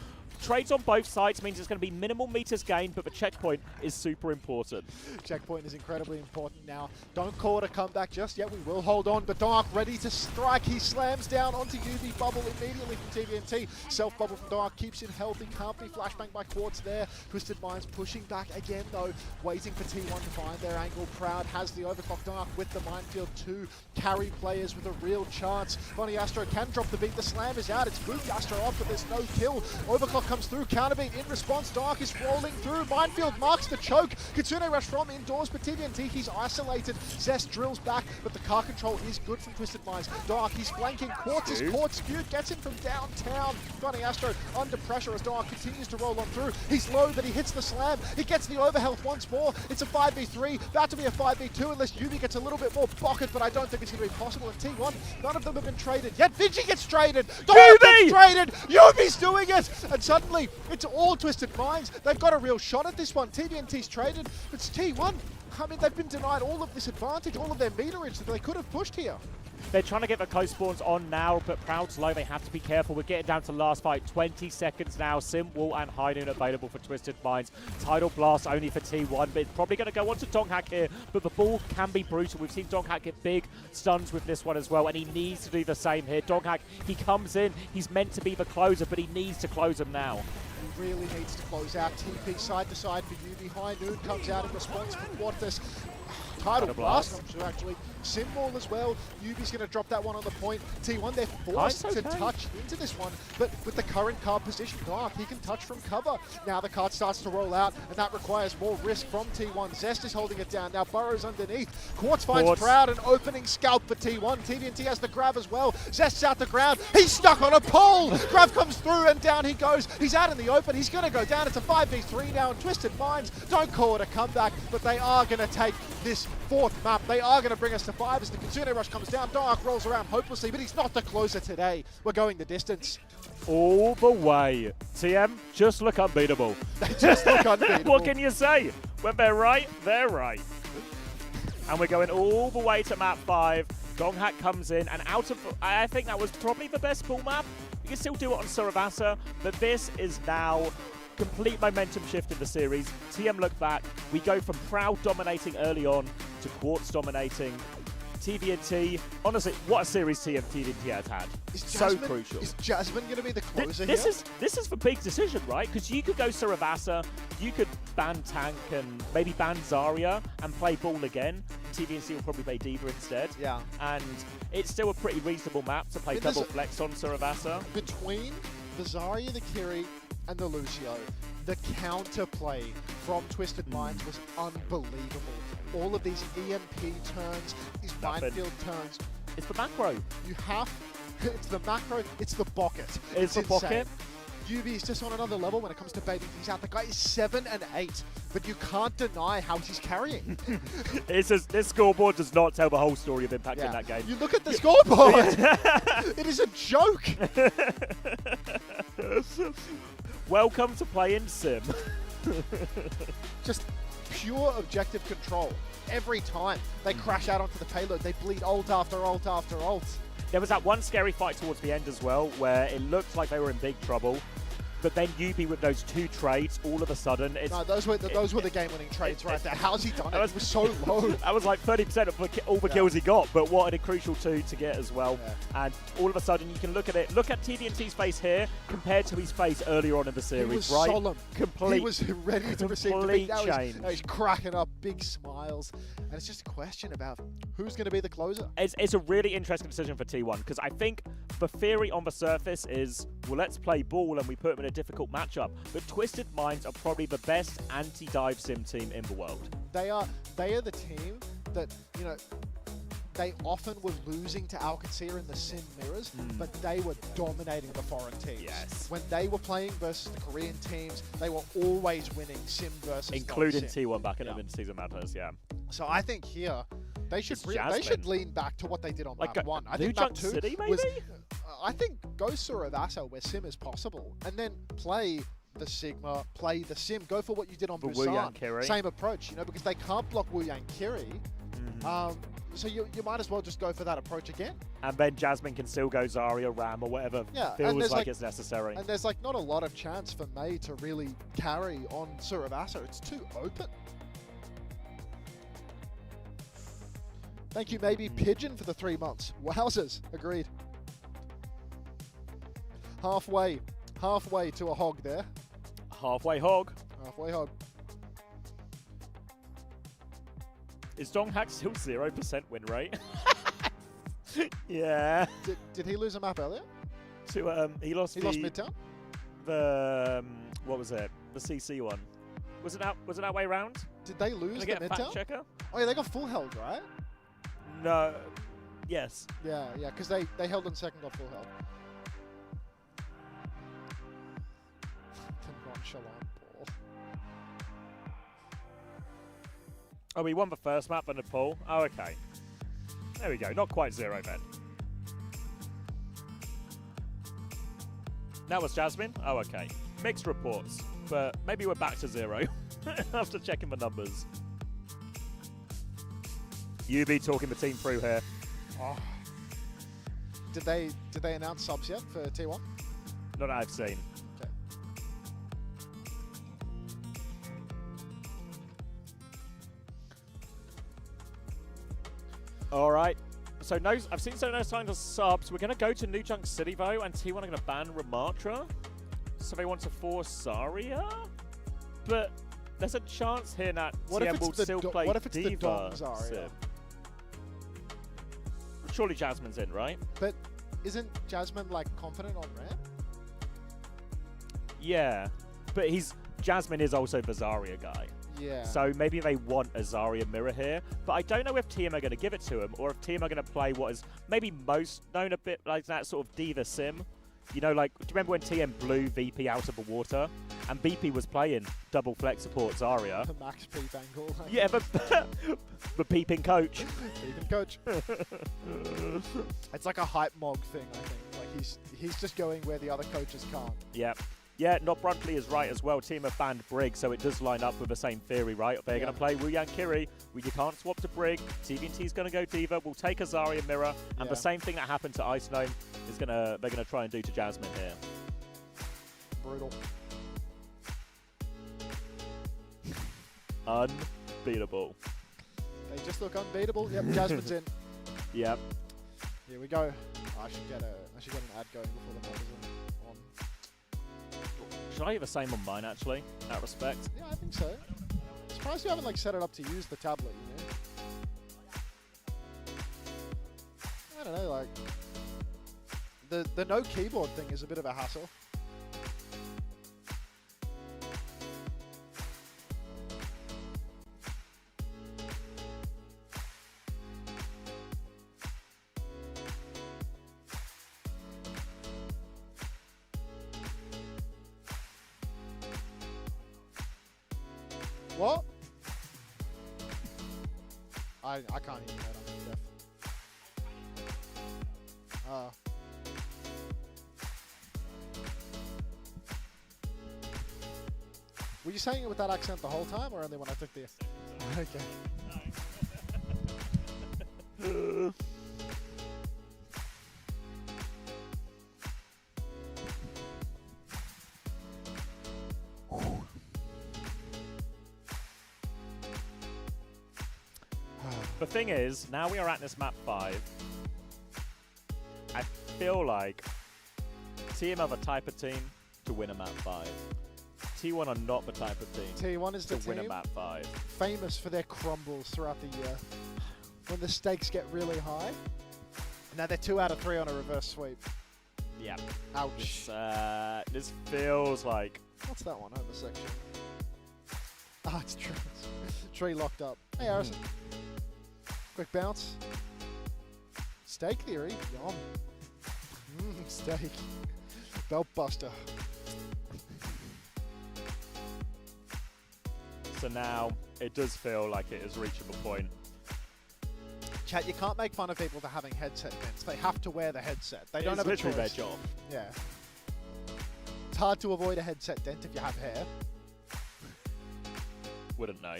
S1: trades on both sides means it's going to be minimal meters gained, but the checkpoint is super important.
S2: Checkpoint is incredibly important now. Don't call it a comeback just yet. We will hold on, but Dark ready to strike. He slams down onto UV Bubble immediately from TVNT. Self-bubble from Dark keeps him healthy. Can't be flashbang by Quartz there. Twisted Minds pushing back again, though. Waiting for T1 to find their angle. Proud has the overclock. Dark with the minefield. 2 carry players with a real chance. Funny Astro can drop the beat. The slam is out. It's moved Astro off, but there's no kill. Overclock comes through. Counterbeat in response. Dark is rolling through. Minefield marks the choke. Kitsune Rush from indoors, but TVNT, he's isolated. Zest drills back, but the car control is good from Twisted Minds. Dark, he's flanking. Quartz is caught. Skewed gets him from downtown. Funny Astro under pressure as Dark continues to roll on through. He's low, but he hits the slam. He gets the overhealth once more. It's a 5v3. About to be a 5v2 unless Yubi gets a little bit more bucket, but I don't think it's going to be possible. And T1, none of them have been traded. Yet Vigi gets traded. Dark gets traded. Yubi's doing it. And suddenly, it's all Twisted Minds. They've got a real shot at this one. TVNT's traded. It's T1. I mean, they've been denied all of this advantage, all of their meterage that they could have pushed here.
S1: They're trying to get the close spawns on now, but Proud's low. They have to be careful. We're getting down to last fight. 20 seconds now. Sim, Wall, and High Noon available for Twisted Minds. Tidal Blast only for T1, but it's probably going to go on to Donghack here. But the ball can be brutal. We've seen Donghack get big stuns with this one as well, and he needs to do the same here. Donghack, he comes in. He's meant to be the closer, but he needs to close him now.
S2: He really needs to close out. TP side to side for UB. High Noon comes out in response for Quartus. Tidal Blast comes through actually. Symbol as well. Yubi's going to drop that one on the point. T1, they're forced to touch into this one, but with the current card position, Dark, he can touch from cover. Now the card starts to roll out, and that requires more risk from T1. Zest is holding it down. Now Burrows underneath. Quartz finds Proud, an opening scalp for T1. TVNT has the grab as well. Zest's out the ground. He's stuck on a pole. Grab comes through, and down he goes. He's out in the open. He's going to go down. It's a 5v3 now, and Twisted Minds don't call it a comeback, but they are going to take this fourth map. They are going to bring us to 5 as the Kitsune Rush comes down. Dark rolls around hopelessly, but he's not the closer today. We're going the distance.
S1: All the way. TM, just look unbeatable.
S2: They just look unbeatable.
S1: What can you say? When they're right, they're right. And we're going all the way to map 5. Donghack comes in, and out of, I think that was probably the best pool map. You can still do it on Suravasa, but this is now complete momentum shift in the series. TM look back. We go from Proud dominating early on to Quartz dominating. TVNT, honestly, what a series TVNT has had. So crucial.
S2: Is Jasmine going to be the closer
S1: this
S2: here?
S1: This is the big decision, right? Because you could go Suravasa, you could ban Tank and maybe ban Zarya and play Ball again. TVNT will probably play Diva instead.
S2: Yeah.
S1: And it's still a pretty reasonable map to play double flex on Suravasa.
S2: Between the Zarya, the Kiri, and the Lucio, the counterplay from Twisted Minds was unbelievable. All of these EMP turns, these minefield turns.
S1: It's the macro.
S2: You have, it's the macro, it's the bucket.
S1: It's the
S2: insane.
S1: bucket.
S2: Yubi is just on another level when it comes to baiting things out. The guy is 7 and 8, but you can't deny how he's carrying.
S1: This scoreboard does not tell the whole story of Impact in that game.
S2: You look at the scoreboard. It is a joke.
S1: Welcome to playing Sim.
S2: Just pure objective control. Every time they crash out onto the payload, they bleed ult after ult after ult.
S1: There was that one scary fight towards the end as well, where it looked like they were in big trouble. But then Yubi with those 2 trades, all of a sudden, it's...
S2: No, those were the game-winning trades right there. How's he done it? It was so low.
S1: That was like 30% of all the kills he got, but what a crucial 2 to get as well. Yeah. And all of a sudden, you can look at it. Look at TVNT's face here compared to his face earlier on in the series,
S2: he was
S1: right?
S2: Solemn.
S1: Complete.
S2: He was ready to receive the big
S1: change.
S2: Now he's cracking up big smiles. And it's just a question about who's going to be the closer.
S1: It's a really interesting decision for T1, because I think the theory on the surface is, well, let's play ball and we put them in a difficult matchup. But Twisted Minds are probably the best anti-dive sim team in the world.
S2: They are the team that, you know, they often were losing to Qadsiah in the sim mirrors, but they were dominating the foreign teams.
S1: Yes.
S2: When they were playing versus the Korean teams, they were always winning sim versus
S1: including
S2: non-sim.
S1: T1 back in the season madness, yeah.
S2: So I think here they should lean back to what they did on map 1. I think map 2
S1: City, maybe?
S2: was. I think go Suravasa where sim is possible, and then play the Sigma, play the sim. Go for what you did on Busan. Same approach, you know, because they can't block Wu Yang Kiri. So you might as well just go for that approach again.
S1: And then Jasmine can still go Zarya, Ram, or whatever feels like it's necessary.
S2: And there's like not a lot of chance for Mei to really carry on Suravasa. It's too open. Thank you, maybe Pigeon, for the 3 months. Wowzers, agreed. Halfway to a hog there.
S1: Halfway hog.
S2: Halfway hog.
S1: Is Donghack still 0% win rate? Yeah.
S2: Did he lose a map earlier?
S1: To he lost
S2: Midtown?
S1: The what was it? The CC one. Was it that way round?
S2: Did they lose the
S1: Midtown?
S2: Midtown?
S1: Checker?
S2: Oh yeah, they got full held, right?
S1: No. Yes.
S2: Yeah, because they held in second, got full held. The nonchalant ball.
S1: Oh, we won the first map and the pool. Oh, okay. There we go. Not quite 0 then. That was Jasmine. Oh, okay. Mixed reports, but maybe we're back to 0 after checking the numbers. UB talking the team through here.
S2: Oh, Did they announce subs yet for T1?
S1: Not that I've seen.
S2: Okay.
S1: All right. So no, I've seen no signs of subs. We're gonna go to New Junk City though, and T1 are gonna ban Ramatra. So they want to force Zarya, but there's a chance here that TM will still play
S2: What if it's the
S1: Diva
S2: Dom Zarya?
S1: sim. Surely Jasmine's in, right?
S2: But isn't Jasmine like confident on ramp?
S1: Yeah, but Jasmine is also the Zarya guy.
S2: Yeah.
S1: So maybe they want a Zarya mirror here, but I don't know if TM are going to give it to him, or if TM are going to play what is maybe most known a bit like that sort of Diva sim. You know, like, do you remember when TM blew VP out of the water? And BP was playing double flex support Zarya.
S2: The max peep angle.
S1: Yeah, the peeping coach.
S2: Peeping coach. It's like a hype mog thing, I think. Like he's just going where the other coaches can't.
S1: Yeah. Yeah, Not Bruntley is right as well. Team have banned Brig, so it does line up with the same theory, right? They're going to play Wu Yang Kiri. You can't swap to Brig. TVNT's going to go Diva. We'll take a Zarya mirror. And the same thing that happened to Ice Gnome is they're going to try and do to Jasmine here.
S2: Brutal.
S1: Unbeatable.
S2: They just look unbeatable. Yep, Jasmine's in.
S1: Yep.
S2: Here we go. I should get an ad going before the map is on.
S1: Should I get the same on mine, actually, out of respect?
S2: Yeah, I think so. Surprised you haven't like set it up to use the tablet, you know? I don't know, like the no keyboard thing is a bit of a hassle. What? I can't even hear that. I'm deaf. Were you saying it with that accent the whole time, or only when I took the? Okay.
S1: The thing is, now we are at this map 5. I feel like TM are the type of team to win a map 5. T1 are not the type of team
S2: T1 is
S1: to
S2: the
S1: win
S2: team
S1: a map 5.
S2: famous for their crumbles throughout the year. When the stakes get really high. And now they're 2 out of 3 on a reverse sweep.
S1: Yeah.
S2: Ouch.
S1: This feels like...
S2: What's that one? Over section. Ah, it's tree. Tree locked up. Hey, Harrison. Quick bounce. Steak theory. Yum. Steak. Belt buster.
S1: So now it does feel like it is reachable point.
S2: Chat, you can't make fun of people for having headset dents. They have to wear the headset. They don't have a choice.
S1: It's literally their job.
S2: Yeah. It's hard to avoid a headset dent if you have hair.
S1: Wouldn't know.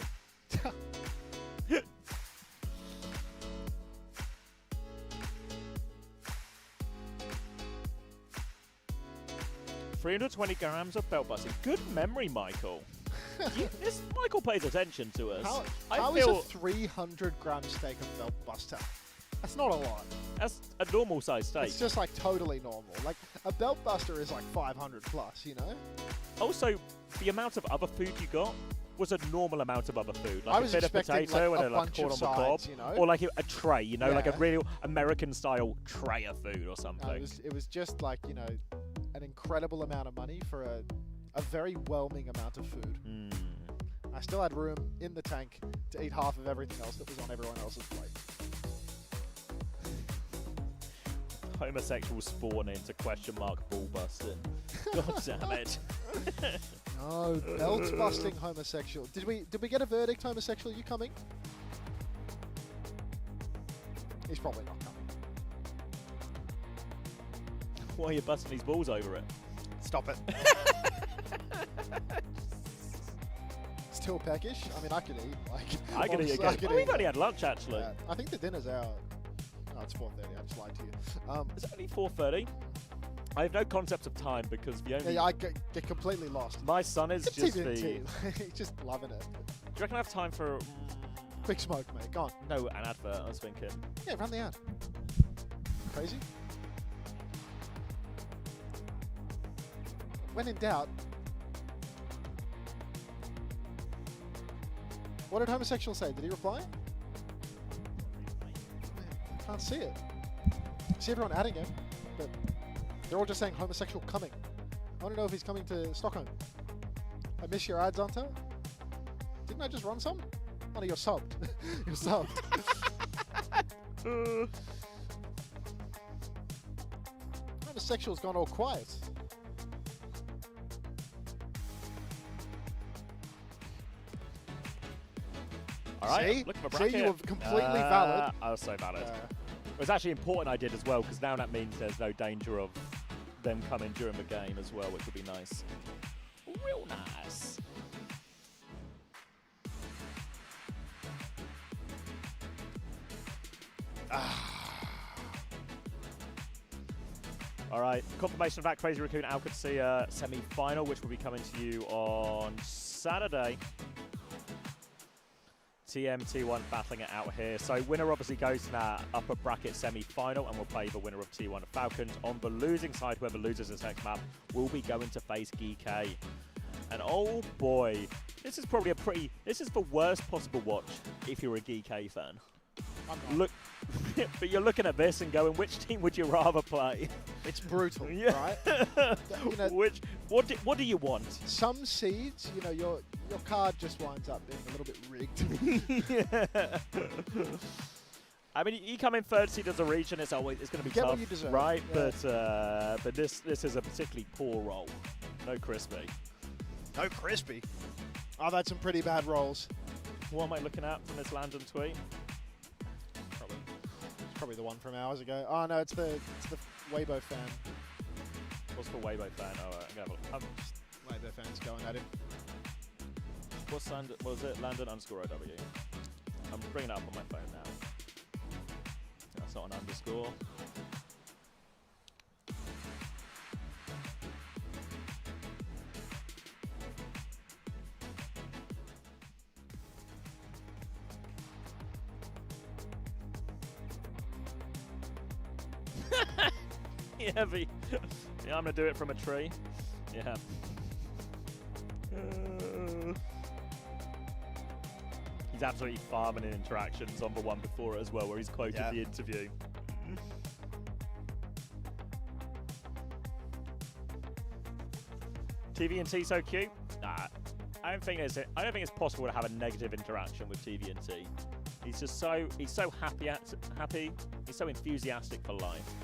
S1: 320 grams of belt busting. Good memory, Michael. Michael pays attention to us.
S2: How is a 300-gram steak a belt buster? That's not a lot.
S1: That's a normal size steak.
S2: It's just like totally normal. Like a belt buster is like 500 plus, you know?
S1: Also, the amount of other food you got was a normal amount of other food. Like
S2: I was
S1: a bit of
S2: expecting
S1: potato
S2: like
S1: and
S2: a bunch
S1: corn
S2: of
S1: on the cob.
S2: sides, you know?
S1: Or like a tray, you know, like a
S2: Yeah.
S1: real American-style tray of food or something.
S2: No, it was just like, you know, an incredible amount of money for a very whelming amount of food. I still had room in the tank to eat half of everything else that was on everyone else's plate.
S1: Homosexual spawn into question mark ball busting. God damn it.
S2: No, belt busting homosexual. Did we get a verdict, homosexual? You coming? He's probably not coming.
S1: Why are you busting these balls over it?
S2: Stop it. Still peckish? I mean, I could eat. Like,
S1: I could eat again. We've only had lunch, actually.
S2: I think the dinner's out. Oh, it's 4:30. I just lied to you.
S1: Is it only 4:30? I have no concept of time because the only...
S2: Yeah, I get completely lost.
S1: My son is
S2: It's
S1: just
S2: TVNT. He's just loving it.
S1: Do you reckon I have time for...
S2: Quick smoke, mate. Go on.
S1: No, an advert, I was thinking.
S2: Yeah, run the ad. Crazy? When in doubt... What did homosexual say? Did he reply? I can't see it. I see everyone adding him, but they're all just saying homosexual coming. I want to know if he's coming to Stockholm. I miss your ads, Unter. Didn't I just run some? Oh, no, you're subbed. You're subbed. Homosexual's gone all quiet.
S1: All right,
S2: See?
S1: looking for
S2: See,
S1: bracket.
S2: you were completely valid.
S1: I was so valid. It was actually important I did as well, because now that means there's no danger of them coming during the game as well, which would be nice. Real nice. All right, confirmation of that Crazy Raccoon Qadsiah semi-final, which will be coming to you on Saturday. TM-T1 battling it out here. So winner obviously goes to that upper bracket semi-final, and we'll play the winner of T1 Falcons. On the losing side, whoever loses this next map will be going to face GK. And oh boy, this is probably this is the worst possible watch if you're a GK fan. Look, but you're looking at this and going, which team would you rather play?
S2: It's brutal,
S1: Yeah.
S2: right? You know,
S1: what do you want?
S2: some seeds, you know, your card just winds up being a little bit rigged.
S1: I mean, you come in third seed as a region, it's going to be
S2: Get what
S1: tough,
S2: you deserve,
S1: right?
S2: yeah.
S1: But this is a particularly poor roll. No crispy.
S2: No crispy. I've had some pretty bad rolls.
S1: What am I looking at from this Landon tweet?
S2: Probably the one from hours ago. Oh no, it's the Weibo fan.
S1: What's the Weibo fan? Oh, I'm gonna have a
S2: Weibo fans going at him.
S1: What's Landon? What was it? Landon_OW. I'm bringing it up on my phone now. That's not an underscore. Yeah, I'm gonna do it from a tree. Yeah. He's absolutely farming in interactions on the one before it as well, where he's quoted the interview. TVNT so cute. Nah, I don't think it's possible to have a negative interaction with TVNT. He's just so happy. He's so enthusiastic for life.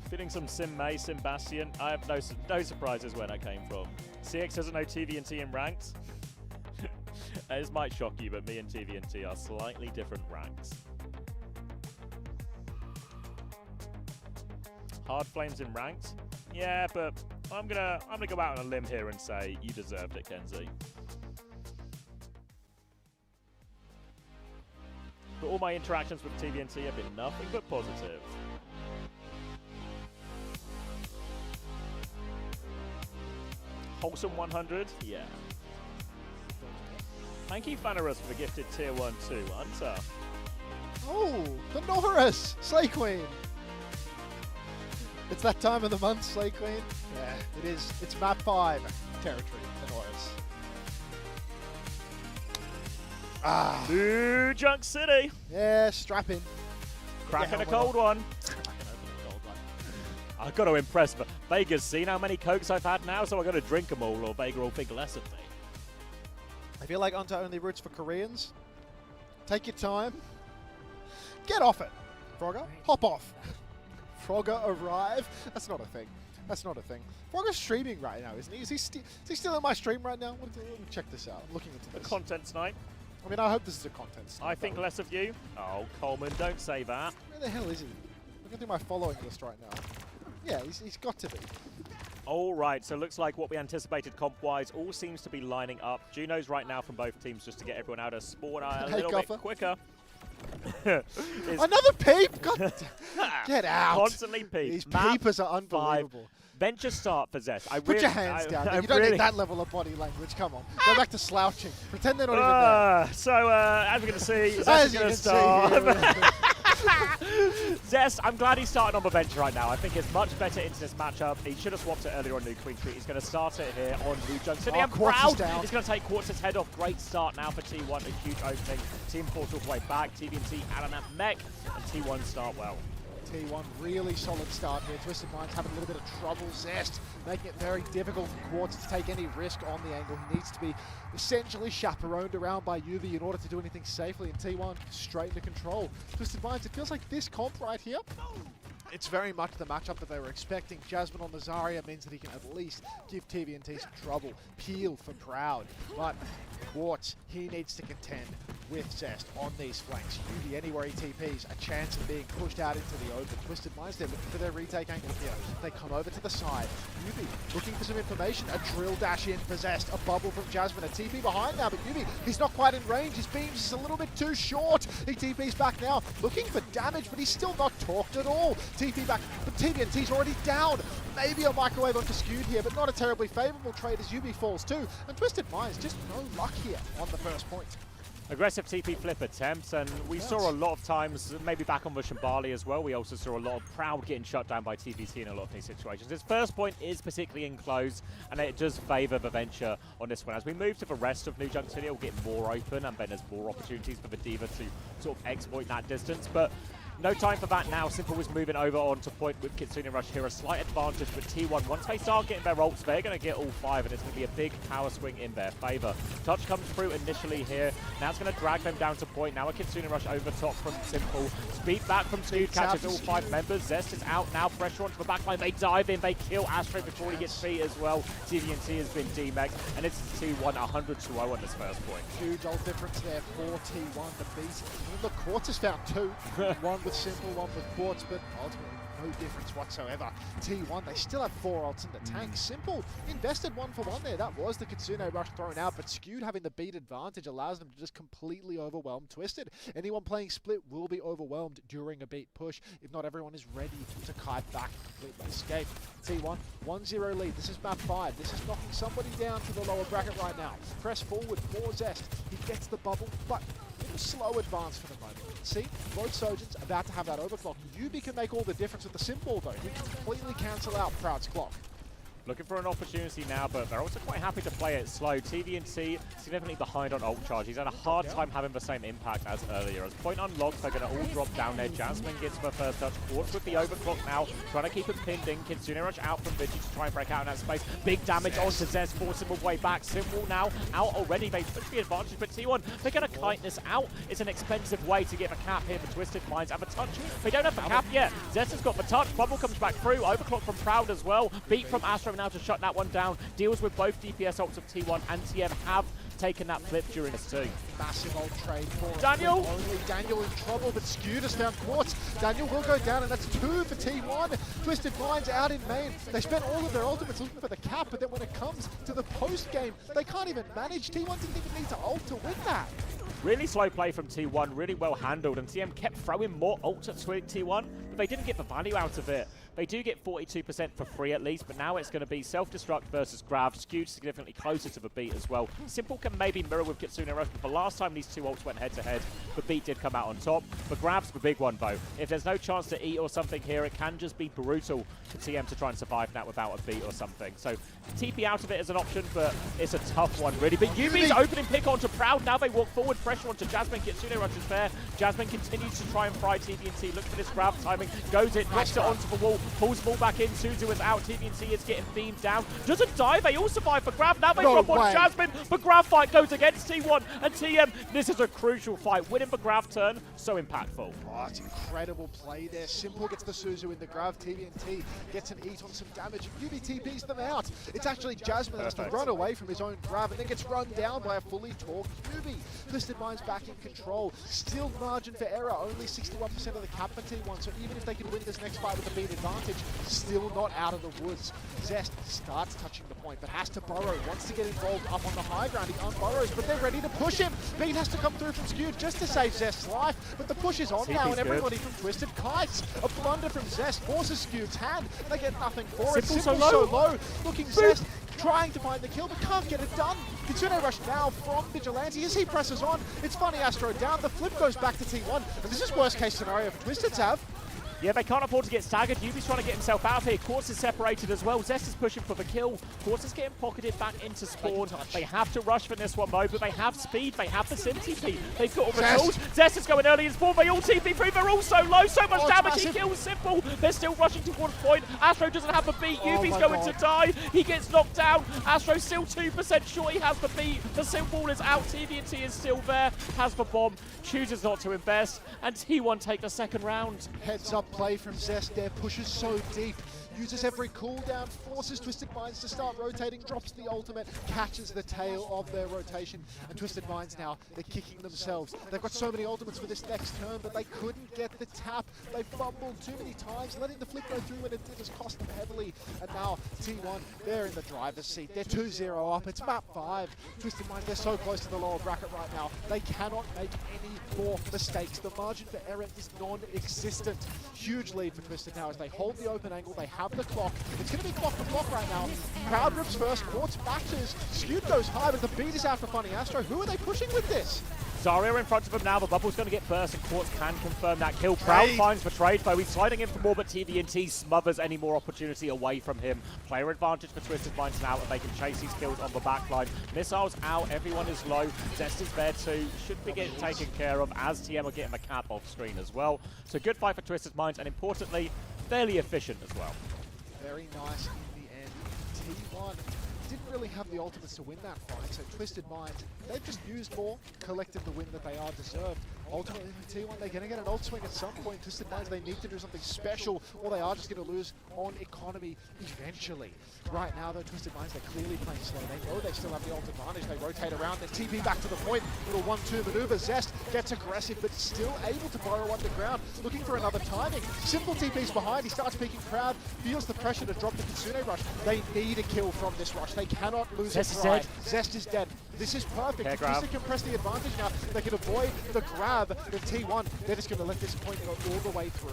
S1: Feeling some Sebastian. I have no surprises where that came from. CX doesn't know TVNT in ranked. This might shock you, but me and TVNT are slightly different ranks. Hard Flames in ranked? Yeah, but I'm gonna go out on a limb here and say you deserved it, Kenzie. But all my interactions with TVNT have been nothing but positive. Wholesome 100? Yeah. Thank you, Fanarus, for the gifted tier 1 too. Unter.
S2: Oh, the Norris! Slay Queen! It's that time of the month, Slay Queen. Yeah, it is. It's map 5 territory, the Norris. Ah.
S1: New Junk City.
S2: Yeah, strap in.
S1: Cracking a cold one. I've got to impress, but Vega's seen how many Cokes I've had now, so I've got to drink them all, or Vega will think less of me.
S2: I feel like Unter only roots for Koreans. Take your time. Get off it, Frogger. Hop off. Frogger arrive. That's not a thing. That's not a thing. Frogger's streaming right now, isn't he? Is he still in my stream right now? Let me check this out. I'm looking into
S1: The
S2: this.
S1: content snipe.
S2: I mean, I hope this is a content snipe.
S1: I think less of you. Oh, Coleman, don't say that.
S2: Where the hell is he? Looking through my following list right now. Yeah, he's got to be.
S1: All right, so looks like what we anticipated comp-wise all seems to be lining up. Juno's right now from both teams just to get everyone out of spawn a little bit quicker.
S2: Another peep! God, get out!
S1: Constantly peep.
S2: These peepers are unbelievable.
S1: Venture start for Zest.
S2: Put your hands down. You don't need that level of body language. Come on. Go back to slouching. Pretend they're not even there.
S1: So, as we're going to see, Zest is going to start. Zest, I'm glad he's starting on the bench right now. I think it's much better into this matchup. He should have swapped it earlier on New Queen Street. He's going to start it here on New Junction. And Proud is going to take Qadsiah's head off. Great start now for T1. A huge opening. Team forced all the way back. TVNT out on that mech. And T1 start well.
S2: T1 really solid start here. Twisted Mind's having a little bit of trouble. Zest making it very difficult for Quartz to take any risk on the angle. He needs to be essentially chaperoned around by Yubi in order to do anything safely, and T1 straight into control. Twisted Minds, it feels like this comp right here, it's very much the matchup that they were expecting. Jasmine on the Zarya means that he can at least give TVNT some trouble. Peel for Proud, but Quartz, he needs to contend with Zest on these flanks. Yubi, anywhere he TPs, a chance of being pushed out into the open. Twisted Minds, they're looking for their retake angle here. They come over to the side. Yubi looking for some information. A drill dash in for Zest. A bubble from Jasmine. A TP behind now, but Yubi, he's not quite in range. His beams is a little bit too short. He TPs back now, looking for damage, but he's still not talked at all. TP back, but TVNT's already down. Maybe a microwave onto Skewed here, but not a terribly favorable trade as Yubi falls too. And Twisted Minds, just no luck here on the first point.
S1: Aggressive TP flip attempts, and we saw a lot of times, maybe back on Shambali as well, we also saw a lot of Proud getting shut down by TVC in a lot of these situations. His first point is particularly enclosed, and it does favour the venture on this one. As we move to the rest of New Junction, it'll get more open, and then there's more opportunities for the D.Va to sort of exploit that distance, but no time for that now. Simple was moving over onto point with Kitsune Rush here. A slight advantage with T1. Once they start getting their ults, they're going to get all 5, and it's going to be a big power swing in their favour. Touch comes through initially here. Now it's going to drag them down to point. Now a Kitsune Rush over top from Simple. Speed back from Skewed, catches all 5 members. Zest is out now. Pressure onto the backline. They dive in. They kill Astro before he gets feet as well. TVNT has been demexed, and it's T1 100-0 on this first point.
S2: Huge ult difference there for T1 to beat. I mean, look, Quartz has found 2. One with Simple, one with Quartz, but ultimately no difference whatsoever. T1, they still have 4 ults in the tank. Simple invested 1 for 1 there. That was the Kitsune Rush thrown out, but Skewed having the beat advantage allows them to just completely overwhelm Twisted. Anyone playing Split will be overwhelmed during a beat push if not everyone is ready to kite back and completely escape. T1, 1-0 lead. This is map 5. This is knocking somebody down to the lower bracket right now. Press forward for Zest. He gets the bubble, but a slow advance for the moment. See, both Sojins about to have that overclock. Yubi can make all the difference with the Simple though. He can completely cancel out Proud's clock.
S1: Looking for an opportunity now, but they're also quite happy to play it slow. TVNT significantly behind on ult charge. He's had a hard time having the same impact as earlier. As point unlocks, they're going to all drop down there. Jasmine gets the first touch. Quartz with the overclock now, trying to keep it pinned in. Kitsune Rush out from Vigi to try and break out in that space. Big damage onto Zest, forcing him way back. Simple now out already. They push the advantage, but T1, they're going to kite this out. It's an expensive way to get the cap here for Twisted Minds. Have a touch. They don't have the cap yet. Zest has got the touch. Bubble comes back through. Overclock from Proud as well. Beat from Astro now to shut that one down. Deals with both DPS ults of T1 and TM have taken that flip during this too.
S2: Massive ult trade for
S1: Daniel!
S2: Only Daniel in trouble, but Skewed has found Quartz. Daniel will go down, and that's 2 for T1. Twisted Minds out in main. They spent all of their ultimates looking for the cap, but then when it comes to the post game, they can't even manage. T1 didn't even need to ult to win that.
S1: Really slow play from T1, really well handled, and TM kept throwing more ults at T1, but they didn't get the value out of it. They do get 42% for free at least, but now it's going to be self-destruct versus Grav. Skewed significantly closer to the beat as well. Simple can maybe mirror with Kitsune Rush, but the last time these 2 ults went head-to-head, the beat did come out on top. But Grav's the big one, though. If there's no chance to eat or something here, it can just be brutal for TM to try and survive that without a beat or something. So TP out of it is an option, but it's a tough one, really. But Yumi's opening pick onto Proud. Now they walk forward, pressure onto Jasmine. Kitsune Rush is there. Jasmine continues to try and fry TVNT. Look for this Grav timing. Goes it, drops it onto the wall, pulls the ball back in. Suzu is out. TVNT is getting beamed down. Doesn't die. They all survive for Grav. Now they drop on Jasmine. The Grav fight goes against T1 and TM. This is a crucial fight. Winning the Grav turn, so impactful.
S2: Oh, it's incredible play there. Simple gets the Suzu in the Grav. TVNT gets an eat on some damage. Yubi TPs them out. It's actually Jasmine that has to run away from his own Grav and then gets run down by a fully torqued Yubi. Twisted Minds back in control. Still margin for error. Only 61% of the cap for T1. So even if they can win this next fight with a beat advantage, advantage. Still not out of the woods. Zest starts touching the point, but has to burrow. Wants to get involved up on the high ground. He unburrows, but they're ready to push him. Bean has to come through from Skewed just to save Zest's life, but the push is on now, and everybody from Twisted kites. A blunder from Zest forces Skewed's hand. They get nothing for it.
S1: Simple
S2: so low. Looking Zest, trying to find the kill, but can't get it done. Kitsune Rush now from Vigilante as he presses on. It's Funny Astro down. The flip goes back to T1, and this is worst case scenario for Twisted to have.
S1: Yeah, they can't afford to get staggered. Yubi's trying to get himself out of here. Quartz is separated as well. Zest is pushing for the kill. Quartz is getting pocketed back into spawn. They have to rush for this one, though, but they have speed. They have the Sim TP. They've got all the tools. Zest is going early in spawn. They all TP through. They're all so low. So much damage. He kills Simple. They're still rushing towards point. Astro doesn't have the beat. Yubi's going to die. He gets knocked down. Astro's still 2% short. He has the beat. The Simple is out. TVNT is still there. Has the bomb. Chooses not to invest. And T1 take the second round.
S2: Heads up play from Zest there, pushes so deep, uses every cooldown, forces Twisted Minds to start rotating, drops the ultimate, catches the tail of their rotation, and Twisted Minds now, they're kicking themselves. They've got so many ultimates for this next turn, but they couldn't get the tap. They fumbled too many times, letting the flip go through, and it has cost them heavily. And now T1, they're in the driver's seat. They're 2-0 up. It's map 5. Twisted Minds, they're so close to the lower bracket right now. They cannot make any more mistakes. The margin for error is non-existent. Huge lead for Twisted now as they hold the open angle. They have the clock. It's going to be clock to clock right now. Crowd rips first. Quartz matches. Skewed goes high, but the beat is out for Funny Astro. Who are they pushing with this?
S1: Zarya in front of him now. The bubble's going to get burst, and Quartz can confirm that kill. Proud finds the trade, though. He's sliding in for more, but TVNT smothers any more opportunity away from him. Player advantage for Twisted Minds now, and they can chase these kills on the backline. Missiles out. Everyone is low. Zest is there too. Should be getting taken care of as TM are getting the cap off screen as well. So good fight for Twisted Minds, and importantly, fairly efficient as well.
S2: Very nice in the end. T1 didn't really have the ultimates to win that fight, so Twisted Minds, they've just used more, collected the win that they are deserved. Ultimately, T1, they're going to get an ult swing at some point. Twisted Minds, they need to do something special, or they are just going to lose on economy eventually. Right now, though, Twisted Minds, they're clearly playing slow. They know they still have the ult advantage. They rotate around, they TP back to the point. Little 1-2 maneuver. Zest gets aggressive, but still able to burrow underground, looking for another timing. Simple TP's behind. He starts peeking crowd, feels the pressure to drop the Kitsune Rush. They need a kill from this rush. They cannot lose it right. Zest is dead. This is perfect. Twisted can press the advantage now. They can avoid the grab of T1. They're just going to let this point go all the way through.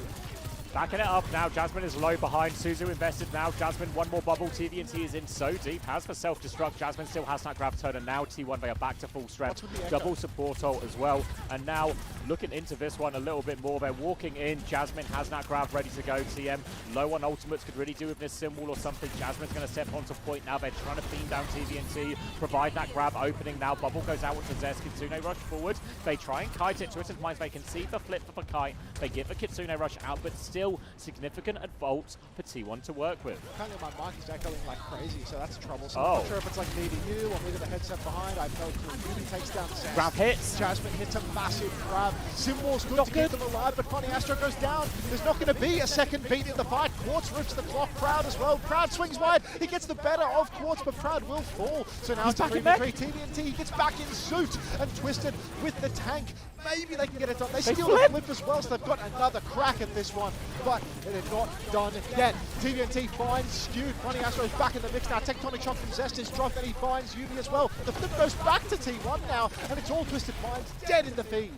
S1: Backing it up now, Jasmine is low behind. Suzu invested now. Jasmine, one more bubble. TVNT is in so deep. Has for self-destruct. Jasmine still has that grab turn, and now T1, they are back to full strength. Double support ult as well. And now, looking into this one a little bit more. They're walking in. Jasmine has that grab ready to go. TM, low on ultimates, could really do with this sim wall or something. Jasmine's going to step onto point now. They're trying to beam down TVNT, provide that grab opening now. Bubble goes out with the Zest. Kitsune rush forward. They try and kite it. Twisted Minds, they can see the flip of the kite. They get the Kitsune rush out, but still significant advance for T1 to work with.
S2: Apparently my mic is echoing like crazy, so that's trouble. So I'm not sure if it's like needing you or maybe the headset behind. I have no clue. Yubi takes down Zest.
S1: Grab hits.
S2: Jasmine hits a massive grab. Simwall's good to keep them alive, but Funny Astro goes down. There's not going to be a second beat in the fight. Quartz rips the clock. Proud as well. Proud swings wide. He gets the better of Quartz, but Proud will fall. So now it's a 3v3. TVNT, he gets back in suit and Twisted with the tank. Maybe they can get it done. They steal the flip as well, so they've got another crack at this one, but they're not done yet. TVNT finds Skewed. Funny Astro's back in the mix now. Tectonic shot from Zest is dropped, and he finds Yubi as well. The flip goes back to T1 now, and it's all Twisted Minds dead in the feed.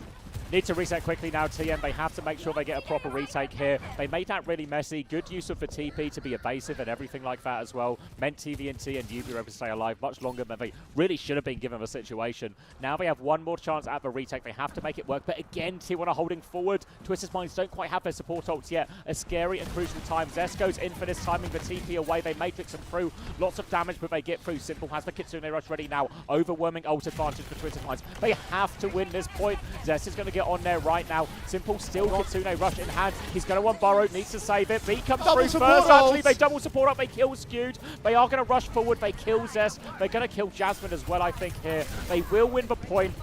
S1: Need to reset quickly now, TM. They have to make sure they get a proper retake here. They made that really messy. Good use of the TP to be evasive and everything like that as well. Meant TVNT and Yubi were able to stay alive much longer than they really should have been given the situation. Now they have one more chance at the retake. They have to make it work. But again, T1 are holding forward. Twisted Minds don't quite have their support ults yet. A scary and crucial time. Zest goes in for this timing. The TP away. They matrix them through. Lots of damage, but they get through. Simple has the Kitsune Rush ready now. Overwhelming ult advantage for Twisted Minds. They have to win this point. Zest is going to get on there right now. Simple still Kitsune Rush in hand. He's going to want Burrow, needs to save it. B comes through first. Actually, they double support up. They kill Skewed. They are going to rush forward. They kill Zest. They're going to kill Jasmine as well, I think, here. They will win the point,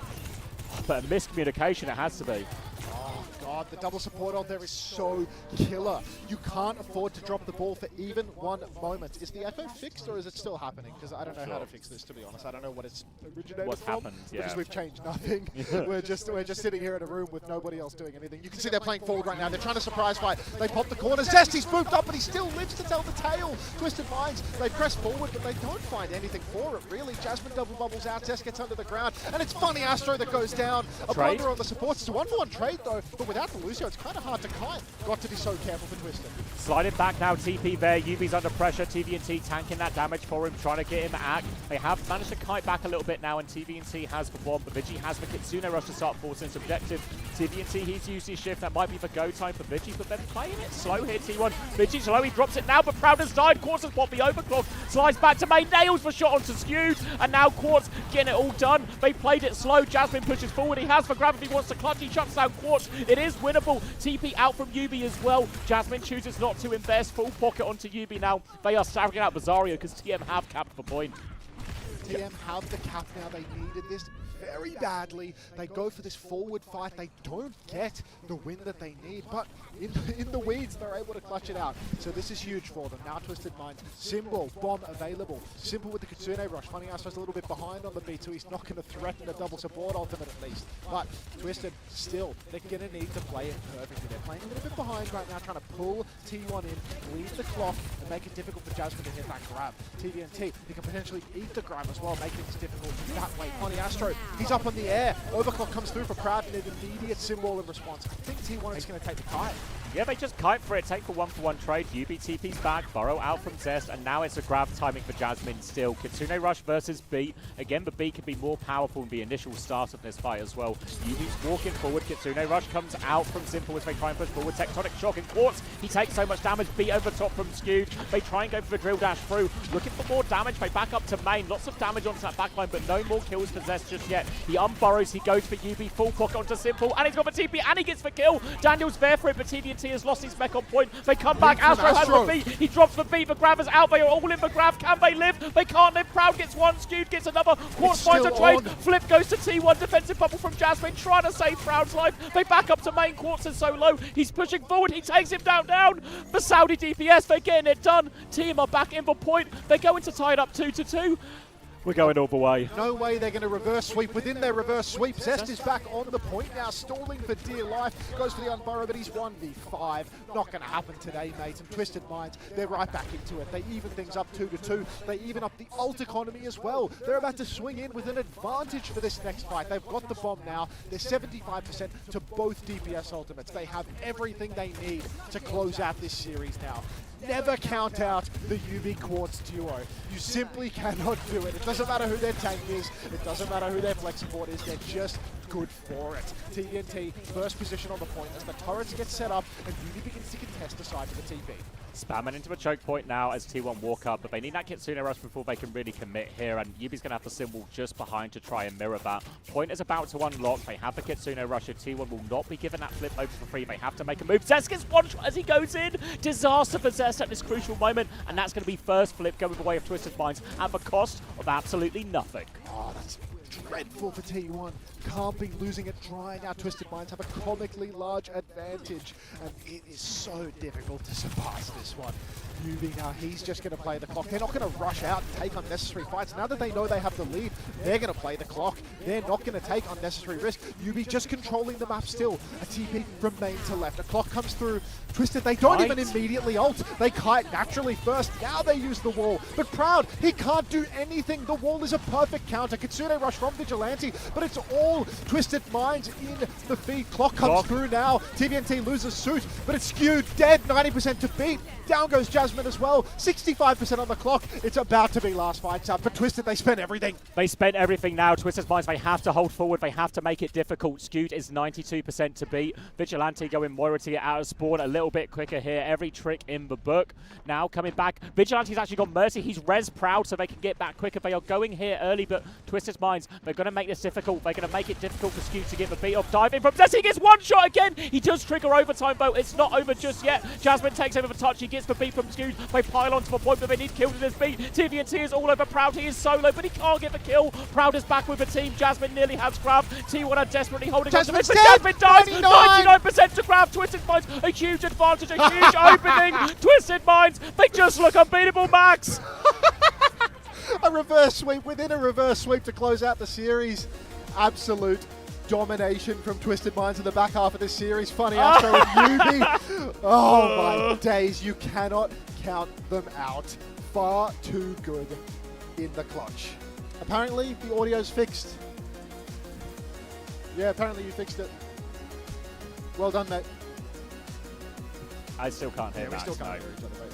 S1: but a miscommunication it has to be.
S2: Oh, God. god, the double support ult there is so killer. You can't afford to drop the ball for even one moment. Is the echo fixed or is it still happening? Because I don't know how to fix this, to be honest. I don't know what it's originated
S1: What's
S2: from.
S1: happened, yeah.
S2: Because we've changed nothing. we're just sitting here in a room with nobody else doing anything. You can see they're playing forward right now. They're trying to surprise fight. They pop the corner. Zesty's moved up, but he still lives to tell the tale. Twisted Minds, they press forward, but they don't find anything for it, really. Jasmine double bubbles out. Zest gets under the ground, and it's Funny Astro that goes down. A blunder on the supports. It's a 1-for-1 trade, though, but without the Lucio, it's kind of hard to kite. Got to be so careful for Twisted.
S1: Sliding back now, TP there. UB's under pressure. TVNT tanking that damage for him, trying to get him act. They have managed to kite back a little bit now, and TVNT has the bomb, but Vigi has the Kitsune Rush to start forcing its objective. TVNT, he's used his shift. That might be the go time for Vigi, but they're playing it slow here, T1. Vigi's low, he drops it now, but Proud has died. Quartz has popped the overclock. Slides back to main, nails the shot onto Skewed, and now Quartz getting it all done. They played it slow. Jasmine pushes forward. He has the grab if he wants to clutch. He shuts down Quartz. It is winnable. TP out from UB as well. Jasmine chooses not to invest. Full pocket onto UB now. They are staggering out Bazario because TM have capped the point.
S2: TM have the cap now. They needed this very badly. They go for this forward fight. They don't get the win that they need, but in the weeds, they're able to clutch it out. So this is huge for them. Now Twisted Minds, Symbol, Bomb available. Simple with the Kitsune Rush. Funny Astro's a little bit behind on the B2. He's not going to threaten a double support ultimate at least. But Twisted, still, they're going to need to play it perfectly. They're playing a little bit behind right now, trying to pull T1 in, bleed the clock, and make it difficult for Jasmine to hit that grab. TVNT, he can potentially eat the grab as well, make things difficult that way. Funny Astro, he's up on the air. Overclock comes through for Proud and an immediate Symbol in response. I think T1 is going to take the kite.
S1: Yeah, they just kite for it, take the 1-for-1 trade. UB TP's back, Burrow out from Zest, and now it's a grab timing for Jasmine still. Kitsune Rush versus Beat. Again, the Beat can be more powerful in the initial start of this fight as well. UB's walking forward, Kitsune Rush comes out from Simple as they try and push forward. Tectonic Shock and Quartz, he takes so much damage. Beat over top from Skewed. They try and go for the drill dash through, looking for more damage. They back up to main, lots of damage onto that backline, but no more kills for Zest just yet. He unburrows, he goes for UB, full pocket onto Simple, and he's got the TP, and he gets the kill. Daniel's there for it, but TVNT has lost his mech on point. They come back, Astro has the beat, he drops the beat, the grab is out, they are all in the grab. Can they live? They can't live. Proud gets one, Skewed gets another, Quartz finds a trade, Flip goes to T1, defensive bubble from Jasmine, trying to save Proud's life. They back up to main, Quartz is so low, he's pushing forward, he takes him down. The Saudi DPS, they're getting it done. Team are back in the point, they're going to tie it up 2-2. We're going all the way.
S2: No way they're going to reverse sweep. Within their reverse sweep, Zest is back on the point now, stalling for dear life. Goes for the unburrow, but he's 1v5. Not going to happen today, mate. And Twisted Minds, they're right back into it. They even things up 2-2. They even up the ult economy as well. They're about to swing in with an advantage for this next fight. They've got the bomb now. They're 75% to both DPS ultimates. They have everything they need to close out this series now. Never count out the UB Quartz duo. You simply cannot do it. It doesn't matter who their tank is. It doesn't matter who their flex support is. They're just good for it. TNT, first position on the point as the turrets get set up and UB begins to contest aside for the TP.
S1: Spamming into a choke point now as T1 walk up, but they need that Kitsune Rush before they can really commit here, and Yubi's going to have the Symbol just behind to try and mirror that. Point is about to unlock. They have the Kitsune Rush. If T1 will not be given that flip over for free, they have to make a move. Zest gets one shot as he goes in. Disaster for Zest at this crucial moment, and that's going to be first flip going the way of Twisted Minds at the cost of absolutely nothing.
S2: Oh, that's dreadful for T1. Can't be losing it dry. Now Twisted Minds have a comically large advantage, and it is so difficult to surpass this one. UB now, he's just going to play the clock. They're not going to rush out and take unnecessary fights. Now that they know they have the lead, they're going to play the clock. They're not going to take unnecessary risk. UB just controlling the map still. A TP from main to left. A clock comes through. Twisted, they don't even immediately ult. They kite naturally first. Now they use the wall. But Proud, he can't do anything. The wall is a perfect counter. Kitsune Rush from Vigilante, but it's all Twisted Minds in the feed. Clock comes through now. TVNT loses suit, but it's Skewed, dead, 90% to beat. Down goes Jasmine as well, 65% on the clock. It's about to be last fights up, but Twisted, they spent everything.
S1: They spent everything now. Twisted Minds, they have to hold forward. They have to make it difficult. Skewed is 92% to beat. Vigilante going Moira to get out of spawn a little bit quicker here. Every trick in the book. Now coming back. Vigilante's actually got Mercy. He's res Proud so they can get back quicker. They are going here early, but Twisted Minds, they're going to make this difficult. They're going to make it difficult for Skewed to get the beat off. Diving from Zest. He gets one shot again. He does trigger overtime, though. It's not over just yet. Jasmine takes over the touch. He gets the beat from Skewed. rescued. They pile onto the point, but they need killed at his feet. TVNT is all over Proud. He is solo, but he can't get the kill. Proud is back with the team. Jasmine nearly has grab. T1 are desperately holding on to this, but Jasmine dies. 99% to grab. Twisted Minds, a huge advantage, a huge opening. Twisted Minds, they just look unbeatable, Max.
S2: A reverse sweep within a reverse sweep to close out the series. Absolute domination from Twisted Minds in the back half of this series. Funny Astro and Yubi. Oh my days, you cannot count them out. Far too good in the clutch. Apparently the audio's fixed. Yeah, apparently you fixed it. Well done, mate.
S1: I still can't hear
S2: We
S1: Max.
S2: still can't hear each other, mate.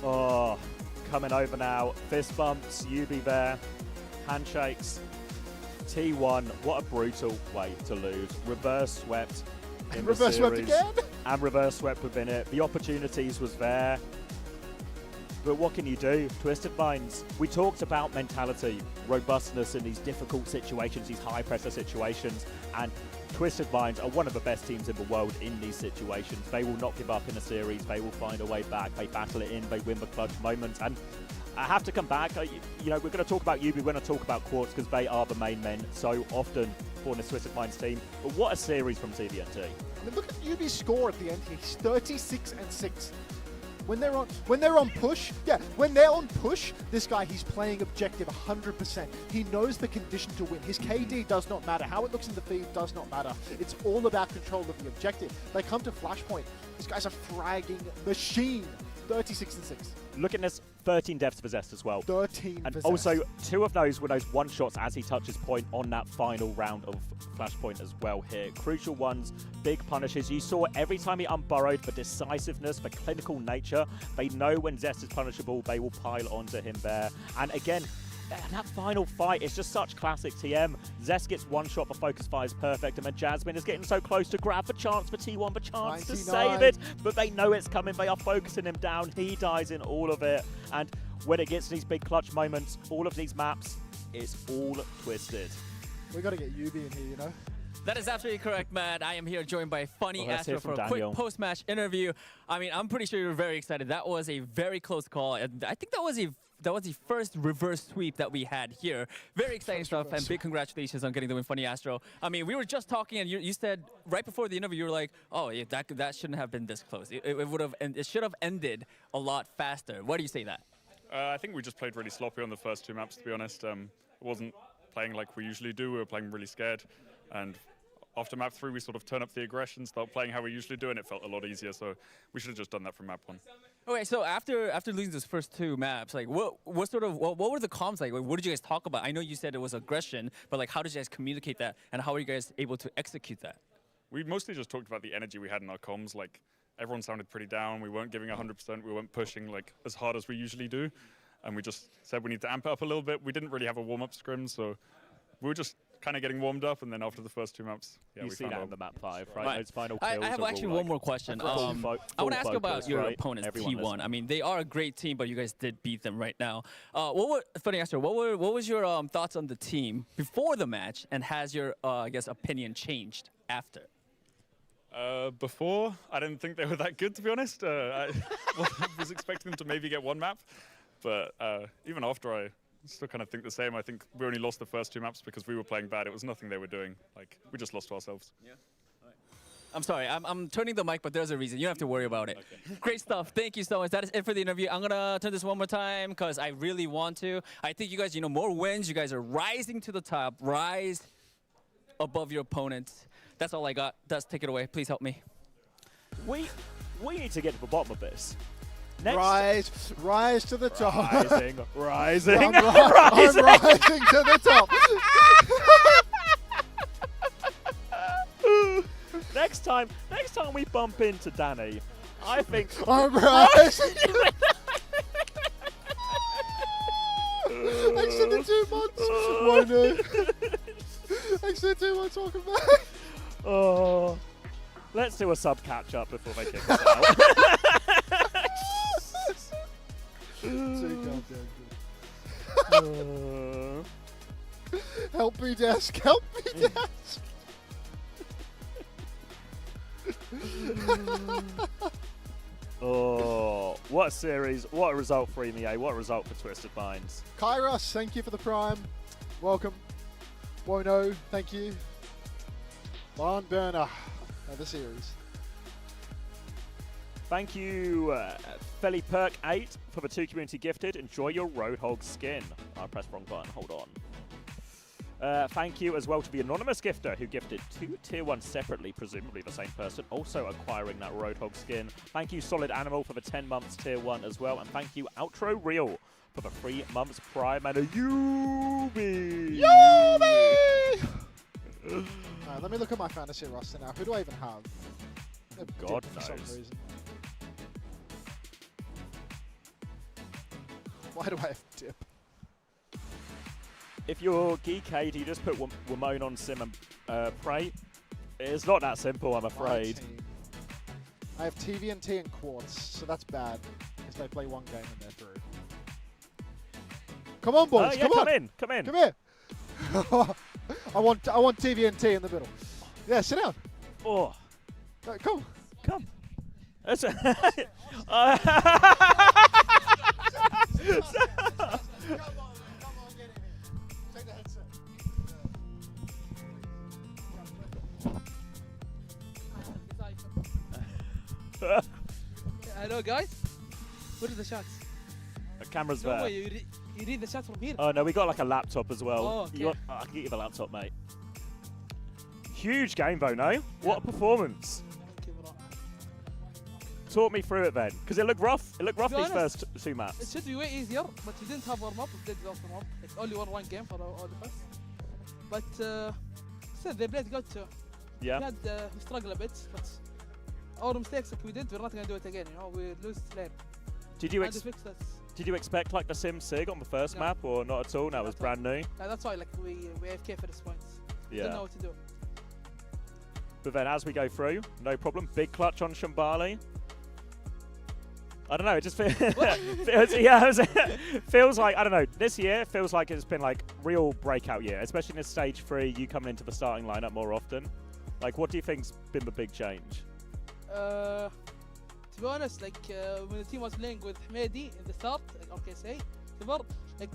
S1: Oh, coming over now. Fist bumps, Yubi there. Handshakes. T1, what a brutal way to lose. Reverse swept in the series.
S2: Reverse swept again?
S1: And reverse swept within it. The opportunities was there. But what can you do? Twisted Minds. We talked about mentality, robustness in these difficult situations, these high pressure situations, and Twisted Minds are one of the best teams in the world in these situations. They will not give up in a series. They will find a way back. They battle it in. They win the clutch moments. And I have to come back. You know, we're going to talk about Yubi. We're going to talk about Quartz because they are the main men so often for this Twisted Minds team. But what a series from TVNT.
S2: I mean, look at Yubi's score at the end. He's 36-6. When they're on push, this guy, he's playing objective 100%. He knows the condition to win. His KD does not matter. How it looks in the feed does not matter. It's all about control of the objective. They come to Flashpoint. This guy's a fragging machine. 36-6.
S1: Look at this, 13 deaths possessed as well.
S2: 13
S1: and
S2: possessed.
S1: Also, 2 of those were those one shots as he touches point on that final round of Flashpoint as well here. Crucial ones, big punishes. You saw every time he unburrowed, the decisiveness, the clinical nature. They know when Zest is punishable, they will pile onto him there. And again, that final fight is just such classic TM. Zest gets one shot, the focus fire is perfect, and then Jasmine is getting so close to grab the chance for T1, the chance 99. To save it, but they know it's coming. They are focusing him down. He dies in all of it, and when it gets to these big clutch moments, all of these maps, it's all twisted.
S2: We got to get Yubi in here, you know.
S5: That is absolutely correct, Matt. I am here joined by Funny Astro for a quick post-match interview. I mean, I'm pretty sure you're very excited. That was a very close call. I think that was the first reverse sweep that we had here. Very exciting stuff, and big congratulations on getting the win, Funny Astro. I mean, we were just talking, and you said right before the interview, you were like, "Oh, yeah, that shouldn't have been this close. It should have ended a lot faster." Why do you say that?
S14: I think we just played really sloppy on the first 2 maps, to be honest. It wasn't playing like we usually do. We were playing really scared, and after map 3, we sort of turn up the aggression, start playing how we usually do, and it felt a lot easier. So we should have just done that from map 1.
S5: Okay, so after losing those first 2 maps, like what were the comms like? What did you guys talk about? I know you said it was aggression, but like how did you guys communicate that, and how are you guys able to execute that?
S14: We mostly just talked about the energy we had in our comms. Like everyone sounded pretty down. We weren't giving 100%. We weren't pushing like as hard as we usually do, and we just said we need to amp it up a little bit. We didn't really have a warm-up scrim, so we were just kind of getting warmed up, and then after the first 2 maps, yeah,
S1: you
S14: we
S1: see
S14: found
S1: that
S14: out.
S1: on the map 5, right? Those final
S5: I
S1: kills
S5: have actually one more question. I want to ask about your opponents, T1. I mean, they are a great team, but you guys did beat them right now. Funny Astro, what was your thoughts on the team before the match, and has your I guess opinion changed after?
S14: Before, I didn't think they were that good, to be honest. I was expecting them to maybe get 1 map, but even after, I still kind of think the same. I think we only lost the first 2 maps because we were playing bad. It was nothing they were doing. Like, we just lost to ourselves.
S5: Yeah. Right. I'm sorry, I'm turning the mic, but there's a reason. You don't have to worry about it. Okay. Great stuff. Thank you so much. That is it for the interview. I'm going to turn this one more time because I really want to. I think you guys, more wins. You guys are rising to the top. Rise above your opponents. That's all I got. Let's take it away. Please help me.
S1: We need to get to the bottom of this. Next.
S2: Rise to the top.
S1: Rising.
S2: I'm rising to the top.
S1: Next time we bump into Danny, I think
S2: I'm rising. Extended 2 months. Why no? Extended 2 months. Welcome back.
S1: Oh, let's do a sub catch up before they kick us out.
S2: Too goddamn good. Help me, desk. Help me, desk.
S1: Oh, what a series. What a result for EMEA. What a result for Twisted Minds.
S2: Kairos, thank you for the prime. Welcome. Wono, thank you. Barn Burner of the series.
S1: Thank you, FeliPerk8 for the 2 community gifted. Enjoy your Roadhog skin. I pressed wrong button. Hold on. Thank you as well to the anonymous gifter who gifted 2 tier 1 separately, presumably the same person, also acquiring that Roadhog skin. Thank you, Solid Animal, for the 10 months tier 1 as well. And thank you, Outro Real, for the 3 months prime and a Yubi!
S2: Yubi! Let me look at my fantasy roster now. Who do I even have?
S1: God
S2: for some
S1: knows.
S2: reason. Why do I have dip?
S1: If you're Geekade, you just put Wamone on Sim and Prey. It's not that simple, I'm afraid.
S2: I have TVNT and Quartz, so that's bad. Because they play one game and they're through. Come on, boys,
S1: yeah,
S2: come on.
S1: Come in.
S2: Come here. I want TVNT in the middle. Yeah, sit down.
S1: Oh.
S2: Come.
S1: That's a
S7: Hello guys, what are the shots?
S1: The camera's
S7: No
S1: there.
S7: way, you read the shots from here?
S1: Oh no, we got like a laptop as well.
S7: Oh, okay.
S1: I can get you the laptop, mate. Huge game though, no? Yeah. What a performance. Talk me through it then, because it looked rough. It looked rough these first 2 maps.
S7: It should be way easier, but we didn't have warm-up. We did warm up. It's only one game for all of us. But still, they played good too.
S1: Yeah.
S7: We had we struggled a bit, but our mistakes that we did, we're not gonna do it again. You know, we lose lane.
S1: Did you expect like the Sim Sig on the first map, or not at all? No, it was brand new.
S7: Yeah, that's why like we AFK for this point.
S1: Yeah.
S7: Didn't know what to do.
S1: But then as we go through, no problem. Big clutch on Shambali. I don't know, it just feels, feels like, I don't know, this year feels like it's been like real breakout year, especially in this stage 3, you coming into the starting lineup more often. Like, what do you think's been the big change?
S7: To be honest, like when the team was playing with Hmedi in the start, like Qadsiah, like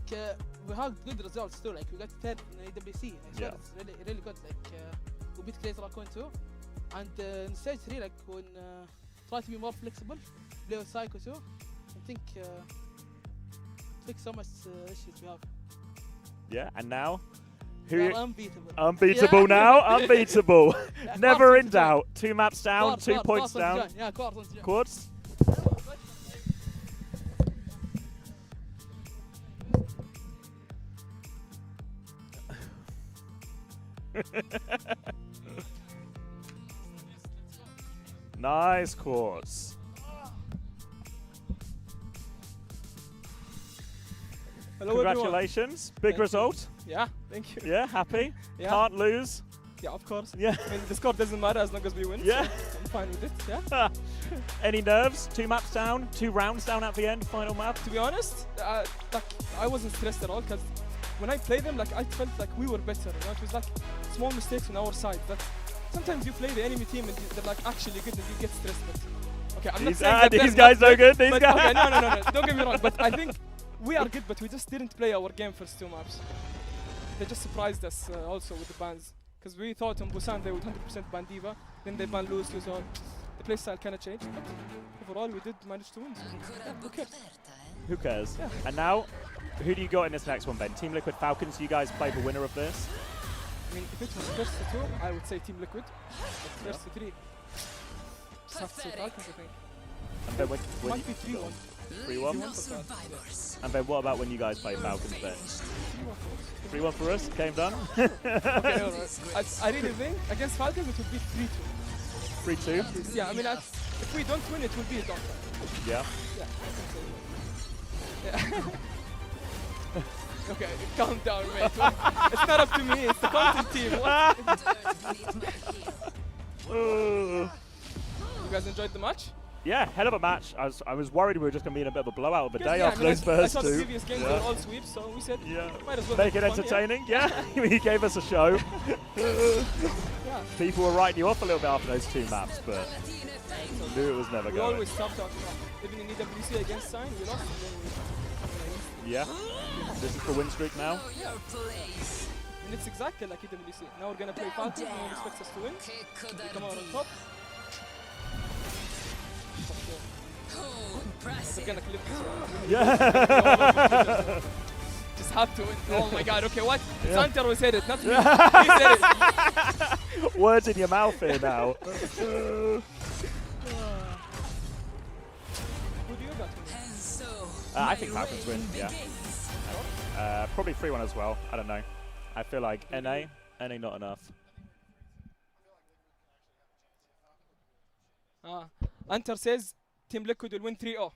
S7: we had good results too. Like we got third in AWC.
S1: Yeah.
S7: It's really good. Like we beat Raccoon too, and in stage 3, like when try to be more flexible, play with Psycho too. I think fix so much issues we have.
S1: Yeah, and now?
S7: We are unbeatable.
S1: Unbeatable now, unbeatable. Never in doubt. 2 maps down, 2 points down.
S7: Yeah,
S1: Quartz. Nice, Quartz.
S15: Hello,
S1: congratulations.
S15: Everyone.
S1: Big result.
S15: Yeah, thank you.
S1: Yeah, happy?
S15: Yeah.
S1: Can't lose?
S15: Yeah, of course.
S1: Yeah.
S15: I mean, the score doesn't matter as long as we win.
S1: Yeah.
S15: So I'm fine with it, yeah.
S1: Any nerves? 2 maps down, 2 rounds down at the end, final map?
S15: To be honest, like, I wasn't stressed at all because when I played them, like, I felt like we were better. You know? It was like small mistakes on our side. But sometimes you play the enemy team and they're like actually good and you get stressed. But okay, I'm not saying that
S1: these guys no good. These guys.
S15: Okay, no. Don't get me wrong. But I think we are good, but we just didn't play our game first 2 maps. They just surprised us also with the bans. Because we thought on Busan they would 100% ban D.Va, then they ban Luz on. The playstyle kind of changed, but overall we did manage to win. So yeah, who cares?
S1: Who cares?
S15: Yeah.
S1: And now, who do you got in this next one, Ben? Team Liquid Falcons, you guys play the winner of this?
S15: I mean, if it was first to 2, I would say Team Liquid. But first to 3, just have to say Falcons, I think.
S1: And then
S15: It might be 3-1.
S1: 3-1? And then what about when you guys play Falcons, Ben? 3-1 for us? Game done?
S15: Okay, alright. I really think against Falcons it would be 3-2.
S1: 3-2?
S15: Yeah, I mean, if we don't win, it will be a dog.
S1: Yeah.
S15: Yeah, I think so. Yeah. Okay, calm down, mate. It's not up to me, it's the content team. You guys enjoyed the match?
S1: Yeah, hell of a match. I was worried we were just going to be in a bit of a blowout of the day after
S15: I
S1: those first
S15: I saw
S1: 2.
S15: the previous games were all sweeps, so we said might as well
S1: make it
S15: fun,
S1: entertaining. Yeah, he gave us a show.
S15: Yeah.
S1: People were writing you off a little bit after those 2 maps, but
S15: So
S1: Knew it was never
S15: we
S1: going.
S15: always stop talking about even in EWC against Sign, we lost. And then we
S1: Yeah. This is the win streak now.
S15: and it's exactly like EWC. Now we're gonna play Falcons, no one expects us to win. We come out on top. They're gonna clip this one.
S1: Yeah.
S15: Just have to win. Oh my god, okay, what? It's
S1: Yeah.
S15: Unter who said it, not me. He said it.
S1: Words in your mouth here now.
S15: Who do you got?
S1: I think Falcons win, yeah. Probably 3-1 as well. I don't know. I feel like NA not enough.
S15: Unter says Team Liquid will win 3-0.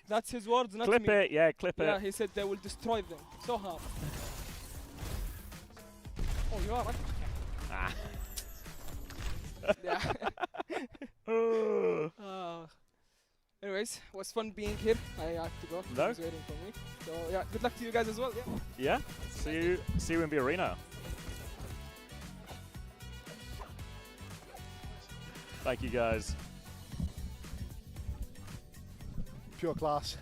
S15: That's his words, not
S1: Clip
S15: me.
S1: it, yeah, clip it.
S15: Yeah, he said they will destroy them. So hard. Oh, you are right.
S1: Ah.
S15: Yeah. Anyways, it was fun being here. I have to go.
S1: No?
S15: He's waiting for me. So yeah, good luck to you guys as well. Yeah.
S1: Yeah. See you in the arena. Thank you guys.
S2: Pure class.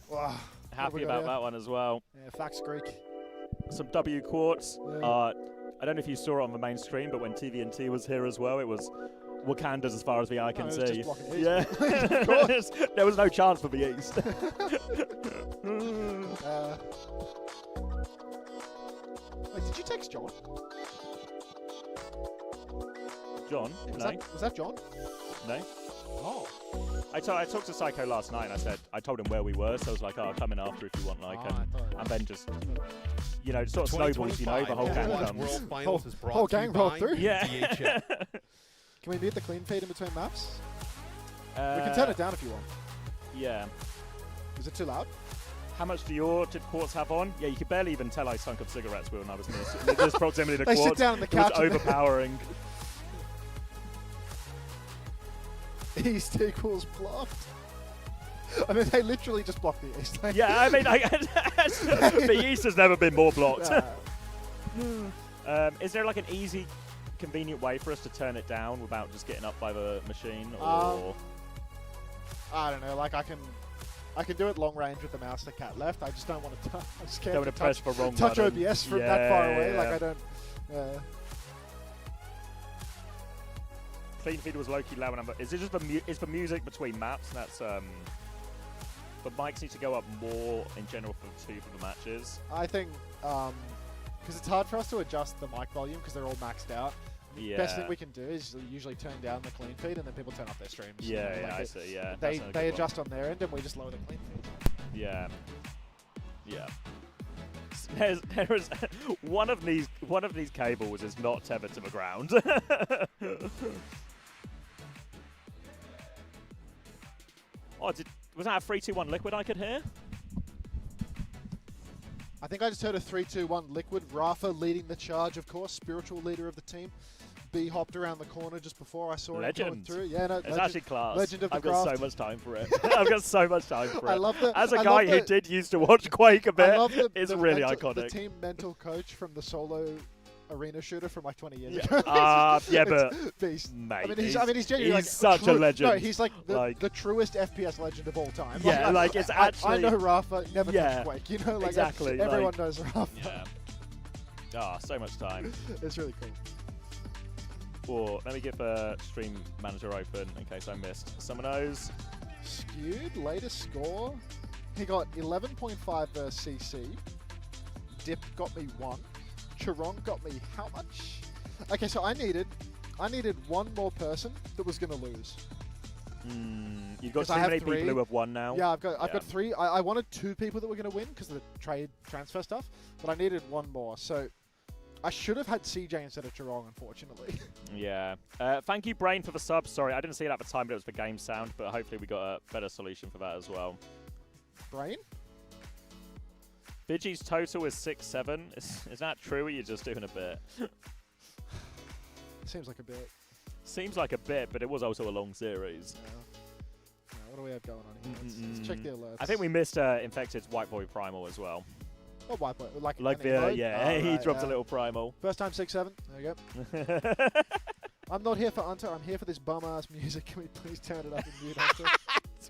S2: Wow.
S1: Happy about that one as well.
S2: Yeah, Fax Greek.
S1: Some W Quartz.
S2: Yeah.
S1: I don't know if you saw it on the main stream, but when TVNT was here as well, it was Wakanda's as far as the eye can
S2: it was
S1: see.
S2: just blocking the east.
S1: Yeah.
S2: Of course.
S1: There was no chance for the East.
S2: Wait, did you text John?
S1: John?
S2: Was that John?
S1: No.
S2: Oh.
S1: I talked to Psycho last night and I told him where we were, so I was like, oh, I'll come in after if you want, like, and then just, you know, sort of snowballs, you know, the whole gang comes.
S2: Whole gang rolled through?
S1: Yeah.
S2: Can we mute the clean feed in between maps? We can turn it down if you want.
S1: Yeah.
S2: Is it too loud?
S1: How much do your Quartz have on? Yeah, you could barely even tell I sunk up cigarettes when I was near this proximity to
S2: They
S1: Quartz.
S2: sit down on the
S1: It was
S2: couch and-
S1: overpowering.
S2: East equals blocked. I mean, they literally just blocked the East.
S1: Yeah, I mean, the East has never been more blocked. Is there like an easy, convenient way for us to turn it down without just getting up by the machine? Or
S2: I don't know. Like I can do it long range with the mouse to cat left. I just don't want to. I'm scared
S1: don't
S2: to
S1: want to press the wrong
S2: touch
S1: button.
S2: OBS from that far away.
S1: Yeah.
S2: Like I don't.
S1: Clean feed was low-key loud, but is it just is the music between maps? And that's the mics need to go up more in general for the matches.
S2: I think because it's hard for us to adjust the mic volume because they're all maxed out.
S1: Yeah.
S2: Best thing we can do is usually turn down the clean feed and then people turn up their streams.
S1: Yeah,
S2: you know,
S1: yeah,
S2: like
S1: I see. Yeah,
S2: they adjust on their end and we just lower the clean feed.
S1: Yeah, yeah. There is one of these cables is not tethered to the ground. Oh, was that a 3-2-1 Liquid I could hear?
S2: I think I just heard a 3-2-1 Liquid. Rafa leading the charge, of course, spiritual leader of the team. B hopped around the corner just before I saw him coming through. Yeah, no,
S1: it's actually class.
S2: Legend of the
S1: I've
S2: craft.
S1: got so much time for it. I've got so much time for it.
S2: I love the.
S1: As a
S2: I
S1: guy
S2: love
S1: who did used to watch Quake a bit,
S2: I love
S1: it's
S2: the
S1: really
S2: mental,
S1: iconic.
S2: The team mental coach from the solo arena shooter from like 20 years
S1: Yeah.
S2: ago.
S1: Yeah, but
S2: beast.
S1: mate,
S2: he's genuinely
S1: he's such a legend.
S2: No, he's like the truest FPS legend of all time.
S1: Yeah, like it's actually.
S2: I know Rafa, never
S1: Yeah,
S2: touched Quake. You know, like
S1: exactly.
S2: everyone
S1: like,
S2: knows Rafa.
S1: Yeah. Ah, so much time.
S2: It's really cool.
S1: Or let me get the stream manager open in case I missed some of those.
S2: Skewed, latest score. He got 11.5 versus CC. Dip got me 1. Chiron got me how much? Okay, so I needed one more person that was going to lose.
S1: You've got too many people who have won now.
S2: Yeah, I've got 3. I wanted 2 people that were going to win because of the trade transfer stuff, but I needed 1 more. So I should have had CJ instead of Chiron, unfortunately.
S1: Yeah. Thank you, Brain, for the sub. Sorry, I didn't see it at the time, but it was the game sound. But hopefully we got a better solution for that as well.
S2: Brain?
S1: Biggie's total is 6-7. Is that true, or are you just doing a bit?
S2: Seems like a bit.
S1: Seems like a bit, but it was also a long series.
S2: Yeah. What do we have going on here? Let's check the alerts.
S1: I think we missed Infected's White Boy Primal as well.
S2: What White Boy? Like
S1: the, yeah, he dropped a little Primal.
S2: First time 6-7. There you go. I'm not here for Unter. I'm here for this bum-ass music. Can we please turn it up and mute Unter?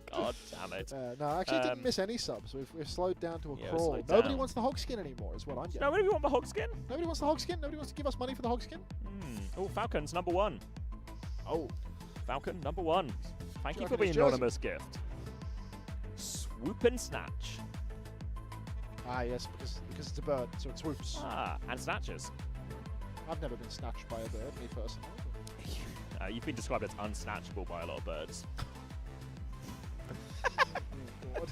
S1: God damn it.
S2: No, actually didn't miss any subs. We've slowed down to a
S1: Yeah,
S2: crawl.
S1: slowed
S2: Nobody
S1: down.
S2: wants the hog skin anymore is what I'm getting.
S1: Nobody want the hog skin?
S2: Nobody wants the hog skin? Nobody wants to give us money for the hog skin?
S1: Oh, Falcons #1.
S2: Oh.
S1: Falcon #1. Thank you for
S2: Reckon
S1: the
S2: it's
S1: anonymous gift. Swoop and snatch.
S2: Ah, yes, because it's a bird, so it swoops.
S1: Ah, and snatches.
S2: I've never been snatched by a bird, me personally.
S1: You've been described as unsnatchable by a lot of birds.
S2: Oh,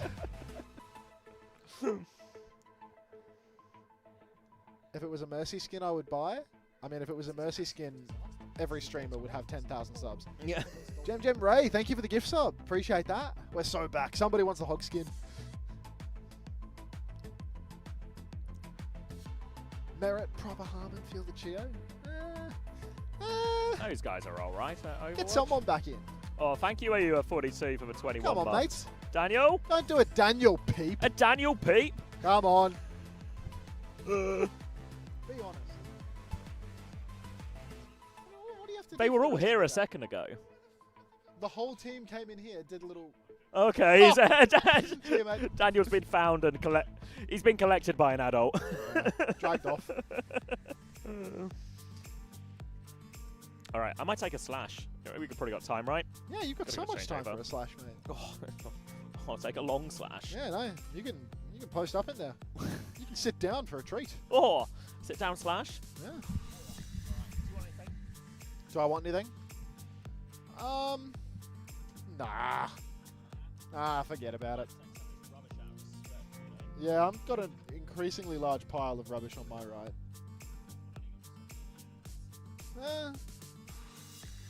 S2: God. If it was a Mercy skin, I would buy. I mean, if it was a Mercy skin, every streamer would have 10,000 subs.
S1: Yeah.
S2: Gem Ray, thank you for the gift sub. Appreciate that. We're so back. Somebody wants the hog skin. Merit, proper Harmon, feel the Chio.
S1: Those guys are all right.
S2: Get someone back in.
S1: Oh, thank you, AU42 for the 21
S2: Come on,
S1: months.
S2: mates.
S1: Daniel?
S2: Don't do a Daniel peep.
S1: A Daniel peep?
S2: Come on. Be honest. What do you have to
S1: They
S2: do
S1: were
S2: for
S1: all
S2: the rest
S1: here
S2: of
S1: a
S2: that?
S1: second ago.
S2: The whole team came in here, did a little...
S1: Okay, he's,
S2: See you, mate.
S1: Daniel's been found and he's been collected by an adult.
S2: Dragged off.
S1: All right, I might take a slash. We could probably got time, right?
S2: Yeah, you've got
S1: Gotta
S2: so
S1: go
S2: much
S1: change
S2: time
S1: over.
S2: for a slash, mate.
S1: Oh, I'll take a long slash.
S2: Yeah, no, you can post up in there. You can sit down for a treat.
S1: Oh, sit down slash.
S2: Yeah. Do I want anything? Nah, forget about it. Yeah, I've got an increasingly large pile of rubbish on my right.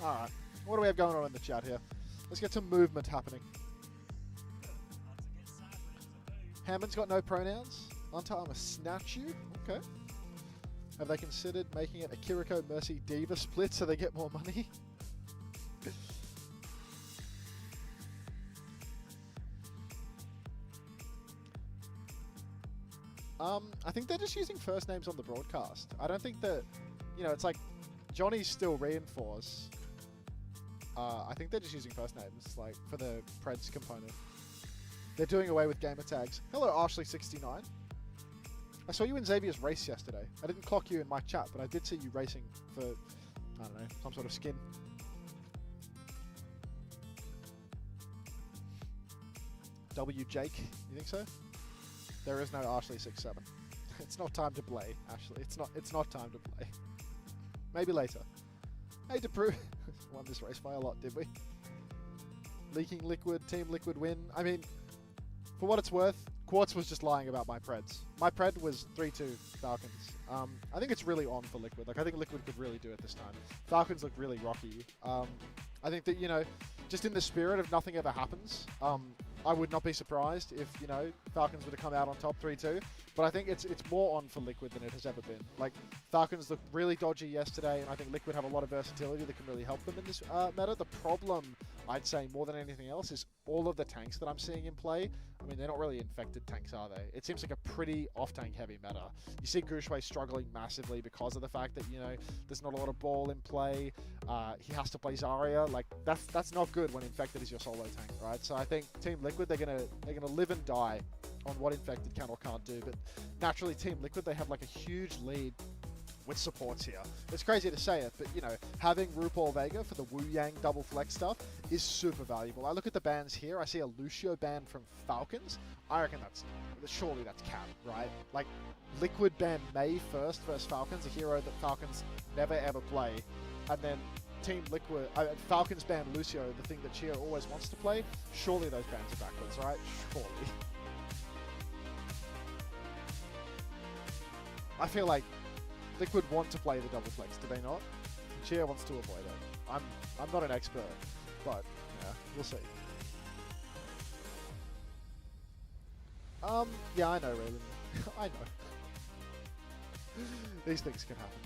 S2: Alright, what do we have going on in the chat here? Let's get some movement happening. Hammond's got no pronouns. Unter, I'm a snatch you. Okay. Have they considered making it a Kiriko Mercy Diva split so they get more money? I think they're just using first names on the broadcast. I don't think that, it's like Johnny's still reinforced. I think they're just using first names, like for the Preds component. They're doing away with gamer tags. Hello, Ashley69. I saw you in Xavier's race yesterday. I didn't clock you in my chat, but I did see you racing for, I don't know, some sort of skin. W Jake, you think so? There is no Ashley67. It's not time to play, Ashley. It's not time to play. Maybe later. Hey, to prove won this race by a lot, did we? Leaking Liquid, Team Liquid win. I mean, for what it's worth, Quartz was just lying about my Preds. My Pred was 3-2 Falcons. I think it's really on for Liquid. Like, I think Liquid could really do it this time. Falcons look really rocky. I think that, just in the spirit of nothing ever happens, I would not be surprised if, Falcons were to come out on top 3-2. But I think it's more on for Liquid than it has ever been. Like, Falcons looked really dodgy yesterday, and I think Liquid have a lot of versatility that can really help them in this meta. The problem, I'd say, more than anything else, is all of the tanks that I'm seeing in play. I mean, they're not really infected tanks, are they? It seems like a pretty off-tank heavy meta. You see Gushwei struggling massively because of the fact that, there's not a lot of ball in play. He has to play Zarya. Like, that's not good when infected is your solo tank, right? So I think Team Liquid, they're gonna live and die on what infected can or can't do. But naturally, Team Liquid, they have like a huge lead with supports here. It's crazy to say it, but having RuPaul Vega for the Wu Yang double flex stuff is super valuable. I look at the bans here, I see a Lucio ban from Falcons. I reckon surely that's cap, right? Like, Liquid ban Mei first versus Falcons, a hero that Falcons never ever play, and then Team Liquid, Falcons ban Lucio, the thing that Chia always wants to play. Surely those bans are backwards, right? Surely. I feel like Liquid want to play the double flex, do they not? Chia wants to avoid it. I'm not an expert, but yeah, we'll see. Yeah, I know, Raylan. I know. These things can happen.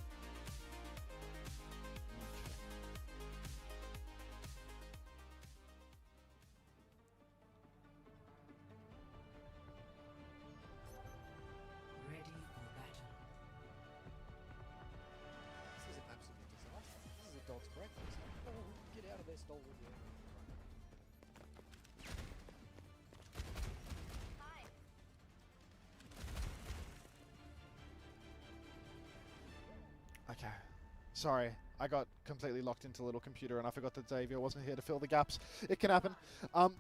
S3: Ready for battle. This is an absolute disaster. This is a dog's breakfast. of their stolen, yeah.
S2: Okay. Sorry, I got completely locked into a little computer and I forgot that Xavier wasn't here to fill the gaps. It can happen.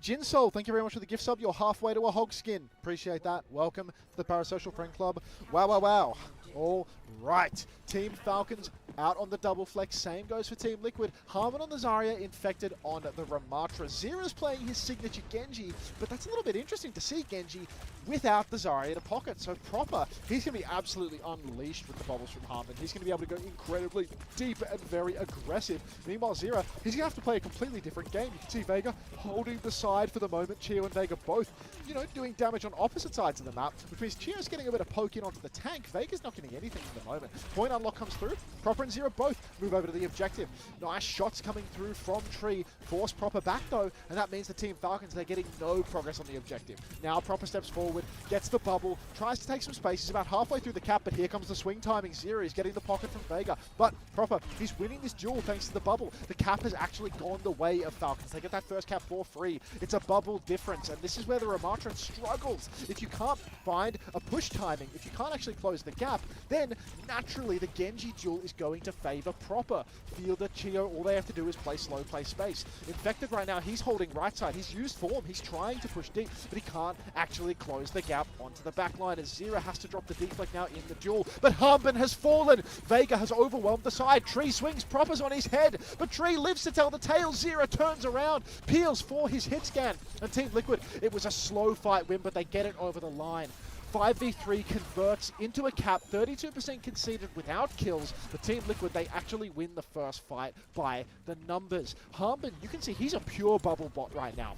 S2: Jinsol, thank you very much for the gift sub. You're halfway to a hog skin. Appreciate that. Welcome to the Parasocial Friend Club. Wow, wow, wow. All right. Team Falcons out on the double flex. Same goes for Team Liquid. Harmon on the Zarya, Infected on the Ramatra. Zera's playing his signature Genji, but that's a little bit interesting to see Genji without the Zarya to pocket. So Proper, he's going to be absolutely unleashed with the bubbles from Harmon. He's going to be able to go incredibly deep and very aggressive. Meanwhile, Zera, he's going to have to play a completely different game. You can see Vega holding the side for the moment. Chio and Vega both, you know, doing damage on opposite sides of the map, which means Chio's getting a bit of poke in onto the tank. Vega's not getting anything at the moment. Point unlock comes through. Proper and Zera both move over to the objective. Nice shots coming through from Tree. Force Proper back though, and that means the Team Falcons, they're getting no progress on the objective. Now Proper steps forward, gets the bubble, tries to take some space. He's about halfway through the cap, but here comes the swing timing. Zera is getting the pocket from Vega, but Proper, he's winning this duel thanks to the bubble. The cap has actually gone the way of Falcons. They get that first cap for free. It's a bubble difference, and this is where the Ramatra struggles. If you can't find a push timing, if you can't actually close the gap, then naturally the Genji duel is going to favor Proper. Fielder, Chio, all they have to do is play slow, play space. Infected right now, he's holding right side. He's used form. He's trying to push deep, but he can't actually close the gap onto the back line as Zera has to drop the deflect now in the duel. But Harmon has fallen. Vega has overwhelmed the side. Tree swings, Proper's on his head, but Tree lives to tell the tale. Zera turns around, peels for his hit scan. And Team Liquid, it was a slow fight win, but they get it over the line. 5v3 converts into a cap, 32% conceded without kills. The Team Liquid, they actually win the first fight by the numbers. Harmon, you can see he's a pure bubble bot right now.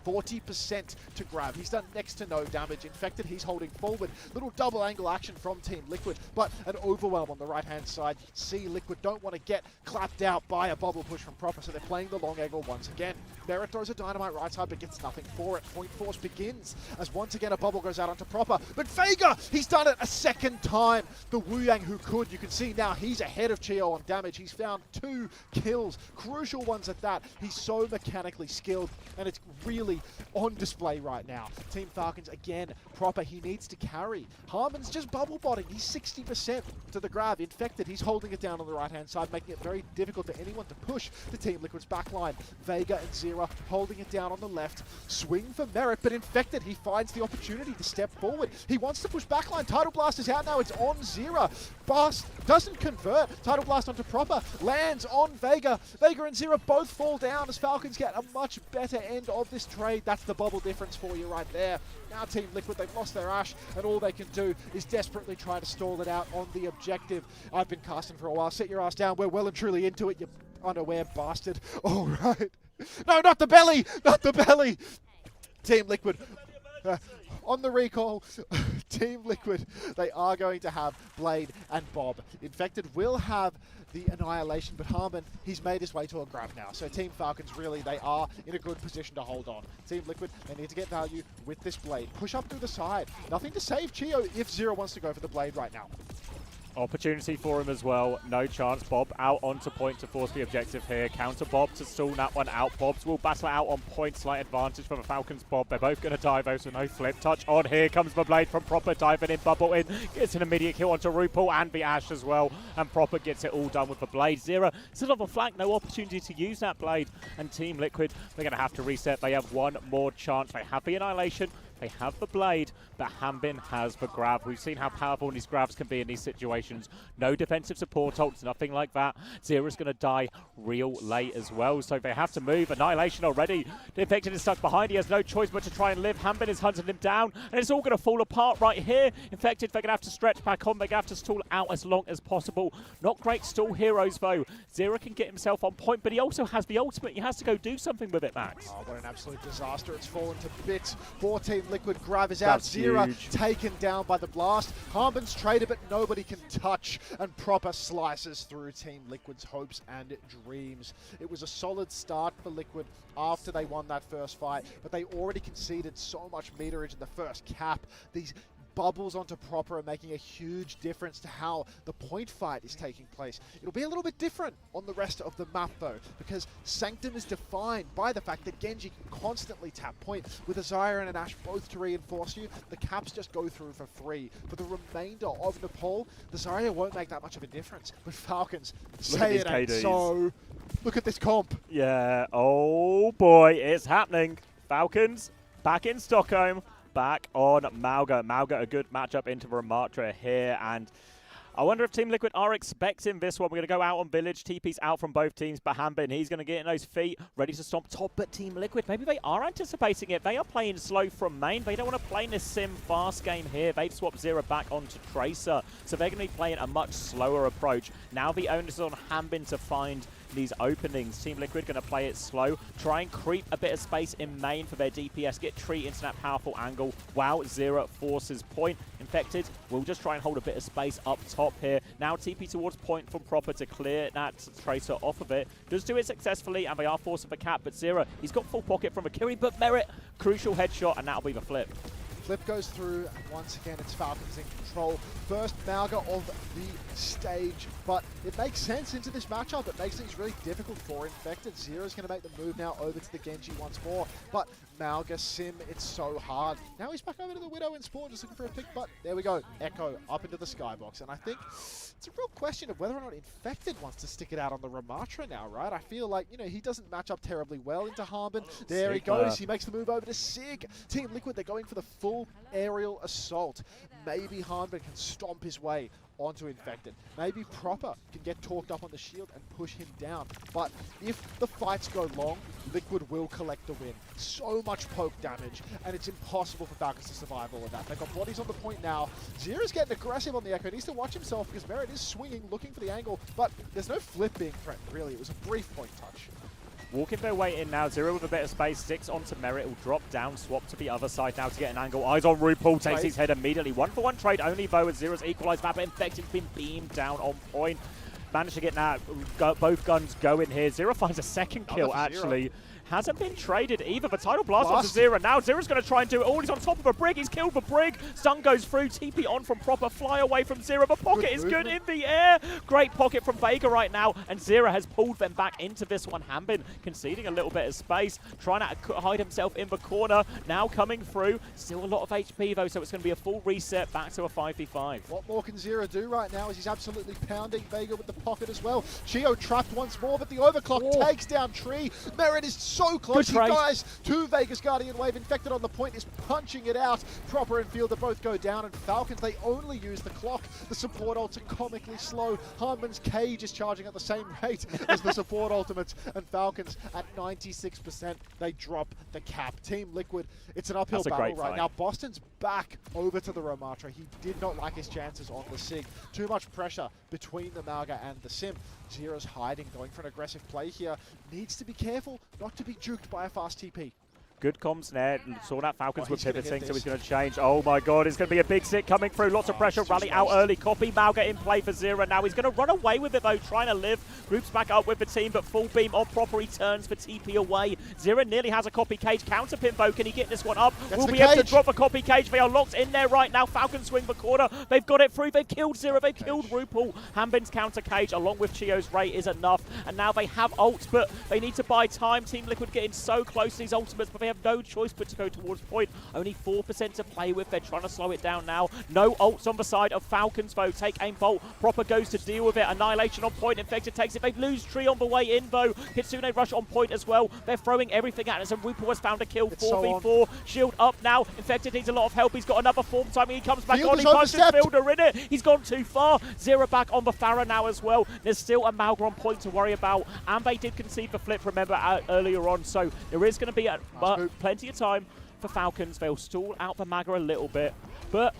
S2: 40% to grab. He's done next to no damage. Infected, he's holding forward. Little double angle action from Team Liquid, but an overwhelm on the right-hand side. You see Liquid don't want to get clapped out by a bubble push from Proper, so they're playing the long angle once again. Barrett throws a dynamite right side, but gets nothing for it. Point force begins, as once again a bubble goes out onto Proper. But Vega, he's done it a second time. The Wu Yang who could, you can see now he's ahead of Chio on damage. He's found 2 kills, crucial ones at that. He's so mechanically skilled, and it's really on display right now. Team Falcons, again, Proper, he needs to carry. Harmon's just bubble botting. He's 60% to the grab. Infected, he's holding it down on the right-hand side, making it very difficult for anyone to push the Team Liquid's backline. Vega and Zera holding it down on the left. Swing for Merit, but Infected, he finds the opportunity to step forward. He wants to push backline. Tidal Blast is out now. It's on Zera. Blast doesn't convert. Tidal Blast onto Proper. Lands on Vega. Vega and Zera both fall down as Falcons get a much better end of this trade. That's the bubble difference for you right there. Now Team Liquid, they've lost their Ash, and all they can do is desperately try to stall it out on the objective. I've been casting for a while. Sit your ass down. We're well and truly into it, you unaware bastard. All right. No, not the belly! Not the belly! Team Liquid. On the recall, Team Liquid, they are going to have Blade and Bob. Infected will have the Annihilation, but Harmon, he's made his way to a grab now. So Team Falcons, really, they are in a good position to hold on. Team Liquid, they need to get value with this Blade. Push up through the side. Nothing to save Chio if Zera wants to go for the Blade right now.
S1: Opportunity for him as well. No chance. Bob out onto point to force the objective here. Counter Bob to stall that one out. Bobs will battle it out on point. Slight advantage for the Falcons. Bob, they're both going to dive though, so no flip touch on. Here comes the Blade from Proper, diving in, bubble in. Gets an immediate kill onto RuPaul and the Ash as well. And Proper gets it all done with the Blade. Zera still on the flank. No opportunity to use that Blade. And Team Liquid, they're going to have to reset. They have one more chance. They have the Annihilation. They have the Blade, but Hambin has the grab. We've seen how powerful these grabs can be in these situations. No defensive support ults, nothing like that. Zera's going to die real late as well, so they have to move. Annihilation already. The Infected is stuck behind. He has no choice but to try and live. Hambin is hunting him down, and it's all going to fall apart right here. Infected, they're going to have to stretch back on. They're going to have to stall out as long as possible. Not great stall heroes, though. Zera can get himself on point, but he also has the ultimate. He has to go do something with it, Max.
S2: Oh, what an absolute disaster. It's fallen to bits. 14 Liquid grab is out. Zera taken down by the blast. Harmon's traded, but nobody can touch. And Proper slices through Team Liquid's hopes and dreams. It was a solid start for Liquid after they won that first fight, but they already conceded so much meterage in the first cap. These bubbles onto Proper are making a huge difference to how the point fight is taking place. It'll be a little bit different on the rest of the map though, because Sanctum is defined by the fact that Genji can constantly tap point. With Azire and an Ashe both to reinforce you, the caps just go through for free. For the remainder of Nepal, the Zarya won't make that much of a difference. But Falcons, say it ain't so. Look at this comp.
S1: Yeah, oh boy, it's happening. Falcons back in Stockholm, back on Mauga. Mauga, a good matchup into Ramatra here, and I wonder if Team Liquid are expecting this one. We're going to go out on Village. TP's out from both teams, but Hanbin, he's going to get in those feet, ready to stomp top, but Team Liquid, maybe they are anticipating it. They are playing slow from main. They don't want to play in this sim fast game here. They've swapped Zero back onto Tracer, so they're going to be playing a much slower approach. Now the onus is on Hanbin to find these openings. Team Liquid going to play it slow, try and creep a bit of space in main for their DPS, get Tree into that powerful angle while Zero forces point. Infected will just try and hold a bit of space up top here. Now TP towards point from Proper to clear that Tracer off of it. Does do it successfully, and they are forcing the cap, but Zero, he's got full pocket from Akiri, but Merit, crucial headshot, and that'll be the flip.
S2: Flip goes through, and once again it's Falcons in control. First Mauga of the stage, but it makes sense into this matchup. It makes things really difficult for Infected. Zero's going to make the move now over to the Genji once more, but Mauga Sim, it's so hard. Now he's back over to the Widow in spawn, just looking for a pick, but there we go. Echo up into the skybox, and I think it's a real question of whether or not Infected wants to stick it out on the Ramatra now, right? I feel like, you know, he doesn't match up terribly well into Hanbin. There he goes. He makes the move over to Sig. Team Liquid, they're going for the full aerial assault. Maybe Hanbin can stomp his way onto Infected. Maybe Proper can get talked up on the shield and push him down. But if the fights go long, Liquid will collect the win. So much poke damage, and it's impossible for Falcons to survive all of that. They've got bodies on the point now. Zero's getting aggressive on the Echo. He needs to watch himself because Merit is swinging, looking for the angle, but there's no flip being threatened, really. It was a brief point touch.
S1: Walking their way in now, Zero with a bit of space, sticks onto Merit, will drop down, swap to the other side now to get an angle. Eyes on RuPaul, takes his head immediately. 1-for-1 trade only though, as Zero's equalized that, but Infected's been beamed down on point. Managed to get now both guns going here. Zero finds a second kill actually. Hasn't been traded either. The tidal blast onto Zero. Now Zero's going to try and do it all. He's on top of a Brig. He's killed the Brig. Stun goes through. TP on from Proper. Fly away from Zero. The pocket is good in the air. Great pocket from Vega right now. And Zero has pulled them back into this one. Hanbin conceding a little bit of space. Trying to hide himself in the corner. Now coming through. Still a lot of HP though, so it's going to be a full reset back to a 5v5.
S2: What more can Zero do right now as he's absolutely pounding Vega with the pocket as well. Chio trapped once more, but the overclock takes down Tree. Merit is so close. He dies to Vega's Guardian Wave. Infected on the point is punching it out. Proper and Fielder both go down, and Falcons, they only use the clock. The support ults are comically slow. Hanbin's Cage is charging at the same rate as the support ultimates, and Falcons at 96%, they drop the cap. Team Liquid, it's an uphill battle right now. Boston's back over to the Ramatra. He did not like his chances on the Sig. Too much pressure between the Mauga and the Sim. Zero's hiding, going for an aggressive play here. Needs to be careful not to be juked by a fast TP.
S1: Good comms there. Saw that Falcons were pivoting, so he's going to change. Oh my god, it's going to be a big sit coming through. Lots of pressure. Rally out early. Copy. Mauga in play for Zero. Now he's going to run away with it though, trying to live. Groups back up with the team, but full beam on Proper. He turns for TP away. Zero nearly has a copy Cage. Counter pin though. Can he get this one up? Will be able to drop a copy Cage. They are locked in there right now. Falcons swing the corner. They've got it through. They've killed Zero. They've killed RuPaul. Hanbin's counter Cage along with Chio's Ray is enough. And now they have ults, but they need to buy time. Team Liquid getting so close to these ultimates, but they have no choice but to go towards point. Only 4% to play with. They're trying to slow it down now. No ults on the side of Falcons though. Take aim bolt. Proper goes to deal with it. Annihilation on point. Infected takes it. They lose Tree on the way in though. Kitsune rush on point as well. They're throwing everything at us, and RuPaul has found a kill. 4v4. Shield up now. Infected needs a lot of help. He's got another form timing. He comes back on. He punches Fielder in it. He's gone too far. Zero back on the Pharah now as well. There's still a Mauga on point to worry about, and they did concede the flip, remember, earlier on, so there is going to be plenty of time for Falcons. They'll stall out the Mauga a little bit, but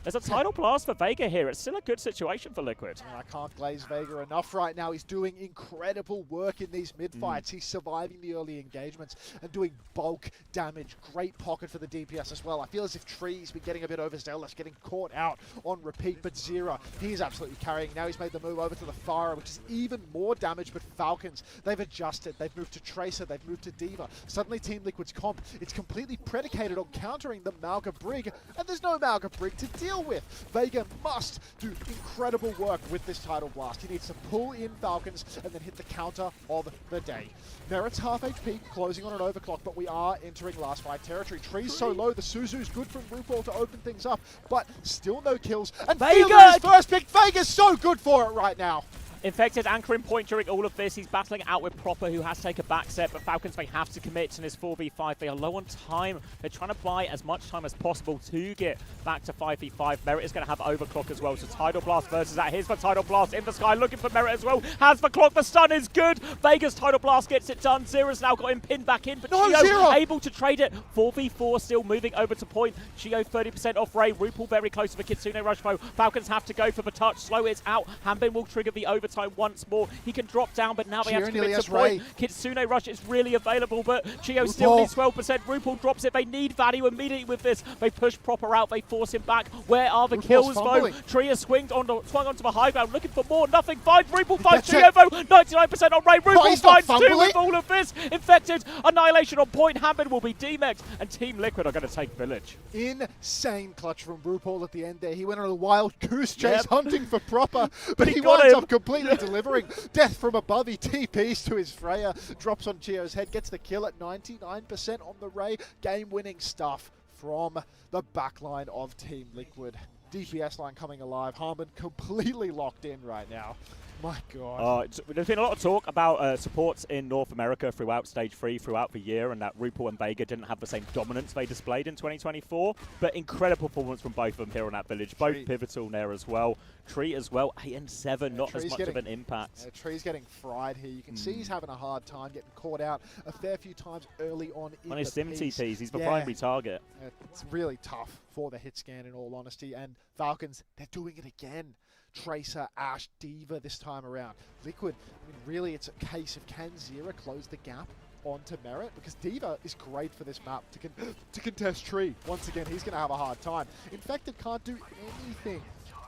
S1: There's a tidal blast for Vega here. It's still a good situation for Liquid.
S2: I can't glaze Vega enough right now. He's doing incredible work in these mid-fights. He's surviving the early engagements and doing bulk damage. Great pocket for the DPS as well. I feel as if Tree's been getting a bit overzealous, getting caught out on repeat, but Zera, he's absolutely carrying. Now he's made the move over to the Fire, which is even more damage, but Falcons, they've adjusted. They've moved to Tracer, they've moved to D.Va. Suddenly Team Liquid's comp, it's completely predicated on countering the Malga Brig, and there's no Malga Brig to deal with. Vega must do incredible work with this tidal blast. He needs to pull in Falcons and then hit the counter of the day. Merit's half HP, closing on an overclock, but we are entering last fight territory. Tree's so low, the Suzu's good from RuPaul to open things up, but still no kills. And Vega is first pick. Vega's so good for it right now.
S1: Infected anchoring point during all of this. He's battling out with Proper, who has to take a back set, but Falcons may have to commit in this 4v5. They are low on time. They're trying to buy as much time as possible to get back to 5v5. Merit is going to have overclock as well, so Tidal Blast versus that. Here's for Tidal Blast in the sky, looking for Merit as well. Has the clock, the stun is good. Vega's Tidal Blast gets it done. Zera's now got him pinned back in, but Gio able to trade it. 4v4 still moving over to point. Gio 30% off Ray. Rupal very close to the Kitsune Rush foe. Falcons have to go for the touch. Slow it out. Hanbin will trigger the overtime once more. He can drop down, but now they have to commit to point. Kitsune Rush is really available, but Gio still needs 12%. Rupal drops it. They need value immediately with this. They push Proper out. They force him back. Where are the kills, though? Tria swung onto the high ground, looking for more. Nothing. Finds Rupal, finds Gio, though. 99% on Ray. Rupal finds 2 with all of this. Infected. Annihilation on point. Hanbin will be demexed, and Team Liquid are going to take Village.
S2: Insane clutch from Rupal at the end there. He went on a wild goose chase hunting for Proper, but he winds up completely delivering. Death from above, he TPs to his Freya, drops on Gio's head, gets the kill at 99% on the Ray. Game-winning stuff from the backline of Team Liquid. DPS line coming alive. Harmon completely locked in right now. My God.
S1: There's been a lot of talk about supports in North America throughout Stage 3, throughout the year, and that Rupal and Vega didn't have the same dominance they displayed in 2024. But incredible performance from both of them here on that Village. Both pivotal there as well. Tree as well, 8 and 7, not as much of an impact.
S2: Tree's getting fried here. You can see he's having a hard time getting caught out a fair few times early on in
S1: his sim
S2: piece.
S1: TPs, he's the primary target.
S2: It's really tough for the hit scan in all honesty, and Falcons, they're doing it again. Tracer, Ashe, D.Va this time around. Liquid, I mean, really it's a case of can Zera close the gap onto Merit? Because D.Va is great for this map to contest Tree. Once again, he's going to have a hard time. Infected can't do anything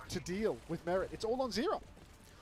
S2: to deal with Merit. It's all on Zera.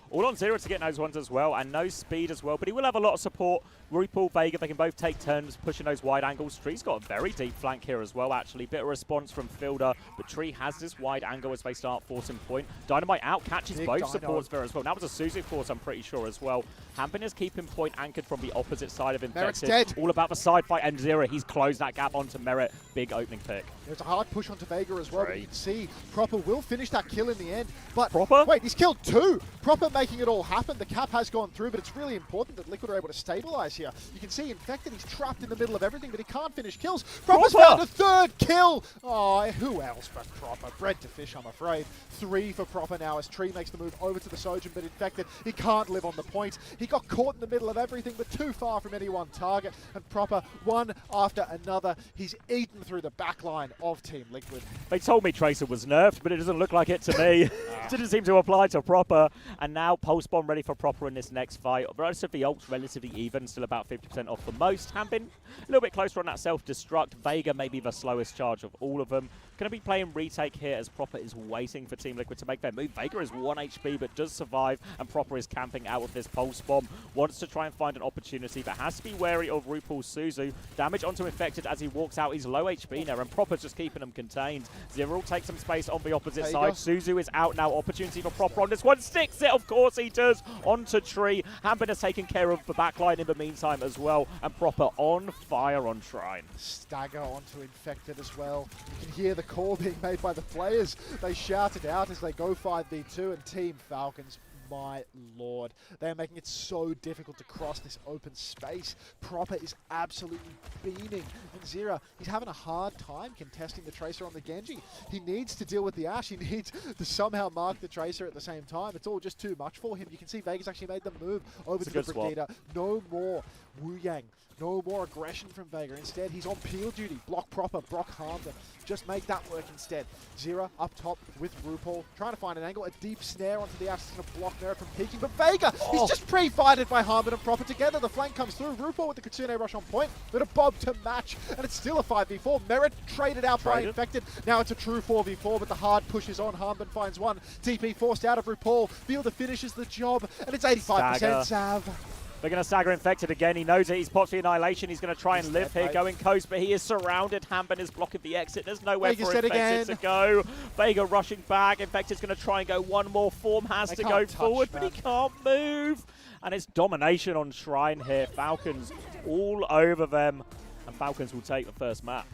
S1: All on Zera to get those ones as well, and no speed as well, but he will have a lot of support. Rupal, Vega, they can both take turns pushing those wide angles. Tree's got a very deep flank here as well, actually. Bit of response from Fielder, but Tree has this wide angle as they start forcing point. Dynamite out, catches both supports there as well. That was a Suzu force, I'm pretty sure, as well. Hampin is keeping point anchored from the opposite side of Infected.
S2: Merit's dead.
S1: All about the side fight, and Zera, he's closed that gap onto Merit. Big opening pick.
S2: There's a hard push onto Vega as well, but you can see Proper will finish that kill in the end. But
S1: Proper?
S2: Wait, he's killed 2. Proper making it all happen. The cap has gone through, but it's really important that Liquid are able to stabilize here. You can see Infected, he's trapped in the middle of everything, but he can't finish kills. Proper's found a 3rd kill! Oh, who else but Proper? Bread to fish, I'm afraid. 3 for Proper now as Tree makes the move over to the Sojourn, but Infected, he can't live on the point. He got caught in the middle of everything, but too far from any one target. And Proper, one after another, he's eaten through the backline of Team Liquid.
S1: They told me Tracer was nerfed, but it doesn't look like it to me. Didn't seem to apply to Proper. And now Pulse Bomb ready for Proper in this next fight. The rest of the ults relatively even, still about 50% off for most. Hanbin a little bit closer on that self-destruct. Vega maybe the slowest charge of all of them. Going to be playing retake here as Proper is waiting for Team Liquid to make their move. Vega is 1 HP but does survive, and Proper is camping out with this Pulse Bomb. Wants to try and find an opportunity, but has to be wary of Rupal's Suzu. Damage onto Infected as he walks out. He's low HP now, and Proper's just keeping him contained. Zera will take some space on the opposite side. Suzu is out now. Opportunity for Proper on this one. Sticks it, of course he does, onto Tree. Hanbin has taken care of the backline in the meantime as well, and Proper on fire on Shrine.
S2: Stagger onto Infected as well. You can hear the call being made by the players. They shout it out as they go 5v2, and Team Falcons, my lord, they're making it so difficult to cross this open space. Proper is absolutely beaming, and Zera, he's having a hard time contesting the Tracer on the Genji. He needs to deal with the Ashe. He needs to somehow mark the Tracer at the same time. It's all just too much for him. You can see Vegas actually made the move over to the Brigitte. No more Wu Yang. No more aggression from Vega. Instead, he's on peel duty. Block proper, Brock Harmden. Just make that work instead. Zera up top with RuPaul, trying to find an angle. A deep snare onto the Owcs to block Merit from peeking. But Vega, he's just pre-fighted by Harmden and Proper together. The flank comes through. RuPaul with the Qadsiah rush on point, with a Bob to match. And it's still a 5v4. Merit traded out by Infected. Now it's a true 4v4, but the hard push is on. Harmden finds one. TP forced out of RuPaul. Fielder finishes the job, and it's 85% Sav.
S1: They're going to stagger Infected again. He knows it. He's popped the Annihilation. He's going to try and live here, going coast, but he is surrounded. Hamben is blocking the exit. There's nowhere for Infected to go. Vega rushing back. Infected's going to try and go one more. Form has to go forward, but he can't move. And it's domination on Shrine here. Falcons all over them, and Falcons will take the first map.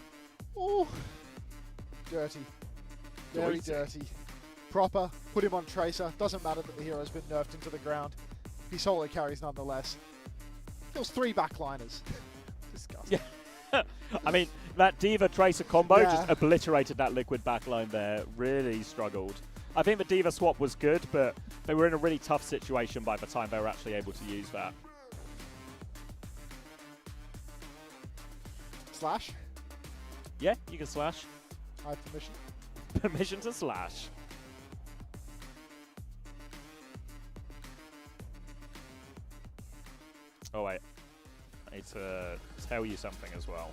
S2: Ooh. Dirty. Very dirty. Proper. Put him on Tracer. Doesn't matter that the hero's been nerfed into the ground. He solo carries nonetheless. Kills 3 backliners. Disgusting.
S1: Yeah. I mean, that D.Va Tracer combo just obliterated that Liquid backline there. Really struggled. I think the D.Va swap was good, but they were in a really tough situation by the time they were actually able to use that.
S2: Slash?
S1: Yeah, you can slash.
S2: I have permission.
S1: Permission to slash. Oh wait, I need to tell you something as well.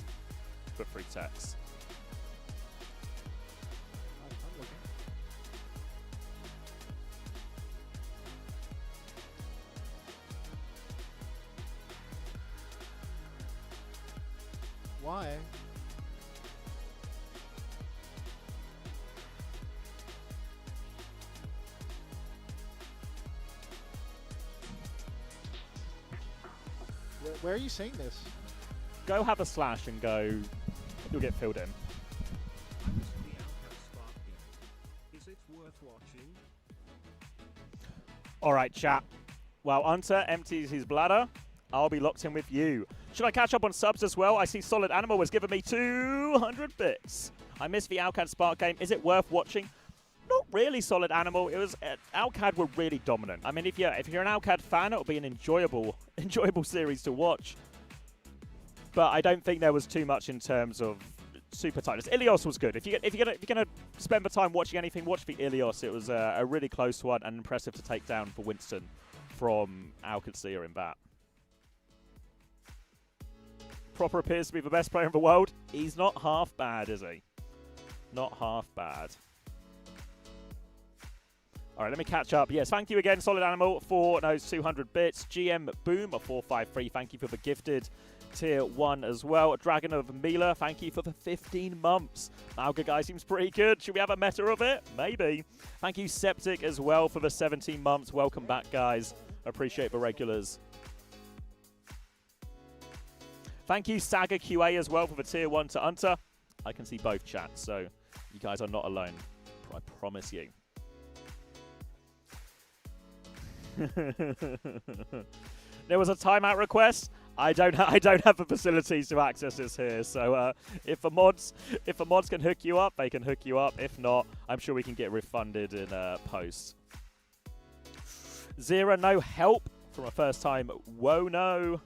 S1: Put free text.
S2: I'm looking. Why? Where are you seeing this?
S1: Go have a slash and go. You'll get filled in.
S4: Is it worth watching?
S1: All right, chat. While Unter empties his bladder, I'll be locked in with you. Should I catch up on subs as well? I see Solid Animal has given me 200 bits. I missed the Alcad Spark game. Is it worth watching? Not really, Solid Animal. It was Alcad were really dominant. I mean, if you're an Alcad fan, it'll be an enjoyable series to watch. But I don't think there was too much in terms of super tightness. Ilios was good. If you're gonna spend the time watching anything, watch the Ilios. It was a really close one and impressive to take down for Winston from Qadsiah in that. Proper appears to be the best player in the world. He's not half bad, is he? Not half bad. All right, let me catch up. Yes, thank you again, Solid Animal, for those 200 bits. GM Boom, 453, thank you for the gifted tier 1 as well. Dragon of Mila, thank you for the 15 months. Malga guy seems pretty good. Should we have a meta of it? Maybe. Thank you, Septic, as well, for the 17 months. Welcome back, guys. Appreciate the regulars. Thank you, Saga QA, as well, for the tier 1 to Unter. I can see both chats, so you guys are not alone. I promise you. There was a timeout request. I don't have the facilities to access this here. So if the mods can hook you up, they can hook you up. If not, I'm sure we can get refunded in post. Zera, no help from a first time. Whoa, no.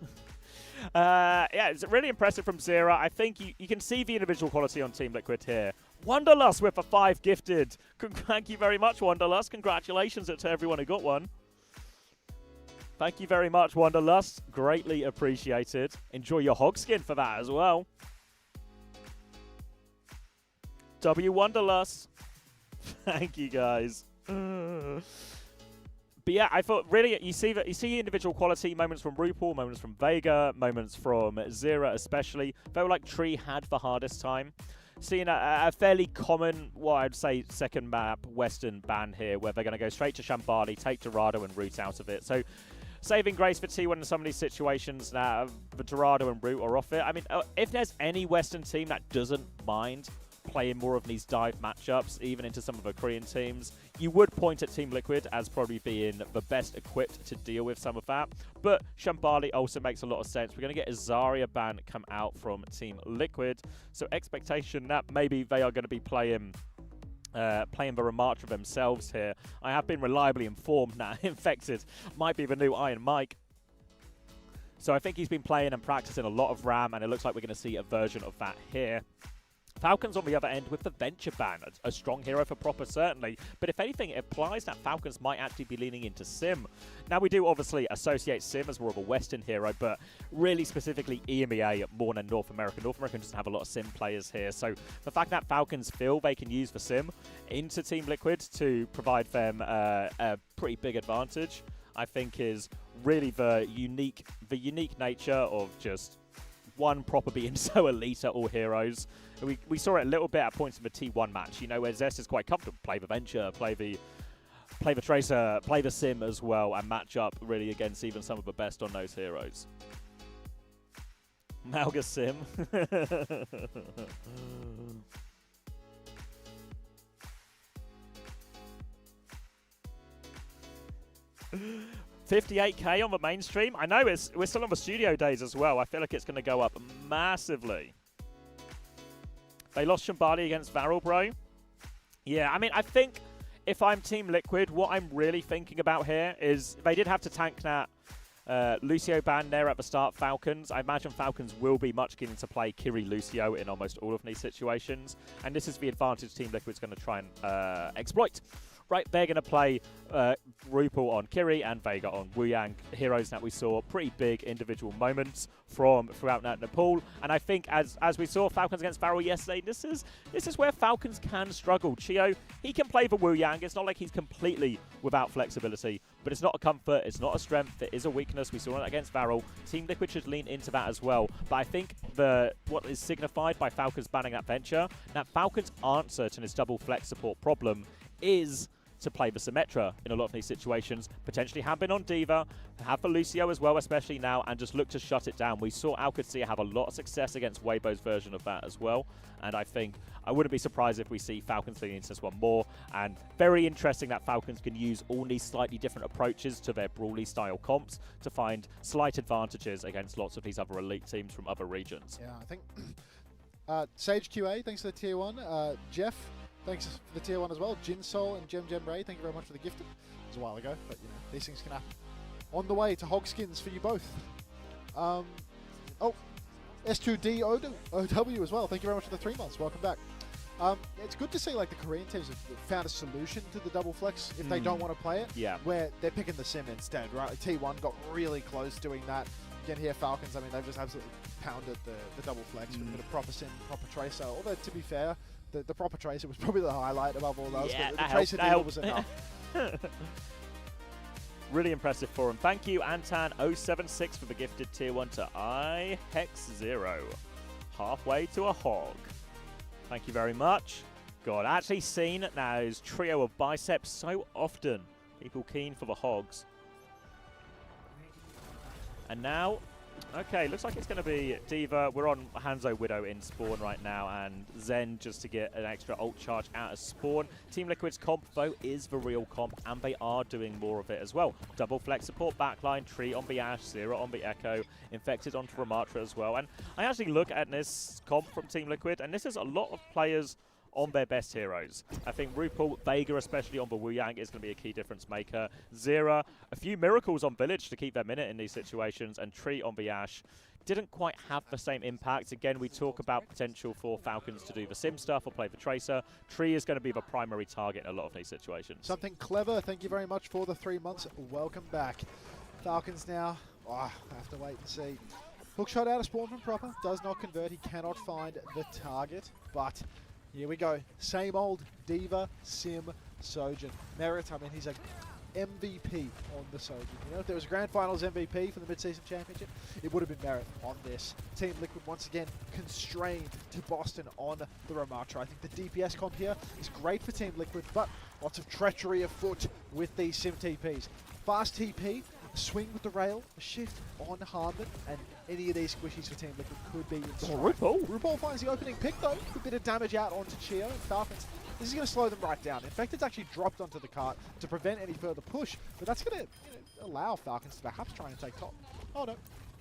S1: Yeah, it's really impressive from Zera. I think you can see the individual quality on Team Liquid here. Wanderlust with a 5 gifted. Thank you very much, Wanderlust. Congratulations to everyone who got one. Thank you very much, Wanderlust. Greatly appreciated. Enjoy your hog skin for that as well. W Wanderlust. Thank you, guys. But yeah, I thought really you see individual quality, moments from RuPaul, moments from Vega, moments from Zera especially. Felt like Tree had the hardest time. Seeing a fairly common, well, I'd say second map Western ban here, where they're going to go straight to Shambali, take Dorado and Root out of it. So saving grace for T1 in some of these situations now, the Dorado and Root are off it. I mean, if there's any Western team that doesn't mind playing more of these dive matchups, even into some of the Korean teams, you would point at Team Liquid as probably being the best equipped to deal with some of that. But Shambali also makes a lot of sense. We're going to get a Zarya ban come out from Team Liquid. So expectation that maybe they are going to be playing the Ramattra themselves here. I have been reliably informed now. Infected might be the new Iron Mike. So I think he's been playing and practicing a lot of RAM, and it looks like we're going to see a version of that here. Falcons on the other end with the Venture ban, a strong hero for Proper certainly, but if anything it implies that Falcons might actually be leaning into Sim. Now we do obviously associate Sim as more of a Western hero, but really specifically EMEA more than North America. North America doesn't have a lot of Sim players here, so the fact that Falcons feel they can use the Sim into Team Liquid to provide them a pretty big advantage, I think is really the unique nature of just one Proper being so elite at all heroes. We saw it a little bit at points in the T1 match, you know, where Zest is quite comfortable. Play the Venture, play the Tracer, play the Sim as well, and match up really against even some of the best on those heroes. Malga Sim. 58k on the mainstream. I know we're still on the studio days as well. I feel like it's going to go up massively. They lost Shambali against Varel, bro. Yeah, I mean, I think if I'm Team Liquid, what I'm really thinking about here is they did have to tank that Lucio ban there at the start, Falcons. I imagine Falcons will be much keen to play Kiri Lucio in almost all of these situations. And this is the advantage Team Liquid's going to try and exploit. Right, they're going to play Rupal on Kiri and Vega on Wuyang, heroes that we saw pretty big individual moments from throughout Nepal. And I think as we saw Falcons against Varel yesterday, this is where Falcons can struggle. Chio, he can play for Wuyang. It's not like he's completely without flexibility, but it's not a comfort, it's not a strength, it is a weakness. We saw it against Varel. Team Liquid should lean into that as well. But I think what is signified by Falcons banning that Venture, that Falcons' answer to this double flex support problem is to play the Symmetra in a lot of these situations, potentially have been on D.Va, have for Lucio as well, especially now, and just look to shut it down. We saw Qadsiah have a lot of success against Weibo's version of that as well, and I think I wouldn't be surprised if we see Falcons leaning into this one more, and very interesting that Falcons can use all these slightly different approaches to their brawly style comps to find slight advantages against lots of these other elite teams from other regions.
S2: Yeah, I think Sage QA, thanks for the tier 1. Jeff, thanks for the tier 1 as well. Jinsol and Gem Ray, thank you very much for the gifted. It was a while ago, but you know, these things can happen. On the way to Hog Skins for you both. Oh, S2D OW as well. Thank you very much for the 3 months. Welcome back. It's good to see like the Korean teams have found a solution to the double flex if they don't want to play it.
S1: Yeah.
S2: Where they're picking the Sim instead, right? T1 got really close doing that. Again here, Falcons, I mean, they've just absolutely pounded the double flex with a bit of proper Sim, proper Tracer. Although, to be fair, the proper Tracer was probably the highlight above all those.
S1: Yeah,
S2: but the Tracer deal was enough.
S1: Really impressive for him. Thank you, Antan076, for the gifted tier 1 to iHex0. Halfway to a hog. Thank you very much. God, actually seen now his trio of biceps so often. People keen for the hogs. And now, okay, looks like it's going to be D.Va. We're on Hanzo Widow in spawn right now, and Zen just to get an extra ult charge out of spawn. Team Liquid's comp, though, is the real comp, and they are doing more of it as well. Double flex support backline, Tree on the Ashe, Zero on the Echo, Infected onto Ramatra as well. And I actually look at this comp from Team Liquid, and this is a lot of players on their best heroes. I think Rupal, Vega, especially on the Wuyang, is going to be a key difference maker. Zera, a few miracles on Village to keep them in it in these situations, and Tree on the Ashe didn't quite have the same impact. Again, we talk about potential for Falcons to do the Sim stuff or play the Tracer. Tree is going to be the primary target in a lot of these situations.
S2: Something clever. Thank you very much for the 3 months. Welcome back. Falcons now. Oh, I have to wait and see. Hookshot out of spawn from Proper. Does not convert. He cannot find the target, but here we go. Same old D.Va, Sim, Sojourn. Merit, I mean, he's a MVP on the Sojourn. You know, if there was a Grand Finals MVP for the Mid-Season Championship, it would have been Merit on this. Team Liquid once again constrained to Boston on the Ramatra. I think the DPS comp here is great for Team Liquid, but lots of treachery afoot with these Sim TPs. Fast TP, a swing with the rail, a shift on Harmon, and any of these squishies for Team Liquid could be in strike. Rupal finds the opening pick though, a bit of damage out onto Chio and Falcons. This is going to slow them right down. Infected's actually dropped onto the cart to prevent any further push, but that's going to allow Falcons to perhaps try and take top. Oh no.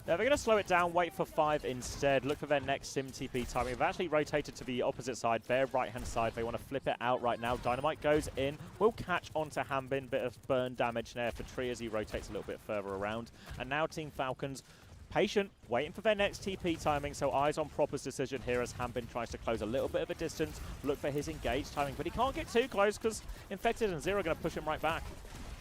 S1: Yeah, they're going to slow it down, wait for 5 instead, look for their next Sim TP timing. They've actually rotated to the opposite side, their right-hand side. They want to flip it out right now. Dynamite goes in, will catch onto Hambin, bit of burn damage there for Tree as he rotates a little bit further around. And now Team Falcons patient, waiting for their next TP timing, so eyes on Proper's decision here as Hanbin tries to close a little bit of a distance, look for his engaged timing, but he can't get too close because Infected and Zero are going to push him right back.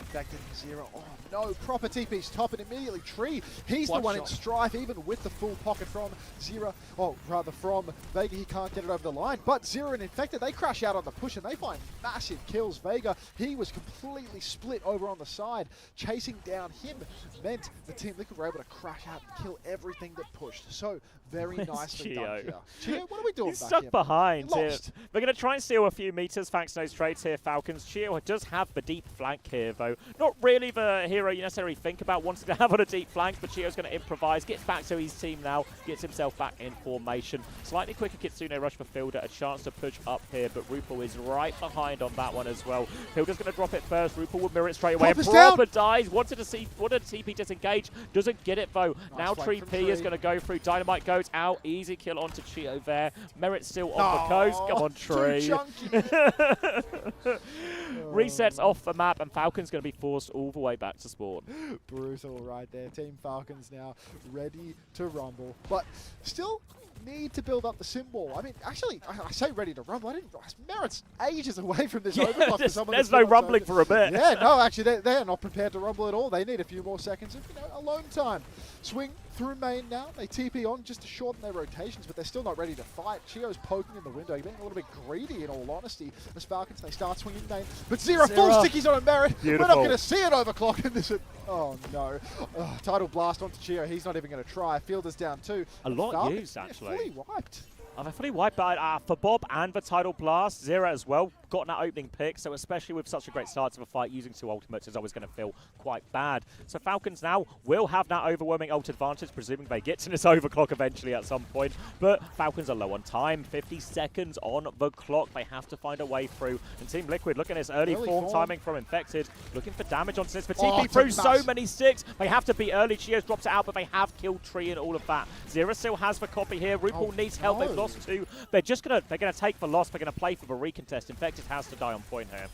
S2: Infected and Zero. Oh no, Proper TP's top and immediately Tree. He's the one in strife, even with the full pocket from Zero. Oh, rather from Vega. He can't get it over the line. But Zero and Infected, they crash out on the push and they find massive kills. Vega, he was completely split over on the side. Chasing down him meant the Team Liquid were able to crash out and kill everything that pushed. So very nicely done here. Chio, what are we doing
S1: He's
S2: back
S1: stuck
S2: here?
S1: behind.
S2: Lost.
S1: They're going to try and steal a few meters thanks to those trades here, Falcons. Chio does have the deep flank here, though. Not really the hero you necessarily think about wanting to have on a deep flank, but Chio's going to improvise, gets back to his team now, gets himself back in formation. Slightly quicker Kitsune rush for Fielder, a chance to push up here, but Rupal is right behind on that one as well. Fielder's going to drop it first. Rupal will mirror it straight away. Proper dies. Wanted to TP disengage. Doesn't get it, though.
S2: Nice
S1: now Tree P is going to go through. Dynamite goes out. Easy kill onto Chio there. Merit still on the coast. Come on, Tree. Resets off the map, and Falcon's going to be forced all the way back to spawn.
S2: Brutal right there. Team Falcons now ready to rumble, but still need to build up the symbol. I mean, actually, I say ready to rumble. I didn't realize Merit's ages away from this overclock.
S1: There's no rumbling for a bit.
S2: Yeah, no, actually, they're not prepared to rumble at all. They need a few more seconds of alone time. Swing through main now. They TP on just to shorten their rotations, but they're still not ready to fight. Chio's poking in the window. He's being a little bit greedy, in all honesty. As Falcons, they start swinging main. But Zero full stickies on a Merit.
S1: Beautiful.
S2: We're not going to see an overclock in this. Oh, no. Tidal blast onto Chio. He's not even going to try. Fielder's down too.
S1: A lot
S2: Falcons,
S1: used, actually.
S2: Fully wiped.
S1: They're fully wiped, but for Bob and the Tidal Blast, Zero as well, got that opening pick, so especially with such a great start to the fight, using two ultimates is always going to feel quite bad. So Falcons now will have that overwhelming ult advantage, presuming they get to this overclock eventually at some point, but Falcons are low on time, 50 seconds on the clock, they have to find a way through, and Team Liquid, looking at this early form timing from Infected, looking for damage onto this, but TP through so many sticks, they have to be early, Chios drops it out, but they have killed Tree and all of that. Zero still has the copy here, Rupal needs help, they've lost two, they're gonna take the loss, they're gonna play for the recontest. Infected has to die on point here.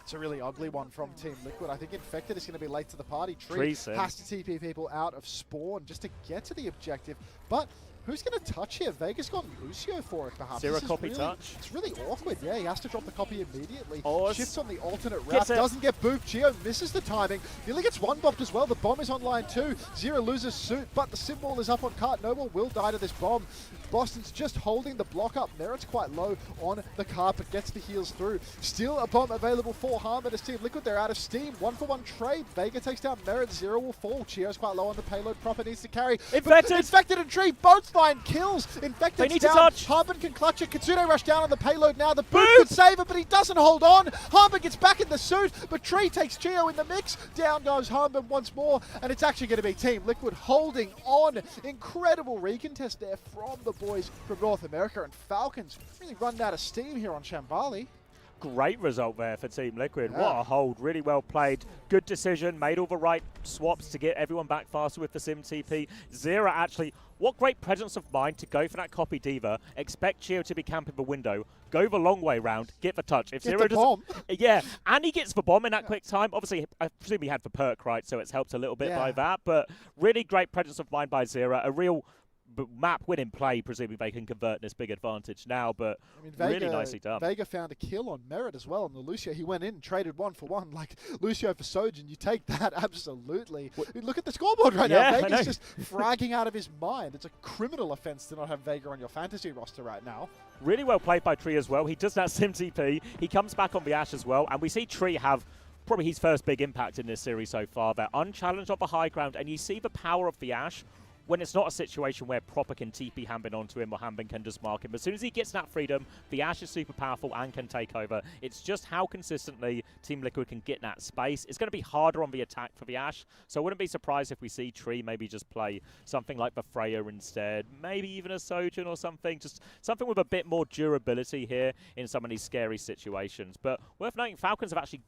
S2: It's a really ugly one from Team Liquid. I think Infected is going to be late to the party. Tree has to TP people out of spawn just to get to the objective, but who's going to touch here? Vega's got Lucio for it, perhaps.
S1: Zero copy touch.
S2: It's really awkward. Yeah, he has to drop the copy immediately.
S1: Oh,
S2: shifts on the alternate route. Doesn't get booped. Geo misses the timing. Nearly gets one bopped as well. The bomb is on line two. Zero loses suit, but the symbol is up on cart. Noble will die to this bomb. Boston's just holding the block up. Merit's quite low on the cart, but gets the heals through. Still a bomb available for Harm and his Team Liquid. They're out of steam. 1-for-1 trade. Vega takes down Merit. Zero will fall. Chio's quite low on the payload. Proper needs to carry. Infected and Tree both find kills. Infected down.
S1: To touch.
S2: Harmon can clutch it. Kitsune rush down on the payload now. The boot could save it, but he doesn't hold on. Harmon gets back in the suit, but Tree takes Chio in the mix. Down goes Harmon once more, and it's actually going to be Team Liquid holding on. Incredible recontest there from the boys from North America, and Falcons really run out of steam here on Shambali.
S1: Great result there for Team Liquid.
S2: Yeah.
S1: What a hold. Really well played. Good decision. Made all the right swaps to get everyone back faster with the Sim TP. Zero actually, what great presence of mind to go for that copy Diva. Expect Chio to be camping the window. Go the long way round. Get the touch. If Zero doesn't,
S2: bomb.
S1: Yeah, and he gets the bomb in that quick time. Obviously, I presume he had the perk, right? So it's helped a little bit by that. But really great presence of mind by Zero. A real map winning play, presuming they can convert this big advantage now, but
S2: I mean, Vega,
S1: really nicely done.
S2: Vega found a kill on Merit as well on the Lucio. He went in and traded 1-for-1, like Lucio for Sojin. You take that, absolutely. Look at the scoreboard right now. Vega's just fragging out of his mind. It's a criminal offense to not have Vega on your fantasy roster right now.
S1: Really well played by Tree as well. He does that Sim TP. He comes back on the Ashe as well, and we see Tree have probably his first big impact in this series so far. They're unchallenged on the high ground, and you see the power of the Ashe when it's not a situation where Proper can TP Hanbin onto him or Hanbin can just mark him. As soon as he gets that freedom, the Ashe is super powerful and can take over. It's just how consistently Team Liquid can get that space. It's going to be harder on the attack for the Ashe, so I wouldn't be surprised if we see Tree maybe just play something like the Freya instead, maybe even a Sojin or something, just something with a bit more durability here in some of these scary situations. But worth noting, Falcons have actually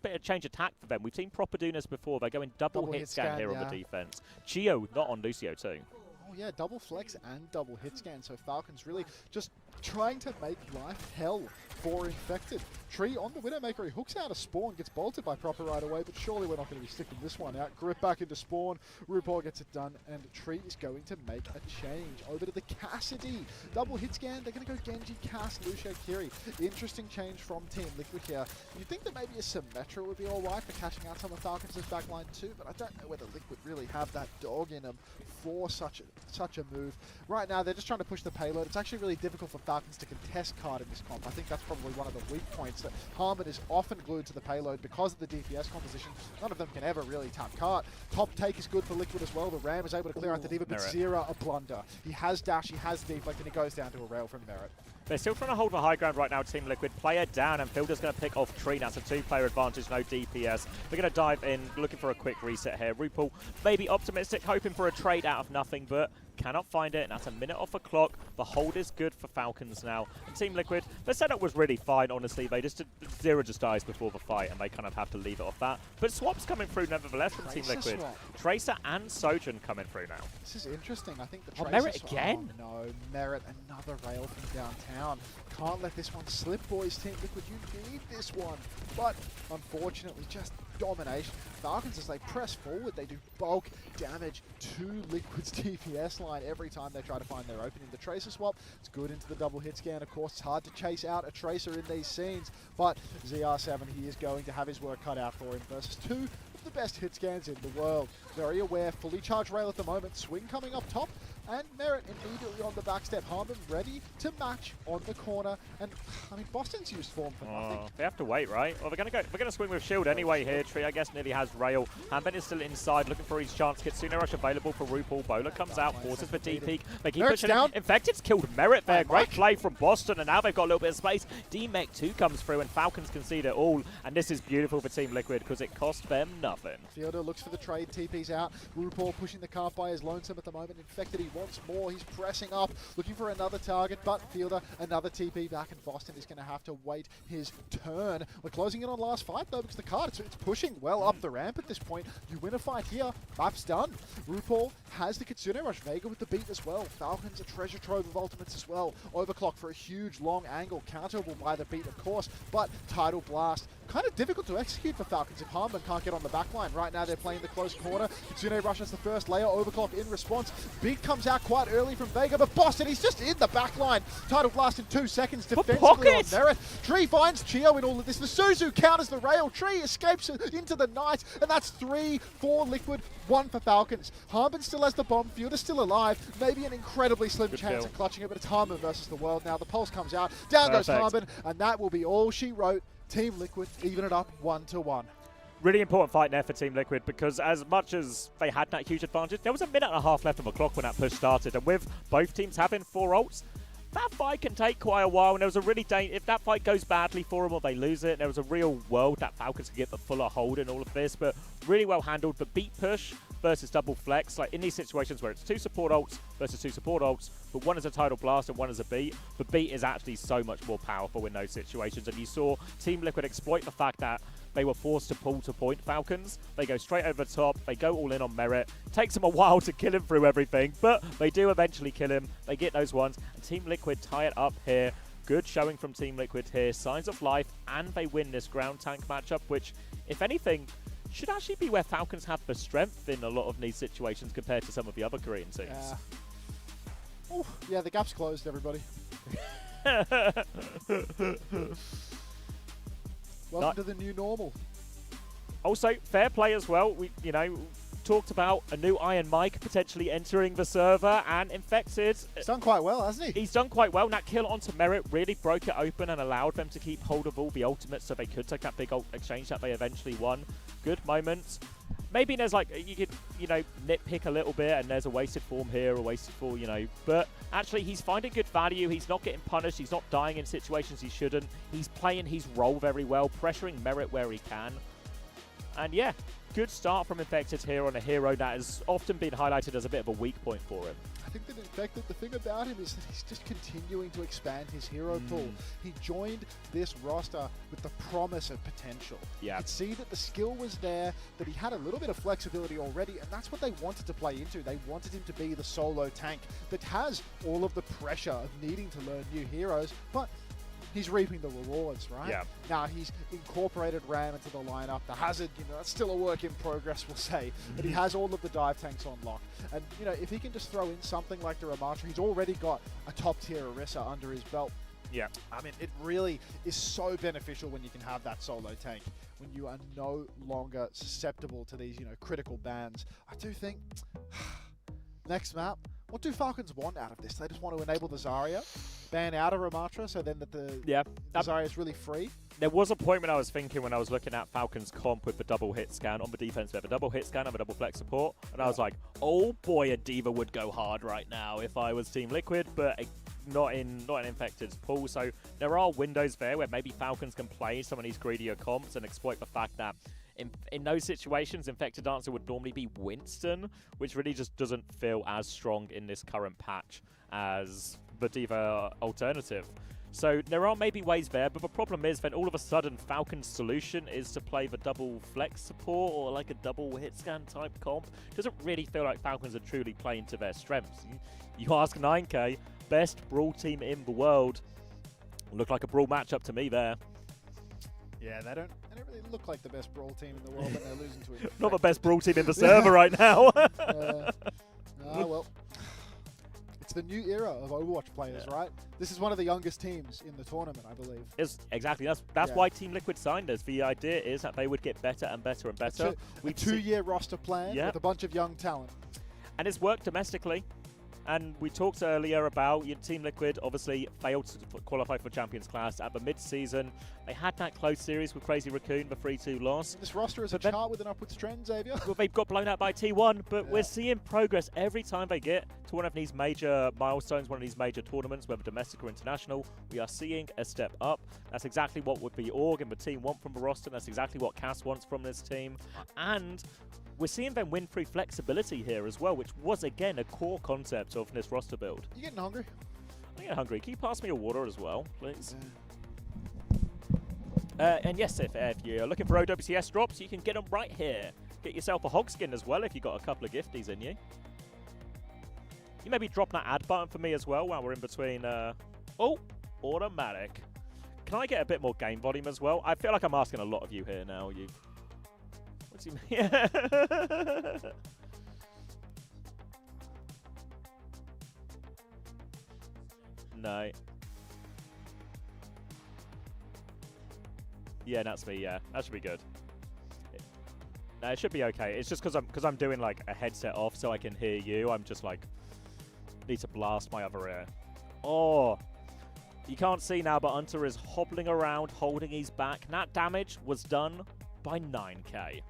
S1: bit of change attack for them. We've seen Proper do this before. They're going double hit scan here on the defense. Chio not on Lucio too.
S2: Oh yeah, double flex and double hit scan. So Falcons really just trying to make life hell for Infected. Tree on the Widowmaker. He hooks out a Spawn, gets bolted by Proper right away, but surely we're not going to be sticking this one out. Grip back into Spawn. RuPaul gets it done, and Tree is going to make a change. Over to the Cassidy. Double hit scan. They're going to go Genji, Cass, Lucio, Kiri. Interesting change from Team Liquid here. You'd think that maybe a Symmetra would be alright for catching out some of Falcons' backline too, but I don't know whether Liquid really have that dog in them for such a move. Right now, they're just trying to push the payload. It's actually really difficult for Falcons to contest card in this comp. I think that's probably one of the weak points, that Harmon is often glued to the payload because of the DPS composition. None of them can ever really tap card. Top take is good for Liquid as well. The Ram is able to clear out the Diva, but Zera a blunder. He has dash, he has deflect, and he goes down to a rail from Merit.
S1: They're still trying to hold the high ground right now, Team Liquid. Player down, and Fielder's going to pick off Tree. That's a two-player advantage, no DPS. They're going to dive in, looking for a quick reset here. RuPaul maybe optimistic, hoping for a trade out of nothing, but cannot find it, and that's a minute off the clock. The hold is good for Falcons now. And Team Liquid, their setup was really fine, honestly. Zera just dies before the fight, and they kind of have to leave it off that. But swaps coming through nevertheless from Team Liquid. Tracer and Sojourn coming through now.
S2: This is interesting. I think the Tracer...
S1: Merit again?
S2: Oh, no. Merit, another rail from downtown. Can't let this one slip, boys. Team Liquid, you need this one. But, unfortunately, just domination. Falcons, as they press forward, they do bulk damage to Liquid's DPS line every time they try to find their opening. The Tracer swap, it's good into the double hit scan. Of course, it's hard to chase out a Tracer in these scenes, but ZR7, he is going to have his work cut out for him versus two of the best hit scans in the world. Very aware, fully charged rail at the moment. Swing coming up top, and Merit immediately on the backstep. Harmon ready to match on the corner, and I mean, Boston's used form for nothing.
S1: They have to wait, right? Well, they're going to swing with shield anyway here. Tree, I guess, nearly has rail. Hanben is still inside, looking for his chance. Kitsune Rush available for RuPaul. Bowler comes out, forces for D-Peak. They keep pushing down. Infected's killed Merit there. Great play from Boston, and now they've got a little bit of space. D-Mech 2 comes through, and Falcons concede it all. And this is beautiful for Team Liquid because it cost them nothing.
S2: Fielder looks for the trade. TP's out. RuPaul pushing the cart by, is lonesome at the moment. Infected, he wants more. He's pressing up, looking for another target, but Fielder, another TP back, and Boston is going to have to wait his turn. We're closing in on last fight, though, because the card, it's pushing well up the ramp at this point. You win a fight here, map's done. RuPaul has the Kitsune Rush. Vega with the beat as well. Falcons a treasure trove of ultimates as well. Overclock for a huge long angle, counterable by the beat, of course, but Tidal Blast, kind of difficult to execute for Falcons if Harmon can't get on the backline. Right now they're playing the close corner. Kitsune Rush has the first layer. Overclock in response. Beat comes out quite early from Vega, but Boston, he's just in the backline. Tidal Blast in 2 seconds defensively on Merit. Tree finds Chio in all of this. The Suzu counters the rail. Tree escapes into the night, and that's 3 for Liquid, 1 for Falcons. Harmon still has the bomb. Fielder's still alive. Maybe an incredibly slim chance of clutching it, but it's Harmon versus the world now. The pulse comes out. Down goes Harmon, and that will be all she wrote. Team Liquid even it up 1-1.
S1: Really important fight there for Team Liquid, because as much as they had that huge advantage, there was a minute and a half left on the clock when that push started, and with both teams having 4 ults, that fight can take quite a while, and there was a really if that fight goes badly for them or they lose it, there was a real world that Falcons can get the fuller hold in all of this, but really well handled. The beat push versus double flex, like in these situations where it's 2 support ults versus 2 support ults, but one is a Tidal Blast and one is a beat, the beat is actually so much more powerful in those situations, and you saw Team Liquid exploit the fact that they were forced to pull to point Falcons. They go straight over the top. They go all in on Merit. Takes them a while to kill him through everything, but they do eventually kill him. They get those ones, and Team Liquid tie it up here. Good showing from Team Liquid here. Signs of life, and they win this ground tank matchup, which, if anything, should actually be where Falcons have the strength in a lot of these situations compared to some of the other Korean teams.
S2: Yeah, the gap's closed, everybody. Welcome to the new normal.
S1: Also, fair play as well. We, talked about a new Iron Mike potentially entering the server, and Infected.
S2: He's done quite well, hasn't he?
S1: He's done quite well. That kill onto Merit really broke it open and allowed them to keep hold of all the ultimates so they could take that big ult exchange that they eventually won. Good moments. Maybe there's you could, nitpick a little bit, and there's a wasted form here, a wasted form, but actually he's finding good value. He's not getting punished. He's not dying in situations he shouldn't. He's playing his role very well, pressuring Merit where he can. And yeah, good start from Infected here on a hero that has often been highlighted as a bit of a weak point for him.
S2: I think that Infected, the thing about him is that he's just continuing to expand his hero pool. He joined this roster with the promise of potential.
S1: Yeah.
S2: You could see that the skill was there, that he had a little bit of flexibility already, and that's what they wanted to play into. They wanted him to be the solo tank that has all of the pressure of needing to learn new heroes, but he's reaping the rewards, right?
S1: Yeah.
S2: Now he's incorporated Ram into the lineup. The Hazard, that's still a work in progress, we'll say. But he has all of the dive tanks on lock. And, if he can just throw in something like the Ramatra, he's already got a top-tier Orisa under his belt.
S1: Yeah.
S2: I mean, it really is so beneficial when you can have that solo tank, when you are no longer susceptible to these, critical bans. I do think, next map, what do Falcons want out of this? They just want to enable the Zarya, ban out a Ramatra, so then that the Zarya is really free.
S1: There was a point when I was thinking, when I was looking at Falcons comp with the double hit scan on the defense, they have a double hit scan and a double flex support, and I was like, oh boy, a D.Va would go hard right now if I was Team Liquid, but not in Infected's pool. So there are windows there where maybe Falcons can play some of these greedier comps and exploit the fact that in those situations, Infected answer would normally be Winston, which really just doesn't feel as strong in this current patch as the D.Va alternative. So there are maybe ways there, but the problem is then all of a sudden Falcon's solution is to play the double flex support or like a double hit scan type comp. Doesn't really feel like Falcons are truly playing to their strengths. You ask 9K, best Brawl team in the world. Look like a Brawl matchup to me there.
S2: Yeah, they don't really look like the best Brawl team in the world, but they're losing to it.
S1: Not the best Brawl team in the server right now.
S2: Well, it's the new era of Overwatch players, right? This is one of the youngest teams in the tournament, I believe.
S1: Exactly. That's why Team Liquid signed us. The idea is that they would get better and better and better.
S2: A two-year roster plan with a bunch of young talent.
S1: And it's worked domestically. And we talked earlier about Team Liquid obviously failed to qualify for Champions Class at the mid-season. They had that close series with Crazy Raccoon, the 3-2 loss.
S2: This roster is a chart with an upwards trend, Xavier.
S1: Well, they've got blown out by T1, but we're seeing progress every time they get to one of these major milestones, one of these major tournaments, whether domestic or international. We are seeing a step up. That's exactly what the org and the team want from the roster. That's exactly what Cass wants from this team. And we're seeing them win through flexibility here as well, which was, again, a core concept of this roster build.
S2: You getting hungry?
S1: I'm getting hungry. Can you pass me a water as well, please? And yes, if you're looking for OWCS drops, you can get them right here. Get yourself a hog skin as well if you've got a couple of gifties in you. You maybe drop that add button for me as well while we're in between. Oh, automatic. Can I get a bit more game volume as well? I feel like I'm asking a lot of you here now. What do you mean? No. Yeah, that's me. Yeah, that should be good. No, it should be okay. It's just because I'm doing like a headset off so I can hear you. I'm just like need to blast my other ear. Oh, you can't see now, but Unter is hobbling around, holding his back. That damage was done by 9K.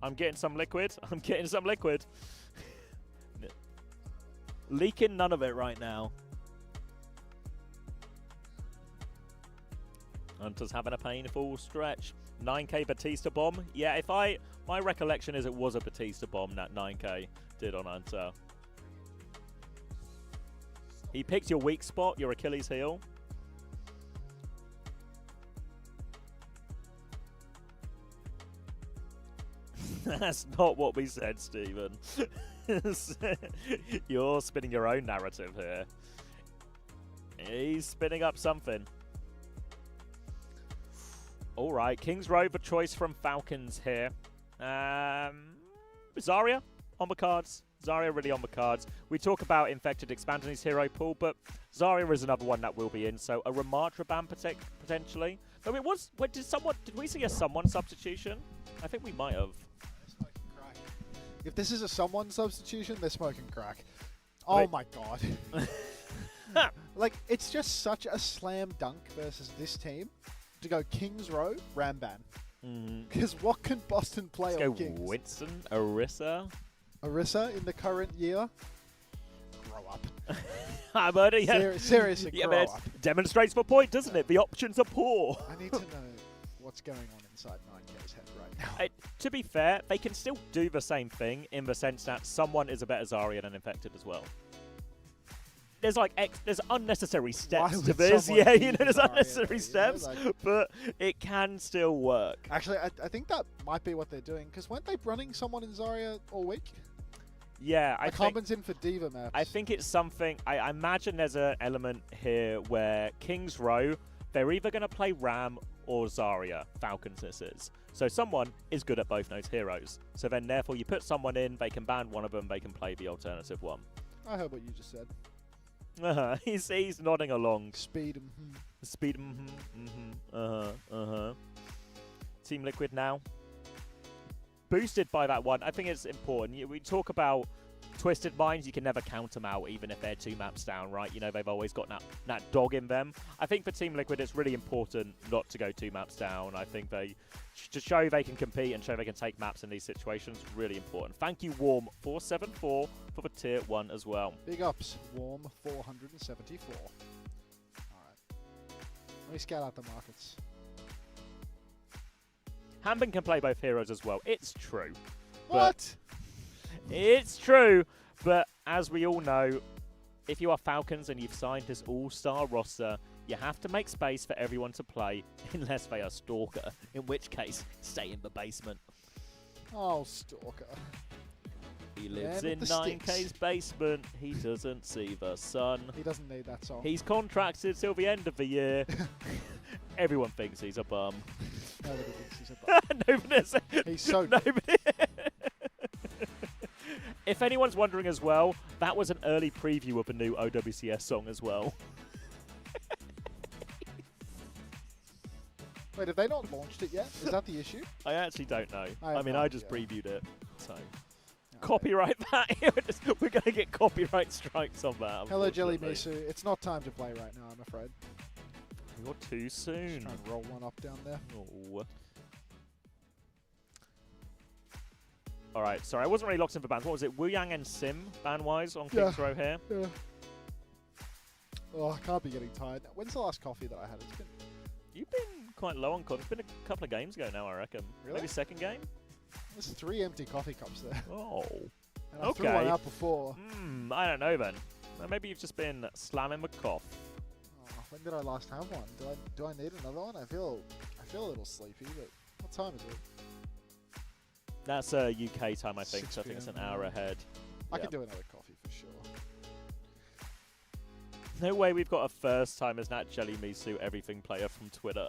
S1: I'm getting some liquid. I'm getting some liquid. Leaking none of it right now. Hunter's having a painful stretch. 9K Batista bomb. Yeah, my recollection is it was a Batista bomb that 9K did on Hunter. He picked your weak spot, your Achilles heel. That's not what we said, Steven. You're spinning your own narrative here. He's spinning up something. All right, King's Road, the choice from Falcons here. Zarya on the cards. Zarya really on the cards. We talk about Infected expanding his hero pool, but Zarya is another one that will be in. So a Ramatra ban potentially. But it was. Did we see a someone substitution? I think we might have.
S2: If this is a someone substitution, they're smoking crack. Oh my god. Like, it's just such a slam dunk versus this team to go Kings Row, Ramban. Because what can Boston play on Kings?
S1: Winston, Orisa.
S2: Orisa in the current year? Grow up. Seriously, grow up.
S1: Demonstrates the point, doesn't it? The options are poor.
S2: I need to know what's going on inside 9K's head right now.
S1: To be fair, they can still do the same thing in the sense that someone is a better Zarya than Infected as well. There's there's unnecessary steps to this. Yeah, there's unnecessary steps, but it can still work.
S2: Actually, I think that might be what they're doing, because weren't they running someone in Zarya all week?
S1: Yeah, I think
S2: Common's in for Diva maps.
S1: I think it's something. I imagine there's an element here where King's Row, they're either going to play Ram or Zarya, Falcons this is. So someone is good at both those heroes. So then therefore you put someone in, they can ban one of them, they can play the alternative one.
S2: I heard what you just said.
S1: He's nodding along.
S2: Speed.
S1: Speed. Team Liquid now. Boosted by that one. I think it's important. We talk about Twisted Minds, you can never count them out even if they're 2 maps down, right? You know, they've always got that dog in them. I think for Team Liquid, it's really important not to go 2 maps down. I think to show they can compete and show they can take maps in these situations, really important. Thank you, Warm474, for the tier 1 as well.
S2: Big ups, Warm474. Alright. Let me scout out the markets.
S1: Hanbin can play both heroes as well. It's true.
S2: What?
S1: It's true, but as we all know, if you are Falcons and you've signed this all-star roster, you have to make space for everyone to play, unless they are Stalker, in which case, stay in the basement.
S2: Oh, Stalker.
S1: He lives in 9K's basement, he doesn't see the sun.
S2: He doesn't need that song.
S1: He's contracted till the end of the year. Everyone thinks he's a bum.
S2: Nobody thinks he's a bum.
S1: Nobody.
S2: He's so
S1: Nobody. If anyone's wondering as well, that was an early preview of a new OWCS song as well.
S2: Wait, have they not launched it yet? Is that the issue?
S1: I actually don't know. I mean,
S2: no
S1: I just
S2: idea.
S1: previewed it, so... Copyright that. We're going to get copyright strikes on that.
S2: Hello, Jelly Misu. It's not time to play right now, I'm afraid.
S1: You're too soon.
S2: Just trying to roll one up down there.
S1: Oh. Alright, sorry, I wasn't really locked in for bans. What was it? Wu Yang and Sim ban-wise on King's Row here?
S2: Yeah. Oh, I can't be getting tired. When's the last coffee that I had?
S1: You've been quite low on coffee. It's been a couple of games ago now, I reckon.
S2: Really?
S1: Maybe second game?
S2: There's 3 empty coffee cups there.
S1: Oh.
S2: And I threw one out before.
S1: I don't know then. Maybe you've just been slamming the cough.
S2: Oh, when did I last have one? Do I need another one? I feel a little sleepy, but what time is it?
S1: That's UK time, I think.
S2: 6
S1: So I think it's an
S2: PM.
S1: hour ahead.
S2: I could do another coffee for sure.
S1: No way we've got a first time as Nat Jelly Misu everything player from Twitter.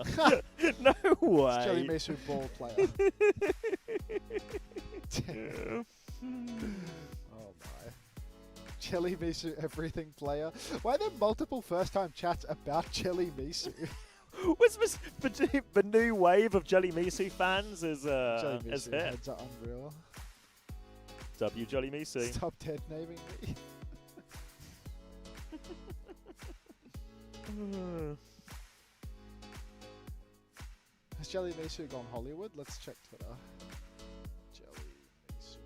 S1: No way.
S2: It's Jelly Misu ball player. Oh my. Jelly Misu everything player. Why are there multiple first time chats about Jelly Misu?
S1: What's this? The new wave of Jelly Misu fans is
S2: Jelly
S1: is
S2: Misu
S1: hit.
S2: heads are unreal.
S1: W Jelly Misu.
S2: Stop dead naming me. Has Jelly Misu gone Hollywood? Let's check Twitter. Jelly Misu.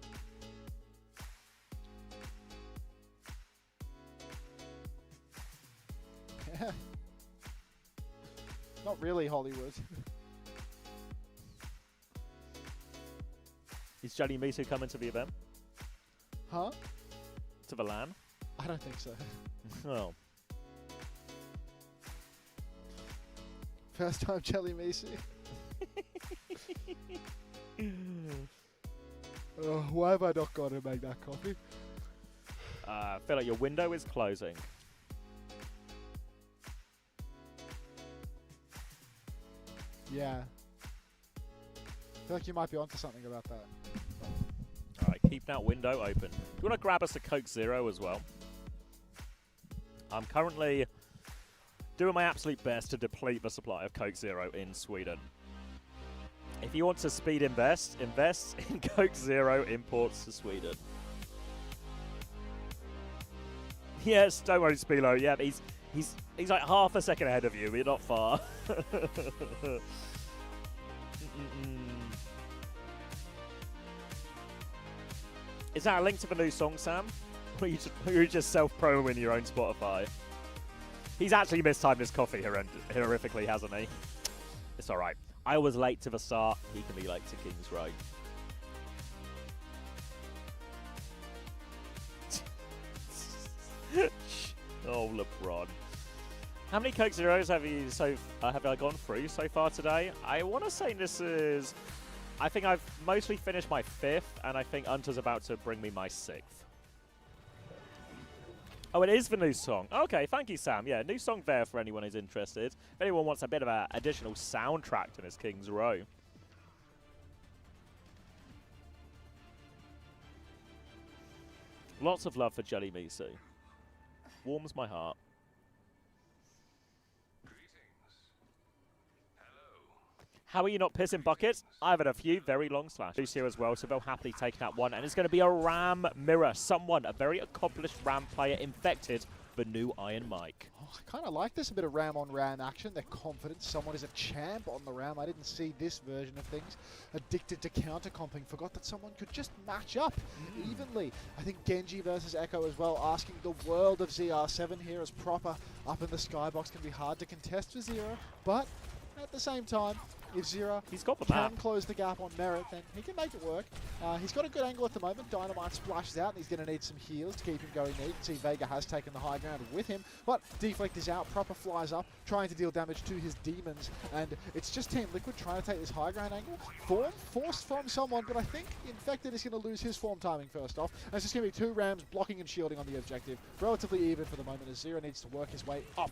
S2: Yeah. Not really Hollywood.
S1: Is Jelly Misu coming to the event?
S2: Huh?
S1: To the LAN?
S2: I don't think so.
S1: Oh.
S2: First time Jelly Misu. Oh, why have I not gone to make that coffee?
S1: I feel like your window is closing.
S2: Yeah. I feel like you might be onto something about that.
S1: Alright, keep that window open. Do you want to grab us a Coke Zero as well? I'm currently doing my absolute best to deplete the supply of Coke Zero in Sweden. If you want to speed invest in Coke Zero imports to Sweden. Yes, don't worry, Spilo. Yeah, he's like half a second ahead of you. You're not far. Is that a link to the new song, Sam? Or you just self-promoing your own Spotify? He's actually mistimed his coffee horrifically, hasn't he? It's alright. I was late to the start. He can be late to King's Row. Oh, LeBron. How many Coke Zeros have I gone through so far today? I want to say this is... I think I've mostly finished my 5th, and I think Unter's about to bring me my 6th. Oh, it is the new song. Okay, thank you, Sam. Yeah, new song there for anyone who's interested. If anyone wants a bit of an additional soundtrack to this King's Row. Lots of love for Jelly Misu. Warms my heart. How are you not pissing buckets? I've had a few very long slashes here as well, so they'll happily take that one. And it's going to be a Ram mirror. Someone, a very accomplished Ram player, infected the new Iron Mike.
S2: Oh, I kind of like this, a bit of Ram on Ram action. They're confident. Someone is a champ on the Ram. I didn't see this version of things. Addicted to counter-comping. Forgot that someone could just match up evenly. I think Genji versus Echo as well, asking the world of ZR7 here as proper up in the skybox can be hard to contest for Zero, but at the same time, if Zira can close the gap on Merit, then he can make it work. He's got a good angle at the moment. Dynamite splashes out, and he's going to need some heals to keep him going there. You can see Vega has taken the high ground with him, but Deflect is out. Proper flies up, trying to deal damage to his demons, and it's just Team Liquid trying to take this high ground angle. Form forced from someone, but I think Infected is going to lose his form timing first off. And it's just going to be two Rams blocking and shielding on the objective. Relatively even for the moment as Zira needs to work his way up.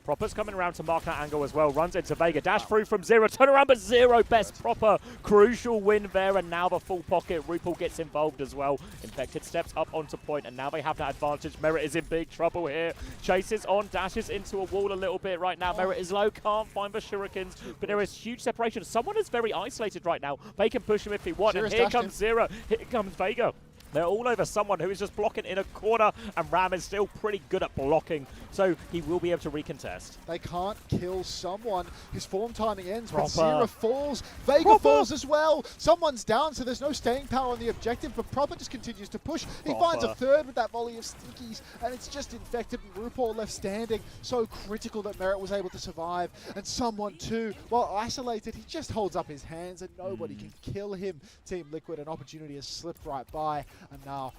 S1: Proper's coming around to mark that angle as well. Runs into Vega. Dash through from Zero. Turn around, but Zero best Proper. Crucial win there, and now the full pocket. RuPaul gets involved as well. Infected steps up onto point, and now they have that advantage. Merit is in big trouble here. Chases on, dashes into a wall a little bit right now. Merit is low, can't find the shurikens, but there is huge separation. Someone is very isolated right now. They can push him if they want, and here comes Zero. Here comes Vega. They're all over someone who is just blocking in a corner, and Ram is still pretty good at blocking, so he will be able to recontest.
S2: They can't kill someone. His form timing ends, but Zira falls. Vega falls as well. Someone's down, so there's no staying power on the objective, but Proper just continues to push. He finds a third with that volley of stinkies, and it's just Infected and RuPaul left standing. So critical that Merit was able to survive, and someone too, while isolated, he just holds up his hands, and nobody can kill him. Team Liquid, an opportunity has slipped right by. And now,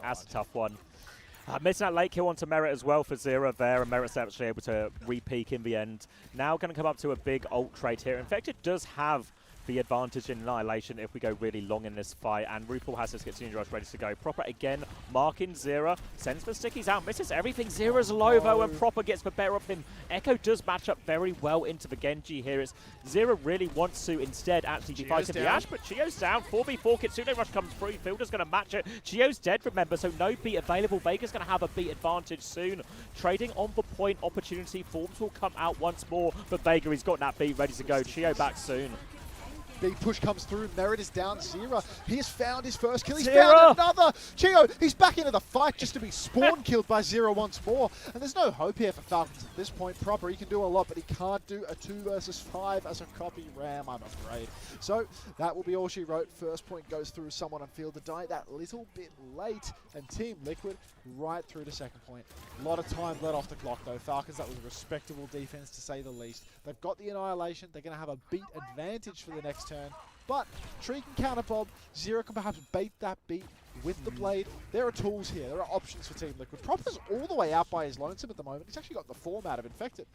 S1: that's a tough one. Missing that late kill onto Merit as well for Zero there, and Merit's actually able to re-peak in the end. Now going to come up to a big ult trade here. Infected does have the advantage in Annihilation if we go really long in this fight, and RuPaul has his Kitsune Rush ready to go. Proper again, marking Zira, sends the stickies out, misses everything. Zira's low though, and Proper gets the better of him. Echo does match up very well into the Genji here. It's Zira really wants to instead actually be fighting the Ashe, but Chio's down. 4v4, Kitsune Rush comes through, Fielder's going to match it. Chio's dead, remember, so no beat available. Vega's going to have a beat advantage soon. Trading on the point opportunity, Forms will come out once more, but Vega, he's got that beat ready to go. Chio back soon.
S2: Big push comes through. Merit is down. Zira, he has found his first kill. He's found another. Chio, he's back into the fight just to be spawn killed by Zira once more. And there's no hope here for Falcons at this point. Proper, he can do a lot, but he can't do a 2 versus 5 as a copy Ram, I'm afraid. So that will be all she wrote. First point goes through someone on field to die that little bit late. And Team Liquid right through to second point. A lot of time let off the clock though. Falcons, that was a respectable defense to say the least. They've got the Annihilation. They're going to have a beat advantage for the next turn. But Tree can counter bomb. Zero can perhaps bait that beat with the blade. There are tools here. There are options for Team Liquid. Proper's all the way out by his lonesome at the moment. He's actually got the form out of Infected.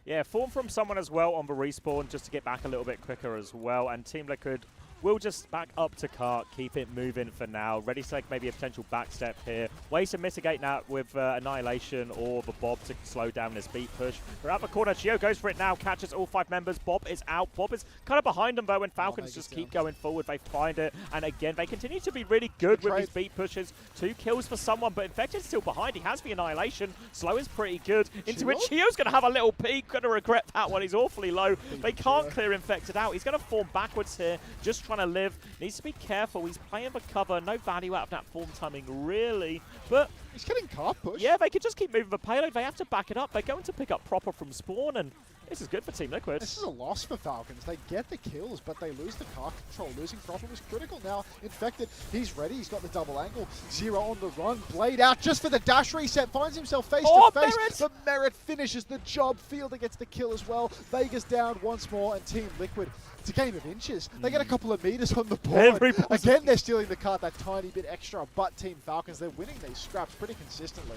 S1: Yeah, form from someone as well on the respawn just to get back a little bit quicker as well. And Team Liquid will just back up to cart, keep it moving for now. Ready to take maybe a potential backstep here. Ways to mitigate that with Annihilation or the Bob to slow down this beat push. We're out the corner. Chio goes for it now, catches all 5 members. Bob is out. Bob is kind of behind them though, and Falcons just keep going forward. They find it, and again, they continue to be really good with these beat pushes. 2 kills for someone, but Infected's still behind. He has the Annihilation. Slow is pretty good. Into which Chio's going to have a little peek. Going to regret that one. He's awfully low. They can't clear Infected out. He's going to form backwards here, just trying to live. Needs to be careful. He's playing the cover. No value out of that form timing, really. But
S2: he's getting car push.
S1: Yeah, they could just keep moving the payload. They have to back it up. They're going to pick up Proper from spawn, and this is good for Team Liquid.
S2: This is a loss for Falcons. They get the kills, but they lose the car control. Losing Proper was critical. Now, Infected, he's ready. He's got the double angle. Zero on the run. Blade out just for the dash reset. Finds himself face to face.
S1: Merit!
S2: But Merit finishes the job. Fielder gets the kill as well. Vega's down once more, and Team Liquid, it's a game of inches. They get a couple of meters on the board. Again, they're stealing the cart that tiny bit extra, but Team Falcons, they're winning these scraps pretty consistently.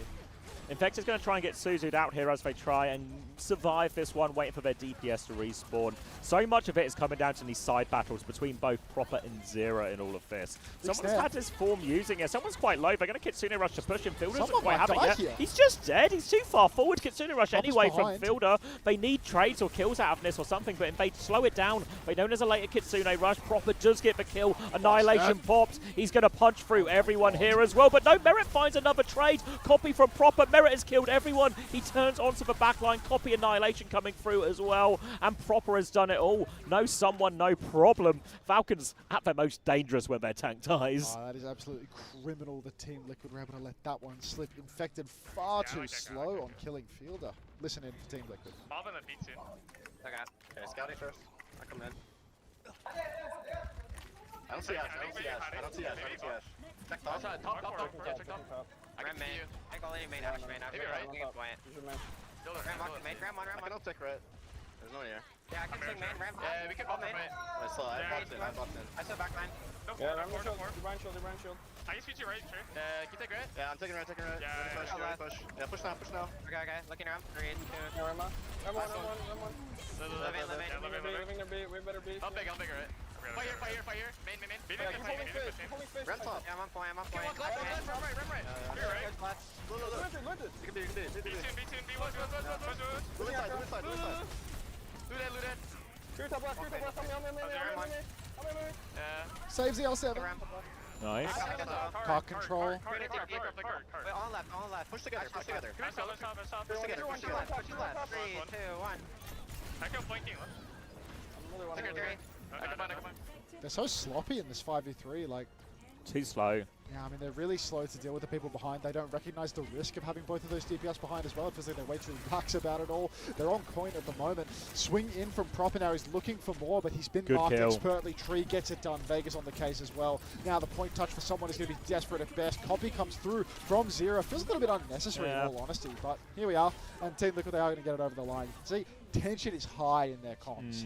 S1: Infected's going to try and get Suzu'd out here as they try and survive this one, waiting for their DPS to respawn. So much of it is coming down to these side battles between both Proper and Zera in all of this. Someone's had his form using it. Someone's quite low. They're going to Kitsune Rush to push him. Fielder doesn't quite have it yet.
S2: Here.
S1: He's just dead. He's too far forward. Kitsune Rush anyway from Fielder. They need trades or kills out of this or something, but if they slow it down, they know there's a later Kitsune Rush. Proper does get the kill. Annihilation pops. He's going to punch through everyone here as well, but no, Merit finds another trade. Copy from Proper. Merit has killed everyone. He turns onto the backline. Copy Annihilation coming through as well, and Proper has done it all. No someone, no problem. Falcons at their most dangerous when their tank dies.
S2: Oh, that is absolutely criminal. The Team Liquid were able to let that one slip. Infected far too slow on killing Fielder. Listen in for Team Liquid.
S16: Bob and the beat soon. Okay, scouting first. I come in. I don't see Ash. I don't see Ash. I don't see Ash. I don't see Ash. Check top. Check top. I can see you. I go any main Ash. Main Ash. You can fly it. Ram one. I can ult take red. There's no one here. Yeah, I can take main. Ram. Yeah, we can bot main. I saw. I bopped in. I saw back line. Yeah, Ram shield. Divine shield. I can speed you right, sure. Can you take red? Yeah, I'm taking red. Yeah, push. Yeah, push now. Okay. Looking around. 3, 2. Yeah, Ram one. Living their B. We better be. I'll big right. Fight here. Main. Ram top. Yeah, I'm on point. Ram right. You're right. Loot it. You can do it. B2, B1. Loot inside. Loot it. Clear top left.
S2: Saves the L7.
S1: Nice.
S2: Car control.
S16: On left. Push together. Push together. 3, 2, 1. I go flanking.
S2: They're so sloppy in this 5v3, like...
S1: Too slow.
S2: Yeah, I mean, they're really slow to deal with the people behind. They don't recognize the risk of having both of those DPS behind as well. It feels like they're way too lax about it all. They're on point at the moment. Swing in from Proper now. He's looking for more, but he's been marked expertly. Tree gets it done. Vegas on the case as well. Now the point touch for someone is going to be desperate at best. Copy comes through from Zera. Feels a little bit unnecessary in all honesty, but here we are. And Team Liquid, they are going to get it over the line. You can see, tension is high in their comms.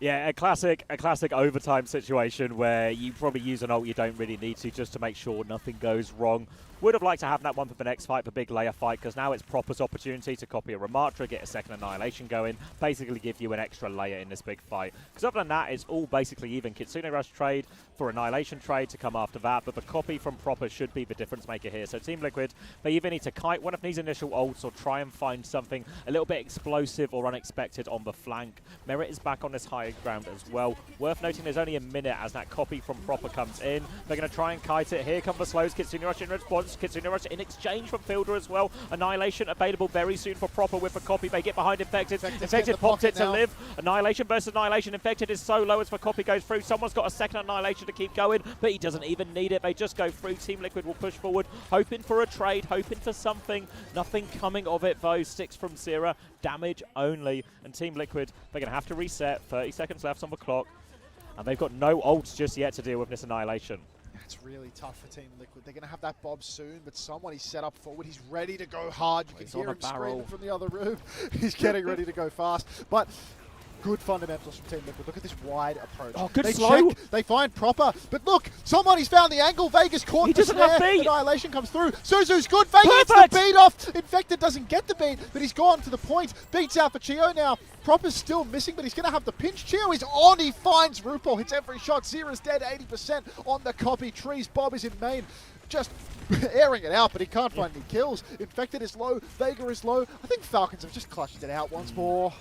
S1: Yeah, a classic overtime situation where you probably use an ult you don't really need to just to make sure nothing goes wrong. Would have liked to have that one for the next fight, the big layer fight, because now it's Proper's opportunity to copy a Ramatra, get a second Annihilation going, basically give you an extra layer in this big fight. Because other than that, it's all basically even. Kitsune Rush trade for Annihilation trade to come after that, but the copy from Proper should be the difference maker here. So Team Liquid, they either need to kite one of these initial ults or try and find something a little bit explosive or unexpected on the flank. Merit is back on this higher ground as well. Worth noting there's only a minute as that copy from Proper comes in. They're going to try and kite it. Here come the slows. Kitsune Rush in response. Kitsune Rush in exchange from Fielder as well. Annihilation available very soon for Proper with the copy. They get behind Infected. Infected popped it to live. Annihilation versus Annihilation. Infected is so low as the copy goes through. Someone's got a second Annihilation to keep going, but he doesn't even need it. They just go through. Team Liquid will push forward, hoping for a trade, hoping for something. Nothing coming of it though. 6 from Zera. Damage only. And Team Liquid, they're going to have to reset. 30 seconds left on the clock. And they've got no ults just yet to deal with this Annihilation.
S2: It's really tough for Team Liquid. They're going to have that Bob soon, but someone he's set up forward. He's ready to go hard. You can hear him screaming from the other room. He's getting ready to go fast. But good fundamentals from Team Liquid. Look at this wide approach.
S1: Oh, good
S2: they
S1: slow.
S2: Check, they find Proper, but look, somebody's found the angle. Vegas caught the snare. Annihilation comes through. Suzu's good. Vegas gets the beat off. Infected doesn't get the beat, but he's gone to the point. Beats out for Chio now. Proper's still missing, but he's going to have the pinch. Chio is on. He finds RuPaul. Hits every shot. Zera's dead 80% on the copy. Trees. Bob is in main. Just airing it out, but he can't find any kills. Infected is low. Vega is low. I think Falcons have just clutched it out once more.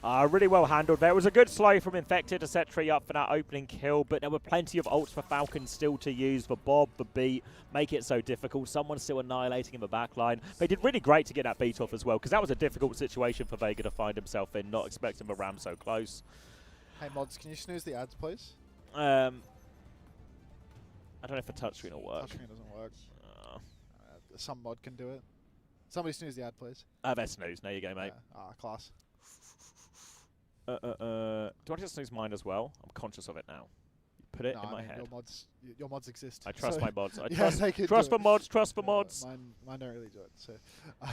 S1: Really well handled there. It was a good slow from Infected to set Tree up for that opening kill, but there were plenty of ults for Falcons still to use. For Bob, the beat, make it so difficult. Someone's still annihilating in the backline. They did really great to get that beat off as well, because that was a difficult situation for Vega to find himself in, not expecting the Ram so close.
S2: Hey, mods, can you snooze the ads, please?
S1: I don't know if a touchscreen will work.
S2: Touchscreen doesn't work. Some mod can do it. Somebody snooze the ad, please.
S1: That's snooze. There you go, mate.
S2: Class.
S1: Do I just snooze mine as well? I'm conscious of it now. put it
S2: No,
S1: in
S2: I
S1: my
S2: mean,
S1: head.
S2: Your mods exist.
S1: I trust
S2: so
S1: my mods. I
S2: yeah,
S1: trust for mods. Trust for mods.
S2: Mine don't really do it. So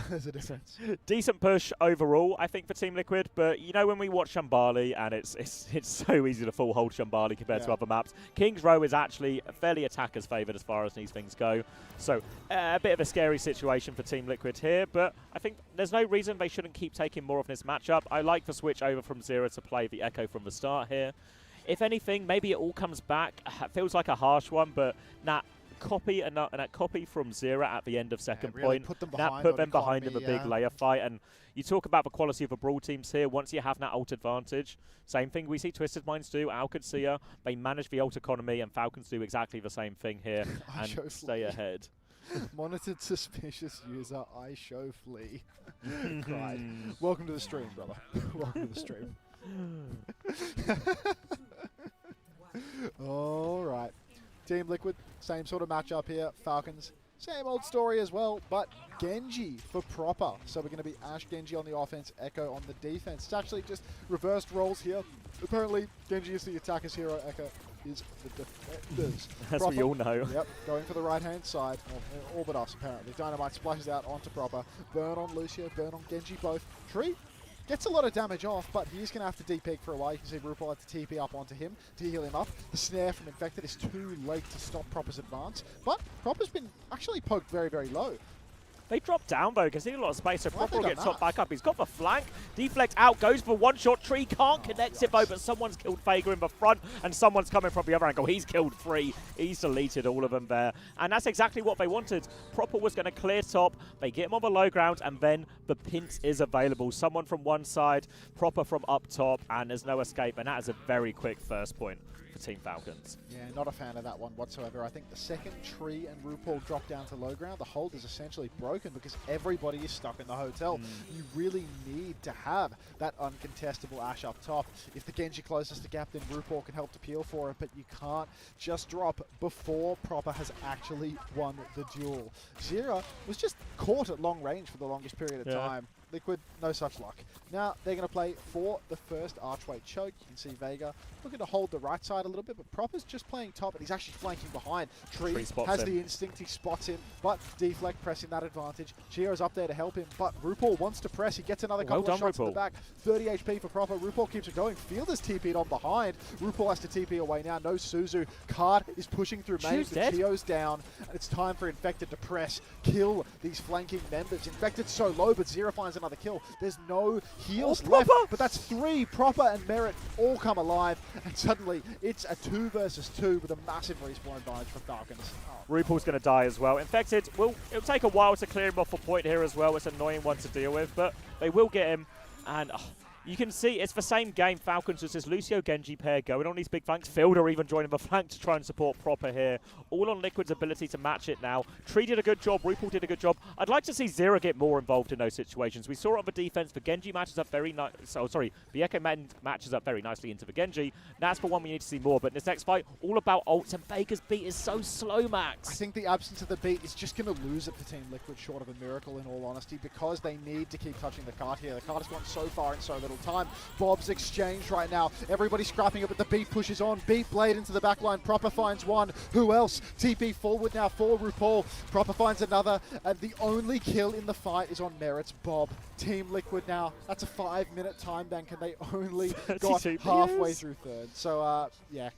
S2: there's a difference.
S1: Decent push overall, I think, for Team Liquid. But you know, when we watch Shambali, and it's so easy to full hold Shambali compared to other maps. King's Row is actually fairly attackers favoured as far as these things go. So a bit of a scary situation for Team Liquid here. But I think there's no reason they shouldn't keep taking more of this matchup. I like the switch over from Zero to play the Echo from the start here. If anything, maybe it all comes back. It feels like a harsh one, but that copy and that copy from Zero at the end of second
S2: really
S1: point,
S2: put them
S1: that
S2: behind
S1: put
S2: on
S1: them behind in the
S2: economy,
S1: big layer fight. And you talk about the quality of the brawl teams here. Once you have that ult advantage, same thing we see Twisted Minds do. Qadsiah, they manage the ult economy, and Falcons do exactly the same thing here and stay ahead.
S2: Monitored suspicious user, I show flee. Cried. Welcome to the stream, brother. Welcome to the stream. All right. Team Liquid, same sort of matchup here. Falcons, same old story as well, but Genji for proper. So we're going to be Ash Genji on the offense, Echo on the defense. It's actually just reversed roles here. Apparently, Genji is the attacker's hero, Echo is the defenders.
S1: As we all know.
S2: Yep, going for the right-hand side. All but us, apparently. Dynamite splashes out onto proper. Burn on Lucio, burn on Genji both. Tree gets a lot of damage off, but he's going to have to deep-peek for a while. You can see RuPaul had to TP up onto him to heal him up. The snare from Infected is too late to stop Proper's advance, but Proper's been actually poked very, very low.
S1: They drop down though, because he had a lot of space, so Proper will get top back up. He's got the flank. Deflect out, goes for one shot. Tree can't connect it though, but someone's killed Vega in the front, and someone's coming from the other angle. He's killed 3. He's deleted all of them there. And that's exactly what they wanted. Proper was going to clear top. They get him on the low ground, and then the pint is available. Someone from one side, Proper from up top, and there's no escape. And that is a very quick first point for Team Falcons.
S2: Yeah, not a fan of that one whatsoever. I think the second Tree and RuPaul drop down to low ground, the hold is essentially broken because everybody is stuck in the hotel. You really need to have that uncontestable Ash up top. If the Genji closes the gap, then RuPaul can help to peel for it, but you can't just drop before Proper has actually won the duel. Zero was just caught at long range for the longest period of time. Liquid, no such luck. Now they're going to play for the first archway choke. You can see Vega looking to hold the right side a little bit, but Proper's just playing top, and he's actually flanking behind. Tree has the instinct, he spots him, but Deflect pressing that advantage. Chio's up there to help him, but RuPaul wants to press. He gets another couple of shots in the back. 30 HP for Proper. RuPaul keeps it going. Fielder's TP'd on behind. RuPaul has to TP away now. No Suzu. Card is pushing through main. The Chio's down, and it's time for Infected to press. Kill these flanking members. Infected so low, but Zero finds another kill. There's no heals left, but that's 3. Proper and Merit all come alive, and suddenly it's a 2 versus 2 with a massive respawn advantage for Falcons.
S1: RuPaul's going to die as well. Infected, it'll take a while to clear him off a point here as well. It's an annoying one to deal with, but they will get him. And you can see it's the same game. Falcons with this Lucio-Genji pair going on these big flanks. Fielder even joining the flank to try and support Proper here. All on Liquid's ability to match it now. Tree did a good job. RuPaul did a good job. I'd like to see Zero get more involved in those situations. We saw it on the defense. The Genji matches up very nice. The Echo matches up very nicely into the Genji. That's the one we need to see more. But in this next fight, all about ults, and Baker's beat is so slow, Max.
S2: I think the absence of the beat is just going to lose it for Team Liquid, short of a miracle in all honesty, because they need to keep touching the card here. The card has gone so far in so little time. Bob's exchange right now. Everybody scrapping it, but the beat pushes on. Beat Blade into the back line. Proper finds one. Who else? TP forward now for RuPaul. Proper finds another. And the only kill in the fight is on Merit's Bob. Team Liquid now. That's a 5-minute time bank, and they only got halfway through third. So, yeah.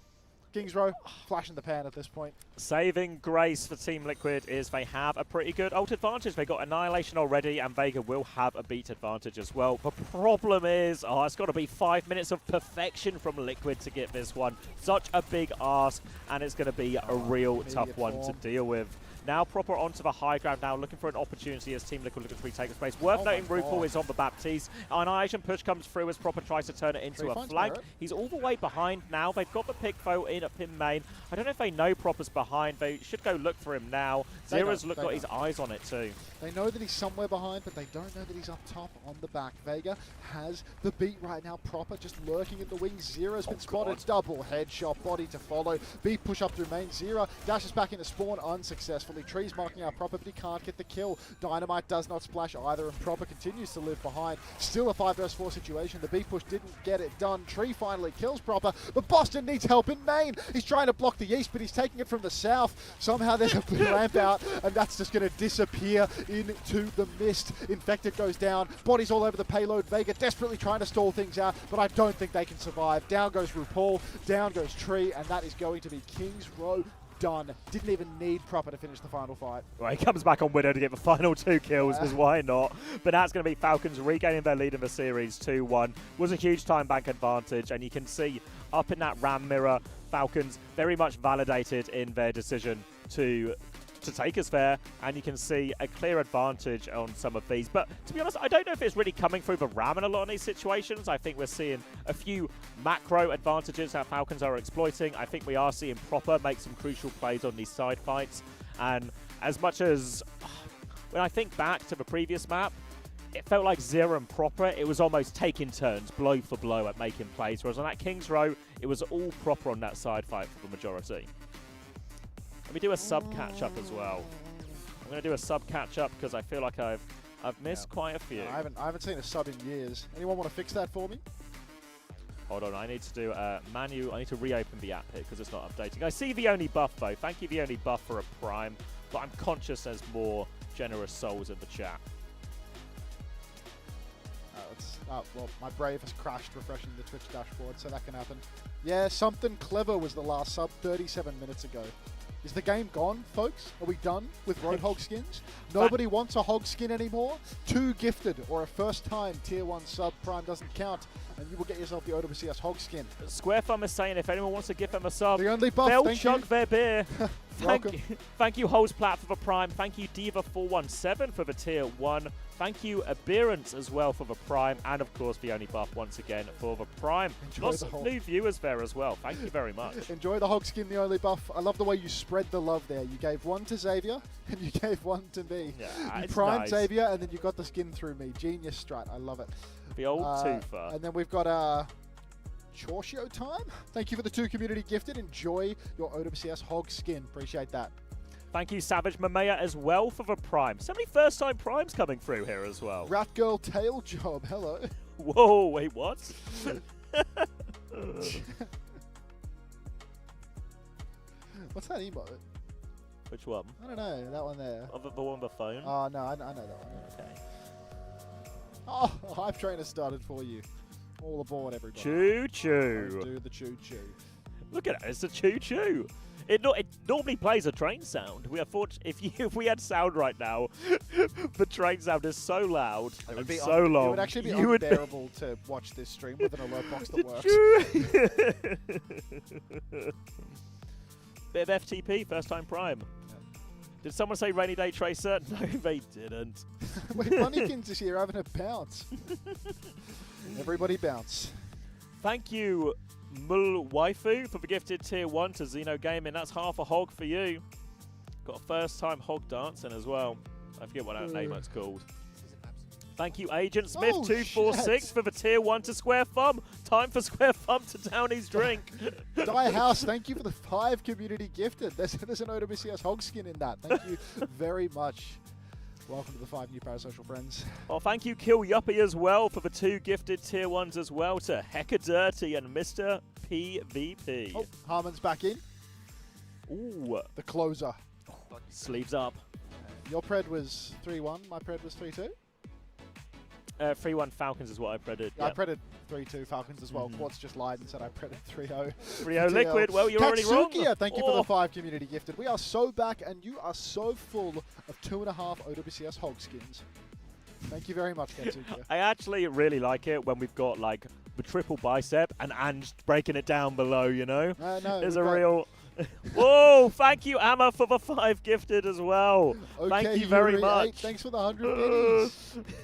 S2: Kings Row, flash in the pan at this point.
S1: Saving grace for Team Liquid is they have a pretty good ult advantage. They got Annihilation already, and Vega will have a beat advantage as well. The problem is, it's got to be 5 minutes of perfection from Liquid to get this one. Such a big ask, and it's going to be a real tough one to deal with. Now Proper onto the high ground now, looking for an opportunity as Team Liquid looks to retake the space. Worth noting, RuPaul is on the Baptiste. Annihilation push comes through as Proper tries to turn it into a flank. He's all the way behind now. They've got the pick foe in at pin main. I don't know if they know Proper's behind. They should go look for him now. Zero's got his eyes on it too.
S2: They know that he's somewhere behind, but they don't know that he's up top on the back. Vega has the beat right now. Proper just lurking in the wings. Zero's been spotted. Double headshot, body to follow. Beat push up through main. Zero dashes back into spawn unsuccessfully. immediately. Tree's marking out Proper, but he can't get the kill. Dynamite does not splash either, and Proper continues to live behind. Still a 5 vs 4 situation. The B push didn't get it done. Tree finally kills Proper, but Boston needs help in main. He's trying to block the east, but he's taking it from the south. Somehow there's a ramp out, and that's just going to disappear into the mist. Infected goes down. Bodies all over the payload. Vega desperately trying to stall things out, but I don't think they can survive. Down goes RuPaul, down goes Tree, and that is going to be Kings Row done. Didn't even need Proper to finish the final fight.
S1: Well, he comes back on Widow to get the final 2 kills, because why not? But that's going to be Falcons regaining their lead in the series 2-1. Was a huge time bank advantage, and you can see up in that RAM mirror, Falcons very much validated in their decision to take us there, and you can see a clear advantage on some of these. But to be honest, I don't know if it's really coming through the RAM in a lot of these situations. I think we're seeing a few macro advantages that Falcons are exploiting. I think we are seeing Proper make some crucial plays on these side fights. And as much as when I think back to the previous map, it felt like Zero and Proper, it was almost taking turns, blow for blow at making plays. Whereas on that Kings Row, it was all Proper on that side fight for the majority. Let me do a sub catch-up as well. I'm going to do a sub catch-up because I feel like I've missed quite a few.
S2: I haven't seen a sub in years. Anyone want to fix that for me?
S1: Hold on, I need to do I need to reopen the app here because it's not updating. I see the only buff though. Thank you, the only buff for a prime, but I'm conscious there's more generous souls in the chat.
S2: Well, my Brave has crashed refreshing the Twitch dashboard, so that can happen. Yeah, something clever was the last sub 37 minutes ago. Is the game gone, folks? Are we done with Roadhog skins? Nobody wants a hog skin anymore? 2 gifted or a first time tier 1 sub prime doesn't count, and you will get yourself the OWCS hog skin.
S1: Square Thumb is saying if anyone wants to give them a sub,
S2: the only buff,
S1: they'll chug their beer.
S2: Thank
S1: you, Holzplat, for the prime. Thank you, Diva417 for the tier 1. Thank you, Aberrance as well for the prime. And of course, the only buff once again for the prime. Lots of new viewers there as well. Thank you very much.
S2: Enjoy the hog skin, the only buff. I love the way you spread the love there. You gave 1 to Xavier and you gave 1 to me.
S1: Yeah,
S2: you primed Xavier and then you got the skin through me. Genius strat. I love it.
S1: The old twofer.
S2: And then we've got Chorshio time. Thank you for the 2 community gifted. Enjoy your OWCS hog skin. Appreciate that.
S1: Thank you, Savage Mamea, as well for the prime. So many first-time primes coming through here as well.
S2: Rat Girl Tail Job. Hello.
S1: Whoa, wait, what?
S2: What's that emote?
S1: Which one?
S2: I don't know. That one there.
S1: Oh, the one on the phone?
S2: Oh, no, I know that one.
S1: Okay.
S2: Oh, Hype Train has started for you. All aboard, everybody.
S1: Choo-choo.
S2: Let's do the choo-choo.
S1: Look at it. It's a choo-choo. It normally plays a train sound. We are if we had sound right now, the train sound is so loud and so long.
S2: It would actually be unbearable to watch this stream with an alert box that works.
S1: Bit of FTP, first time prime. Did someone say Rainy Day Tracer? No, they didn't.
S2: Wait, Bunnykins is here having a bounce. Everybody bounce.
S1: Thank you, Mul Waifu, for the gifted tier 1 to Xeno Gaming. That's half a hog for you. Got a first time hog dancing as well. I forget what that name it's called. Thank you, Agent Smith246 for the tier 1 to Square Thumb. Time for Square Thumb to down his drink.
S2: Die House, thank you for the 5 community gifted. There's an OWCS hog skin in that. Thank you very much. Welcome to the 5 new parasocial friends.
S1: Well, thank you, Kill Yuppie, as well, for the 2 gifted tier 1s as well to Hecka Dirty and Mr. PvP.
S2: Oh, Harmon's back in.
S1: Ooh.
S2: The closer.
S1: Sleeves up.
S2: Your pred was 3-1, my pred was 3-2.
S1: 3-1 Falcons is what I predicted.
S2: Yeah, I predicted 3-2 Falcons as well. Quartz just lied and said I predicted 3-0.
S1: 3-0 Liquid. Well, you're already wrong.
S2: Qadsiah, thank you for the 5 community gifted. We are so back and you are so full of 2.5 OWCS hog skins. Thank you very much, Qadsiah.
S1: I actually really like it when we've got like the triple bicep and Ange breaking it down below, you know?
S2: No,
S1: there's a real... Whoa, thank you, Amma, for the 5 gifted as well.
S2: Okay,
S1: thank you very much.
S2: 8, thanks for the 100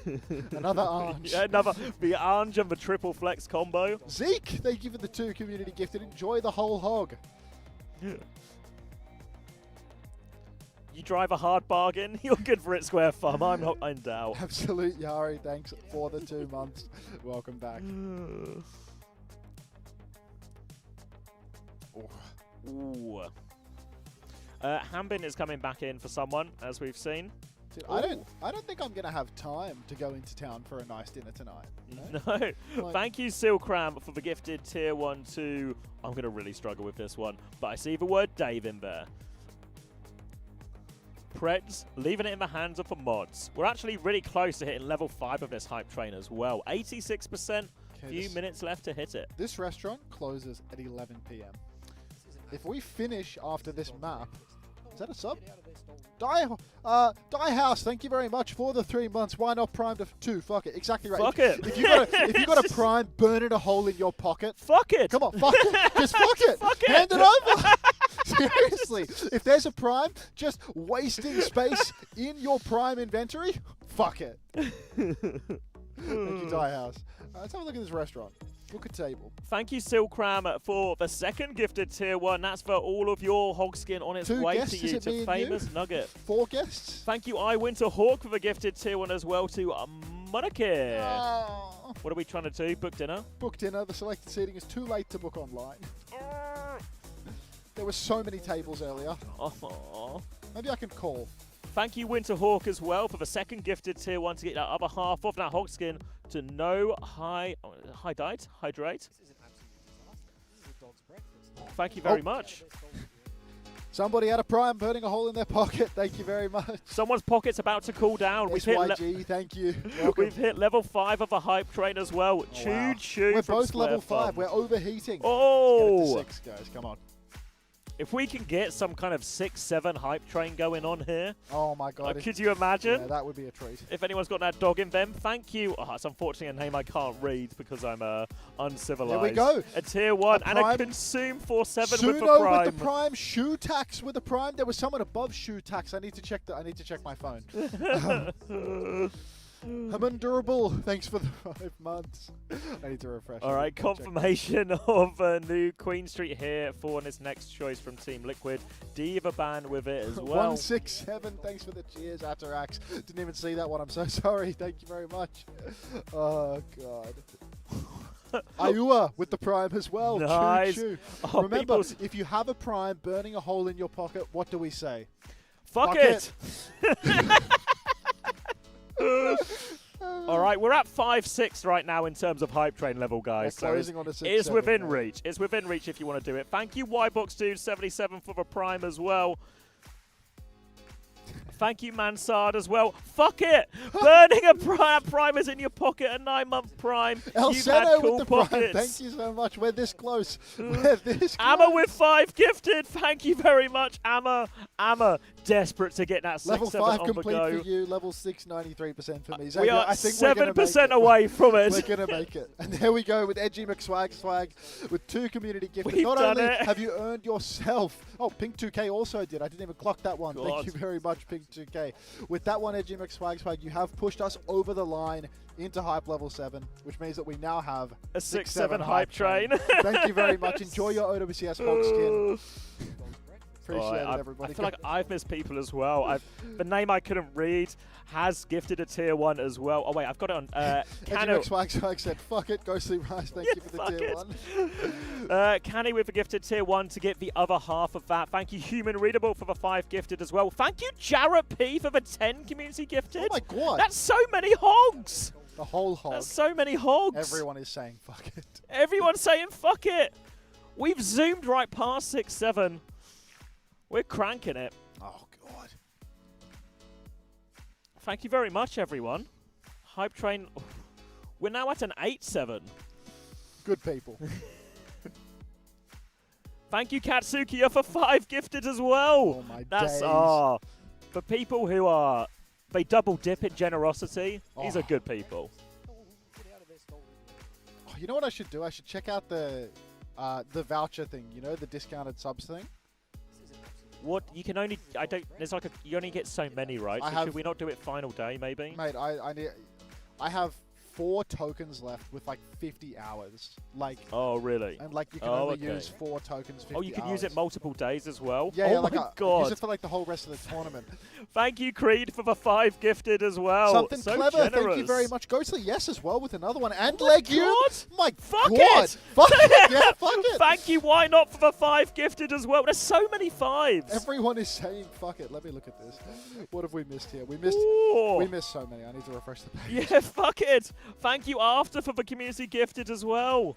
S2: biddies. Another Ange.
S1: Yeah, the Ange and the triple flex combo.
S2: Zeke, thank you for the 2 community gifted. Enjoy the whole hog.
S1: You drive a hard bargain, you're good for it, Square Thumb. I'm not in doubt.
S2: Absolute Yari, thanks for the 2 months. Welcome back.
S1: Ooh. Hambin is coming back in for someone, as we've seen.
S2: Dude, I don't think I'm gonna have time to go into town for a nice dinner tonight.
S1: No.
S2: Like,
S1: Thank you, Silkram, for the gifted tier 1 to... I'm going to really struggle with this one, but I see the word Dave in there. Preds, leaving it in the hands of the mods. We're actually really close to hitting level 5 of this hype train as well. 86%, few minutes left to hit it.
S2: This restaurant closes at 11 p.m. If we finish after this map... Is that a sub? Die House, thank you very much for the 3 months. Why not prime to 2? Fuck it. Exactly right.
S1: Fuck it.
S2: If you got a prime, burning a hole in your pocket.
S1: Fuck it.
S2: Come on, fuck it. Just fuck it.
S1: Fuck it.
S2: Hand it over. Seriously. If there's a prime, just wasting space in your prime inventory, fuck it. Thank you, Die House. Let's have a look at this restaurant. Book a table.
S1: Thank you, Silkram, for the second gifted tier 1. That's for all of your hogskin on its
S2: 2
S1: way
S2: guests,
S1: to
S2: is
S1: you
S2: it
S1: to
S2: me and
S1: famous
S2: you?
S1: Nugget.
S2: 4 guests.
S1: Thank you, Winter Hawk, for the gifted tier 1 as well to Monarchy.
S2: Oh.
S1: What are we trying to do? Book dinner?
S2: Book dinner. The selected seating is too late to book online. There were so many tables earlier.
S1: Oh.
S2: Maybe I can call.
S1: Thank you, Winter Hawk, as well, for the second gifted tier 1 to get that other half of that hogskin to no hydrate. Thank you very much.
S2: Somebody had a prime burning a hole in their pocket. Thank you very much.
S1: Someone's pocket's about to cool down.
S2: SYG, thank you.
S1: We've hit level 5 of the hype train as well.
S2: Wow. We're both level 5. We're overheating.
S1: Oh!
S2: Let's get it to 6, guys. Come on.
S1: If we can get some kind of 6-7 hype train going on here.
S2: Oh my god.
S1: Could you imagine?
S2: Yeah, that would be a treat.
S1: If anyone's got that dog in them, thank you. Oh, it's unfortunately a name I can't read because I'm uncivilized.
S2: There we go.
S1: A tier 1 and a consume 4-7 with the
S2: Suno
S1: prime.
S2: with the prime. Shoe tax with the prime. There was someone above shoe tax. I need to check my phone. I'm undurable. Thanks for the 5 months. I need to refresh.
S1: All right, confirmation of a new Queen Street here for this next choice from Team Liquid. Diva ban with it as well.
S2: 167. Thanks for the cheers, Atarax. Didn't even see that one. I'm so sorry. Thank you very much. Oh god. Ayua with the prime as well.
S1: Nice.
S2: Choo, choo.
S1: Oh,
S2: remember, if you have a prime burning a hole in your pocket, what do we say?
S1: Fuck it. All right, we're at 5-6 right now in terms of hype train level, guys. So it's within reach. It's within reach if you want to do it. Thank you, Ybox Dude 77 for the prime as well. Thank you, Mansard, as well. Fuck it! Burning a prime is in your pocket, a 9-month prime.
S2: El
S1: You've had
S2: Seno
S1: cool
S2: with the
S1: pockets.
S2: prime. Thank you so much. We're this close. We're this close.
S1: Amma with 5 gifted. Thank you very much, Amma. Amma, desperate to get that 6-7
S2: Level 5
S1: on the
S2: complete
S1: go.
S2: for you. Level 6, 93% for me.
S1: We are
S2: I think we're gonna
S1: 7%
S2: make it.
S1: away from it.
S2: We're going to make it. And there we go with Edgy McSwag with 2 community gifted.
S1: We've
S2: Not
S1: done
S2: only
S1: it.
S2: have you earned yourself... Oh, Pink2K also did. I didn't even clock that one.
S1: God.
S2: Thank you very much, Pink2K. With that one, Edgy McSwag, you have pushed us over the line into hype level 7, which means that we now have
S1: a 6-7 hype train.
S2: Thank you very much. Enjoy your OWCS Hogskin. Appreciate it,
S1: I
S2: everybody.
S1: feel like I've missed people as well. The name I couldn't read has gifted a tier 1 as well. Oh wait, I've got it on.
S2: Edgy McSwag said, "Fuck it, Ghostly Rise." Thank you for the tier 1.
S1: Canny with a gifted tier 1 to get the other half of that. Thank you, Human Readable, for the 5 gifted as well. Thank you, Jarrett P, for the 10 community gifted.
S2: Oh my god,
S1: that's so many hogs.
S2: The whole hog.
S1: That's so many hogs.
S2: Everyone is saying fuck it.
S1: Everyone's saying fuck it. We've zoomed right past 6-7. We're cranking it.
S2: Oh, God.
S1: Thank you very much, everyone. Hype Train, we're now at an 8-7.
S2: Good people.
S1: Thank you, Qadsiah, for 5 gifted as well.
S2: Oh, my
S1: That's
S2: days.
S1: for people who are, they double dip in generosity. These are good people.
S2: Oh, you know what I should do? I should check out the voucher thing, you know, the discounted subs thing.
S1: What you can only there's like you only get so many, right? So should we not do it final day maybe?
S2: Mate, I have 4 tokens left with like 50 hours. Like.
S1: Oh, really?
S2: And like you can only use 4 tokens 50
S1: Oh, you can
S2: hours.
S1: use it multiple days as well?
S2: Yeah,
S1: oh
S2: like
S1: my God.
S2: Use it for like the whole rest of the tournament.
S1: Thank you, Creed, for the 5 gifted as well.
S2: Something
S1: so
S2: clever.
S1: Generous.
S2: Thank you very much. Ghostly, yes, as well with another one. And
S1: Oh my
S2: Legume.
S1: God.
S2: My
S1: Fuck
S2: God.
S1: it.
S2: Fuck it. Yeah, fuck it.
S1: Thank you, why not, for the 5 gifted as well. There's so many 5s.
S2: Everyone is saying fuck it. Let me look at this. What have we missed here? We missed so many. I need to refresh the page.
S1: Yeah, fuck it. Thank you, After, for the community gifted as well.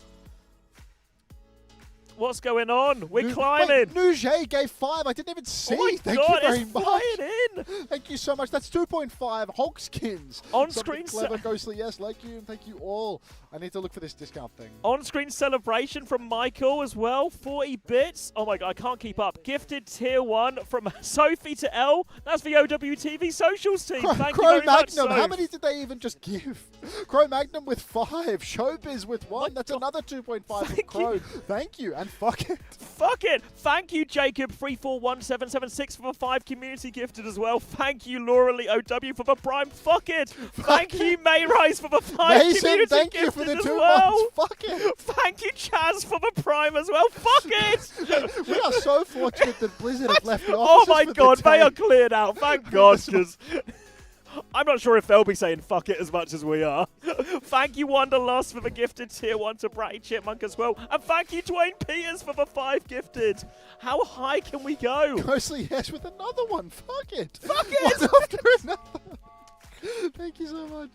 S1: What's going on? We're climbing.
S2: Wait, Nuge gave 5. I didn't even see.
S1: Oh my
S2: Thank
S1: God,
S2: you very
S1: it's
S2: much.
S1: flying in.
S2: Thank you so much. That's 2.5 Hulk skins.
S1: On-screen
S2: clever, Ghostly, yes. Legume, thank you all. I need to look for this discount thing.
S1: On-screen celebration from Michael as well. 40 bits. Oh my God, I can't keep up. Gifted tier 1 from Sophie to L. That's the OWTV socials team. Thank you very much,
S2: Magnum, how
S1: Soph.
S2: many did they even just give? Crow Magnum with 5. Showbiz with 1. That's another 2.5 from Crow. Thank you, and fuck it.
S1: Fuck it. Thank you, Jacob341776 for the 5 community gifted as well. Thank you, Laura Lee OW for the prime. Fuck it. Thank you, Mayrise, for the 5
S2: Mason,
S1: community
S2: thank
S1: gifted
S2: you for the
S1: as
S2: 2
S1: well.
S2: months. Fuck it.
S1: Thank you, Chaz, for the prime as well. Fuck it.
S2: We are so fortunate that Blizzard have left the
S1: Oh
S2: offices
S1: my
S2: for
S1: God,
S2: the
S1: they
S2: day.
S1: are cleared out. Thank God, because I'm not sure if they'll be saying fuck it as much as we are. Thank you, Wanderlust, for the gifted tier 1 to Bratty Chipmunk as well. And thank you, Dwayne Peters, for the 5 gifted. How high can we go?
S2: Ghostly, yes, with another one. Fuck it.
S1: Fuck it.
S2: One after another. Thank you so much.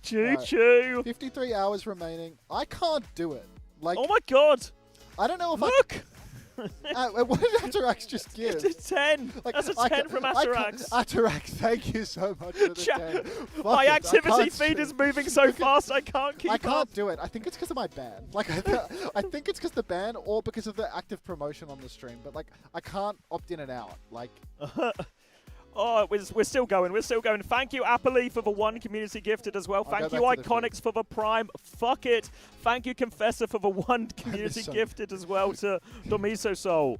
S1: Choo-choo.
S2: 53 hours remaining. I can't do it. Like,
S1: Oh my God.
S2: I don't know if
S1: Look.
S2: what did Atarax just give?
S1: It's a 10.
S2: Like,
S1: That's a
S2: I
S1: 10
S2: ca-
S1: from
S2: I ca-
S1: Atarax.
S2: Atarax, thank you so much for the 10. Fuck
S1: My
S2: it, I
S1: activity
S2: can't
S1: feed
S2: stream.
S1: is moving so fast I can't keep
S2: I
S1: up.
S2: can't do it. I think it's because of my ban. Like, I think it's because the ban or because of the active promotion on the stream. But, like, I can't opt in and out. Like,
S1: Oh, we're still going. We're still going. Thank you, Appley, for the 1 community gifted as well.
S2: I'll
S1: Thank
S2: go
S1: you,
S2: back to the
S1: Iconics, for the prime. Fuck it. Thank you, Confessor, for the 1 community
S2: so-
S1: gifted as well to Domiso Soul.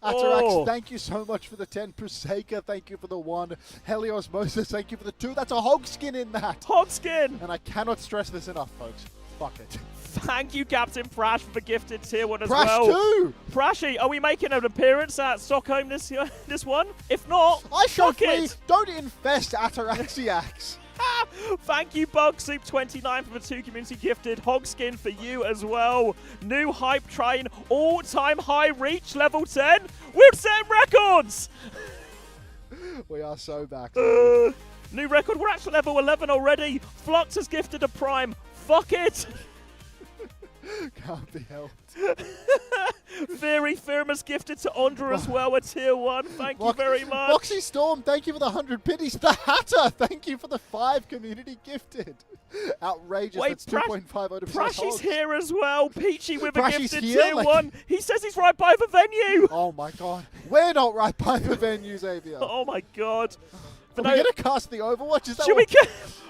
S2: Atarax,
S1: Oh.
S2: thank you so much for the 10. Proseka, thank you for the 1. Helios Moses, thank you for the 2. That's a hog skin in that.
S1: Hog skin.
S2: And I cannot stress this enough, folks. Fuck it.
S1: Thank you, Captain Prash, for the gifted tier 1 as
S2: Prash
S1: well.
S2: 2!
S1: Prashy, are we making an appearance at Stockholm this one? If not,
S2: I shall
S1: fuck
S2: free.
S1: it.
S2: Don't infest Ataraxiacs.
S1: Thank you, Bug Soup 29 for the 2 community gifted. Hogskin for you as well. New hype train, all-time high reach, level 10. We're setting records.
S2: We are so back.
S1: New record. We're at level 11 already. Flux has gifted a prime. Fuck it.
S2: Can't be helped.
S1: Theory Firmus gifted to Under as well, a tier 1. Thank you very much.
S2: Moxie Storm, thank you for the 100 pities. The Hatter, thank you for the 5 community gifted. Outrageous.
S1: Wait,
S2: That's 2.5 out of
S1: Prashy's here as well. Peachy with a
S2: Prashy's
S1: gifted
S2: here,
S1: tier
S2: like-
S1: 1. He says he's right by the venue.
S2: Oh my God. We're not right by the venue, Xavier.
S1: Oh my God.
S2: Are we going to cast the Overwatch? Is that
S1: Should
S2: what
S1: we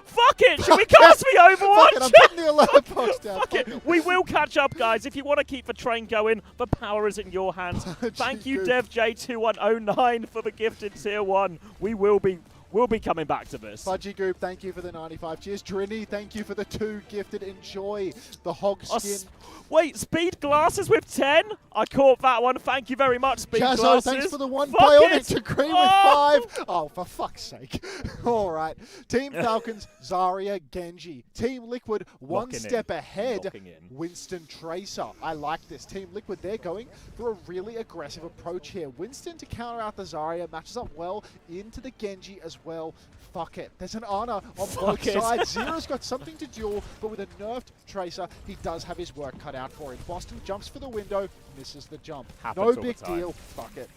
S1: fuck it! Should we
S2: Fuck
S1: cast
S2: it.
S1: the Overwatch?
S2: Fuck it, I'm putting the alert box down.
S1: Fuck it. We will catch up, guys. If you want to keep the train going, the power is in your hands. Thank you, DevJ2109, for the gifted tier 1. We'll be coming back to this.
S2: Fudgy Goop, thank you for the 95. Cheers. Drini, thank you for the 2 gifted. Enjoy the hog skin.
S1: Wait, Speed Glasses with 10? I caught that one. Thank you very much, Speed
S2: Jazzo,
S1: Glasses.
S2: thanks for the 1.
S1: Fuck
S2: Bionic
S1: it.
S2: Degree
S1: Oh!
S2: with 5. Oh, for fuck's sake. All right. Team Falcons, Zarya, Genji. Team Liquid, one
S1: Locking
S2: step
S1: in.
S2: ahead.
S1: Locking in.
S2: Winston Tracer. I like this. Team Liquid, they're going for a really aggressive approach here. Winston to counter out the Zarya matches up well into the Genji as well. Fuck it. There's an Ana on both
S1: it.
S2: sides. Zero's got something to duel, but with a nerfed Tracer, he does have his work cut out for him. Boston jumps for the window, misses the jump.
S1: Happens
S2: No
S1: all
S2: big
S1: the time.
S2: deal. Fuck it.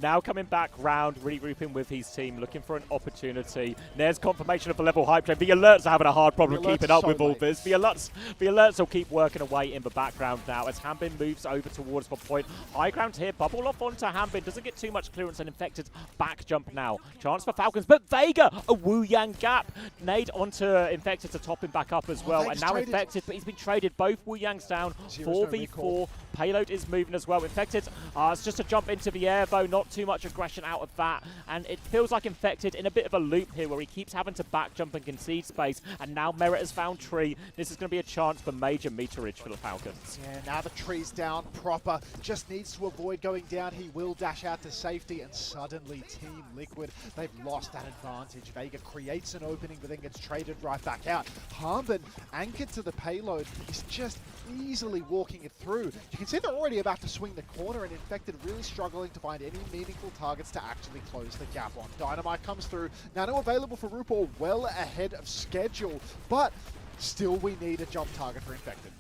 S1: Now coming back round, regrouping with his team, looking for an opportunity. There's confirmation of the level hype train. The alerts are having a hard problem
S2: The alerts
S1: keeping
S2: are
S1: up
S2: so
S1: with all
S2: late.
S1: this. The alerts will keep working away in the background now as Hambin moves over towards the point. High ground here, bubble off onto Hambin. Doesn't get too much clearance and Infected back jump now. Chance for Falcons, but Vega, a Wu Yang gap. Nade onto Infected to top him back up as well. And
S2: Vega's
S1: now
S2: traded.
S1: Infected, but he's been traded. Both Wu Yangs down.
S2: Zero's no
S1: 4v4. Payload is moving as well. Infected, it's just a jump into the air, though. Not too much aggression out of that. And it feels like Infected in a bit of a loop here where he keeps having to back jump and concede space. And now Merit has found Tree. This is going to be a chance for major meterage for the Falcons.
S2: Yeah, now the tree's down proper. Just needs to avoid going down. He will dash out to safety. And suddenly Team Liquid, they've lost that advantage. Vega creates an opening, but then gets traded right back out. Harbin, anchored to the payload, is just easily walking it through. You can see they're already about to swing the corner, and Infected really struggling to find any meaningful targets to actually close the gap on. Dynamite comes through. Nano available for RuPaul well ahead of schedule, but still we need a jump target for Infected.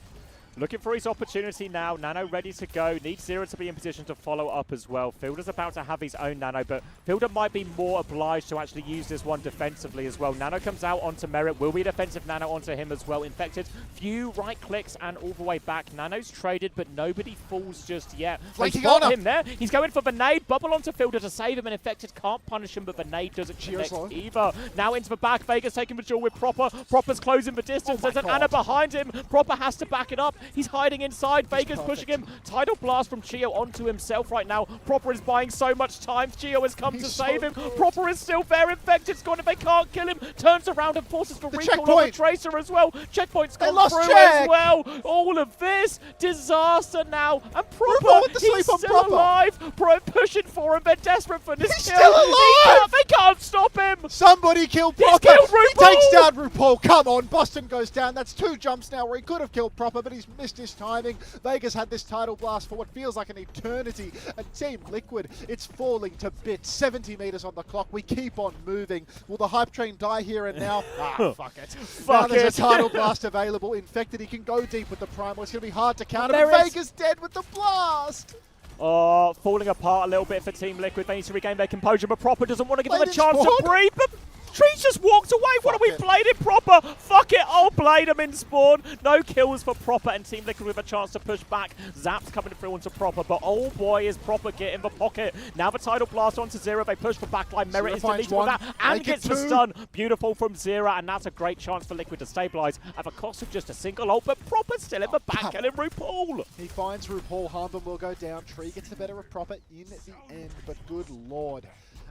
S1: Looking for his opportunity now. Nano ready to go. Needs Zero to be in position to follow up as well. Fielder's about to have his own Nano, but Fielder might be more obliged to actually use this one defensively as well. Nano comes out onto Merit. Will be defensive Nano onto him as well. Infected. Few right clicks and all the way back. Nano's traded, but nobody falls just yet. They spot him there. He's going for the nade. Bubble onto Fielder to save him, and Infected can't punish him, but the nade doesn't connect either. Now into the back. Vega's taking the duel with Proper. Proper's closing the distance. There's an Ana behind him. Proper has to back it up. He's hiding inside. Vega's pushing him. Tidal Blast from Chio onto himself right now. Proper is buying so much time. Chio has come to save him. Proper is still there. Infected's gone if they can't kill him. Turns around and forces the recall on the Tracer as well. Checkpoint's gone through as well. All of this disaster now. And Proper, he's still alive. Pro pushing for him. They're desperate for this kill.
S2: Still alive!
S1: They can't stop him.
S2: Somebody kill Proper. He takes down RuPaul. Come on, Boston goes down. That's 2 jumps now where he could have killed Proper, but he's missed his timing. Vegas had this Tidal Blast for what feels like an eternity. And Team Liquid, it's falling to bits. 70 meters on the clock. We keep on moving. Will the hype train die here and now? Fuck it. Now there's a Tidal Blast available. Infected, he can go deep with the Primal. It's going to be hard to counter, but Vegas dead with the blast.
S1: Oh, falling apart a little bit for Team Liquid. They need to regain their composure, but Proper doesn't want to give them a chance to breathe. But Tree's just walked away. What are we blading Proper? Fuck it, I'll blade him in spawn. No kills for Proper, and Team Liquid with a chance to push back. Zap's coming through onto Proper, but oh boy, is Proper getting the pocket. Now the Tidal Blast onto Zero. They push for backline. Merit is deleted with that and gets the stun. Beautiful from Zero, and that's a great chance for Liquid to stabilize at the cost of just a single ult, but Proper's still in the back, killing RuPaul.
S2: He finds RuPaul. Harbin will go down. Tree gets the better of Proper in the end, but good lord.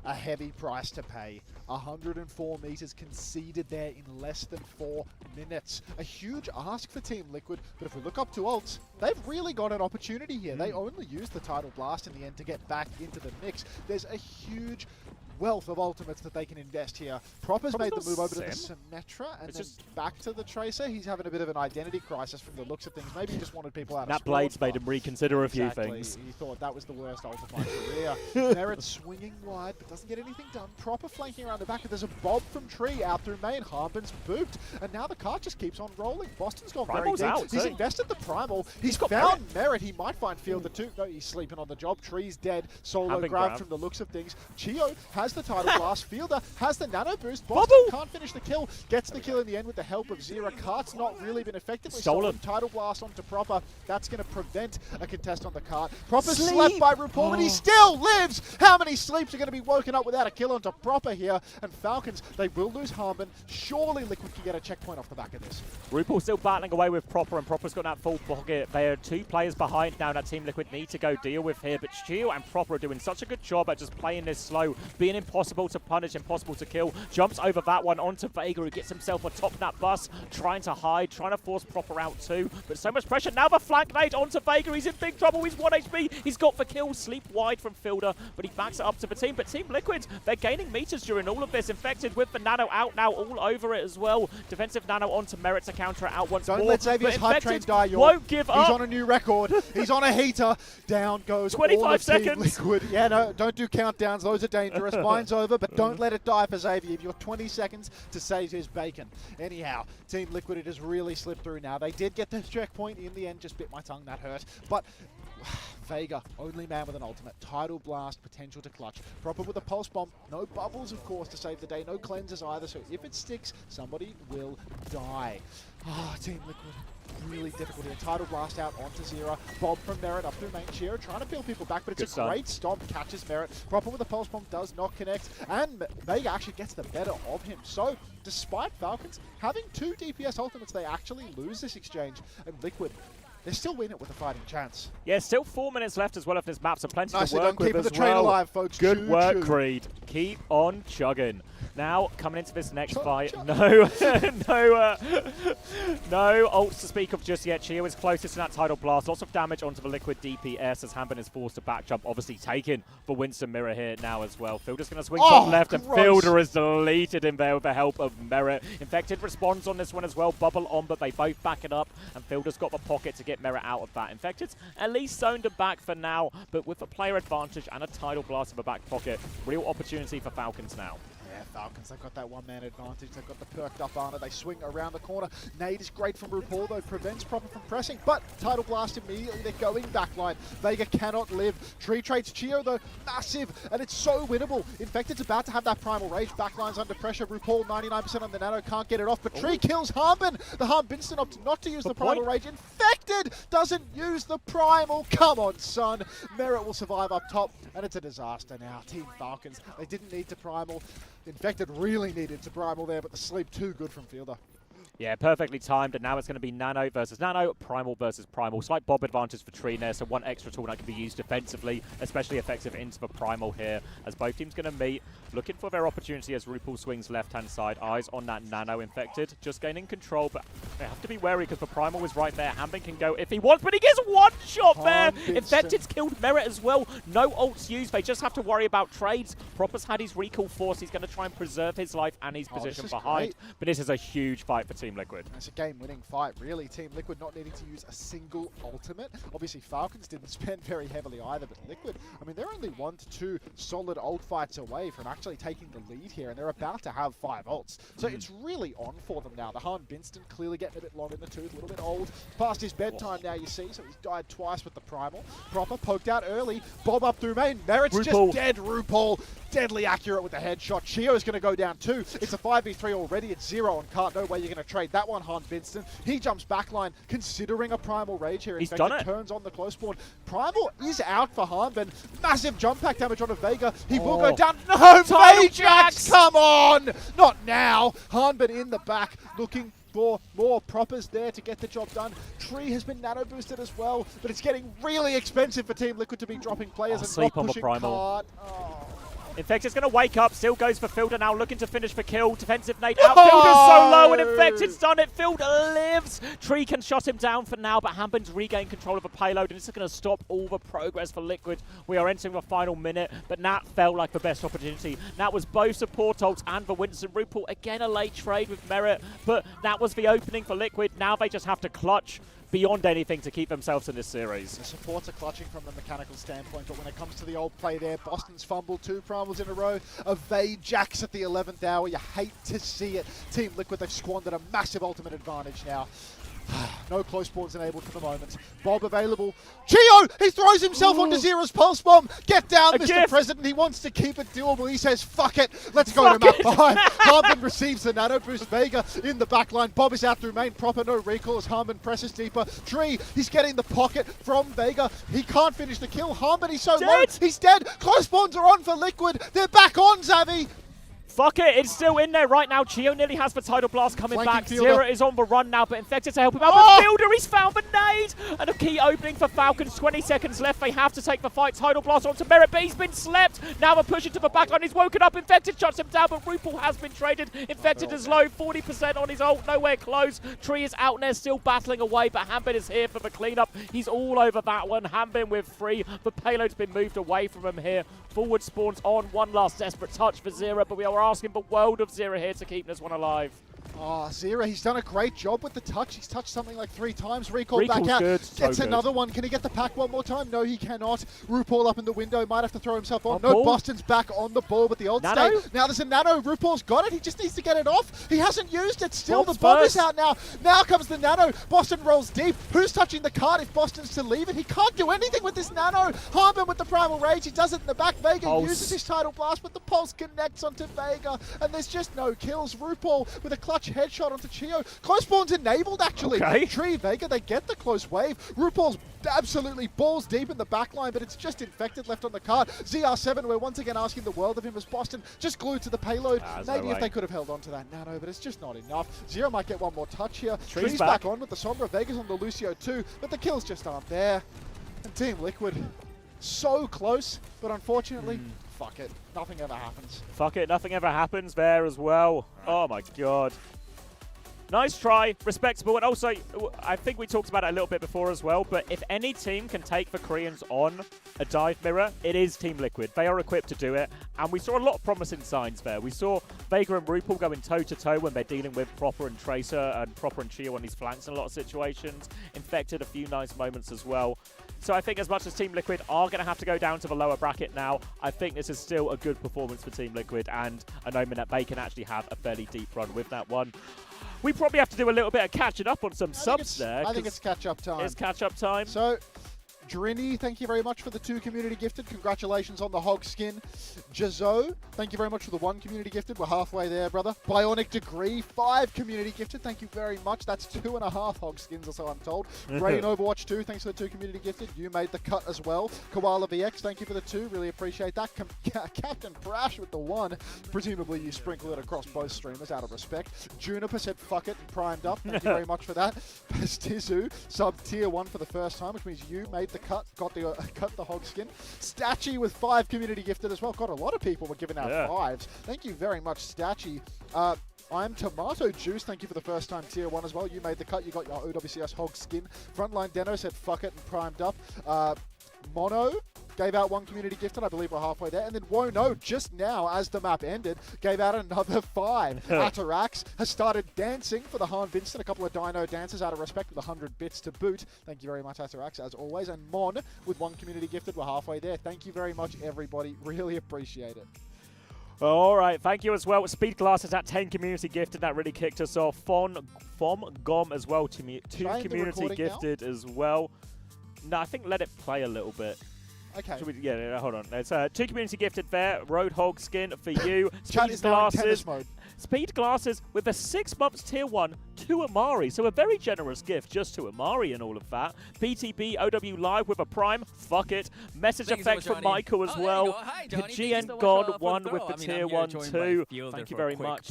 S2: A heavy price to pay. 104 meters conceded there in less than 4 minutes. A huge ask for Team Liquid, but if we look up to ults, they've really got an opportunity here. They only used the Tidal Blast in the end to get back into the mix. There's a huge wealth of ultimates that they can invest here. Proper's made the move over to the Symmetra and then back to the Tracer. He's having a bit of an identity crisis from the looks of things. Maybe he just wanted people out of
S1: That Blades made him reconsider a few things.
S2: He thought that was the worst ult of my career. Merit swinging wide, but doesn't get anything done. Proper flanking around the back. There's a bob from Tree out through main. Harbin's booped, and now the cart just keeps on rolling. Boston's gone very deep. He's invested the Primal. He's found Merit. He might find Fielder too. No, he's sleeping on the job. Tree's dead. Solo grabbed from the looks of things. Chio has the Tidal Blast. Fielder has the Nano Boost. Boston can't finish the kill. Gets the kill in the end with the help of Zero. Cart's not really been effective. Stolen. Tidal Blast onto Proper. That's going to prevent a contest on the cart. Proper slept by RuPaul, but he still lives. How many sleeps are going to be woken up without a kill onto Proper here? And Falcons, they will lose Harbin. Surely Liquid can get a checkpoint off the back of this.
S1: RuPaul still battling away with Proper, and Proper's got that full pocket. They are 2 players behind now that Team Liquid need to go deal with here, but Chio and Proper are doing such a good job at just playing this slow, being impossible to punish, impossible to kill. Jumps over that one onto Vega, who gets himself atop that bus, trying to hide, trying to force Proper out too, but so much pressure. Now the flank nade onto Vega. He's in big trouble. He's 1 HP. He's got the kill. Sleep wide from Fielder, but he backs it up to the team. But Team Liquid, they're gaining meters during all of this. Infected with the Nano out now, all over it as well. Defensive Nano onto Merit to counter it out once more.
S2: Don't let Xavier's hype train die,
S1: won't give up.
S2: He's on a new record. He's on a heater. Down goes
S1: 25
S2: all of
S1: seconds.
S2: Team Liquid. Yeah, no, don't do countdowns. Those are dangerous. Mine's over, but don't let it die for Xavier. You've got 20 seconds to save his bacon. Anyhow, Team Liquid, it has really slipped through now. They did get the checkpoint in the end. Just bit my tongue. That hurt. But Vega, only man with an ultimate. Tidal Blast, potential to clutch. Proper with a Pulse Bomb. No bubbles, of course, to save the day. No cleanses either, so if it sticks, somebody will die. Team Liquid, really difficult here. Tidal Blast out onto Zero. Bob from Merit up through main. Shiro trying to peel people back, but it's a great stomp. Catches Merit. Proper with a Pulse Bomb does not connect, and Vega actually gets the better of him. So, despite Falcons having 2 DPS ultimates, they actually lose this exchange, and Liquid, they still win it with a fighting chance.
S1: Yeah, still 4 minutes left as well of this map, so plenty
S2: Nicely
S1: to work
S2: done,
S1: with
S2: keeping
S1: as
S2: the train
S1: well.
S2: alive, folks.
S1: Good
S2: Choo,
S1: work,
S2: choo.
S1: Creed. Keep on chugging. Now, coming into this next fight, no ults to speak of just yet. Chio is closest to that Tidal Blast. Lots of damage onto the Liquid DPS as Hamben is forced to back jump. Obviously taken the Winston Mirror here now as well. Fielder's going to swing top left, and Fielder is deleted in there with the help of Merit. Infected responds on this one as well. Bubble on, but they both back it up, and Fielder's got the pocket to get Merit out of that. Infected's at least zoned him back for now, but with a player advantage and a Tidal Blast in the back pocket, real opportunity for Falcons now.
S2: Yeah, Falcons, they've got that one-man advantage. They've got the perked up armor. They swing around the corner. Nade is great from RuPaul, though, prevents Proper from pressing. But Tidal Blast immediately, they're going backline. Vega cannot live. Tree trades Chio, though, massive, and it's so winnable. Infected's about to have that Primal Rage. Backline's under pressure. RuPaul, 99% on the Nano, can't get it off, but Tree kills Harben. The Harbinston opted not to use the Primal Rage. Infected doesn't use the Primal. Come on, son. Merit will survive up top, and it's a disaster now. Team Falcons, they didn't need to Primal. Infected really needed to Primal there, but the sleep too good from Fielder.
S1: Yeah, perfectly timed, and now it's going to be Nano versus Nano, Primal versus Primal. Slight Bob advantage for Tree there, so one extra tool that can be used defensively, especially effective into the Primal here, as both teams going to meet, looking for their opportunity as RuPaul swings left-hand side. Eyes on that Nano Infected, just gaining control, but they have to be wary because the Primal is right there. Hamben can go if he wants, but he gets one shot there! Infected's killed Merit as well. No ults used, they just have to worry about trades. Proper's had his recall force, he's going to try and preserve his life and his position behind, but this is a huge fight for Team Liquid.
S2: It's a game-winning fight, really. Team Liquid not needing to use a single ultimate. Obviously, Falcons didn't spend very heavily either, but Liquid, I mean, they're only 1 to 2 solid ult fights away from actually taking the lead here, and they're about to have 5 ults. So it's really on for them now. The Han Binston clearly getting a bit long in the tooth, a little bit old. Past his bedtime now, you see, so he's died twice with the Primal. Proper poked out early. Bob up through main. Merit's just dead. RuPaul deadly accurate with the headshot. Chio's going to go down too. It's a 5v3 already. It's 0 on cart. No way you're going to trade that one, Han Binston. He jumps backline, considering a Primal Rage here. In fact, it turns on the close spawn. Primal is out for Hanben. Massive jump pack damage on a Vega. He will go down. No, Vajax! Come on! Not now. Hanben in the back, looking for more Propers there to get the job done. Tree has been nano boosted as well, but it's getting really expensive for Team Liquid to be dropping players and not pushing cart.
S1: Infected's going to wake up, still goes for Fielder now, looking to finish the kill. Defensive nade out, Fielder's so low, and Infected's done it. Fielder lives. Tree can shut him down for now, but Hamben's regained control of the payload, and this is going to stop all the progress for Liquid. We are entering the final minute, but Nat felt like the best opportunity. Nat was both support ults and for Winston. RuPaul, again a late trade with Merit, but that was the opening for Liquid. Now they just have to clutch beyond anything to keep themselves in this series.
S2: The supports are clutching from the mechanical standpoint, but when it comes to the old play there, Boston's fumbled 2 primals in a row. A Vajax at the 11th hour. You hate to see it. Team Liquid, they've squandered a massive ultimate advantage now. No close spawns enabled for the moment. Bob available. Chio! He throws himself onto Zera's pulse bomb. Get down, Mr. President. He wants to keep it doable. He says, fuck it. Let's go to map 5. Harben receives the nano boost. Vega in the back line. Bob is out through main. Proper no recall as Harben presses deeper. Tree, he's getting the pocket from Vega. He can't finish the kill. Harben, he's so low. He's dead. Close spawns are on for Liquid. They're back on, Zavi.
S1: Fuck it, it's still in there right now. Chio nearly has the Tidal Blast coming back. Zera is on the run now, but Infected to help him out. But Fielder, he's found the nade! And a key opening for Falcons. 20 seconds left. They have to take the fight. Tidal Blast onto Merit, but he's been slept. Now a push into the backline. He's woken up. Infected shuts him down, but RuPaul has been traded. Infected is low, 40% on his ult. Nowhere close. Tree is out there still battling away, but Hamben is here for the cleanup. He's all over that one. Hamben with 3. The payload's been moved away from him here. Forward spawns on. One last desperate touch for Zera, but we are asking the world of Zera here to keep this one alive.
S2: Oh, Zera, he's done a great job with the touch. He's touched something like 3 times. Recall back out.
S1: Good.
S2: Gets another one. Can he get the pack one more time? No, he cannot. RuPaul up in the window. Might have to throw himself on. No, Boston's back on the ball, but the old state. Now there's a nano. RuPaul's got it. He just needs to get it off. He hasn't used it. Still, the bomb is out now. Now comes the nano. Boston rolls deep. Who's touching the card if Boston's to leave it? He can't do anything with this nano. Harben with the Primal Rage. He does it in the back. Vega uses his Tidal Blast, but the pulse connects onto Vega, and there's just no kills. RuPaul with a clutch clutch headshot onto Chio. Close spawn's enabled, actually.
S1: Okay.
S2: Tree Vega, they get the close wave. RuPaul's absolutely balls deep in the backline, but it's just Infected left on the card. ZR7, we're once again asking the world of him as Boston just glued to the payload. Maybe if they could have held on to that Nano, but it's just not enough. Zero might get one more touch here. Tree's back on with the Sombra. Vega's on the Lucio too, but the kills just aren't there. And Team Liquid, so close, but unfortunately, fuck it. Nothing ever happens.
S1: Fuck it, nothing ever happens there as well. Oh my god. Nice try, respectable, and also, I think we talked about it a little bit before as well, but if any team can take the Koreans on a dive mirror, it is Team Liquid. They are equipped to do it, and we saw a lot of promising signs there. We saw Vega and RuPaul going toe-to-toe when they're dealing with Proper and Tracer, and Proper and Chia on these flanks in a lot of situations. Infected a few nice moments as well. So I think as much as Team Liquid are going to have to go down to the lower bracket now, I think this is still a good performance for Team Liquid, and an omen that they can actually have a fairly deep run with that one. We probably have to do a little bit of catching up on some subs there.
S2: I think it's catch-up time.
S1: It's catch-up time.
S2: So, Drini, thank you very much for the 2 community gifted. Congratulations on the hog skin. Jazo, thank you very much for the 1 community gifted. We're halfway there, brother. Bionic Degree, 5 community gifted. Thank you very much. That's 2.5 hog skins, or so I'm told. Rain Overwatch 2, thanks for the 2 community gifted. You made the cut as well. Koala VX, thank you for the 2. Really appreciate that. Captain Brash with the 1. Presumably you sprinkle it across both streamers out of respect. Juniper said fuck it and primed up. Thank you very much for that. Pastizu, sub tier 1 for the first time, which means you made the cut, got the hog skin. Stachy with 5 community gifted as well. God, a lot of people were giving out 5s. Thank you very much, Stachy. I'm Tomato Juice. Thank you for the first time tier 1 as well. You made the cut. You got your OWCS hog skin. Frontline Deno said fuck it and primed up. Mono gave out 1 community gifted. I believe we're halfway there. And then Wono, just now, as the map ended, gave out another 5. Atarax has started dancing for the Han Vincent. A couple of Dino dances out of respect with 100 bits to boot. Thank you very much, Atarax, as always. And Mon with 1 community gifted. We're halfway there. Thank you very much, everybody. Really appreciate it.
S1: All right, thank you as well. Speed Glasses at 10 community gifted. That really kicked us off. Fom Gom as well. 2 community gifted as well. No, I think let it play a little bit.
S2: Okay.
S1: Yeah, hold on. It's 2 community gifted there. Roadhog skin for you.
S2: Speed Glasses.
S1: Speed Glasses with a 6 months tier 1 to Amari. So a very generous gift just to Amari and all of that. PTB OW Live with a prime. Fuck it. Message effect from Michael as well. GN God 1 with the tier 1 too. Thank you very much.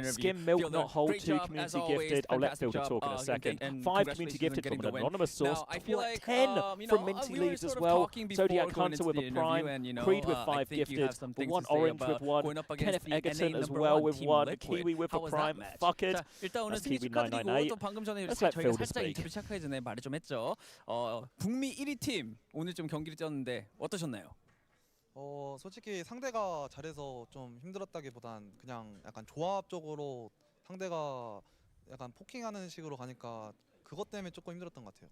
S1: Skim Milk Not Hold 2 community gifted. I'll let Filter talk in a second. 5 community gifted from an anonymous source. 10 from Minty Leaves as well. Zodiac Hunter with a prime. Creed with 5 gifted. 1 Orange with 1. Kenneth Egerton as well with 1. Kiwi with a prime. Fuck it.
S5: 일단 오늘
S1: That's
S5: 승리
S1: Kiwi
S5: 축하드리고 또 방금 전에
S1: Let's let
S5: 저희가
S1: Phil
S5: 살짝
S1: speak.
S5: 인터뷰 시작하기 전에 말을 좀 했죠. 북미 1위 팀 오늘 좀 경기를 뛰었는데 어떠셨나요?
S17: 솔직히 상대가 잘해서 좀 힘들었다기보단 그냥 약간 조합적으로 상대가 약간 포킹하는 식으로 가니까 그것 때문에 조금 힘들었던 것 같아요.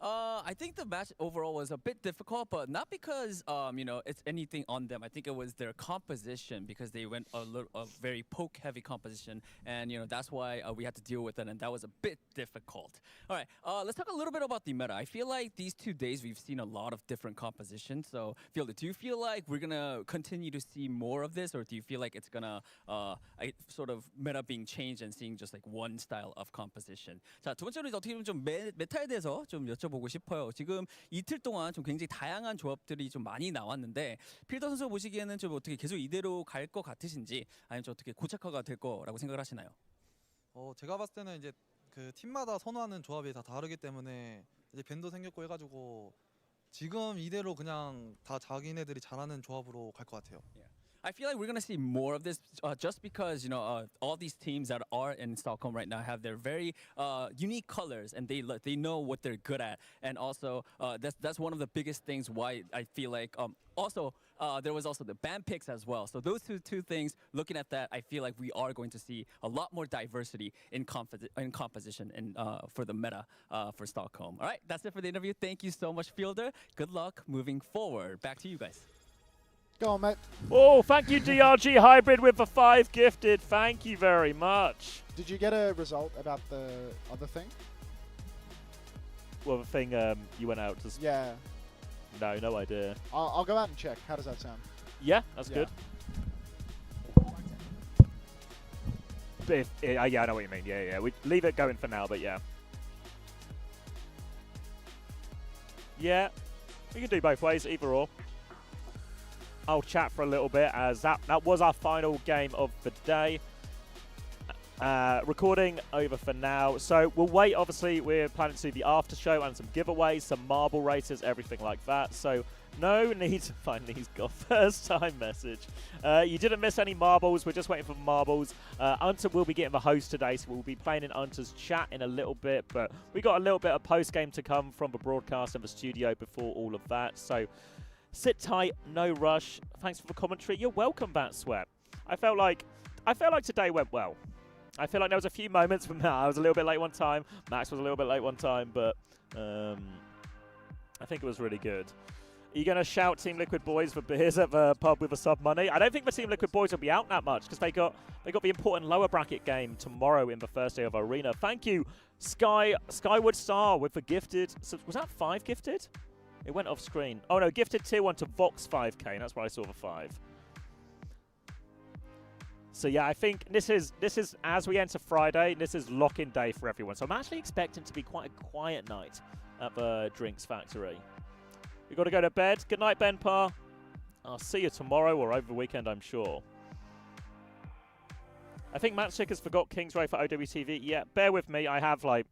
S5: I think the match overall was a bit difficult, but not because it's anything on them. I think it was their composition because they went a very poke-heavy composition, and that's why we had to deal with it, and that was a bit difficult. All right, let's talk a little bit about the meta. I feel like these 2 days we've seen a lot of different compositions. So, Fielder, do you feel like we're gonna continue to see more of this, or do you feel like it's gonna sort of meta being changed and seeing just like one style of composition? 자, 두 번째로 어떻게 보면 좀 메타에 대해서 좀 보고 싶어요. 지금 이틀 동안 좀 굉장히 다양한 조합들이 좀 많이 나왔는데 필더 선수 보시기에는 좀 어떻게 계속 이대로 갈 것 같으신지 아니면 좀 어떻게 고착화가 될 거라고 생각을 하시나요?
S17: 제가 봤을 때는 이제 그 팀마다 선호하는 조합이 다 다르기 때문에 이제 밴도 생겼고 해가지고 지금 이대로 그냥 다 자기네들이 잘하는 조합으로 갈 것 같아요.
S5: I feel like we're going to see more of this just because, all these teams that are in Stockholm right now have their very unique colors and they know what they're good at. And also, that's one of the biggest things why I feel like also there was also the ban picks as well. So those two things, looking at that, I feel like we are going to see a lot more diversity in composition and for the meta for Stockholm. All right, that's it for the interview. Thank you so much, Fielder. Good luck moving forward. Back to you guys.
S2: Go on, mate.
S1: Oh, thank you, DRG Hybrid with the 5 gifted. Thank you very much.
S2: Did you get a result about the other thing?
S1: Well, the thing you went out to...
S2: Yeah.
S1: No idea.
S2: I'll go out and check. How does that sound?
S1: Yeah, that's good. yeah, I know what you mean. Yeah. We leave it going for now, but yeah. Yeah, we can do both ways, either or. I'll chat for a little bit as that was our final game of the day. Recording over for now. So we'll wait. Obviously, we're planning to do the after show and some giveaways, some marble races, everything like that. So no need to finally he's got first time message. You didn't miss any marbles. We're just waiting for marbles. Unter will be getting the host today, so we'll be playing in Unter's chat in a little bit. But we got a little bit of post game to come from the broadcast and the studio before all of that. So sit tight, no rush. Thanks for the commentary. You're welcome, Bat Sweat. I felt like today went well. I feel like there was a few moments from that. I was a little bit late one time. Max was a little bit late one time, but I think it was really good. Are you going to shout Team Liquid Boys for beers at the pub with the sub money? I don't think the Team Liquid Boys will be out that much because they got the important lower bracket game tomorrow in the first day of Arena. Thank you, Skyward Star with the gifted. Was that 5 gifted? It went off screen. Oh no, gifted tier 1 to Vox 5k. That's where I saw the 5. So yeah, I think this is as we enter Friday, this is lock-in day for everyone. So I'm actually expecting to be quite a quiet night at the Drinks Factory. We've got to go to bed. Good night, Ben Parr. I'll see you tomorrow or over the weekend, I'm sure. I think Matchstick has forgot Kingsway for OWTV. Yeah, bear with me. I have like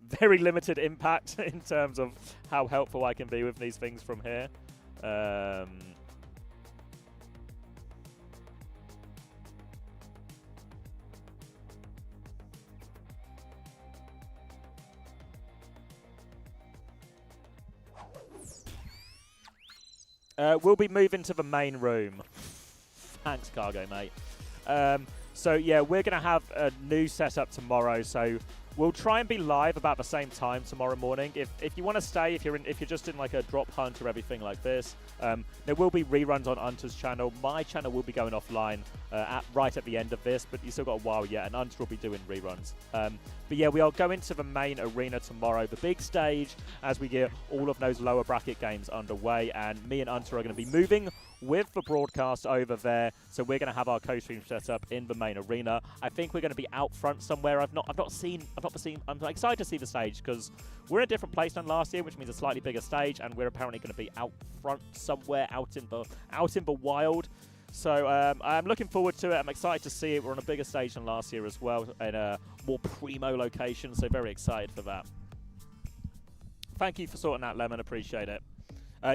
S1: very limited impact in terms of how helpful I can be with these things from here. We'll be moving to the main room. Thanks, Cargo, mate. So, yeah, we're going to have a new setup tomorrow. So, we'll try and be live about the same time tomorrow morning. If you want to stay, if you're just in like a drop hunt or everything like this, there will be reruns on Unter's channel. My channel will be going offline right at the end of this, but you still got a while yet, and Unter will be doing reruns. But yeah, we are going to the main arena tomorrow, the big stage, as we get all of those lower bracket games underway, and me and Unter are going to be moving with the broadcast over there. So we're going to have our co-stream set up in the main arena. I think we're going to be out front somewhere. I'm excited to see the stage because we're in a different place than last year, which means a slightly bigger stage, and we're apparently going to be out front somewhere out in the wild. So I'm looking forward to it. I'm excited to see it. We're on a bigger stage than last year as well, in a more primo location. So very excited for that. Thank you for sorting that, Lemon. Appreciate it.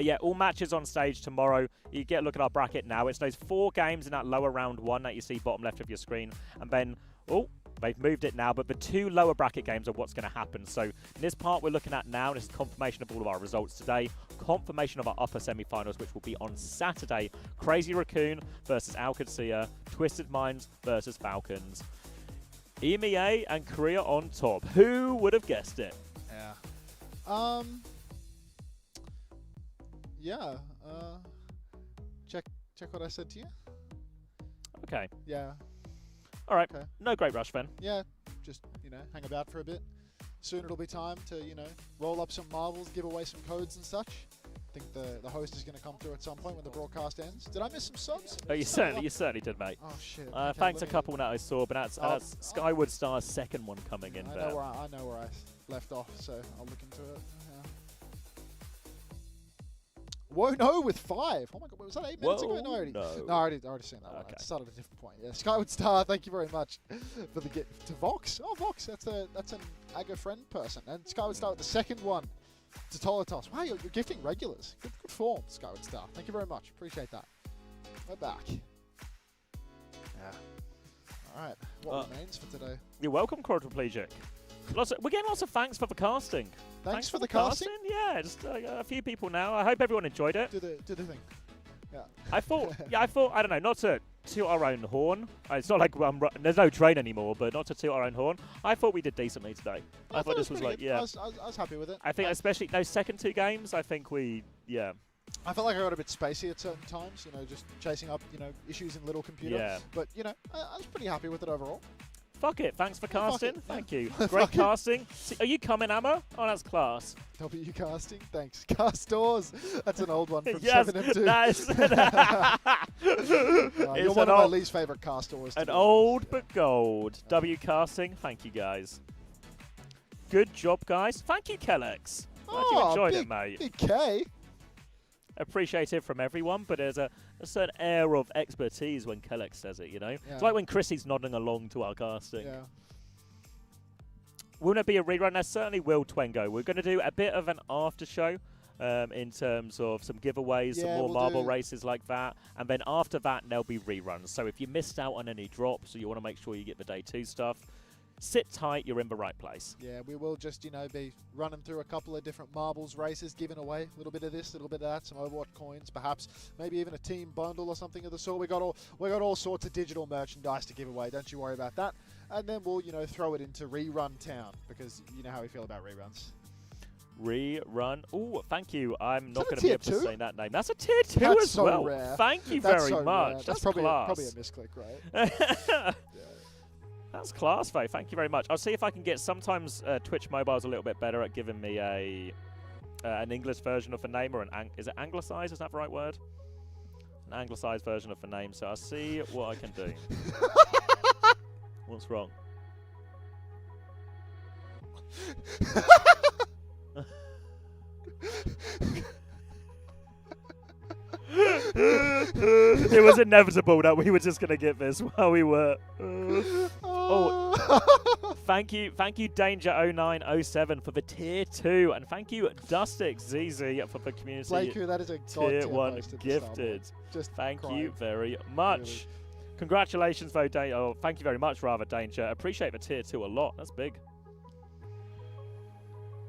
S1: Yeah, all matches on stage tomorrow. You get a look at our bracket now. It's those 4 games in that lower round 1 that you see bottom left of your screen. And then, they've moved it now, but the 2 lower bracket games are what's going to happen. So in this part we're looking at now, this is confirmation of all of our results today, confirmation of our upper semi-finals, which will be on Saturday. Crazy Raccoon versus Qadsiah, Twisted Minds versus Falcons. EMEA and Korea on top. Who would have guessed it?
S2: Yeah. Yeah. Check what I said to you.
S1: Okay.
S2: Yeah.
S1: All right.
S2: Okay.
S1: No great rush, then.
S2: Yeah. Just, hang about for a bit. Soon it'll be time to, roll up some marbles, give away some codes and such. I think the host is going to come through at some point when the broadcast ends. Did I miss some subs?
S1: Oh, you certainly did, mate.
S2: Oh, shit.
S1: Thanks a couple that I saw, but that's Skyward Star's second one coming in there.
S2: I know where I left off, so I'll look into it. Whoa, no, with 5. Oh my god, was that 8 minutes ago? No, I already seen that one.
S1: Okay.
S2: I started at a different point. Yeah, Skyward Star, thank you very much for the gift to Vox. Oh, Vox, that's an Aga friend person. And Skyward Star with the second one to Tolatos. Wow, you're gifting regulars. Good form, Skyward Star. Thank you very much. Appreciate that. We're back. Yeah. All right. What remains for today?
S1: You're welcome, quadriplegic. We're getting lots of thanks for the casting.
S2: Thanks for the casting?
S1: Yeah, just a few people now. I hope everyone enjoyed it.
S2: Do the thing. Yeah.
S1: I thought, I don't know, not to toot our own horn. It's not like there's no train anymore, but not to toot our own horn. I thought we did decently today. I thought this was like,
S2: I was happy with it.
S1: I think especially those second 2 games, I think
S2: I felt like I got a bit spacey at certain times, just chasing up, issues in little computer.
S1: Yeah.
S2: But, I was pretty happy with it overall.
S1: Fuck it. Thanks for
S2: Yeah, fuck
S1: casting.
S2: it.
S1: Thank you.
S2: Fuck
S1: Great
S2: it.
S1: casting. Are you coming, Ammo? Oh, that's class.
S2: W casting, thanks. Castors. That's an old one from
S1: Yes,
S2: 7M2.
S1: nice.
S2: You're
S1: It's
S2: one
S1: an
S2: of my
S1: old-
S2: least favorite castors. to
S1: An
S2: be
S1: old but gold. W casting. Thank you, guys. Good job, guys. Thank you, Kellex. Glad you
S2: Oh,
S1: enjoyed
S2: big-
S1: it, mate.
S2: Big K.
S1: Appreciate it from everyone, but there's a certain air of expertise when Kellex says it, you know?
S2: Yeah.
S1: It's like when Chrissy's nodding along to our casting.
S2: Yeah.
S1: Will there be a rerun? There certainly will, Twengo. We're going to do a bit of an after show in terms of some giveaways, some
S2: Yeah,
S1: more
S2: we'll
S1: marble
S2: do-
S1: races like that. And then after that, there'll be reruns. So if you missed out on any drops or you want to make sure you get the day 2 stuff, sit tight, you're in the right place.
S2: Yeah, we will just, you know, be running through a couple of different marbles races, giving away a little bit of this, a little bit of that, some Overwatch coins, perhaps maybe even a team bundle or something of the sort. We got all sorts of digital merchandise to give away. Don't you worry about that. And then we'll, you know, throw it into Rerun Town because you know how we feel about reruns.
S1: Rerun. Oh, thank you. I'm not
S2: that a
S1: going to be able
S2: tier
S1: to
S2: 2?
S1: say that name. That's a tier 2
S2: That's
S1: as
S2: so
S1: well.
S2: rare.
S1: Thank you
S2: That's
S1: very
S2: so
S1: much.
S2: rare.
S1: That's
S2: probably
S1: class.
S2: probably a misclick, right?
S1: That's class, Faye. Thank you very much. I'll see if I can get. Sometimes Twitch Mobile's a little bit better at giving me an English version of a name, or is it anglicized? Is that the right word? An anglicized version of the name. So I'll see what I can do. What's wrong? It was inevitable that we were just going to get this while we were. Thank you, Danger0907 for the tier 2, and thank you, Dustix ZZ for the community
S2: Blakey, that is a
S1: tier 1
S2: post at the
S1: gifted.
S2: start, just
S1: Thank
S2: crying.
S1: you very much.
S2: Really.
S1: Congratulations, though, thank you very much, rather, Danger. Appreciate the tier 2 a lot. That's big.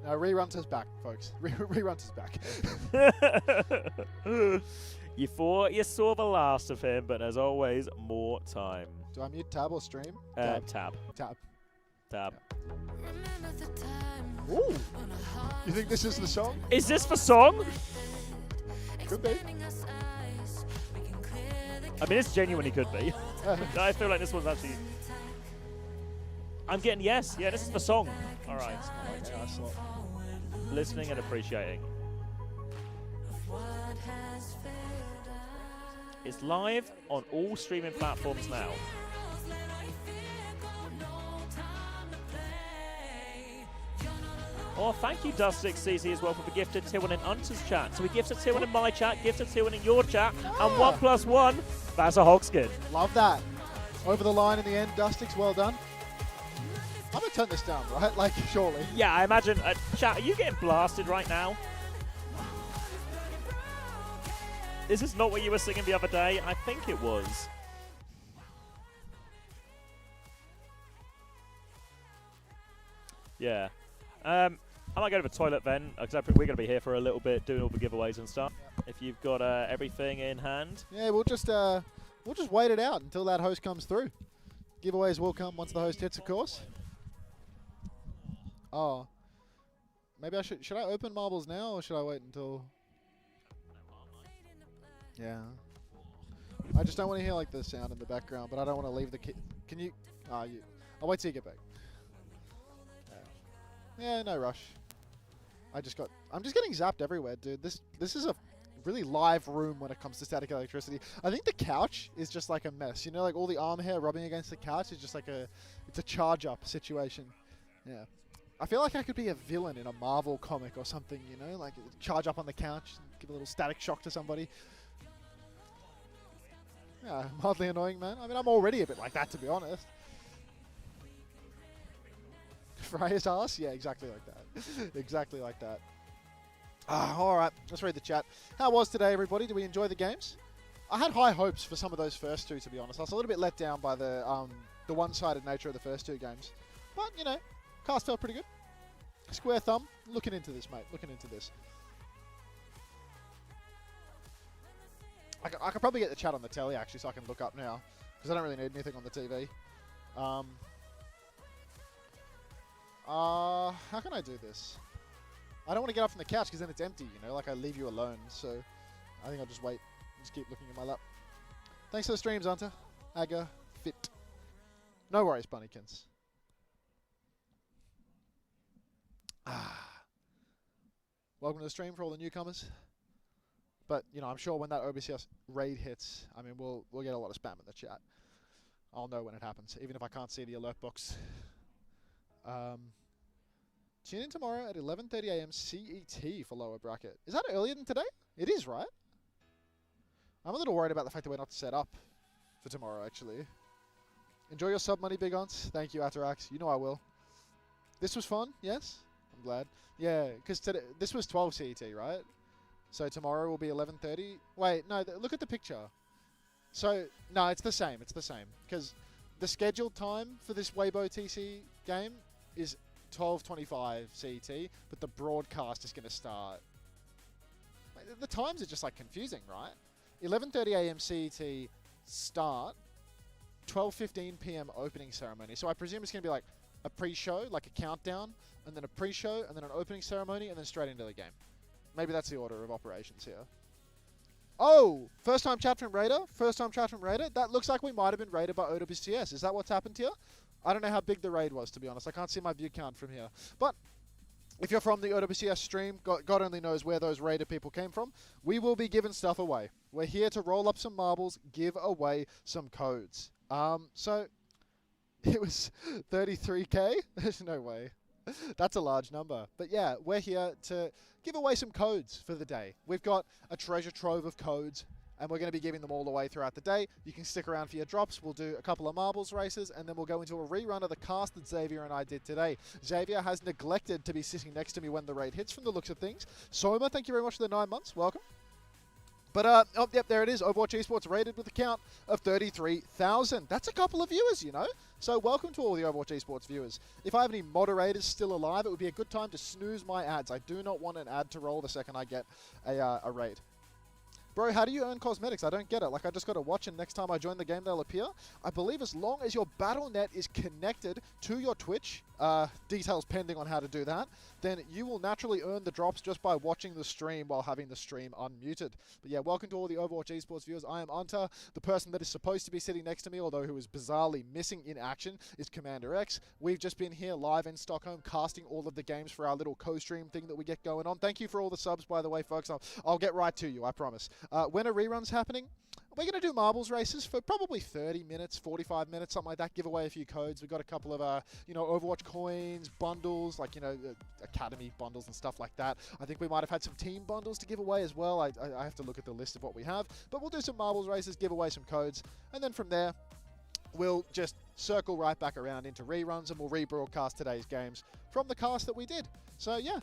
S2: No, Reruns is back, folks. Reruns is back.
S1: You thought you saw the last of him, but there's always more time.
S2: Do I mute tab or stream?
S1: Tab.
S2: Tab.
S1: Tab.
S2: Ooh. You think this is the song?
S1: Is this the song?
S2: Could be.
S1: I mean, it's genuinely could be. I feel like this one's actually... I'm getting yes. Yeah, this is the song. All right.
S2: Okay, I saw.
S1: Listening and appreciating. It's live on all streaming platforms now. Oh, thank you, Dustix CC, as well for the gifted tier 1 in Unter's chat. So we gifted tier 1 in my chat, gifted tier 1 in your chat, and 1+1. That's a hog skin.
S2: Love that. Over the line in the end, Dustix, well done. I'm going to turn this down, right? Like, surely.
S1: Yeah, I imagine. Chat, are you getting blasted right now? Is this not what you were singing the other day? I think it was. Yeah. I might go to the toilet then, because we're going to be here for a little bit doing all the giveaways and stuff. If you've got everything in hand.
S2: Yeah, we'll just wait it out until that host comes through. Giveaways will come once the host hits, of course. Oh. Maybe I should I open marbles now, or should I wait until... Yeah. I just don't want to hear like the sound in the background, but I don't want to leave the Can you... I'll wait till you get back. Yeah, no rush. I'm just getting zapped everywhere, dude. This is a really live room when it comes to static electricity. I think the couch is just like a mess. You know, like all the arm hair rubbing against the couch is just like it's a charge up situation. Yeah. I feel like I could be a villain in a Marvel comic or something, you know, like charge up on the couch, give a little static shock to somebody. Yeah, mildly annoying, man. I mean, I'm already a bit like that, to be honest. Freya's ass? Yeah, exactly like that. Exactly like that. All right, let's read the chat. How was today, everybody? Did we enjoy the games? I had high hopes for some of those first two, to be honest. I was a little bit let down by the one-sided nature of the first two games. But, you know, cast felt pretty good. Square thumb. Looking into this, mate. Looking into this. I could probably get the chat on the telly, actually, so I can look up now. Because I don't really need anything on the TV. How can I do this? I don't want to get up from the couch because then it's empty, you know? Like, I leave you alone. So, I think I'll just wait. Just keep looking at my lap. Thanks for the streams, Unter. Aga. Fit. No worries, Bunnykins. Welcome to the stream for all the newcomers. But, you know, I'm sure when that OBCS raid hits, I mean, we'll get a lot of spam in the chat. I'll know when it happens, even if I can't see the alert box. Tune in tomorrow at 11:30 a.m. CET for lower bracket. Is that earlier than today? It is, right? I'm a little worried about the fact that we're not set up for tomorrow, actually. Enjoy your sub money, big aunts. Thank you, Owcs. You know I will. This was fun, yes? I'm glad. Yeah, because this was 12 CET, right? So tomorrow will be 11:30. Wait, no, look at the picture. So, no, it's the same. It's the same. Because the scheduled time for this Weibo TC game is 12:25 CET, but the broadcast is going to start. The times are just like confusing, right? 11:30 a.m. CET start, 12:15 p.m. opening ceremony. So I presume it's going to be like a pre-show, like a countdown, and then a pre-show, and then an opening ceremony, and then straight into the game. Maybe that's the order of operations here. Oh, first time chat from Raider. First time chat from Raider. That looks like we might have been raided by OWCS. Is that what's happened here? I don't know how big the raid was, to be honest. I can't see my view count from here. But if you're from the OWCS stream, God only knows where those raider people came from. We will be giving stuff away. We're here to roll up some marbles, give away some codes. So it was 33K. There's no way. That's a large number. But yeah, we're here to give away some codes for the day. We've got a treasure trove of codes, and we're going to be giving them all away throughout the day. You can stick around for your drops. We'll do a couple of marbles races, and then we'll go into a rerun of the cast that Xavier and I did today. Xavier has neglected to be sitting next to me when the raid hits from the looks of things. Soma, thank you very much for the 9 months. Welcome. But, oh, yep, there it is. Overwatch Esports rated with a count of 33,000. That's a couple of viewers, you know. So welcome to all the Overwatch Esports viewers. If I have any moderators still alive, it would be a good time to snooze my ads. I do not want an ad to roll the second I get a raid. Bro, how do you earn cosmetics? I don't get it. Like, I just got to watch, and next time I join the game, they'll appear. I believe as long as your BattleNet is connected to your Twitch, details pending on how to do that, then you will naturally earn the drops just by watching the stream while having the stream unmuted. But yeah, welcome to all the Overwatch Esports viewers. I am Unter. The person that is supposed to be sitting next to me, although who is bizarrely missing in action, is CommanderX. We've just been here live in Stockholm casting all of the games for our little co-stream thing that we get going on. Thank you for all the subs, by the way, folks. I'll get right to you, I promise. When a rerun's happening, we're going to do marbles races for probably 30 minutes, 45 minutes, something like that. Give away a few codes. We've got a couple of, you know, Overwatch coins, bundles, like, you know, Academy bundles and stuff like that. I think we might have had some team bundles to give away as well. I have to look at the list of what we have. But we'll do some marbles races, give away some codes. And then from there, we'll just circle right back around into reruns, and we'll rebroadcast today's games from the cast that we did. So, yeah.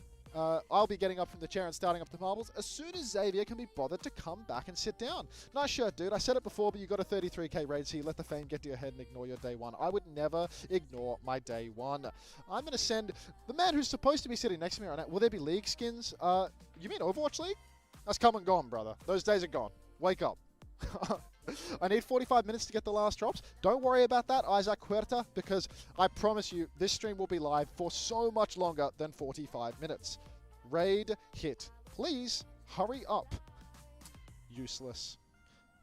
S2: I'll be getting up from the chair and starting up the marbles as soon as Xavier can be bothered to come back and sit down. Nice shirt, dude. I said it before, but you got a 33K raid, so you let the fame get to your head and ignore your day one. I would never ignore my day one. I'm going to send the man who's supposed to be sitting next to me right now. Will there be league skins? You mean Overwatch League? That's come and gone, brother. Those days are gone. Wake up. I need 45 minutes to get the last drops. Don't worry about that, Isaac Huerta, because I promise you this stream will be live for so much longer than 45 minutes. Raid hit. Please hurry up. Useless.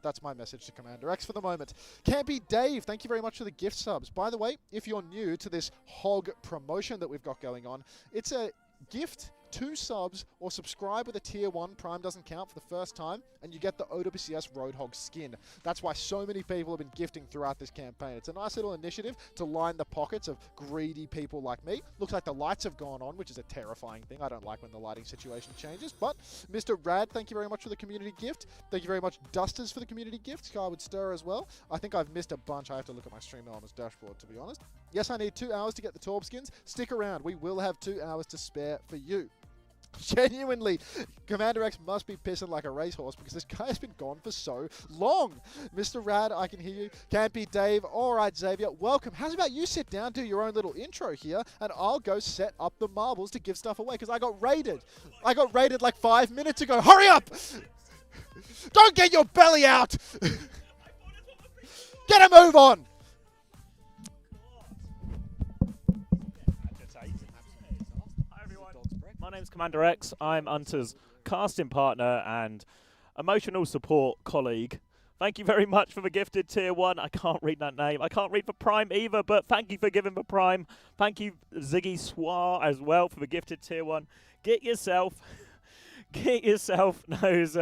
S2: That's my message to CommanderX for the moment. Campy Dave, thank you very much for the gift subs. By the way, if you're new to this hog promotion that we've got going on, it's a gift 2 subs or subscribe with a tier 1 Prime doesn't count for the first time, and you get the OWCS Roadhog skin. That's why so many people have been gifting throughout this campaign. It's a nice little initiative to line the pockets of greedy people like me. Looks like the lights have gone on, which is a terrifying thing. I don't like when the lighting situation changes. But Mr. Rad, thank you very much for the community gift. Thank you very much, Dusters, for the community gift. Skyward Stir as well. I think I've missed a bunch. I have to look at my stream elements dashboard, to be honest. Yes, I need 2 hours to get the Torb skins. Stick around. We will have 2 hours to spare for you. Genuinely, CommanderX must be pissing like a racehorse because this guy has been gone for so long. Mr. Rad, I can hear you. Can't be Dave. All right, Xavier, welcome. How's about you sit down, do your own little intro here, and I'll go set up the marbles to give stuff away because I got raided. I got raided like 5 minutes ago. Hurry up! Don't get your belly out! Get a move on!
S1: My name's CommanderX. I'm Unter's casting partner and emotional support colleague Thank you very much for the gifted tier 1. I can't read that name. I can't read for Prime either, but thank you for giving the Prime. Thank you, Ziggy Swar, as well, for the gifted tier 1. Get yourself those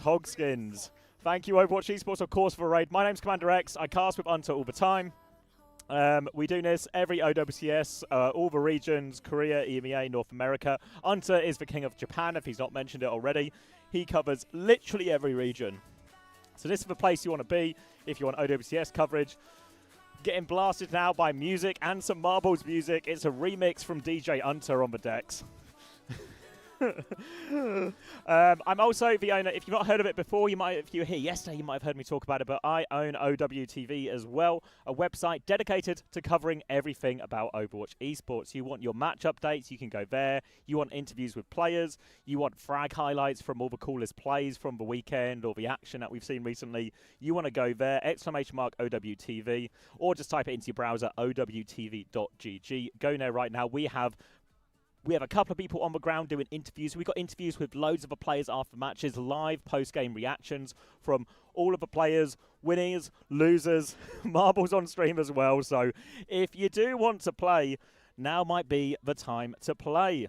S1: hog skins. Thank you, Overwatch Esports, of course, for the raid. My name's cuckmanderX. I cast with Unter all the time. We do this every OWCS, all the regions, Korea, EMEA, North America. Unter is the king of Japan, if he's not mentioned it already. He covers literally every region. So this is the place you want to be if you want OWCS coverage. Getting blasted now by music and some Marbles music. It's a remix from DJ Unter on the decks. I'm also the owner. If you've not heard of it before, if you were here yesterday, you might have heard me talk about it, but I own OWTV as well, a website dedicated to covering everything about Overwatch esports. You want your match updates, you can go there. You want interviews with players, you want frag highlights from all the coolest plays from the weekend or the action that we've seen recently, you want to go there, !OWTV, or just type it into your browser, owtv.gg. Go there right now. We have a couple of people on the ground doing interviews. We've got interviews with loads of the players after matches, live post-game reactions from all of the players, winners, losers, Marbles on stream as well. So if you do want to play, now might be the time to play.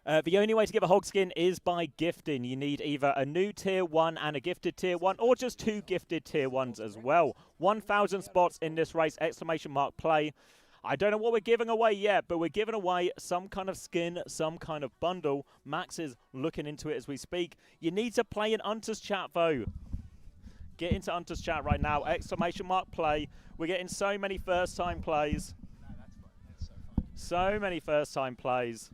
S1: The only way to get a hog skin is by gifting. You need either a new tier 1 and a gifted tier 1, or just 2 gifted tier 1s as well. 1,000 spots in this race, ! Play. I don't know what we're giving away yet, but we're giving away some kind of skin, some kind of bundle. Max is looking into it as we speak. You need to play in Unter's chat, though. Get into Unter's chat right now, ! Play. We're getting so many first-time plays. So many first-time plays.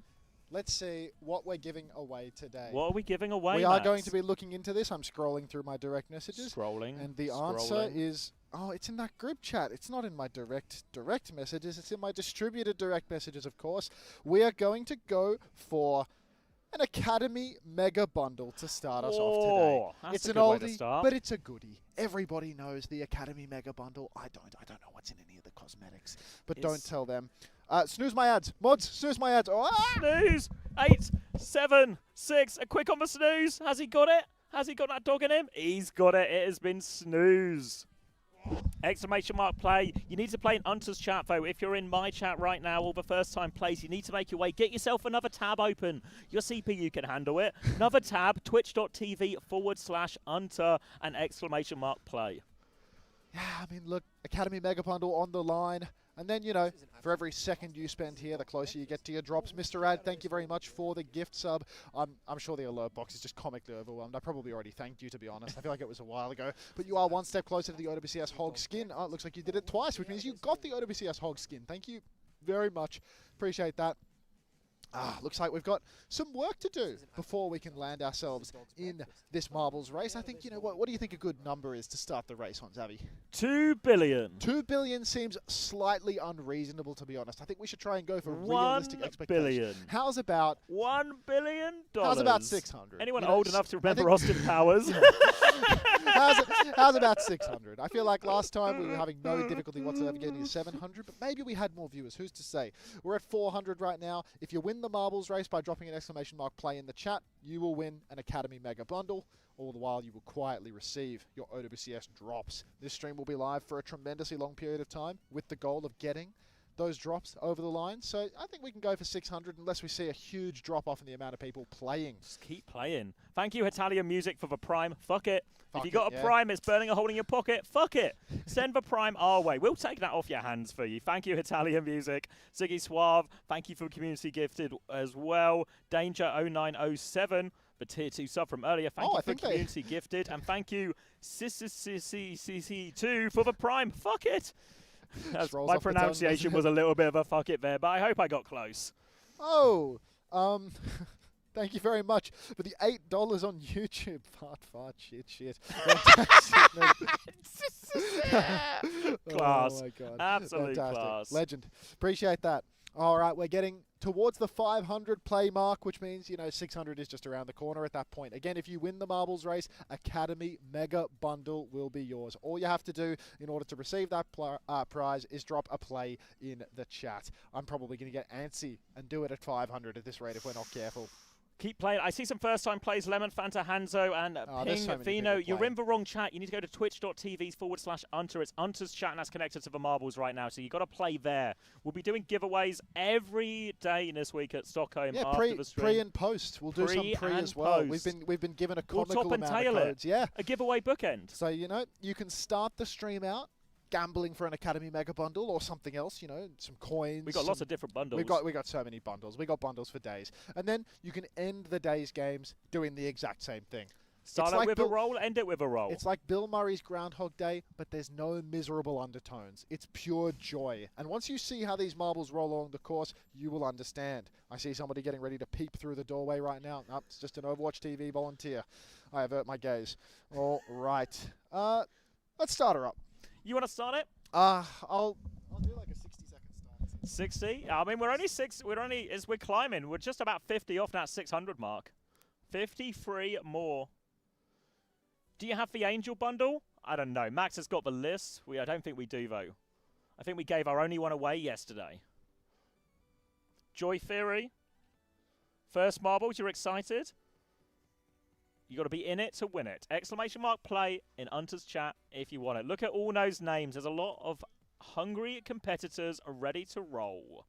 S2: Let's see what we're giving away today.
S1: What are we giving away,
S2: We are
S1: Max?
S2: going to be looking into this. I'm scrolling through my direct messages. And the answer is... Oh, it's in that group chat. It's not in my direct messages. It's in my distributed direct messages, of course. We are going to go for an Academy Mega Bundle to start us off today. It's an oldie, but it's a goodie. Everybody knows the Academy Mega Bundle. I don't know what's in any of the cosmetics, but don't tell them. Snooze my ads. Mods, snooze my ads. Oh,
S1: Snooze! 8, 7, 6. A quick on the snooze. Has he got it? Has he got that dog in him? He's got it. It has been snooze. ! Play. You need to play in Unter's chat, though. If you're in my chat right now, all the first-time plays, you need to make your way. Get yourself another tab open. Your CPU can handle it. Another tab, twitch.tv/Unter and ! Play.
S2: Yeah, I mean, look, Academy Mega Bundle on the line. And then, you know, for every second you spend here, the closer you get to your drops. Mr. Ad, thank you very much for the gift sub. I'm sure the alert box is just comically overwhelmed. I probably already thanked you, to be honest. I feel like it was a while ago. But you are one step closer to the OWCS Hog skin. Oh, it looks like you did it twice, which means you got the OWCS Hog skin. Thank you very much. Appreciate that. Looks like we've got some work to do before we can land ourselves in this Marbles race. I think, you know, what do you think a good number is to start the race on, Zavi?
S1: 2 billion.
S2: 2 billion seems slightly unreasonable, to be honest. I think we should try and go for realistic expectations. How's about
S1: $1 billion?
S2: How's about 600?
S1: Anyone old enough to remember Austin Powers?
S2: How's about 600? I feel like last time we were having no difficulty whatsoever getting to 700, but maybe we had more viewers. Who's to say? We're at 400 right now. If you win the Marbles race by dropping an ! Play in the chat, you will win an Academy Mega Bundle. All the while, you will quietly receive your OWCS drops. This stream will be live for a tremendously long period of time with the goal of getting those drops over the line. So I think we can go for 600 unless we see a huge drop-off in the amount of people playing.
S1: Just keep playing. Thank you, Italian Music, for the Prime. Fuck it.
S2: Fuck
S1: if you got a Prime, it's burning a hole in your pocket. Fuck it. Send the Prime our way. We'll take that off your hands for you. Thank you, Italian Music. Ziggy Suave, thank you for community gifted as well. Danger0907. The tier 2 sub from earlier. Thank you for community gifted. And thank you, CC2 for the Prime. Fuck it. My pronunciation was a little bit of a fuck it there, but I hope I got close.
S2: Thank you very much for the $8 on YouTube. Fart, shit.
S1: Class.
S2: Oh my God.
S1: Absolute
S2: Fantastic.
S1: class.
S2: Legend. Appreciate that. All right, we're getting towards the 500 play mark, which means, you know, 600 is just around the corner at that point. Again, if you win the Marbles race, Academy Mega Bundle will be yours. All you have to do in order to receive that prize is drop a play in the chat. I'm probably going to get antsy and do it at 500 at this rate if we're not careful.
S1: Keep playing. I see some first-time plays, Lemon, Fanta, Hanzo, and Ping
S2: so many
S1: Vino.
S2: people
S1: You're
S2: playing.
S1: in the wrong chat. You need to go to twitch.tv/Unter. It's Unter's chat, and that's connected to the marbles right now, so you've got to play there. We'll be doing giveaways every day this week at Stockholm after the stream.
S2: Pre and post. We'll do some pre as well.
S1: Post.
S2: We've been given a
S1: We'll
S2: comical
S1: top and
S2: amount
S1: tail
S2: of codes. Yeah.
S1: A giveaway bookend.
S2: So, you know, you can start the stream out gambling for an Academy Mega Bundle or something else, you know, some coins.
S1: We've got lots of different bundles.
S2: We got so many bundles. We got bundles for days. And then you can end the day's games doing the exact same thing.
S1: Start it with a roll, end it with a roll.
S2: It's like Bill Murray's Groundhog Day, but there's no miserable undertones. It's pure joy. And once you see how these marbles roll along the course, you will understand. I see somebody getting ready to peep through the doorway right now. Nope, it's just an Overwatch TV volunteer. I avert my gaze. All right. Let's start her up.
S1: You want to start it?
S2: I'll do like a 60-second start.
S1: 60? I mean, we're climbing. We're just about 50 off that 600 mark. 53 more. Do you have the Angel bundle? I don't know. Max has got the list. I don't think we do, though. I think we gave our only one away yesterday. Joy Theory. First marbles, you're excited? You got to be in it to win it. Exclamation mark play in Unter's chat if you want it. Look at all those names. There's a lot of hungry competitors ready to roll.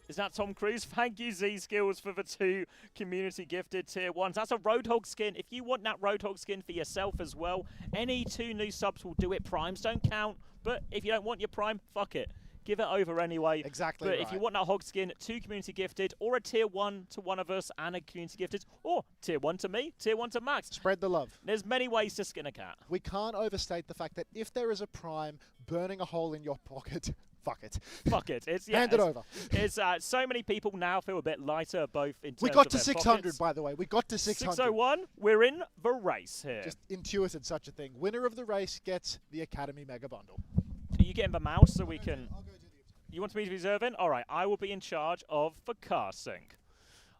S1: Is that Tom Cruise? Thank you, Z-Skills, for the 2 community gifted tier 1s. That's a Roadhog skin. If you want that Roadhog skin for yourself as well, any 2 new subs will do it. Primes don't count, but if you don't want your Prime, fuck it. Give it over anyway.
S2: Exactly.
S1: But if you want that hog skin, 2 community gifted, or a tier 1 to one of us and a community gifted, or tier 1 to me, tier 1 to Max.
S2: Spread the love.
S1: There's many ways to skin a cat.
S2: We can't overstate the fact that if there is a Prime burning a hole in your pocket, fuck it.
S1: Fuck it.
S2: Hand it over.
S1: It's so many people now feel a bit lighter, both in terms
S2: We got
S1: of
S2: to
S1: their
S2: 600,
S1: pockets.
S2: by the way. We got to 600.
S1: 601. We're in the race here.
S2: Just intuited such a thing. Winner of the race gets the Academy Mega Bundle.
S1: Are you getting the mouse so we can... You want me to be observing? All right, I will be in charge of the car sync.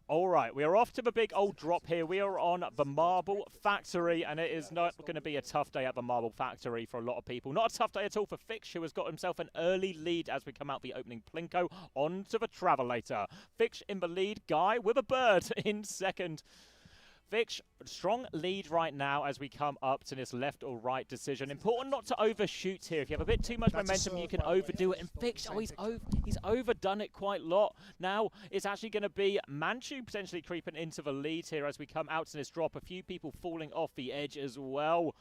S1: All right, we are off to the big old drop here. We are on the Marble Factory, and it is not going to be a tough day at the Marble Factory for a lot of people. Not a tough day at all for Fix, who has got himself an early lead as we come out the opening Plinko onto the Travelator. Fix in the lead, Guy with a bird in second. Fix, strong lead right now as we come up to this left or right decision. Important not to overshoot here. If you have a bit too much momentum, you can overdo it. And Fix, he's overdone it quite a lot. Now, it's actually going to be Manchu potentially creeping into the lead here as we come out to this drop. A few people falling off the edge as well.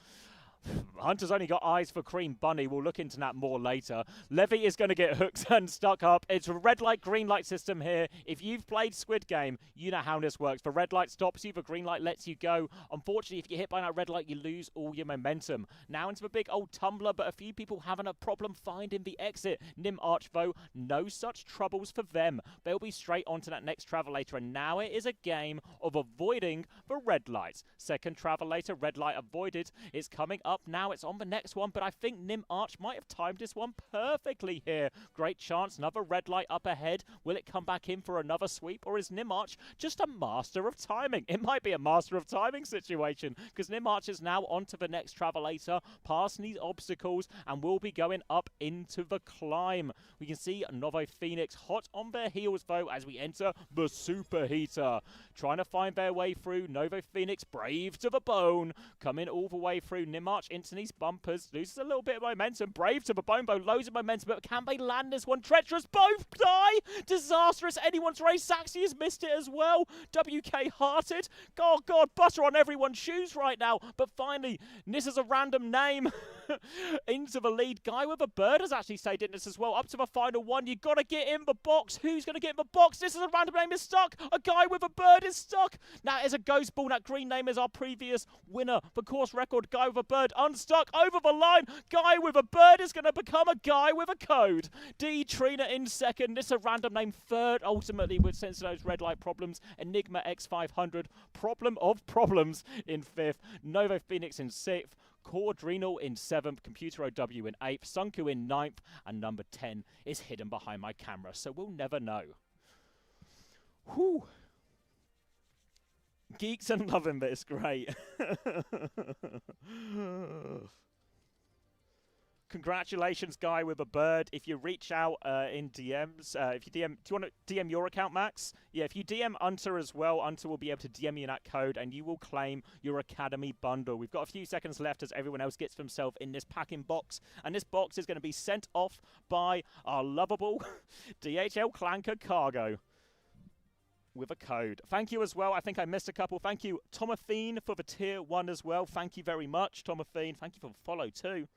S1: Hunter's only got eyes for Cream Bunny. We'll look into that more later. Levy is going to get hooked and stuck up. It's a red light, green light system here. If you've played Squid Game, you know how this works. The red light stops you, the green light lets you go. Unfortunately, if you hit by that red light, you lose all your momentum. Now into the big old tumbler, but a few people having a problem finding the exit. Nim Arch, though, no such troubles for them. They'll be straight onto that next Travelator, and now it is a game of avoiding the red lights. Second Travelator, red light avoided. It's coming up now. It's on the next one, but I think Nim Arch might have timed this one perfectly here. Great chance. Another red light up ahead. Will it come back in for another sweep, or is Nim Arch just a master of timing? It might be a master of timing situation, because Nim Arch is now onto the next Travelator, passing these obstacles, and will be going up into the climb. We can see Novo Phoenix hot on their heels, though, as we enter the Superheater. Trying to find their way through. Novo Phoenix, brave to the bone, coming all the way through. Nim Arch into these bumpers, loses a little bit of momentum. Brave to the bone, though, loads of momentum, but can they land this one? Treacherous, both die! Disastrous, anyone's race. Saxy has missed it as well. WK Hearted. Oh, God, butter on everyone's shoes right now. But finally, this is a random name. Into the lead. Guy with a bird has actually stayed in this as well. Up to the final one. You've got to get in the box. Who's going to get in the box? This is a random name is stuck. A guy with a bird is stuck. That is a ghost ball. That green name is our previous winner. For course record, Guy with a bird unstuck over the line. Guy with a bird is going to become a guy with a code. D Trina in second. This is a random name third. Ultimately, with sense of those red light problems. Enigma X500. Problem of problems in fifth. Novo Phoenix in sixth. Cordrenal in 7th, Computer OW in 8th, Sunku in 9th, and number 10 is hidden behind my camera, so we'll never know. Whew. Geeks and loving this, great. Congratulations, guy with a bird. If you reach out in DMs, if you DM, do you want to DM your account, Max? Yeah, if you DM Unter as well, Unter will be able to DM you that code, and you will claim your Academy bundle. We've got a few seconds left as everyone else gets themselves in this packing box, and this box is going to be sent off by our lovable DHL Clanker cargo with a code. Thank you as well. I think I missed a couple. Thank you, Tomathine, for the tier 1 as well. Thank you very much, Tomathine. Thank you for the follow too.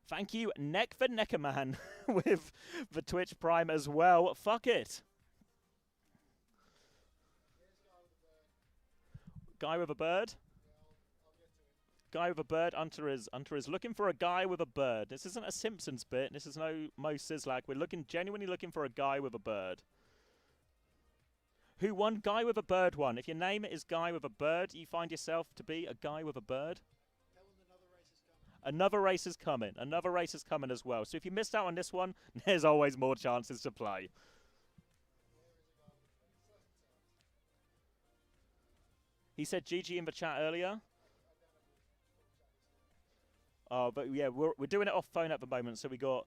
S1: Thank you, Neck for Neckerman, with the Twitch Prime as well. Fuck it. Guy with a bird? Guy with a bird. Unter is looking for a guy with a bird. This isn't a Simpsons bit. This is no Mo Sislak. We're genuinely looking for a guy with a bird. Who won? Guy with a bird won. If your name is Guy with a bird, you find yourself to be a guy with a bird. Another race is coming. Another race is coming as well. So if you missed out on this one, there's always more chances to play. He said GG in the chat earlier. Oh, but yeah, we're doing it off phone at the moment. So we got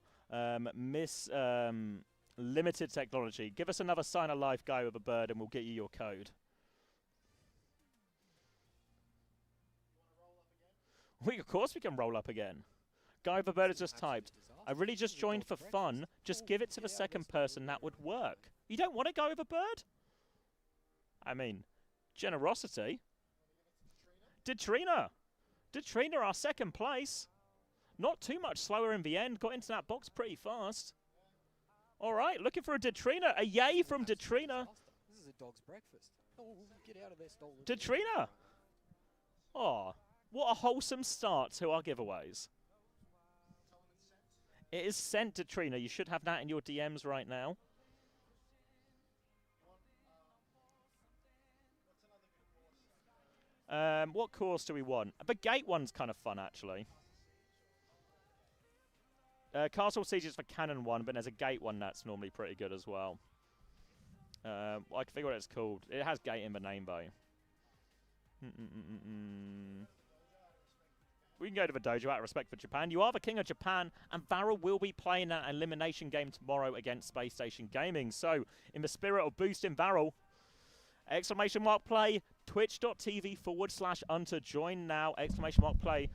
S1: Limited Technology. Give us another sign of life guy with a bird and we'll get you your code. Of course we can roll up again. Guy with a bird has just typed, I really just joined for fun. Just give it to the second person. That would work. You don't want to go with a bird? I mean, generosity. Detrina, our second place. Not too much slower in the end. Got into that box pretty fast. All right, looking for a Detrina. A yay from Detrina.
S3: This is a dog's breakfast. Oh, get out of there, stolen.
S1: Detrina. Oh, what a wholesome start to our giveaways. It is sent, Detrina. You should have that in your DMs right now. What course do we want? The gate one's kind of fun, actually. Castle Siege is the cannon one, but there's a gate one that's normally pretty good as well. I can figure what it's called. It has gate in the name, though. We can go to the dojo out of respect for Japan. You are the king of Japan, and Varel will be playing that elimination game tomorrow against Spacestation Gaming. So, in the spirit of boosting Varel, !play, twitch.tv/Unter. Join now, !play.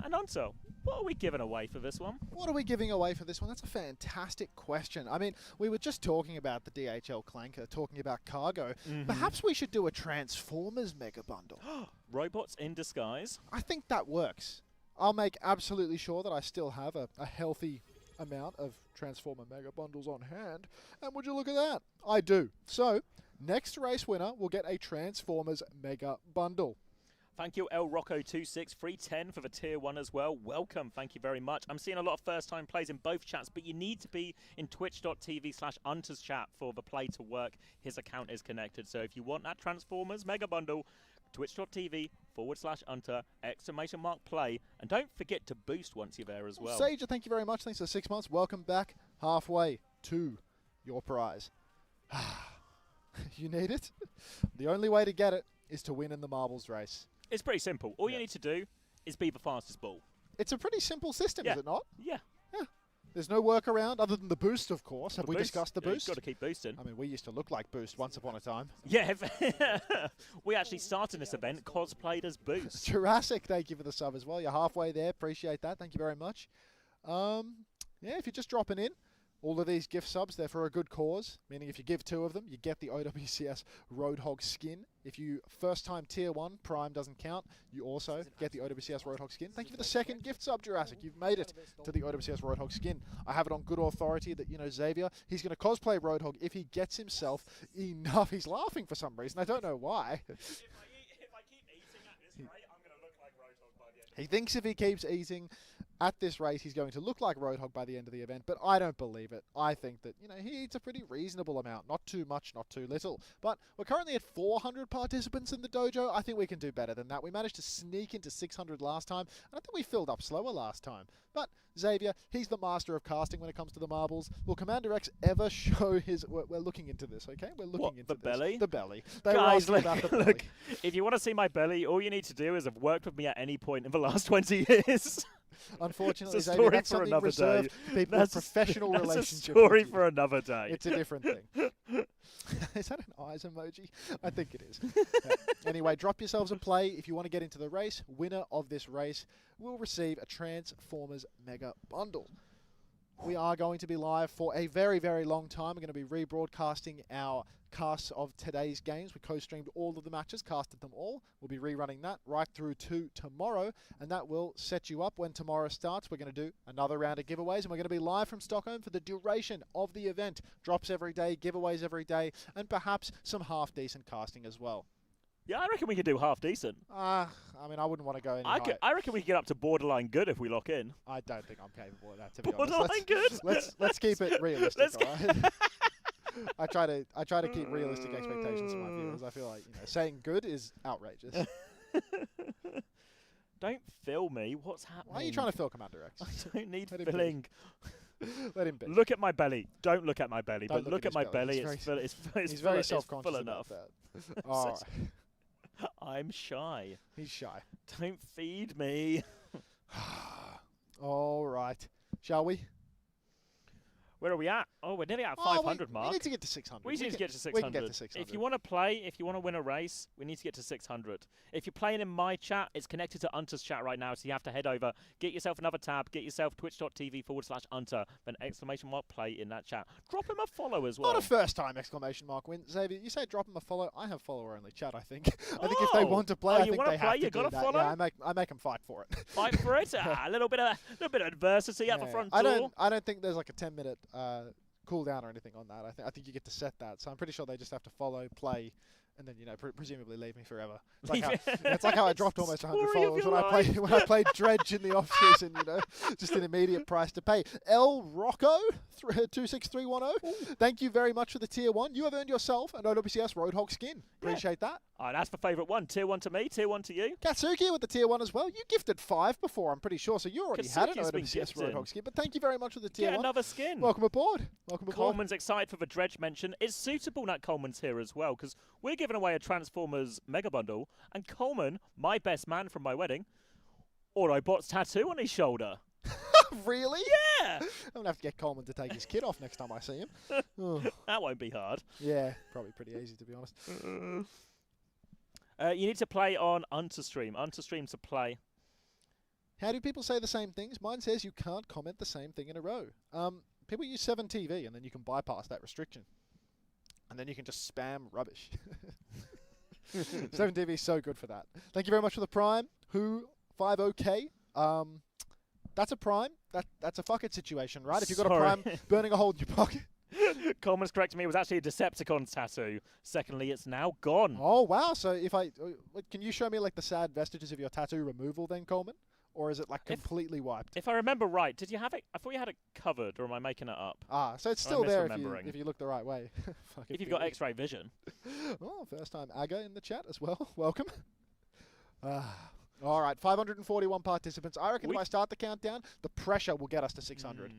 S1: And Unter, what are we giving away for this one?
S2: What are we giving away for this one? That's a fantastic question. I mean, we were just talking about the DHL Clanker, talking about cargo. Perhaps we should do a Transformers Mega Bundle.
S1: Robots in disguise.
S2: I think that works. I'll make absolutely sure that I still have a healthy amount of Transformer Mega Bundles on hand. And would you look at that? I do. So, next race winner will get a Transformers Mega Bundle.
S1: Thank you, El Rocco26, 310 for the tier 1 as well. Welcome, thank you very much. I'm seeing a lot of first-time plays in both chats, but you need to be in twitch.tv/Unter's chat for the play to work. His account is connected, so if you want that Transformers Mega Bundle, twitch.tv/Unter, !play, and don't forget to boost once you're there as well.
S2: Sage, thank you very much. Thanks for 6 months. Welcome back halfway to your prize. You need it? The only way to get it is to win in the marbles race.
S1: It's pretty simple. All you need to do is be the fastest ball.
S2: It's a pretty simple system, is it not?
S1: Yeah.
S2: There's no workaround other than the boost, of course. Have we discussed the boost?
S1: You've got to keep boosting.
S2: I mean, we used to look like Boost once upon a time.
S1: Yeah. We actually started this event cosplayed as Boost.
S2: Jurassic, thank you for the sub as well. You're halfway there. Appreciate that. Thank you very much. Yeah, if you're just dropping in, all of these gift subs, they're for a good cause, meaning if you give 2 of them, you get the OWCS Roadhog skin. If you first-time tier 1, Prime doesn't count, you also get the OWCS Roadhog skin. Thank you for the second gift sub, Jurassic. You've made it to the OWCS Roadhog skin. I have it on good authority that, you know, Xavier, he's going to cosplay Roadhog if he gets himself enough. He's laughing for some reason. I don't know why.
S1: If I keep eating at this rate, I'm going to look like Roadhog by the end.
S2: He thinks if he keeps eating at this race, he's going to look like Roadhog by the end of the event, but I don't believe it. I think that, he eats a pretty reasonable amount. Not too much, not too little. But we're currently at 400 participants in the dojo. I think we can do better than that. We managed to sneak into 600 last time, and I think we filled up slower last time. But Xavier, he's the master of casting when it comes to the marbles. Will CommanderX ever show his... We're looking into this, okay? We're looking into
S1: the belly?
S2: The belly. They
S1: Guys,
S2: raised about the belly.
S1: look, if you want to see my belly, all you need to do is have worked with me at any point in the last 20 years.
S2: Unfortunately,
S1: it's a
S2: Xavier,
S1: story
S2: that's
S1: for
S2: something
S1: another
S2: reserved
S1: day.
S2: for people
S1: That's
S2: with professional
S1: that's
S2: relationships.
S1: a story
S2: with you.
S1: for another day.
S2: It's a different thing. Is that an eyes emoji? I think it is. Anyway, drop yourselves a play if you want to get into the race. Winner of this race will receive a Transformers Mega Bundle. We are going to be live for a very, very long time. We're going to be rebroadcasting our casts of today's games. We co-streamed all of the matches, casted them all. We'll be rerunning that right through to tomorrow, and that will set you up when tomorrow starts. We're going to do another round of giveaways, and we're going to be live from Stockholm for the duration of the event. Drops every day, giveaways every day, and perhaps some half-decent casting as well.
S1: Yeah, I reckon we could do half decent.
S2: I mean, I wouldn't want to go any higher.
S1: I reckon we could get up to borderline good if we lock in.
S2: I don't think I'm capable of that, to be
S1: borderline
S2: honest.
S1: Good?
S2: Let's keep it realistic, all right? I try to keep realistic expectations for my viewers. I feel like saying good is outrageous.
S1: Don't fill me. What's happening?
S2: Why are you trying to fill CommanderX?
S1: I don't need filling.
S2: Let him be.
S1: Look at my belly. Don't look at my belly,
S2: Don't
S1: but look at my belly. It's
S2: he's very
S1: full
S2: self-conscious about
S1: enough.
S2: that. All right.
S1: I'm shy.
S2: He's shy.
S1: Don't feed me.
S2: All right. Shall we?
S1: Where are we at? Oh, we're nearly at 500 mark.
S2: We need to get to 600.
S1: We need to get to 600.
S2: We can get to 600.
S1: If you want to play, if you want to win a race, we need to get to 600. If you're playing in my chat, it's connected to Unter's chat right now, so you have to head over, get yourself another tab, get yourself twitch.tv/Unter, then !play in that chat. Drop him a follow as well.
S2: Not a first time !win. Xavier, you say drop him a follow. I have follower only chat, I think. I think if they want to play, I think they have to do that. Yeah, I make them fight for it.
S1: Fight for it? A little bit of adversity at the front door.
S2: I don't think there's like a 10-minute cooldown or anything on that. I think you get to set that. So I'm pretty sure they just have to follow, play, and then presumably leave me forever. It's like how I dropped almost 100 followers when I played Dredge in the off season. Just an immediate price to pay. El Rocco 26310. Thank you very much for the tier 1. You have earned yourself an OWCS Roadhog skin. Appreciate that.
S1: Oh, that's the favourite one. Tier 1 to me, tier 1 to you.
S2: Qadsiah with the tier 1 as well. You gifted 5 before, I'm pretty sure, so you already had an
S1: Qadsiah's
S2: OWCS Roadhog skin. But thank you very much for the tier 1.
S1: Get another skin.
S2: Welcome aboard. Welcome aboard.
S1: Coleman's excited for the Dredge mention. It's suitable that Coleman's here as well, because we're giving away a Transformers Mega Bundle, and Coleman, my best man from my wedding, Autobot's tattoo on his shoulder.
S2: Really?
S1: Yeah!
S2: I'm going to have to get Coleman to take his kit off next time I see him.
S1: That won't be hard.
S2: Yeah, probably pretty easy, to be honest.
S1: You need to play on Unterstream. Unterstream to play.
S2: How do people say the same things? Mine says you can't comment the same thing in a row. People use 7TV, and then you can bypass that restriction. And then you can just spam rubbish. 7TV is so good for that. Thank you very much for the Prime. Who 50K. That's a Prime. That's a fuck it situation, right? If you've got a Prime burning a hole in your pocket.
S1: Coleman's correcting me. It was actually a Decepticon tattoo. Secondly, it's now gone.
S2: Oh, wow. So if can you show me like the sad vestiges of your tattoo removal then, Coleman? Or is it like completely wiped?
S1: If I remember right, did you have it? I thought you had it covered, or am I making it up?
S2: So it's still there if you look the right way.
S1: If you've got X-ray vision.
S2: Oh, first time Aga in the chat as well. Welcome. All right, 541 participants. I reckon if I start the countdown, the pressure will get us to 600.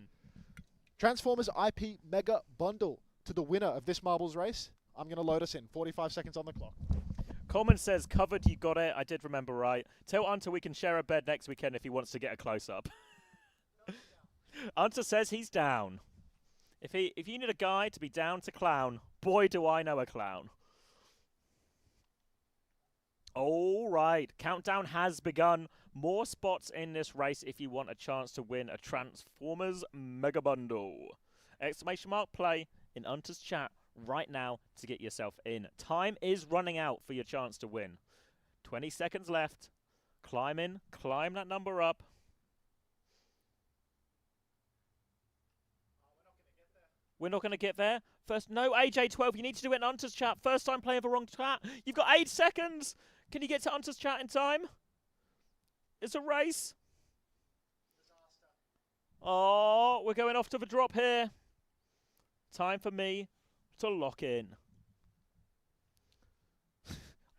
S2: Transformers IP Mega Bundle to the winner of this marbles race. I'm going to load us in. 45 seconds on the clock.
S1: Coleman says, covered, you got it. I did remember right. Tell Unter we can share a bed next weekend if he wants to get a close-up. Unter says he's down. If you need a guy to be down to clown, boy, do I know a clown. All right, countdown has begun. More spots in this race if you want a chance to win a Transformers Mega Bundle. !play in Unter's chat right now to get yourself in. Time is running out for your chance to win. 20 seconds left. Climb in, climb that number up. We're not going to get there. First, no, AJ12, you need to do it in Unter's chat. First time playing the wrong chat. You've got 8 seconds. Can you get to Unter's chat in time? It's a race. Oh, we're going off to the drop here. Time for me to lock in.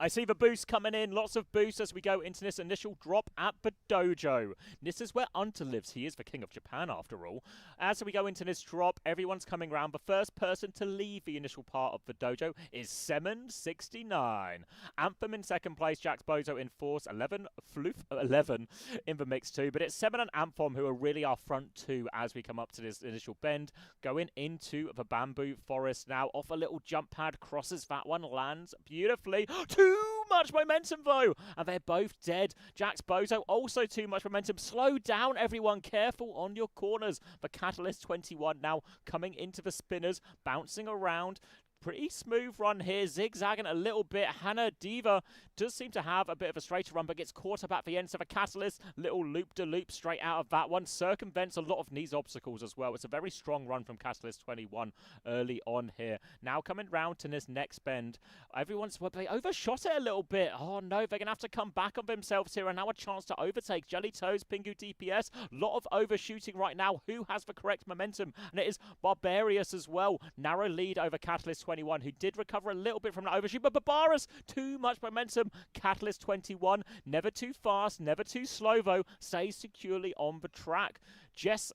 S1: I see the boost coming in. Lots of boosts as we go into this initial drop at the dojo. This is where Unter lives. He is the king of Japan, after all. As we go into this drop, everyone's coming round. The first person to leave the initial part of the dojo is Semen69. Anthem in second place. Jax Bozo in fourth. 11. Floof 11 in the mix too. But it's Semen and Anthem who are really our front two as we come up to this initial bend. Going into the bamboo forest now. Off a little jump pad. Crosses that one. Lands beautifully. Too much momentum though, and they're both dead. Jax Bozo also too much momentum. Slow down, everyone. Careful on your corners. The Catalyst 21 now coming into the spinners, bouncing around. Pretty smooth run here, zigzagging a little bit. Hannah Diva does seem to have a bit of a straighter run, but gets caught up at the end. So the Catalyst, little loop-de-loop straight out of that one. Circumvents a lot of these obstacles as well. It's a very strong run from Catalyst 21 early on here. Now coming round to this next bend. Everyone's, well, they overshot it a little bit. Oh no, they're going to have to come back on themselves here, and now a chance to overtake. Jelly Toes, Pingu DPS. lot of overshooting right now. Who has the correct momentum? And it is Barbarius as well. Narrow lead over Catalyst 21, who did recover a little bit from that overshoot, but Barbarus, too much momentum. Catalyst 21, never too fast, never too slow though, stays securely on the track. Jess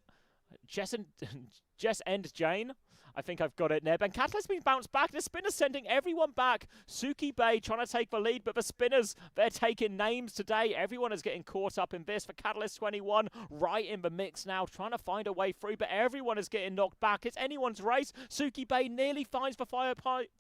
S1: and Jane, I think I've got it, Neb. And Catalyst being bounced back. The spinners sending everyone back. Suki Bay trying to take the lead, but the spinners, they're taking names today. Everyone is getting caught up in this. For Catalyst 21, right in the mix now, trying to find a way through, but everyone is getting knocked back. It's anyone's race. Suki Bay nearly finds the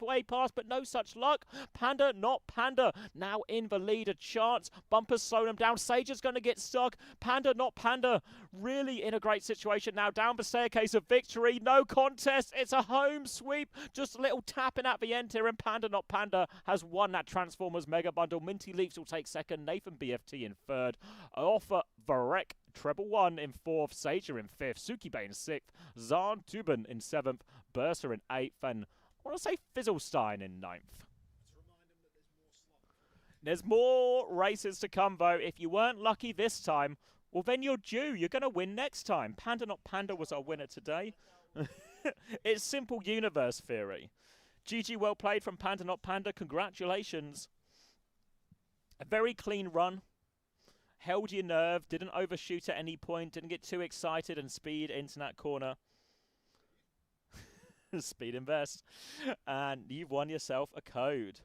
S1: way past, but no such luck. Panda, not Panda, now in the lead. A chance. Bumpers slow them down. Sage is going to get stuck. Panda, not Panda, really in a great situation now. Down the staircase of victory. No contest. It's a home sweep. Just a little tapping at the end here, and Panda Not Panda has won that Transformers Mega Bundle. Minty Leafs will take second. Nathan BFT in third. Offer Varek Treble 1 in fourth. Sager in fifth. Suki Bay in sixth. Zarn Tuben in seventh. Bursa in eighth. And I want to say Fizzlestein in ninth. There's more races to come, though. If you weren't lucky this time, well, then you're due. You're going to win next time. Panda Not Panda was our winner today. It's simple universe theory. GG, well played from Panda Not Panda. Congratulations. A very clean run. Held your nerve. Didn't overshoot at any point. Didn't get too excited and speed into that corner. Speed invest. And you've won yourself a code.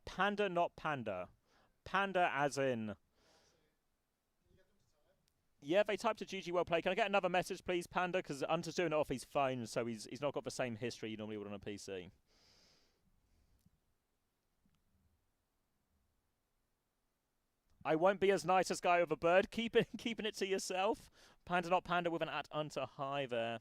S1: Panda Not Panda. Panda as in... Yeah, they typed a GG well played. Can I get another message, please, Panda? Because Unter's doing it off his phone, so he's not got the same history you normally would on a PC. I won't be as nice as Guy with a Bird. Keeping it to yourself. Panda Not Panda with an @Unter high there.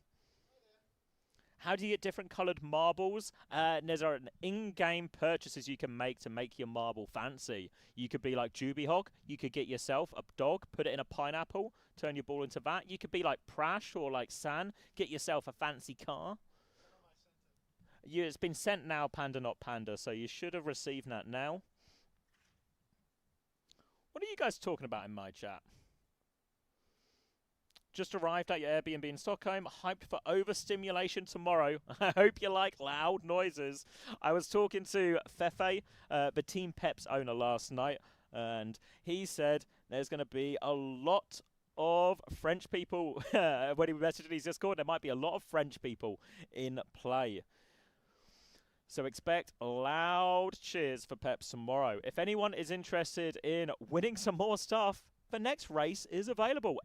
S1: How do you get different coloured marbles? There's an in-game purchases you can make to make your marble fancy. You could be like Juby Hog. You could get yourself a dog, put it in a pineapple, turn your ball into that. You could be like Prash or like San, get yourself a fancy car. It's been sent now, Panda Not Panda, so you should have received that now. What are you guys talking about in my chat? Just arrived at your Airbnb in Stockholm. Hyped for overstimulation tomorrow. I hope you like loud noises. I was talking to Fefe, the Team Peps owner, last night, and he said there's going to be a lot of French people. When he messaged in his Discord, there might be a lot of French people in play. So expect loud cheers for Peps tomorrow. If anyone is interested in winning some more stuff, the next race is available.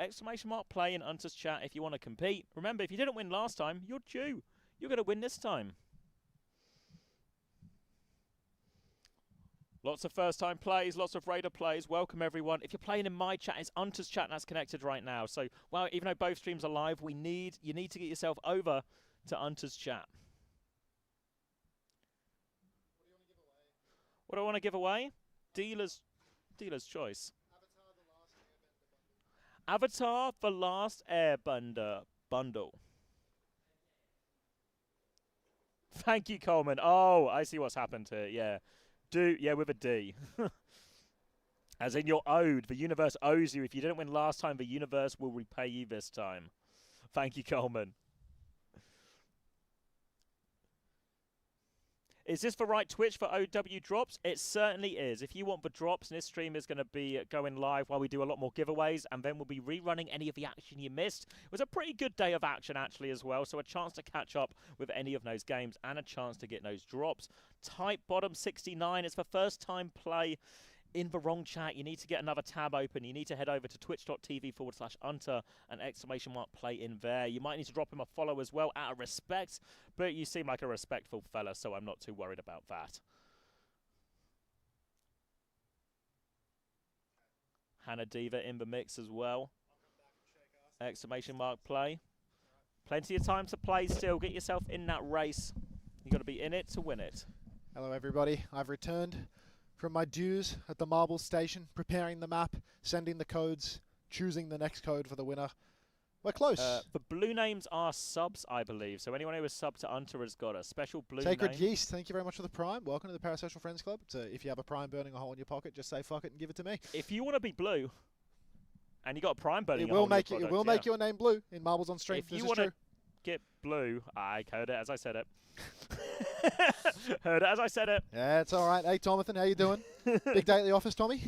S1: !play in Unter's chat if you want to compete. Remember, if you didn't win last time, you're due. You're going to win this time. Lots of first-time plays, lots of Raider plays. Welcome, everyone. If you're playing in my chat, it's Unter's chat that's connected right now. So, well, even though both streams are live, you need to get yourself over to Unter's chat. What do I want to give away? Dealer's choice. Avatar The Last Airbender bundle. Thank you, Coleman. Oh, I see what's happened here. Yeah. Yeah, with a D. As in, you're owed. The universe owes you. If you didn't win last time, the universe will repay you this time. Thank you, Coleman. Is this the right Twitch for OW drops? It certainly is. If you want the drops, this stream is going to be going live while we do a lot more giveaways, and then we'll be rerunning any of the action you missed. It was a pretty good day of action, actually, as well, so a chance to catch up with any of those games and a chance to get those drops. Type bottom 69. It's the first time play in the wrong chat. You need to get another tab open. You need to head over to twitch.tv/Unter and !play in there. You might need to drop him a follow as well out of respect, but you seem like a respectful fella, so I'm not too worried about that. Hannah Diva in the mix as well. !play. Plenty of time to play still. Get yourself in that race. You got to be in it to win it.
S2: Hello, everybody. I've returned from my dues at the Marble Station, preparing the map, sending the codes, choosing the next code for the winner. We're close.
S1: The blue names are subs, I believe. So anyone who is sub to Unter has got a special blue
S2: Sacred
S1: name.
S2: Yeast, thank you very much for the Prime. Welcome to the Parasocial Friends Club. If you have a Prime burning a hole in your pocket, just say fuck it and give it to me.
S1: If you want to be blue, and you got a Prime burning
S2: It
S1: a hole
S2: will make
S1: in
S2: you.
S1: your
S2: It will
S1: product,
S2: make your name blue in Marbles on Stream.
S1: If you want to get blue, I heard it as I said it. Heard it as I said it.
S2: Yeah, it's all right. Hey, Tomathan, how you doing? Big day at the office, Tommy?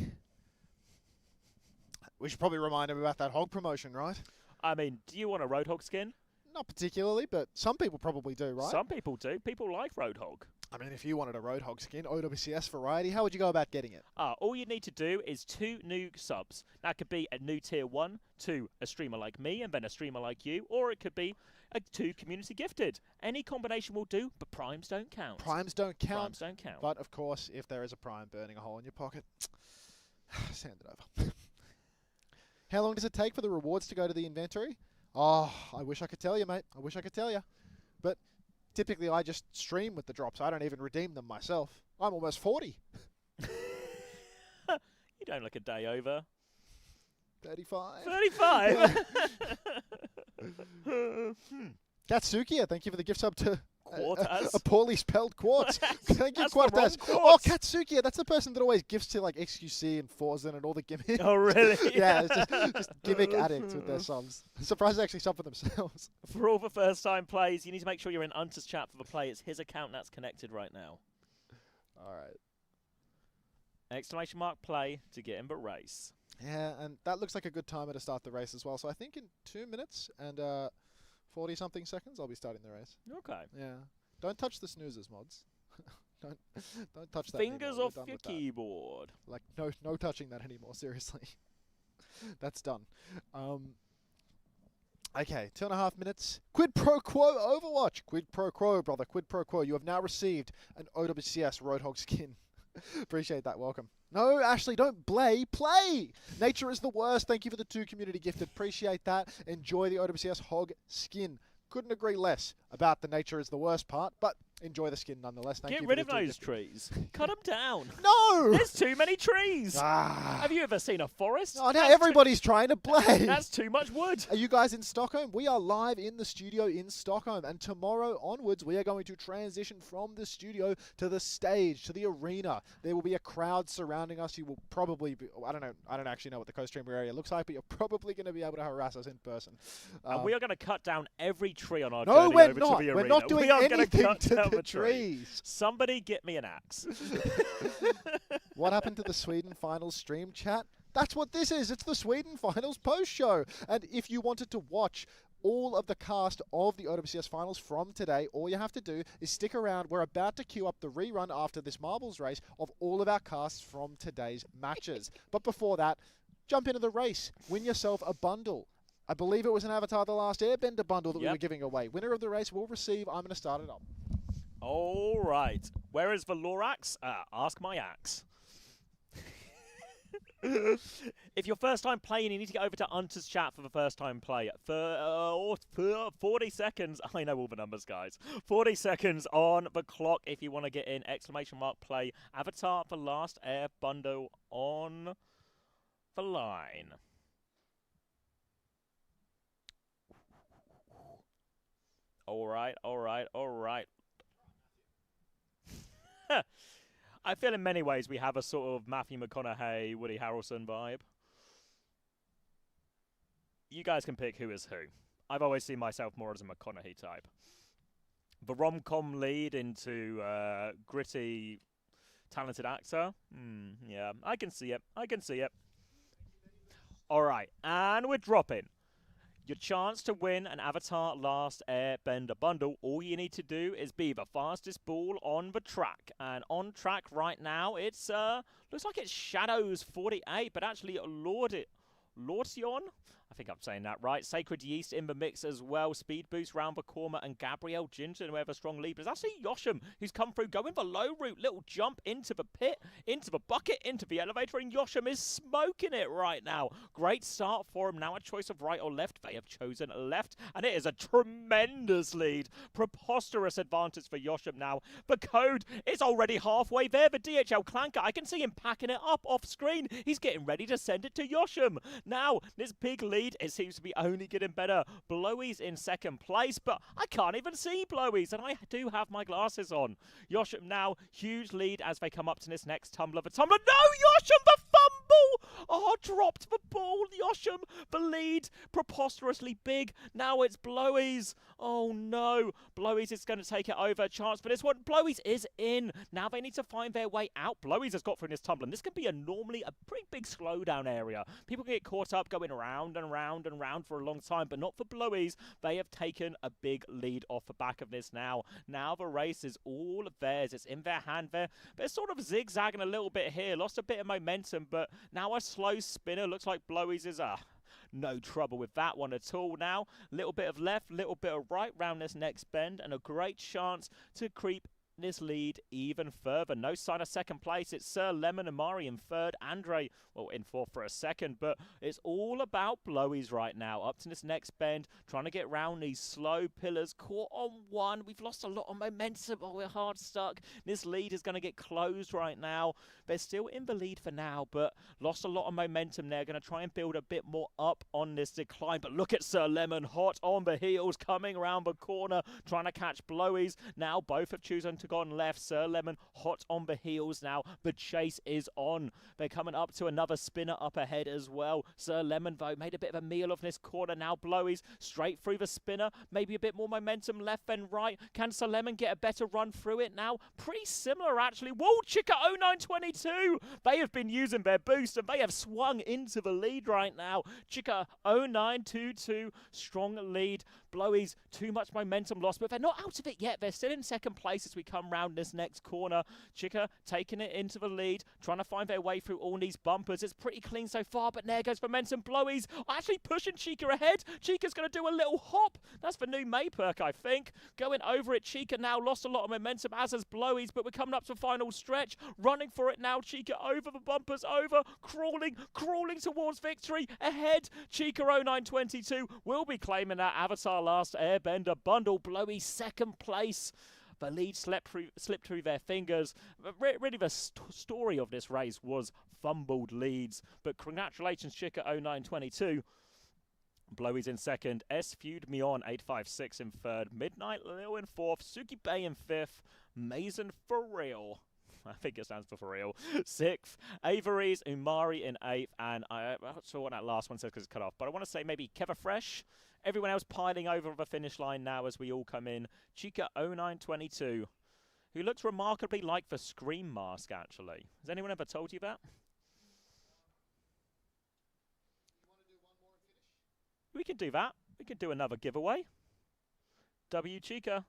S2: We should probably remind him about that hog promotion, right?
S1: I mean, do you want a Roadhog skin?
S2: Not particularly, but some people probably do, right?
S1: Some people do. People like Roadhog.
S2: I mean, if you wanted a Roadhog skin, OWCS variety, how would you go about getting it?
S1: All you need to do is 2 new subs. That could be a new tier 1 to a streamer like me and then a streamer like you, or it could be 2 community gifted. Any combination will do, but primes don't count.
S2: Primes don't count.
S1: Primes don't count.
S2: But, of course, if there is a prime burning a hole in your pocket, send it over. How long does it take for the rewards to go to the inventory? Oh, I wish I could tell you, mate. I wish I could tell you. But typically I just stream with the drops. I don't even redeem them myself. I'm almost 40.
S1: You don't look a day over.
S2: 35.
S1: 35?
S2: Qadsiah, thank you for the gift sub to
S1: Quartz.
S2: a poorly spelled Quartz. Thank you,
S1: That's the wrong
S2: Quartz. Oh,
S1: Quartz.
S2: Qadsiah, that's the person that always gifts to like XQC and Forzen and all the gimmicks.
S1: Oh, really?
S2: Yeah, it's just gimmick addicts with their subs. I'm surprised they actually sub for themselves.
S1: For all the first-time plays, you need to make sure you're in Unter's chat for the play. It's his account that's connected right now.
S2: All right.
S1: !play to get in the race.
S2: Yeah, and that looks like a good timer to start the race as well. So I think in 2 minutes and 40-something seconds, I'll be starting the race.
S1: Okay.
S2: Yeah. Don't touch the snoozers, mods. don't touch that
S1: Fingers
S2: anymore.
S1: off
S2: We're done
S1: your
S2: with that.
S1: keyboard.
S2: Like, no touching that anymore, seriously. That's done. Okay, 2.5 minutes. Quid pro quo Overwatch. Quid pro quo, brother. Quid pro quo. You have now received an OWCS Roadhog skin. Appreciate that. Welcome. No, Ashley, don't play. Nature is the worst. Thank you for the 2 community gifted. Appreciate that. Enjoy the OWCS Hog skin. Couldn't agree less about the nature is the worst part, but enjoy the skin nonetheless. Thank you.
S1: Get rid of those trees. Cut them down.
S2: No!
S1: There's too many trees.
S2: Ah.
S1: Have you ever seen a forest?
S2: Oh, now everybody's trying to play.
S1: That's too much wood.
S2: Are you guys in Stockholm? We are live in the studio in Stockholm, and tomorrow onwards, we are going to transition from the studio to the stage, to the arena. There will be a crowd surrounding us. You will probably be, I don't actually know what the co-streamer area looks like, but you're probably going to be able to harass us in person.
S1: And we are going to cut down every tree on our
S2: No,
S1: journey
S2: we're
S1: over
S2: not.
S1: to the
S2: We're
S1: arena.
S2: not doing
S1: we are gonna
S2: anything
S1: cut
S2: to
S1: down
S2: the
S1: the
S2: trees.
S1: Somebody get me an axe.
S2: What happened to the Sweden Finals stream chat? That's what this is. It's the Sweden Finals post show. And if you wanted to watch all of the cast of the OWCS Finals from today, all you have to do is stick around. We're about to queue up the rerun after this marbles race of all of our casts from today's matches. But before that, jump into the race. Win yourself a bundle. I believe it was an Avatar The Last Airbender bundle that we were giving away. Winner of the race will receive. I'm going to start it up.
S1: All right. Where is the Lorax? Ask my axe. If you're first time playing, you need to get over to Unter's chat for the first time play. For 40 seconds, I know all the numbers, guys. 40 seconds on the clock if you want to get in. !play. Avatar The Last Air bundle on the line. All right. I feel in many ways we have a sort of Matthew McConaughey, Woody Harrelson vibe. You guys can pick who is who. I've always seen myself more as a McConaughey type. The rom-com lead into gritty, talented actor. Yeah, I can see it. I can see it. All right, and we're dropping. Your chance to win an Avatar Last Airbender bundle, all you need to do is be the fastest ball on the track. And on track right now, it's, looks like it's Shadows 48, but actually Lortion? I think I'm saying that right. Sacred Yeast in the mix as well. Speed boost round the corner and Gabrielle Ginger, who have a strong lead. But it's actually Yoshim who's come through, going the low route. Little jump into the pit, into the bucket, into the elevator. And Yoshim is smoking it right now. Great start for him. Now a choice of right or left. They have chosen left. And it is a tremendous lead. Preposterous advantage for Yoshim now. The code is already halfway there. The DHL Clanker, I can see him packing it up off screen. He's getting ready to send it to Yoshim. Now, this big lead, it seems to be only getting better. Blowy's in second place, but I can't even see Blowy's, and I do have my glasses on. Yoshim now, huge lead as they come up to this next tumbler. The tumbler, no, Yoshim, the fumble! Oh, dropped the ball, Yoshim. The lead, preposterously big. Now it's Blowy's. Oh, no. Blowy's is going to take it over. Chance for this one. Blowy's is in. Now they need to find their way out. Blowy's has got through this tumbler, and this can be normally a pretty big slowdown area. People can get caught up going round and round and round for a long time, but not for Blowy's. They have taken a big lead off the back of this now. Now the race is all theirs. It's in their hand there. They're sort of zigzagging a little bit here. Lost a bit of momentum, but now a slow spinner. Looks like Blowy's is no trouble with that one at all now. Little bit of left, little bit of right round this next bend, and a great chance to creep this lead even further. No sign of second place. It's Sir Lemon Amari in third. Andre, well, in fourth for a second, but it's all about Blowy's right now. Up to this next bend, trying to get round these slow pillars. Caught on one. We've lost a lot of momentum. Oh, we're hard stuck. This lead is going to get closed right now. They're still in the lead for now, but lost a lot of momentum there. Going to try and build a bit more up on this decline, but look at Sir Lemon, hot on the heels, coming around the corner, trying to catch Blowy's. Now both have chosen to go on left. Sir Lemon hot on the heels now. The chase is on. They're coming up to another spinner up ahead as well. Sir Lemon, though, made a bit of a meal of this corner. Now Blowy's straight through the spinner. Maybe a bit more momentum left than right. Can Sir Lemon get a better run through it now? Pretty similar, actually. Whoa, Chica 0922. They have been using their boost, and they have swung into the lead right now. Chica 0922, strong lead. Blowy's too much momentum lost, but they're not out of it yet. They're still in second place as we come round this next corner. Chica taking it into the lead, trying to find their way through all these bumpers. It's pretty clean so far, but there goes momentum. Blowy's actually pushing Chica ahead. Chica's going to do a little hop. That's the new May perk, I think. Going over it, Chica now lost a lot of momentum, as has Blowy's, but we're coming up to the final stretch. Running for it now, Chica over the bumpers, over, crawling towards victory. Ahead, Chica 0922 will be claiming that Avatar Last Airbender bundle. Blowy second place. The lead slipped through their fingers. Really, the story of this race was fumbled leads. But congratulations, Chica 0922. Blowy's in second. S Feud Me On 856 in third. Midnight Lil in fourth. Suki Bay in fifth. Mason For Real, I think it stands for real, sixth. Avery's Umari in eighth. And I'm not sure what that last one says because it's cut off. But I want to say maybe Keva Fresh. Everyone else piling over the finish line now as we all come in. Chica 0922, who looks remarkably like the Scream mask, actually. Has anyone ever told you that? We can do that. We can do another giveaway. W Chica.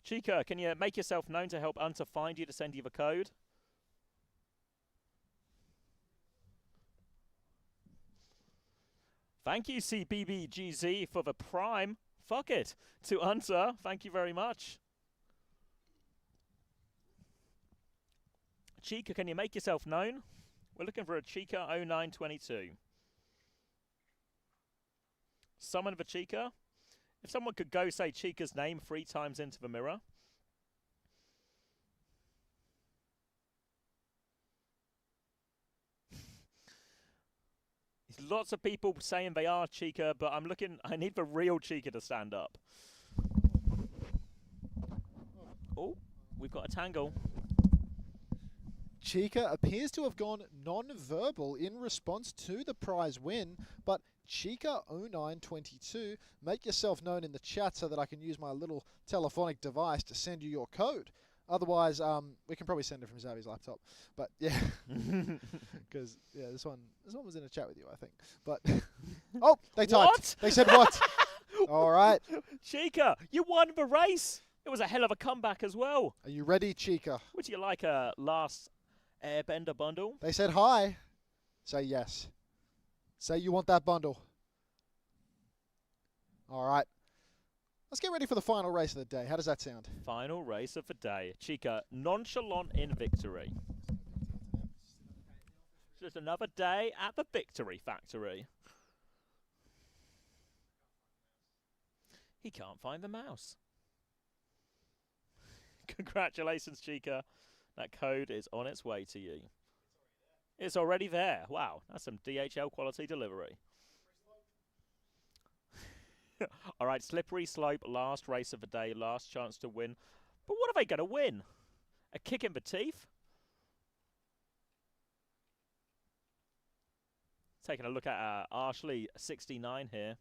S1: Chica, can you make yourself known to help Unter find you to send you the code? Thank you, CBBGZ, for the prime. Fuck it. To Unter, thank you very much. Chica, can you make yourself known? We're looking for a Chica 0922. Summon the Chica. If someone could go say Chica's name 3 times into the mirror. Lots of people saying they are Chica, but I need the real Chica to stand up. we've got a tangle.
S2: Chica appears to have gone non-verbal in response to the prize win, but Chica0922, make yourself known in the chat so that I can use my little telephonic device to send you your code. Otherwise, we can probably send it from Xavi's laptop. But yeah, because this one was in a chat with you, I think. But oh, they typed.
S1: What?
S2: They said what? All right.
S1: Chica, you won the race. It was a hell of a comeback as well.
S2: Are you ready, Chica?
S1: Would you like a last Airbender bundle?
S2: They said hi. Say yes. Say you want that bundle. All right. Let's get ready for the final race of the day. How does that sound?
S1: Final race of the day. Chica, nonchalant in victory. Just another day at the Victory Factory. He can't find the mouse. Congratulations, Chica. That code is on its way to you. It's already there. Wow, that's some DHL quality delivery. All right, slippery slope, last race of the day, last chance to win. But what are they going to win? A kick in the teeth? Taking a look at Ashley69 here.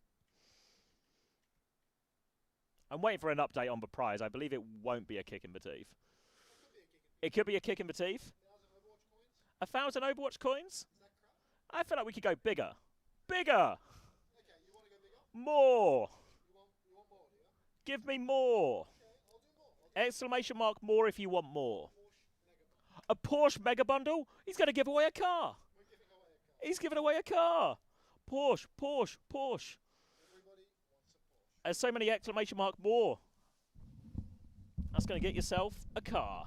S1: I'm waiting for an update on the prize. I believe it won't be a kick in the teeth. It could be a kick in the teeth. 1,000 Overwatch coins? I feel like we could go bigger. Bigger! More! Give me more! Exclamation mark more if you want more. A Porsche Mega Bundle? He's going to give away a car! He's giving away a car! Porsche, Porsche, Porsche. There's so many exclamation mark more. That's going to get yourself a car.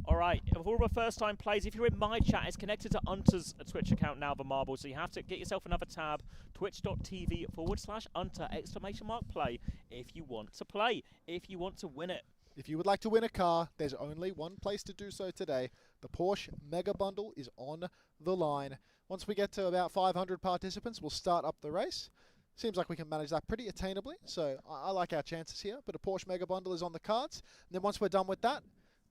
S1: All right, for all the first-time plays, if you're in my chat, it's connected to Unter's Twitch account now, the Marble, so you have to get yourself another tab, twitch.tv/Unter, exclamation mark play, if you want to play, if you want to win it.
S2: If you would like to win a car, there's only one place to do so today. The Porsche Mega Bundle is on the line. Once we get to about 500 participants, we'll start up the race. Seems like we can manage that pretty attainably, so I like our chances here. But a Porsche Mega Bundle is on the cards. And then once we're done with that,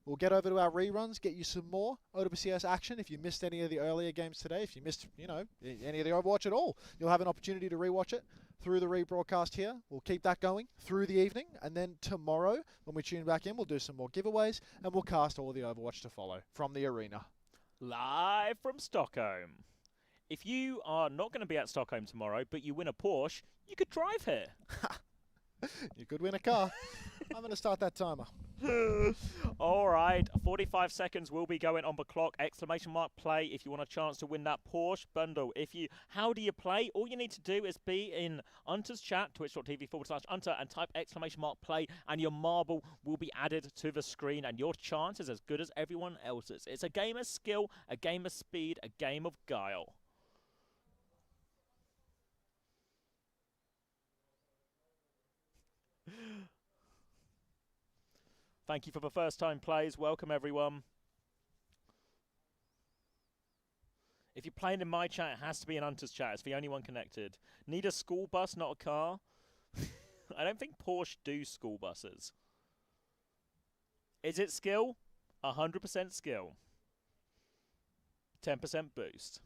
S2: we'll get over to our reruns, get you some more OWCS action. If you missed any of the earlier games today, if you missed, any of the Overwatch at all, you'll have an opportunity to rewatch it through the rebroadcast here. We'll keep that going through the evening, and then tomorrow, when we tune back in, we'll do some more giveaways, and we'll cast all the Overwatch to follow from the arena.
S1: Live from Stockholm. If you are not going to be at Stockholm tomorrow, but you win a Porsche, you could drive here.
S2: You could win a car. I'm going to start that timer.
S1: All right, 45 seconds will be going on the clock. Exclamation mark play if you want a chance to win that Porsche bundle. How do you play? All you need to do is be in Unter's chat, twitch.tv/Unter, and type exclamation mark play, and your marble will be added to the screen, and your chance is as good as everyone else's. It's a game of skill, a game of speed, a game of guile. Thank you for the first-time plays. Welcome, everyone. If you're playing in my chat, it has to be in Unter's chat. It's the only one connected. Need a school bus, not a car? I don't think Porsche do school buses. Is it skill? 100% skill. 10% boost.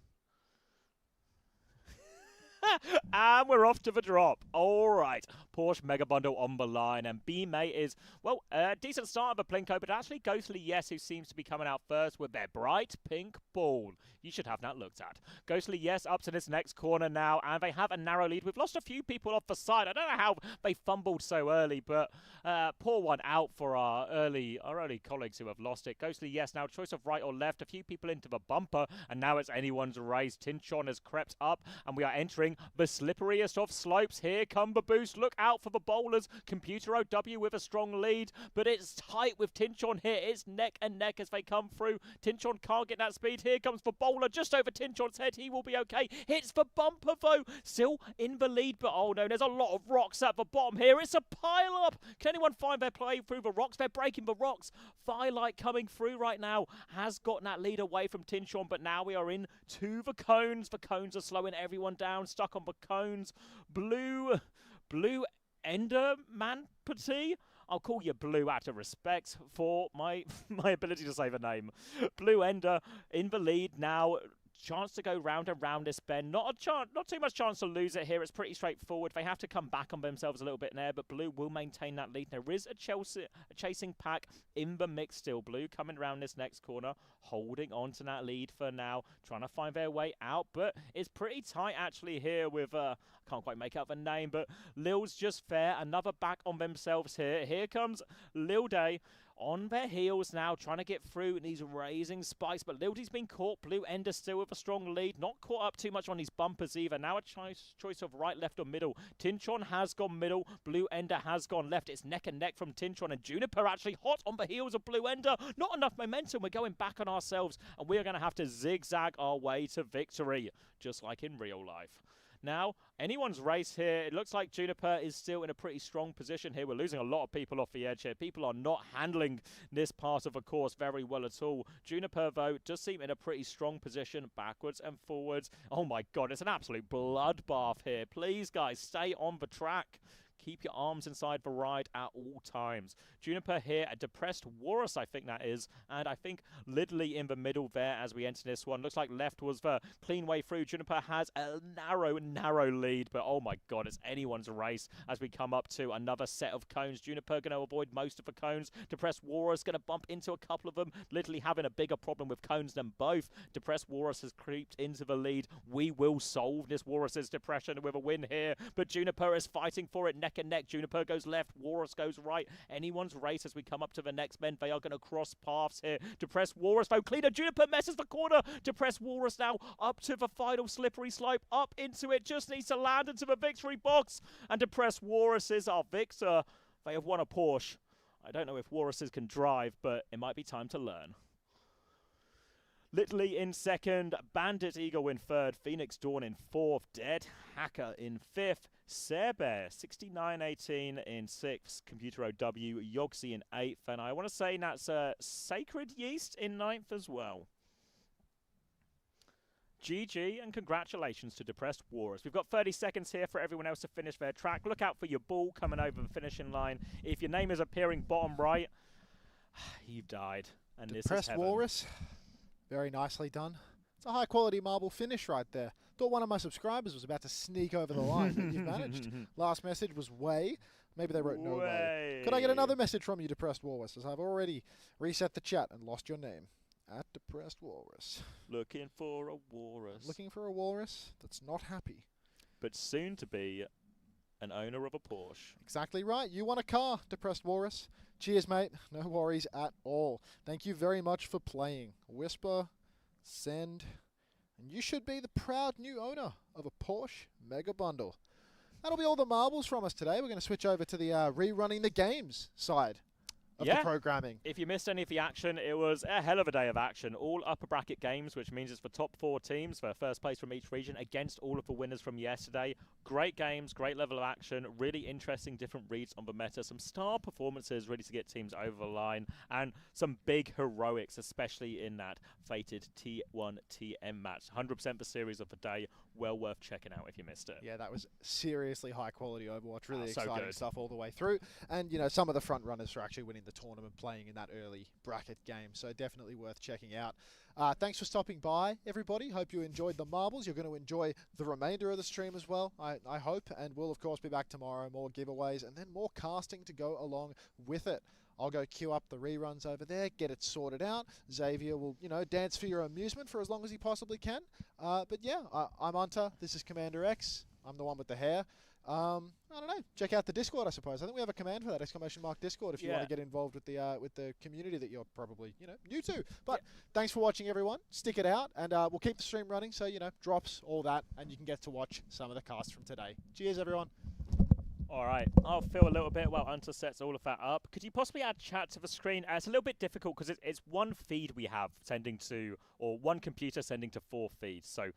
S1: And we're off to the drop. All right. Porsche Mega Bundle on the line. And B-May is, well, a decent start of a Plinko, but actually Ghostly Yes, who seems to be coming out first with their bright pink ball. You should have that looked at. Ghostly Yes up to this next corner now, and they have a narrow lead. We've lost a few people off the side. I don't know how they fumbled so early, but poor one out for our early colleagues who have lost it. Ghostly Yes now, choice of right or left. A few people into the bumper, and now it's anyone's race. Tinchon has crept up, and we are entering the slipperiest of slopes. Here come the boost. Look out for the bowlers. Computer OW with a strong lead, but it's tight with Tinchon here. It's neck and neck as they come through. Tinchon can't get that speed. Here comes the bowler just over Tinchon's head. He will be okay. Hits the bumper though. Still in the lead, but oh no, there's a lot of rocks at the bottom here. It's a pile up. Can anyone find their play through the rocks? They're breaking the rocks. Firelight coming through right now has gotten that lead away from Tinchon, but now we are in to the cones. The cones are slowing everyone down. Stuck on the cones. Blue Enderman Petit. I'll call you Blue out of respect for my my ability to say the name. Blue Ender in the lead now. Chance to go round and round this bend. Not too much chance to lose it here. It's pretty straightforward. They have to come back on themselves a little bit there, but Blue will maintain that lead. There is a chasing pack in the mix still. Blue coming around this next corner, holding on to that lead for now, trying to find their way out, but it's pretty tight actually here with, I can't quite make out the name, but Lil's just fair. Another back on themselves here. Here comes Lil Day. On their heels now, trying to get through, and he's raising spikes, but Lil D's been caught. Blue Ender still with a strong lead, not caught up too much on these bumpers either. Now a choice of right, left, or middle. Tinchon has gone middle, Blue Ender has gone left. It's neck and neck from Tinchon, and Juniper actually hot on the heels of Blue Ender. Not enough momentum, we're going back on ourselves, and we're going to have to zigzag our way to victory, just like in real life. Now, anyone's race here. It looks like Juniper is still in a pretty strong position here. We're losing a lot of people off the edge here. People are not handling this part of the course very well at all. Juniper, though, does seem in a pretty strong position, backwards and forwards. Oh my god, it's an absolute bloodbath here. Please, guys, stay on the track. Keep your arms inside the ride at all times. Juniper here, a depressed Walrus, I think that is. And I think Lidley in the middle there as we enter this one. Looks like left was the clean way through. Juniper has a narrow lead. But oh my god, it's anyone's race as we come up to another set of cones. Juniper going to avoid most of the cones. Depressed Walrus going to bump into a couple of them. Lidley having a bigger problem with cones than both. Depressed Walrus has creeped into the lead. We will solve this Walrus's depression with a win here. But Juniper is fighting for it neck and neck. Juniper goes left, Walrus goes right. Anyone's race as we come up to the next bend. They are going to cross paths here. Depressed Walrus, though, cleaner. Juniper messes the corner. Depressed Walrus now up to the final slippery slope, up into it. Just needs to land into the victory box. And Depressed Walrus is our victor. They have won a Porsche. I don't know if Walruses can drive, but it might be time to learn. Lidley in second, Bandit Eagle in third, Phoenix Dawn in fourth, Dead Hacker in fifth, Bear 6918 in sixth, Computer OW, Yogsy in eighth, and I want to say that's Sacred Yeast in ninth as well. GG and congratulations to Depressed Walrus. We've got 30 seconds here for everyone else to finish their track. Look out for your ball coming over the finishing line. If your name is appearing bottom right, you've died. And
S2: Depressed
S1: this is heaven.
S2: Walrus. Very nicely done. It's a high quality marble finish right there. Thought one of my subscribers was about to sneak over the line, but you've managed. Last message was way. Maybe they wrote no way. Could I get another message from you, Depressed Walrus, as I've already reset the chat and lost your name. At Depressed Walrus.
S1: Looking for a walrus.
S2: Looking for a walrus that's not happy.
S1: But soon to be an owner of a Porsche.
S2: Exactly right. You want a car, Depressed Walrus. Cheers, mate. No worries at all. Thank you very much for playing. Whisper, send, and you should be the proud new owner of a Porsche Mega Bundle. That'll be all the marbles from us today. We're going to switch over to the rerunning the games side of the programming.
S1: If you missed any of the action, it was a hell of a day of action. All upper bracket games, which means it's the top 4 teams for first place from each region against all of the winners from yesterday. Great games, great level of action, really interesting different reads on the meta, some star performances ready to get teams over the line, and some big heroics, especially in that fated T1 TM match. 100% the series of the day, well worth checking out if you missed it.
S2: Yeah, that was seriously high quality Overwatch, really
S1: so
S2: exciting
S1: good
S2: stuff all the way through. And, you know, some of the front runners for actually winning the tournament playing in that early bracket game, so definitely worth checking out. Thanks for stopping by, everybody. Hope you enjoyed the marbles. You're going to enjoy the remainder of the stream as well, I hope, and we'll of course be back tomorrow, more giveaways and then more casting to go along with it. I'll go queue up the reruns over there, get it sorted out. Xavier will, you know, dance for your amusement for as long as he possibly can. But yeah, I'm Unter. This is cuckmanderX. I'm the one with the hair. I don't know. Check out the Discord, I suppose. I think we have a command for that, ! Discord, if you want to get involved with the community that you're probably, you know, new to. But thanks for watching, everyone. Stick it out, and we'll keep the stream running, so, you know, drops, all that, and you can get to watch some of the casts from today. Cheers, everyone.
S1: All right, I'll fill a little bit while Unter sets all of that up. Could you possibly add chat to the screen? It's a little bit difficult because it's one feed we have sending to, or one computer sending to 4 feeds. So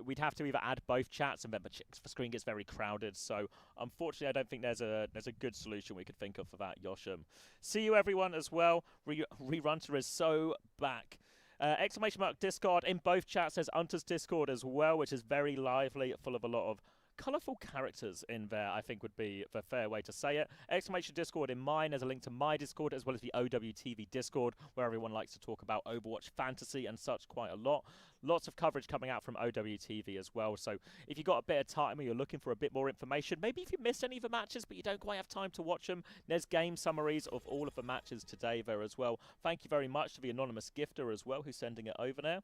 S1: we'd have to either add both chats, and then the screen gets very crowded. So unfortunately, I don't think there's a good solution we could think of for that, Yoshim. See you, everyone, as well. Rerunter is so back. ! Discord in both chats says Unter's Discord as well, which is very lively, full of a lot of colourful characters in there, I think would be the fair way to say it. Exclamation Discord in mine. There's a link to my Discord as well as the OWTV Discord, where everyone likes to talk about Overwatch fantasy and such quite a lot. Lots of coverage coming out from OWTV as well. So if you've got a bit of time or you're looking for a bit more information, maybe if you missed any of the matches but you don't quite have time to watch them, there's game summaries of all of the matches today there as well. Thank you very much to the anonymous gifter as well who's sending it over there.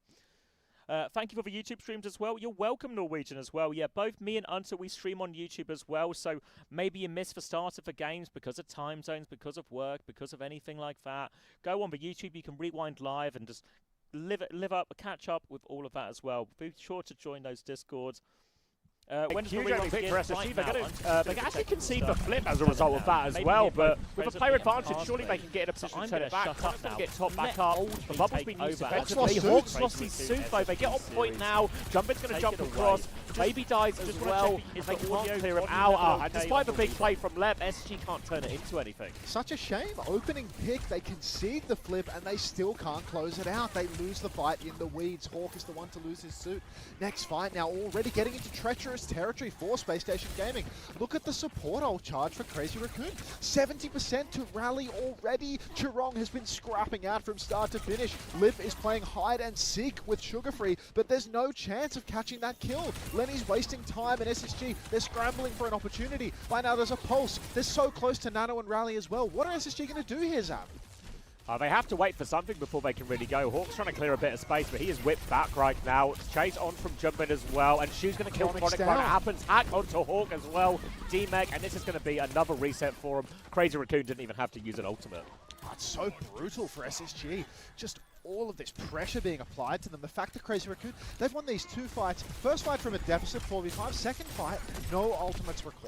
S1: Thank you for the YouTube streams as well. You're welcome, Norwegian, as well. Yeah, both me and Unter, we stream on YouTube as well, so maybe you missed the start of the games because of time zones, because of work, because of anything like that. Go on the YouTube, you can rewind live and just live up, catch up with all of that as well. Be sure to join those Discords. When's the rewind begin? Right now, they can actually concede the flip as a result of that as well, but with a player advantage, surely they can get in a position to turn it back. Can't get top back up. The bubble's been used effectively. Hawks lost his suit though. They get on point now. Jumpin's going to jump across. Baby dies as well. They can't clear him out. And despite the big play from Leb, SG can't turn it into anything.
S2: Such a shame. Opening pick, they concede the flip and they still can't close it out. They lose the fight in the weeds. Hawk is the one to lose his suit. Next fight now already getting into treacherous territory for Spacestation Gaming. Look at the support ult charge for Crazy Raccoon. 70% to rally already. Chirong has been scrapping out from start to finish. Liv is playing hide and seek with Sugar Free, but there's no chance of catching that kill. Lenny's wasting time, and SSG, they're scrambling for an opportunity. By now there's a pulse. They're so close to Nano and Rally as well. What are SSG going to do here, Zap?
S1: They have to wait for something before they can really go. Hawk's trying to clear a bit of space, but he is whipped back right now. Chase on from Jumpin as well, and Shu's going to kill Chronic when it happens. Hack onto Hawk as well. D-Meg, and this is going to be another reset for him. Crazy Raccoon didn't even have to use an ultimate.
S2: Oh, it's so brutal for SSG. Just all of this pressure being applied to them. The fact that Crazy Raccoon, they've won these two fights. First fight from a deficit, 4v5. Second fight, no ultimates required.